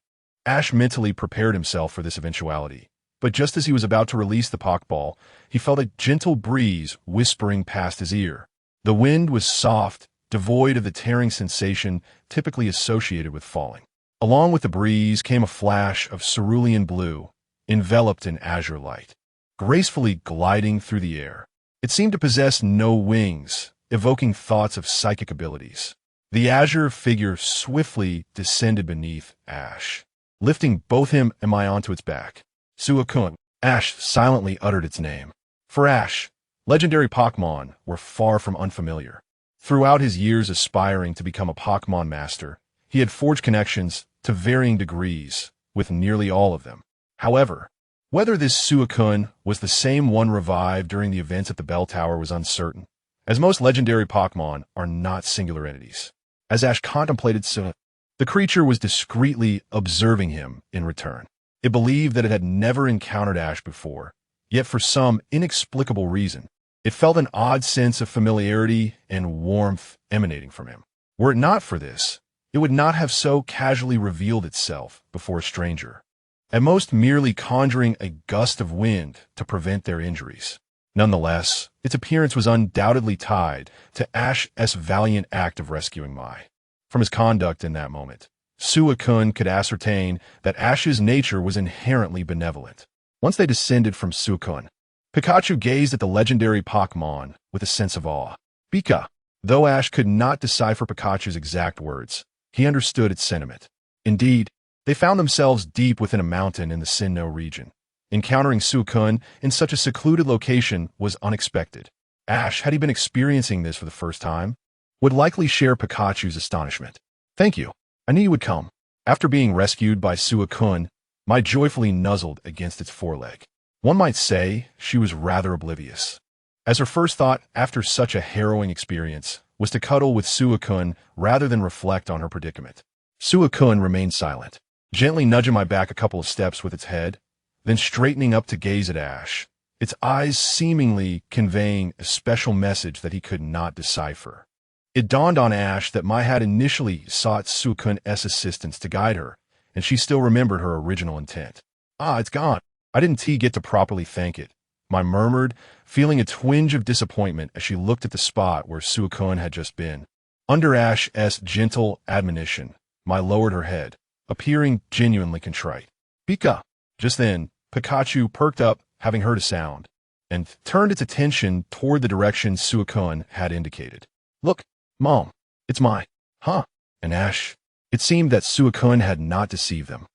Ash mentally prepared himself for this eventuality, but just as he was about to release the Pokeball, he felt a gentle breeze whispering past his ear. The wind was soft, devoid of the tearing sensation typically associated with falling. Along with the breeze came a flash of cerulean blue, enveloped in azure light, gracefully gliding through the air. It seemed to possess no wings, evoking thoughts of psychic abilities. The azure figure swiftly descended beneath Ash, lifting both him and Mai onto its back. Suicune. Ash silently uttered its name. For Ash, legendary Pokémon were far from unfamiliar. Throughout his years aspiring to become a Pokémon master, he had forged connections to varying degrees with nearly all of them. However, whether this Suicune was the same one revived during the events at the Bell Tower was uncertain, as most legendary Pokémon are not singular entities. As Ash contemplated Suicune, the creature was discreetly observing him in return. It believed that it had never encountered Ash before, yet for some inexplicable reason, It felt an odd sense of familiarity and warmth emanating from him. Were it not for this, it would not have so casually revealed itself before a stranger, at most merely conjuring a gust of wind to prevent their injuries. Nonetheless, its appearance was undoubtedly tied to Ash's valiant act of rescuing Mai. From his conduct in that moment, Suicune could ascertain that Ash's nature was inherently benevolent. Once they descended from Suicune, Pikachu gazed at the legendary Pokémon with a sense of awe. Pika. Though Ash could not decipher Pikachu's exact words, he understood its sentiment. Indeed, they found themselves deep within a mountain in the Sinnoh region. Encountering Suicune in such a secluded location was unexpected. Ash, had he been experiencing this for the first time, would likely share Pikachu's astonishment. Thank you. I knew you would come. After being rescued by Suicune, Mai joyfully nuzzled against its foreleg. One might say she was rather oblivious, as her first thought after such a harrowing experience was to cuddle with Suicune rather than reflect on her predicament. Suicune remained silent, gently nudging Mai back a couple of steps with its head, then straightening up to gaze at Ash, its eyes seemingly conveying a special message that he could not decipher. It dawned on Ash that Mai had initially sought Suicune's assistance to guide her, and she still remembered her original intent. Ah, it's gone. I didn't get to properly thank it, Mai murmured, feeling a twinge of disappointment as she looked at the spot where Suicune had just been. Under Ash's gentle admonition, Mai lowered her head, appearing genuinely contrite. Pika! Just then, Pikachu perked up, having heard a sound, and turned its attention toward the direction Suicune had indicated. Look, Mom, it's Mai. Huh? And Ash. It seemed that Suicune had not deceived them.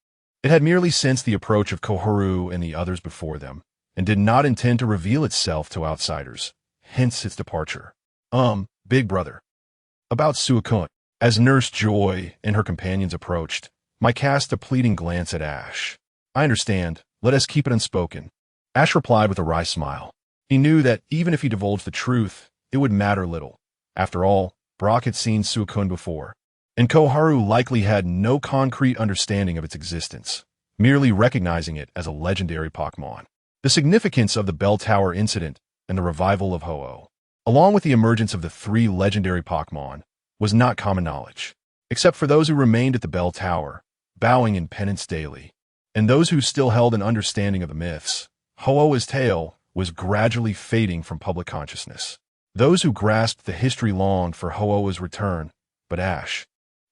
It had merely sensed the approach of Koharu and the others before them, and did not intend to reveal itself to outsiders, hence its departure. Big brother. About Suicune. As Nurse Joy and her companions approached, Mai cast a pleading glance at Ash. I understand. Let us keep it unspoken. Ash replied with a wry smile. He knew that even if he divulged the truth, it would matter little. After all, Brock had seen Suicune before, and Koharu likely had no concrete understanding of its existence, merely recognizing it as a legendary Pokémon. The significance of the Bell Tower incident and the revival of Ho-Oh, along with the emergence of the 3 legendary Pokémon, was not common knowledge, except for those who remained at the Bell Tower, bowing in penance daily, and those who still held an understanding of the myths. Ho-Oh's tale was gradually fading from public consciousness. Those who grasped the history longed for Ho-Oh's return, but Ash,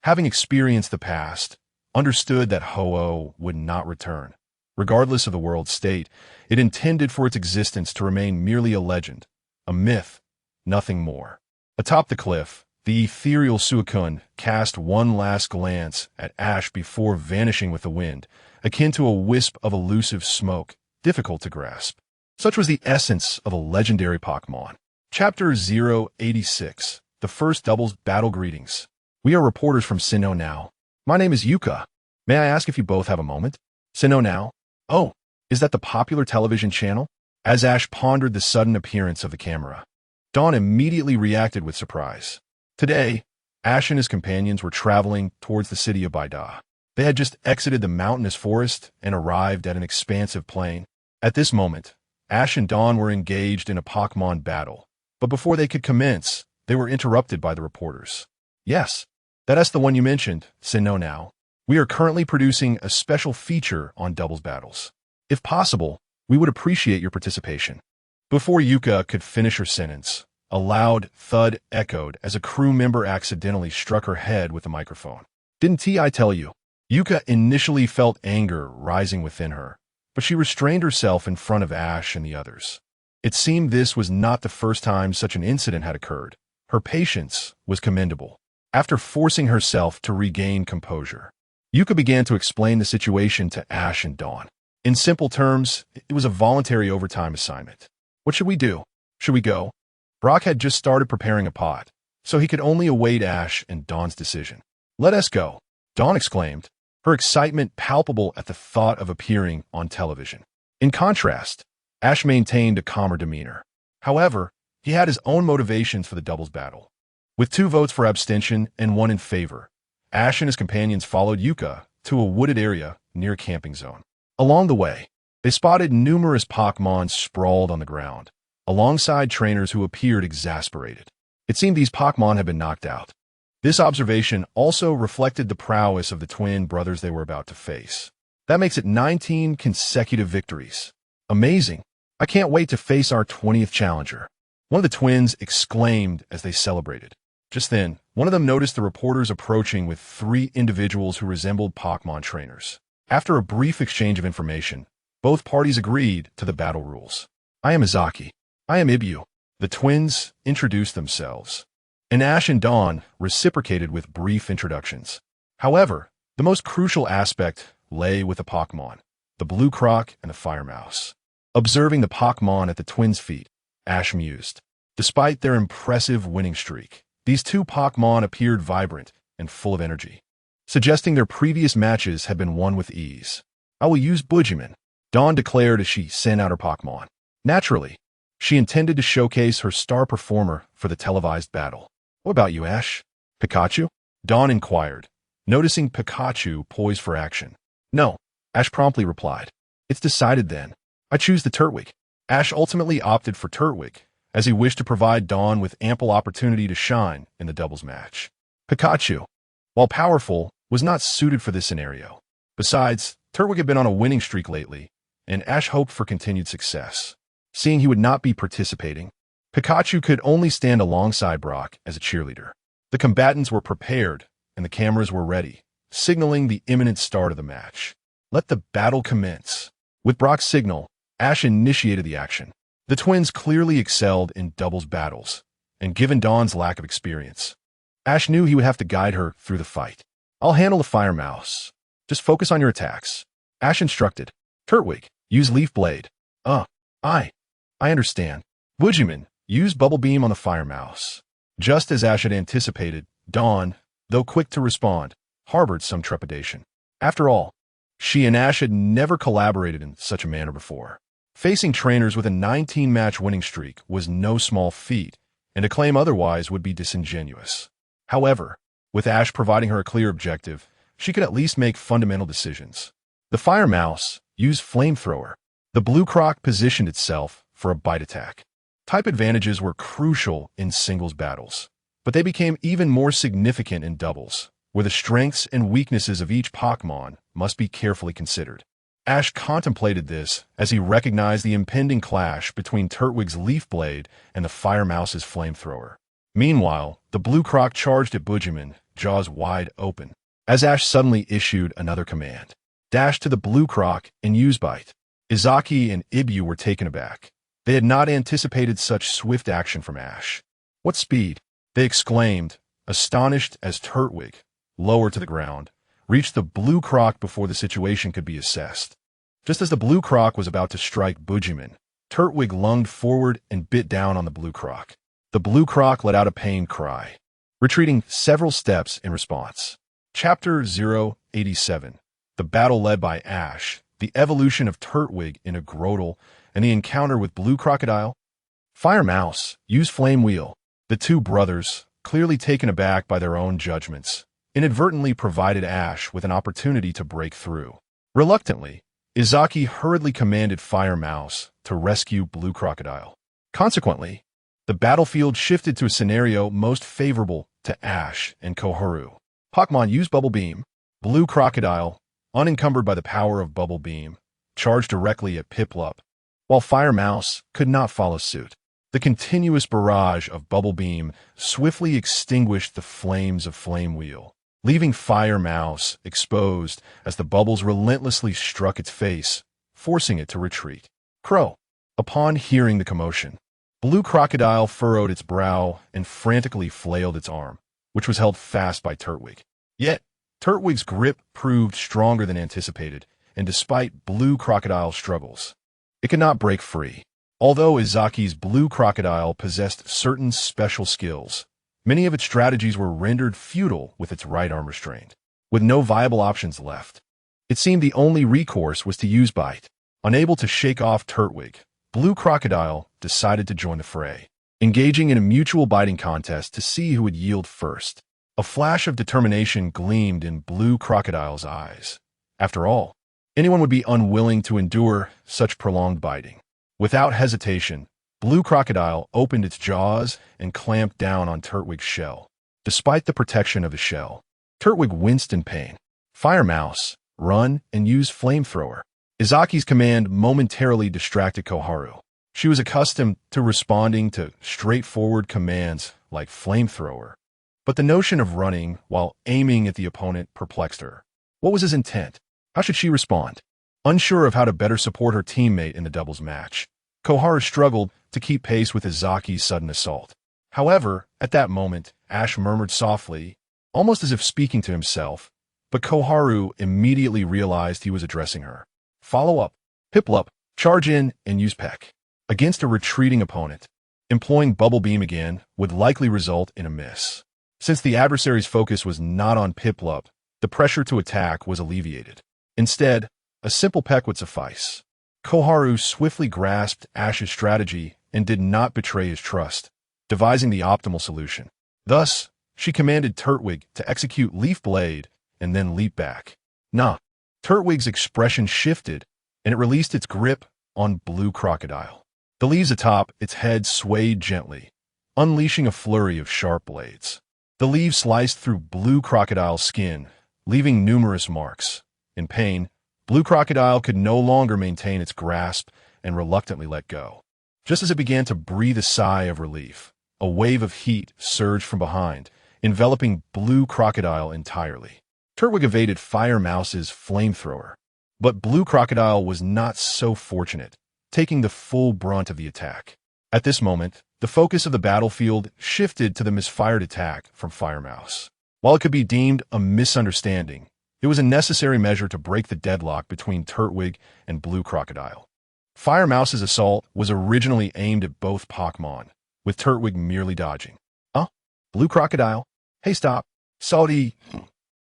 having experienced the past, understood that Ho-Oh would not return. Regardless of the world's state, it intended for its existence to remain merely a legend, a myth, nothing more. Atop the cliff, the ethereal Suicune cast one last glance at Ash before vanishing with the wind, akin to a wisp of elusive smoke, difficult to grasp. Such was the essence of a legendary Pokémon. Chapter 086, The First Doubles Battle Greetings. We are reporters from Sinnoh Now. My name is Yuka. May I ask if you both have a moment? Sinnoh Now? Oh, is that the popular television channel? As Ash pondered the sudden appearance of the camera, Dawn immediately reacted with surprise. Today, Ash and his companions were traveling towards the city of Baida. They had just exited the mountainous forest and arrived at an expansive plain. At this moment, Ash and Dawn were engaged in a Pokémon battle, but before they could commence, they were interrupted by the reporters. Yes, that's the one you mentioned, Sinnoh Now. We are currently producing a special feature on doubles battles. If possible, we would appreciate your participation. Before Yuka could finish her sentence, a loud thud echoed as a crew member accidentally struck her head with a microphone. Didn't I tell you? Yuka initially felt anger rising within her, but she restrained herself in front of Ash and the others. It seemed this was not the first time such an incident had occurred. Her patience was commendable. After forcing herself to regain composure, Yuka began to explain the situation to Ash and Dawn. In simple terms, it was a voluntary overtime assignment. What should we do? Should we go? Brock had just started preparing a pot, so he could only await Ash and Dawn's decision. Let us go, Dawn exclaimed, her excitement palpable at the thought of appearing on television. In contrast, Ash maintained a calmer demeanor. However, he had his own motivations for the doubles battle. With 2 votes for abstention and 1 in favor, Ash and his companions followed Yuka to a wooded area near a camping zone. Along the way, they spotted numerous Pokémon sprawled on the ground, alongside trainers who appeared exasperated. It seemed these Pokémon had been knocked out. This observation also reflected the prowess of the twin brothers they were about to face. That makes it 19 consecutive victories. Amazing. I can't wait to face our 20th challenger. One of the twins exclaimed as they celebrated. Just then, one of them noticed the reporters approaching with 3 individuals who resembled Pokémon trainers. After a brief exchange of information, both parties agreed to the battle rules. I am Izaki. I am Ibyu. The twins introduced themselves, and Ash and Dawn reciprocated with brief introductions. However, the most crucial aspect lay with the Pokémon, the Blue Croc and the Fire Mouse. Observing the Pokémon at the twins' feet, Ash mused. Despite their impressive winning streak, these 2 Pokémon appeared vibrant and full of energy, suggesting their previous matches had been won with ease. I will use Boogeyman, Dawn declared as she sent out her Pokémon. Naturally, she intended to showcase her star performer for the televised battle. What about you, Ash? Pikachu? Dawn inquired, noticing Pikachu poised for action. No, Ash promptly replied. It's decided then. I choose the Turtwig. Ash ultimately opted for Turtwig, as he wished to provide Dawn with ample opportunity to shine in the doubles match. Pikachu, while powerful, was not suited for this scenario. Besides, Turtwig had been on a winning streak lately, and Ash hoped for continued success. Seeing he would not be participating, Pikachu could only stand alongside Brock as a cheerleader. The combatants were prepared, and the cameras were ready, signaling the imminent start of the match. Let the battle commence. With Brock's signal, Ash initiated the action. The twins clearly excelled in doubles battles, and given Dawn's lack of experience, Ash knew he would have to guide her through the fight. I'll handle the Fire Mouse. Just focus on your attacks. Ash instructed. Turtwig, use Leaf Blade. I understand. Boogeyman, use Bubble Beam on the Fire Mouse. Just as Ash had anticipated, Dawn, though quick to respond, harbored some trepidation. After all, she and Ash had never collaborated in such a manner before. Facing trainers with a 19-match winning streak was no small feat, and to claim otherwise would be disingenuous. However, with Ash providing her a clear objective, she could at least make fundamental decisions. The Fire Mouse used Flamethrower. The Blue Croc positioned itself for a bite attack. Type advantages were crucial in singles battles, but they became even more significant in doubles, where the strengths and weaknesses of each Pokémon must be carefully considered. Ash contemplated this as he recognized the impending clash between Turtwig's Leaf Blade and the Fire Mouse's Flamethrower. Meanwhile, the Blue Croc charged at Boogeyman, jaws wide open, as Ash suddenly issued another command. Dash to the Blue Croc and use Bite. Izaki and Ibyu were taken aback. They had not anticipated such swift action from Ash. What speed? They exclaimed, astonished as Turtwig, lower to the ground, reached the Blue Croc before the situation could be assessed. Just as the Blue Croc was about to strike Boogeyman, Turtwig lunged forward and bit down on the Blue Croc. The Blue Croc let out a pained cry, retreating several steps in response. Chapter 087. The battle led by Ash, the evolution of Turtwig into Grotle, and the encounter with Blue Crocodile. Fire Mouse, use Flame Wheel. The 2 brothers, clearly taken aback by their own judgments, inadvertently provided Ash with an opportunity to break through. Reluctantly, Izaki hurriedly commanded Fire Mouse to rescue Blue Crocodile. Consequently, the battlefield shifted to a scenario most favorable to Ash and Koharu. Pokémon use Bubble Beam. Blue Crocodile, unencumbered by the power of Bubble Beam, charged directly at Piplup, while Fire Mouse could not follow suit. The continuous barrage of Bubble Beam swiftly extinguished the flames of Flame Wheel, leaving Fire Mouse exposed as the bubbles relentlessly struck its face, forcing it to retreat. Crow. Upon hearing the commotion, Blue Crocodile furrowed its brow and frantically flailed its arm, which was held fast by Turtwig. Yet, Turtwig's grip proved stronger than anticipated, and despite Blue Crocodile's struggles, it could not break free. Although Izaki's Blue Crocodile possessed certain special skills, many of its strategies were rendered futile with its right arm restrained. With no viable options left, it seemed the only recourse was to use Bite. Unable to shake off Turtwig, Blue Crocodile decided to join the fray, engaging in a mutual biting contest to see who would yield first. A flash of determination gleamed in Blue Crocodile's eyes. After all, anyone would be unwilling to endure such prolonged biting. Without hesitation, Blue Crocodile opened its jaws and clamped down on Turtwig's shell. Despite the protection of the shell, Turtwig winced in pain. Fire Mouse, run and use Flamethrower. Izaki's command momentarily distracted Koharu. She was accustomed to responding to straightforward commands like Flamethrower, but the notion of running while aiming at the opponent perplexed her. What was his intent? How should she respond? Unsure of how to better support her teammate in the doubles match, Koharu struggled to keep pace with Izaki's sudden assault. However, at that moment, Ash murmured softly, almost as if speaking to himself, but Koharu immediately realized he was addressing her. Follow up, Piplup, charge in and use Peck. Against a retreating opponent, employing Bubble Beam again would likely result in a miss. Since the adversary's focus was not on Piplup, the pressure to attack was alleviated. Instead, a simple Peck would suffice. Koharu swiftly grasped Ash's strategy and did not betray his trust, devising the optimal solution. Thus, she commanded Turtwig to execute Leaf Blade and then leap back. Nah. Turtwig's expression shifted, and it released its grip on Blue Crocodile. The leaves atop its head swayed gently, unleashing a flurry of sharp blades. The leaves sliced through Blue Crocodile's skin, leaving numerous marks. In pain, Blue Crocodile could no longer maintain its grasp and reluctantly let go. Just as it began to breathe a sigh of relief, a wave of heat surged from behind, enveloping Blue Crocodile entirely. Turtwig evaded Fire Mouse's Flamethrower, but Blue Crocodile was not so fortunate, taking the full brunt of the attack. At this moment, the focus of the battlefield shifted to the misfired attack from Fire Mouse. While it could be deemed a misunderstanding, it was a necessary measure to break the deadlock between Turtwig and Blue Crocodile. Fire Mouse's assault was originally aimed at both Pokémon, with Turtwig merely dodging. Blue Crocodile? Hey, stop. Salty.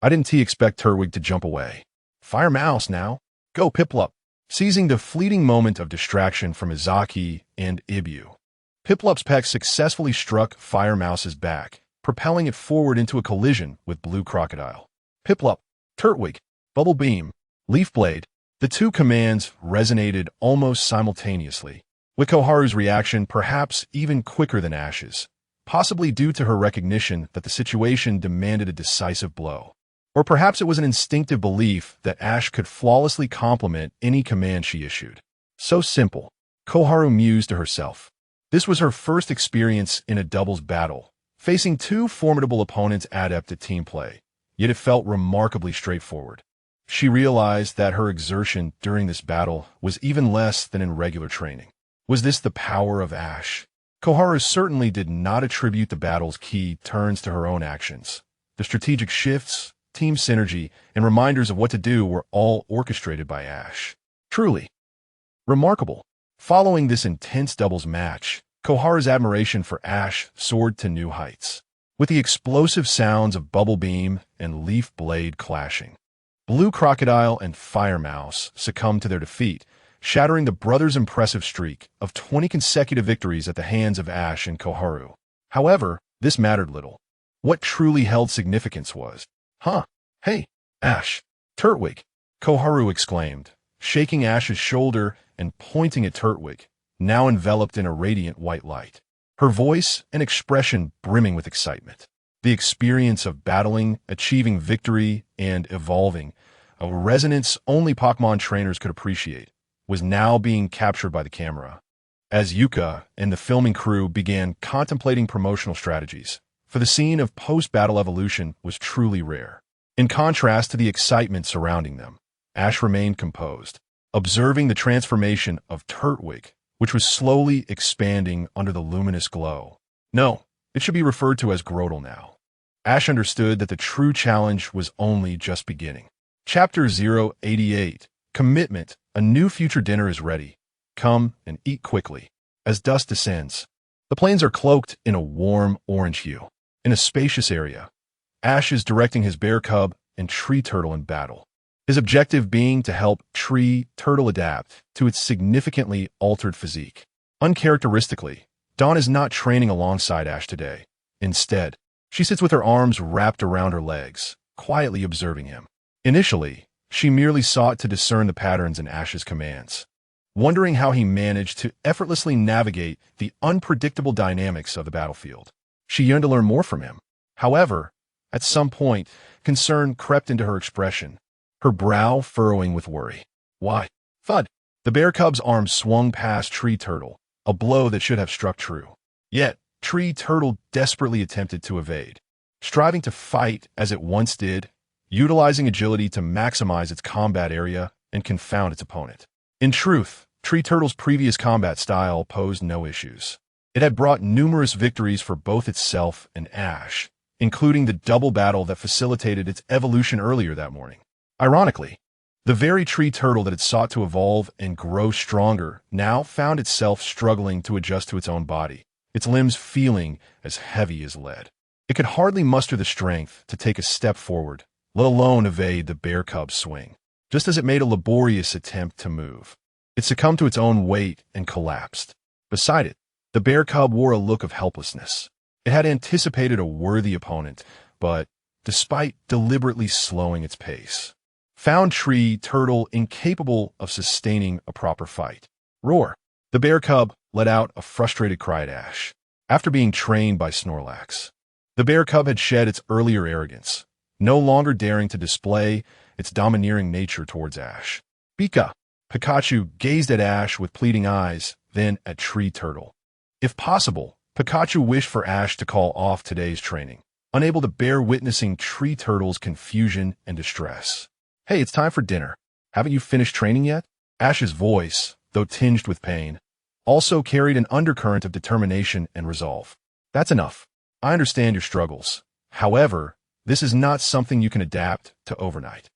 I didn't expect Turtwig to jump away. Fire Mouse now. Go Piplup. Seizing the fleeting moment of distraction from Izaki and Ibu, Piplup's peck successfully struck Fire Mouse's back, propelling it forward into a collision with Blue Crocodile. Piplup, Turtwig, Bubble Beam, Leaf Blade. The two commands resonated almost simultaneously, with Koharu's reaction perhaps even quicker than Ash's, possibly due to her recognition that the situation demanded a decisive blow. Or perhaps it was an instinctive belief that Ash could flawlessly complement any command she issued. So simple, Koharu mused to herself. This was her first experience in a doubles battle, facing two formidable opponents adept at team play, yet it felt remarkably straightforward. She realized that her exertion during this battle was even less than in regular training. Was this the power of Ash? Koharu certainly did not attribute the battle's key turns to her own actions. The strategic shifts, team synergy, and reminders of what to do were all orchestrated by Ash. Truly remarkable. Following this intense doubles match, Koharu's admiration for Ash soared to new heights, with the explosive sounds of Bubble Beam and Leaf Blade clashing. Blue Crocodile and Fire Mouse succumbed to their defeat, shattering the brothers' impressive streak of 20 consecutive victories at the hands of Ash and Koharu. However, this mattered little. What truly held significance was, Hey, Ash, Turtwig, Koharu exclaimed, shaking Ash's shoulder and pointing at Turtwig, now enveloped in a radiant white light, her voice and expression brimming with excitement. The experience of battling, achieving victory, and evolving, a resonance only Pokémon trainers could appreciate, was now being captured by the camera. As Yuka and the filming crew began contemplating promotional strategies, for the scene of post-battle evolution was truly rare. In contrast to the excitement surrounding them, Ash remained composed, observing the transformation of Turtwig, which was slowly expanding under the luminous glow. No, it should be referred to as Grotle now. Ash understood that the true challenge was only just beginning. Chapter 088, Commitment, a new future dinner is ready. Come and eat quickly. As dusk descends, the plains are cloaked in a warm orange hue. In a spacious area, Ash is directing his bear cub and tree turtle in battle, his objective being to help tree turtle adapt to its significantly altered physique. Uncharacteristically, Dawn is not training alongside Ash today. Instead, she sits with her arms wrapped around her legs, quietly observing him. Initially, she merely sought to discern the patterns in Ash's commands. wondering how he managed to effortlessly navigate the unpredictable dynamics of the battlefield. She yearned to learn more from him. However, at some point, concern crept into her expression, her brow furrowing with worry. Why? Thud. The bear cub's arm swung past Tree Turtle, a blow that should have struck true. Yet, Tree Turtle desperately attempted to evade, striving to fight as it once did, utilizing agility to maximize its combat area and confound its opponent. In truth, Tree Turtle's previous combat style posed no issues. It had brought numerous victories for both itself and Ash, including the double battle that facilitated its evolution earlier that morning. Ironically, the very Tree Turtle that had sought to evolve and grow stronger now found itself struggling to adjust to its own body, its limbs feeling as heavy as lead. It could hardly muster the strength to take a step forward, let alone evade the bear cub's swing. Just as it made a laborious attempt to move, it succumbed to its own weight and collapsed. Beside it, the bear cub wore a look of helplessness. It had anticipated a worthy opponent, but, despite deliberately slowing its pace, found Tree Turtle incapable of sustaining a proper fight. Roar! The bear cub let out a frustrated cry at Ash. After being trained by Snorlax, the bear cub had shed its earlier arrogance, no longer daring to display its domineering nature towards Ash. Pika! Pikachu gazed at Ash with pleading eyes, then at Tree Turtle. If possible, Pikachu wished for Ash to call off today's training, unable to bear witnessing Tree Turtle's confusion and distress. Hey, it's time for dinner. Haven't you finished training yet? Ash's voice, though tinged with pain, also carried an undercurrent of determination and resolve. That's enough. I understand your struggles. However, this is not something you can adapt to overnight.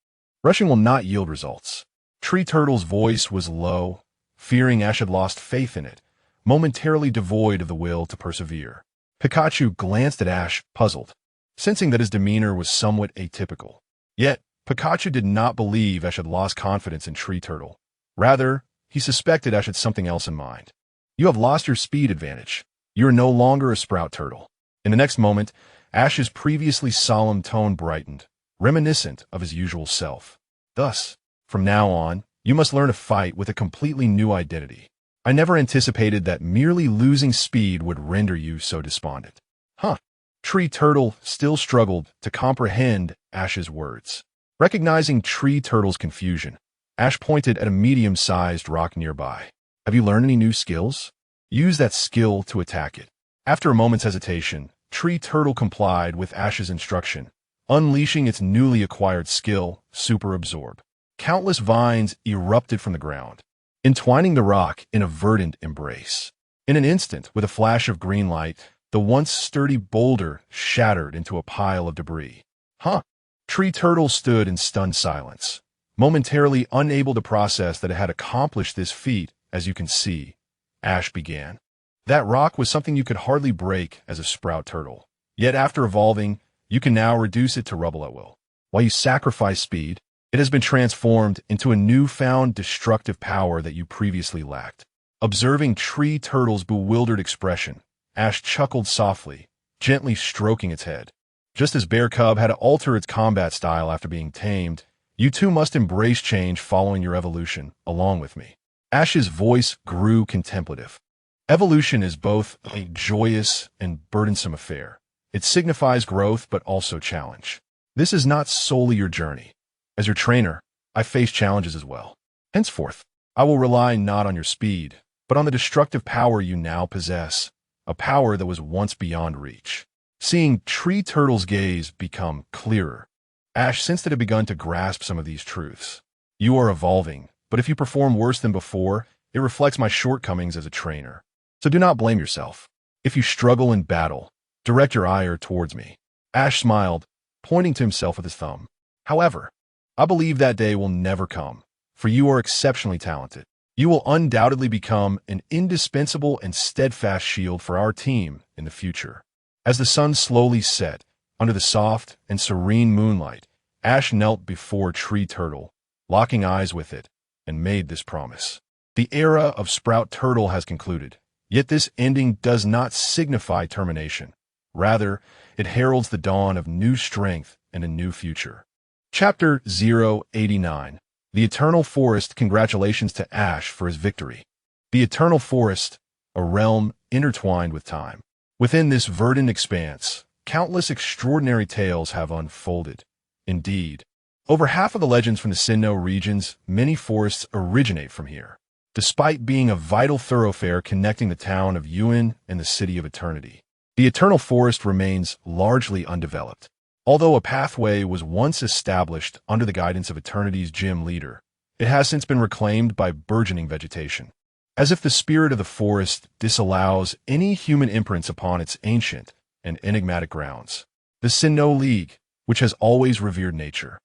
Rushing will not yield results. Tree Turtle's voice was low, fearing Ash had lost faith in it, momentarily devoid of the will to persevere. Pikachu glanced at Ash, puzzled, sensing that his demeanor was somewhat atypical. Yet, Pikachu did not believe Ash had lost confidence in Tree Turtle. Rather, he suspected Ash had something else in mind. You have lost your speed advantage. You are no longer a Sprout Turtle. In the next moment, Ash's previously solemn tone brightened, reminiscent of his usual self. Thus, from now on, you must learn to fight with a completely new identity. I never anticipated that merely losing speed would render you so despondent. Huh. Tree Turtle still struggled to comprehend Ash's words. Recognizing Tree Turtle's confusion, Ash pointed at a medium-sized rock nearby. Have you learned any new skills? Use that skill to attack it. After a moment's hesitation, Tree Turtle complied with Ash's instruction, unleashing its newly acquired skill, Super Absorb. Countless vines erupted from the ground, entwining the rock in a verdant embrace. In an instant, with a flash of green light, the once sturdy boulder shattered into a pile of debris. Huh? Tree Turtle stood in stunned silence, momentarily unable to process that it had accomplished this feat. As you can see, Ash began. That rock was something you could hardly break as a Sprout Turtle. Yet after evolving, you can now reduce it to rubble at will. While you sacrifice speed, it has been transformed into a newfound destructive power that you previously lacked. Observing Tree Turtle's bewildered expression, Ash chuckled softly, gently stroking its head. Just as Bear Cub had to alter its combat style after being tamed, you too must embrace change following your evolution, along with me. Ash's voice grew contemplative. Evolution is both a joyous and burdensome affair. It signifies growth but also challenge. This is not solely your journey. As your trainer, I face challenges as well. Henceforth, I will rely not on your speed, but on the destructive power you now possess, a power that was once beyond reach. Seeing Tree Turtle's gaze become clearer, Ash sensed that it had begun to grasp some of these truths. You are evolving, but if you perform worse than before, it reflects my shortcomings as a trainer. So do not blame yourself. If you struggle in battle, direct your ire towards me. Ash smiled, pointing to himself with his thumb. However, I believe that day will never come, for you are exceptionally talented. You will undoubtedly become an indispensable and steadfast shield for our team in the future. As the sun slowly set, under the soft and serene moonlight, Ash knelt before Tree Turtle, locking eyes with it, and made this promise. The era of Sprout Turtle has concluded, yet this ending does not signify termination. Rather, it heralds the dawn of new strength and a new future. Chapter 089. The Eternal Forest, congratulations to Ash for his victory. The Eternal Forest, a realm intertwined with time. Within this verdant expanse, countless extraordinary tales have unfolded. Indeed, over half of the legends from the Sinnoh region's many forests originate from here, despite being a vital thoroughfare connecting the town of Yuan and the City of Eternity. The Eternal Forest remains largely undeveloped. Although a pathway was once established under the guidance of Eternity's gym leader, it has since been reclaimed by burgeoning vegetation. As if the spirit of the forest disallows any human imprints upon its ancient and enigmatic grounds. The Sinnoh League, which has always revered nature,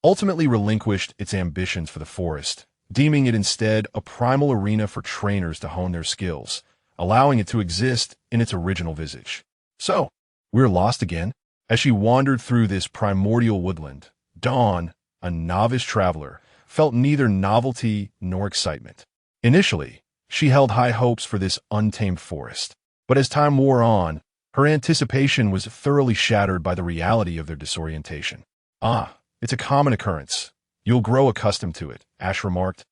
ultimately relinquished its ambitions for the forest, deeming it instead a primal arena for trainers to hone their skills, allowing it to exist in its original visage. So, we're lost again? As she wandered through this primordial woodland, Dawn, a novice traveler, felt neither novelty nor excitement. Initially, she held high hopes for this untamed forest, but as time wore on, her anticipation was thoroughly shattered by the reality of their disorientation. "Ah, it's a common occurrence. You'll grow accustomed to it," Ash remarked,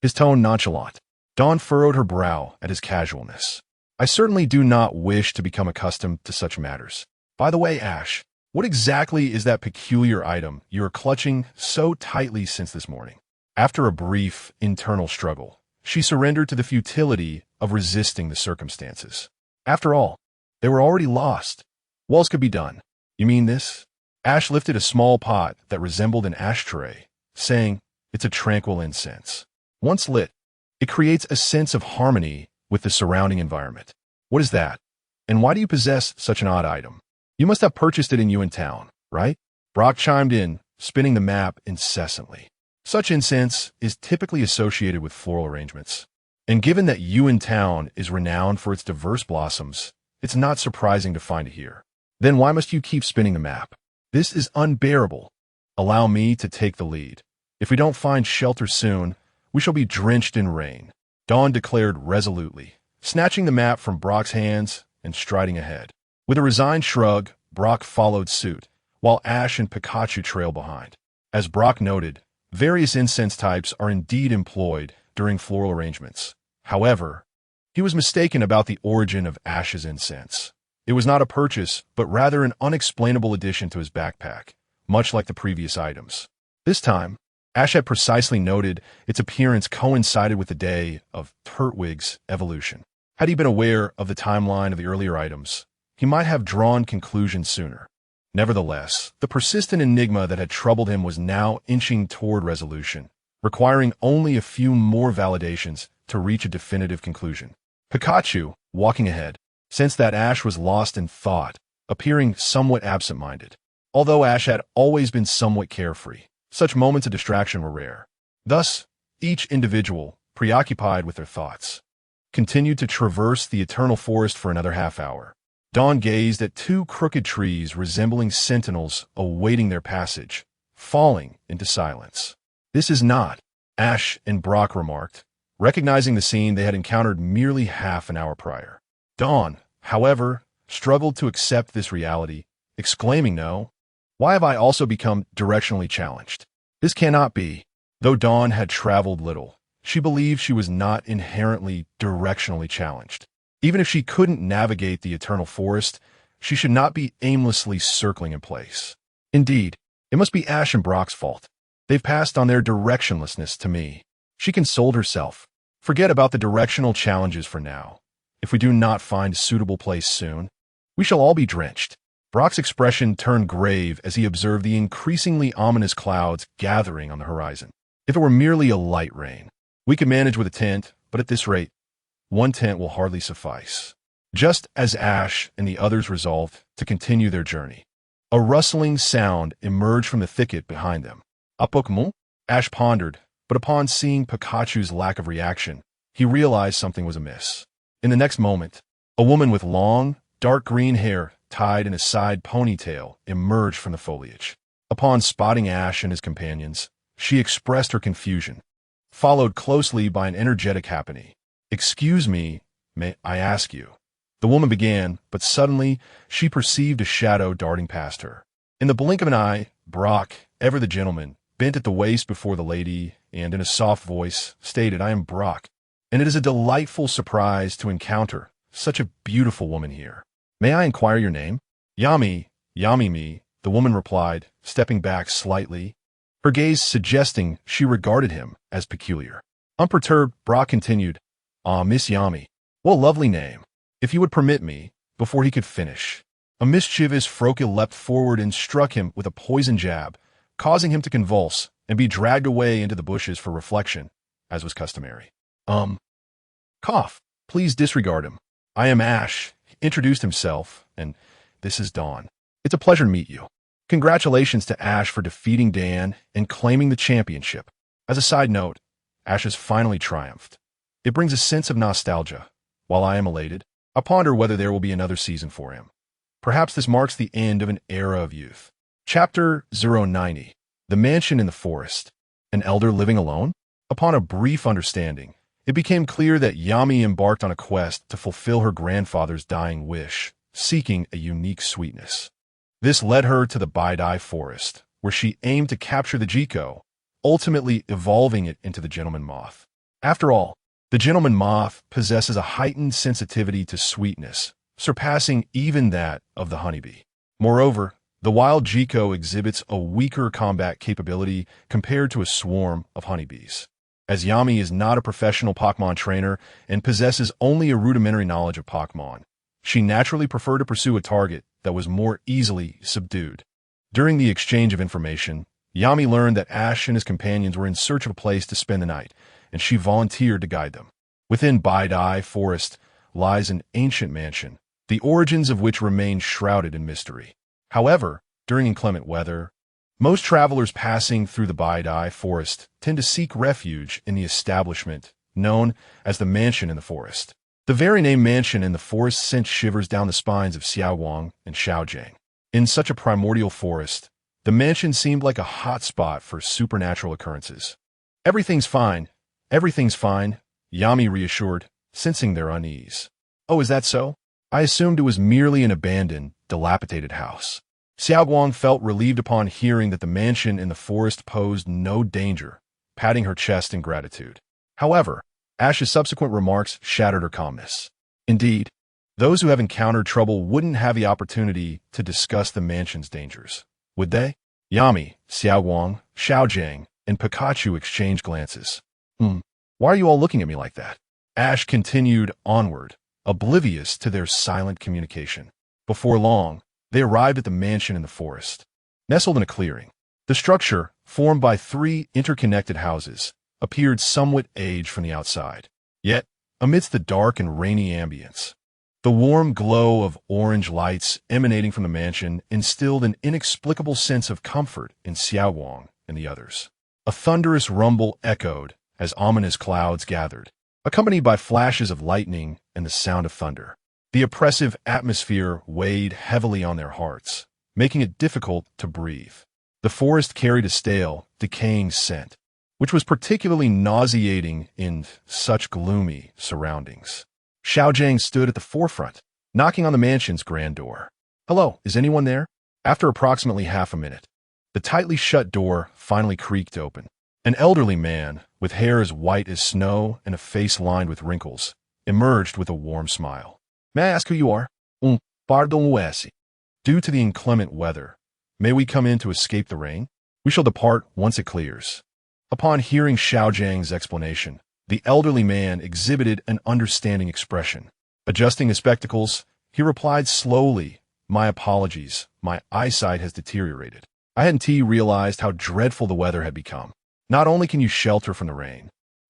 his tone nonchalant. Dawn furrowed her brow at his casualness. "I certainly do not wish to become accustomed to such matters. By the way, Ash, what exactly is that peculiar item you are clutching so tightly since this morning?" After a brief internal struggle, she surrendered to the futility of resisting the circumstances. After all, they were already lost. What else could be done? "You mean this?" Ash lifted a small pot that resembled an ashtray, saying, "It's a tranquil incense. Once lit, it creates a sense of harmony with the surrounding environment." "What is that? And why do you possess such an odd item? You must have purchased it in Yuan Town, right?" Brock chimed in, spinning the map incessantly. Such incense is typically associated with floral arrangements, and given that Yuan Town is renowned for its diverse blossoms, it's not surprising to find it here. "Then why must you keep spinning the map? This is unbearable. Allow me to take the lead. If we don't find shelter soon, we shall be drenched in rain," Dawn declared resolutely, snatching the map from Brock's hands and striding ahead. With a resigned shrug, Brock followed suit, while Ash and Pikachu trailed behind. As Brock noted, various incense types are indeed employed during floral arrangements. However, he was mistaken about the origin of Ash's incense. It was not a purchase, but rather an unexplainable addition to his backpack, much like the previous items. This time, Ash had precisely noted its appearance coincided with the day of Turtwig's evolution. Had he been aware of the timeline of the earlier items, he might have drawn conclusions sooner. Nevertheless, the persistent enigma that had troubled him was now inching toward resolution, requiring only a few more validations to reach a definitive conclusion. Pikachu, walking ahead, sensed that Ash was lost in thought, appearing somewhat absent-minded. Although Ash had always been somewhat carefree, such moments of distraction were rare. Thus, each individual, preoccupied with their thoughts, continued to traverse the Eternal Forest for another half-hour. Dawn gazed at two crooked trees resembling sentinels awaiting their passage, falling into silence. "This is not," Ash and Brock remarked, recognizing the scene they had encountered merely half an hour prior. Dawn, however, struggled to accept this reality, exclaiming, "No, why have I also become directionally challenged? This cannot be." Though Dawn had traveled little, she believed she was not inherently directionally challenged. Even if she couldn't navigate the Eternal Forest, she should not be aimlessly circling in place. Indeed, it must be Ash and Brock's fault. They've passed on their directionlessness to me. She consoled herself. Forget about the directional challenges for now. If we do not find a suitable place soon, we shall all be drenched. Brock's expression turned grave as he observed the increasingly ominous clouds gathering on the horizon. If it were merely a light rain, we could manage with a tent, but at this rate, one tent will hardly suffice. Just as Ash and the others resolved to continue their journey, a rustling sound emerged from the thicket behind them. "A Pokémon?" Ash pondered, but upon seeing Pikachu's lack of reaction, he realized something was amiss. In the next moment, a woman with long, dark green hair tied in a side ponytail emerged from the foliage. Upon spotting Ash and his companions, she expressed her confusion, followed closely by an energetic happy. "Excuse me, may I ask you?" The woman began, but suddenly she perceived a shadow darting past her. In the blink of an eye, Brock, ever the gentleman, bent at the waist before the lady and in a soft voice stated, "I am Brock, and it is a delightful surprise to encounter such a beautiful woman here. May I inquire your name?" "Yami, the woman replied, stepping back slightly, her gaze suggesting she regarded him as peculiar. Unperturbed, Brock continued, "Ah, Miss Yami, what a lovely name. If you would permit me," before he could finish, a mischievous Froka leapt forward and struck him with a poison jab, causing him to convulse and be dragged away into the bushes for reflection, as was customary. Cough. Please disregard him. I am Ash," he introduced himself, "and this is Dawn. It's a pleasure to meet you." Congratulations to Ash for defeating Dan and claiming the championship. As a side note, Ash has finally triumphed. It brings a sense of nostalgia. While I am elated, I ponder whether there will be another season for him. Perhaps this marks the end of an era of youth. Chapter 090. The Mansion in the Forest. An elder living alone? Upon a brief understanding, it became clear that Yami embarked on a quest to fulfill her grandfather's dying wish, seeking a unique sweetness. This led her to the Baidai Forest, where she aimed to capture the Jiko, ultimately evolving it into the gentleman moth. After all, the gentleman moth possesses a heightened sensitivity to sweetness, surpassing even that of the honeybee. Moreover, the wild Jiko exhibits a weaker combat capability compared to a swarm of honeybees. As Yami is not a professional Pokémon trainer and possesses only a rudimentary knowledge of Pokémon, she naturally preferred to pursue a target that was more easily subdued. During the exchange of information, Yami learned that Ash and his companions were in search of a place to spend the night, and she volunteered to guide them. Within Baidai Forest lies an ancient mansion, the origins of which remain shrouded in mystery. However, during inclement weather, most travelers passing through the Baidai Forest tend to seek refuge in the establishment known as the Mansion in the Forest. The very name Mansion in the Forest sent shivers down the spines of Xiaowang and Xiaojang. In such a primordial forest, the mansion seemed like a hot spot for supernatural occurrences. Everything's fine, Yami reassured, sensing their unease. "Oh, is that so? I assumed it was merely an abandoned, dilapidated house." Xiaowang felt relieved upon hearing that the mansion in the forest posed no danger, patting her chest in gratitude. However, Ash's subsequent remarks shattered her calmness. Indeed, those who have encountered trouble wouldn't have the opportunity to discuss the mansion's dangers, would they? Yami, Xiaowang, Xiaojang, and Pikachu exchanged glances. Why are you all looking at me like that?" Ash continued onward, oblivious to their silent communication. Before long, they arrived at the mansion in the forest. Nestled in a clearing, the structure, formed by 3 interconnected houses, appeared somewhat aged from the outside. Yet, amidst the dark and rainy ambience, the warm glow of orange lights emanating from the mansion instilled an inexplicable sense of comfort in Xiaowang and the others. A thunderous rumble echoed as ominous clouds gathered, accompanied by flashes of lightning and the sound of thunder. The oppressive atmosphere weighed heavily on their hearts, making it difficult to breathe. The forest carried a stale, decaying scent, which was particularly nauseating in such gloomy surroundings. Xiaojang stood at the forefront, knocking on the mansion's grand door. "Hello, is anyone there?" After approximately half a minute, the tightly shut door finally creaked open. An elderly man, with hair as white as snow and a face lined with wrinkles, emerged with a warm smile. "May I ask who you are?" Pardon, Wessie. "Due to the inclement weather, may we come in to escape the rain? We shall depart once it clears." Upon hearing Xiaojang's explanation, the elderly man exhibited an understanding expression. Adjusting his spectacles, he replied slowly, "My apologies, my eyesight has deteriorated. I hadn't realized how dreadful the weather had become. Not only can you shelter from the rain,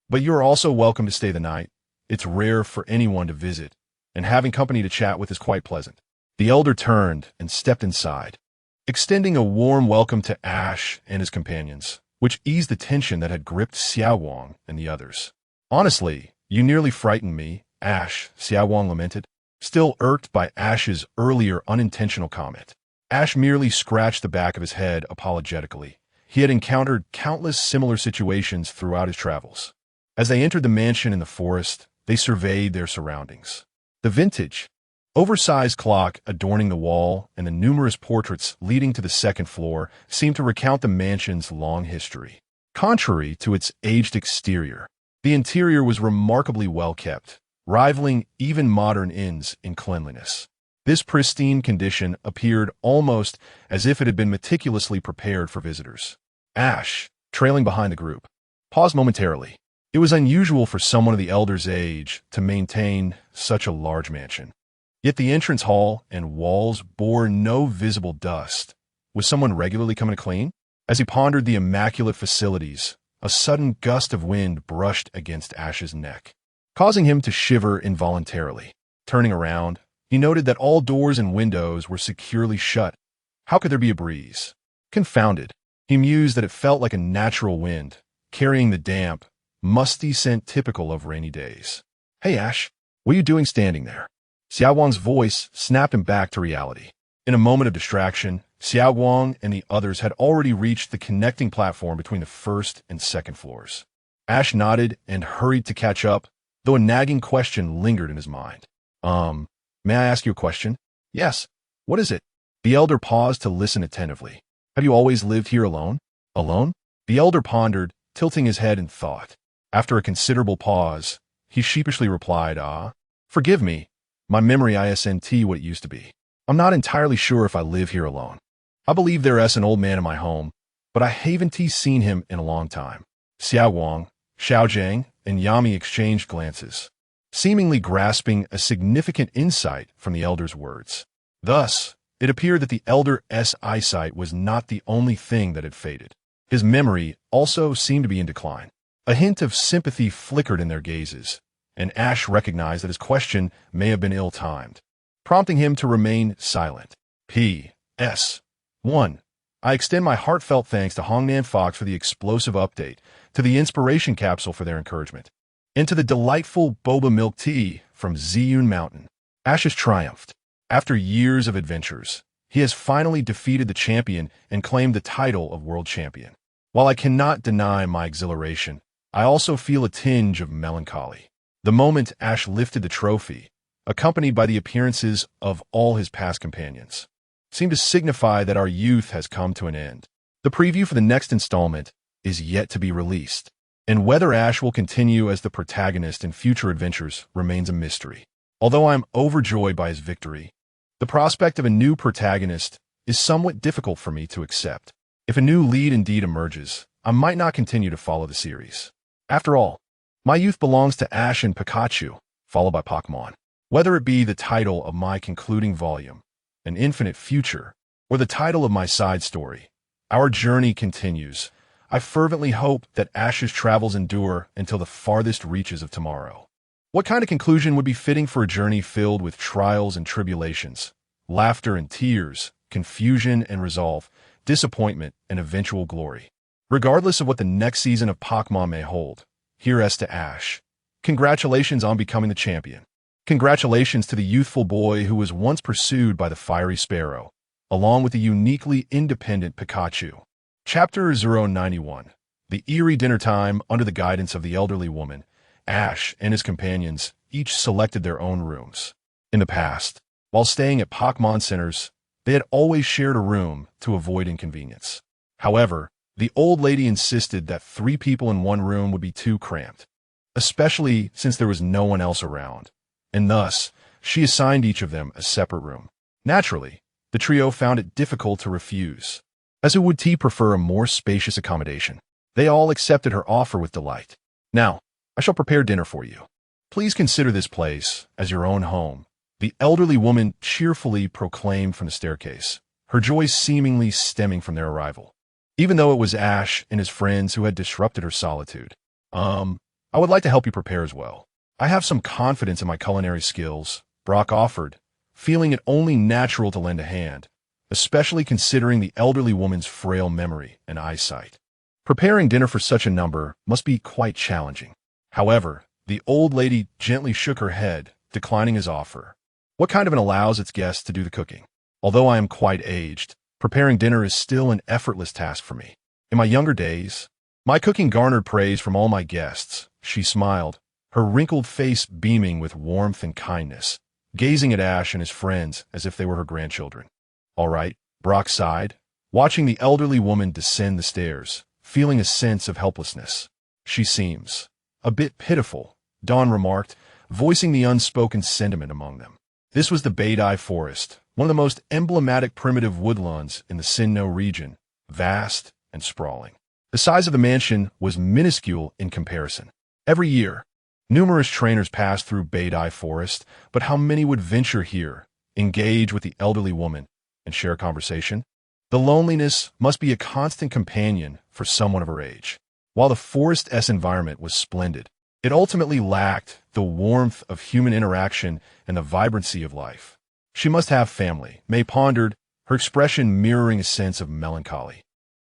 but you are also welcome to stay the night. It's rare for anyone to visit, and having company to chat with is quite pleasant." The elder turned and stepped inside, extending a warm welcome to Ash and his companions, which eased the tension that had gripped Xiaowang and the others. "Honestly, you nearly frightened me, Ash," Xiaowang lamented, still irked by Ash's earlier unintentional comment. Ash merely scratched the back of his head apologetically. He had encountered countless similar situations throughout his travels. As they entered the mansion in the forest, they surveyed their surroundings. The vintage, oversized clock adorning the wall and the numerous portraits leading to the second floor seemed to recount the mansion's long history. Contrary to its aged exterior, the interior was remarkably well kept, rivaling even modern inns in cleanliness. This pristine condition appeared almost as if it had been meticulously prepared for visitors. Ash, trailing behind the group, paused momentarily. It was unusual for someone of the elder's age to maintain such a large mansion. Yet the entrance hall and walls bore no visible dust. Was someone regularly coming to clean? As he pondered the immaculate facilities, a sudden gust of wind brushed against Ash's neck, causing him to shiver involuntarily. Turning around, he noted that all doors and windows were securely shut. How could there be a breeze? Confounded, he mused that it felt like a natural wind, carrying the damp, musty scent typical of rainy days. "Hey, Ash, what are you doing standing there?" Xiaoguang's voice snapped him back to reality. In a moment of distraction, Xiaoguang and the others had already reached the connecting platform between the first and second floors. Ash nodded and hurried to catch up, though a nagging question lingered in his mind. May I ask you a question?" "Yes. What is it?" The elder paused to listen attentively. "Have you always lived here alone?" "Alone?" The elder pondered, tilting his head in thought. After a considerable pause, he sheepishly replied, "Forgive me. My memory isn't what it used to be. I'm not entirely sure if I live here alone. I believe there is an old man in my home, but I haven't seen him in a long time." Xiaoguang, Xiaojiang, and Yami exchanged glances, seemingly grasping a significant insight from the elder's words. Thus, it appeared that the elder's eyesight was not the only thing that had faded. His memory also seemed to be in decline. A hint of sympathy flickered in their gazes, and Ash recognized that his question may have been ill-timed, prompting him to remain silent. P.S. 1. I extend my heartfelt thanks to Hongnan Fox for the explosive update, to the inspiration capsule for their encouragement, and to the delightful boba milk tea from Ziyun Mountain. Ash has triumphed. After years of adventures, he has finally defeated the champion and claimed the title of world champion. While I cannot deny my exhilaration, I also feel a tinge of melancholy. The moment Ash lifted the trophy, accompanied by the appearances of all his past companions, seemed to signify that our youth has come to an end. The preview for the next installment is yet to be released, and whether Ash will continue as the protagonist in future adventures remains a mystery. Although I am overjoyed by his victory, the prospect of a new protagonist is somewhat difficult for me to accept. If a new lead indeed emerges, I might not continue to follow the series. After all, my youth belongs to Ash and Pikachu, followed by Pokémon. Whether it be the title of my concluding volume, An Infinite Future, or the title of my side story, our journey continues. I fervently hope that Ash's travels endure until the farthest reaches of tomorrow. What kind of conclusion would be fitting for a journey filled with trials and tribulations, laughter and tears, confusion and resolve, disappointment and eventual glory? Regardless of what the next season of Pokémon may hold, here's to Ash. Congratulations on becoming the champion. Congratulations to the youthful boy who was once pursued by the fiery sparrow, along with the uniquely independent Pikachu. Chapter 091. The eerie dinner time under the guidance of the elderly woman. Ash and his companions each selected their own rooms. In the past, while staying at Pokémon centers, they had always shared a room to avoid inconvenience. However, the old lady insisted that 3 people in one room would be too cramped, especially since there was no one else around, and thus, she assigned each of them a separate room. Naturally, the trio found it difficult to refuse, as who would prefer a more spacious accommodation. They all accepted her offer with delight. "Now, I shall prepare dinner for you. Please consider this place as your own home," the elderly woman cheerfully proclaimed from the staircase, her joy seemingly stemming from their arrival. Even though it was Ash and his friends who had disrupted her solitude. I would like to help you prepare as well. I have some confidence in my culinary skills," Brock offered, feeling it only natural to lend a hand, especially considering the elderly woman's frail memory and eyesight. Preparing dinner for such a number must be quite challenging. However, the old lady gently shook her head, declining his offer. What kind of an allows its guests to do the cooking? Although I am quite aged, preparing dinner is still an effortless task for me. In my younger days, my cooking garnered praise from all my guests. She smiled, her wrinkled face beaming with warmth and kindness, gazing at Ash and his friends as if they were her grandchildren. "All right," Brock sighed, watching the elderly woman descend the stairs, feeling a sense of helplessness. "She seems a bit pitiful," Dawn remarked, voicing the unspoken sentiment among them. This was the Beidai Forest, one of the most emblematic primitive woodlands in the Sinnoh region, vast and sprawling. The size of the mansion was minuscule in comparison. Every year, numerous trainers passed through Beidai Forest, but how many would venture here, engage with the elderly woman, and share a conversation? The loneliness must be a constant companion for someone of her age. While the forest's environment was splendid, it ultimately lacked the warmth of human interaction and the vibrancy of life. She must have family, May pondered, her expression mirroring a sense of melancholy.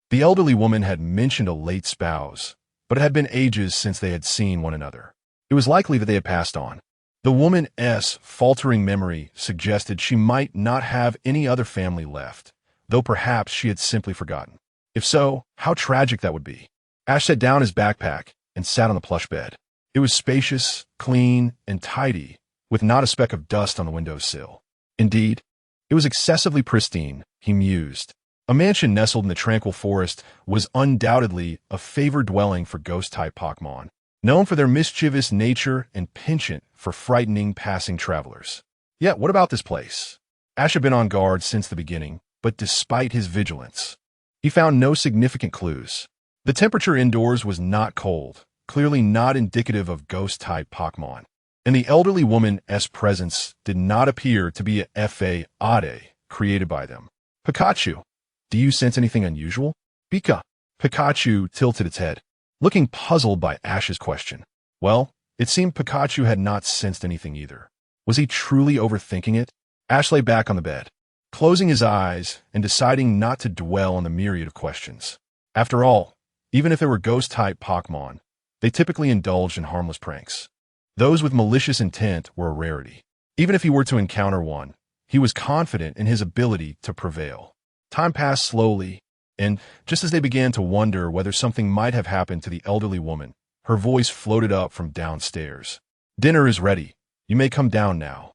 The elderly woman had mentioned a late spouse, but it had been ages since they had seen one another. It was likely that they had passed on. The woman's faltering memory suggested she might not have any other family left, though perhaps she had simply forgotten. If so, how tragic that would be. Ash set down his backpack and sat on the plush bed. It was spacious, clean, and tidy, with not a speck of dust on the windowsill. Indeed, it was excessively pristine, he mused. A mansion nestled in the tranquil forest was undoubtedly a favored dwelling for ghost-type Pokémon, known for their mischievous nature and penchant for frightening passing travelers. Yet, what about this place? Ash had been on guard since the beginning, but despite his vigilance, he found no significant clues. The temperature indoors was not cold, clearly not indicative of ghost-type Pokémon, and the elderly woman's presence did not appear to be a fade created by them. "Pikachu, do you sense anything unusual?" Pikachu tilted its head, looking puzzled by Ash's question. Well, it seemed Pikachu had not sensed anything either. Was he truly overthinking it? Ash lay back on the bed, closing his eyes and deciding not to dwell on the myriad of questions. After all, even if they were ghost-type Pokémon, they typically indulged in harmless pranks. Those with malicious intent were a rarity. Even if he were to encounter one, he was confident in his ability to prevail. Time passed slowly, and just as they began to wonder whether something might have happened to the elderly woman, her voice floated up from downstairs. "Dinner is ready. You may come down now."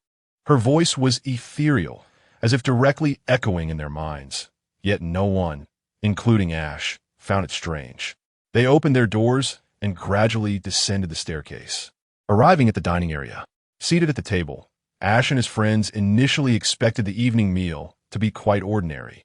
Her voice was ethereal, as if directly echoing in their minds. Yet no one, including Ash, found it strange. They opened their doors and gradually descended the staircase. Arriving at the dining area, seated at the table, Ash and his friends initially expected the evening meal to be quite ordinary,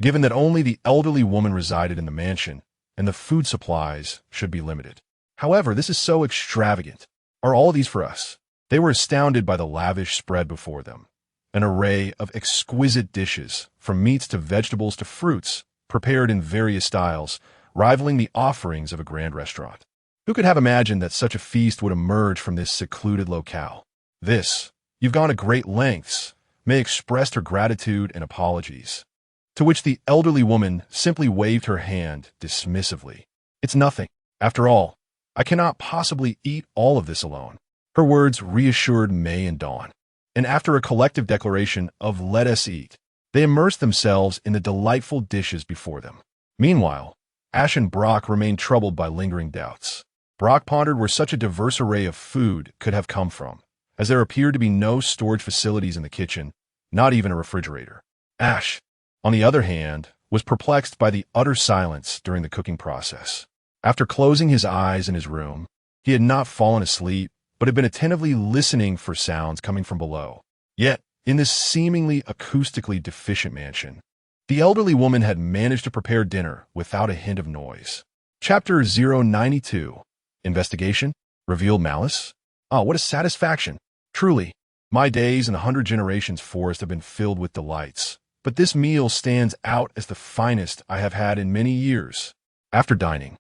given that only the elderly woman resided in the mansion and the food supplies should be limited. However, this is so extravagant. Are all these for us? They were astounded by the lavish spread before them, an array of exquisite dishes, from meats to vegetables to fruits, prepared in various styles, rivaling the offerings of a grand restaurant. Who could have imagined that such a feast would emerge from this secluded locale? "You've gone to great lengths," May expressed her gratitude and apologies, to which the elderly woman simply waved her hand dismissively. "It's nothing. After all, I cannot possibly eat all of this alone." Her words reassured May and Dawn, and after a collective declaration of "let us eat," they immersed themselves in the delightful dishes before them. Meanwhile, Ash and Brock remained troubled by lingering doubts. Brock pondered where such a diverse array of food could have come from, as there appeared to be no storage facilities in the kitchen, not even a refrigerator. Ash, on the other hand, was perplexed by the utter silence during the cooking process. After closing his eyes in his room, he had not fallen asleep, but had been attentively listening for sounds coming from below. Yet, in this seemingly acoustically deficient mansion, the elderly woman had managed to prepare dinner without a hint of noise. Chapter 092. Investigation? Revealed malice? Ah, what a satisfaction. Truly, my days in the 100 Generations forest have been filled with delights, but this meal stands out as the finest I have had in many years. After dining,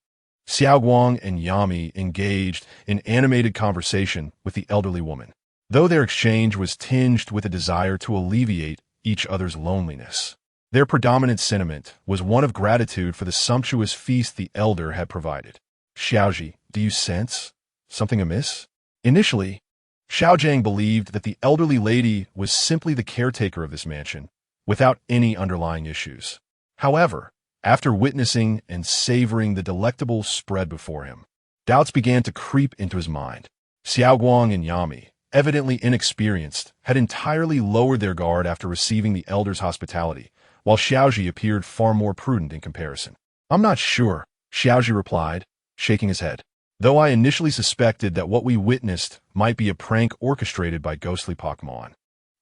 Xiaoguang and Yami engaged in animated conversation with the elderly woman, though their exchange was tinged with a desire to alleviate each other's loneliness. Their predominant sentiment was one of gratitude for the sumptuous feast the elder had provided. "Xiaoji, do you sense something amiss?" Initially, Xiaojiang believed that the elderly lady was simply the caretaker of this mansion, without any underlying issues. However, after witnessing and savoring the delectable spread before him, doubts began to creep into his mind. Xiaoguang and Yami, evidently inexperienced, had entirely lowered their guard after receiving the elder's hospitality, while Xiaoji appeared far more prudent in comparison. "I'm not sure," Xiaozhi replied, shaking his head. Though I initially suspected that what we witnessed might be a prank orchestrated by ghostly Pokémon,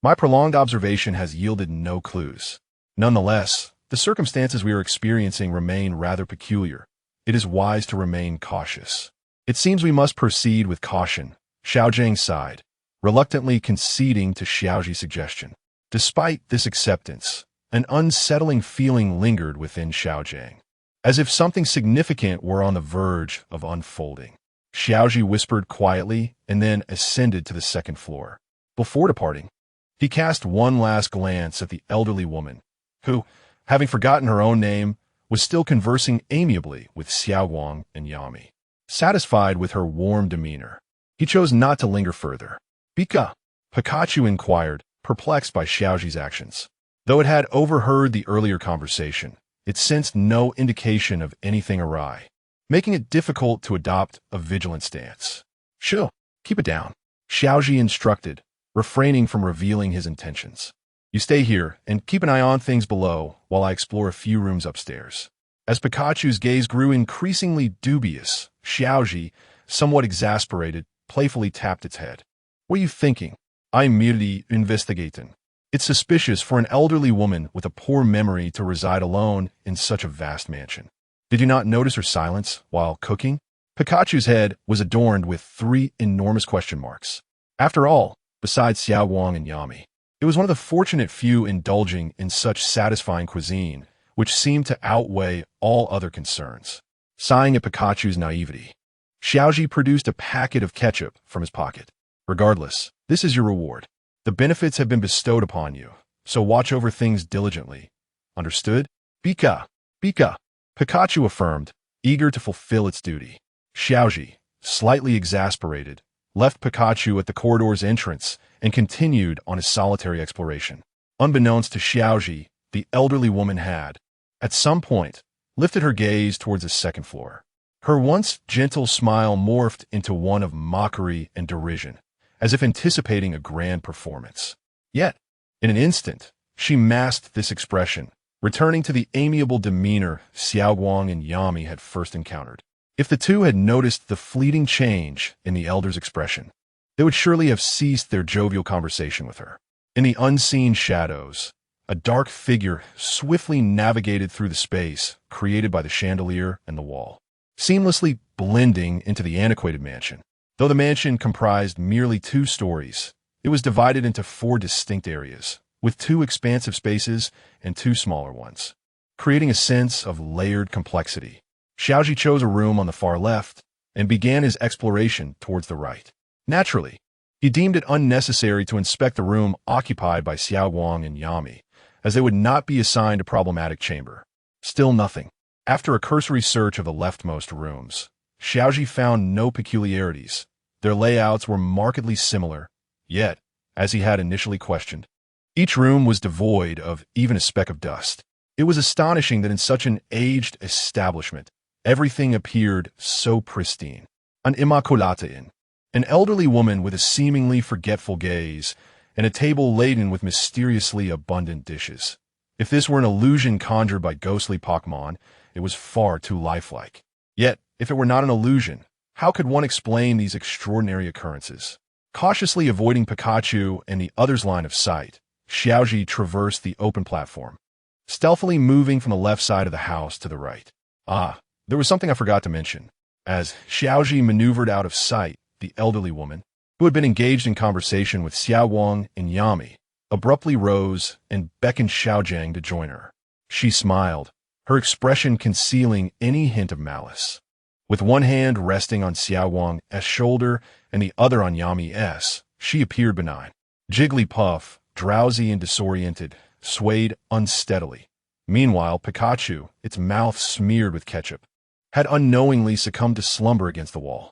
my prolonged observation has yielded no clues. Nonetheless, the circumstances we are experiencing remain rather peculiar. It is wise to remain cautious. It seems we must proceed with caution, Xiaozhang sighed, reluctantly conceding to Xiaozhi's suggestion. Despite this acceptance, an unsettling feeling lingered within Xiaozhang, as if something significant were on the verge of unfolding. Xiaozhi whispered quietly and then ascended to the second floor. Before departing, he cast one last glance at the elderly woman, who, having forgotten her own name, was still conversing amiably with Xiaoguang and Yami. Satisfied with her warm demeanor, he chose not to linger further. Pika? Pikachu inquired, perplexed by Xiaozhi's actions. Though it had overheard the earlier conversation, it sensed no indication of anything awry, making it difficult to adopt a vigilant stance. Sure, keep it down, Xiaozhi instructed, refraining from revealing his intentions. You stay here and keep an eye on things below while I explore a few rooms upstairs. As Pikachu's gaze grew increasingly dubious, Xiaozhi, somewhat exasperated, playfully tapped its head. What are you thinking? I'm merely investigating. It's suspicious for an elderly woman with a poor memory to reside alone in such a vast mansion. Did you not notice her silence while cooking? Pikachu's head was adorned with 3 enormous question marks. After all, besides Xiaoguang and Yami, it was one of the fortunate few indulging in such satisfying cuisine, which seemed to outweigh all other concerns. Sighing at Pikachu's naivety, Xiaozhi produced a packet of ketchup from his pocket. Regardless, this is your reward. The benefits have been bestowed upon you, so watch over things diligently. Understood? Pika! Pika! Pikachu affirmed, eager to fulfill its duty. Xiaozhi, slightly exasperated, left Pikachu at the corridor's entrance and continued on his solitary exploration. Unbeknownst to Xiaozhi, the elderly woman had, at some point, lifted her gaze towards the second floor. Her once gentle smile morphed into one of mockery and derision, as if anticipating a grand performance. Yet, in an instant, she masked this expression, returning to the amiable demeanor Xiaoguang and Yami had first encountered. If the two had noticed the fleeting change in the elder's expression, they would surely have ceased their jovial conversation with her. In the unseen shadows, a dark figure swiftly navigated through the space created by the chandelier and the wall, seamlessly blending into the antiquated mansion. Though the mansion comprised merely 2 stories, it was divided into 4 distinct areas, with 2 expansive spaces and 2 smaller ones, creating a sense of layered complexity. Xiaozhi chose a room on the far left and began his exploration towards the right. Naturally, he deemed it unnecessary to inspect the room occupied by Xiaoguang and Yami, as they would not be assigned a problematic chamber. Still nothing. After a cursory search of the leftmost rooms, Xiaozhi found no peculiarities. Their layouts were markedly similar, yet, as he had initially questioned, each room was devoid of even a speck of dust. It was astonishing that in such an aged establishment, everything appeared so pristine. An immaculata, an elderly woman with a seemingly forgetful gaze, and a table laden with mysteriously abundant dishes. If this were an illusion conjured by ghostly Pokémon, it was far too lifelike. Yet, if it were not an illusion, how could one explain these extraordinary occurrences? Cautiously avoiding Pikachu and the other's line of sight, Xiaozhi traversed the open platform, stealthily moving from the left side of the house to the right. There was something I forgot to mention. As Xiaozhi maneuvered out of sight, the elderly woman, who had been engaged in conversation with Xiaoguang and Yami, abruptly rose and beckoned Xiaozhang to join her. She smiled, her expression concealing any hint of malice. With one hand resting on Xiaoguang's shoulder and the other on Yami's, she appeared benign. Jigglypuff, drowsy and disoriented, swayed unsteadily. Meanwhile, Pikachu, its mouth smeared with ketchup, had unknowingly succumbed to slumber against the wall.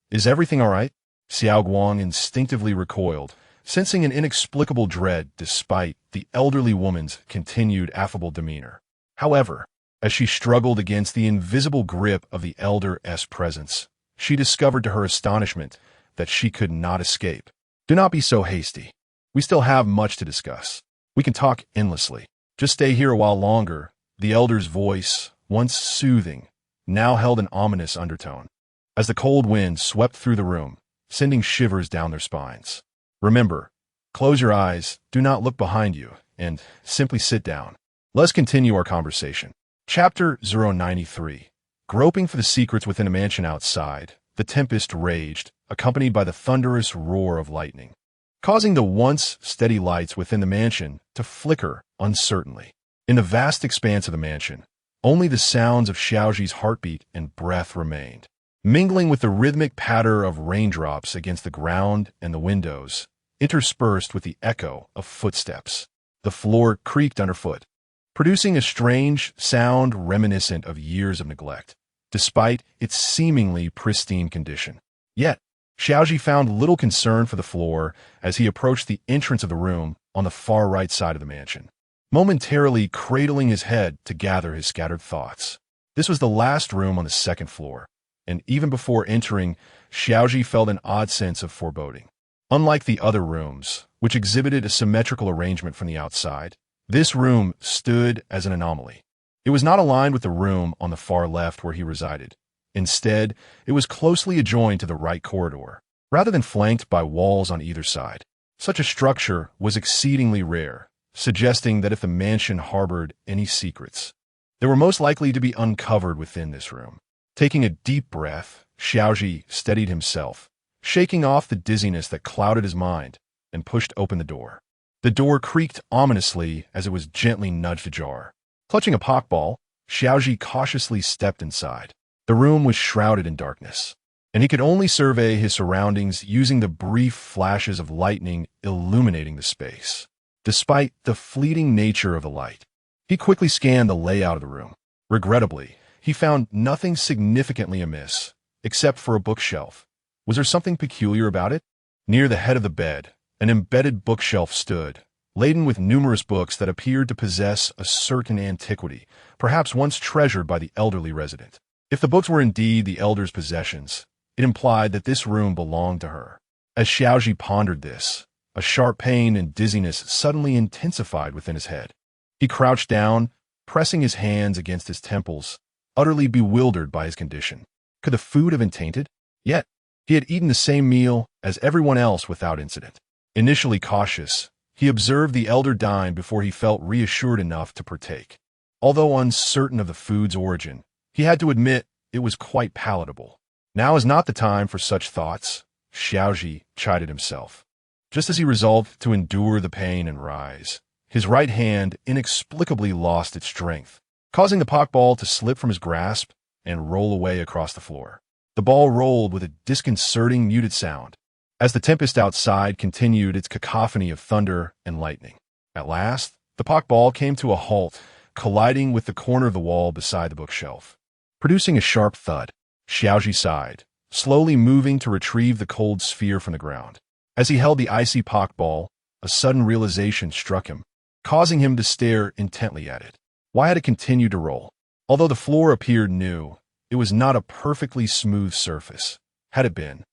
Is everything all right? Xiaoguang instinctively recoiled, sensing an inexplicable dread despite the elderly woman's continued affable demeanor. However, as she struggled against the invisible grip of the elder's presence, she discovered to her astonishment that she could not escape. Do not be so hasty. We still have much to discuss. We can talk endlessly. Just stay here a while longer. The elder's voice, once soothing, now held an ominous undertone, as the cold wind swept through the room, sending shivers down their spines. Remember, close your eyes, do not look behind you, and simply sit down. Let's continue our conversation. Chapter 093. Groping for the secrets within a mansion outside, the tempest raged, accompanied by the thunderous roar of lightning, causing the once steady lights within the mansion to flicker uncertainly. In the vast expanse of the mansion, only the sounds of Xiaoji's heartbeat and breath remained, mingling with the rhythmic patter of raindrops against the ground and the windows, interspersed with the echo of footsteps. The floor creaked underfoot, producing a strange sound reminiscent of years of neglect, despite its seemingly pristine condition. Yet, Xiaoji found little concern for the floor as he approached the entrance of the room on the far right side of the mansion, momentarily cradling his head to gather his scattered thoughts. This was the last room on the second floor, and even before entering, Xiaoji felt an odd sense of foreboding. Unlike the other rooms, which exhibited a symmetrical arrangement from the outside, this room stood as an anomaly. It was not aligned with the room on the far left where he resided. Instead, it was closely adjoined to the right corridor, rather than flanked by walls on either side. Such a structure was exceedingly rare, suggesting that if the mansion harbored any secrets, they were most likely to be uncovered within this room. Taking a deep breath, Xiaoji steadied himself, shaking off the dizziness that clouded his mind, and pushed open the door. The door creaked ominously as it was gently nudged ajar. Clutching a Pokeball, Xiaoji cautiously stepped inside. The room was shrouded in darkness, and he could only survey his surroundings using the brief flashes of lightning illuminating the space. Despite the fleeting nature of the light, he quickly scanned the layout of the room. Regrettably, he found nothing significantly amiss, except for a bookshelf. Was there something peculiar about it? Near the head of the bed, an embedded bookshelf stood, laden with numerous books that appeared to possess a certain antiquity, perhaps once treasured by the elderly resident. If the books were indeed the elder's possessions, it implied that this room belonged to her. As Xiaoji pondered this, a sharp pain and dizziness suddenly intensified within his head. He crouched down, pressing his hands against his temples, utterly bewildered by his condition. Could the food have been tainted? Yet, he had eaten the same meal as everyone else without incident. Initially cautious, he observed the elder dine before he felt reassured enough to partake. Although uncertain of the food's origin, he had to admit it was quite palatable. Now is not the time for such thoughts, Xiaoji chided himself. Just as he resolved to endure the pain and rise, his right hand inexplicably lost its strength, causing the Pokeball to slip from his grasp and roll away across the floor. The ball rolled with a disconcerting muted sound, as the tempest outside continued its cacophony of thunder and lightning. At last, the Pokeball came to a halt, colliding with the corner of the wall beside the bookshelf. Producing a sharp thud, Xiaoji sighed, slowly moving to retrieve the cold sphere from the ground. As he held the icy Pokeball, a sudden realization struck him, causing him to stare intently at it. Why had it continued to roll? Although the floor appeared new, it was not a perfectly smooth surface. Had it been,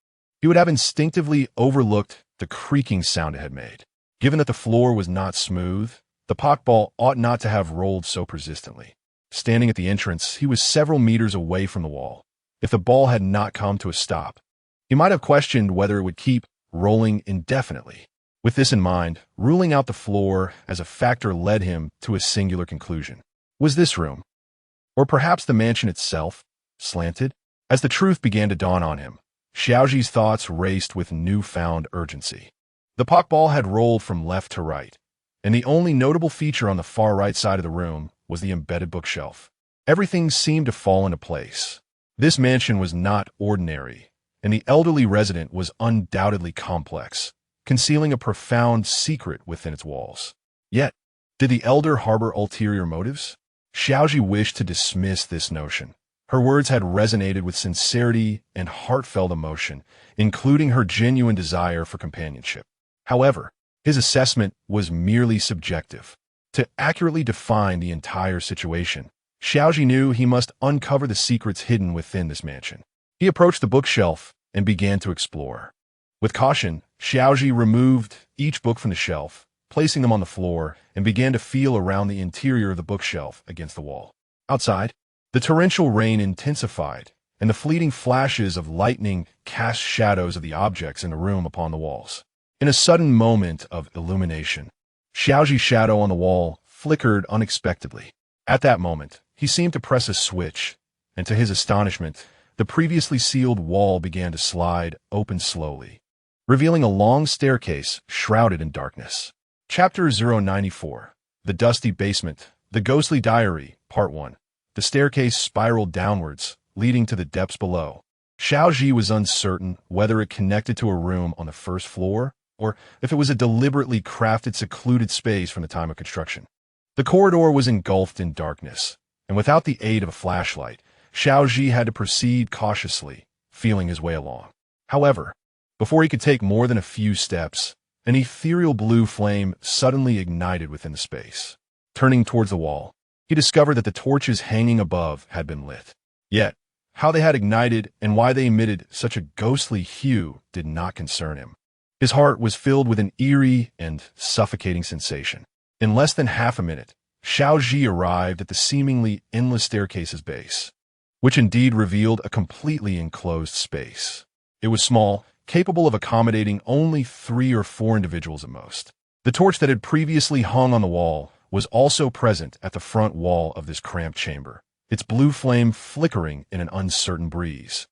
he would have instinctively overlooked the creaking sound it had made. Given that the floor was not smooth, the Pokeball ought not to have rolled so persistently. Standing at the entrance, he was several meters away from the wall. If the ball had not come to a stop, he might have questioned whether it would keep rolling indefinitely. With this in mind, ruling out the floor as a factor led him to a singular conclusion. Was this room, or perhaps the mansion itself, slanted? As the truth began to dawn on him, Xiaoji's thoughts raced with newfound urgency. The Pokeball had rolled from left to right, and the only notable feature on the far right side of the room was the embedded bookshelf. Everything seemed to fall into place. This mansion was not ordinary, and the elderly resident was undoubtedly complex, concealing a profound secret within its walls. Yet, did the elder harbor ulterior motives? Xiaoji wished to dismiss this notion. Her words had resonated with sincerity and heartfelt emotion, including her genuine desire for companionship. However, his assessment was merely subjective. To accurately define the entire situation, Xiaoji knew he must uncover the secrets hidden within this mansion. He approached the bookshelf and began to explore. With caution, Xiaoji removed each book from the shelf, placing them on the floor, and began to feel around the interior of the bookshelf against the wall. Outside, The torrential rain intensified, and the fleeting flashes of lightning cast shadows of the objects in the room upon the walls. In a sudden moment of illumination, Xiaoji's shadow on the wall flickered unexpectedly. At that moment, he seemed to press a switch, and to his astonishment, the previously sealed wall began to slide open slowly, revealing a long staircase shrouded in darkness. Chapter 094. The Dusty Basement. The Ghostly Diary, Part 1. The staircase spiraled downwards, leading to the depths below. Xiaoji was uncertain whether it connected to a room on the first floor, or if it was a deliberately crafted secluded space from the time of construction. The corridor was engulfed in darkness, and without the aid of a flashlight, Xiaoji had to proceed cautiously, feeling his way along. However, before he could take more than a few steps, an ethereal blue flame suddenly ignited within the space. Turning towards the wall, he discovered that the torches hanging above had been lit. Yet, how they had ignited and why they emitted such a ghostly hue did not concern him. His heart was filled with an eerie and suffocating sensation. In less than half a minute, Xiaoji arrived at the seemingly endless staircase's base, which indeed revealed a completely enclosed space. It was small, capable of accommodating only 3 or 4 individuals at most. The torch that had previously hung on the wall was also present at the front wall of this cramped chamber, its blue flame flickering in an uncertain breeze.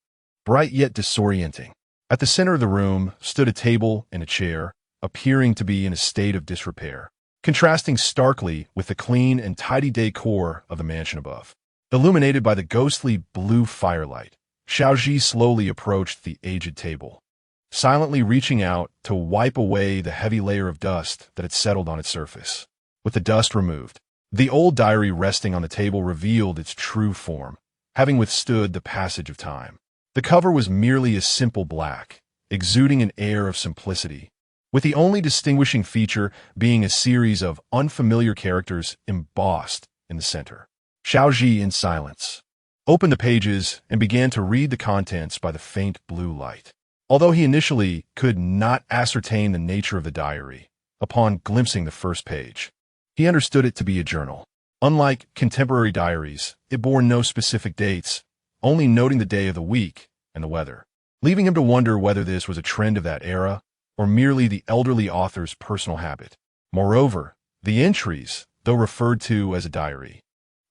Bright yet disorienting. At the center of the room stood a table and a chair, appearing to be in a state of disrepair, contrasting starkly with the clean and tidy decor of the mansion above. Illuminated by the ghostly blue firelight, Xiaoji slowly approached the aged table, silently reaching out to wipe away the heavy layer of dust that had settled on its surface. With the dust removed, the old diary resting on the table revealed its true form, having withstood the passage of time. The cover was merely a simple black, exuding an air of simplicity, with the only distinguishing feature being a series of unfamiliar characters embossed in the center. Xiaoji, in silence, opened the pages and began to read the contents by the faint blue light. Although he initially could not ascertain the nature of the diary, upon glimpsing the first page, he understood it to be a journal. Unlike contemporary diaries, it bore no specific dates, only noting the day of the week and the weather, leaving him to wonder whether this was a trend of that era or merely the elderly author's personal habit. Moreover, the entries, though referred to as a diary,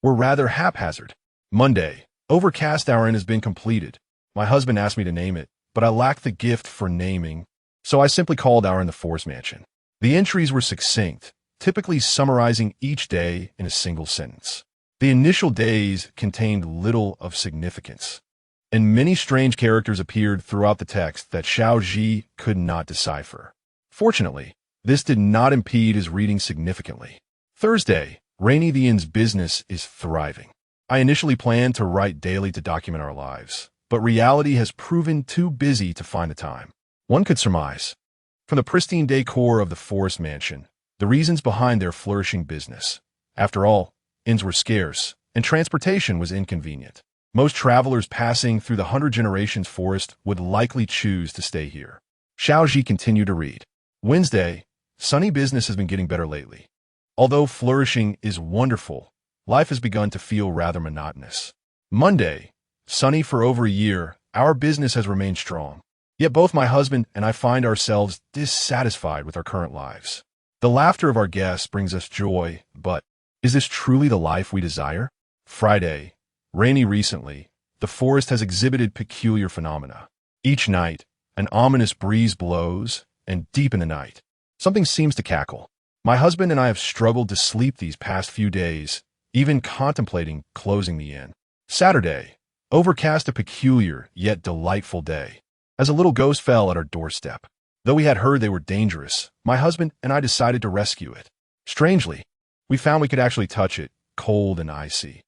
were rather haphazard. Monday. Overcast hour has been completed. My husband asked me to name it, but I lacked the gift for naming, so I simply called our in the Forest Mansion. The entries were succinct, typically summarizing each day in a single sentence. The initial days contained little of significance, and many strange characters appeared throughout the text that Xiaoji could not decipher. Fortunately, this did not impede his reading significantly. Thursday. Rainy the Inn's business is thriving. I initially planned to write daily to document our lives, but reality has proven too busy to find the time. One could surmise, from the pristine decor of the Forest Mansion, the reasons behind their flourishing business. After all, inns were scarce, and transportation was inconvenient. Most travelers passing through the 100 Generations forest would likely choose to stay here. Xiaoji continued to read. Wednesday. Sunny business has been getting better lately. Although flourishing is wonderful, life has begun to feel rather monotonous. Monday. Sunny for over a year, our business has remained strong. Yet both my husband and I find ourselves dissatisfied with our current lives. The laughter of our guests brings us joy, but is this truly the life we desire? Friday. Rainy recently, the forest has exhibited peculiar phenomena. Each night, an ominous breeze blows, and deep in the night, something seems to cackle. My husband and I have struggled to sleep these past few days, even contemplating closing the inn. Saturday. Overcast, a peculiar yet delightful day, as a little ghost fell at our doorstep. Though we had heard they were dangerous, my husband and I decided to rescue it. Strangely, we found we could actually touch it, cold and icy.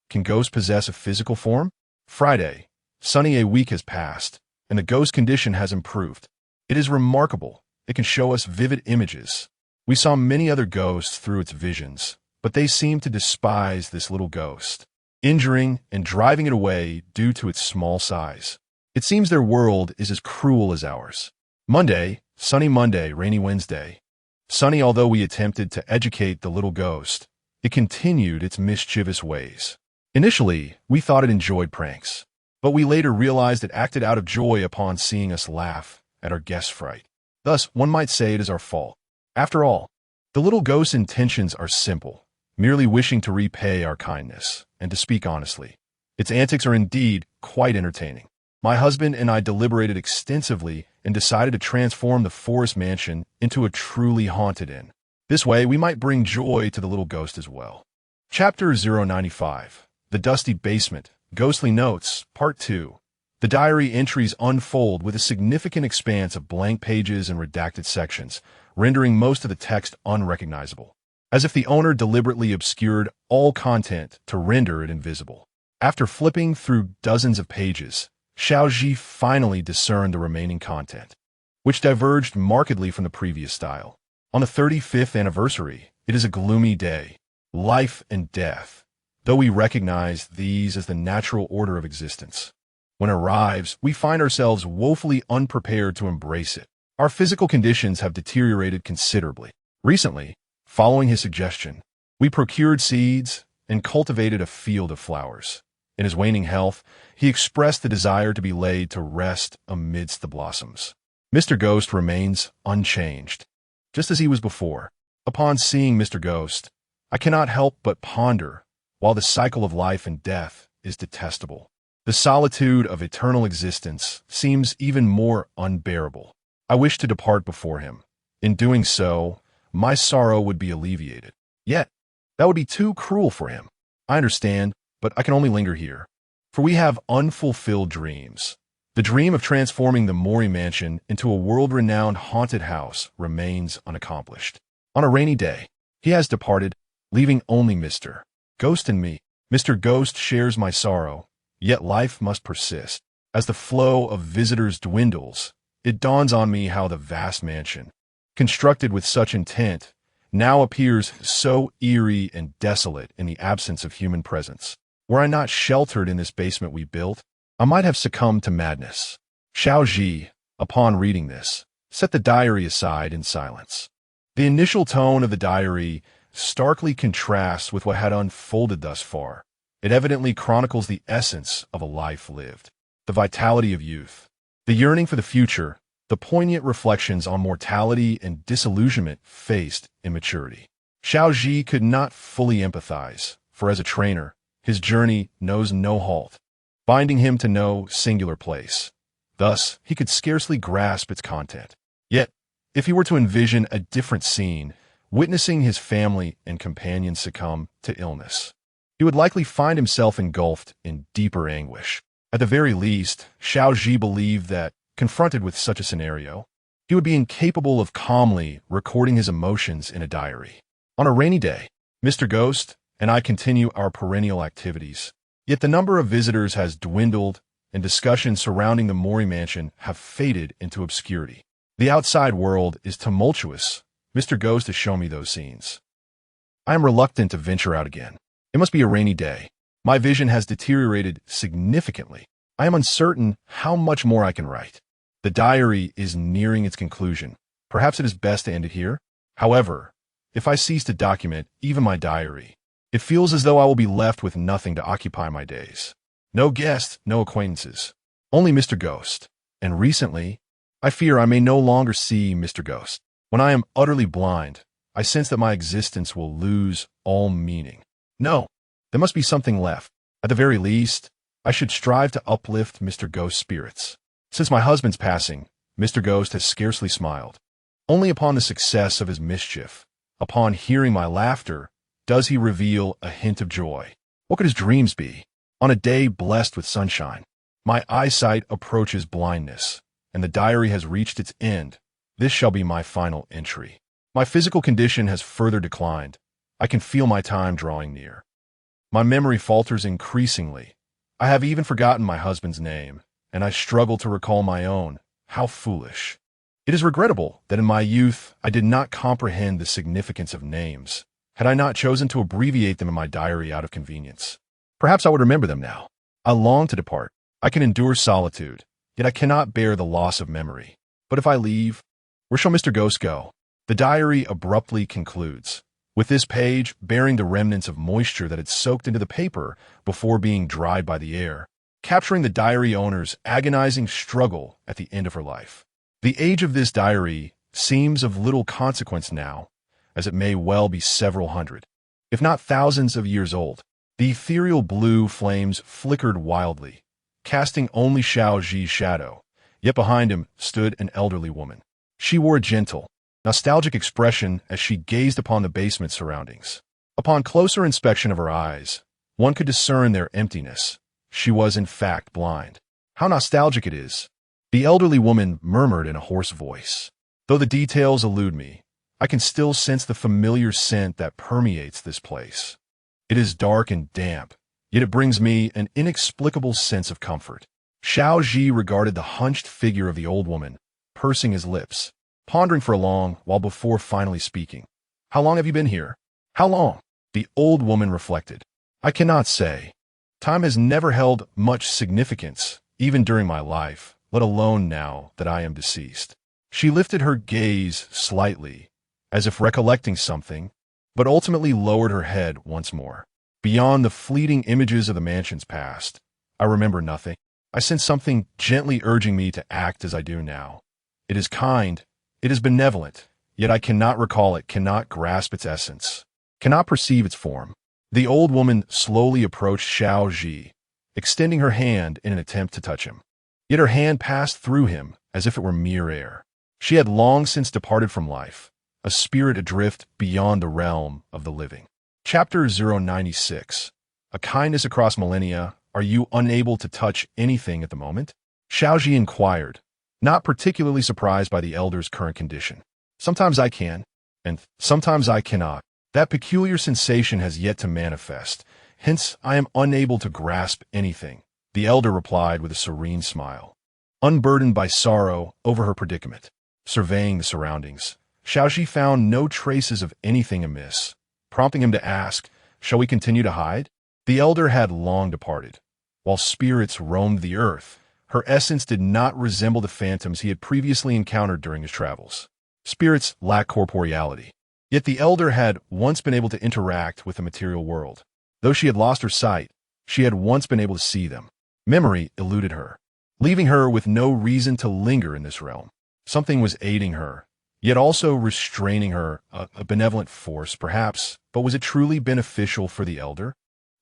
Can ghosts possess a physical form? Friday. Sunny, a week has passed, and the ghost condition has improved. It is remarkable. It can show us vivid images. We saw many other ghosts through its visions, but they seemed to despise this little ghost, injuring and driving it away due to its small size. It seems their world is as cruel as ours. Monday. Sunny Monday, rainy Wednesday. Sunny, although we attempted to educate the little ghost, it continued its mischievous ways. Initially, we thought it enjoyed pranks, but we later realized it acted out of joy upon seeing us laugh at our guest's fright. Thus, one might say it is our fault. After all, the little ghost's intentions are simple, merely wishing to repay our kindness, and to speak honestly. Its antics are indeed quite entertaining. My husband and I deliberated extensively and decided to transform the forest mansion into a truly haunted inn. This way, we might bring joy to the little ghost as well. Chapter 095, The Dusty Basement, Ghostly Notes, Part 2. The diary entries unfold with a significant expanse of blank pages and redacted sections, rendering most of the text unrecognizable, as if the owner deliberately obscured all content to render it invisible. After flipping through dozens of pages, Xiaoji finally discerned the remaining content, which diverged markedly from the previous style. On the 35th anniversary, it is a gloomy day, life and death, though we recognize these as the natural order of existence. When it arrives, we find ourselves woefully unprepared to embrace it. Our physical conditions have deteriorated considerably. Recently, following his suggestion, we procured seeds and cultivated a field of flowers. In his waning health, he expressed the desire to be laid to rest amidst the blossoms. Mr. Ghost remains unchanged, just as he was before. Upon seeing Mr. Ghost, I cannot help but ponder, while the cycle of life and death is detestable, the solitude of eternal existence seems even more unbearable. I wish to depart before him. In doing so, my sorrow would be alleviated. Yet, that would be too cruel for him. I understand, but I can only linger here, for we have unfulfilled dreams. The dream of transforming the Mori mansion into a world-renowned haunted house remains unaccomplished. On a rainy day, he has departed, leaving only Mr. Ghost and me. Mr. Ghost shares my sorrow, yet life must persist. As the flow of visitors dwindles, it dawns on me how the vast mansion, constructed with such intent, now appears so eerie and desolate in the absence of human presence. Were I not sheltered in this basement we built, I might have succumbed to madness. Xiaoji, upon reading this, set the diary aside in silence. The initial tone of the diary starkly contrasts with what had unfolded thus far. It evidently chronicles the essence of a life lived, the vitality of youth, the yearning for the future, the poignant reflections on mortality and disillusionment faced in maturity. Xiaoji could not fully empathize, for as a trainer, his journey knows no halt, binding him to no singular place. Thus, he could scarcely grasp its content. Yet, if he were to envision a different scene, witnessing his family and companions succumb to illness, he would likely find himself engulfed in deeper anguish. At the very least, Xiaoji believed that, confronted with such a scenario, he would be incapable of calmly recording his emotions in a diary. On a rainy day, Mr. Ghost and I continue our perennial activities. Yet the number of visitors has dwindled, and discussions surrounding the Mori mansion have faded into obscurity. The outside world is tumultuous. Mr. Ghost has shown me those scenes. I am reluctant to venture out again. It must be a rainy day. My vision has deteriorated significantly. I am uncertain how much more I can write. The diary is nearing its conclusion. Perhaps it is best to end it here. However, if I cease to document even my diary, it feels as though I will be left with nothing to occupy my days. No guests, no acquaintances. Only Mr. Ghost. And recently, I fear I may no longer see Mr. Ghost. When I am utterly blind, I sense that my existence will lose all meaning. No, there must be something left. At the very least, I should strive to uplift Mr. Ghost's spirits. Since my husband's passing, Mr. Ghost has scarcely smiled. Only upon the success of his mischief, upon hearing my laughter, does he reveal a hint of joy. What could his dreams be? On a day blessed with sunshine, my eyesight approaches blindness, and the diary has reached its end. This shall be my final entry. My physical condition has further declined. I can feel my time drawing near. My memory falters increasingly. I have even forgotten my husband's name, and I struggle to recall my own. How foolish. It is regrettable that in my youth I did not comprehend the significance of names. Had I not chosen to abbreviate them in my diary out of convenience, perhaps I would remember them now. I long to depart. I can endure solitude, yet I cannot bear the loss of memory. But if I leave, where shall Mr. Ghost go? The diary abruptly concludes, with this page bearing the remnants of moisture that had soaked into the paper before being dried by the air, capturing the diary owner's agonizing struggle at the end of her life. The age of this diary seems of little consequence now, as it may well be several hundred, if not thousands of years old. The ethereal blue flames flickered wildly, casting only Xiao Zhi's shadow, yet behind him stood an elderly woman. She wore a gentle, nostalgic expression as she gazed upon the basement surroundings. Upon closer inspection of her eyes, one could discern their emptiness. She was in fact blind. How nostalgic it is, the elderly woman murmured in a hoarse voice. Though the details elude me, I can still sense the familiar scent that permeates this place. It is dark and damp, yet it brings me an inexplicable sense of comfort. Xiao Zhi regarded the hunched figure of the old woman, pursing his lips, pondering for a long while before finally speaking. How long have you been here? How long? The old woman reflected. I cannot say. Time has never held much significance, even during my life, let alone now that I am deceased. She lifted her gaze slightly, as if recollecting something, but ultimately lowered her head once more. Beyond the fleeting images of the mansion's past, I remember nothing. I sense something gently urging me to act as I do now. It is kind, it is benevolent, yet I cannot recall it, cannot grasp its essence, cannot perceive its form. The old woman slowly approached Xiao Zhi, extending her hand in an attempt to touch him. Yet her hand passed through him as if it were mere air. She had long since departed from life, a spirit adrift beyond the realm of the living. Chapter 096. A kindness across millennia. Are you unable to touch anything at the moment? Xiao Zhi inquired, not particularly surprised by the elder's current condition. Sometimes I can, and sometimes I cannot. That peculiar sensation has yet to manifest, hence I am unable to grasp anything, the elder replied with a serene smile. Unburdened by sorrow over her predicament, surveying the surroundings, Xiao Zhi found no traces of anything amiss, prompting him to ask, shall we continue to hide? The elder had long departed. While spirits roamed the earth, her essence did not resemble the phantoms he had previously encountered during his travels. Spirits lack corporeality. Yet the elder had once been able to interact with the material world. Though she had lost her sight, she had once been able to see them. Memory eluded her, leaving her with no reason to linger in this realm. Something was aiding her, yet also restraining her, a benevolent force, perhaps, but was it truly beneficial for the elder?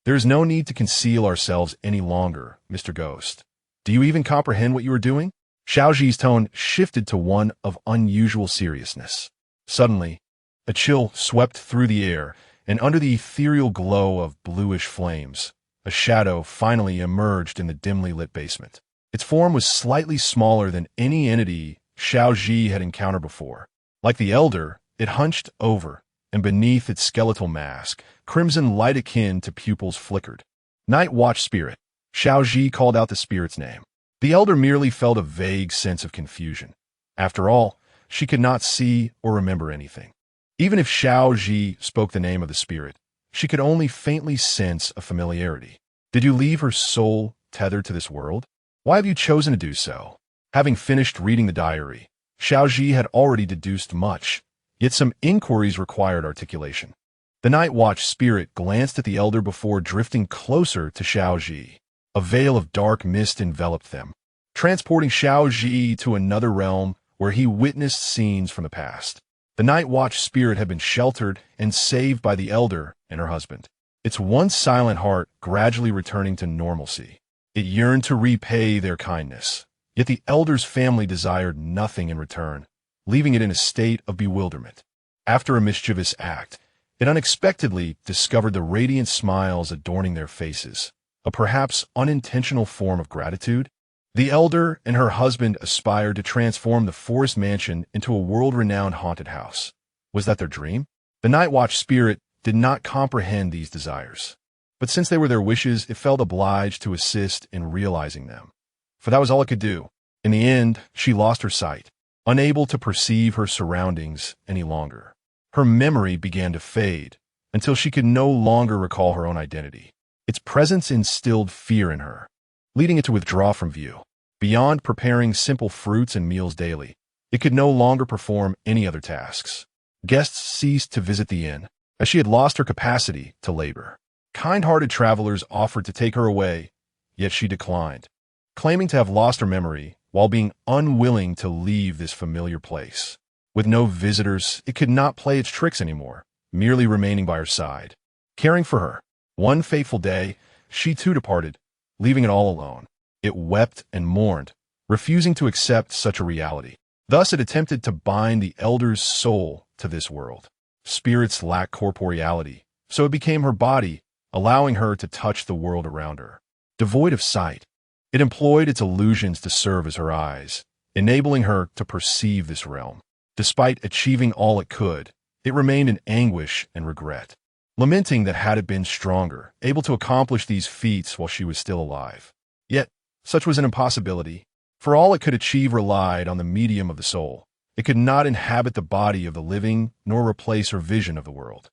There is no need to conceal ourselves any longer, Mr. Ghost. Do you even comprehend what you are doing? Xiao Zhi's tone shifted to one of unusual seriousness. Suddenly, a chill swept through the air, and under the ethereal glow of bluish flames, a shadow finally emerged in the dimly lit basement. Its form was slightly smaller than any entity Xiao Zhi had encountered before. Like the elder, it hunched over, and beneath its skeletal mask, crimson light akin to pupils flickered. Night Watch Spirit. Xiao Zhi called out the spirit's name. The elder merely felt a vague sense of confusion. After all, she could not see or remember anything. Even if Xiao Zhi spoke the name of the spirit, she could only faintly sense a familiarity. Did you leave her soul tethered to this world? Why have you chosen to do so? Having finished reading the diary, Xiao Zhi had already deduced much, yet some inquiries required articulation. The Night Watch spirit glanced at the elder before drifting closer to Xiao Zhi. A veil of dark mist enveloped them, transporting Xiao Zhi to another realm where he witnessed scenes from the past. The Night Watch spirit had been sheltered and saved by the elder and her husband, its once silent heart gradually returning to normalcy. It yearned to repay their kindness, yet the elder's family desired nothing in return, leaving it in a state of bewilderment. After a mischievous act, it unexpectedly discovered the radiant smiles adorning their faces, a perhaps unintentional form of gratitude. The elder and her husband aspired to transform the forest mansion into a world-renowned haunted house. Was that their dream? The Night Watch spirit did not comprehend these desires, but since they were their wishes, it felt obliged to assist in realizing them. For that was all it could do. In the end, she lost her sight, unable to perceive her surroundings any longer. Her memory began to fade until she could no longer recall her own identity. Its presence instilled fear in her, leading it to withdraw from view. Beyond preparing simple fruits and meals daily, it could no longer perform any other tasks. Guests ceased to visit the inn, as she had lost her capacity to labor. Kind-hearted travelers offered to take her away, yet she declined, claiming to have lost her memory while being unwilling to leave this familiar place. With no visitors, it could not play its tricks anymore, merely remaining by her side, caring for her. One fateful day, she too departed, leaving it all alone. It wept and mourned, refusing to accept such a reality. Thus it attempted to bind the elder's soul to this world. Spirits lack corporeality, so it became her body, allowing her to touch the world around her. Devoid of sight, it employed its illusions to serve as her eyes, enabling her to perceive this realm. Despite achieving all it could, it remained in anguish and regret, lamenting that had it been stronger, able to accomplish these feats while she was still alive. Yet, such was an impossibility, for all it could achieve relied on the medium of the soul. It could not inhabit the body of the living, nor replace her vision of the world.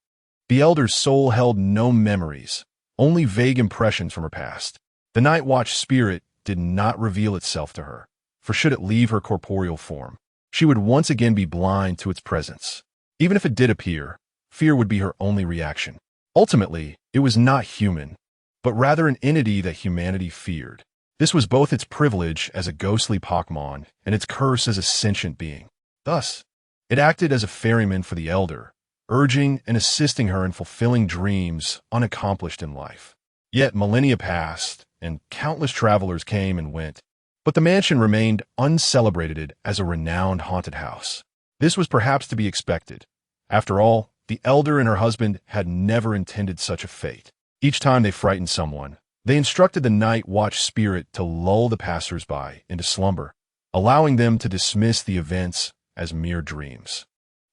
The elder's soul held no memories, only vague impressions from her past. The night watch spirit did not reveal itself to her, for should it leave her corporeal form, she would once again be blind to its presence. Even if it did appear, fear would be her only reaction. Ultimately, it was not human, but rather an entity that humanity feared. This was both its privilege as a ghostly Pokémon and its curse as a sentient being. Thus, it acted as a ferryman for the elder, urging and assisting her in fulfilling dreams unaccomplished in life. Yet millennia passed, and countless travelers came and went, but the mansion remained uncelebrated as a renowned haunted house. This was perhaps to be expected. After all, the elder and her husband had never intended such a fate. Each time they frightened someone, they instructed the night watch spirit to lull the passers-by into slumber, allowing them to dismiss the events as mere dreams.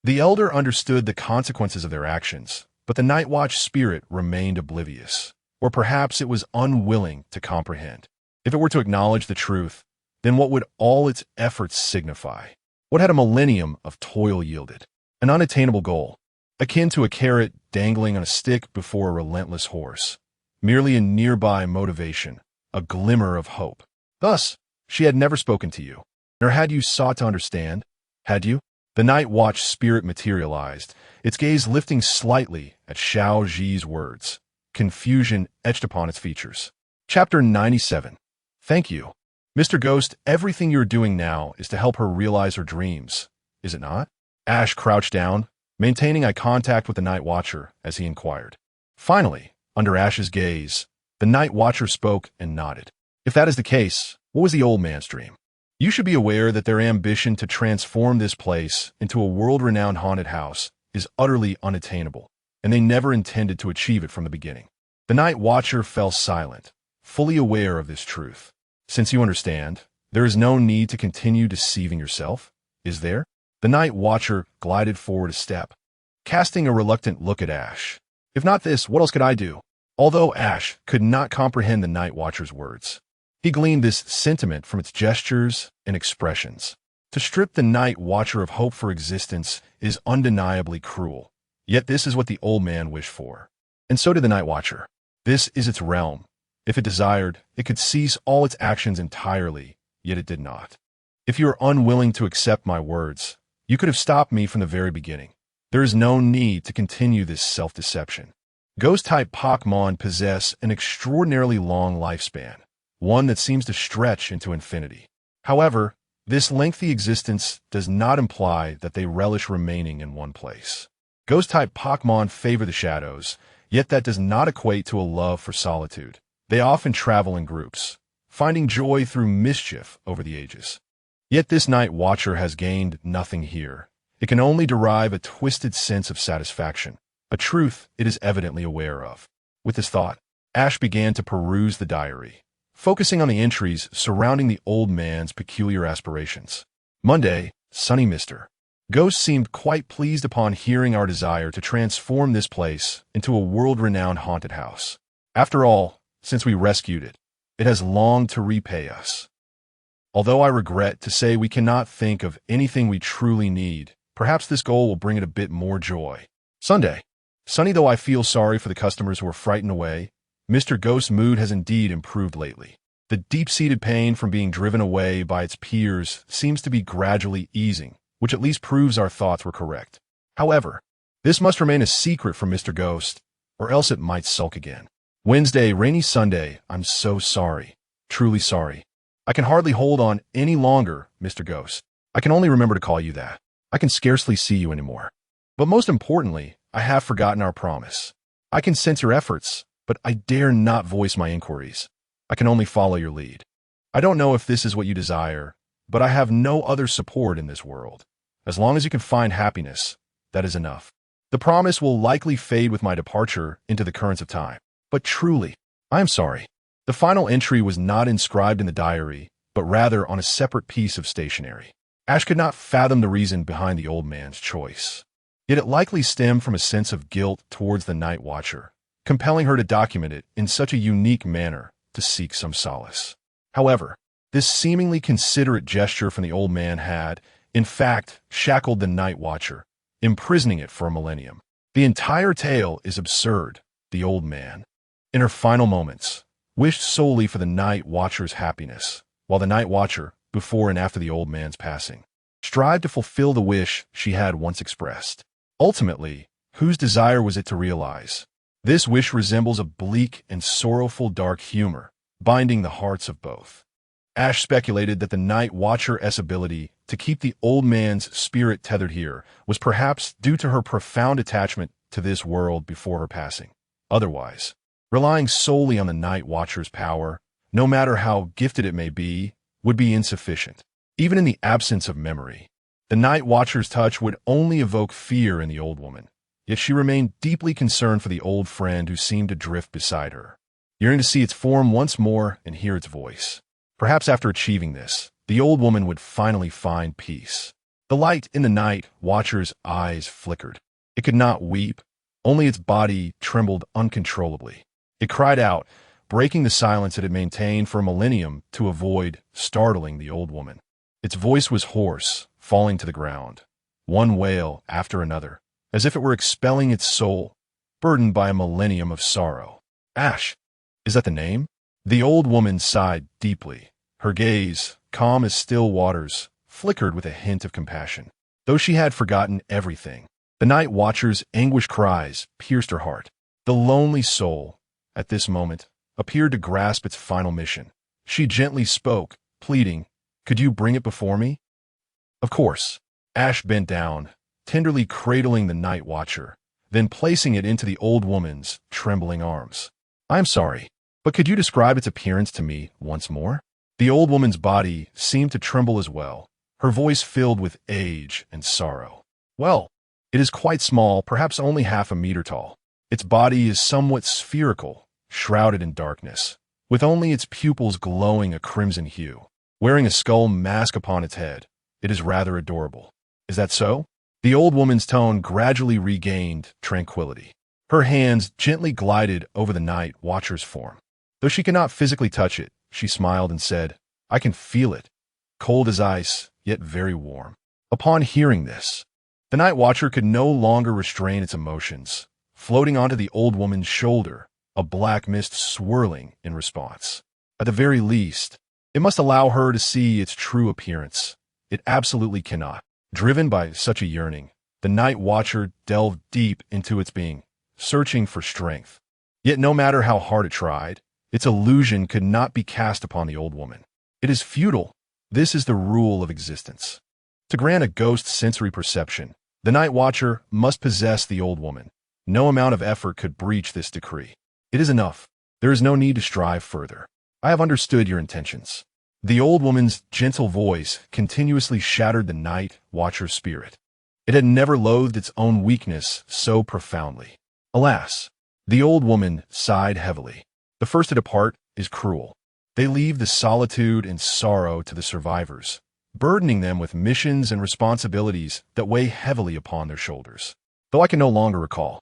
The elder understood the consequences of their actions, but the night watch spirit remained oblivious, or perhaps it was unwilling to comprehend. If it were to acknowledge the truth, then what would all its efforts signify? What had a millennium of toil yielded? An unattainable goal, akin to a carrot dangling on a stick before a relentless horse, merely a nearby motivation, a glimmer of hope. Thus, she had never spoken to you, nor had you sought to understand, had you? The night watch spirit materialized, its gaze lifting slightly at Xiao Zhi's words, confusion etched upon its features. Chapter 97. Thank you. Mr. Ghost, everything you're doing now is to help her realize her dreams, is it not? Ash crouched down, maintaining eye contact with the night watcher as he inquired. Finally, under Ash's gaze, the night watcher spoke and nodded. If that is the case, what was the old man's dream? You should be aware that their ambition to transform this place into a world-renowned haunted house is utterly unattainable, and they never intended to achieve it from the beginning. The night watcher fell silent, fully aware of this truth. Since you understand, there is no need to continue deceiving yourself, is there? The night watcher glided forward a step, casting a reluctant look at Ash. If not this, what else could I do? Although Ash could not comprehend the night watcher's words, he gleaned this sentiment from its gestures and expressions. To strip the night watcher of hope for existence is undeniably cruel, yet this is what the old man wished for. And so did the night watcher. This is its realm. If it desired, it could cease all its actions entirely, yet it did not. If you are unwilling to accept my words, you could have stopped me from the very beginning. There is no need to continue this self-deception. Ghost-type Pokémon possess an extraordinarily long lifespan, one that seems to stretch into infinity. However, this lengthy existence does not imply that they relish remaining in one place. Ghost-type Pokémon favor the shadows, yet that does not equate to a love for solitude. They often travel in groups, finding joy through mischief over the ages. Yet this night watcher has gained nothing here. It can only derive a twisted sense of satisfaction, a truth it is evidently aware of. With this thought, Ash began to peruse the diary, focusing on the entries surrounding the old man's peculiar aspirations. Monday, sunny Mr. Ghost seemed quite pleased upon hearing our desire to transform this place into a world-renowned haunted house. After all, since we rescued it, it has longed to repay us. Although I regret to say we cannot think of anything we truly need, perhaps this goal will bring it a bit more joy. Sunday. Sunny, though I feel sorry for the customers who were frightened away, Mr. Ghost's mood has indeed improved lately. The deep-seated pain from being driven away by its peers seems to be gradually easing, which at least proves our thoughts were correct. However, This must remain a secret from Mr. Ghost, or else it might sulk again. Wednesday, rainy Sunday. I'm so sorry. Truly sorry. I can hardly hold on any longer, Mr. Ghost. I can only remember to call you that. I can scarcely see you anymore. But most importantly, I have forgotten our promise. I can sense your efforts, but I dare not voice my inquiries. I can only follow your lead. I don't know if this is what you desire, but I have no other support in this world. As long as you can find happiness, that is enough. The promise will likely fade with my departure into the currents of time. But truly, I am sorry. The final entry was not inscribed in the diary, but rather on a separate piece of stationery. Ash could not fathom the reason behind the old man's choice. Yet it likely stemmed from a sense of guilt towards the Night Watcher, compelling her to document it in such a unique manner to seek some solace. However, this seemingly considerate gesture from the old man had, in fact, shackled the Night Watcher, imprisoning it for a millennium. The entire tale is absurd, the old man, in her final moments, wished solely for the Night Watcher's happiness, while the Night Watcher, before and after the old man's passing, strived to fulfill the wish she had once expressed. Ultimately, whose desire was it to realize? This wish resembles a bleak and sorrowful dark humor, binding the hearts of both. Ash speculated that the Night Watcher's ability to keep the old man's spirit tethered here was perhaps due to her profound attachment to this world before her passing. Otherwise, relying solely on the Night Watcher's power, no matter how gifted it may be, would be insufficient. Even in the absence of memory, the Night Watcher's touch would only evoke fear in the old woman. Yet she remained deeply concerned for the old friend who seemed to drift beside her, yearning to see its form once more and hear its voice. Perhaps after achieving this, the old woman would finally find peace. The light in the Night Watcher's eyes flickered. It could not weep, only its body trembled uncontrollably. It cried out, breaking the silence it had maintained for a millennium to avoid startling the old woman. Its voice was hoarse, falling to the ground, one wail after another, as if it were expelling its soul, burdened by a millennium of sorrow. Ash, is that the name? The old woman sighed deeply. Her gaze, calm as still waters, flickered with a hint of compassion. Though she had forgotten everything, the Night Watcher's anguished cries pierced her heart. The lonely soul, at this moment, appeared to grasp its final mission. She gently spoke, pleading, "Could you bring it before me?" Of course. Ash bent down, tenderly cradling the Night Watcher, then placing it into the old woman's trembling arms. "I'm sorry, but could you describe its appearance to me once more?" The old woman's body seemed to tremble as well, her voice filled with age and sorrow. "Well, it is quite small, perhaps only half a meter tall. Its body is somewhat spherical, shrouded in darkness, with only its pupils glowing a crimson hue. Wearing a skull mask upon its head, it is rather adorable. Is that so?" The old woman's tone gradually regained tranquility. Her hands gently glided over the Night Watcher's form. Though she could not physically touch it, she smiled and said, "I can feel it, cold as ice, yet very warm." Upon hearing this, the Night Watcher could no longer restrain its emotions, floating onto the old woman's shoulder, a black mist swirling in response. At the very least, it must allow her to see its true appearance. It absolutely cannot. Driven by such a yearning, the Night Watcher delved deep into its being, searching for strength. Yet no matter how hard it tried, its illusion could not be cast upon the old woman. It is futile. This is the rule of existence. To grant a ghost sensory perception, the Night Watcher must possess the old woman. No amount of effort could breach this decree. It is enough. There is no need to strive further. I have understood your intentions. The old woman's gentle voice continuously shattered the Night Watcher's spirit. It had never loathed its own weakness so profoundly. Alas, the old woman sighed heavily. The first to depart is cruel. They leave the solitude and sorrow to the survivors, burdening them with missions and responsibilities that weigh heavily upon their shoulders. Though I can no longer recall,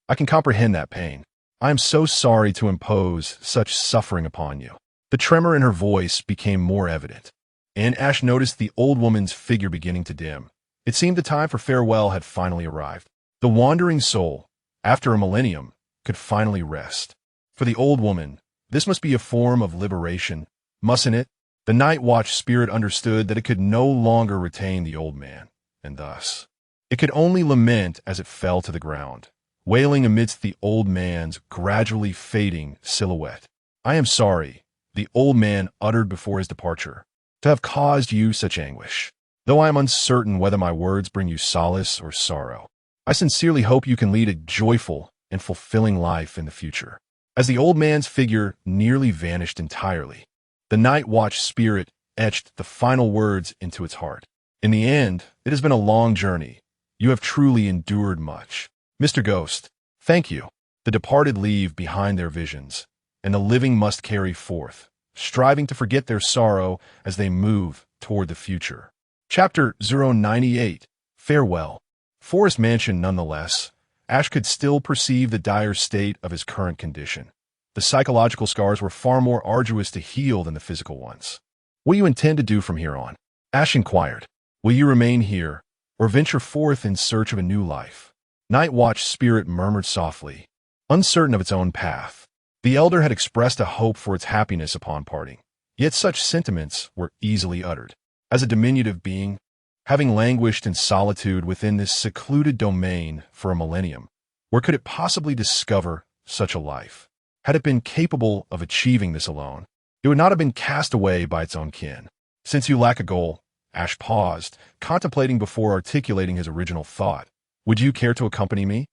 I can comprehend that pain. I am so sorry to impose such suffering upon you. The tremor in her voice became more evident, and Ash noticed the old woman's figure beginning to dim. It seemed the time for farewell had finally arrived. The wandering soul, after a millennium, could finally rest. For the old woman, this must be a form of liberation, mustn't it? The Night Watch spirit understood that it could no longer retain the old man, and thus, It could only lament as it fell to the ground, wailing amidst the old man's gradually fading silhouette. "I am sorry," the old man uttered before his departure, "to have caused you such anguish. Though I am uncertain whether my words bring you solace or sorrow, I sincerely hope you can lead a joyful and fulfilling life in the future." As the old man's figure nearly vanished entirely, the night watch spirit etched the final words into its heart. "In the end, it has been a long journey. You have truly endured much. Mr. Ghost, thank you." The departed leave behind their visions, and the living must carry forth, striving to forget their sorrow as they move toward the future. Chapter 098. Farewell. Forest Mansion nonetheless, Ash could still perceive the dire state of his current condition. The psychological scars were far more arduous to heal than the physical ones. "What do you intend to do from here on?" Ash inquired. "Will you remain here, or venture forth in search of a new life?" Night Watch Spirit murmured softly, uncertain of its own path. The elder had expressed a hope for its happiness upon parting, yet such sentiments were easily uttered. As a diminutive being, having languished in solitude within this secluded domain for a millennium, where could it possibly discover such a life? Had it been capable of achieving this alone, it would not have been cast away by its own kin. "Since you lack a goal," Ash paused, contemplating before articulating his original thought. "Would you care to accompany me?"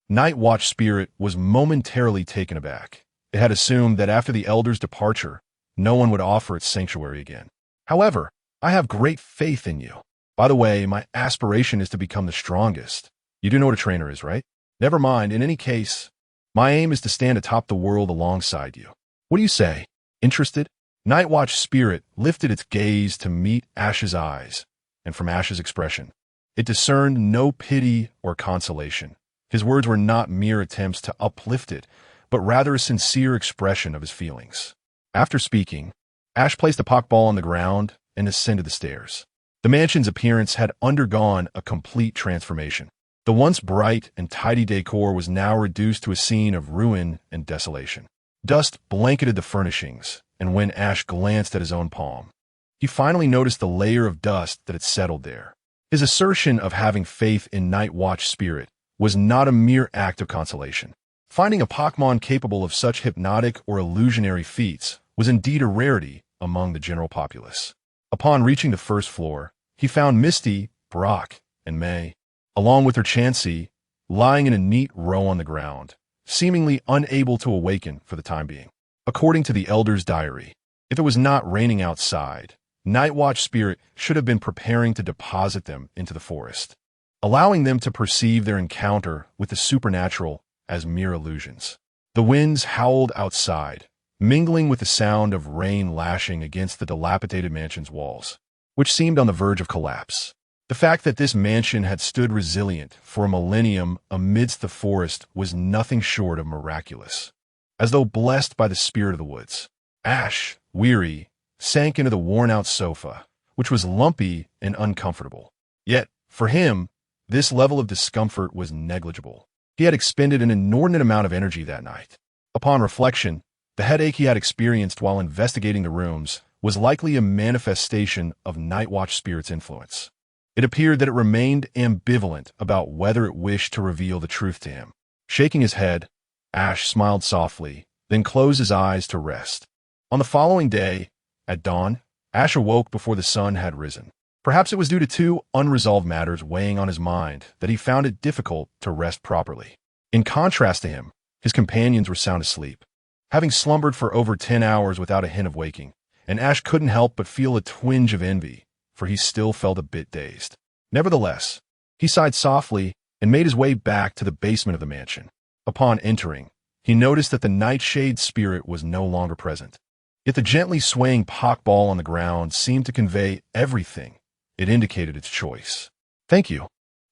Night Watch Spirit was momentarily taken aback. It had assumed that after the elder's departure, no one would offer its sanctuary again. "However, I have great faith in you. By the way, my aspiration is to become the strongest. You do know what a trainer is, right? Never mind, in any case, my aim is to stand atop the world alongside you. What do you say? Interested?" Night Watch Spirit lifted its gaze to meet Ash's eyes, and from Ash's expression, it discerned no pity or consolation. His words were not mere attempts to uplift it, but rather a sincere expression of his feelings. After speaking, Ash placed a Pokeball on the ground and ascended the stairs. The mansion's appearance had undergone a complete transformation. The once bright and tidy decor was now reduced to a scene of ruin and desolation. Dust blanketed the furnishings, and when Ash glanced at his own palm, he finally noticed the layer of dust that had settled there. His assertion of having faith in Night Watch Spirit was not a mere act of consolation. Finding a Pokémon capable of such hypnotic or illusionary feats was indeed a rarity among the general populace. Upon reaching the first floor, he found Misty, Brock, and May, along with her Chansey, lying in a neat row on the ground, seemingly unable to awaken for the time being. According to the Elder's diary, if it was not raining outside, Night Watch Spirit should have been preparing to deposit them into the forest, allowing them to perceive their encounter with the supernatural as mere illusions. The winds howled outside, mingling with the sound of rain lashing against the dilapidated mansion's walls, which seemed on the verge of collapse. The fact that this mansion had stood resilient for a millennium amidst the forest was nothing short of miraculous. As though blessed by the spirit of the woods, Ash, weary, sank into the worn-out sofa, which was lumpy and uncomfortable. Yet, for him, this level of discomfort was negligible. He had expended an inordinate amount of energy that night. Upon reflection, the headache he had experienced while investigating the rooms was likely a manifestation of Night Watch Spirit's influence. It appeared that it remained ambivalent about whether it wished to reveal the truth to him. Shaking his head, Ash smiled softly, then closed his eyes to rest. On the following day, at dawn, Ash awoke before the sun had risen. Perhaps it was due to two unresolved matters weighing on his mind that he found it difficult to rest properly. In contrast to him, his companions were sound asleep, having slumbered for over 10 hours without a hint of waking, and Ash couldn't help but feel a twinge of envy, for he still felt a bit dazed. Nevertheless, he sighed softly and made his way back to the basement of the mansion. Upon entering, he noticed that the Nightshade Spirit was no longer present. Yet the gently swaying Pokeball on the ground seemed to convey everything. It indicated its choice. "Thank you,"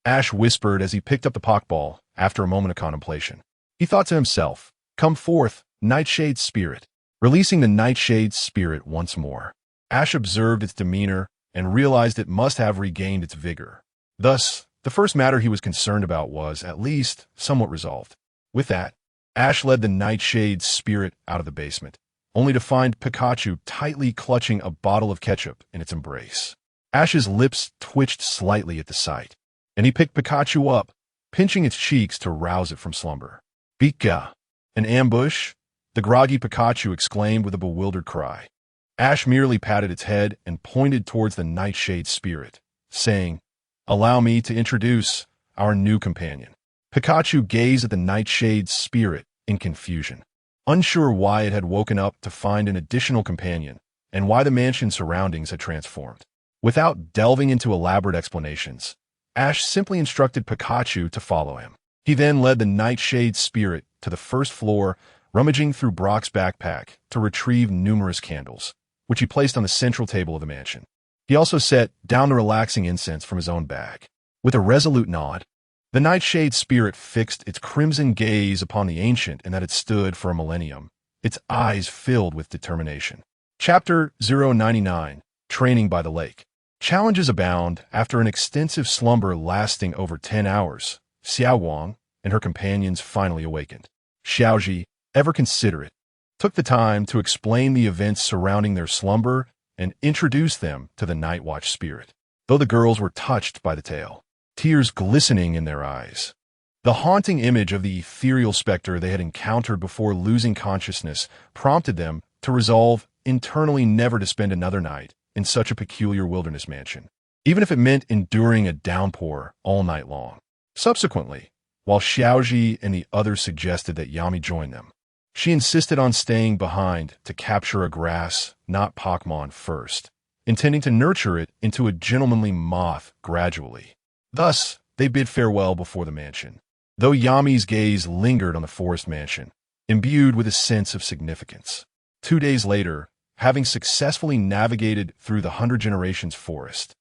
Ash whispered as he picked up the Pokeball after a moment of contemplation. He thought to himself, "Come forth, Nightshade Spirit." Releasing the Nightshade Spirit once more, Ash observed its demeanor and realized it must have regained its vigor. Thus, the first matter he was concerned about was, at least, somewhat resolved. With that, Ash led the Nightshade Spirit out of the basement, only to find Pikachu tightly clutching a bottle of ketchup in its embrace. Ash's lips twitched slightly at the sight, and he picked Pikachu up, pinching its cheeks to rouse it from slumber. Pika! An ambush? The groggy Pikachu exclaimed with a bewildered cry. Ash merely patted its head and pointed towards the Nightshade spirit, saying, "Allow me to introduce our new companion." Pikachu gazed at the Nightshade's spirit in confusion, unsure why it had woken up to find an additional companion and why the mansion's surroundings had transformed. Without delving into elaborate explanations, Ash simply instructed Pikachu to follow him. He then led the Nightshade spirit to the first floor, rummaging through Brock's backpack to retrieve numerous candles, which he placed on the central table of the mansion. He also set down the relaxing incense from his own bag. With a resolute nod, the Nightshade spirit fixed its crimson gaze upon the ancient and that had stood for a millennium, its eyes filled with determination. Chapter 099, Training by the Lake. Challenges abound. After an extensive slumber lasting over 10 hours, Xiao Guang and her companions finally awakened. Xiaoji, ever considerate, took the time to explain the events surrounding their slumber and introduce them to the Night Watch spirit. Though the girls were touched by the tale, tears glistening in their eyes, the haunting image of the ethereal specter they had encountered before losing consciousness prompted them to resolve internally never to spend another night in such a peculiar wilderness mansion, even if it meant enduring a downpour all night long. Subsequently, while Xiaoji and the others suggested that Yami join them, she insisted on staying behind to capture a grass, not Pokémon first, intending to nurture it into a gentlemanly moth gradually. Thus, they bid farewell before the mansion, though Yami's gaze lingered on the forest mansion, imbued with a sense of significance. 2 days later, having successfully navigated through the 100 Generations forest,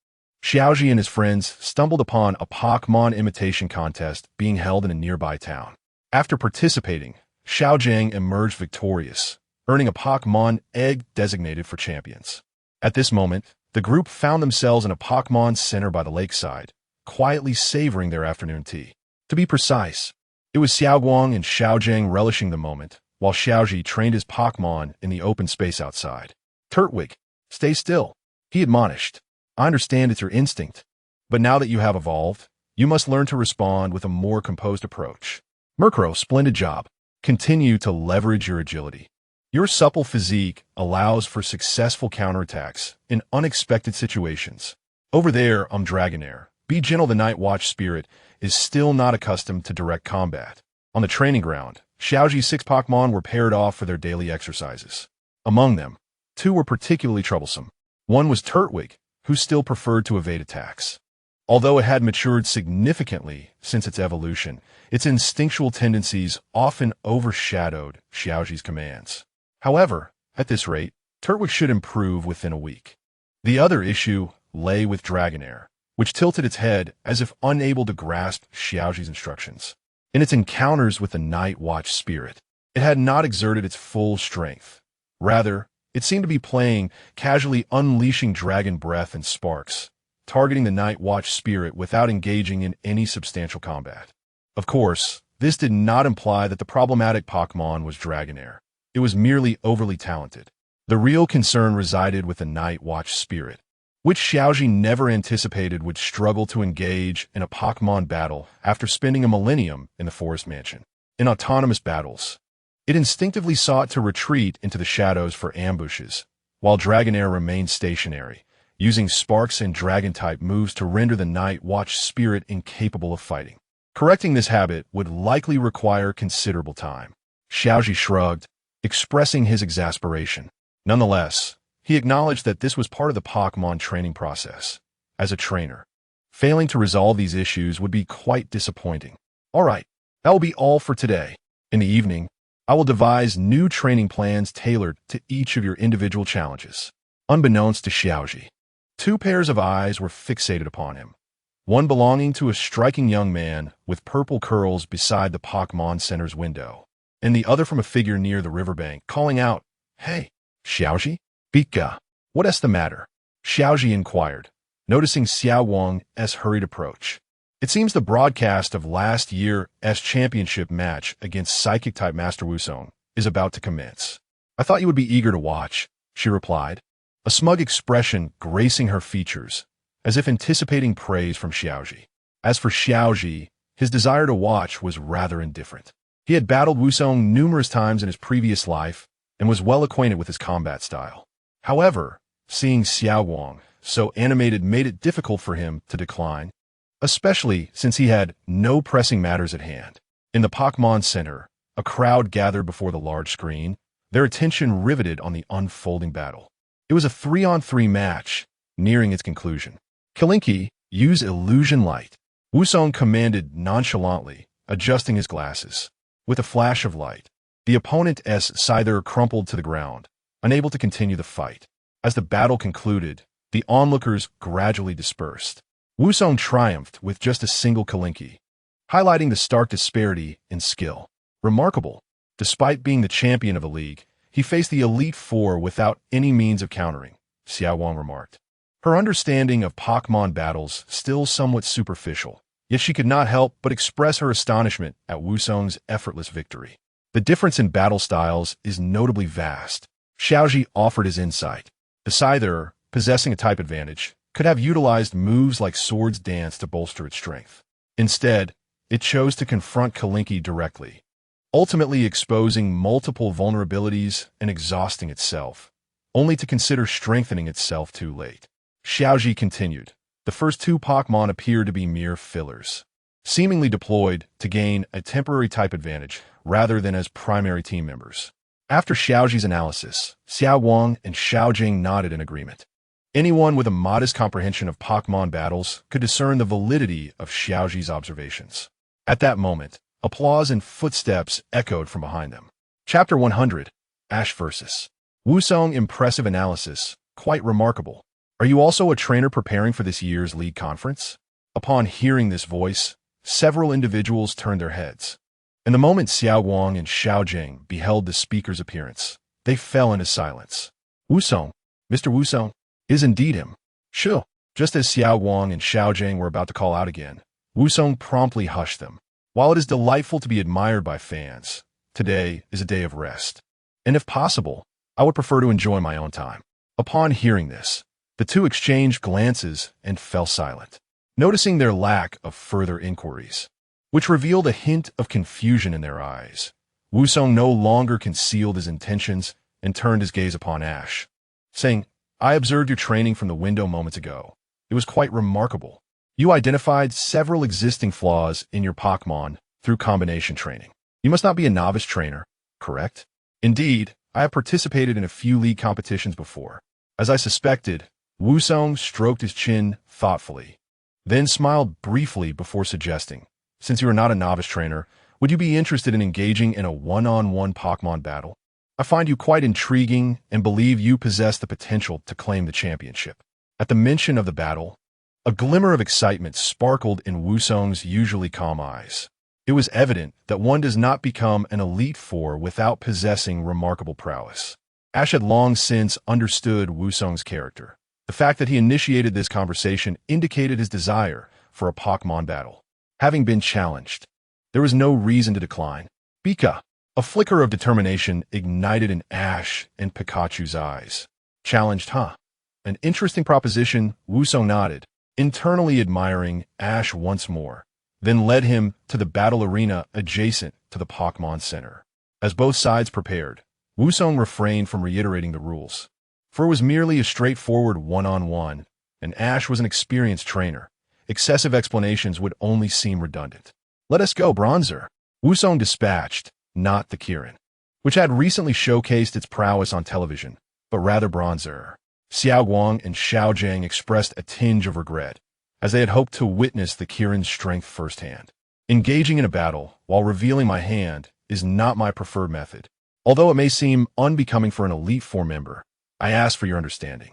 Xiaoji and his friends stumbled upon a Pokémon imitation contest being held in a nearby town. After participating, Xiaojiang emerged victorious, earning a Pokémon egg designated for champions. At this moment, the group found themselves in a Pokémon center by the lakeside, quietly savoring their afternoon tea. To be precise, it was Xiaoguang and Xiaojiang relishing the moment, while Xiaoji trained his Pokémon in the open space outside. "Turtwig, stay still," he admonished. "I understand it's your instinct, but now that you have evolved, you must learn to respond with a more composed approach. Murkrow, splendid job. Continue to leverage your agility. Your supple physique allows for successful counterattacks in unexpected situations. Over there, Dragonair. Be gentle. The Night Watch spirit is still not accustomed to direct combat." On the training ground, Xiaoji's 6 Pokémon were paired off for their daily exercises. Among them, 2 were particularly troublesome. One was Turtwig, who still preferred to evade attacks. Although it had matured significantly since its evolution, its instinctual tendencies often overshadowed Xiaoji's commands. However, at this rate, Turtwig should improve within a week. The other issue lay with Dragonair, which tilted its head as if unable to grasp Xiaoji's instructions. In its encounters with the Night Watch spirit, it had not exerted its full strength. Rather, it seemed to be playing, casually unleashing dragon breath and sparks, targeting the Night Watch spirit without engaging in any substantial combat. Of course, this did not imply that the problematic Pokémon was Dragonair. It was merely overly talented. The real concern resided with the Night Watch spirit, which Xiaoji never anticipated would struggle to engage in a Pokémon battle after spending a millennium in the Forest Mansion. In autonomous battles, it instinctively sought to retreat into the shadows for ambushes, while Dragonair remained stationary, using Sparks and Dragon-type moves to render the Night Watch spirit incapable of fighting. Correcting this habit would likely require considerable time. Xiaoji shrugged, expressing his exasperation. Nonetheless, he acknowledged that this was part of the Pokémon training process. As a trainer, failing to resolve these issues would be quite disappointing. All right, that will be all for today. In the evening, I will devise new training plans tailored to each of your individual challenges. Unbeknownst to Xiaoji, 2 pairs of eyes were fixated upon him, one belonging to a striking young man with purple curls beside the Pokémon Center's window, and the other from a figure near the riverbank, calling out, "Hey, Xiaoji? Pika, what's the matter?" Xiaoji inquired, noticing Xiao Guang's hurried approach. "It seems the broadcast of last year's championship match against Psychic-type Master Wusong is about to commence. I thought you would be eager to watch," she replied, a smug expression gracing her features, as if anticipating praise from Xiaoji. As for Xiaoji, his desire to watch was rather indifferent. He had battled Wusong numerous times in his previous life and was well acquainted with his combat style. However, seeing Xiao Wang so animated made it difficult for him to decline, especially since he had no pressing matters at hand. In the Pokémon Center, a crowd gathered before the large screen, their attention riveted on the unfolding battle. It was a 3-on-3 match, nearing its conclusion. Kalinki, use illusion light. Wusong commanded nonchalantly, adjusting his glasses. With a flash of light, the opponent's scyther crumpled to the ground, unable to continue the fight. As the battle concluded, the onlookers gradually dispersed. Wusong triumphed with just a single Kalinki, highlighting the stark disparity in skill. Remarkable. Despite being the champion of the league, he faced the Elite Four without any means of countering, Xiao Wang remarked. Her understanding of Pokémon battles still somewhat superficial, yet she could not help but express her astonishment at Wusong's effortless victory. The difference in battle styles is notably vast. Xiaoji offered his insight. The Scyther, possessing a type advantage, could have utilized moves like Swords Dance to bolster its strength. Instead, it chose to confront Kalinki directly, ultimately exposing multiple vulnerabilities and exhausting itself, only to consider strengthening itself too late. Xiaoji continued. The first two Pokémon appear to be mere fillers, seemingly deployed to gain a temporary type advantage rather than as primary team members. After Xiaoji's analysis, Xiao Wang and Xiao Jing nodded in agreement. Anyone with a modest comprehension of Pokémon battles could discern the validity of Xiaoji's observations. At that moment, applause and footsteps echoed from behind them. Chapter 100, Ash vs. Wusong. Impressive analysis, quite remarkable. Are you also a trainer preparing for this year's league conference? Upon hearing this voice, several individuals turned their heads. In the moment Xiao Wang and Xiao Jing beheld the speaker's appearance, they fell into silence. Wusong, Mr. Wusong, is indeed him. Sure. Just as Xiao Wang and Xiao Jing were about to call out again, Wusong promptly hushed them. While it is delightful to be admired by fans, today is a day of rest. And if possible, I would prefer to enjoy my own time. Upon hearing this, the two exchanged glances and fell silent, noticing their lack of further inquiries, which revealed a hint of confusion in their eyes. Wusong no longer concealed his intentions and turned his gaze upon Ash, saying, I observed your training from the window moments ago. It was quite remarkable. You identified several existing flaws in your Pokémon through combination training. You must not be a novice trainer, correct? Indeed, I have participated in a few league competitions before. As I suspected, Wusong stroked his chin thoughtfully, then smiled briefly before suggesting, since you are not a novice trainer, would you be interested in engaging in a one-on-one Pokémon battle? I find you quite intriguing and believe you possess the potential to claim the championship. At the mention of the battle, a glimmer of excitement sparkled in Wusong's usually calm eyes. It was evident that one does not become an Elite Four without possessing remarkable prowess. Ash had long since understood Wusong's character. The fact that he initiated this conversation indicated his desire for a Pokémon battle. Having been challenged, there was no reason to decline. Pika! A flicker of determination ignited in Ash and Pikachu's eyes. Challenged, huh? An interesting proposition, Wusong nodded, internally admiring Ash once more, then led him to the battle arena adjacent to the Pokémon Center. As both sides prepared, Wusong refrained from reiterating the rules, for it was merely a straightforward one-on-one, and Ash was an experienced trainer. Excessive explanations would only seem redundant. Let us go, Bronzer. Wusong dispatched, not the Kirin, which had recently showcased its prowess on television, but rather Bronzer. Xiao Wang and Xiao Jing expressed a tinge of regret, as they had hoped to witness the Kirin's strength firsthand. Engaging in a battle while revealing my hand is not my preferred method. Although it may seem unbecoming for an Elite Four member, I ask for your understanding.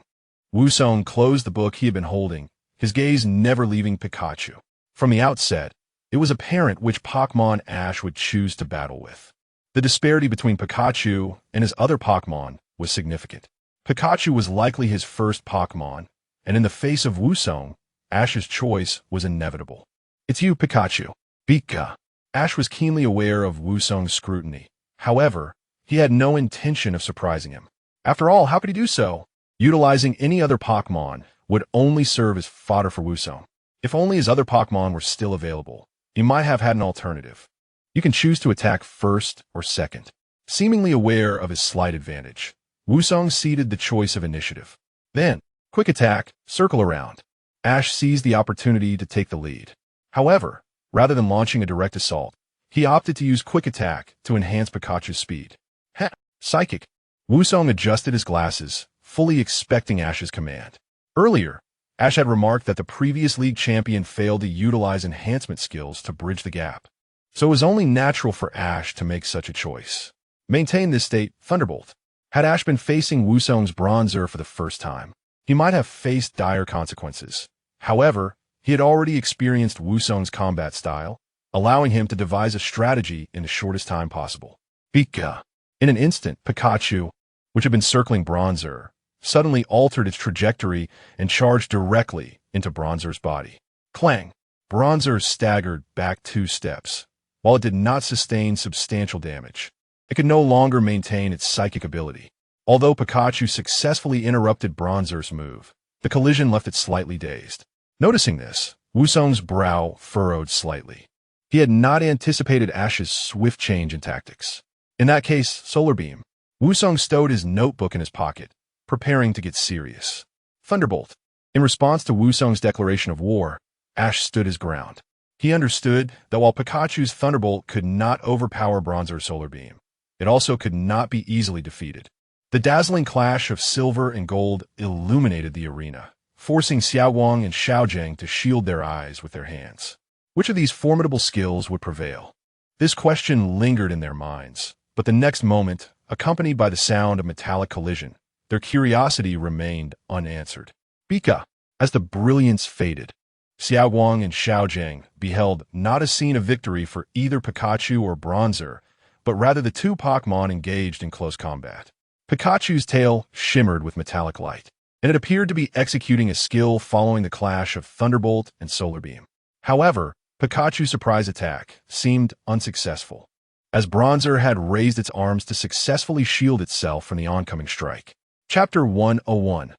Wusong closed the book he had been holding, his gaze never leaving Pikachu. From the outset, it was apparent which Pokémon Ash would choose to battle with. The disparity between Pikachu and his other Pokémon was significant. Pikachu was likely his first Pokémon, and in the face of Wusong, Ash's choice was inevitable. It's you, Pikachu. Pika. Ash was keenly aware of Wusong's scrutiny. However, he had no intention of surprising him. After all, how could he do so? Utilizing any other Pokémon would only serve as fodder for Wusong. If only his other Pokémon were still available, he might have had an alternative. You can choose to attack first or second. Seemingly aware of his slight advantage, Wusong ceded the choice of initiative. Then, quick attack, circle around. Ash seized the opportunity to take the lead. However, rather than launching a direct assault, he opted to use quick attack to enhance Pikachu's speed. Ha! Psychic! Wusong adjusted his glasses, fully expecting Ash's command. Earlier, Ash had remarked that the previous league champion failed to utilize enhancement skills to bridge the gap. So it was only natural for Ash to make such a choice. Maintain this state, Thunderbolt. Had Ash been facing Wusong's Bronzer for the first time, he might have faced dire consequences. However, he had already experienced Wusong's combat style, allowing him to devise a strategy in the shortest time possible. Pika! In an instant, Pikachu, which had been circling Bronzer, suddenly altered its trajectory and charged directly into Bronzer's body. Clang! Bronzer staggered back 2 steps. While it did not sustain substantial damage, it could no longer maintain its psychic ability. Although Pikachu successfully interrupted Bronzer's move, the collision left it slightly dazed. Noticing this, Wusong's brow furrowed slightly. He had not anticipated Ash's swift change in tactics. In that case, Solar Beam. Wusong stowed his notebook in his pocket, preparing to get serious. Thunderbolt. In response to Wusong's declaration of war, Ash stood his ground. He understood that while Pikachu's Thunderbolt could not overpower Bronzer's Solar Beam, it also could not be easily defeated. The dazzling clash of silver and gold illuminated the arena, forcing Xiaowang and Xiaojing to shield their eyes with their hands. Which of these formidable skills would prevail? This question lingered in their minds, but the next moment, accompanied by the sound of metallic collision, their curiosity remained unanswered. Pika! As the brilliance faded, Xiaowang and Xiaojing beheld not a scene of victory for either Pikachu or Bronzer, but rather the 2 Pokémon engaged in close combat. Pikachu's tail shimmered with metallic light, and it appeared to be executing a skill following the clash of Thunderbolt and Solar Beam. However, Pikachu's surprise attack seemed unsuccessful, as Bronzer had raised its arms to successfully shield itself from the oncoming strike. Chapter 101.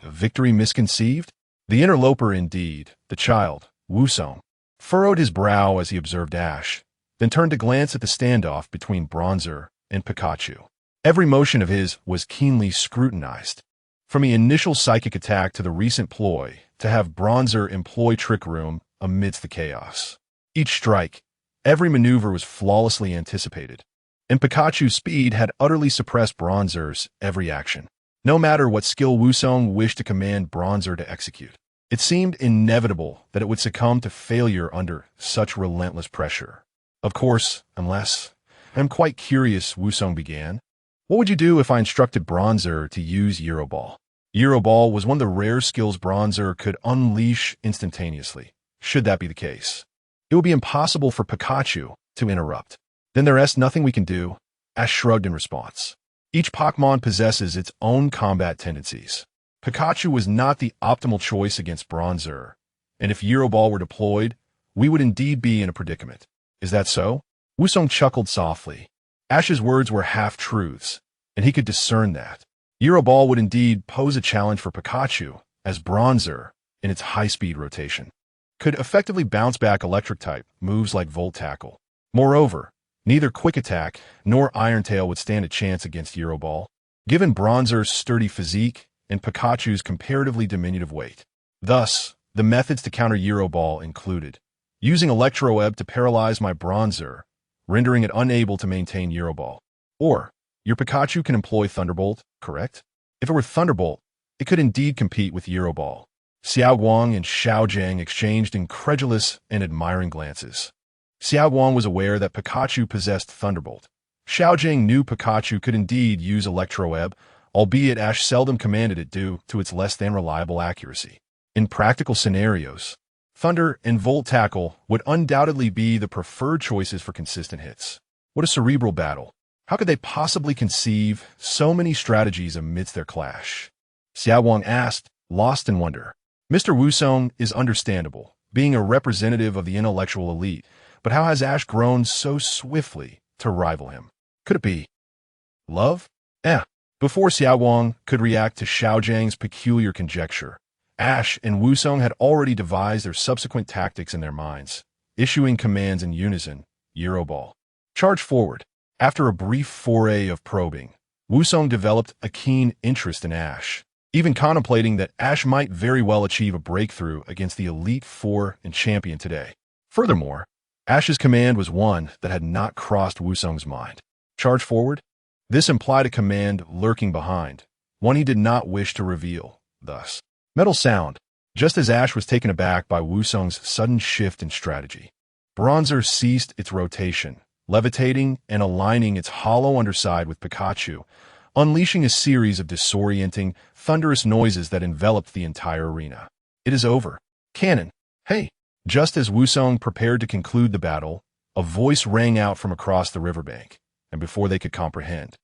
Victory misconceived? The interloper indeed, the child, Wusong, furrowed his brow as he observed Ash, then turned to glance at the standoff between Bronzer and Pikachu. Every motion of his was keenly scrutinized. From the initial psychic attack to the recent ploy to have Bronzer employ Trick Room amidst the chaos. Each strike, every maneuver was flawlessly anticipated, and Pikachu's speed had utterly suppressed Bronzer's every action. No matter what skill Wusong wished to command Bronzer to execute, it seemed inevitable that it would succumb to failure under such relentless pressure. Of course, unless... I'm quite curious, Wusong began. What would you do if I instructed Bronzer to use Euroball? Euroball was one of the rare skills Bronzer could unleash instantaneously. Should that be the case, it would be impossible for Pikachu to interrupt. Then there's nothing we can do, Ash shrugged in response. Each Pokémon possesses its own combat tendencies. Pikachu was not the optimal choice against Bronzer, and if Euroball were deployed, we would indeed be in a predicament. Is that so? Wusong chuckled softly. Ash's words were half-truths, and he could discern that. Euroball would indeed pose a challenge for Pikachu, as Bronzer, in its high-speed rotation, could effectively bounce back electric-type moves like Volt Tackle. Moreover, neither Quick Attack nor Iron Tail would stand a chance against Euroball, given Bronzer's sturdy physique and Pikachu's comparatively diminutive weight. Thus, the methods to counter Euroball included using Electro-Web to paralyze my Bronzer, rendering it unable to maintain Euroball. Or, your Pikachu can employ Thunderbolt, correct? If it were Thunderbolt, it could indeed compete with Euroball. Xiaowang and Xiaojing exchanged incredulous and admiring glances. Xiaowang was aware that Pikachu possessed Thunderbolt. Xiaojing knew Pikachu could indeed use Electro-Web, albeit Ash seldom commanded it due to its less-than-reliable accuracy. In practical scenarios, Thunder and Volt Tackle would undoubtedly be the preferred choices for consistent hits. What a cerebral battle. How could they possibly conceive so many strategies amidst their clash? Xiaowang asked, lost in wonder. Mr. Wusong is understandable, being a representative of the intellectual elite, but how has Ash grown so swiftly to rival him? Could it be love? Before Xiaowang could react to Xiaojing's peculiar conjecture, Ash and Wusong had already devised their subsequent tactics in their minds, issuing commands in unison. Euroball. Charge forward. After a brief foray of probing, Wusong developed a keen interest in Ash, even contemplating that Ash might very well achieve a breakthrough against the Elite Four and champion today. Furthermore, Ash's command was one that had not crossed Wusong's mind. Charge forward? This implied a command lurking behind, one he did not wish to reveal. Thus, metal sound, just as Ash was taken aback by Wusong's sudden shift in strategy. Bronzer ceased its rotation, levitating and aligning its hollow underside with Pikachu, unleashing a series of disorienting, thunderous noises that enveloped the entire arena. It is over. Cannon. Hey! Just as Wusong prepared to conclude the battle, a voice rang out from across the riverbank, and before they could comprehend,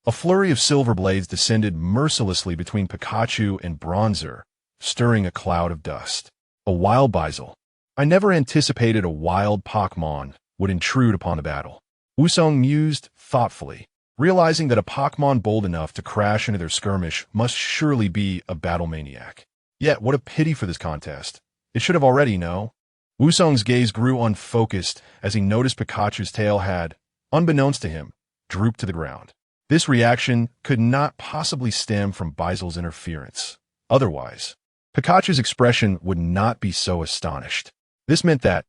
a flurry of silver blades descended mercilessly between Pikachu and Bronzer, stirring a cloud of dust. A wild Bizel. I never anticipated a wild Pokémon would intrude upon the battle. Wusong mused thoughtfully, realizing that a Pokémon bold enough to crash into their skirmish must surely be a battle maniac. Yet, what a pity for this contest. It should have already, no? Wusong's gaze grew unfocused as he noticed Pikachu's tail had, unbeknownst to him, drooped to the ground. This reaction could not possibly stem from Bizel's interference. Otherwise, Pikachu's expression would not be so astonished. This meant that,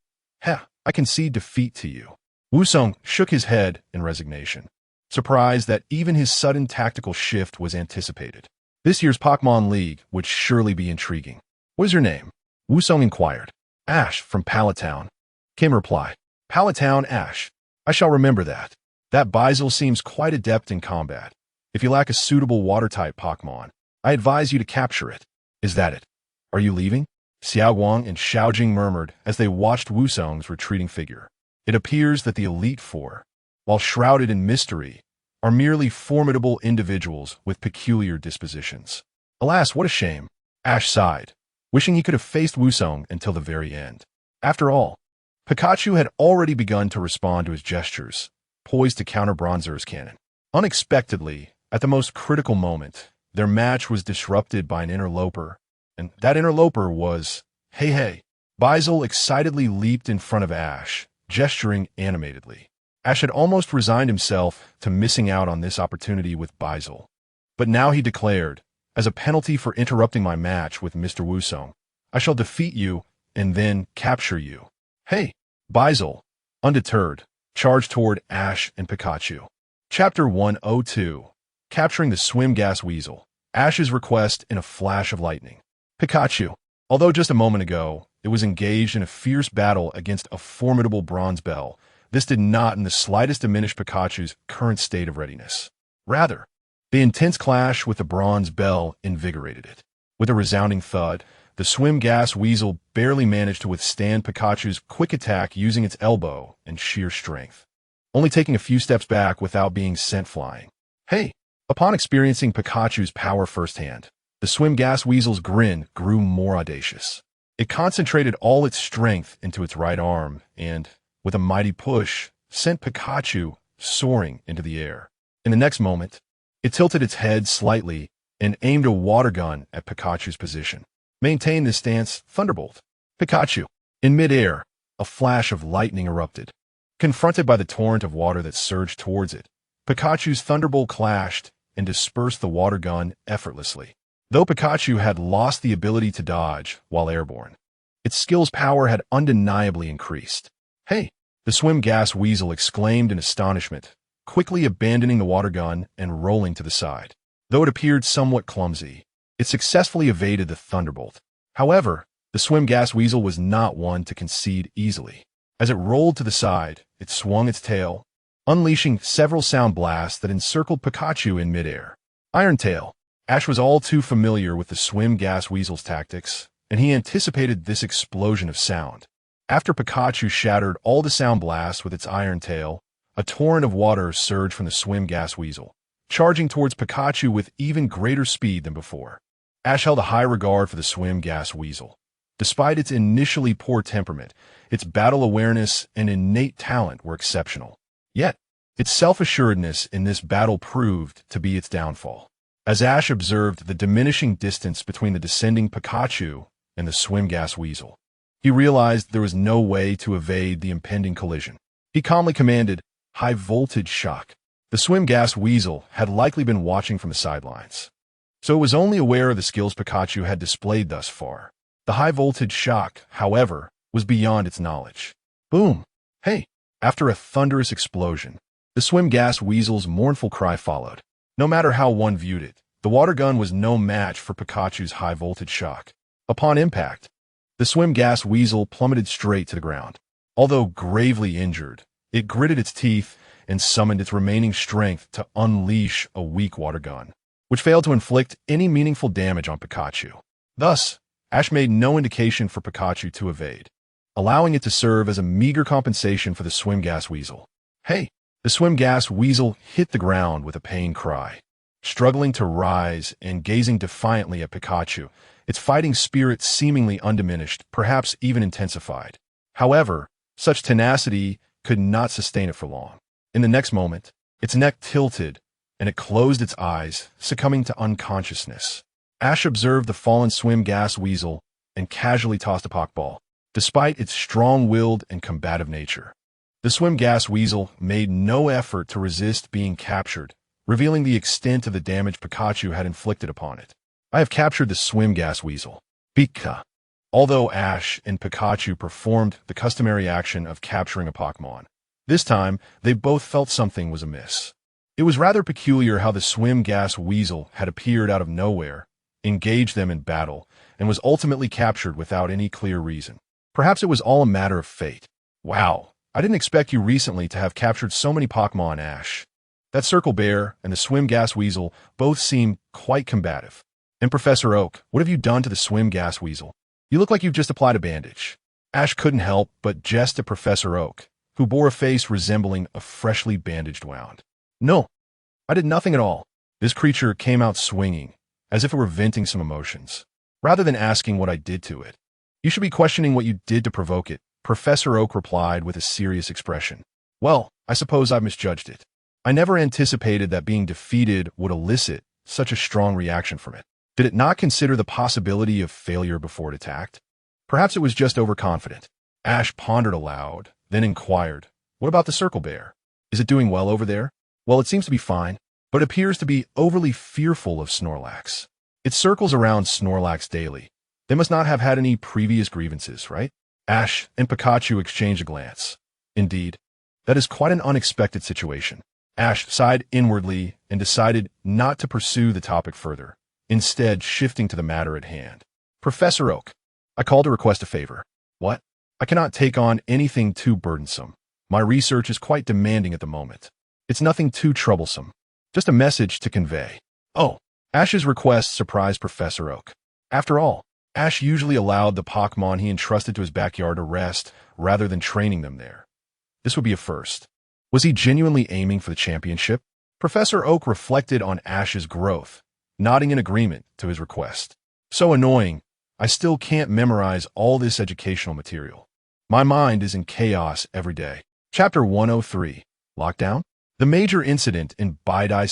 I concede defeat to you. Wusong shook his head in resignation, surprised that even his sudden tactical shift was anticipated. This year's Pokémon League would surely be intriguing. What is your name? Wusong inquired. Ash, from Palatown, came reply. Palatown Ash. I shall remember that. That Bizel seems quite adept in combat. If you lack a suitable water-type Pokémon, I advise you to capture it. Is that it? Are you leaving? Xiaoguang and Xiaojing murmured as they watched Wusong's retreating figure. It appears that the Elite Four, while shrouded in mystery, are merely formidable individuals with peculiar dispositions. Alas, what a shame. Ash sighed, wishing he could have faced Wusong until the very end. After all, Pikachu had already begun to respond to his gestures, poised to counter Bronzer's cannon. Unexpectedly, at the most critical moment, their match was disrupted by an interloper, and that interloper was, hey. Bizel excitedly leaped in front of Ash, gesturing animatedly. Ash had almost resigned himself to missing out on this opportunity with Bizel. But now he declared, as a penalty for interrupting my match with Mr. Wusong, I shall defeat you and then capture you. Hey, Bizel, undeterred, charged toward Ash and Pikachu. Chapter 102. Capturing the Swim Gas Weasel. Ash's request in a flash of lightning. Pikachu, although just a moment ago, it was engaged in a fierce battle against a formidable Bronze Bell, this did not in the slightest diminish Pikachu's current state of readiness. Rather, the intense clash with the Bronze Bell invigorated it. With a resounding thud, the Swim Gas Weasel barely managed to withstand Pikachu's quick attack using its elbow and sheer strength, only taking a few steps back without being sent flying. Hey! Upon experiencing Pikachu's power firsthand, the Swim Gas Weasel's grin grew more audacious. It concentrated all its strength into its right arm and, with a mighty push, sent Pikachu soaring into the air. In the next moment, it tilted its head slightly and aimed a water gun at Pikachu's position. Maintain this stance, Thunderbolt. Pikachu. In midair, a flash of lightning erupted. Confronted by the torrent of water that surged towards it, Pikachu's Thunderbolt clashed and dispersed the water gun effortlessly. Though Pikachu had lost the ability to dodge while airborne, its skill's power had undeniably increased. Hey! The Swim Gas Weasel exclaimed in astonishment, quickly abandoning the water gun and rolling to the side. Though it appeared somewhat clumsy, it successfully evaded the Thunderbolt. However, the Swim Gas Weasel was not one to concede easily. As it rolled to the side, it swung its tail, unleashing several sound blasts that encircled Pikachu in midair. Iron Tail. Ash was all too familiar with the Swim Gas Weasel's tactics, and he anticipated this explosion of sound. After Pikachu shattered all the sound blasts with its Iron Tail, a torrent of water surged from the Swim Gas Weasel, charging towards Pikachu with even greater speed than before. Ash held a high regard for the Swim Gas Weasel. Despite its initially poor temperament, its battle awareness and innate talent were exceptional. Yet, its self-assuredness in this battle proved to be its downfall. As Ash observed the diminishing distance between the descending Pikachu and the swim gas weasel, he realized there was no way to evade the impending collision. He calmly commanded, "High voltage shock." The swim gas weasel had likely been watching from the sidelines, so it was only aware of the skills Pikachu had displayed thus far. The high voltage shock, however, was beyond its knowledge. Boom! Hey! After a thunderous explosion, the swim gas weasel's mournful cry followed. No matter how one viewed it, the water gun was no match for Pikachu's high voltage shock. Upon impact, the swim gas weasel plummeted straight to the ground. Although gravely injured, it gritted its teeth and summoned its remaining strength to unleash a weak water gun, which failed to inflict any meaningful damage on Pikachu. Thus, Ash made no indication for Pikachu to evade, allowing it to serve as a meager compensation for the swim gas weasel. Hey! The swim gas weasel hit the ground with a pained cry. Struggling to rise and gazing defiantly at Pikachu, its fighting spirit seemingly undiminished, perhaps even intensified. However, such tenacity could not sustain it for long. In the next moment, its neck tilted, and it closed its eyes, succumbing to unconsciousness. Ash observed the fallen swim gas weasel and casually tossed a Pokeball. Despite its strong-willed and combative nature, the swim gas weasel made no effort to resist being captured, revealing the extent of the damage Pikachu had inflicted upon it. I have captured the swim gas weasel. Pika. Although Ash and Pikachu performed the customary action of capturing a Pokémon, this time they both felt something was amiss. It was rather peculiar how the swim gas weasel had appeared out of nowhere, engaged them in battle, and was ultimately captured without any clear reason. Perhaps it was all a matter of fate. Wow, I didn't expect you recently to have captured so many Pokémon, Ash. That Circle Bear and the swim gas weasel both seem quite combative. And Professor Oak, what have you done to the swim gas weasel? You look like you've just applied a bandage. Ash couldn't help but jest at Professor Oak, who bore a face resembling a freshly bandaged wound. No, I did nothing at all. This creature came out swinging, as if it were venting some emotions, rather than asking what I did to it. You should be questioning what you did to provoke it, Professor Oak replied with a serious expression. Well, I suppose I've misjudged it. I never anticipated that being defeated would elicit such a strong reaction from it. Did it not consider the possibility of failure before it attacked? Perhaps it was just overconfident. Ash pondered aloud, then inquired, "What about the Circle Bear? Is it doing well over there?" "Well, it seems to be fine, but appears to be overly fearful of Snorlax. It circles around Snorlax daily. They must not have had any previous grievances, right?" Ash and Pikachu exchanged a glance. Indeed, that is quite an unexpected situation. Ash sighed inwardly and decided not to pursue the topic further, instead shifting to the matter at hand. "Professor Oak, I called to request a favor." "What?" "I cannot take on anything too burdensome. My research is quite demanding at the moment. It's nothing too troublesome. Just a message to convey." "Oh." Ash's request surprised Professor Oak. After all, Ash usually allowed the Pokémon he entrusted to his backyard to rest rather than training them there. This would be a first. Was he genuinely aiming for the championship? Professor Oak reflected on Ash's growth, nodding in agreement to his request. "So annoying. I still can't memorize all this educational material. My mind is in chaos every day." Chapter 103. Lockdown? The major incident in Bidai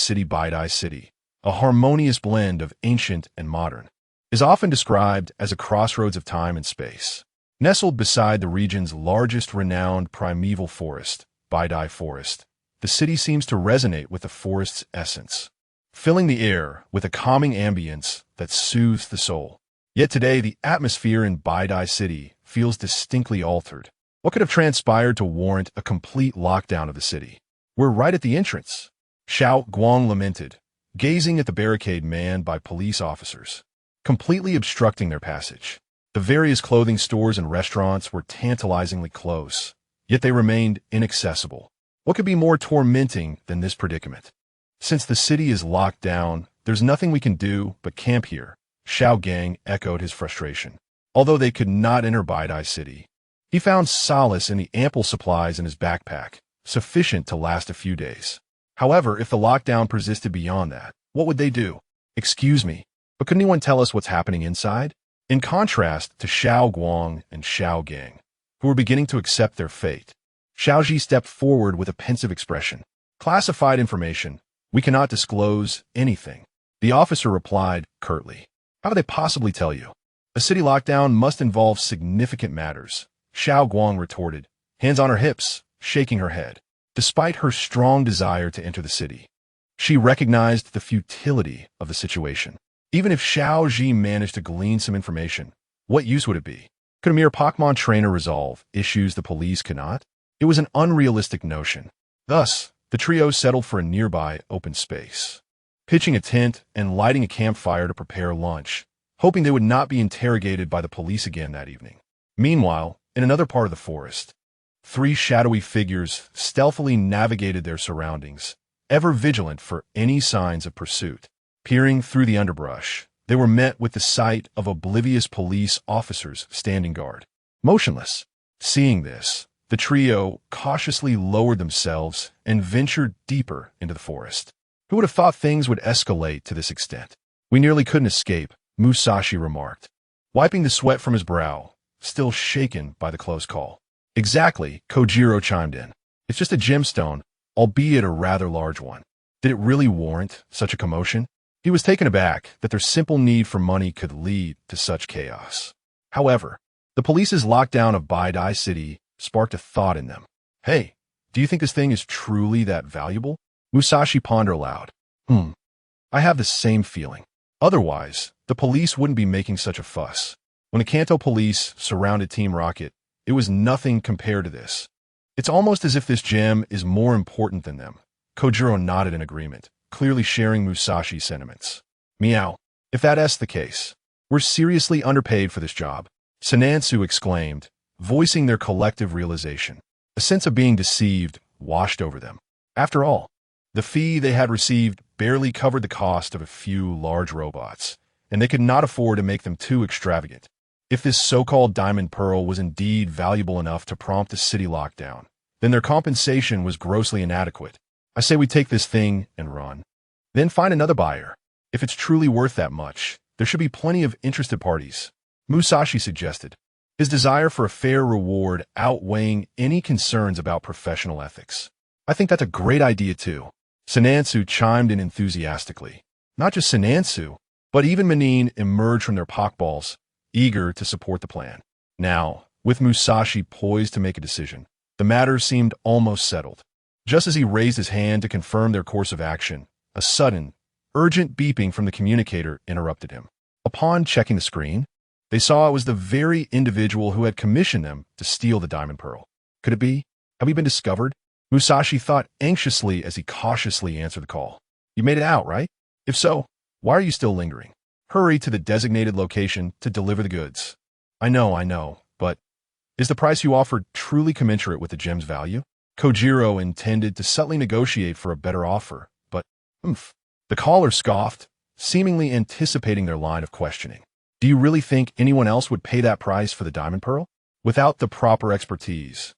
City, a harmonious blend of ancient and modern, is often described as a crossroads of time and space. Nestled beside the region's largest renowned primeval forest, Bidai Forest, the city seems to resonate with the forest's essence, filling the air with a calming ambience that soothes the soul. Yet today, the atmosphere in Bidai City feels distinctly altered. What could have transpired to warrant a complete lockdown of the city? "We're right at the entrance," Xiao Guang lamented, gazing at the barricade manned by police officers, completely obstructing their passage. The various clothing stores and restaurants were tantalizingly close, yet they remained inaccessible. What could be more tormenting than this predicament? "Since the city is locked down, there's nothing we can do but camp here," Xiao Gang echoed his frustration. Although they could not enter Bidai City, he found solace in the ample supplies in his backpack, sufficient to last a few days. However, if the lockdown persisted beyond that, what would they do? "Excuse me, but could anyone tell us what's happening inside?" In contrast to Xiao Guang and Xiao Gang, who were beginning to accept their fate, Xiaoji stepped forward with a pensive expression. "Classified information. We cannot disclose anything." The officer replied curtly. How could they possibly tell you? A city lockdown must involve significant matters, Xiao Guang retorted, hands on her hips, shaking her head. Despite her strong desire to enter the city, she recognized the futility of the situation. Even if Xiao Ji managed to glean some information, what use would it be? Could a mere Pokémon trainer resolve issues the police could not? It was an unrealistic notion. Thus, the trio settled for a nearby open space, pitching a tent and lighting a campfire to prepare lunch, hoping they would not be interrogated by the police again that evening. Meanwhile, in another part of the forest, three shadowy figures stealthily navigated their surroundings, ever vigilant for any signs of pursuit. Peering through the underbrush, they were met with the sight of oblivious police officers standing guard, motionless. Seeing this, the trio cautiously lowered themselves and ventured deeper into the forest. Who would have thought things would escalate to this extent? We nearly couldn't escape, Musashi remarked, wiping the sweat from his brow, still shaken by the close call. Exactly, Kojiro chimed in. It's just a gemstone, albeit a rather large one. Did it really warrant such a commotion? He was taken aback that their simple need for money could lead to such chaos. However, the police's lockdown of Baidai City sparked a thought in them. Hey, do you think this thing is truly that valuable? Musashi pondered aloud. I have the same feeling. Otherwise, the police wouldn't be making such a fuss. When the Kanto police surrounded Team Rocket, it was nothing compared to this. It's almost as if this gem is more important than them. Kojiro nodded in agreement, clearly sharing Musashi's sentiments. Meow. If that's the case, we're seriously underpaid for this job, Sanansu exclaimed, voicing their collective realization. A sense of being deceived washed over them. After all, the fee they had received barely covered the cost of a few large robots, and they could not afford to make them too extravagant. If this so-called diamond pearl was indeed valuable enough to prompt a city lockdown, then their compensation was grossly inadequate. I say we take this thing and run. Then find another buyer. If it's truly worth that much, there should be plenty of interested parties, Musashi suggested, his desire for a fair reward outweighing any concerns about professional ethics. I think that's a great idea too. Sanansu chimed in enthusiastically. Not just Sanansu, but even Manin emerged from their pokeballs, eager to support the plan. Now, with Musashi poised to make a decision, the matter seemed almost settled. Just as he raised his hand to confirm their course of action, a sudden, urgent beeping from the communicator interrupted him. Upon checking the screen, they saw it was the very individual who had commissioned them to steal the diamond pearl. Could it be? Have we been discovered? Musashi thought anxiously as he cautiously answered the call. You made it out, right? If so, why are you still lingering? Hurry to the designated location to deliver the goods. I know, but is the price you offered truly commensurate with the gem's value? Kojiro intended to subtly negotiate for a better offer, but the caller scoffed, seemingly anticipating their line of questioning. Do you really think anyone else would pay that price for the diamond pearl? Without the proper expertise,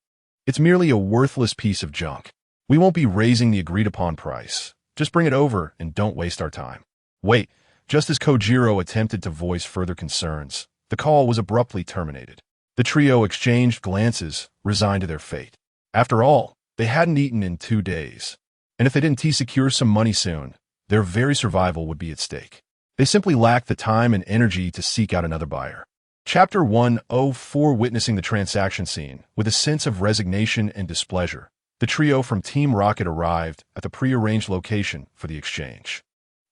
it's merely a worthless piece of junk. We won't be raising the agreed-upon price. Just bring it over and don't waste our time. Wait. Just as Kojiro attempted to voice further concerns, the call was abruptly terminated. The trio exchanged glances, resigned to their fate. After all, they hadn't eaten in 2 days, and if they didn't secure some money soon, their very survival would be at stake. They simply lacked the time and energy to seek out another buyer. Chapter 104. Witnessing the transaction scene, with a sense of resignation and displeasure, the trio from Team Rocket arrived at the prearranged location for the exchange.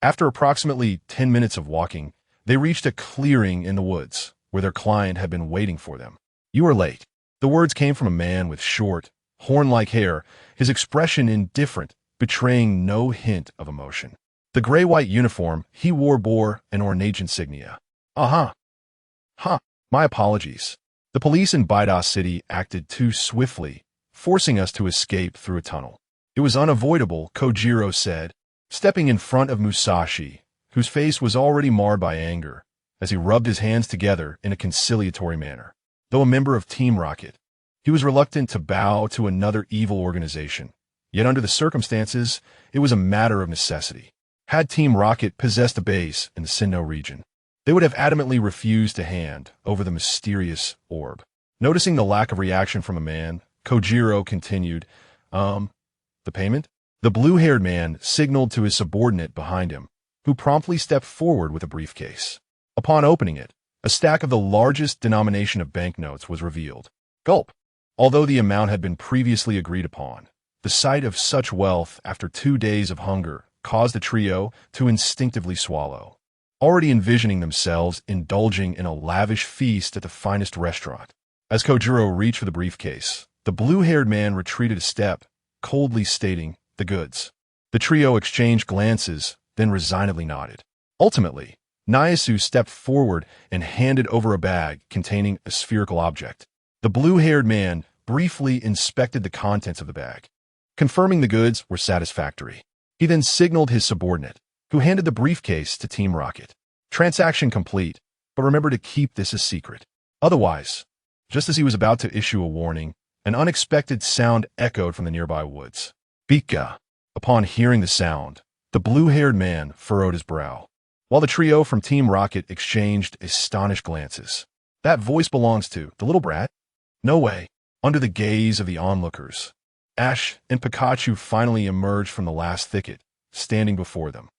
After approximately 10 minutes of walking, they reached a clearing in the woods, where their client had been waiting for them. You are late. The words came from a man with short, horn-like hair, his expression indifferent, betraying no hint of emotion. The gray-white uniform he wore bore an ornate insignia. My apologies. The police in Baidai City acted too swiftly, forcing us to escape through a tunnel. It was unavoidable, Kojiro said, stepping in front of Musashi, whose face was already marred by anger, as he rubbed his hands together in a conciliatory manner. Though a member of Team Rocket, he was reluctant to bow to another evil organization. Yet under the circumstances, it was a matter of necessity. Had Team Rocket possessed a base in the Sinnoh region, they would have adamantly refused to hand over the mysterious orb. Noticing the lack of reaction from a man, Kojiro continued, the payment? The blue-haired man signaled to his subordinate behind him, who promptly stepped forward with a briefcase. Upon opening it, a stack of the largest denomination of banknotes was revealed. Gulp. Although the amount had been previously agreed upon, the sight of such wealth after 2 days of hunger caused the trio to instinctively swallow, already envisioning themselves indulging in a lavish feast at the finest restaurant. As Kojiro reached for the briefcase, the blue-haired man retreated a step, coldly stating, "The goods." The trio exchanged glances, then resignedly nodded. Ultimately, Nyasu stepped forward and handed over a bag containing a spherical object. The blue-haired man briefly inspected the contents of the bag, confirming the goods were satisfactory. He then signaled his subordinate, who handed the briefcase to Team Rocket. Transaction complete, but remember to keep this a secret. Otherwise, just as he was about to issue a warning, an unexpected sound echoed from the nearby woods. Pika. Upon hearing the sound, the blue-haired man furrowed his brow, while the trio from Team Rocket exchanged astonished glances. That voice belongs to the little brat? No way. Under the gaze of the onlookers, Ash and Pikachu finally emerged from the last thicket, standing before them.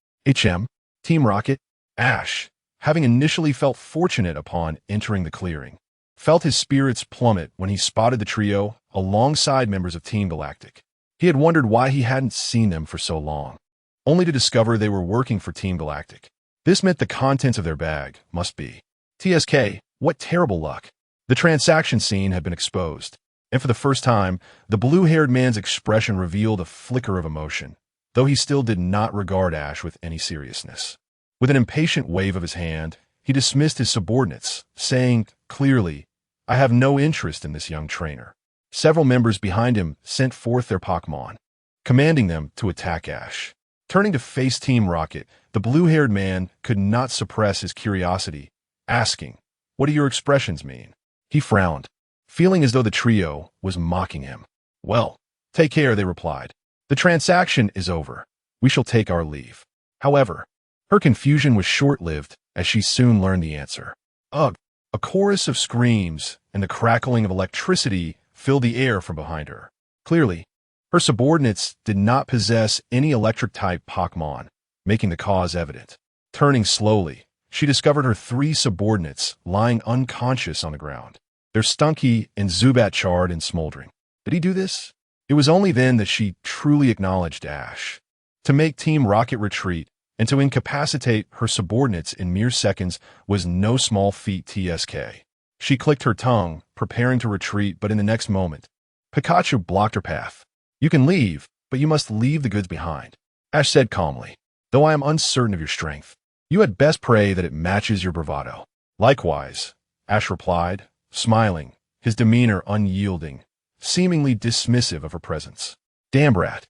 Team Rocket, Ash, having initially felt fortunate upon entering the clearing, felt his spirits plummet when he spotted the trio alongside members of Team Galactic. He had wondered why he hadn't seen them for so long, only to discover they were working for Team Galactic. This meant the contents of their bag must be TSK. What terrible luck. The transaction scene had been exposed, and for the first time, the blue-haired man's expression revealed a flicker of emotion, though he still did not regard Ash with any seriousness. With an impatient wave of his hand, he dismissed his subordinates, saying clearly, "I have no interest in this young trainer." Several members behind him sent forth their Pokémon, commanding them to attack Ash. Turning to face Team Rocket, the blue-haired man could not suppress his curiosity, asking, "What do your expressions mean?" He frowned, feeling as though the trio was mocking him. "Well, take care," they replied. "The transaction is over. We shall take our leave." However, her confusion was short-lived as she soon learned the answer. Ugh! A chorus of screams and the crackling of electricity filled the air from behind her. Clearly, her subordinates did not possess any electric-type Pokémon, making the cause evident. Turning slowly, she discovered her 3 subordinates lying unconscious on the ground, their Stunky and Zubat charred and smoldering. Did he do this? It was only then that she truly acknowledged Ash. To make Team Rocket retreat and to incapacitate her subordinates in mere seconds was no small feat. TSK. She clicked her tongue, preparing to retreat, but in the next moment, Pikachu blocked her path. "You can leave, but you must leave the goods behind," Ash said calmly. "Though I am uncertain of your strength, you had best pray that it matches your bravado." "Likewise," Ash replied, smiling, his demeanor unyielding, seemingly dismissive of her presence. Damn brat.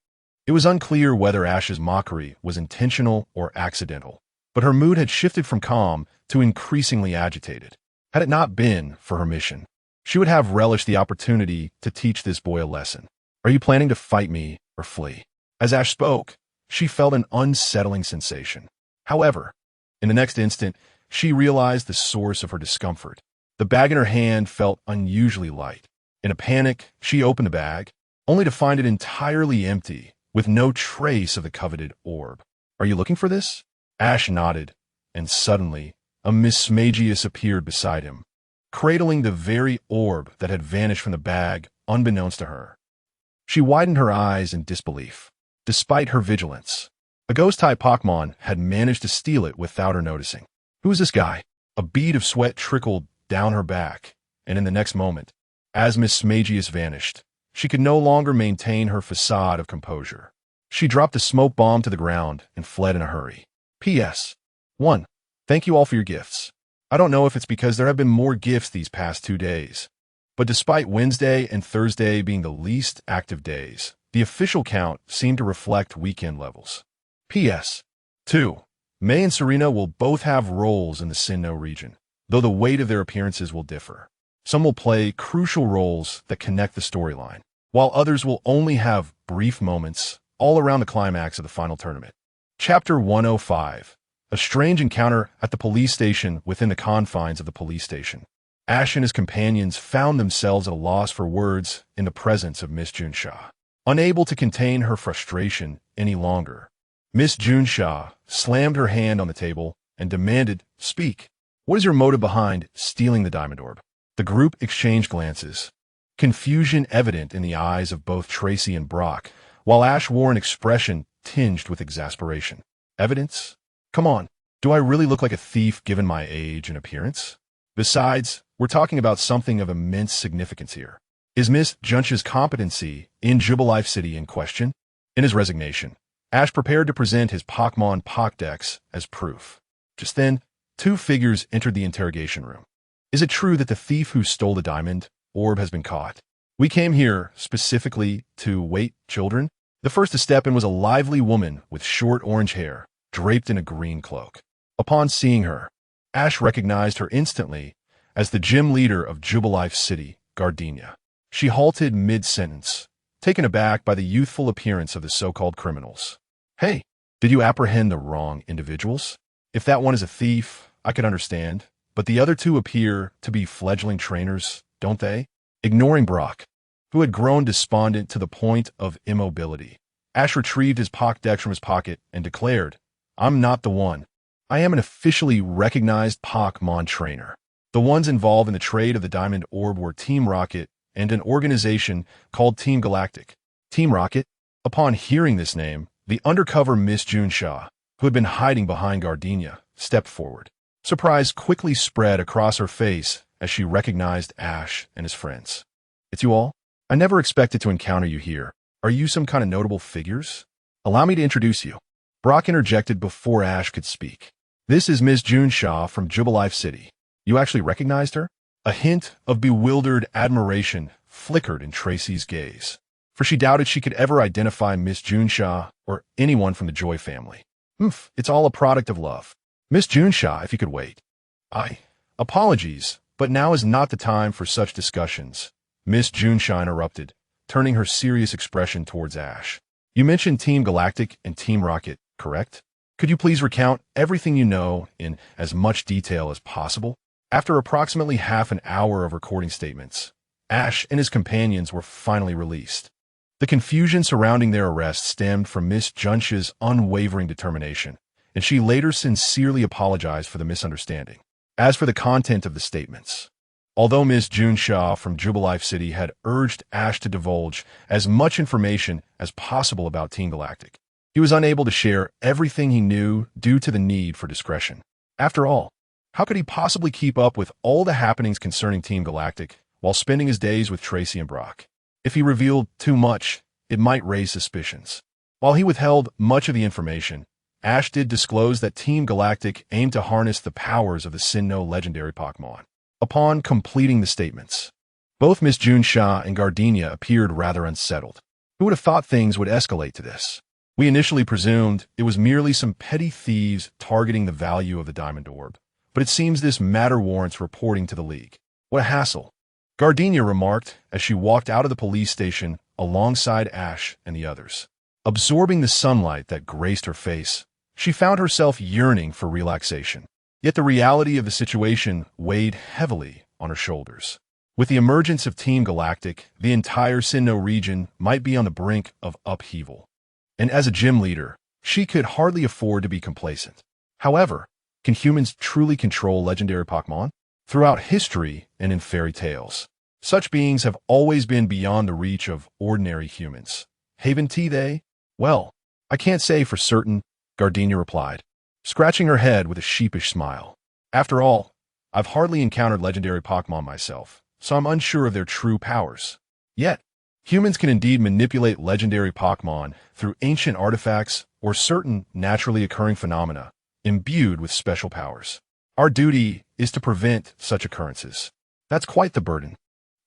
It was unclear whether Ash's mockery was intentional or accidental, but her mood had shifted from calm to increasingly agitated. Had it not been for her mission, she would have relished the opportunity to teach this boy a lesson. "Are you planning to fight me or flee?" As Ash spoke, she felt an unsettling sensation. However, in the next instant, she realized the source of her discomfort. The bag in her hand felt unusually light. In a panic, she opened the bag, only to find it entirely empty, with no trace of the coveted orb. "Are you looking for this?" Ash nodded, and suddenly, a Miss Smagius appeared beside him, cradling the very orb that had vanished from the bag unbeknownst to her. She widened her eyes in disbelief. Despite her vigilance, a ghost-type Pokémon had managed to steal it without her noticing. Who is this guy? A bead of sweat trickled down her back, and in the next moment, as Miss Smagius vanished, she could no longer maintain her facade of composure. She dropped the smoke bomb to the ground and fled in a hurry. P.S. 1. Thank you all for your gifts. I don't know if it's because there have been more gifts these past 2 days, but despite Wednesday and Thursday being the least active days, the official count seemed to reflect weekend levels. P.S. 2. May and Serena will both have roles in the Sinnoh region, though the weight of their appearances will differ. Some will play crucial roles that connect the storyline, while others will only have brief moments all around the climax of the final tournament. Chapter 105. A strange encounter at the police station within the confines of the police station. Ash and his companions found themselves at a loss for words in the presence of Miss Junsha. Unable to contain her frustration any longer, Miss Junsha slammed her hand on the table and demanded, "Speak. What is your motive behind stealing the diamond orb?" The group exchanged glances, confusion evident in the eyes of both Tracy and Brock, while Ash wore an expression tinged with exasperation. Evidence? Come on, do I really look like a thief given my age and appearance? Besides, we're talking about something of immense significance here. Is Miss Junsha's competency in Jubilife City in question? In his resignation, Ash prepared to present his Pokémon Pokédex as proof. Just then, two figures entered the interrogation room. Is it true that the thief who stole the diamond orb has been caught? We came here specifically to wait, children. The first to step in was a lively woman with short orange hair, draped in a green cloak. Upon seeing her, Ash recognized her instantly as the gym leader of Jubilife City, Gardenia. She halted mid-sentence, taken aback by the youthful appearance of the so-called criminals. Hey, did you apprehend the wrong individuals? If that one is a thief, I could understand, but the other two appear to be fledgling trainers, don't they? Ignoring Brock, who had grown despondent to the point of immobility, Ash retrieved his Pokédex from his pocket and declared, "I'm not the one. I am an officially recognized Pokémon trainer. The ones involved in the trade of the Diamond Orb were Team Rocket and an organization called Team Galactic." Team Rocket? Upon hearing this name, the undercover Miss Junsha, who had been hiding behind Gardenia, stepped forward. Surprise quickly spread across her face as she recognized Ash and his friends. "It's you all? I never expected to encounter you here. Are you some kind of notable figures? Allow me to introduce you." Brock interjected before Ash could speak. "This is Miss Junsha from Jubilife City. You actually recognized her?" A hint of bewildered admiration flickered in Tracy's gaze, for she doubted she could ever identify Miss Junsha or anyone from the Joy family. It's all a product of love. Miss Junsha, if you could wait. Apologies, but now is not the time for such discussions," Miss Junsha interrupted, turning her serious expression towards Ash. "You mentioned Team Galactic and Team Rocket, correct? Could you please recount everything you know in as much detail as possible?" After approximately half an hour of recording statements, Ash and his companions were finally released. The confusion surrounding their arrest stemmed from Miss Junsha's unwavering determination, and she later sincerely apologized for the misunderstanding. As for the content of the statements, although Miss Junsha from Jubilife City had urged Ash to divulge as much information as possible about Team Galactic, he was unable to share everything he knew due to the need for discretion. After all, how could he possibly keep up with all the happenings concerning Team Galactic while spending his days with Tracy and Brock? If he revealed too much, it might raise suspicions. While he withheld much of the information, Ash did disclose that Team Galactic aimed to harness the powers of the Sinnoh legendary Pokémon. Upon completing the statements, both Miss Junsha and Gardenia appeared rather unsettled. Who would have thought things would escalate to this? We initially presumed it was merely some petty thieves targeting the value of the Diamond Orb, but it seems this matter warrants reporting to the League. What a hassle, Gardenia remarked as she walked out of the police station alongside Ash and the others. Absorbing the sunlight that graced her face, she found herself yearning for relaxation. Yet the reality of the situation weighed heavily on her shoulders. With the emergence of Team Galactic, the entire Sinnoh region might be on the brink of upheaval. And as a gym leader, she could hardly afford to be complacent. However, can humans truly control legendary Pokémon? Throughout history and in fairy tales, such beings have always been beyond the reach of ordinary humans. Haven't they? Well, I can't say for certain, Gardenia replied, scratching her head with a sheepish smile. After all, I've hardly encountered legendary Pokémon myself, so I'm unsure of their true powers. Yet, humans can indeed manipulate legendary Pokémon through ancient artifacts or certain naturally occurring phenomena imbued with special powers. Our duty is to prevent such occurrences. That's quite the burden,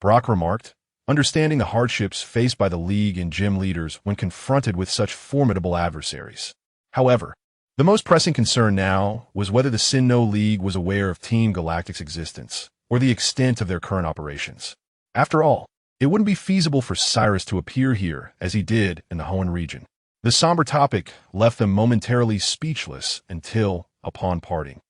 Brock remarked, understanding the hardships faced by the League and gym leaders when confronted with such formidable adversaries. However, the most pressing concern now was whether the Sinnoh League was aware of Team Galactic's existence or the extent of their current operations. After all, it wouldn't be feasible for Cyrus to appear here as he did in the Hoenn region. The somber topic left them momentarily speechless until, upon parting,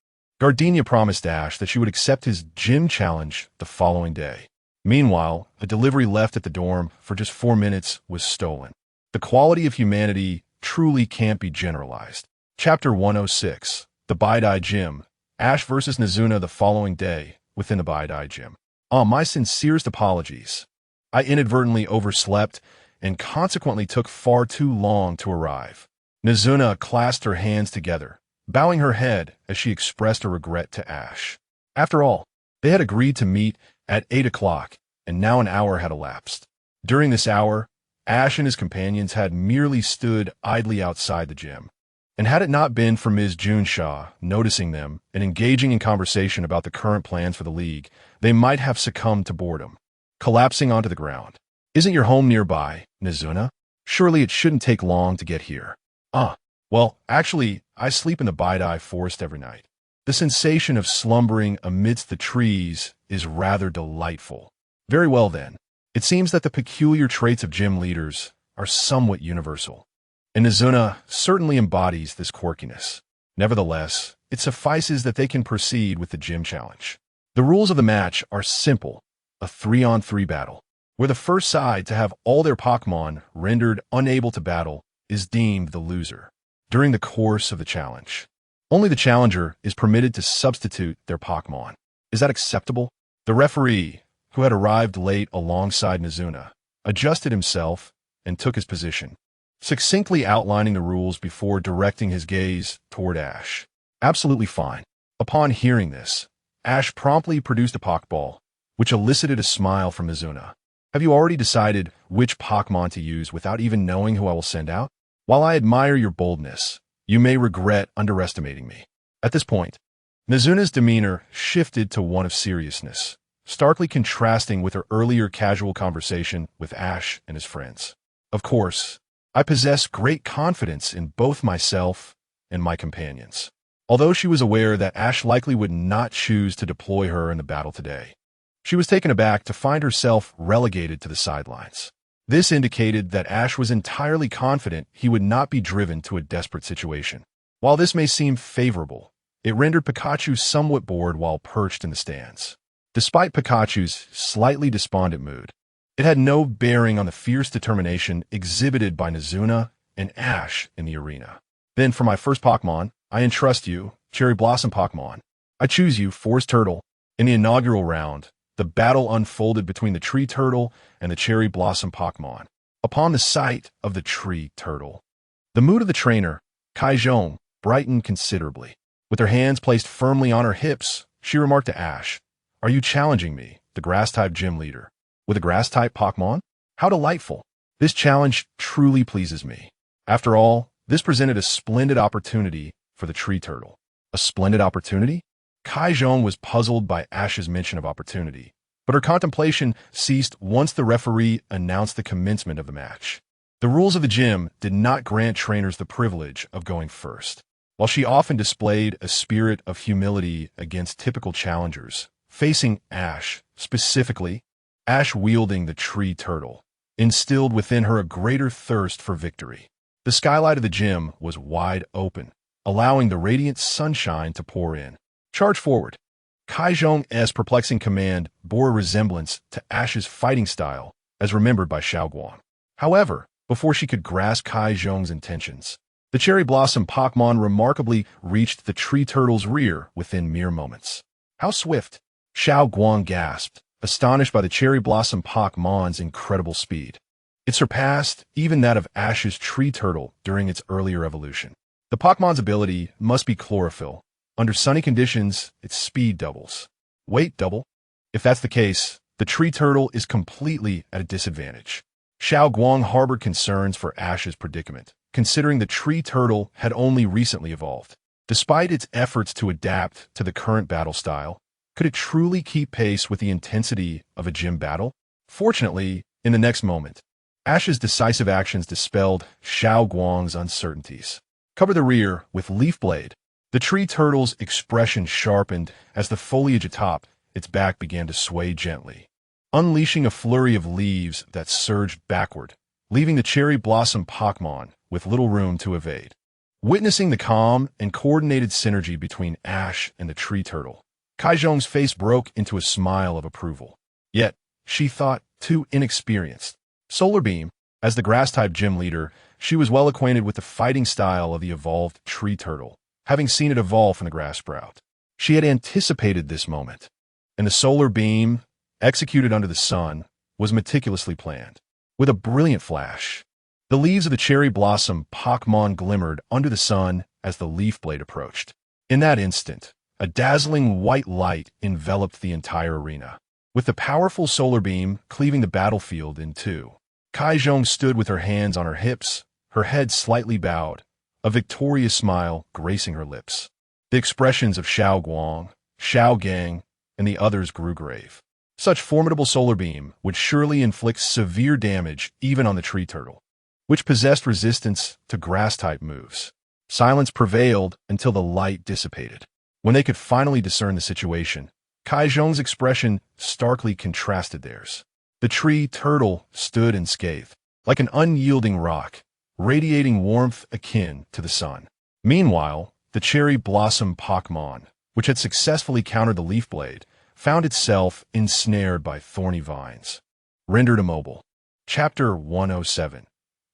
Gardenia promised Ash that she would accept his gym challenge the following day. Meanwhile, a delivery left at the dorm for just 4 minutes was stolen. The quality of humanity truly can't be generalized. Chapter 106, The Bidai Gym, Ash versus Nizuna the following day within the Bidai Gym. My sincerest apologies. I inadvertently overslept and consequently took far too long to arrive. Nizuna clasped her hands together, bowing her head as she expressed her regret to Ash. After all, they had agreed to meet at 8 o'clock, and now an hour had elapsed. During this hour, Ash and his companions had merely stood idly outside the gym. And had it not been for Ms. Junshaw noticing them and engaging in conversation about the current plans for the league, they might have succumbed to boredom, collapsing onto the ground. Isn't your home nearby, Nizuna? Surely it shouldn't take long to get here. Well, actually, I sleep in the Bidai forest every night. The sensation of slumbering amidst the trees is rather delightful. Very well then. It seems that the peculiar traits of gym leaders are somewhat universal, and Nizuna certainly embodies this quirkiness. Nevertheless, it suffices that they can proceed with the gym challenge. The rules of the match are simple, a 3-on-3 battle, where the first side to have all their Pokémon rendered unable to battle is deemed the loser. During the course of the challenge, only the challenger is permitted to substitute their Pokémon. Is that acceptable? The referee, who had arrived late alongside Nizuna, adjusted himself and took his position, succinctly outlining the rules before directing his gaze toward Ash. Absolutely fine. Upon hearing this, Ash promptly produced a Pokeball, which elicited a smile from Nizuna. Have you already decided which Pokémon to use without even knowing who I will send out? While I admire your boldness, you may regret underestimating me. At this point, Nizuna's demeanor shifted to one of seriousness, starkly contrasting with her earlier casual conversation with Ash and his friends. Of course, I possess great confidence in both myself and my companions. Although she was aware that Ash likely would not choose to deploy her in the battle today, she was taken aback to find herself relegated to the sidelines. This indicated that Ash was entirely confident he would not be driven to a desperate situation. While this may seem favorable, it rendered Pikachu somewhat bored while perched in the stands. Despite Pikachu's slightly despondent mood, it had no bearing on the fierce determination exhibited by Nizuna and Ash in the arena. Then for my first Pokémon, I entrust you, Cherry Blossom Pokémon. I choose you, Forest Turtle. In the inaugural round, the battle unfolded between the Tree Turtle and the Cherry Blossom Pokémon. Upon the sight of the Tree Turtle, the mood of the trainer, Ketchum, brightened considerably. With her hands placed firmly on her hips, she remarked to Ash, "Are you challenging me, the Grass-type gym leader, with a Grass-type Pokémon? How delightful! This challenge truly pleases me." After all, this presented a splendid opportunity for the Tree Turtle. A splendid opportunity? Ketchum was puzzled by Ash's mention of opportunity, but her contemplation ceased once the referee announced the commencement of the match. The rules of the gym did not grant trainers the privilege of going first. While she often displayed a spirit of humility against typical challengers, facing Ash, specifically, Ash wielding the Tree Turtle, instilled within her a greater thirst for victory. The skylight of the gym was wide open, allowing the radiant sunshine to pour in. Charge forward. Ketchum's perplexing command bore a resemblance to Ash's fighting style, as remembered by Xiaoguang. However, before she could grasp Ketchum's intentions, the Cherry Blossom Pokémon remarkably reached the Tree Turtle's rear within mere moments. How swift! Xiaoguang gasped, astonished by the Cherry Blossom Pokémon's incredible speed. It surpassed even that of Ash's Tree Turtle during its earlier evolution. The Pokémon's ability must be chlorophyll. Under sunny conditions, its speed doubles. Weight double? If that's the case, the Tree Turtle is completely at a disadvantage. Xiaoguang harbored concerns for Ash's predicament, considering the Tree Turtle had only recently evolved. Despite its efforts to adapt to the current battle style, could it truly keep pace with the intensity of a gym battle? Fortunately, in the next moment, Ash's decisive actions dispelled Xiaoguang's uncertainties. Cover the rear with Leaf Blade. The Tree Turtle's expression sharpened as the foliage atop its back began to sway gently, unleashing a flurry of leaves that surged backward, leaving the Cherry Blossom Pokémon with little room to evade. Witnessing the calm and coordinated synergy between Ash and the Tree Turtle, Ketchum's face broke into a smile of approval. Yet, she thought, too inexperienced. Solar Beam, as the Grass-type gym leader, She was well acquainted with the fighting style of the evolved tree turtle, having seen it evolve from the grass sprout. She had anticipated this moment, and the solar beam, executed under the sun, was meticulously planned. With a brilliant flash, the leaves of the cherry blossom Pokémon glimmered under the sun as the leaf blade approached. In that instant, a dazzling white light enveloped the entire arena, with the powerful solar beam cleaving the battlefield in two. Ketchum stood with her hands on her hips, her head slightly bowed, a victorious smile gracing her lips. The expressions of Xiao Guang, Xiao Gang, and the others grew grave. Such formidable solar beam would surely inflict severe damage even on the tree turtle, which possessed resistance to grass-type moves. Silence prevailed until the light dissipated. When they could finally discern the situation, Ketchum's expression starkly contrasted theirs. The tree turtle stood unscathed, like an unyielding rock, radiating warmth akin to the sun. Meanwhile, the cherry blossom Pokémon, which had successfully countered the leaf blade, found itself ensnared by thorny vines. Rendered immobile. Chapter 107.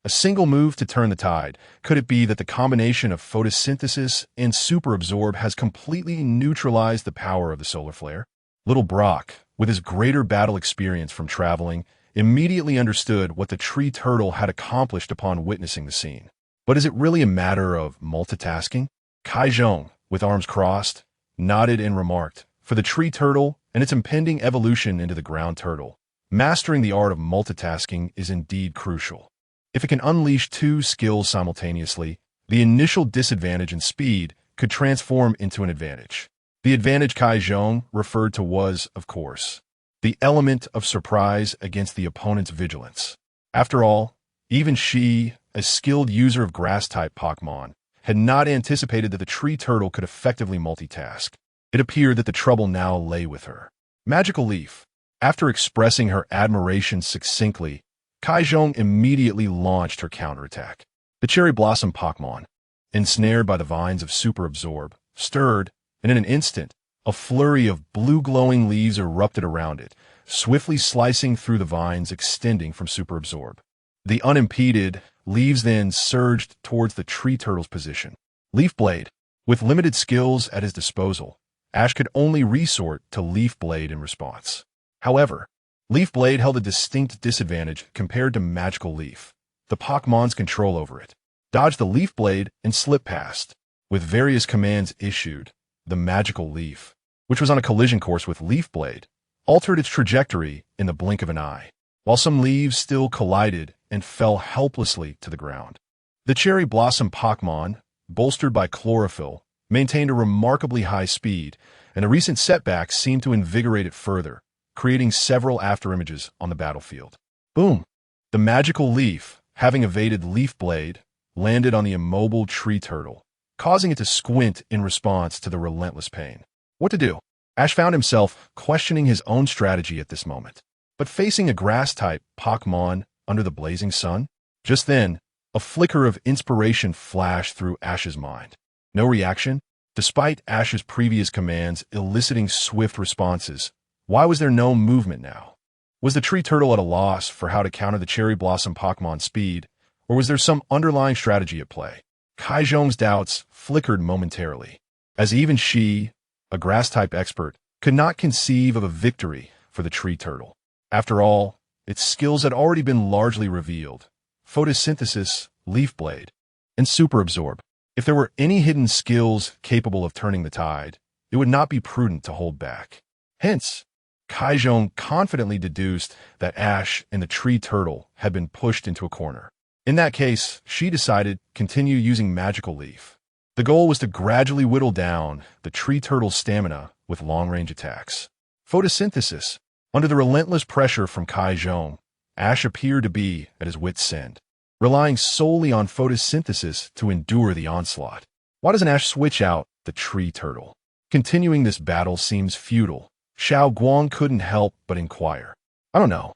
A single move to turn the tide. Could it be that the combination of photosynthesis and superabsorb has completely neutralized the power of the solar flare? Little Brock, with his greater battle experience from traveling, immediately understood what the tree turtle had accomplished upon witnessing the scene. But is it really a matter of multitasking? Ketchum, with arms crossed, nodded and remarked, for the tree turtle and its impending evolution into the ground turtle, mastering the art of multitasking is indeed crucial. If it can unleash two skills simultaneously, the initial disadvantage in speed could transform into an advantage. The advantage Ketchum referred to was, of course, the element of surprise against the opponent's vigilance. After all, even she, a skilled user of grass-type Pokémon, had not anticipated that the tree turtle could effectively multitask. It appeared that the trouble now lay with her. Magical Leaf. After expressing her admiration succinctly, Ketchum immediately launched her counterattack. The cherry blossom Pokémon, ensnared by the vines of superabsorb, stirred, and in an instant, a flurry of blue glowing leaves erupted around it, swiftly slicing through the vines extending from superabsorb. The unimpeded leaves then surged towards the tree turtle's position. Leaf Blade. With limited skills at his disposal, Ash could only resort to Leaf Blade in response. However, Leaf Blade held a distinct disadvantage compared to Magical Leaf, the Pokémon's control over it. Dodged the Leaf Blade and slip past. With various commands issued, the Magical Leaf, which was on a collision course with Leaf Blade, altered its trajectory in the blink of an eye, while some leaves still collided and fell helplessly to the ground. The Cherry Blossom Pokémon, bolstered by chlorophyll, maintained a remarkably high speed, and a recent setback seemed to invigorate it further, creating several afterimages on the battlefield. Boom! The Magical Leaf, having evaded Leaf Blade, landed on the immobile tree turtle, causing it to squint in response to the relentless pain. What to do? Ash found himself questioning his own strategy at this moment. But facing a grass-type Pokémon under the blazing sun? Just then, a flicker of inspiration flashed through Ash's mind. No reaction? Despite Ash's previous commands eliciting swift responses, why was there no movement now? Was the tree turtle at a loss for how to counter the cherry blossom Pokémon's speed, or was there some underlying strategy at play? Ketchum's doubts flickered momentarily, as even she, a grass-type expert, could not conceive of a victory for the tree turtle. After all, its skills had already been largely revealed: photosynthesis, leaf blade, and superabsorb. If there were any hidden skills capable of turning the tide, it would not be prudent to hold back. Hence, Ketchum confidently deduced that Ash and the tree turtle had been pushed into a corner. In that case, she decided to continue using Magical Leaf. The goal was to gradually whittle down the tree turtle's stamina with long-range attacks. Photosynthesis. Under the relentless pressure from Ketchum, Ash appeared to be at his wit's end, relying solely on photosynthesis to endure the onslaught. Why doesn't Ash switch out the tree turtle? Continuing this battle seems futile. Xiao Guang couldn't help but inquire. I don't know.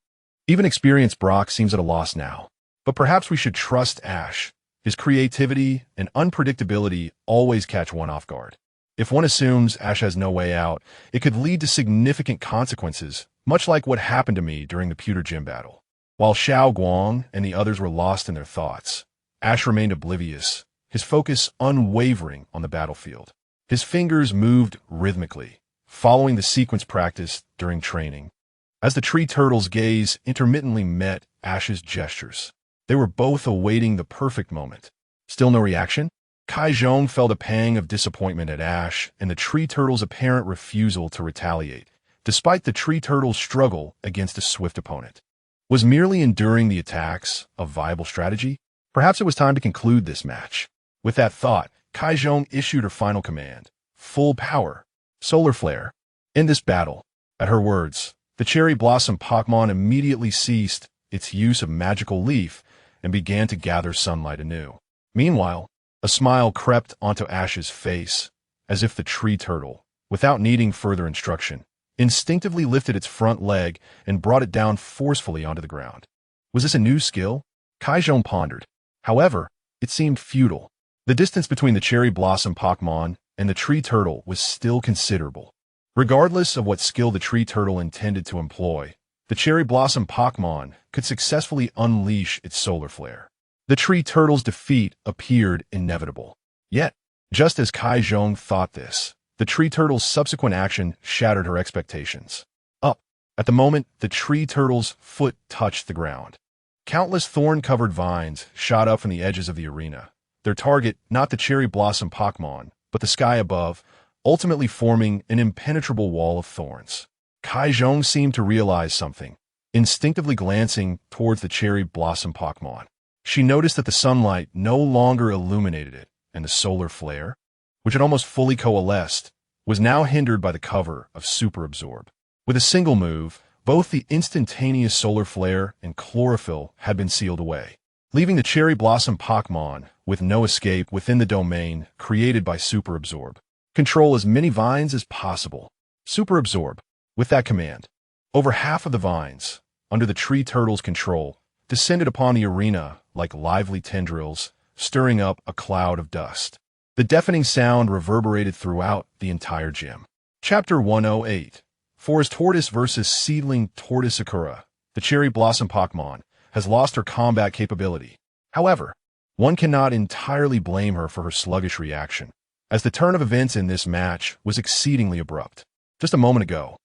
Even experienced Brock seems at a loss now. But perhaps we should trust Ash. His creativity and unpredictability always catch one off guard. If one assumes Ash has no way out, it could lead to significant consequences, much like what happened to me during the pewter gym battle. While Xiao Guang and the others were lost in their thoughts, Ash remained oblivious, his focus unwavering on the battlefield. His fingers moved rhythmically, following the sequence practiced during training. As the tree turtle's gaze intermittently met Ash's gestures, they were both awaiting the perfect moment. Still no reaction? Kaizhong felt a pang of disappointment at Ash and the tree turtle's apparent refusal to retaliate, despite the tree turtle's struggle against a swift opponent. Was merely enduring the attacks a viable strategy? Perhaps it was time to conclude this match. With that thought, Kaizhong issued her final command. Full power. Solar flare. In this battle, at her words, the cherry blossom Pokémon immediately ceased its use of magical leaf and began to gather sunlight anew. Meanwhile, a smile crept onto Ash's face, as if the tree turtle, without needing further instruction, instinctively lifted its front leg and brought it down forcefully onto the ground. Was this a new skill? Kaizhong pondered. However, it seemed futile. The distance between the cherry blossom Pokémon and the tree turtle was still considerable. Regardless of what skill the tree turtle intended to employ, the cherry blossom Pokémon could successfully unleash its solar flare. The tree turtle's defeat appeared inevitable. Yet, just as Kaizhong thought this, the tree turtle's subsequent action shattered her expectations. Up. At the moment, the tree turtle's foot touched the ground. Countless thorn-covered vines shot up from the edges of the arena, their target not the cherry blossom Pokémon, but the sky above, ultimately forming an impenetrable wall of thorns. Kaizhong seemed to realize something, instinctively glancing towards the cherry blossom Pokémon. She noticed that the sunlight no longer illuminated it, and the solar flare, which had almost fully coalesced, was now hindered by the cover of Super Absorb. With a single move, both the instantaneous solar flare and chlorophyll had been sealed away, leaving the cherry blossom Pokémon with no escape within the domain created by Super Absorb. Control as many vines as possible. Super Absorb. With that command, over half of the vines, under the tree turtle's control, descended upon the arena like lively tendrils, stirring up a cloud of dust. The deafening sound reverberated throughout the entire gym. Chapter 108. Forest Tortoise vs. Seedling Tortoise Sakura. The cherry blossom Pokémon has lost her combat capability. However, one cannot entirely blame her for her sluggish reaction, as the turn of events in this match was exceedingly abrupt. Just a moment ago,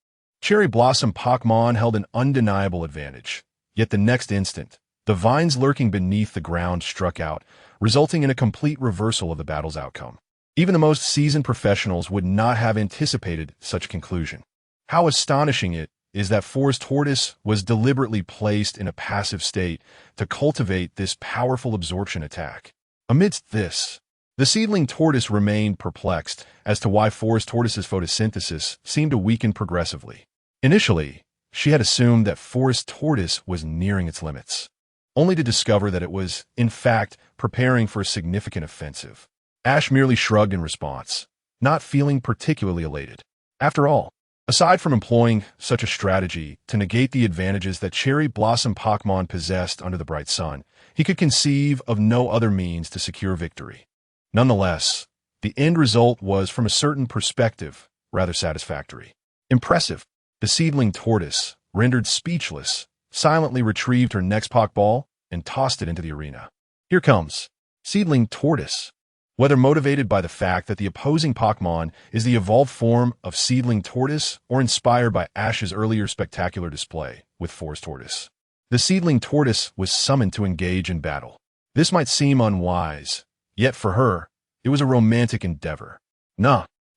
cherry blossom Pokémon held an undeniable advantage. Yet the next instant, the vines lurking beneath the ground struck out, resulting in a complete reversal of the battle's outcome. Even the most seasoned professionals would not have anticipated such a conclusion. How astonishing it is that Forest Tortoise was deliberately placed in a passive state to cultivate this powerful absorption attack. Amidst this, the seedling tortoise remained perplexed as to why Forest Tortoise's photosynthesis seemed to weaken progressively. Initially, she had assumed that Forest Tortoise was nearing its limits, only to discover that it was, in fact, preparing for a significant offensive. Ash merely shrugged in response, not feeling particularly elated. After all, aside from employing such a strategy to negate the advantages that cherry blossom Pokémon possessed under the bright sun, he could conceive of no other means to secure victory. Nonetheless, the end result was, from a certain perspective, rather satisfactory. Impressive. The seedling tortoise, rendered speechless, silently retrieved her next Pokeball and tossed it into the arena. Here comes seedling tortoise. Whether motivated by the fact that the opposing Pokémon is the evolved form of seedling tortoise or inspired by Ash's earlier spectacular display with Forest Tortoise, the seedling tortoise was summoned to engage in battle. This might seem unwise, yet for her, it was a romantic endeavor.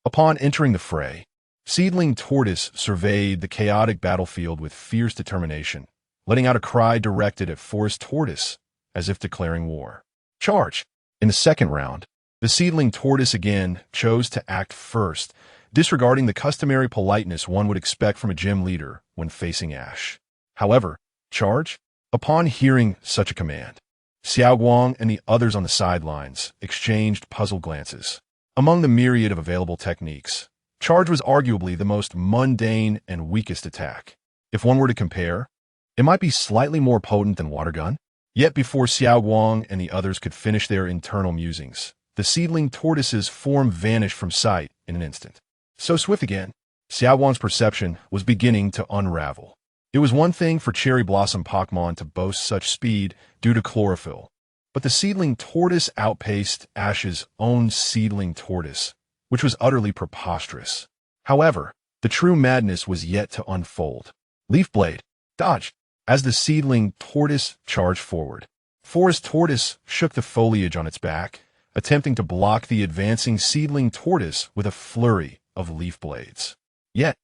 Upon entering the fray, seedling tortoise surveyed the chaotic battlefield with fierce determination, letting out a cry directed at Forest Tortoise, as if declaring war. Charge! In the second round, the seedling tortoise again chose to act first, disregarding the customary politeness one would expect from a gym leader when facing Ash. However, charge? Upon hearing such a command, Xiaoguang and the others on the sidelines exchanged puzzled glances. Among the myriad of available techniques, charge was arguably the most mundane and weakest attack. If one were to compare, it might be slightly more potent than water gun. Yet before Xiaoguang and the others could finish their internal musings, the seedling tortoise's form vanished from sight in an instant. So swift again, Xiaoguang's perception was beginning to unravel. It was one thing for cherry blossom Pokémon to boast such speed due to chlorophyll, But the seedling tortoise outpaced Ash's own seedling tortoise, which was utterly preposterous. However, the true madness was yet to unfold. Leaf Blade dodged as the seedling tortoise charged forward. Forest Tortoise shook the foliage on its back, attempting to block the advancing seedling tortoise with a flurry of leaf blades. Yet,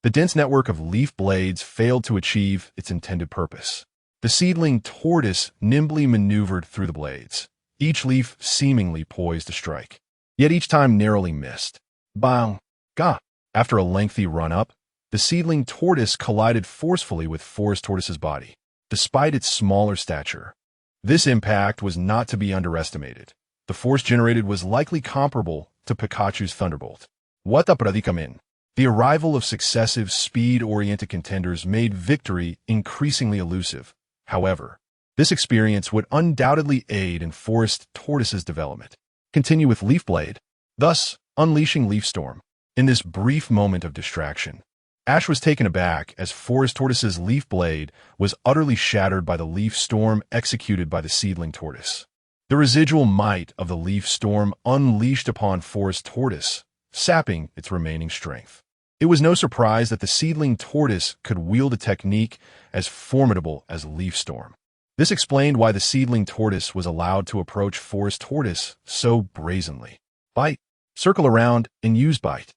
the dense network of leaf blades failed to achieve its intended purpose. The seedling tortoise nimbly maneuvered through the blades, each leaf seemingly poised to strike, yet each time narrowly missed. Bang! Gah! After a lengthy run-up, the seedling tortoise collided forcefully with Forest Tortoise's body, despite its smaller stature. This impact was not to be underestimated. The force generated was likely comparable to Pikachu's Thunderbolt. What the predicament? The arrival of successive speed-oriented contenders made victory increasingly elusive. However, this experience would undoubtedly aid in Forest Tortoise's development. Continue with Leaf Blade, thus unleashing Leaf Storm. In this brief moment of distraction, Ash was taken aback as Forest Tortoise's Leaf Blade was utterly shattered by the Leaf Storm executed by the seedling tortoise. The residual might of the Leaf Storm unleashed upon Forest Tortoise, sapping its remaining strength. It was no surprise that the seedling tortoise could wield a technique as formidable as Leaf Storm. This explained why the seedling tortoise was allowed to approach Forest Tortoise so brazenly. Bite, circle around, and use Bite.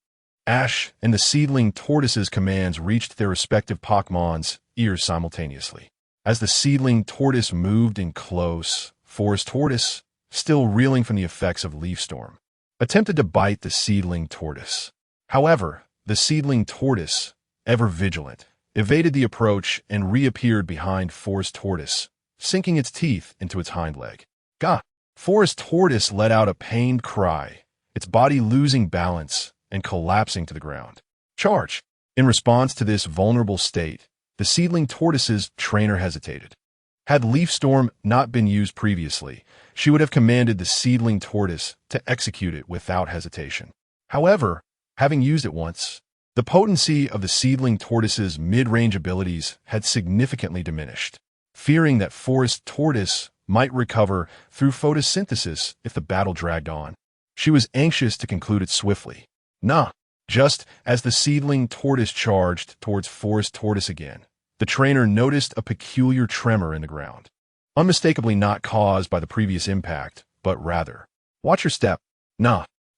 Ash and the seedling tortoise's commands reached their respective Pokémon's ears simultaneously. As the seedling tortoise moved in close, Forest Tortoise, still reeling from the effects of Leaf Storm, attempted to bite the seedling tortoise. However, the seedling tortoise, ever vigilant, evaded the approach and reappeared behind Forest Tortoise, sinking its teeth into its hind leg. Gah! Forest Tortoise let out a pained cry, its body losing balance and collapsing to the ground. Charge! In response to this vulnerable state, the seedling tortoise's trainer hesitated. Had Leaf Storm not been used previously, she would have commanded the seedling tortoise to execute it without hesitation. However, having used it once, the potency of the seedling tortoise's mid-range abilities had significantly diminished. Fearing that Forest Tortoise might recover through photosynthesis if the battle dragged on, she was anxious to conclude it swiftly. Just as the seedling tortoise charged towards Forest Tortoise again, the trainer noticed a peculiar tremor in the ground, unmistakably not caused by the previous impact, but rather. Watch your step.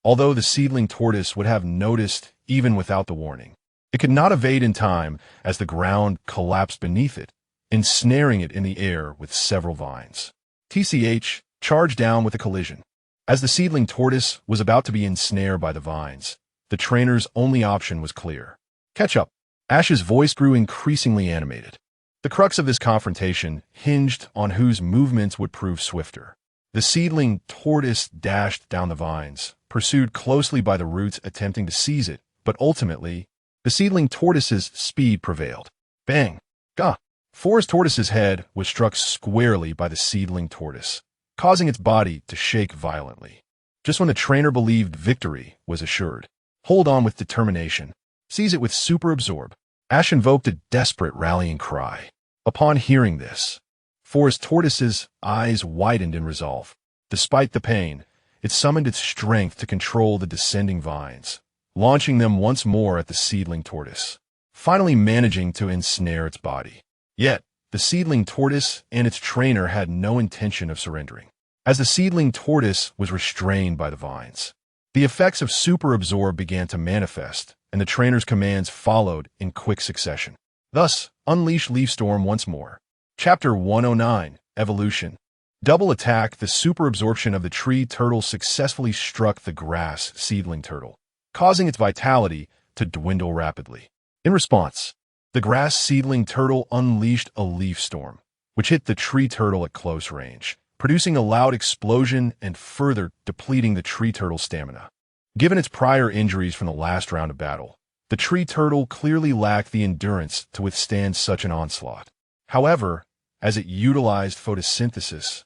Although the seedling tortoise would have noticed even without the warning, it could not evade in time as the ground collapsed beneath it, ensnaring it in the air with several vines. TCH charged down with a collision. As the seedling tortoise was about to be ensnared by the vines, the trainer's only option was clear. Ketchum. Ash's voice grew increasingly animated. The crux of this confrontation hinged on whose movements would prove swifter. The seedling tortoise dashed down the vines, pursued closely by the roots attempting to seize it, but ultimately, the seedling tortoise's speed prevailed. Bang! Gah! Forest Tortoise's head was struck squarely by the seedling tortoise, causing its body to shake violently. Just when the trainer believed victory was assured. Hold on with determination. Seize it with Super Absorb. Ash invoked a desperate rallying cry. Upon hearing this, Forest Tortoise's eyes widened in resolve. Despite the pain, it summoned its strength to control the descending vines, launching them once more at the seedling tortoise, finally managing to ensnare its body. Yet, the seedling tortoise and its trainer had no intention of surrendering. As the seedling tortoise was restrained by the vines, the effects of Super Absorb began to manifest, and the trainer's commands followed in quick succession. Thus, unleash Leaf Storm once more. Chapter 109, Evolution. Double Attack. The super absorption of the tree turtle successfully struck the grass seedling turtle, causing its vitality to dwindle rapidly. In response, the grass seedling turtle unleashed a Leaf Storm, which hit the tree turtle at close range, producing a loud explosion and further depleting the tree turtle's stamina. Given its prior injuries from the last round of battle, the tree turtle clearly lacked the endurance to withstand such an onslaught. However, as it utilized photosynthesis,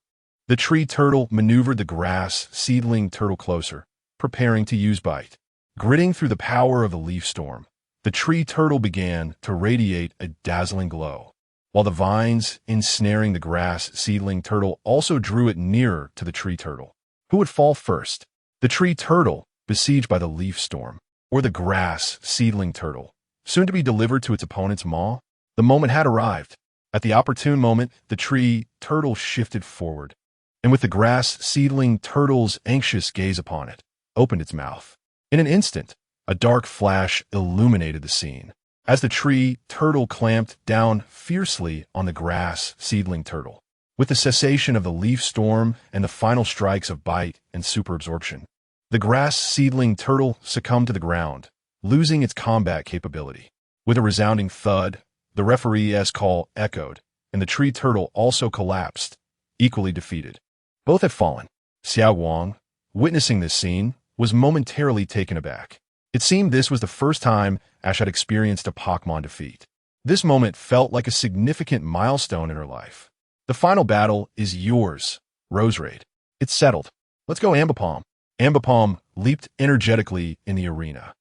the tree turtle maneuvered the grass seedling turtle closer, preparing to use Bite. Gritting through the power of the Leaf Storm, the tree turtle began to radiate a dazzling glow. while the vines ensnaring the grass seedling turtle also drew it nearer to the tree turtle. Who would fall first? The tree turtle, besieged by the leaf storm, or the grass seedling turtle, soon to be delivered to its opponent's maw? The moment had arrived. At the opportune moment, the tree turtle shifted forward, and with the grass seedling turtle's anxious gaze upon it, opened its mouth. In an instant, a dark flash illuminated the scene, as the tree turtle clamped down fiercely on the grass seedling turtle. With the cessation of the leaf storm and the final strikes of bite and superabsorption, the grass seedling turtle succumbed to the ground, losing its combat capability. With a resounding thud, the referee's call echoed, and the tree turtle also collapsed, equally defeated. Both had fallen. Xiao Guang, witnessing this scene, was momentarily taken aback. It seemed this was the first time Ash had experienced a Pokémon defeat. This moment felt like a significant milestone in her life. The final battle is yours, Roserade. It's settled. Let's go, Ambipom. Ambipom leaped energetically in the arena,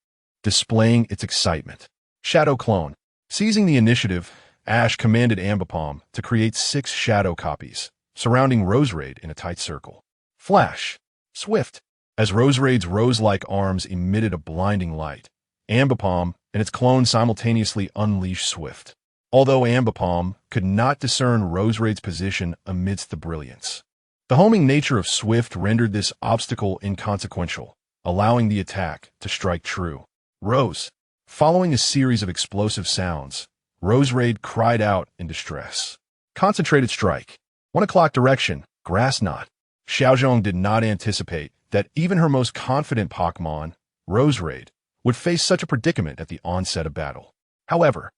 displaying its excitement. Shadow Clone. Seizing the initiative, Ash commanded Ambipom to create 6 shadow copies, surrounding Roserade in a tight circle. Flash. Swift. As Roserade's rose-like arms emitted a blinding light, Ambipom and its clone simultaneously unleashed Swift, although Ambipom could not discern Roserade's position amidst the brilliance. The homing nature of Swift rendered this obstacle inconsequential, allowing the attack to strike true. Rose. Following a series of explosive sounds, Roserade cried out in distress. Concentrated strike. 1 o'clock direction. Grass knot. Xiaozhong did not anticipate that even her most confident Pokémon, Roserade, would face such a predicament at the onset of battle. However,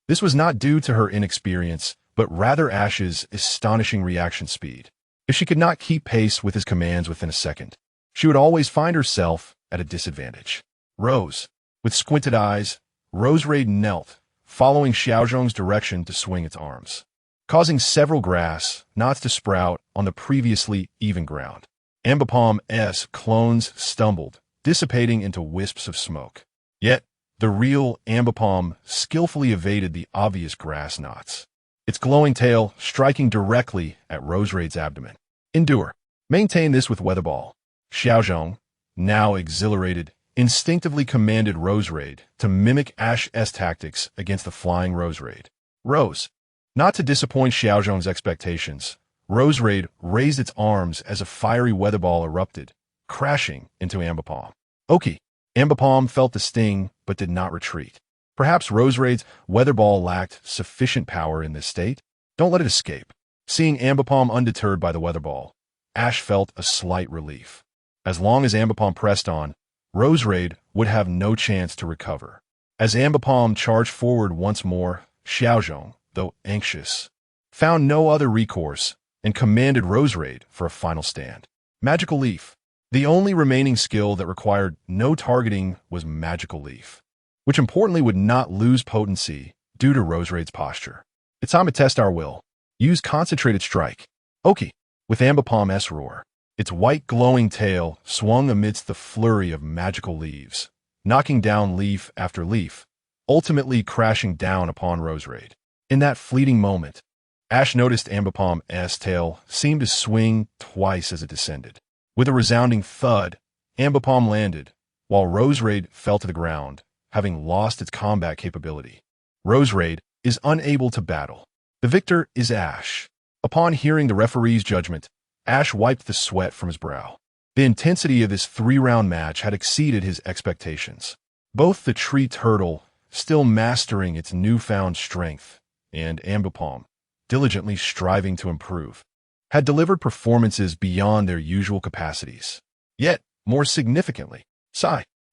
this was not due to her inexperience, but rather Ash's astonishing reaction speed. If she could not keep pace with his commands within a second, she would always find herself at a disadvantage. Rose. With squinted eyes, Roserade knelt, following Xiaozhong's direction to swing its arms, causing several grass knots to sprout on the previously even ground. Ambipom's clones stumbled, dissipating into wisps of smoke. Yet, the real Ambipom skillfully evaded the obvious grass knots, its glowing tail striking directly at Roserade's abdomen. Endure. Maintain this with Weather Ball. Xiaozhong, now exhilarated, instinctively commanded Roserade to mimic Ash's tactics against the flying Roserade. Rose. Not to disappoint Xiaozhong's expectations, Roserade raised its arms as a fiery weather ball erupted, crashing into Ambipom. Okay. Ambipom felt the sting, but did not retreat. Perhaps Roserade's weather ball lacked sufficient power in this state. Don't let it escape. Seeing Ambipom undeterred by the weather ball, Ash felt a slight relief. As long as Ambipom pressed on, Roserade would have no chance to recover. As Ambipom charged forward once more, Xiaozhong, though anxious, found no other recourse and commanded Roserade for a final stand. Magical Leaf. The only remaining skill that required no targeting was Magical Leaf, which importantly would not lose potency due to Roserade's posture. It's time to test our will. Use Concentrated Strike. Okay. With Ambipom's roar, its white glowing tail swung amidst the flurry of magical leaves, knocking down leaf after leaf, ultimately crashing down upon Roserade. In that fleeting moment, Ash noticed Ambipom's tail seemed to swing twice as it descended. With a resounding thud, Ambipom landed, while Roserade fell to the ground, having lost its combat capability. Roserade is unable to battle. The victor is Ash. Upon hearing the referee's judgment, Ash wiped the sweat from his brow. The intensity of this 3-round match had exceeded his expectations. Both the tree turtle, still mastering its newfound strength, and Ambipom, diligently striving to improve, had delivered performances beyond their usual capacities. Yet, more significantly,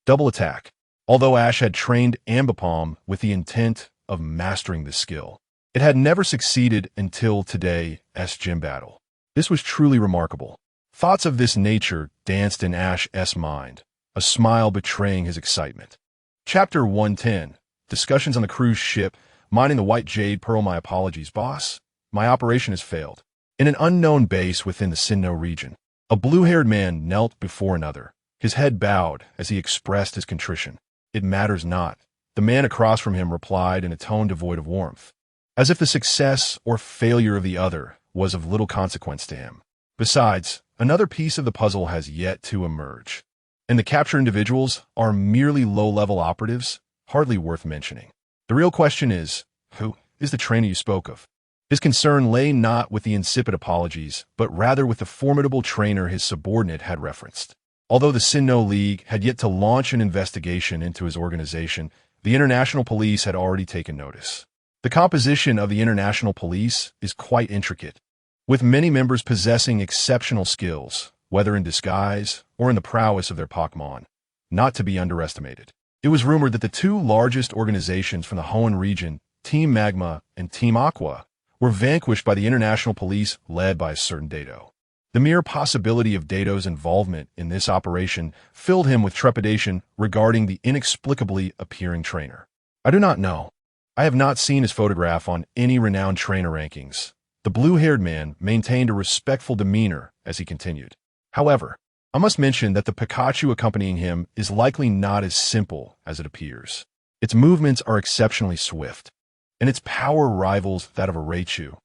double attack. Although Ash had trained Ambipom with the intent of mastering this skill, it had never succeeded until today's gym battle. This was truly remarkable. Thoughts of this nature danced in Ash's mind, a smile betraying his excitement. Chapter 110. Discussions on the cruise ship. Mining the White Jade Pearl. My apologies, boss. My operation has failed. In an unknown base within the Sinnoh region, a blue-haired man knelt before another, his head bowed as he expressed his contrition. It matters not, the man across from him replied in a tone devoid of warmth. as if the success or failure of the other was of little consequence to him. Besides, another piece of the puzzle has yet to emerge, and the captured individuals are merely low-level operatives, hardly worth mentioning. The real question is, who is the trainer you spoke of? His concern lay not with the insipid apologies, but rather with the formidable trainer his subordinate had referenced. Although the Sinnoh League had yet to launch an investigation into his organization, the International Police had already taken notice. The composition of the International Police is quite intricate, with many members possessing exceptional skills, whether in disguise or in the prowess of their Pokémon, not to be underestimated. It was rumored that the two largest organizations from the Hoenn region, Team Magma and Team Aqua, were vanquished by the International Police led by a certain Dato. The mere possibility of Dato's involvement in this operation filled him with trepidation regarding the inexplicably appearing trainer. I do not know. I have not seen his photograph on any renowned trainer rankings. The blue-haired man maintained a respectful demeanor as he continued. However, I must mention that the Pikachu accompanying him is likely not as simple as it appears. Its movements are exceptionally swift, and its power rivals that of a Raichu.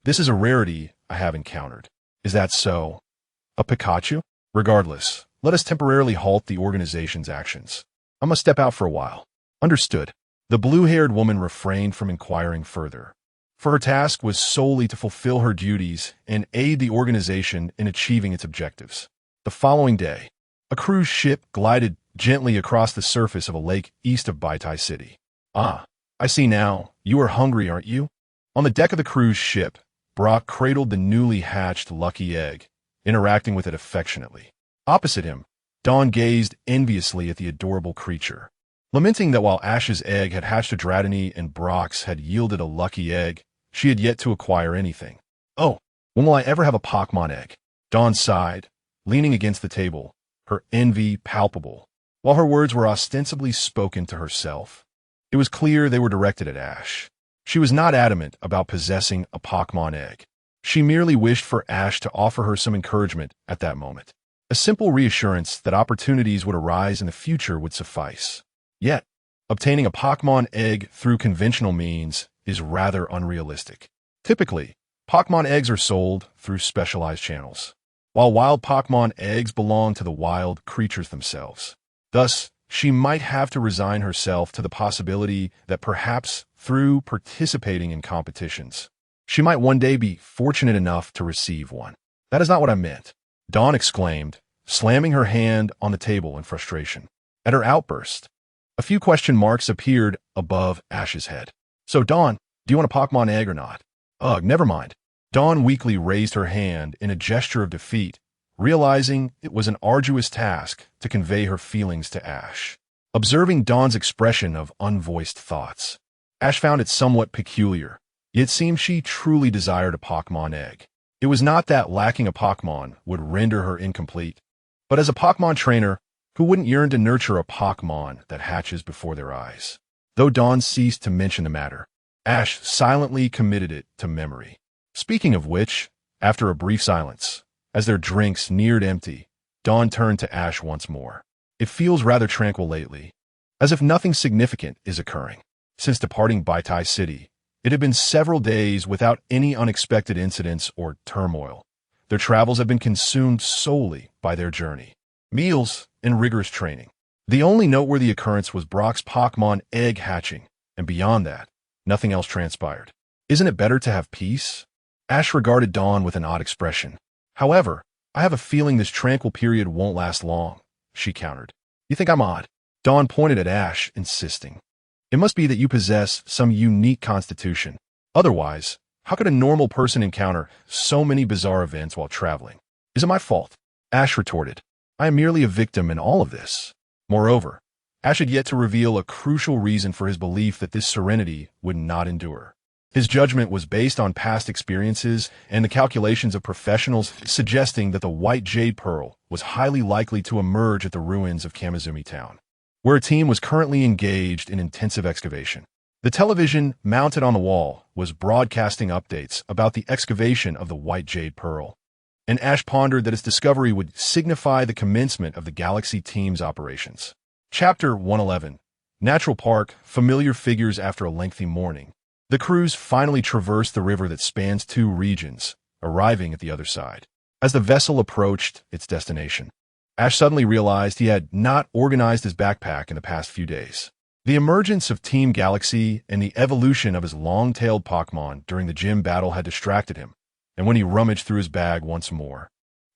This is a rarity I have encountered. Is that so? A Pikachu? Regardless, let us temporarily halt the organization's actions. I must step out for a while. Understood. The blue-haired woman refrained from inquiring further, for her task was solely to fulfill her duties and aid the organization in achieving its objectives. The following day, a cruise ship glided gently across the surface of a lake east of Baitai City. Ah, I see now. You are hungry, aren't you? On the deck of the cruise ship, Brock cradled the newly hatched lucky egg, interacting with it affectionately. Opposite him, Dawn gazed enviously at the adorable creature. Lamenting that while Ash's egg had hatched a Dratini and Brock's had yielded a lucky egg, she had yet to acquire anything. Oh, when will I ever have a Pokémon egg? Dawn sighed, leaning against the table, her envy palpable. While her words were ostensibly spoken to herself, it was clear they were directed at Ash. She was not adamant about possessing a Pokémon egg. She merely wished for Ash to offer her some encouragement at that moment. A simple reassurance that opportunities would arise in the future would suffice. Yet, obtaining a Pokémon egg through conventional means is rather unrealistic. Typically, Pokémon eggs are sold through specialized channels, while wild Pokémon eggs belong to the wild creatures themselves. Thus, she might have to resign herself to the possibility that perhaps through participating in competitions, she might one day be fortunate enough to receive one. That is not what I meant, Dawn exclaimed, slamming her hand on the table in frustration. At her outburst, a few question marks appeared above Ash's head. So, Dawn, do you want a Pokémon egg or not? Ugh, never mind. Dawn weakly raised her hand in a gesture of defeat, realizing it was an arduous task to convey her feelings to Ash. Observing Dawn's expression of unvoiced thoughts, Ash found it somewhat peculiar, yet it seemed she truly desired a Pokémon egg. It was not that lacking a Pokémon would render her incomplete, but as a Pokémon trainer, who wouldn't yearn to nurture a Pokémon that hatches before their eyes? Though Dawn ceased to mention the matter, Ash silently committed it to memory. Speaking of which, after a brief silence, as their drinks neared empty, Dawn turned to Ash once more. It feels rather tranquil lately, as if nothing significant is occurring. Since departing Baitai City, it had been several days without any unexpected incidents or turmoil. Their travels have been consumed solely by their journey, meals, and rigorous training. The only noteworthy occurrence was Brock's Pokémon egg hatching, and beyond that, nothing else transpired. Isn't it better to have peace? Ash regarded Dawn with an odd expression. However, I have a feeling this tranquil period won't last long, she countered. You think I'm odd? Dawn pointed at Ash, insisting. It must be that you possess some unique constitution. Otherwise, how could a normal person encounter so many bizarre events while traveling? Is it my fault? Ash retorted. I am merely a victim in all of this. Moreover, Ash had yet to reveal a crucial reason for his belief that this serenity would not endure. His judgment was based on past experiences and the calculations of professionals suggesting that the White Jade Pearl was highly likely to emerge at the ruins of Kamizumi Town, where a team was currently engaged in intensive excavation. The television mounted on the wall was broadcasting updates about the excavation of the White Jade Pearl, and Ash pondered that its discovery would signify the commencement of the Galaxy team's operations. Chapter 111. Natural Park, Familiar Figures After a Lengthy Morning. The cruise finally traversed the river that spans two regions, arriving at the other side. As the vessel approached its destination, Ash suddenly realized he had not organized his backpack in the past few days. The emergence of Team Galaxy and the evolution of his long-tailed Pokémon during the gym battle had distracted him, and when he rummaged through his bag once more,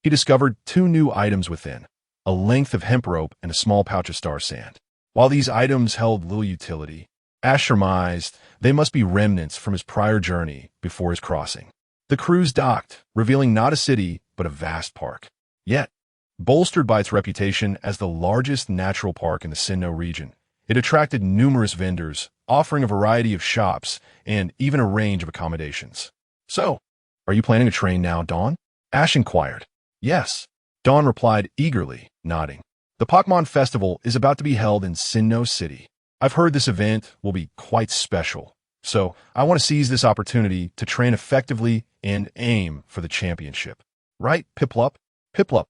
he discovered two new items within, a length of hemp rope and a small pouch of star sand. While these items held little utility, Ash surmised they must be remnants from his prior journey before his crossing. The cruise docked, revealing not a city, but a vast park. Yet, bolstered by its reputation as the largest natural park in the Sinnoh region, it attracted numerous vendors, offering a variety of shops and even a range of accommodations. "So, are you planning to train now, Dawn?" Ash inquired. "Yes," Dawn replied eagerly, nodding. "The Pokémon Festival is about to be held in Sinnoh City. I've heard this event will be quite special, so I want to seize this opportunity to train effectively and aim for the championship." "Right, Piplup?" "Piplup.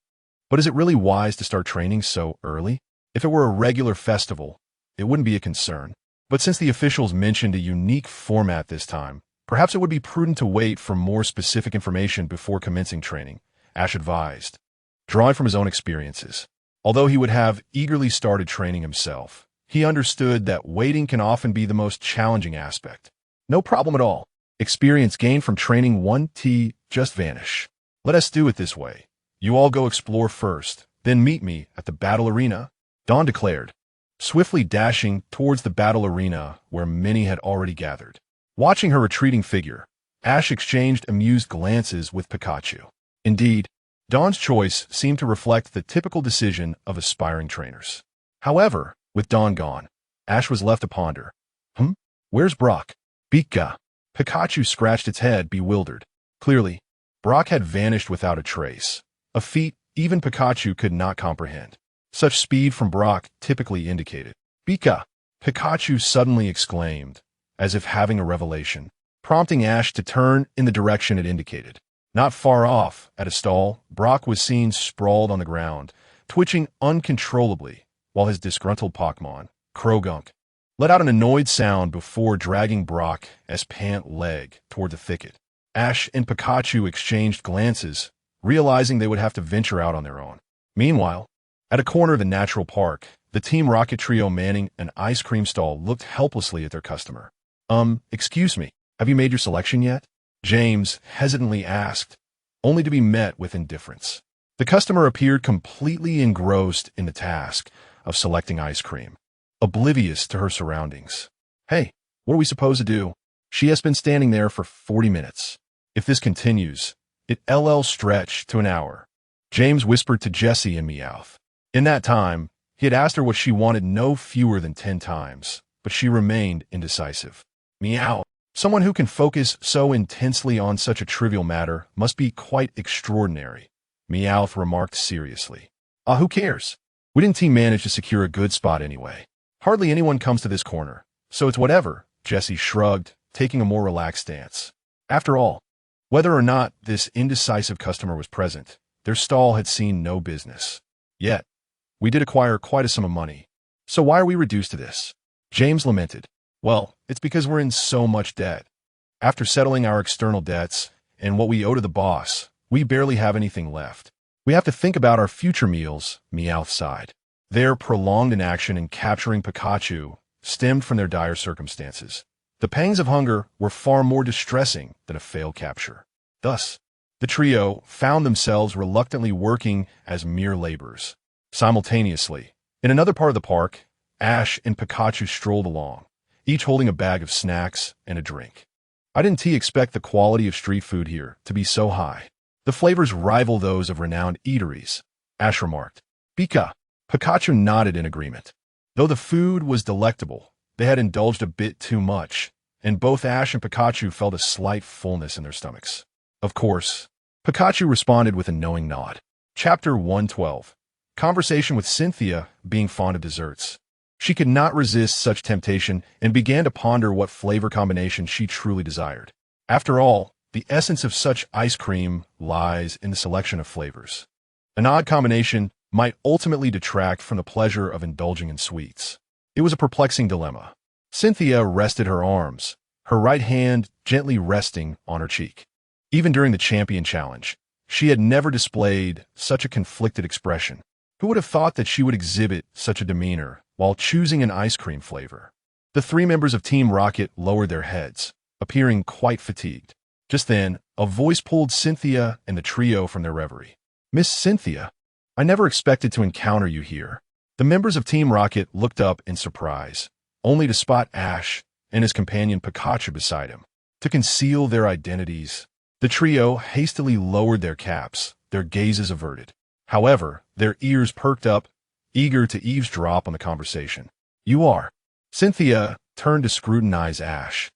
But is it really wise to start training so early? If it were a regular festival, it wouldn't be a concern. But since the officials mentioned a unique format this time, perhaps it would be prudent to wait for more specific information before commencing training," Ash advised, drawing from his own experiences. Although he would have eagerly started training himself, he understood that waiting can often be the most challenging aspect. "No problem at all. Experience gained from training won't just vanish. Let us do it this way. You all go explore first, then meet me at the battle arena," Dawn declared, swiftly dashing towards the battle arena where many had already gathered. Watching her retreating figure, Ash exchanged amused glances with Pikachu. Indeed, Dawn's choice seemed to reflect the typical decision of aspiring trainers. However, with Dawn gone, Ash was left to ponder. Where's Brock?" "Pika." Pikachu scratched its head, bewildered. Clearly, Brock had vanished without a trace, a feat even Pikachu could not comprehend. Such speed from Brock typically indicated. "Pika!" Pikachu suddenly exclaimed, as if having a revelation, prompting Ash to turn in the direction it indicated. Not far off, at a stall, Brock was seen sprawled on the ground, twitching uncontrollably, while his disgruntled Pokémon, Krogunk, let out an annoyed sound before dragging Brock as pant leg toward the thicket. Ash and Pikachu exchanged glances, realizing they would have to venture out on their own. Meanwhile, at a corner of the natural park, the Team Rocket trio manning an ice cream stall looked helplessly at their customer. Excuse me, have you made your selection yet?" James hesitantly asked, only to be met with indifference. The customer appeared completely engrossed in the task of selecting ice cream, oblivious to her surroundings. "Hey, what are we supposed to do? She has been standing there for 40 minutes. If this continues, it'll stretch to an hour," James whispered to Jessie and Meowth. In that time, he had asked her what she wanted no fewer than 10 times, but she remained indecisive. "Meow. Someone who can focus so intensely on such a trivial matter must be quite extraordinary," Meowth remarked seriously. Who cares? We didn't manage to secure a good spot anyway. Hardly anyone comes to this corner, so it's whatever," Jessie shrugged, taking a more relaxed stance. After all, whether or not this indecisive customer was present, their stall had seen no business. Yet, we did acquire quite a sum of money. So why are we reduced to this?" James lamented. "Well, it's because we're in so much debt. After settling our external debts and what we owe to the boss, we barely have anything left. We have to think about our future meals," Meowth sighed. Their prolonged inaction in capturing Pikachu stemmed from their dire circumstances. The pangs of hunger were far more distressing than a failed capture. Thus, the trio found themselves reluctantly working as mere laborers. Simultaneously, in another part of the park, Ash and Pikachu strolled along, each holding a bag of snacks and a drink. "I didn't expect the quality of street food here to be so high. The flavors rival those of renowned eateries," Ash remarked. "Pika." Pikachu nodded in agreement. Though the food was delectable, they had indulged a bit too much, and both Ash and Pikachu felt a slight fullness in their stomachs. Of course, Pikachu responded with a knowing nod. Chapter 112. Conversation with Cynthia, being fond of desserts. She could not resist such temptation and began to ponder what flavor combination she truly desired. After all, the essence of such ice cream lies in the selection of flavors. An odd combination might ultimately detract from the pleasure of indulging in sweets. It was a perplexing dilemma. Cynthia rested her arms, her right hand gently resting on her cheek. Even during the champion challenge, she had never displayed such a conflicted expression. Who would have thought that she would exhibit such a demeanor while choosing an ice cream flavor? The three members of Team Rocket lowered their heads, appearing quite fatigued. Just then, a voice pulled Cynthia and the trio from their reverie. "Miss Cynthia, I never expected to encounter you here." The members of Team Rocket looked up in surprise, only to spot Ash and his companion Pikachu beside him. To conceal their identities, the trio hastily lowered their caps, their gazes averted. However, their ears perked up, eager to eavesdrop on the conversation. "You are." Cynthia turned to scrutinize Ash,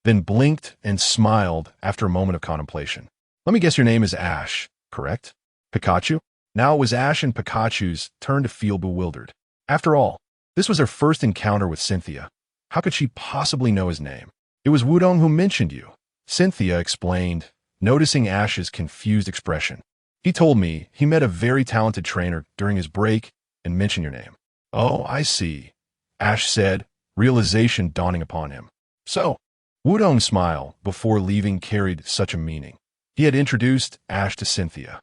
then blinked and smiled after a moment of contemplation. "Let me guess your name is Ash, correct? Pikachu?" Now it was Ash and Pikachu's turn to feel bewildered. After all, this was their first encounter with Cynthia. How could she possibly know his name? "It was Wudong who mentioned you," Cynthia explained, noticing Ash's confused expression. "He told me he met a very talented trainer during his break and mentioned your name." "Oh, I see," Ash said, realization dawning upon him. "So," Wudong's smile before leaving carried such a meaning. He had introduced Ash to Cynthia.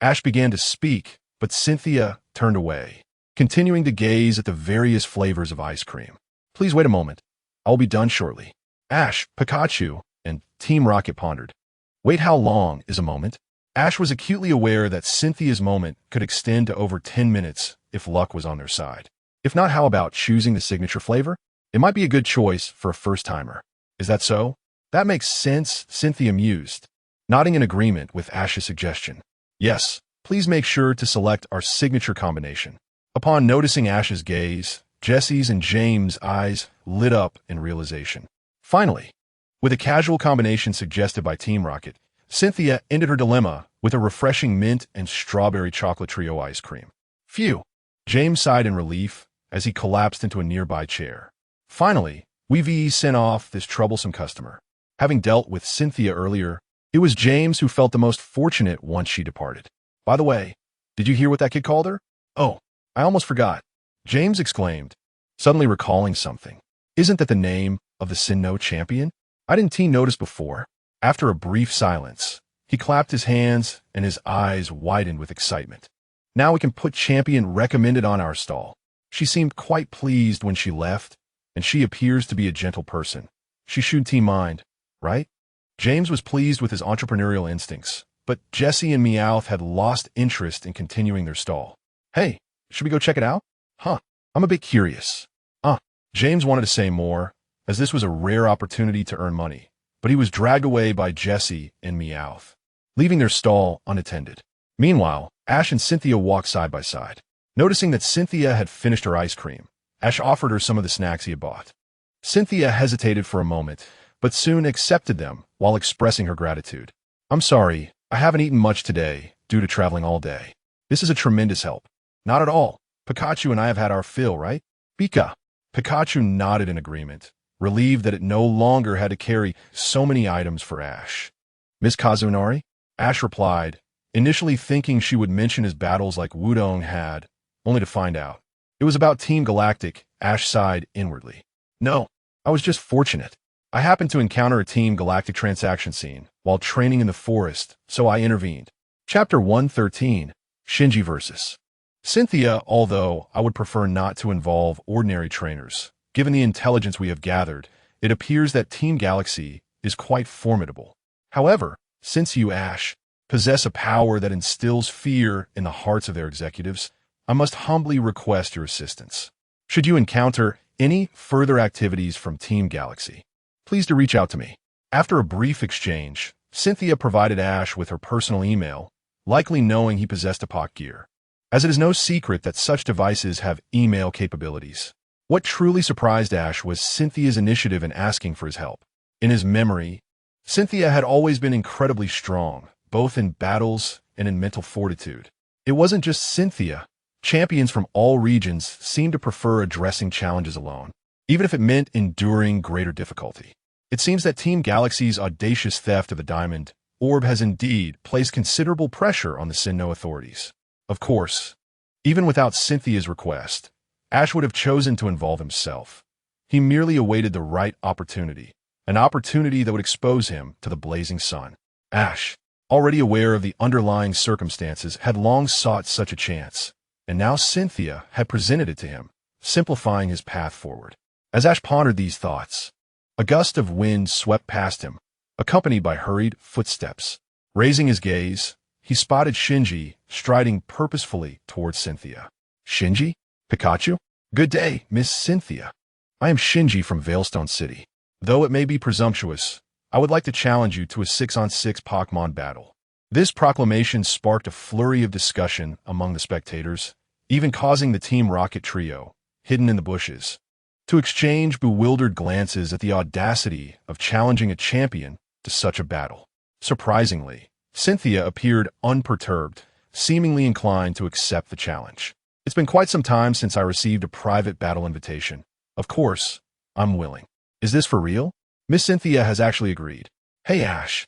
Ash began to speak, but Cynthia turned away, continuing to gaze at the various flavors of ice cream. "Please wait a moment. I'll be done shortly." Ash, Pikachu, and Team Rocket pondered. Wait, how long is a moment? Ash was acutely aware that Cynthia's moment could extend to over 10 minutes if luck was on their side. If not, how about choosing the signature flavor? It might be a good choice for a first-timer. Is that so? That makes sense, Cynthia mused, nodding in agreement with Ash's suggestion. Yes, please make sure to select our signature combination. Upon noticing Ash's gaze, Jesse's and James' eyes lit up in realization. Finally, with a casual combination suggested by Team Rocket, Cynthia ended her dilemma with a refreshing mint and strawberry chocolate trio ice cream. Phew! James sighed in relief as he collapsed into a nearby chair. Finally, we sent off this troublesome customer. Having dealt with Cynthia earlier, it was James who felt the most fortunate once she departed. By the way, did you hear what that kid called her? Oh, I almost forgot, James exclaimed, suddenly recalling something. Isn't that the name of the Sinnoh champion? I didn't notice before. After a brief silence, he clapped his hands and his eyes widened with excitement. Now we can put champion recommended on our stall. She seemed quite pleased when she left, and she appears to be a gentle person. She should team mind, right? James was pleased with his entrepreneurial instincts, but Jesse and Meowth had lost interest in continuing their stall. Hey, should we go check it out? Huh, I'm a bit curious. James wanted to say more, as this was a rare opportunity to earn money, but he was dragged away by Jesse and Meowth, leaving their stall unattended. Meanwhile, Ash and Cynthia walked side by side. Noticing that Cynthia had finished her ice cream, Ash offered her some of the snacks he had bought. Cynthia hesitated for a moment, but soon accepted them while expressing her gratitude. I'm sorry, I haven't eaten much today due to traveling all day. This is a tremendous help. Not at all. Pikachu and I have had our fill, right? Pika. Pikachu nodded in agreement, relieved that it no longer had to carry so many items for Ash. Miss Kazunori? Ash replied, initially thinking she would mention his battles like Wudong had, only to find out. It was about Team Galactic. Ash sighed inwardly. No, I was just fortunate. I happened to encounter a Team Galactic transaction scene while training in the forest, so I intervened. Chapter 113, Shinji vs. Cynthia, although I would prefer not to involve ordinary trainers, given the intelligence we have gathered, it appears that Team Galaxy is quite formidable. However, since you, Ash, possess a power that instills fear in the hearts of their executives, I must humbly request your assistance. Should you encounter any further activities from Team Galaxy, please do reach out to me. After a brief exchange, Cynthia provided Ash with her personal email, likely knowing he possessed a Poké gear, as it is no secret that such devices have email capabilities. What truly surprised Ash was Cynthia's initiative in asking for his help. In his memory, Cynthia had always been incredibly strong, both in battles and in mental fortitude. It wasn't just Cynthia. Champions from all regions seemed to prefer addressing challenges alone, even if it meant enduring greater difficulty. It seems that Team Galaxy's audacious theft of the diamond orb has indeed placed considerable pressure on the Sinnoh authorities. Of course, even without Cynthia's request, Ash would have chosen to involve himself. He merely awaited the right opportunity, an opportunity that would expose him to the blazing sun. Ash, already aware of the underlying circumstances, had long sought such a chance, and now Cynthia had presented it to him, simplifying his path forward. As Ash pondered these thoughts, a gust of wind swept past him, accompanied by hurried footsteps. Raising his gaze, he spotted Shinji striding purposefully towards Cynthia. Shinji? Pikachu? Good day, Miss Cynthia. I am Shinji from Veilstone City. Though it may be presumptuous, I would like to challenge you to a 6-on-6 Pokémon battle. This proclamation sparked a flurry of discussion among the spectators, even causing the Team Rocket trio, hidden in the bushes, to exchange bewildered glances at the audacity of challenging a champion to such a battle. Surprisingly, Cynthia appeared unperturbed, seemingly inclined to accept the challenge. It's been quite some time since I received a private battle invitation. Of course, I'm willing. Is this for real? Miss Cynthia has actually agreed. Hey Ash,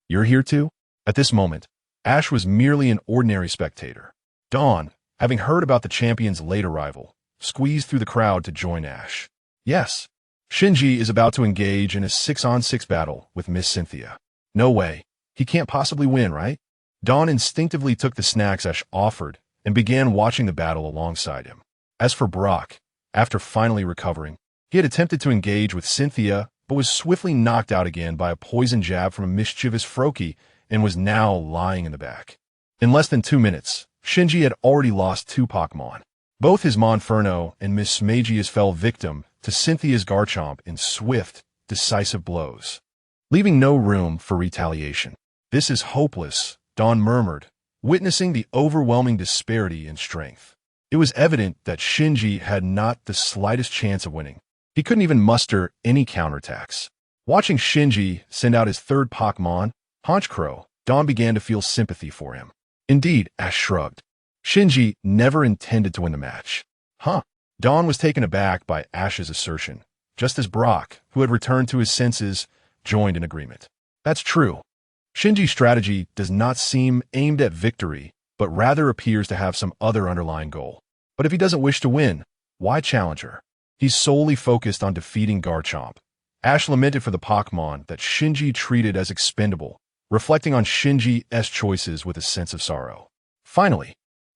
you're here too? At this moment, Ash was merely an ordinary spectator. Dawn, having heard about the champion's late arrival, squeezed through the crowd to join Ash. Yes, Shinji is about to engage in a 6-on-6 battle with Miss Cynthia. No way. He can't possibly win, right? Dawn instinctively took the snacks Ash offered and began watching the battle alongside him. As for Brock, after finally recovering, he had attempted to engage with Cynthia but was swiftly knocked out again by a poison jab from a mischievous Froakie and was now lying in the back. In less than 2 minutes, Shinji had already lost 2 Pokémon. Both his Monferno and Miss Smagius fell victim to Cynthia's Garchomp in swift, decisive blows, leaving no room for retaliation. This is hopeless, Dawn murmured, witnessing the overwhelming disparity in strength. It was evident that Shinji had not the slightest chance of winning. He couldn't even muster any counterattacks. Watching Shinji send out his third Pokémon, Honchkrow, Dawn began to feel sympathy for him. Indeed, Ash shrugged. Shinji never intended to win the match. Huh? Dawn was taken aback by Ash's assertion, just as Brock, who had returned to his senses, joined in agreement. That's true. Shinji's strategy does not seem aimed at victory, but rather appears to have some other underlying goal. But if he doesn't wish to win, why challenge her? He's solely focused on defeating Garchomp. Ash lamented for the Pokémon that Shinji treated as expendable, reflecting on Shinji's choices with a sense of sorrow. Finally,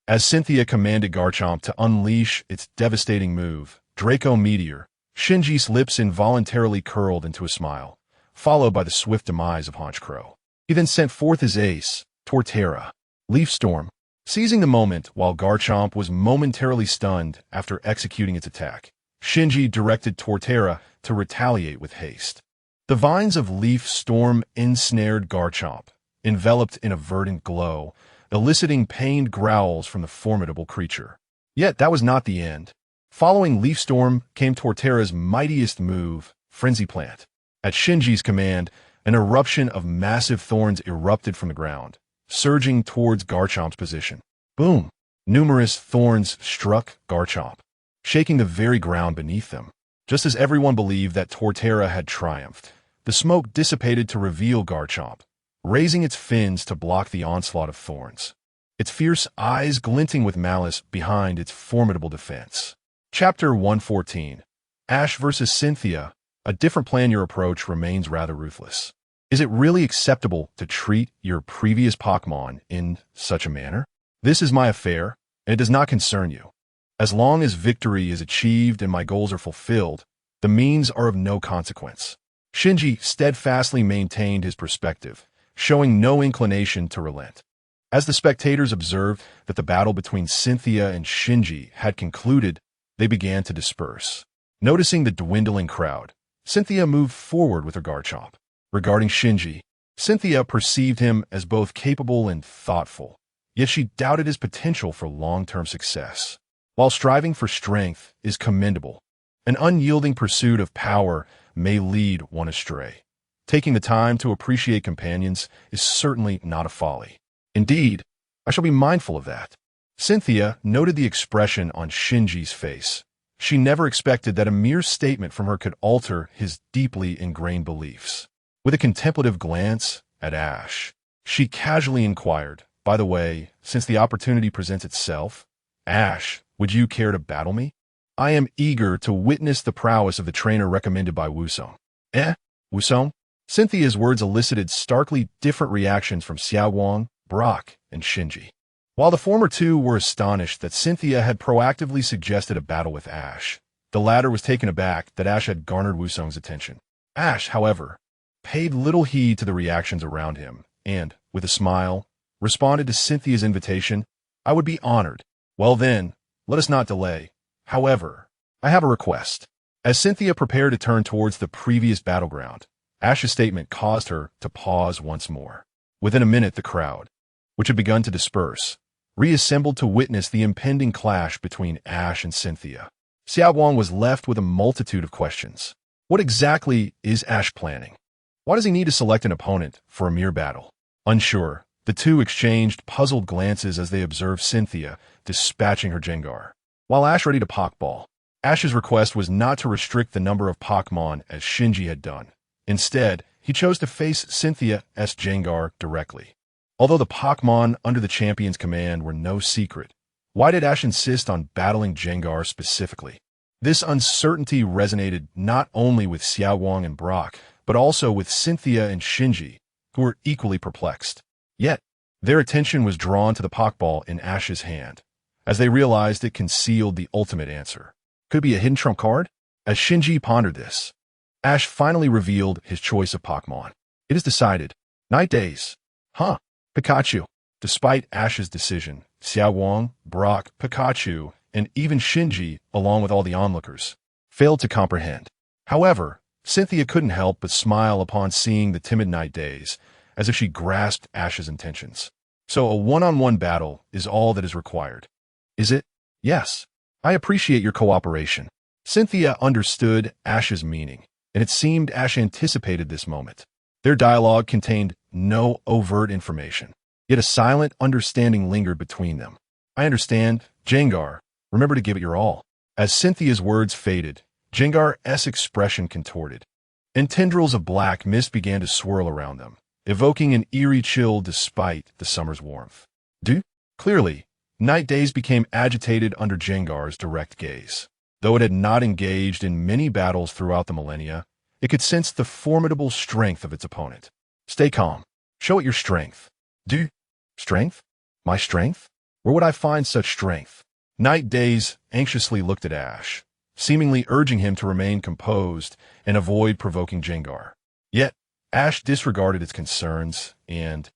as Cynthia commanded Garchomp to unleash its devastating move, Draco Meteor, Shinji's lips involuntarily curled into a smile, followed by the swift demise of Honchkrow. He then sent forth his ace, Torterra, Leaf Storm, seizing the moment while Garchomp was momentarily stunned after executing its attack. Shinji directed Torterra to retaliate with haste. The vines of Leaf Storm ensnared Garchomp, enveloped in a verdant glow, eliciting pained growls from the formidable creature. Yet that was not the end. Following Leaf Storm came Torterra's mightiest move, Frenzy Plant. At Shinji's command, an eruption of massive thorns erupted from the ground, surging towards Garchomp's position. Boom! Numerous thorns struck Garchomp, shaking the very ground beneath them. Just as everyone believed that Torterra had triumphed, the smoke dissipated to reveal Garchomp, raising its fins to block the onslaught of thorns, its fierce eyes glinting with malice behind its formidable defense. Chapter 114. Ash vs. Cynthia. A different plan. Your approach remains rather ruthless. Is it really acceptable to treat your previous Pokémon in such a manner? This is my affair, and it does not concern you. As long as victory is achieved and my goals are fulfilled, the means are of no consequence. Shinji steadfastly maintained his perspective, showing no inclination to relent. As the spectators observed that the battle between Cynthia and Shinji had concluded, they began to disperse. Noticing the dwindling crowd, Cynthia moved forward with her Garchomp. Regarding Shinji, Cynthia perceived him as both capable and thoughtful, yet she doubted his potential for long-term success. While striving for strength is commendable, an unyielding pursuit of power may lead one astray. Taking the time to appreciate companions is certainly not a folly. Indeed, I shall be mindful of that. Cynthia noted the expression on Shinji's face. She never expected that a mere statement from her could alter his deeply ingrained beliefs. With a contemplative glance at Ash, she casually inquired, "By the way, since the opportunity presents itself, Ash, would you care to battle me? I am eager to witness the prowess of the trainer recommended by Wusong." Wusong? Cynthia's words elicited starkly different reactions from Xiaowang, Brock, and Shinji. While the former two were astonished that Cynthia had proactively suggested a battle with Ash, the latter was taken aback that Ash had garnered Wusong's attention. Ash, however, paid little heed to the reactions around him and, with a smile, responded to Cynthia's invitation. "I would be honored." "Well then, let us not delay. However, I have a request." As Cynthia prepared to turn towards the previous battleground, Ash's statement caused her to pause once more. Within a minute, the crowd, which had begun to disperse, reassembled to witness the impending clash between Ash and Cynthia. Xiaowang was left with a multitude of questions. What exactly is Ash planning? Why does he need to select an opponent for a mere battle? Unsure, the two exchanged puzzled glances as they observed Cynthia dispatching her Jengar, while Ash ready to Pokeball. Ash's request was not to restrict the number of Pokémon as Shinji had done. Instead, he chose to face Cynthia's Jengar directly. Although the Pokémon under the champion's command were no secret, why did Ash insist on battling Jengar specifically? This uncertainty resonated not only with Xiaowang and Brock, but also with Cynthia and Shinji, who were equally perplexed. Yet, their attention was drawn to the Pokeball in Ash's hand, as they realized it concealed the ultimate answer. Could it be a hidden trump card? As Shinji pondered this, Ash finally revealed his choice of Pokémon. It is decided. Night Days. Huh. Pikachu. Despite Ash's decision, Xiaowang, Brock, Pikachu, and even Shinji, along with all the onlookers, failed to comprehend. However, Cynthia couldn't help but smile upon seeing the timid Night Days, as if she grasped Ash's intentions. So a one-on-one battle is all that is required. Is it? Yes. I appreciate your cooperation. Cynthia understood Ash's meaning, and it seemed Ash anticipated this moment. Their dialogue contained no overt information, yet a silent understanding lingered between them. I understand, Jengar. Remember to give it your all. As Cynthia's words faded, Jengar's expression contorted, and tendrils of black mist began to swirl around them, evoking an eerie chill despite the summer's warmth. Clearly, Night Days became agitated under Jengar's direct gaze. Though it had not engaged in many battles throughout the millennia, it could sense the formidable strength of its opponent. Stay calm. Show it your strength. Strength? My strength? Where would I find such strength? Night Days anxiously looked at Ash, seemingly urging him to remain composed and avoid provoking Jengar. Yet, Ash disregarded its concerns and,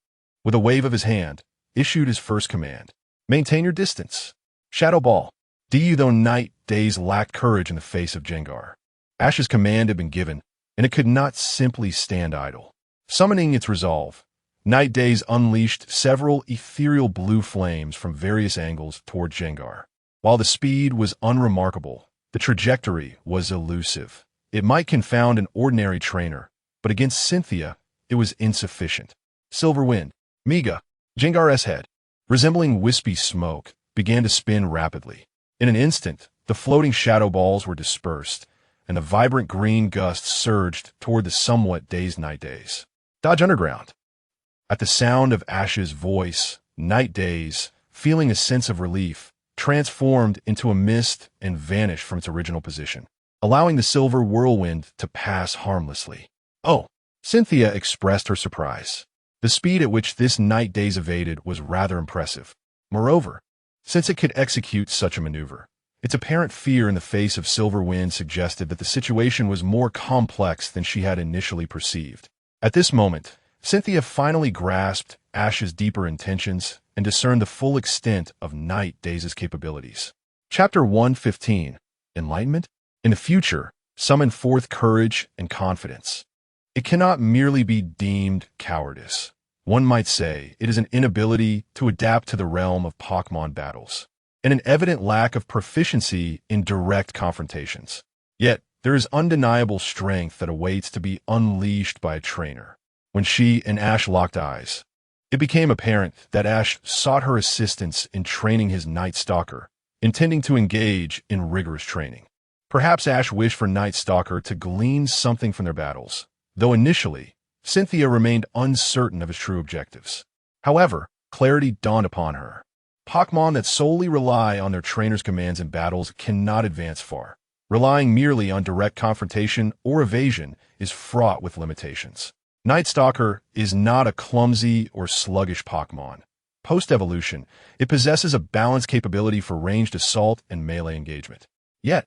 with a wave of his hand, issued his first command. Maintain your distance. Shadow Ball. Though Night Days lacked courage in the face of Jengar, Ash's command had been given, and it could not simply stand idle. Summoning its resolve, Night Days unleashed several ethereal blue flames from various angles toward Jengar. While the speed was unremarkable, the trajectory was elusive. It might confound an ordinary trainer, but against Cynthia, it was insufficient. Silver Wind. Mega. Jengar's head, resembling wispy smoke, began to spin rapidly. In an instant, the floating shadow balls were dispersed, and the vibrant green gusts surged toward the somewhat dazed Night Days. Dodge Underground. At the sound of Ash's voice, Night Days, feeling a sense of relief, transformed into a mist and vanished from its original position, allowing the silver whirlwind to pass harmlessly. Oh! Cynthia expressed her surprise. The speed at which this Night Days evaded was rather impressive. Moreover, since it could execute such a maneuver, its apparent fear in the face of Silver Wind suggested that the situation was more complex than she had initially perceived. At this moment, Cynthia finally grasped Ash's deeper intentions and discerned the full extent of Night Days' capabilities. Chapter 115. Enlightenment? In the future, summon forth courage and confidence. It cannot merely be deemed cowardice. One might say it is an inability to adapt to the realm of Pokémon battles, and an evident lack of proficiency in direct confrontations. Yet, there is undeniable strength that awaits to be unleashed by a trainer. When she and Ash locked eyes, it became apparent that Ash sought her assistance in training his Night Stalker, intending to engage in rigorous training. Perhaps Ash wished for Night Stalker to glean something from their battles, though initially, Cynthia remained uncertain of his true objectives. However, clarity dawned upon her. Pokémon that solely rely on their trainer's commands in battles cannot advance far. Relying merely on direct confrontation or evasion is fraught with limitations. Night Stalker is not a clumsy or sluggish Pokémon. Post-evolution, it possesses a balanced capability for ranged assault and melee engagement. Yet,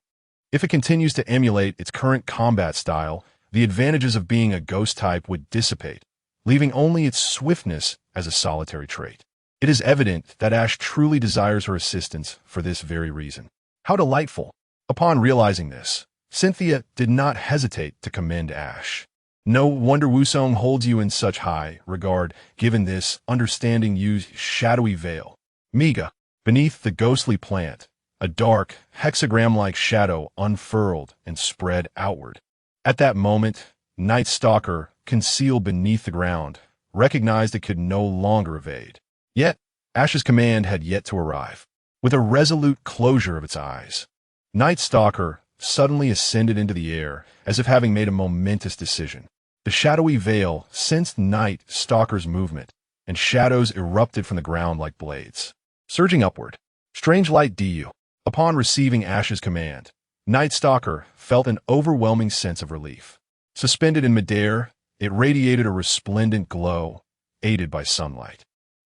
if it continues to emulate its current combat style, the advantages of being a ghost type would dissipate, leaving only its swiftness as a solitary trait. It is evident that Ash truly desires her assistance for this very reason. How delightful! Upon realizing this, Cynthia did not hesitate to commend Ash. No wonder Wusong holds you in such high regard, given this understanding used shadowy veil. Miga, beneath the ghostly plant, a dark, hexagram-like shadow unfurled and spread outward. At that moment, Night Stalker, concealed beneath the ground, recognized it could no longer evade. Yet, Ash's command had yet to arrive. With a resolute closure of its eyes, Night Stalker suddenly ascended into the air, as if having made a momentous decision. The shadowy veil sensed Night Stalker's movement, and shadows erupted from the ground like blades. Surging upward, strange light du. Upon receiving Ash's command, Night Stalker felt an overwhelming sense of relief. Suspended in midair, it radiated a resplendent glow, aided by sunlight.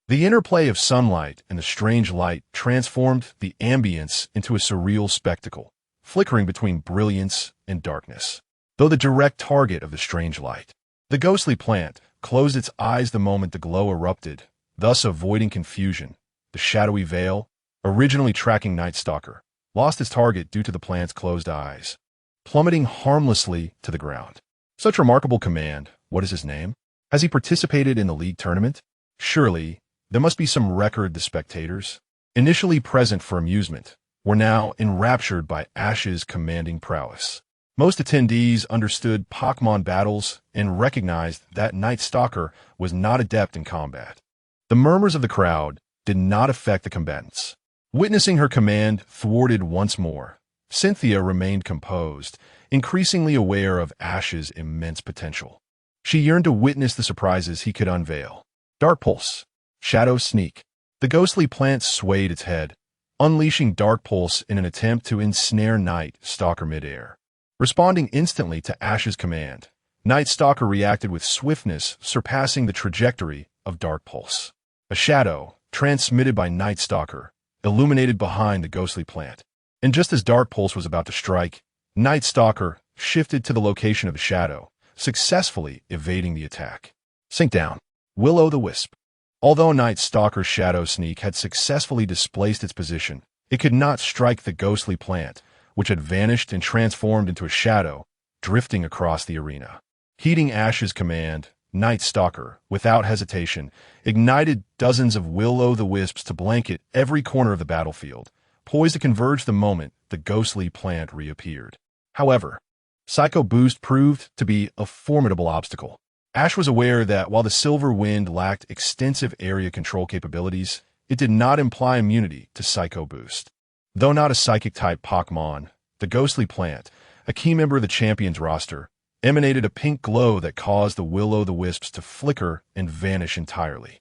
The interplay of sunlight and the strange light transformed the ambience into a surreal spectacle, flickering between brilliance and darkness. Though the direct target of the strange light, the ghostly plant closed its eyes the moment the glow erupted, thus avoiding confusion. The shadowy veil, originally tracking Night Stalker, lost its target due to the plant's closed eyes, plummeting harmlessly to the ground. Such remarkable command, what is his name? Has he participated in the league tournament? Surely, there must be some record. The spectators, initially present for amusement, were now enraptured by Ash's commanding prowess. Most attendees understood Pokémon battles and recognized that Night Stalker was not adept in combat. The murmurs of the crowd did not affect the combatants. Witnessing her command thwarted once more, Cynthia remained composed, increasingly aware of Ash's immense potential. She yearned to witness the surprises he could unveil. Dark Pulse, Shadow Sneak. The ghostly plant swayed its head, unleashing Dark Pulse in an attempt to ensnare Night Stalker midair. Responding instantly to Ash's command, Night Stalker reacted with swiftness surpassing the trajectory of Dark Pulse. A shadow, transmitted by Night Stalker, illuminated behind the ghostly plant. And just as Dark Pulse was about to strike, Night Stalker shifted to the location of the shadow, successfully evading the attack. Sink down. Will-o'-the-wisp. Although Night Stalker's Shadow Sneak had successfully displaced its position, it could not strike the ghostly plant, which had vanished and transformed into a shadow, drifting across the arena. Heeding Ash's command, Night Stalker, without hesitation, ignited dozens of will-o'-the-wisps to blanket every corner of the battlefield, poised to converge the moment the ghostly plant reappeared. However, Psycho Boost proved to be a formidable obstacle. Ash was aware that while the Silver Wind lacked extensive area control capabilities, it did not imply immunity to Psycho Boost. Though not a Psychic-type Pokémon, the ghostly plant, a key member of the Champions roster, emanated a pink glow that caused the will-o'-the-wisps to flicker and vanish entirely.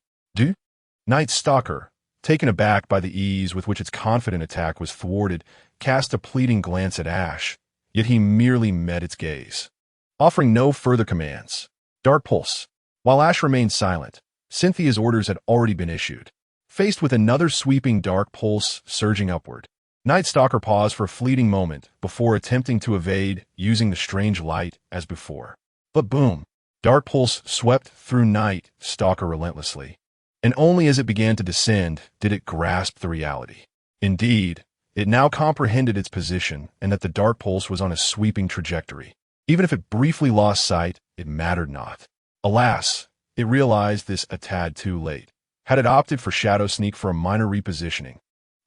Night Stalker, taken aback by the ease with which its confident attack was thwarted, cast a pleading glance at Ash, yet he merely met its gaze, offering no further commands. Dark Pulse. While Ash remained silent, Cynthia's orders had already been issued. Faced with another sweeping Dark Pulse surging upward, Night Stalker paused for a fleeting moment before attempting to evade using the strange light as before. But boom! Dark Pulse swept through Night Stalker relentlessly, and only as it began to descend did it grasp the reality. Indeed, it now comprehended its position and that the Dark Pulse was on a sweeping trajectory. Even if it briefly lost sight, it mattered not. Alas, it realized this a tad too late. Had it opted for Shadow Sneak for a minor repositioning,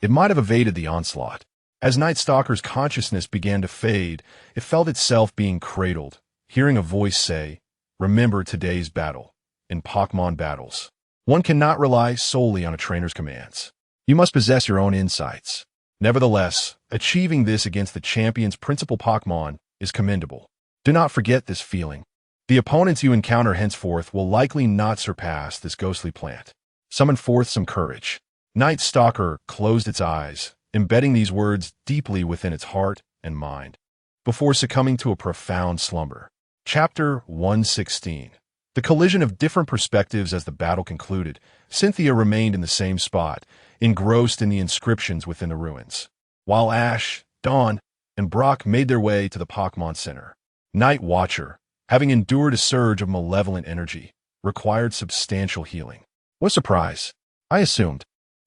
it might have evaded the onslaught. As Night Stalker's consciousness began to fade, it felt itself being cradled, hearing a voice say, "Remember today's battle. In Pokémon battles, one cannot rely solely on a trainer's commands. You must possess your own insights." Nevertheless, achieving this against the champion's principal Pokémon is commendable. Do not forget this feeling. The opponents you encounter henceforth will likely not surpass this ghostly plant. Summon forth some courage. Night Stalker closed its eyes, embedding these words deeply within its heart and mind. before succumbing to a profound slumber. Chapter 116. The collision of different perspectives. As the battle concluded, Cynthia remained in the same spot, engrossed in the inscriptions within the ruins, while Ash, Dawn, and Brock made their way to the Pokémon Center. Night Watcher, having endured a surge of malevolent energy, required substantial healing. What surprise! I assumed,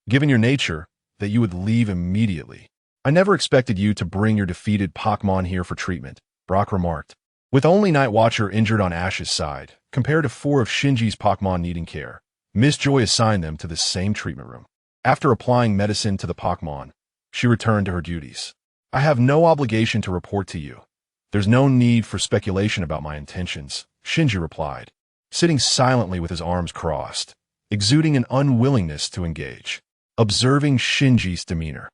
given your nature, that you would leave immediately. I never expected you to bring your defeated Pokémon here for treatment, Brock remarked. With only Night Watcher injured on Ash's side, compared to 4 of Shinji's Pokémon needing care, Miss Joy assigned them to the same treatment room. After applying medicine to the Pokémon, she returned to her duties. I have no obligation to report to you. There's no need for speculation about my intentions, Shinji replied, sitting silently with his arms crossed, exuding an unwillingness to engage. Observing Shinji's demeanor,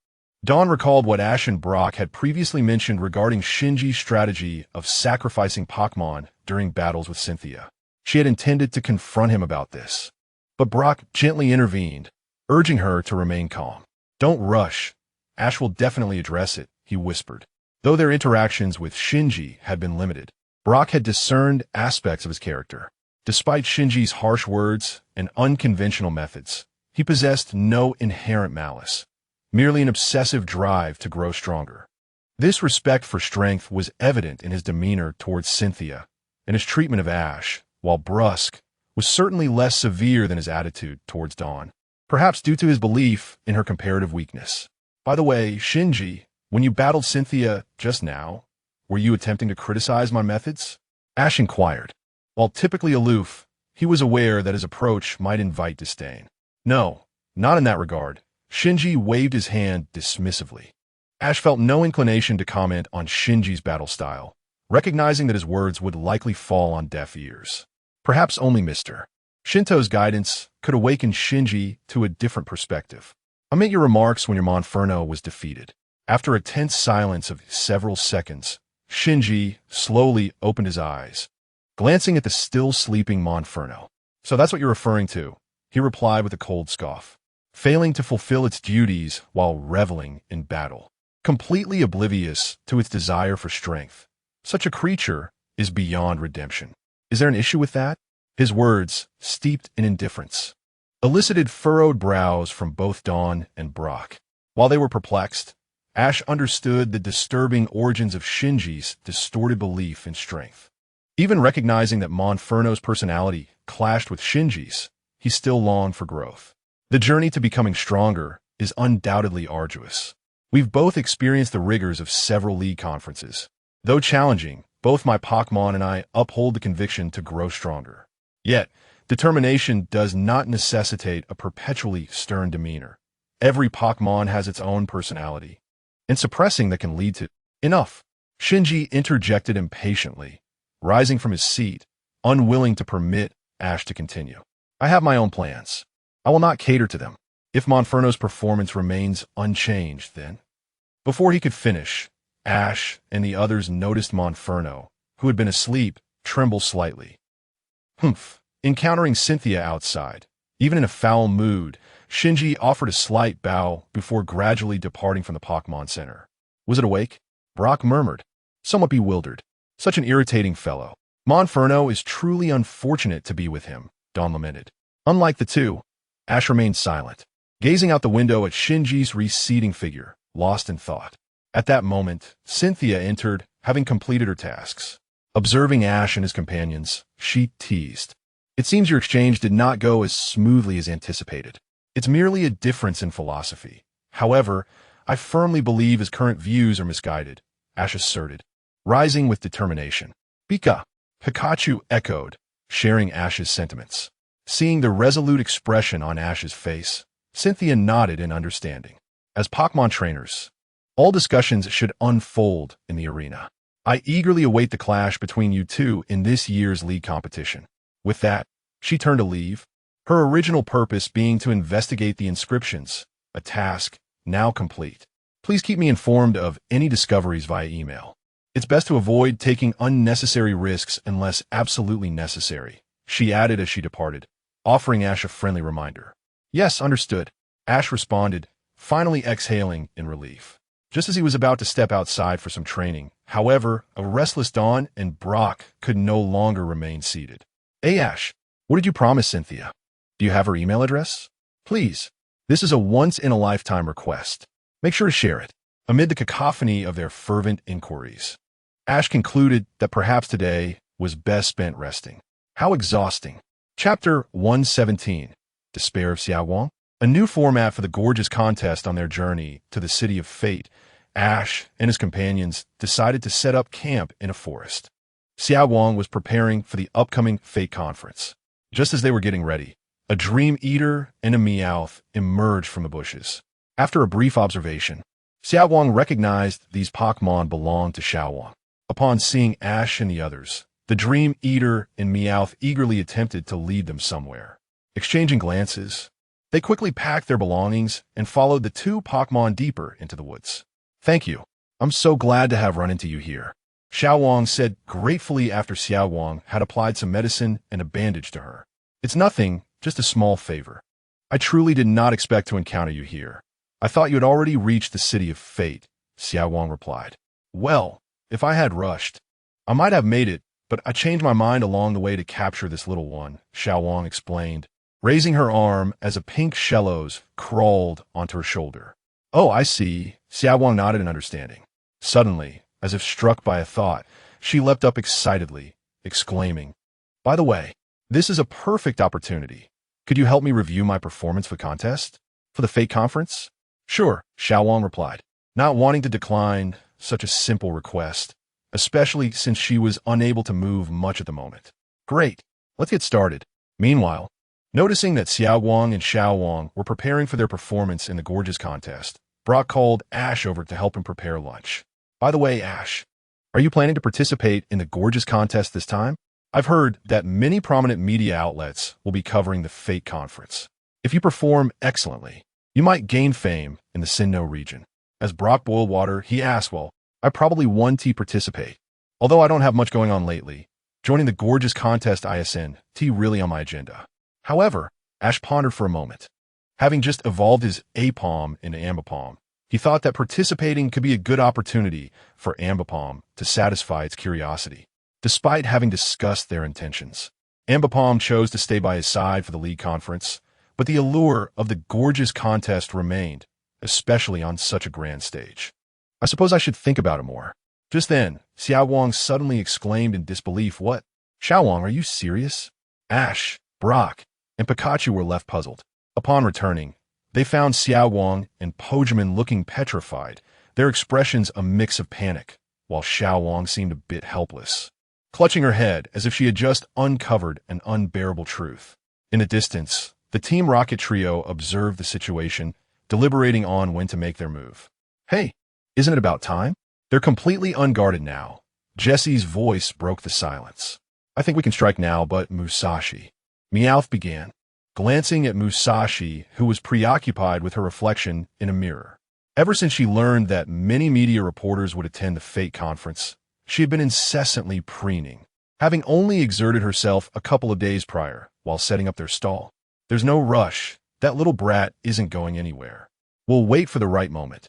Dawn recalled what Ash and Brock had previously mentioned regarding Shinji's strategy of sacrificing Pokémon during battles with Cynthia. She had intended to confront him about this, but Brock gently intervened, urging her to remain calm. Don't rush. Ash will definitely address it, he whispered. Though their interactions with Shinji had been limited, Brock had discerned aspects of his character. Despite Shinji's harsh words and unconventional methods, he possessed no inherent malice, merely an obsessive drive to grow stronger. This respect for strength was evident in his demeanor towards Cynthia, and his treatment of Ash, while brusque, was certainly less severe than his attitude towards Dawn, perhaps due to his belief in her comparative weakness. By the way, Shinji, when you battled Cynthia just now, were you attempting to criticize my methods? Ash inquired. While typically aloof, he was aware that his approach might invite disdain. No, not in that regard. Shinji waved his hand dismissively. Ash felt no inclination to comment on Shinji's battle style, recognizing that his words would likely fall on deaf ears. Perhaps only Mr. Shinto's guidance could awaken Shinji to a different perspective. I meant your remarks when your Monferno was defeated. After a tense silence of several seconds, Shinji slowly opened his eyes, glancing at the still sleeping Monferno. So that's what you're referring to, he replied with a cold scoff. Failing to fulfill its duties while reveling in battle, completely oblivious to its desire for strength. Such a creature is beyond redemption. Is there an issue with that? His words, steeped in indifference, elicited furrowed brows from both Dawn and Brock. While they were perplexed, Ash understood the disturbing origins of Shinji's distorted belief in strength. Even recognizing that Monferno's personality clashed with Shinji's, he still longed for growth. The journey to becoming stronger is undoubtedly arduous. We've both experienced the rigors of several league conferences. Though challenging, both my Pokémon and I uphold the conviction to grow stronger. Yet, determination does not necessitate a perpetually stern demeanor. Every Pokémon has its own personality, and suppressing that can lead to enough. Shinji interjected impatiently, rising from his seat, unwilling to permit Ash to continue. I have my own plans. I will not cater to them. If Monferno's performance remains unchanged, then. Before he could finish, Ash and the others noticed Monferno, who had been asleep, tremble slightly. Humph. Encountering Cynthia outside, even in a foul mood, Shinji offered a slight bow before gradually departing from the Pokémon Center. Was it awake? Brock murmured, somewhat bewildered. Such an irritating fellow. Monferno is truly unfortunate to be with him, Dawn lamented. Unlike the two, Ash remained silent, gazing out the window at Shinji's receding figure, lost in thought. At that moment, Cynthia entered, having completed her tasks. Observing Ash and his companions, she teased. It seems your exchange did not go as smoothly as anticipated. It's merely a difference in philosophy. However, I firmly believe his current views are misguided, Ash asserted, rising with determination. Pikachu echoed, sharing Ash's sentiments. Seeing the resolute expression on Ash's face, Cynthia nodded in understanding. As Pokémon trainers, all discussions should unfold in the arena. I eagerly await the clash between you two in this year's league competition. With that, she turned to leave, her original purpose being to investigate the inscriptions, a task now complete. Please keep me informed of any discoveries via email. It's best to avoid taking unnecessary risks unless absolutely necessary, she added as she departed, offering Ash a friendly reminder. Yes, understood, Ash responded, finally exhaling in relief. just as he was about to step outside for some training. However, a restless dawn and Brock could no longer remain seated. Hey Ash, what did you promise Cynthia? Do you have her email address? Please, this is a once-in-a-lifetime request. Make sure to share it. Amid the cacophony of their fervent inquiries, Ash concluded that perhaps today was best spent resting. How exhausting. Chapter 117, Despair of Xiaowang. A new format for the gorgeous contest. On their journey to the City of Fate, Ash and his companions decided to set up camp in a forest. Xiaowang was preparing for the upcoming Fate conference. Just as they were getting ready, a Dream Eater and a Meowth emerged from the bushes. After a brief observation, Xiaowang recognized these Pokémon belonged to Xiaowang. Upon seeing Ash and the others, the Dream Eater and Meowth eagerly attempted to lead them somewhere. Exchanging glances, they quickly packed their belongings and followed the two Pokémon deeper into the woods. Thank you. I'm so glad to have run into you here, Xiaowang said gratefully after Xiaowang had applied some medicine and a bandage to her. It's nothing, just a small favor. I truly did not expect to encounter you here. I thought you had already reached the City of Fate, Xiaowang replied. Well, if I had rushed, I might have made it, but I changed my mind along the way to capture this little one, Xiaowang explained, raising her arm as a pink Shellos crawled onto her shoulder. Oh, I see, Xiaowang nodded in understanding. Suddenly, as if struck by a thought, she leapt up excitedly, exclaiming, By the way, this is a perfect opportunity. Could you help me review my performance for the contest? For the Fate Conference? Sure, Xiaowang replied, not wanting to decline such a simple request, especially since she was unable to move much at the moment. Great, let's get started. Meanwhile, noticing that Xiaowang and Xiaowang were preparing for their performance in the gorgeous contest, Brock called Ash over to help him prepare lunch. By the way, Ash, are you planning to participate in the gorgeous contest this time? I've heard that many prominent media outlets will be covering the Fate Conference. If you perform excellently, you might gain fame in the Sinnoh region. As Brock boiled water, he asked, well, I probably want to participate. Although I don't have much going on lately, joining the gorgeous contest ISN really on my agenda. However, Ash pondered for a moment. Having just evolved his Apom into Ambipom, he thought that participating could be a good opportunity for Ambipom to satisfy its curiosity. Despite having discussed their intentions, Ambipom chose to stay by his side for the league conference, but the allure of the gorgeous contest remained, especially on such a grand stage. I suppose I should think about it more. Just then, Xiaowang suddenly exclaimed in disbelief, What? Xiaowang, are you serious? Ash, Brock, and Pikachu were left puzzled. Upon returning, they found Xiaowang and Pokémon looking petrified, their expressions a mix of panic, while Xiaowang seemed a bit helpless, clutching her head as if she had just uncovered an unbearable truth. In the distance, the Team Rocket trio observed the situation, deliberating on when to make their move. Hey, isn't it about time? They're completely unguarded now. Jessie's voice broke the silence. I think we can strike now, but Musashi. Meowth began, glancing at Musashi, who was preoccupied with her reflection in a mirror. Ever since she learned that many media reporters would attend the Fate Conference, she had been incessantly preening, having only exerted herself a couple of days prior while setting up their stall. There's no rush. That little brat isn't going anywhere. We'll wait for the right moment,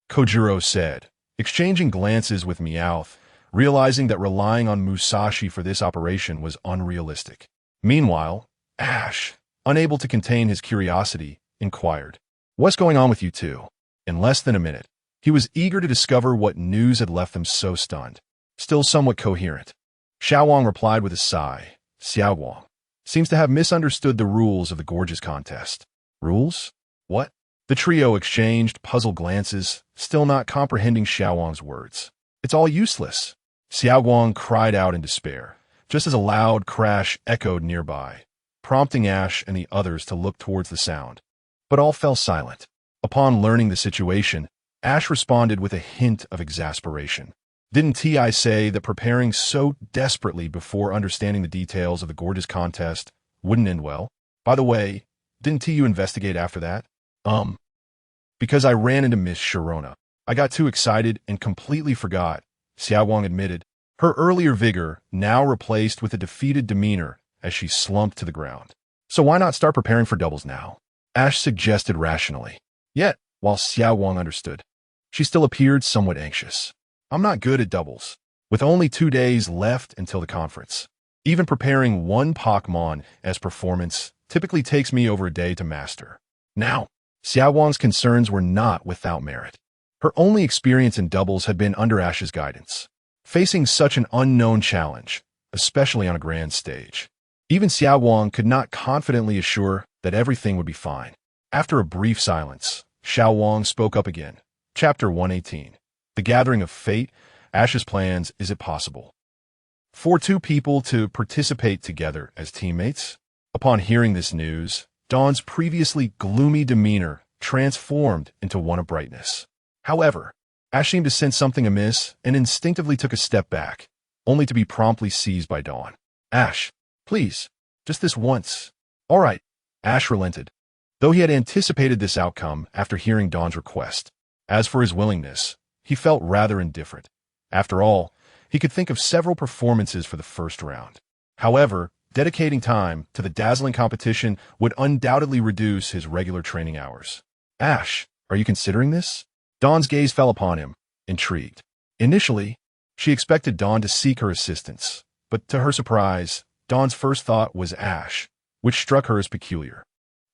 Kojiro said, exchanging glances with Meowth, realizing that relying on Musashi for this operation was unrealistic. Meanwhile, Ash, unable to contain his curiosity, inquired, What's going on with you two? In less than a minute, he was eager to discover what news had left them so stunned. Still somewhat coherent, Xiaowang replied with a sigh. Xiaowang seems to have misunderstood the rules of the gorgeous contest. Rules? What? The trio exchanged puzzled glances, still not comprehending Xiaowang's words. It's all useless. Xiaowang cried out in despair, just as a loud crash echoed nearby, prompting Ash and the others to look towards the sound. But all fell silent. Upon learning the situation, Ash responded with a hint of exasperation. Didn't Ti say that preparing so desperately before understanding the details of the gorgeous contest wouldn't end well? By the way, didn't Ti investigate after that? Because I ran into Miss Sharona. I got too excited and completely forgot, Xiaowang admitted, her earlier vigor now replaced with a defeated demeanor as she slumped to the ground. So why not start preparing for doubles now? Ash suggested rationally. Yet, while Xiaowang understood, She still appeared somewhat anxious. I'm not good at doubles. With only 2 days left until the conference. Even preparing one Pokémon as performance typically takes me over a day to master. Now, Xiaowang's concerns were not without merit. Her only experience in doubles had been under Ash's guidance. Facing such an unknown challenge, especially on a grand stage, even Xiaowang could not confidently assure that everything would be fine. After a brief silence, Xiaowang spoke up again. Chapter 118. The Gathering of Fate. Ash's plans. Is it possible for 2 people to participate together as teammates? Upon hearing this news, Dawn's previously gloomy demeanor transformed into one of brightness. However, Ash seemed to sense something amiss and instinctively took a step back, only to be promptly seized by Dawn. Ash, please, just this once. All right, Ash relented, though he had anticipated this outcome after hearing Dawn's request. As for his willingness, he felt rather indifferent. After all, he could think of several performances for the first round. However, dedicating time to the dazzling competition would undoubtedly reduce his regular training hours. Ash, are you considering this? Dawn's gaze fell upon him, intrigued. Initially, she expected Dawn to seek her assistance, but to her surprise, Dawn's first thought was Ash, which struck her as peculiar.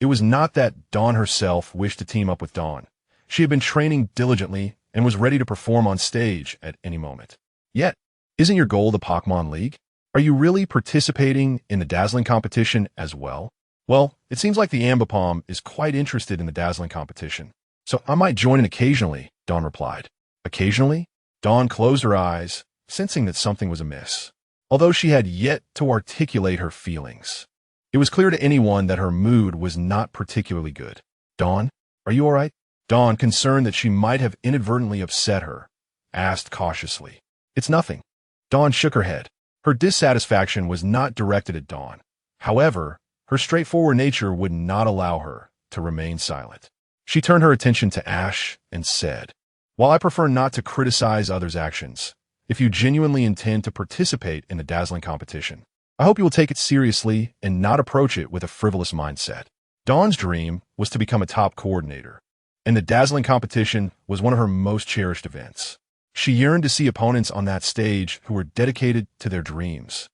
It was not that Dawn herself wished to team up with Dawn. She had been training diligently and was ready to perform on stage at any moment. Yet, isn't your goal the Pokémon League? Are you really participating in the dazzling competition as well? Well, it seems like the Ambipom is quite interested in the dazzling competition, so I might join in occasionally, Dawn replied. Occasionally? Dawn closed her eyes, sensing that something was amiss, although she had yet to articulate her feelings. It was clear to anyone that her mood was not particularly good. Dawn, are you all right? Dawn, concerned that she might have inadvertently upset her, asked cautiously. It's nothing. Dawn shook her head. Her dissatisfaction was not directed at Dawn. However, her straightforward nature would not allow her to remain silent. She turned her attention to Ash and said, While I prefer not to criticize others' actions, if you genuinely intend to participate in the dazzling competition, I hope you will take it seriously and not approach it with a frivolous mindset. Dawn's dream was to become a top coordinator, and the dazzling competition was one of her most cherished events. She yearned to see opponents on that stage who were dedicated to their dreams,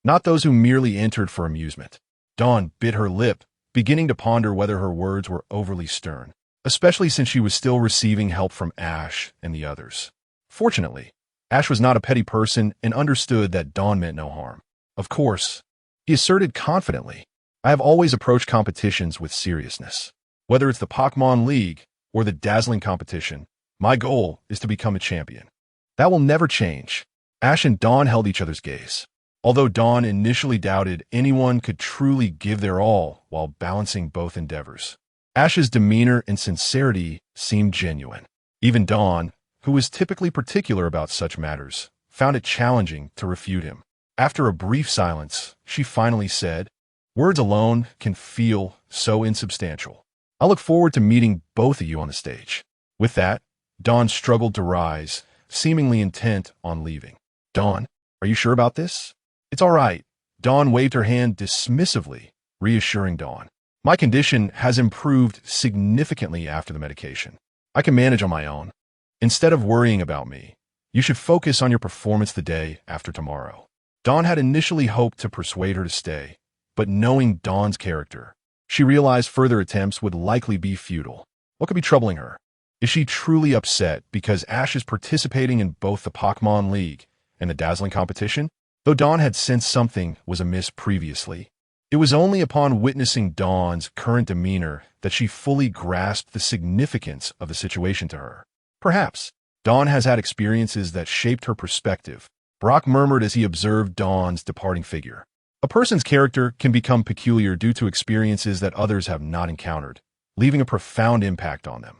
not those who merely entered for amusement. Dawn bit her lip, beginning to ponder whether her words were overly stern, especially since she was still receiving help from Ash and the others. Fortunately, Ash was not a petty person and understood that Dawn meant no harm. Of course, he asserted confidently, I have always approached competitions with seriousness. Whether it's the Pokémon League or the dazzling competition, my goal is to become a champion. That will never change. Ash and Dawn held each other's gaze. Although Dawn initially doubted anyone could truly give their all while balancing both endeavors, Ash's demeanor and sincerity seemed genuine. Even Dawn, who was typically particular about such matters, found it challenging to refute him. After a brief silence, she finally said, Words alone can feel so insubstantial. I look forward to meeting both of you on the stage. With that, Dawn struggled to rise, seemingly intent on leaving. Dawn, are you sure about this? It's all right. Dawn waved her hand dismissively, reassuring Dawn. My condition has improved significantly after the medication. I can manage on my own. Instead of worrying about me, you should focus on your performance the day after tomorrow. Dawn had initially hoped to persuade her to stay, but knowing Dawn's character, she realized further attempts would likely be futile. What could be troubling her? Is she truly upset because Ash is participating in both the Pokémon League and the dazzling competition? Though Dawn had sensed something was amiss previously, it was only upon witnessing Dawn's current demeanor that she fully grasped the significance of the situation to her. Perhaps Dawn has had experiences that shaped her perspective. Brock murmured as he observed Dawn's departing figure. A person's character can become peculiar due to experiences that others have not encountered, leaving a profound impact on them.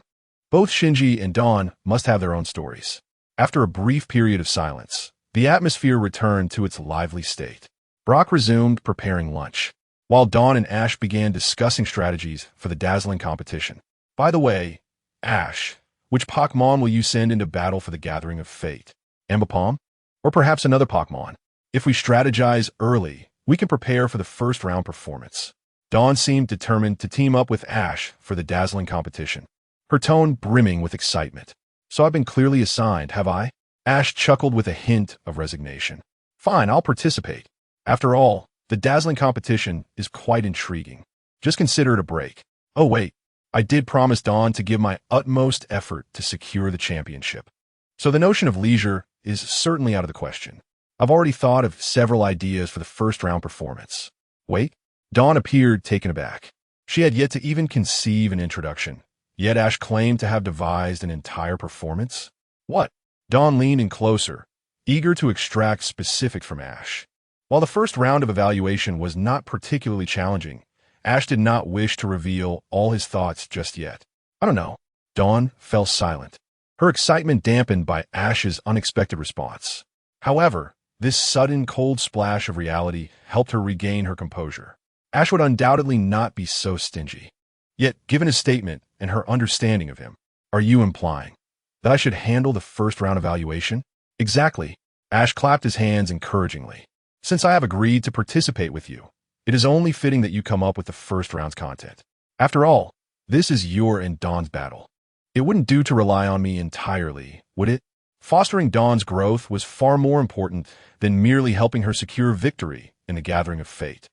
Both Shinji and Dawn must have their own stories. After a brief period of silence, the atmosphere returned to its lively state. Brock resumed preparing lunch, while Dawn and Ash began discussing strategies for the dazzling competition. By the way, Ash, which Pokémon will you send into battle for the Gathering of Fate? Ambipom? Or perhaps another Pokémon? If we strategize early, we can prepare for the first round performance. Dawn seemed determined to team up with Ash for the dazzling competition, her tone brimming with excitement. So I've been clearly assigned, have I? Ash chuckled with a hint of resignation. Fine, I'll participate. After all, the dazzling competition is quite intriguing. Just consider it a break. Oh wait, I did promise Dawn to give my utmost effort to secure the championship. So the notion of leisure is certainly out of the question. I've already thought of several ideas for the first round performance. Wait, Dawn appeared taken aback. She had yet to even conceive an introduction, yet Ash claimed to have devised an entire performance? What? Dawn leaned in closer, eager to extract specifics from Ash. While the first round of evaluation was not particularly challenging, Ash did not wish to reveal all his thoughts just yet. I don't know. Dawn fell silent, her excitement dampened by Ash's unexpected response. However, this sudden cold splash of reality helped her regain her composure. Ash would undoubtedly not be so stingy. Yet, given his statement and her understanding of him, are you implying that I should handle the first round evaluation? Exactly. Ash clapped his hands encouragingly. Since I have agreed to participate with you, it is only fitting that you come up with the first round's content. After all, this is your and Dawn's battle. It wouldn't do to rely on me entirely, would it? Fostering Dawn's growth was far more important than merely helping her secure victory in the gathering of fate.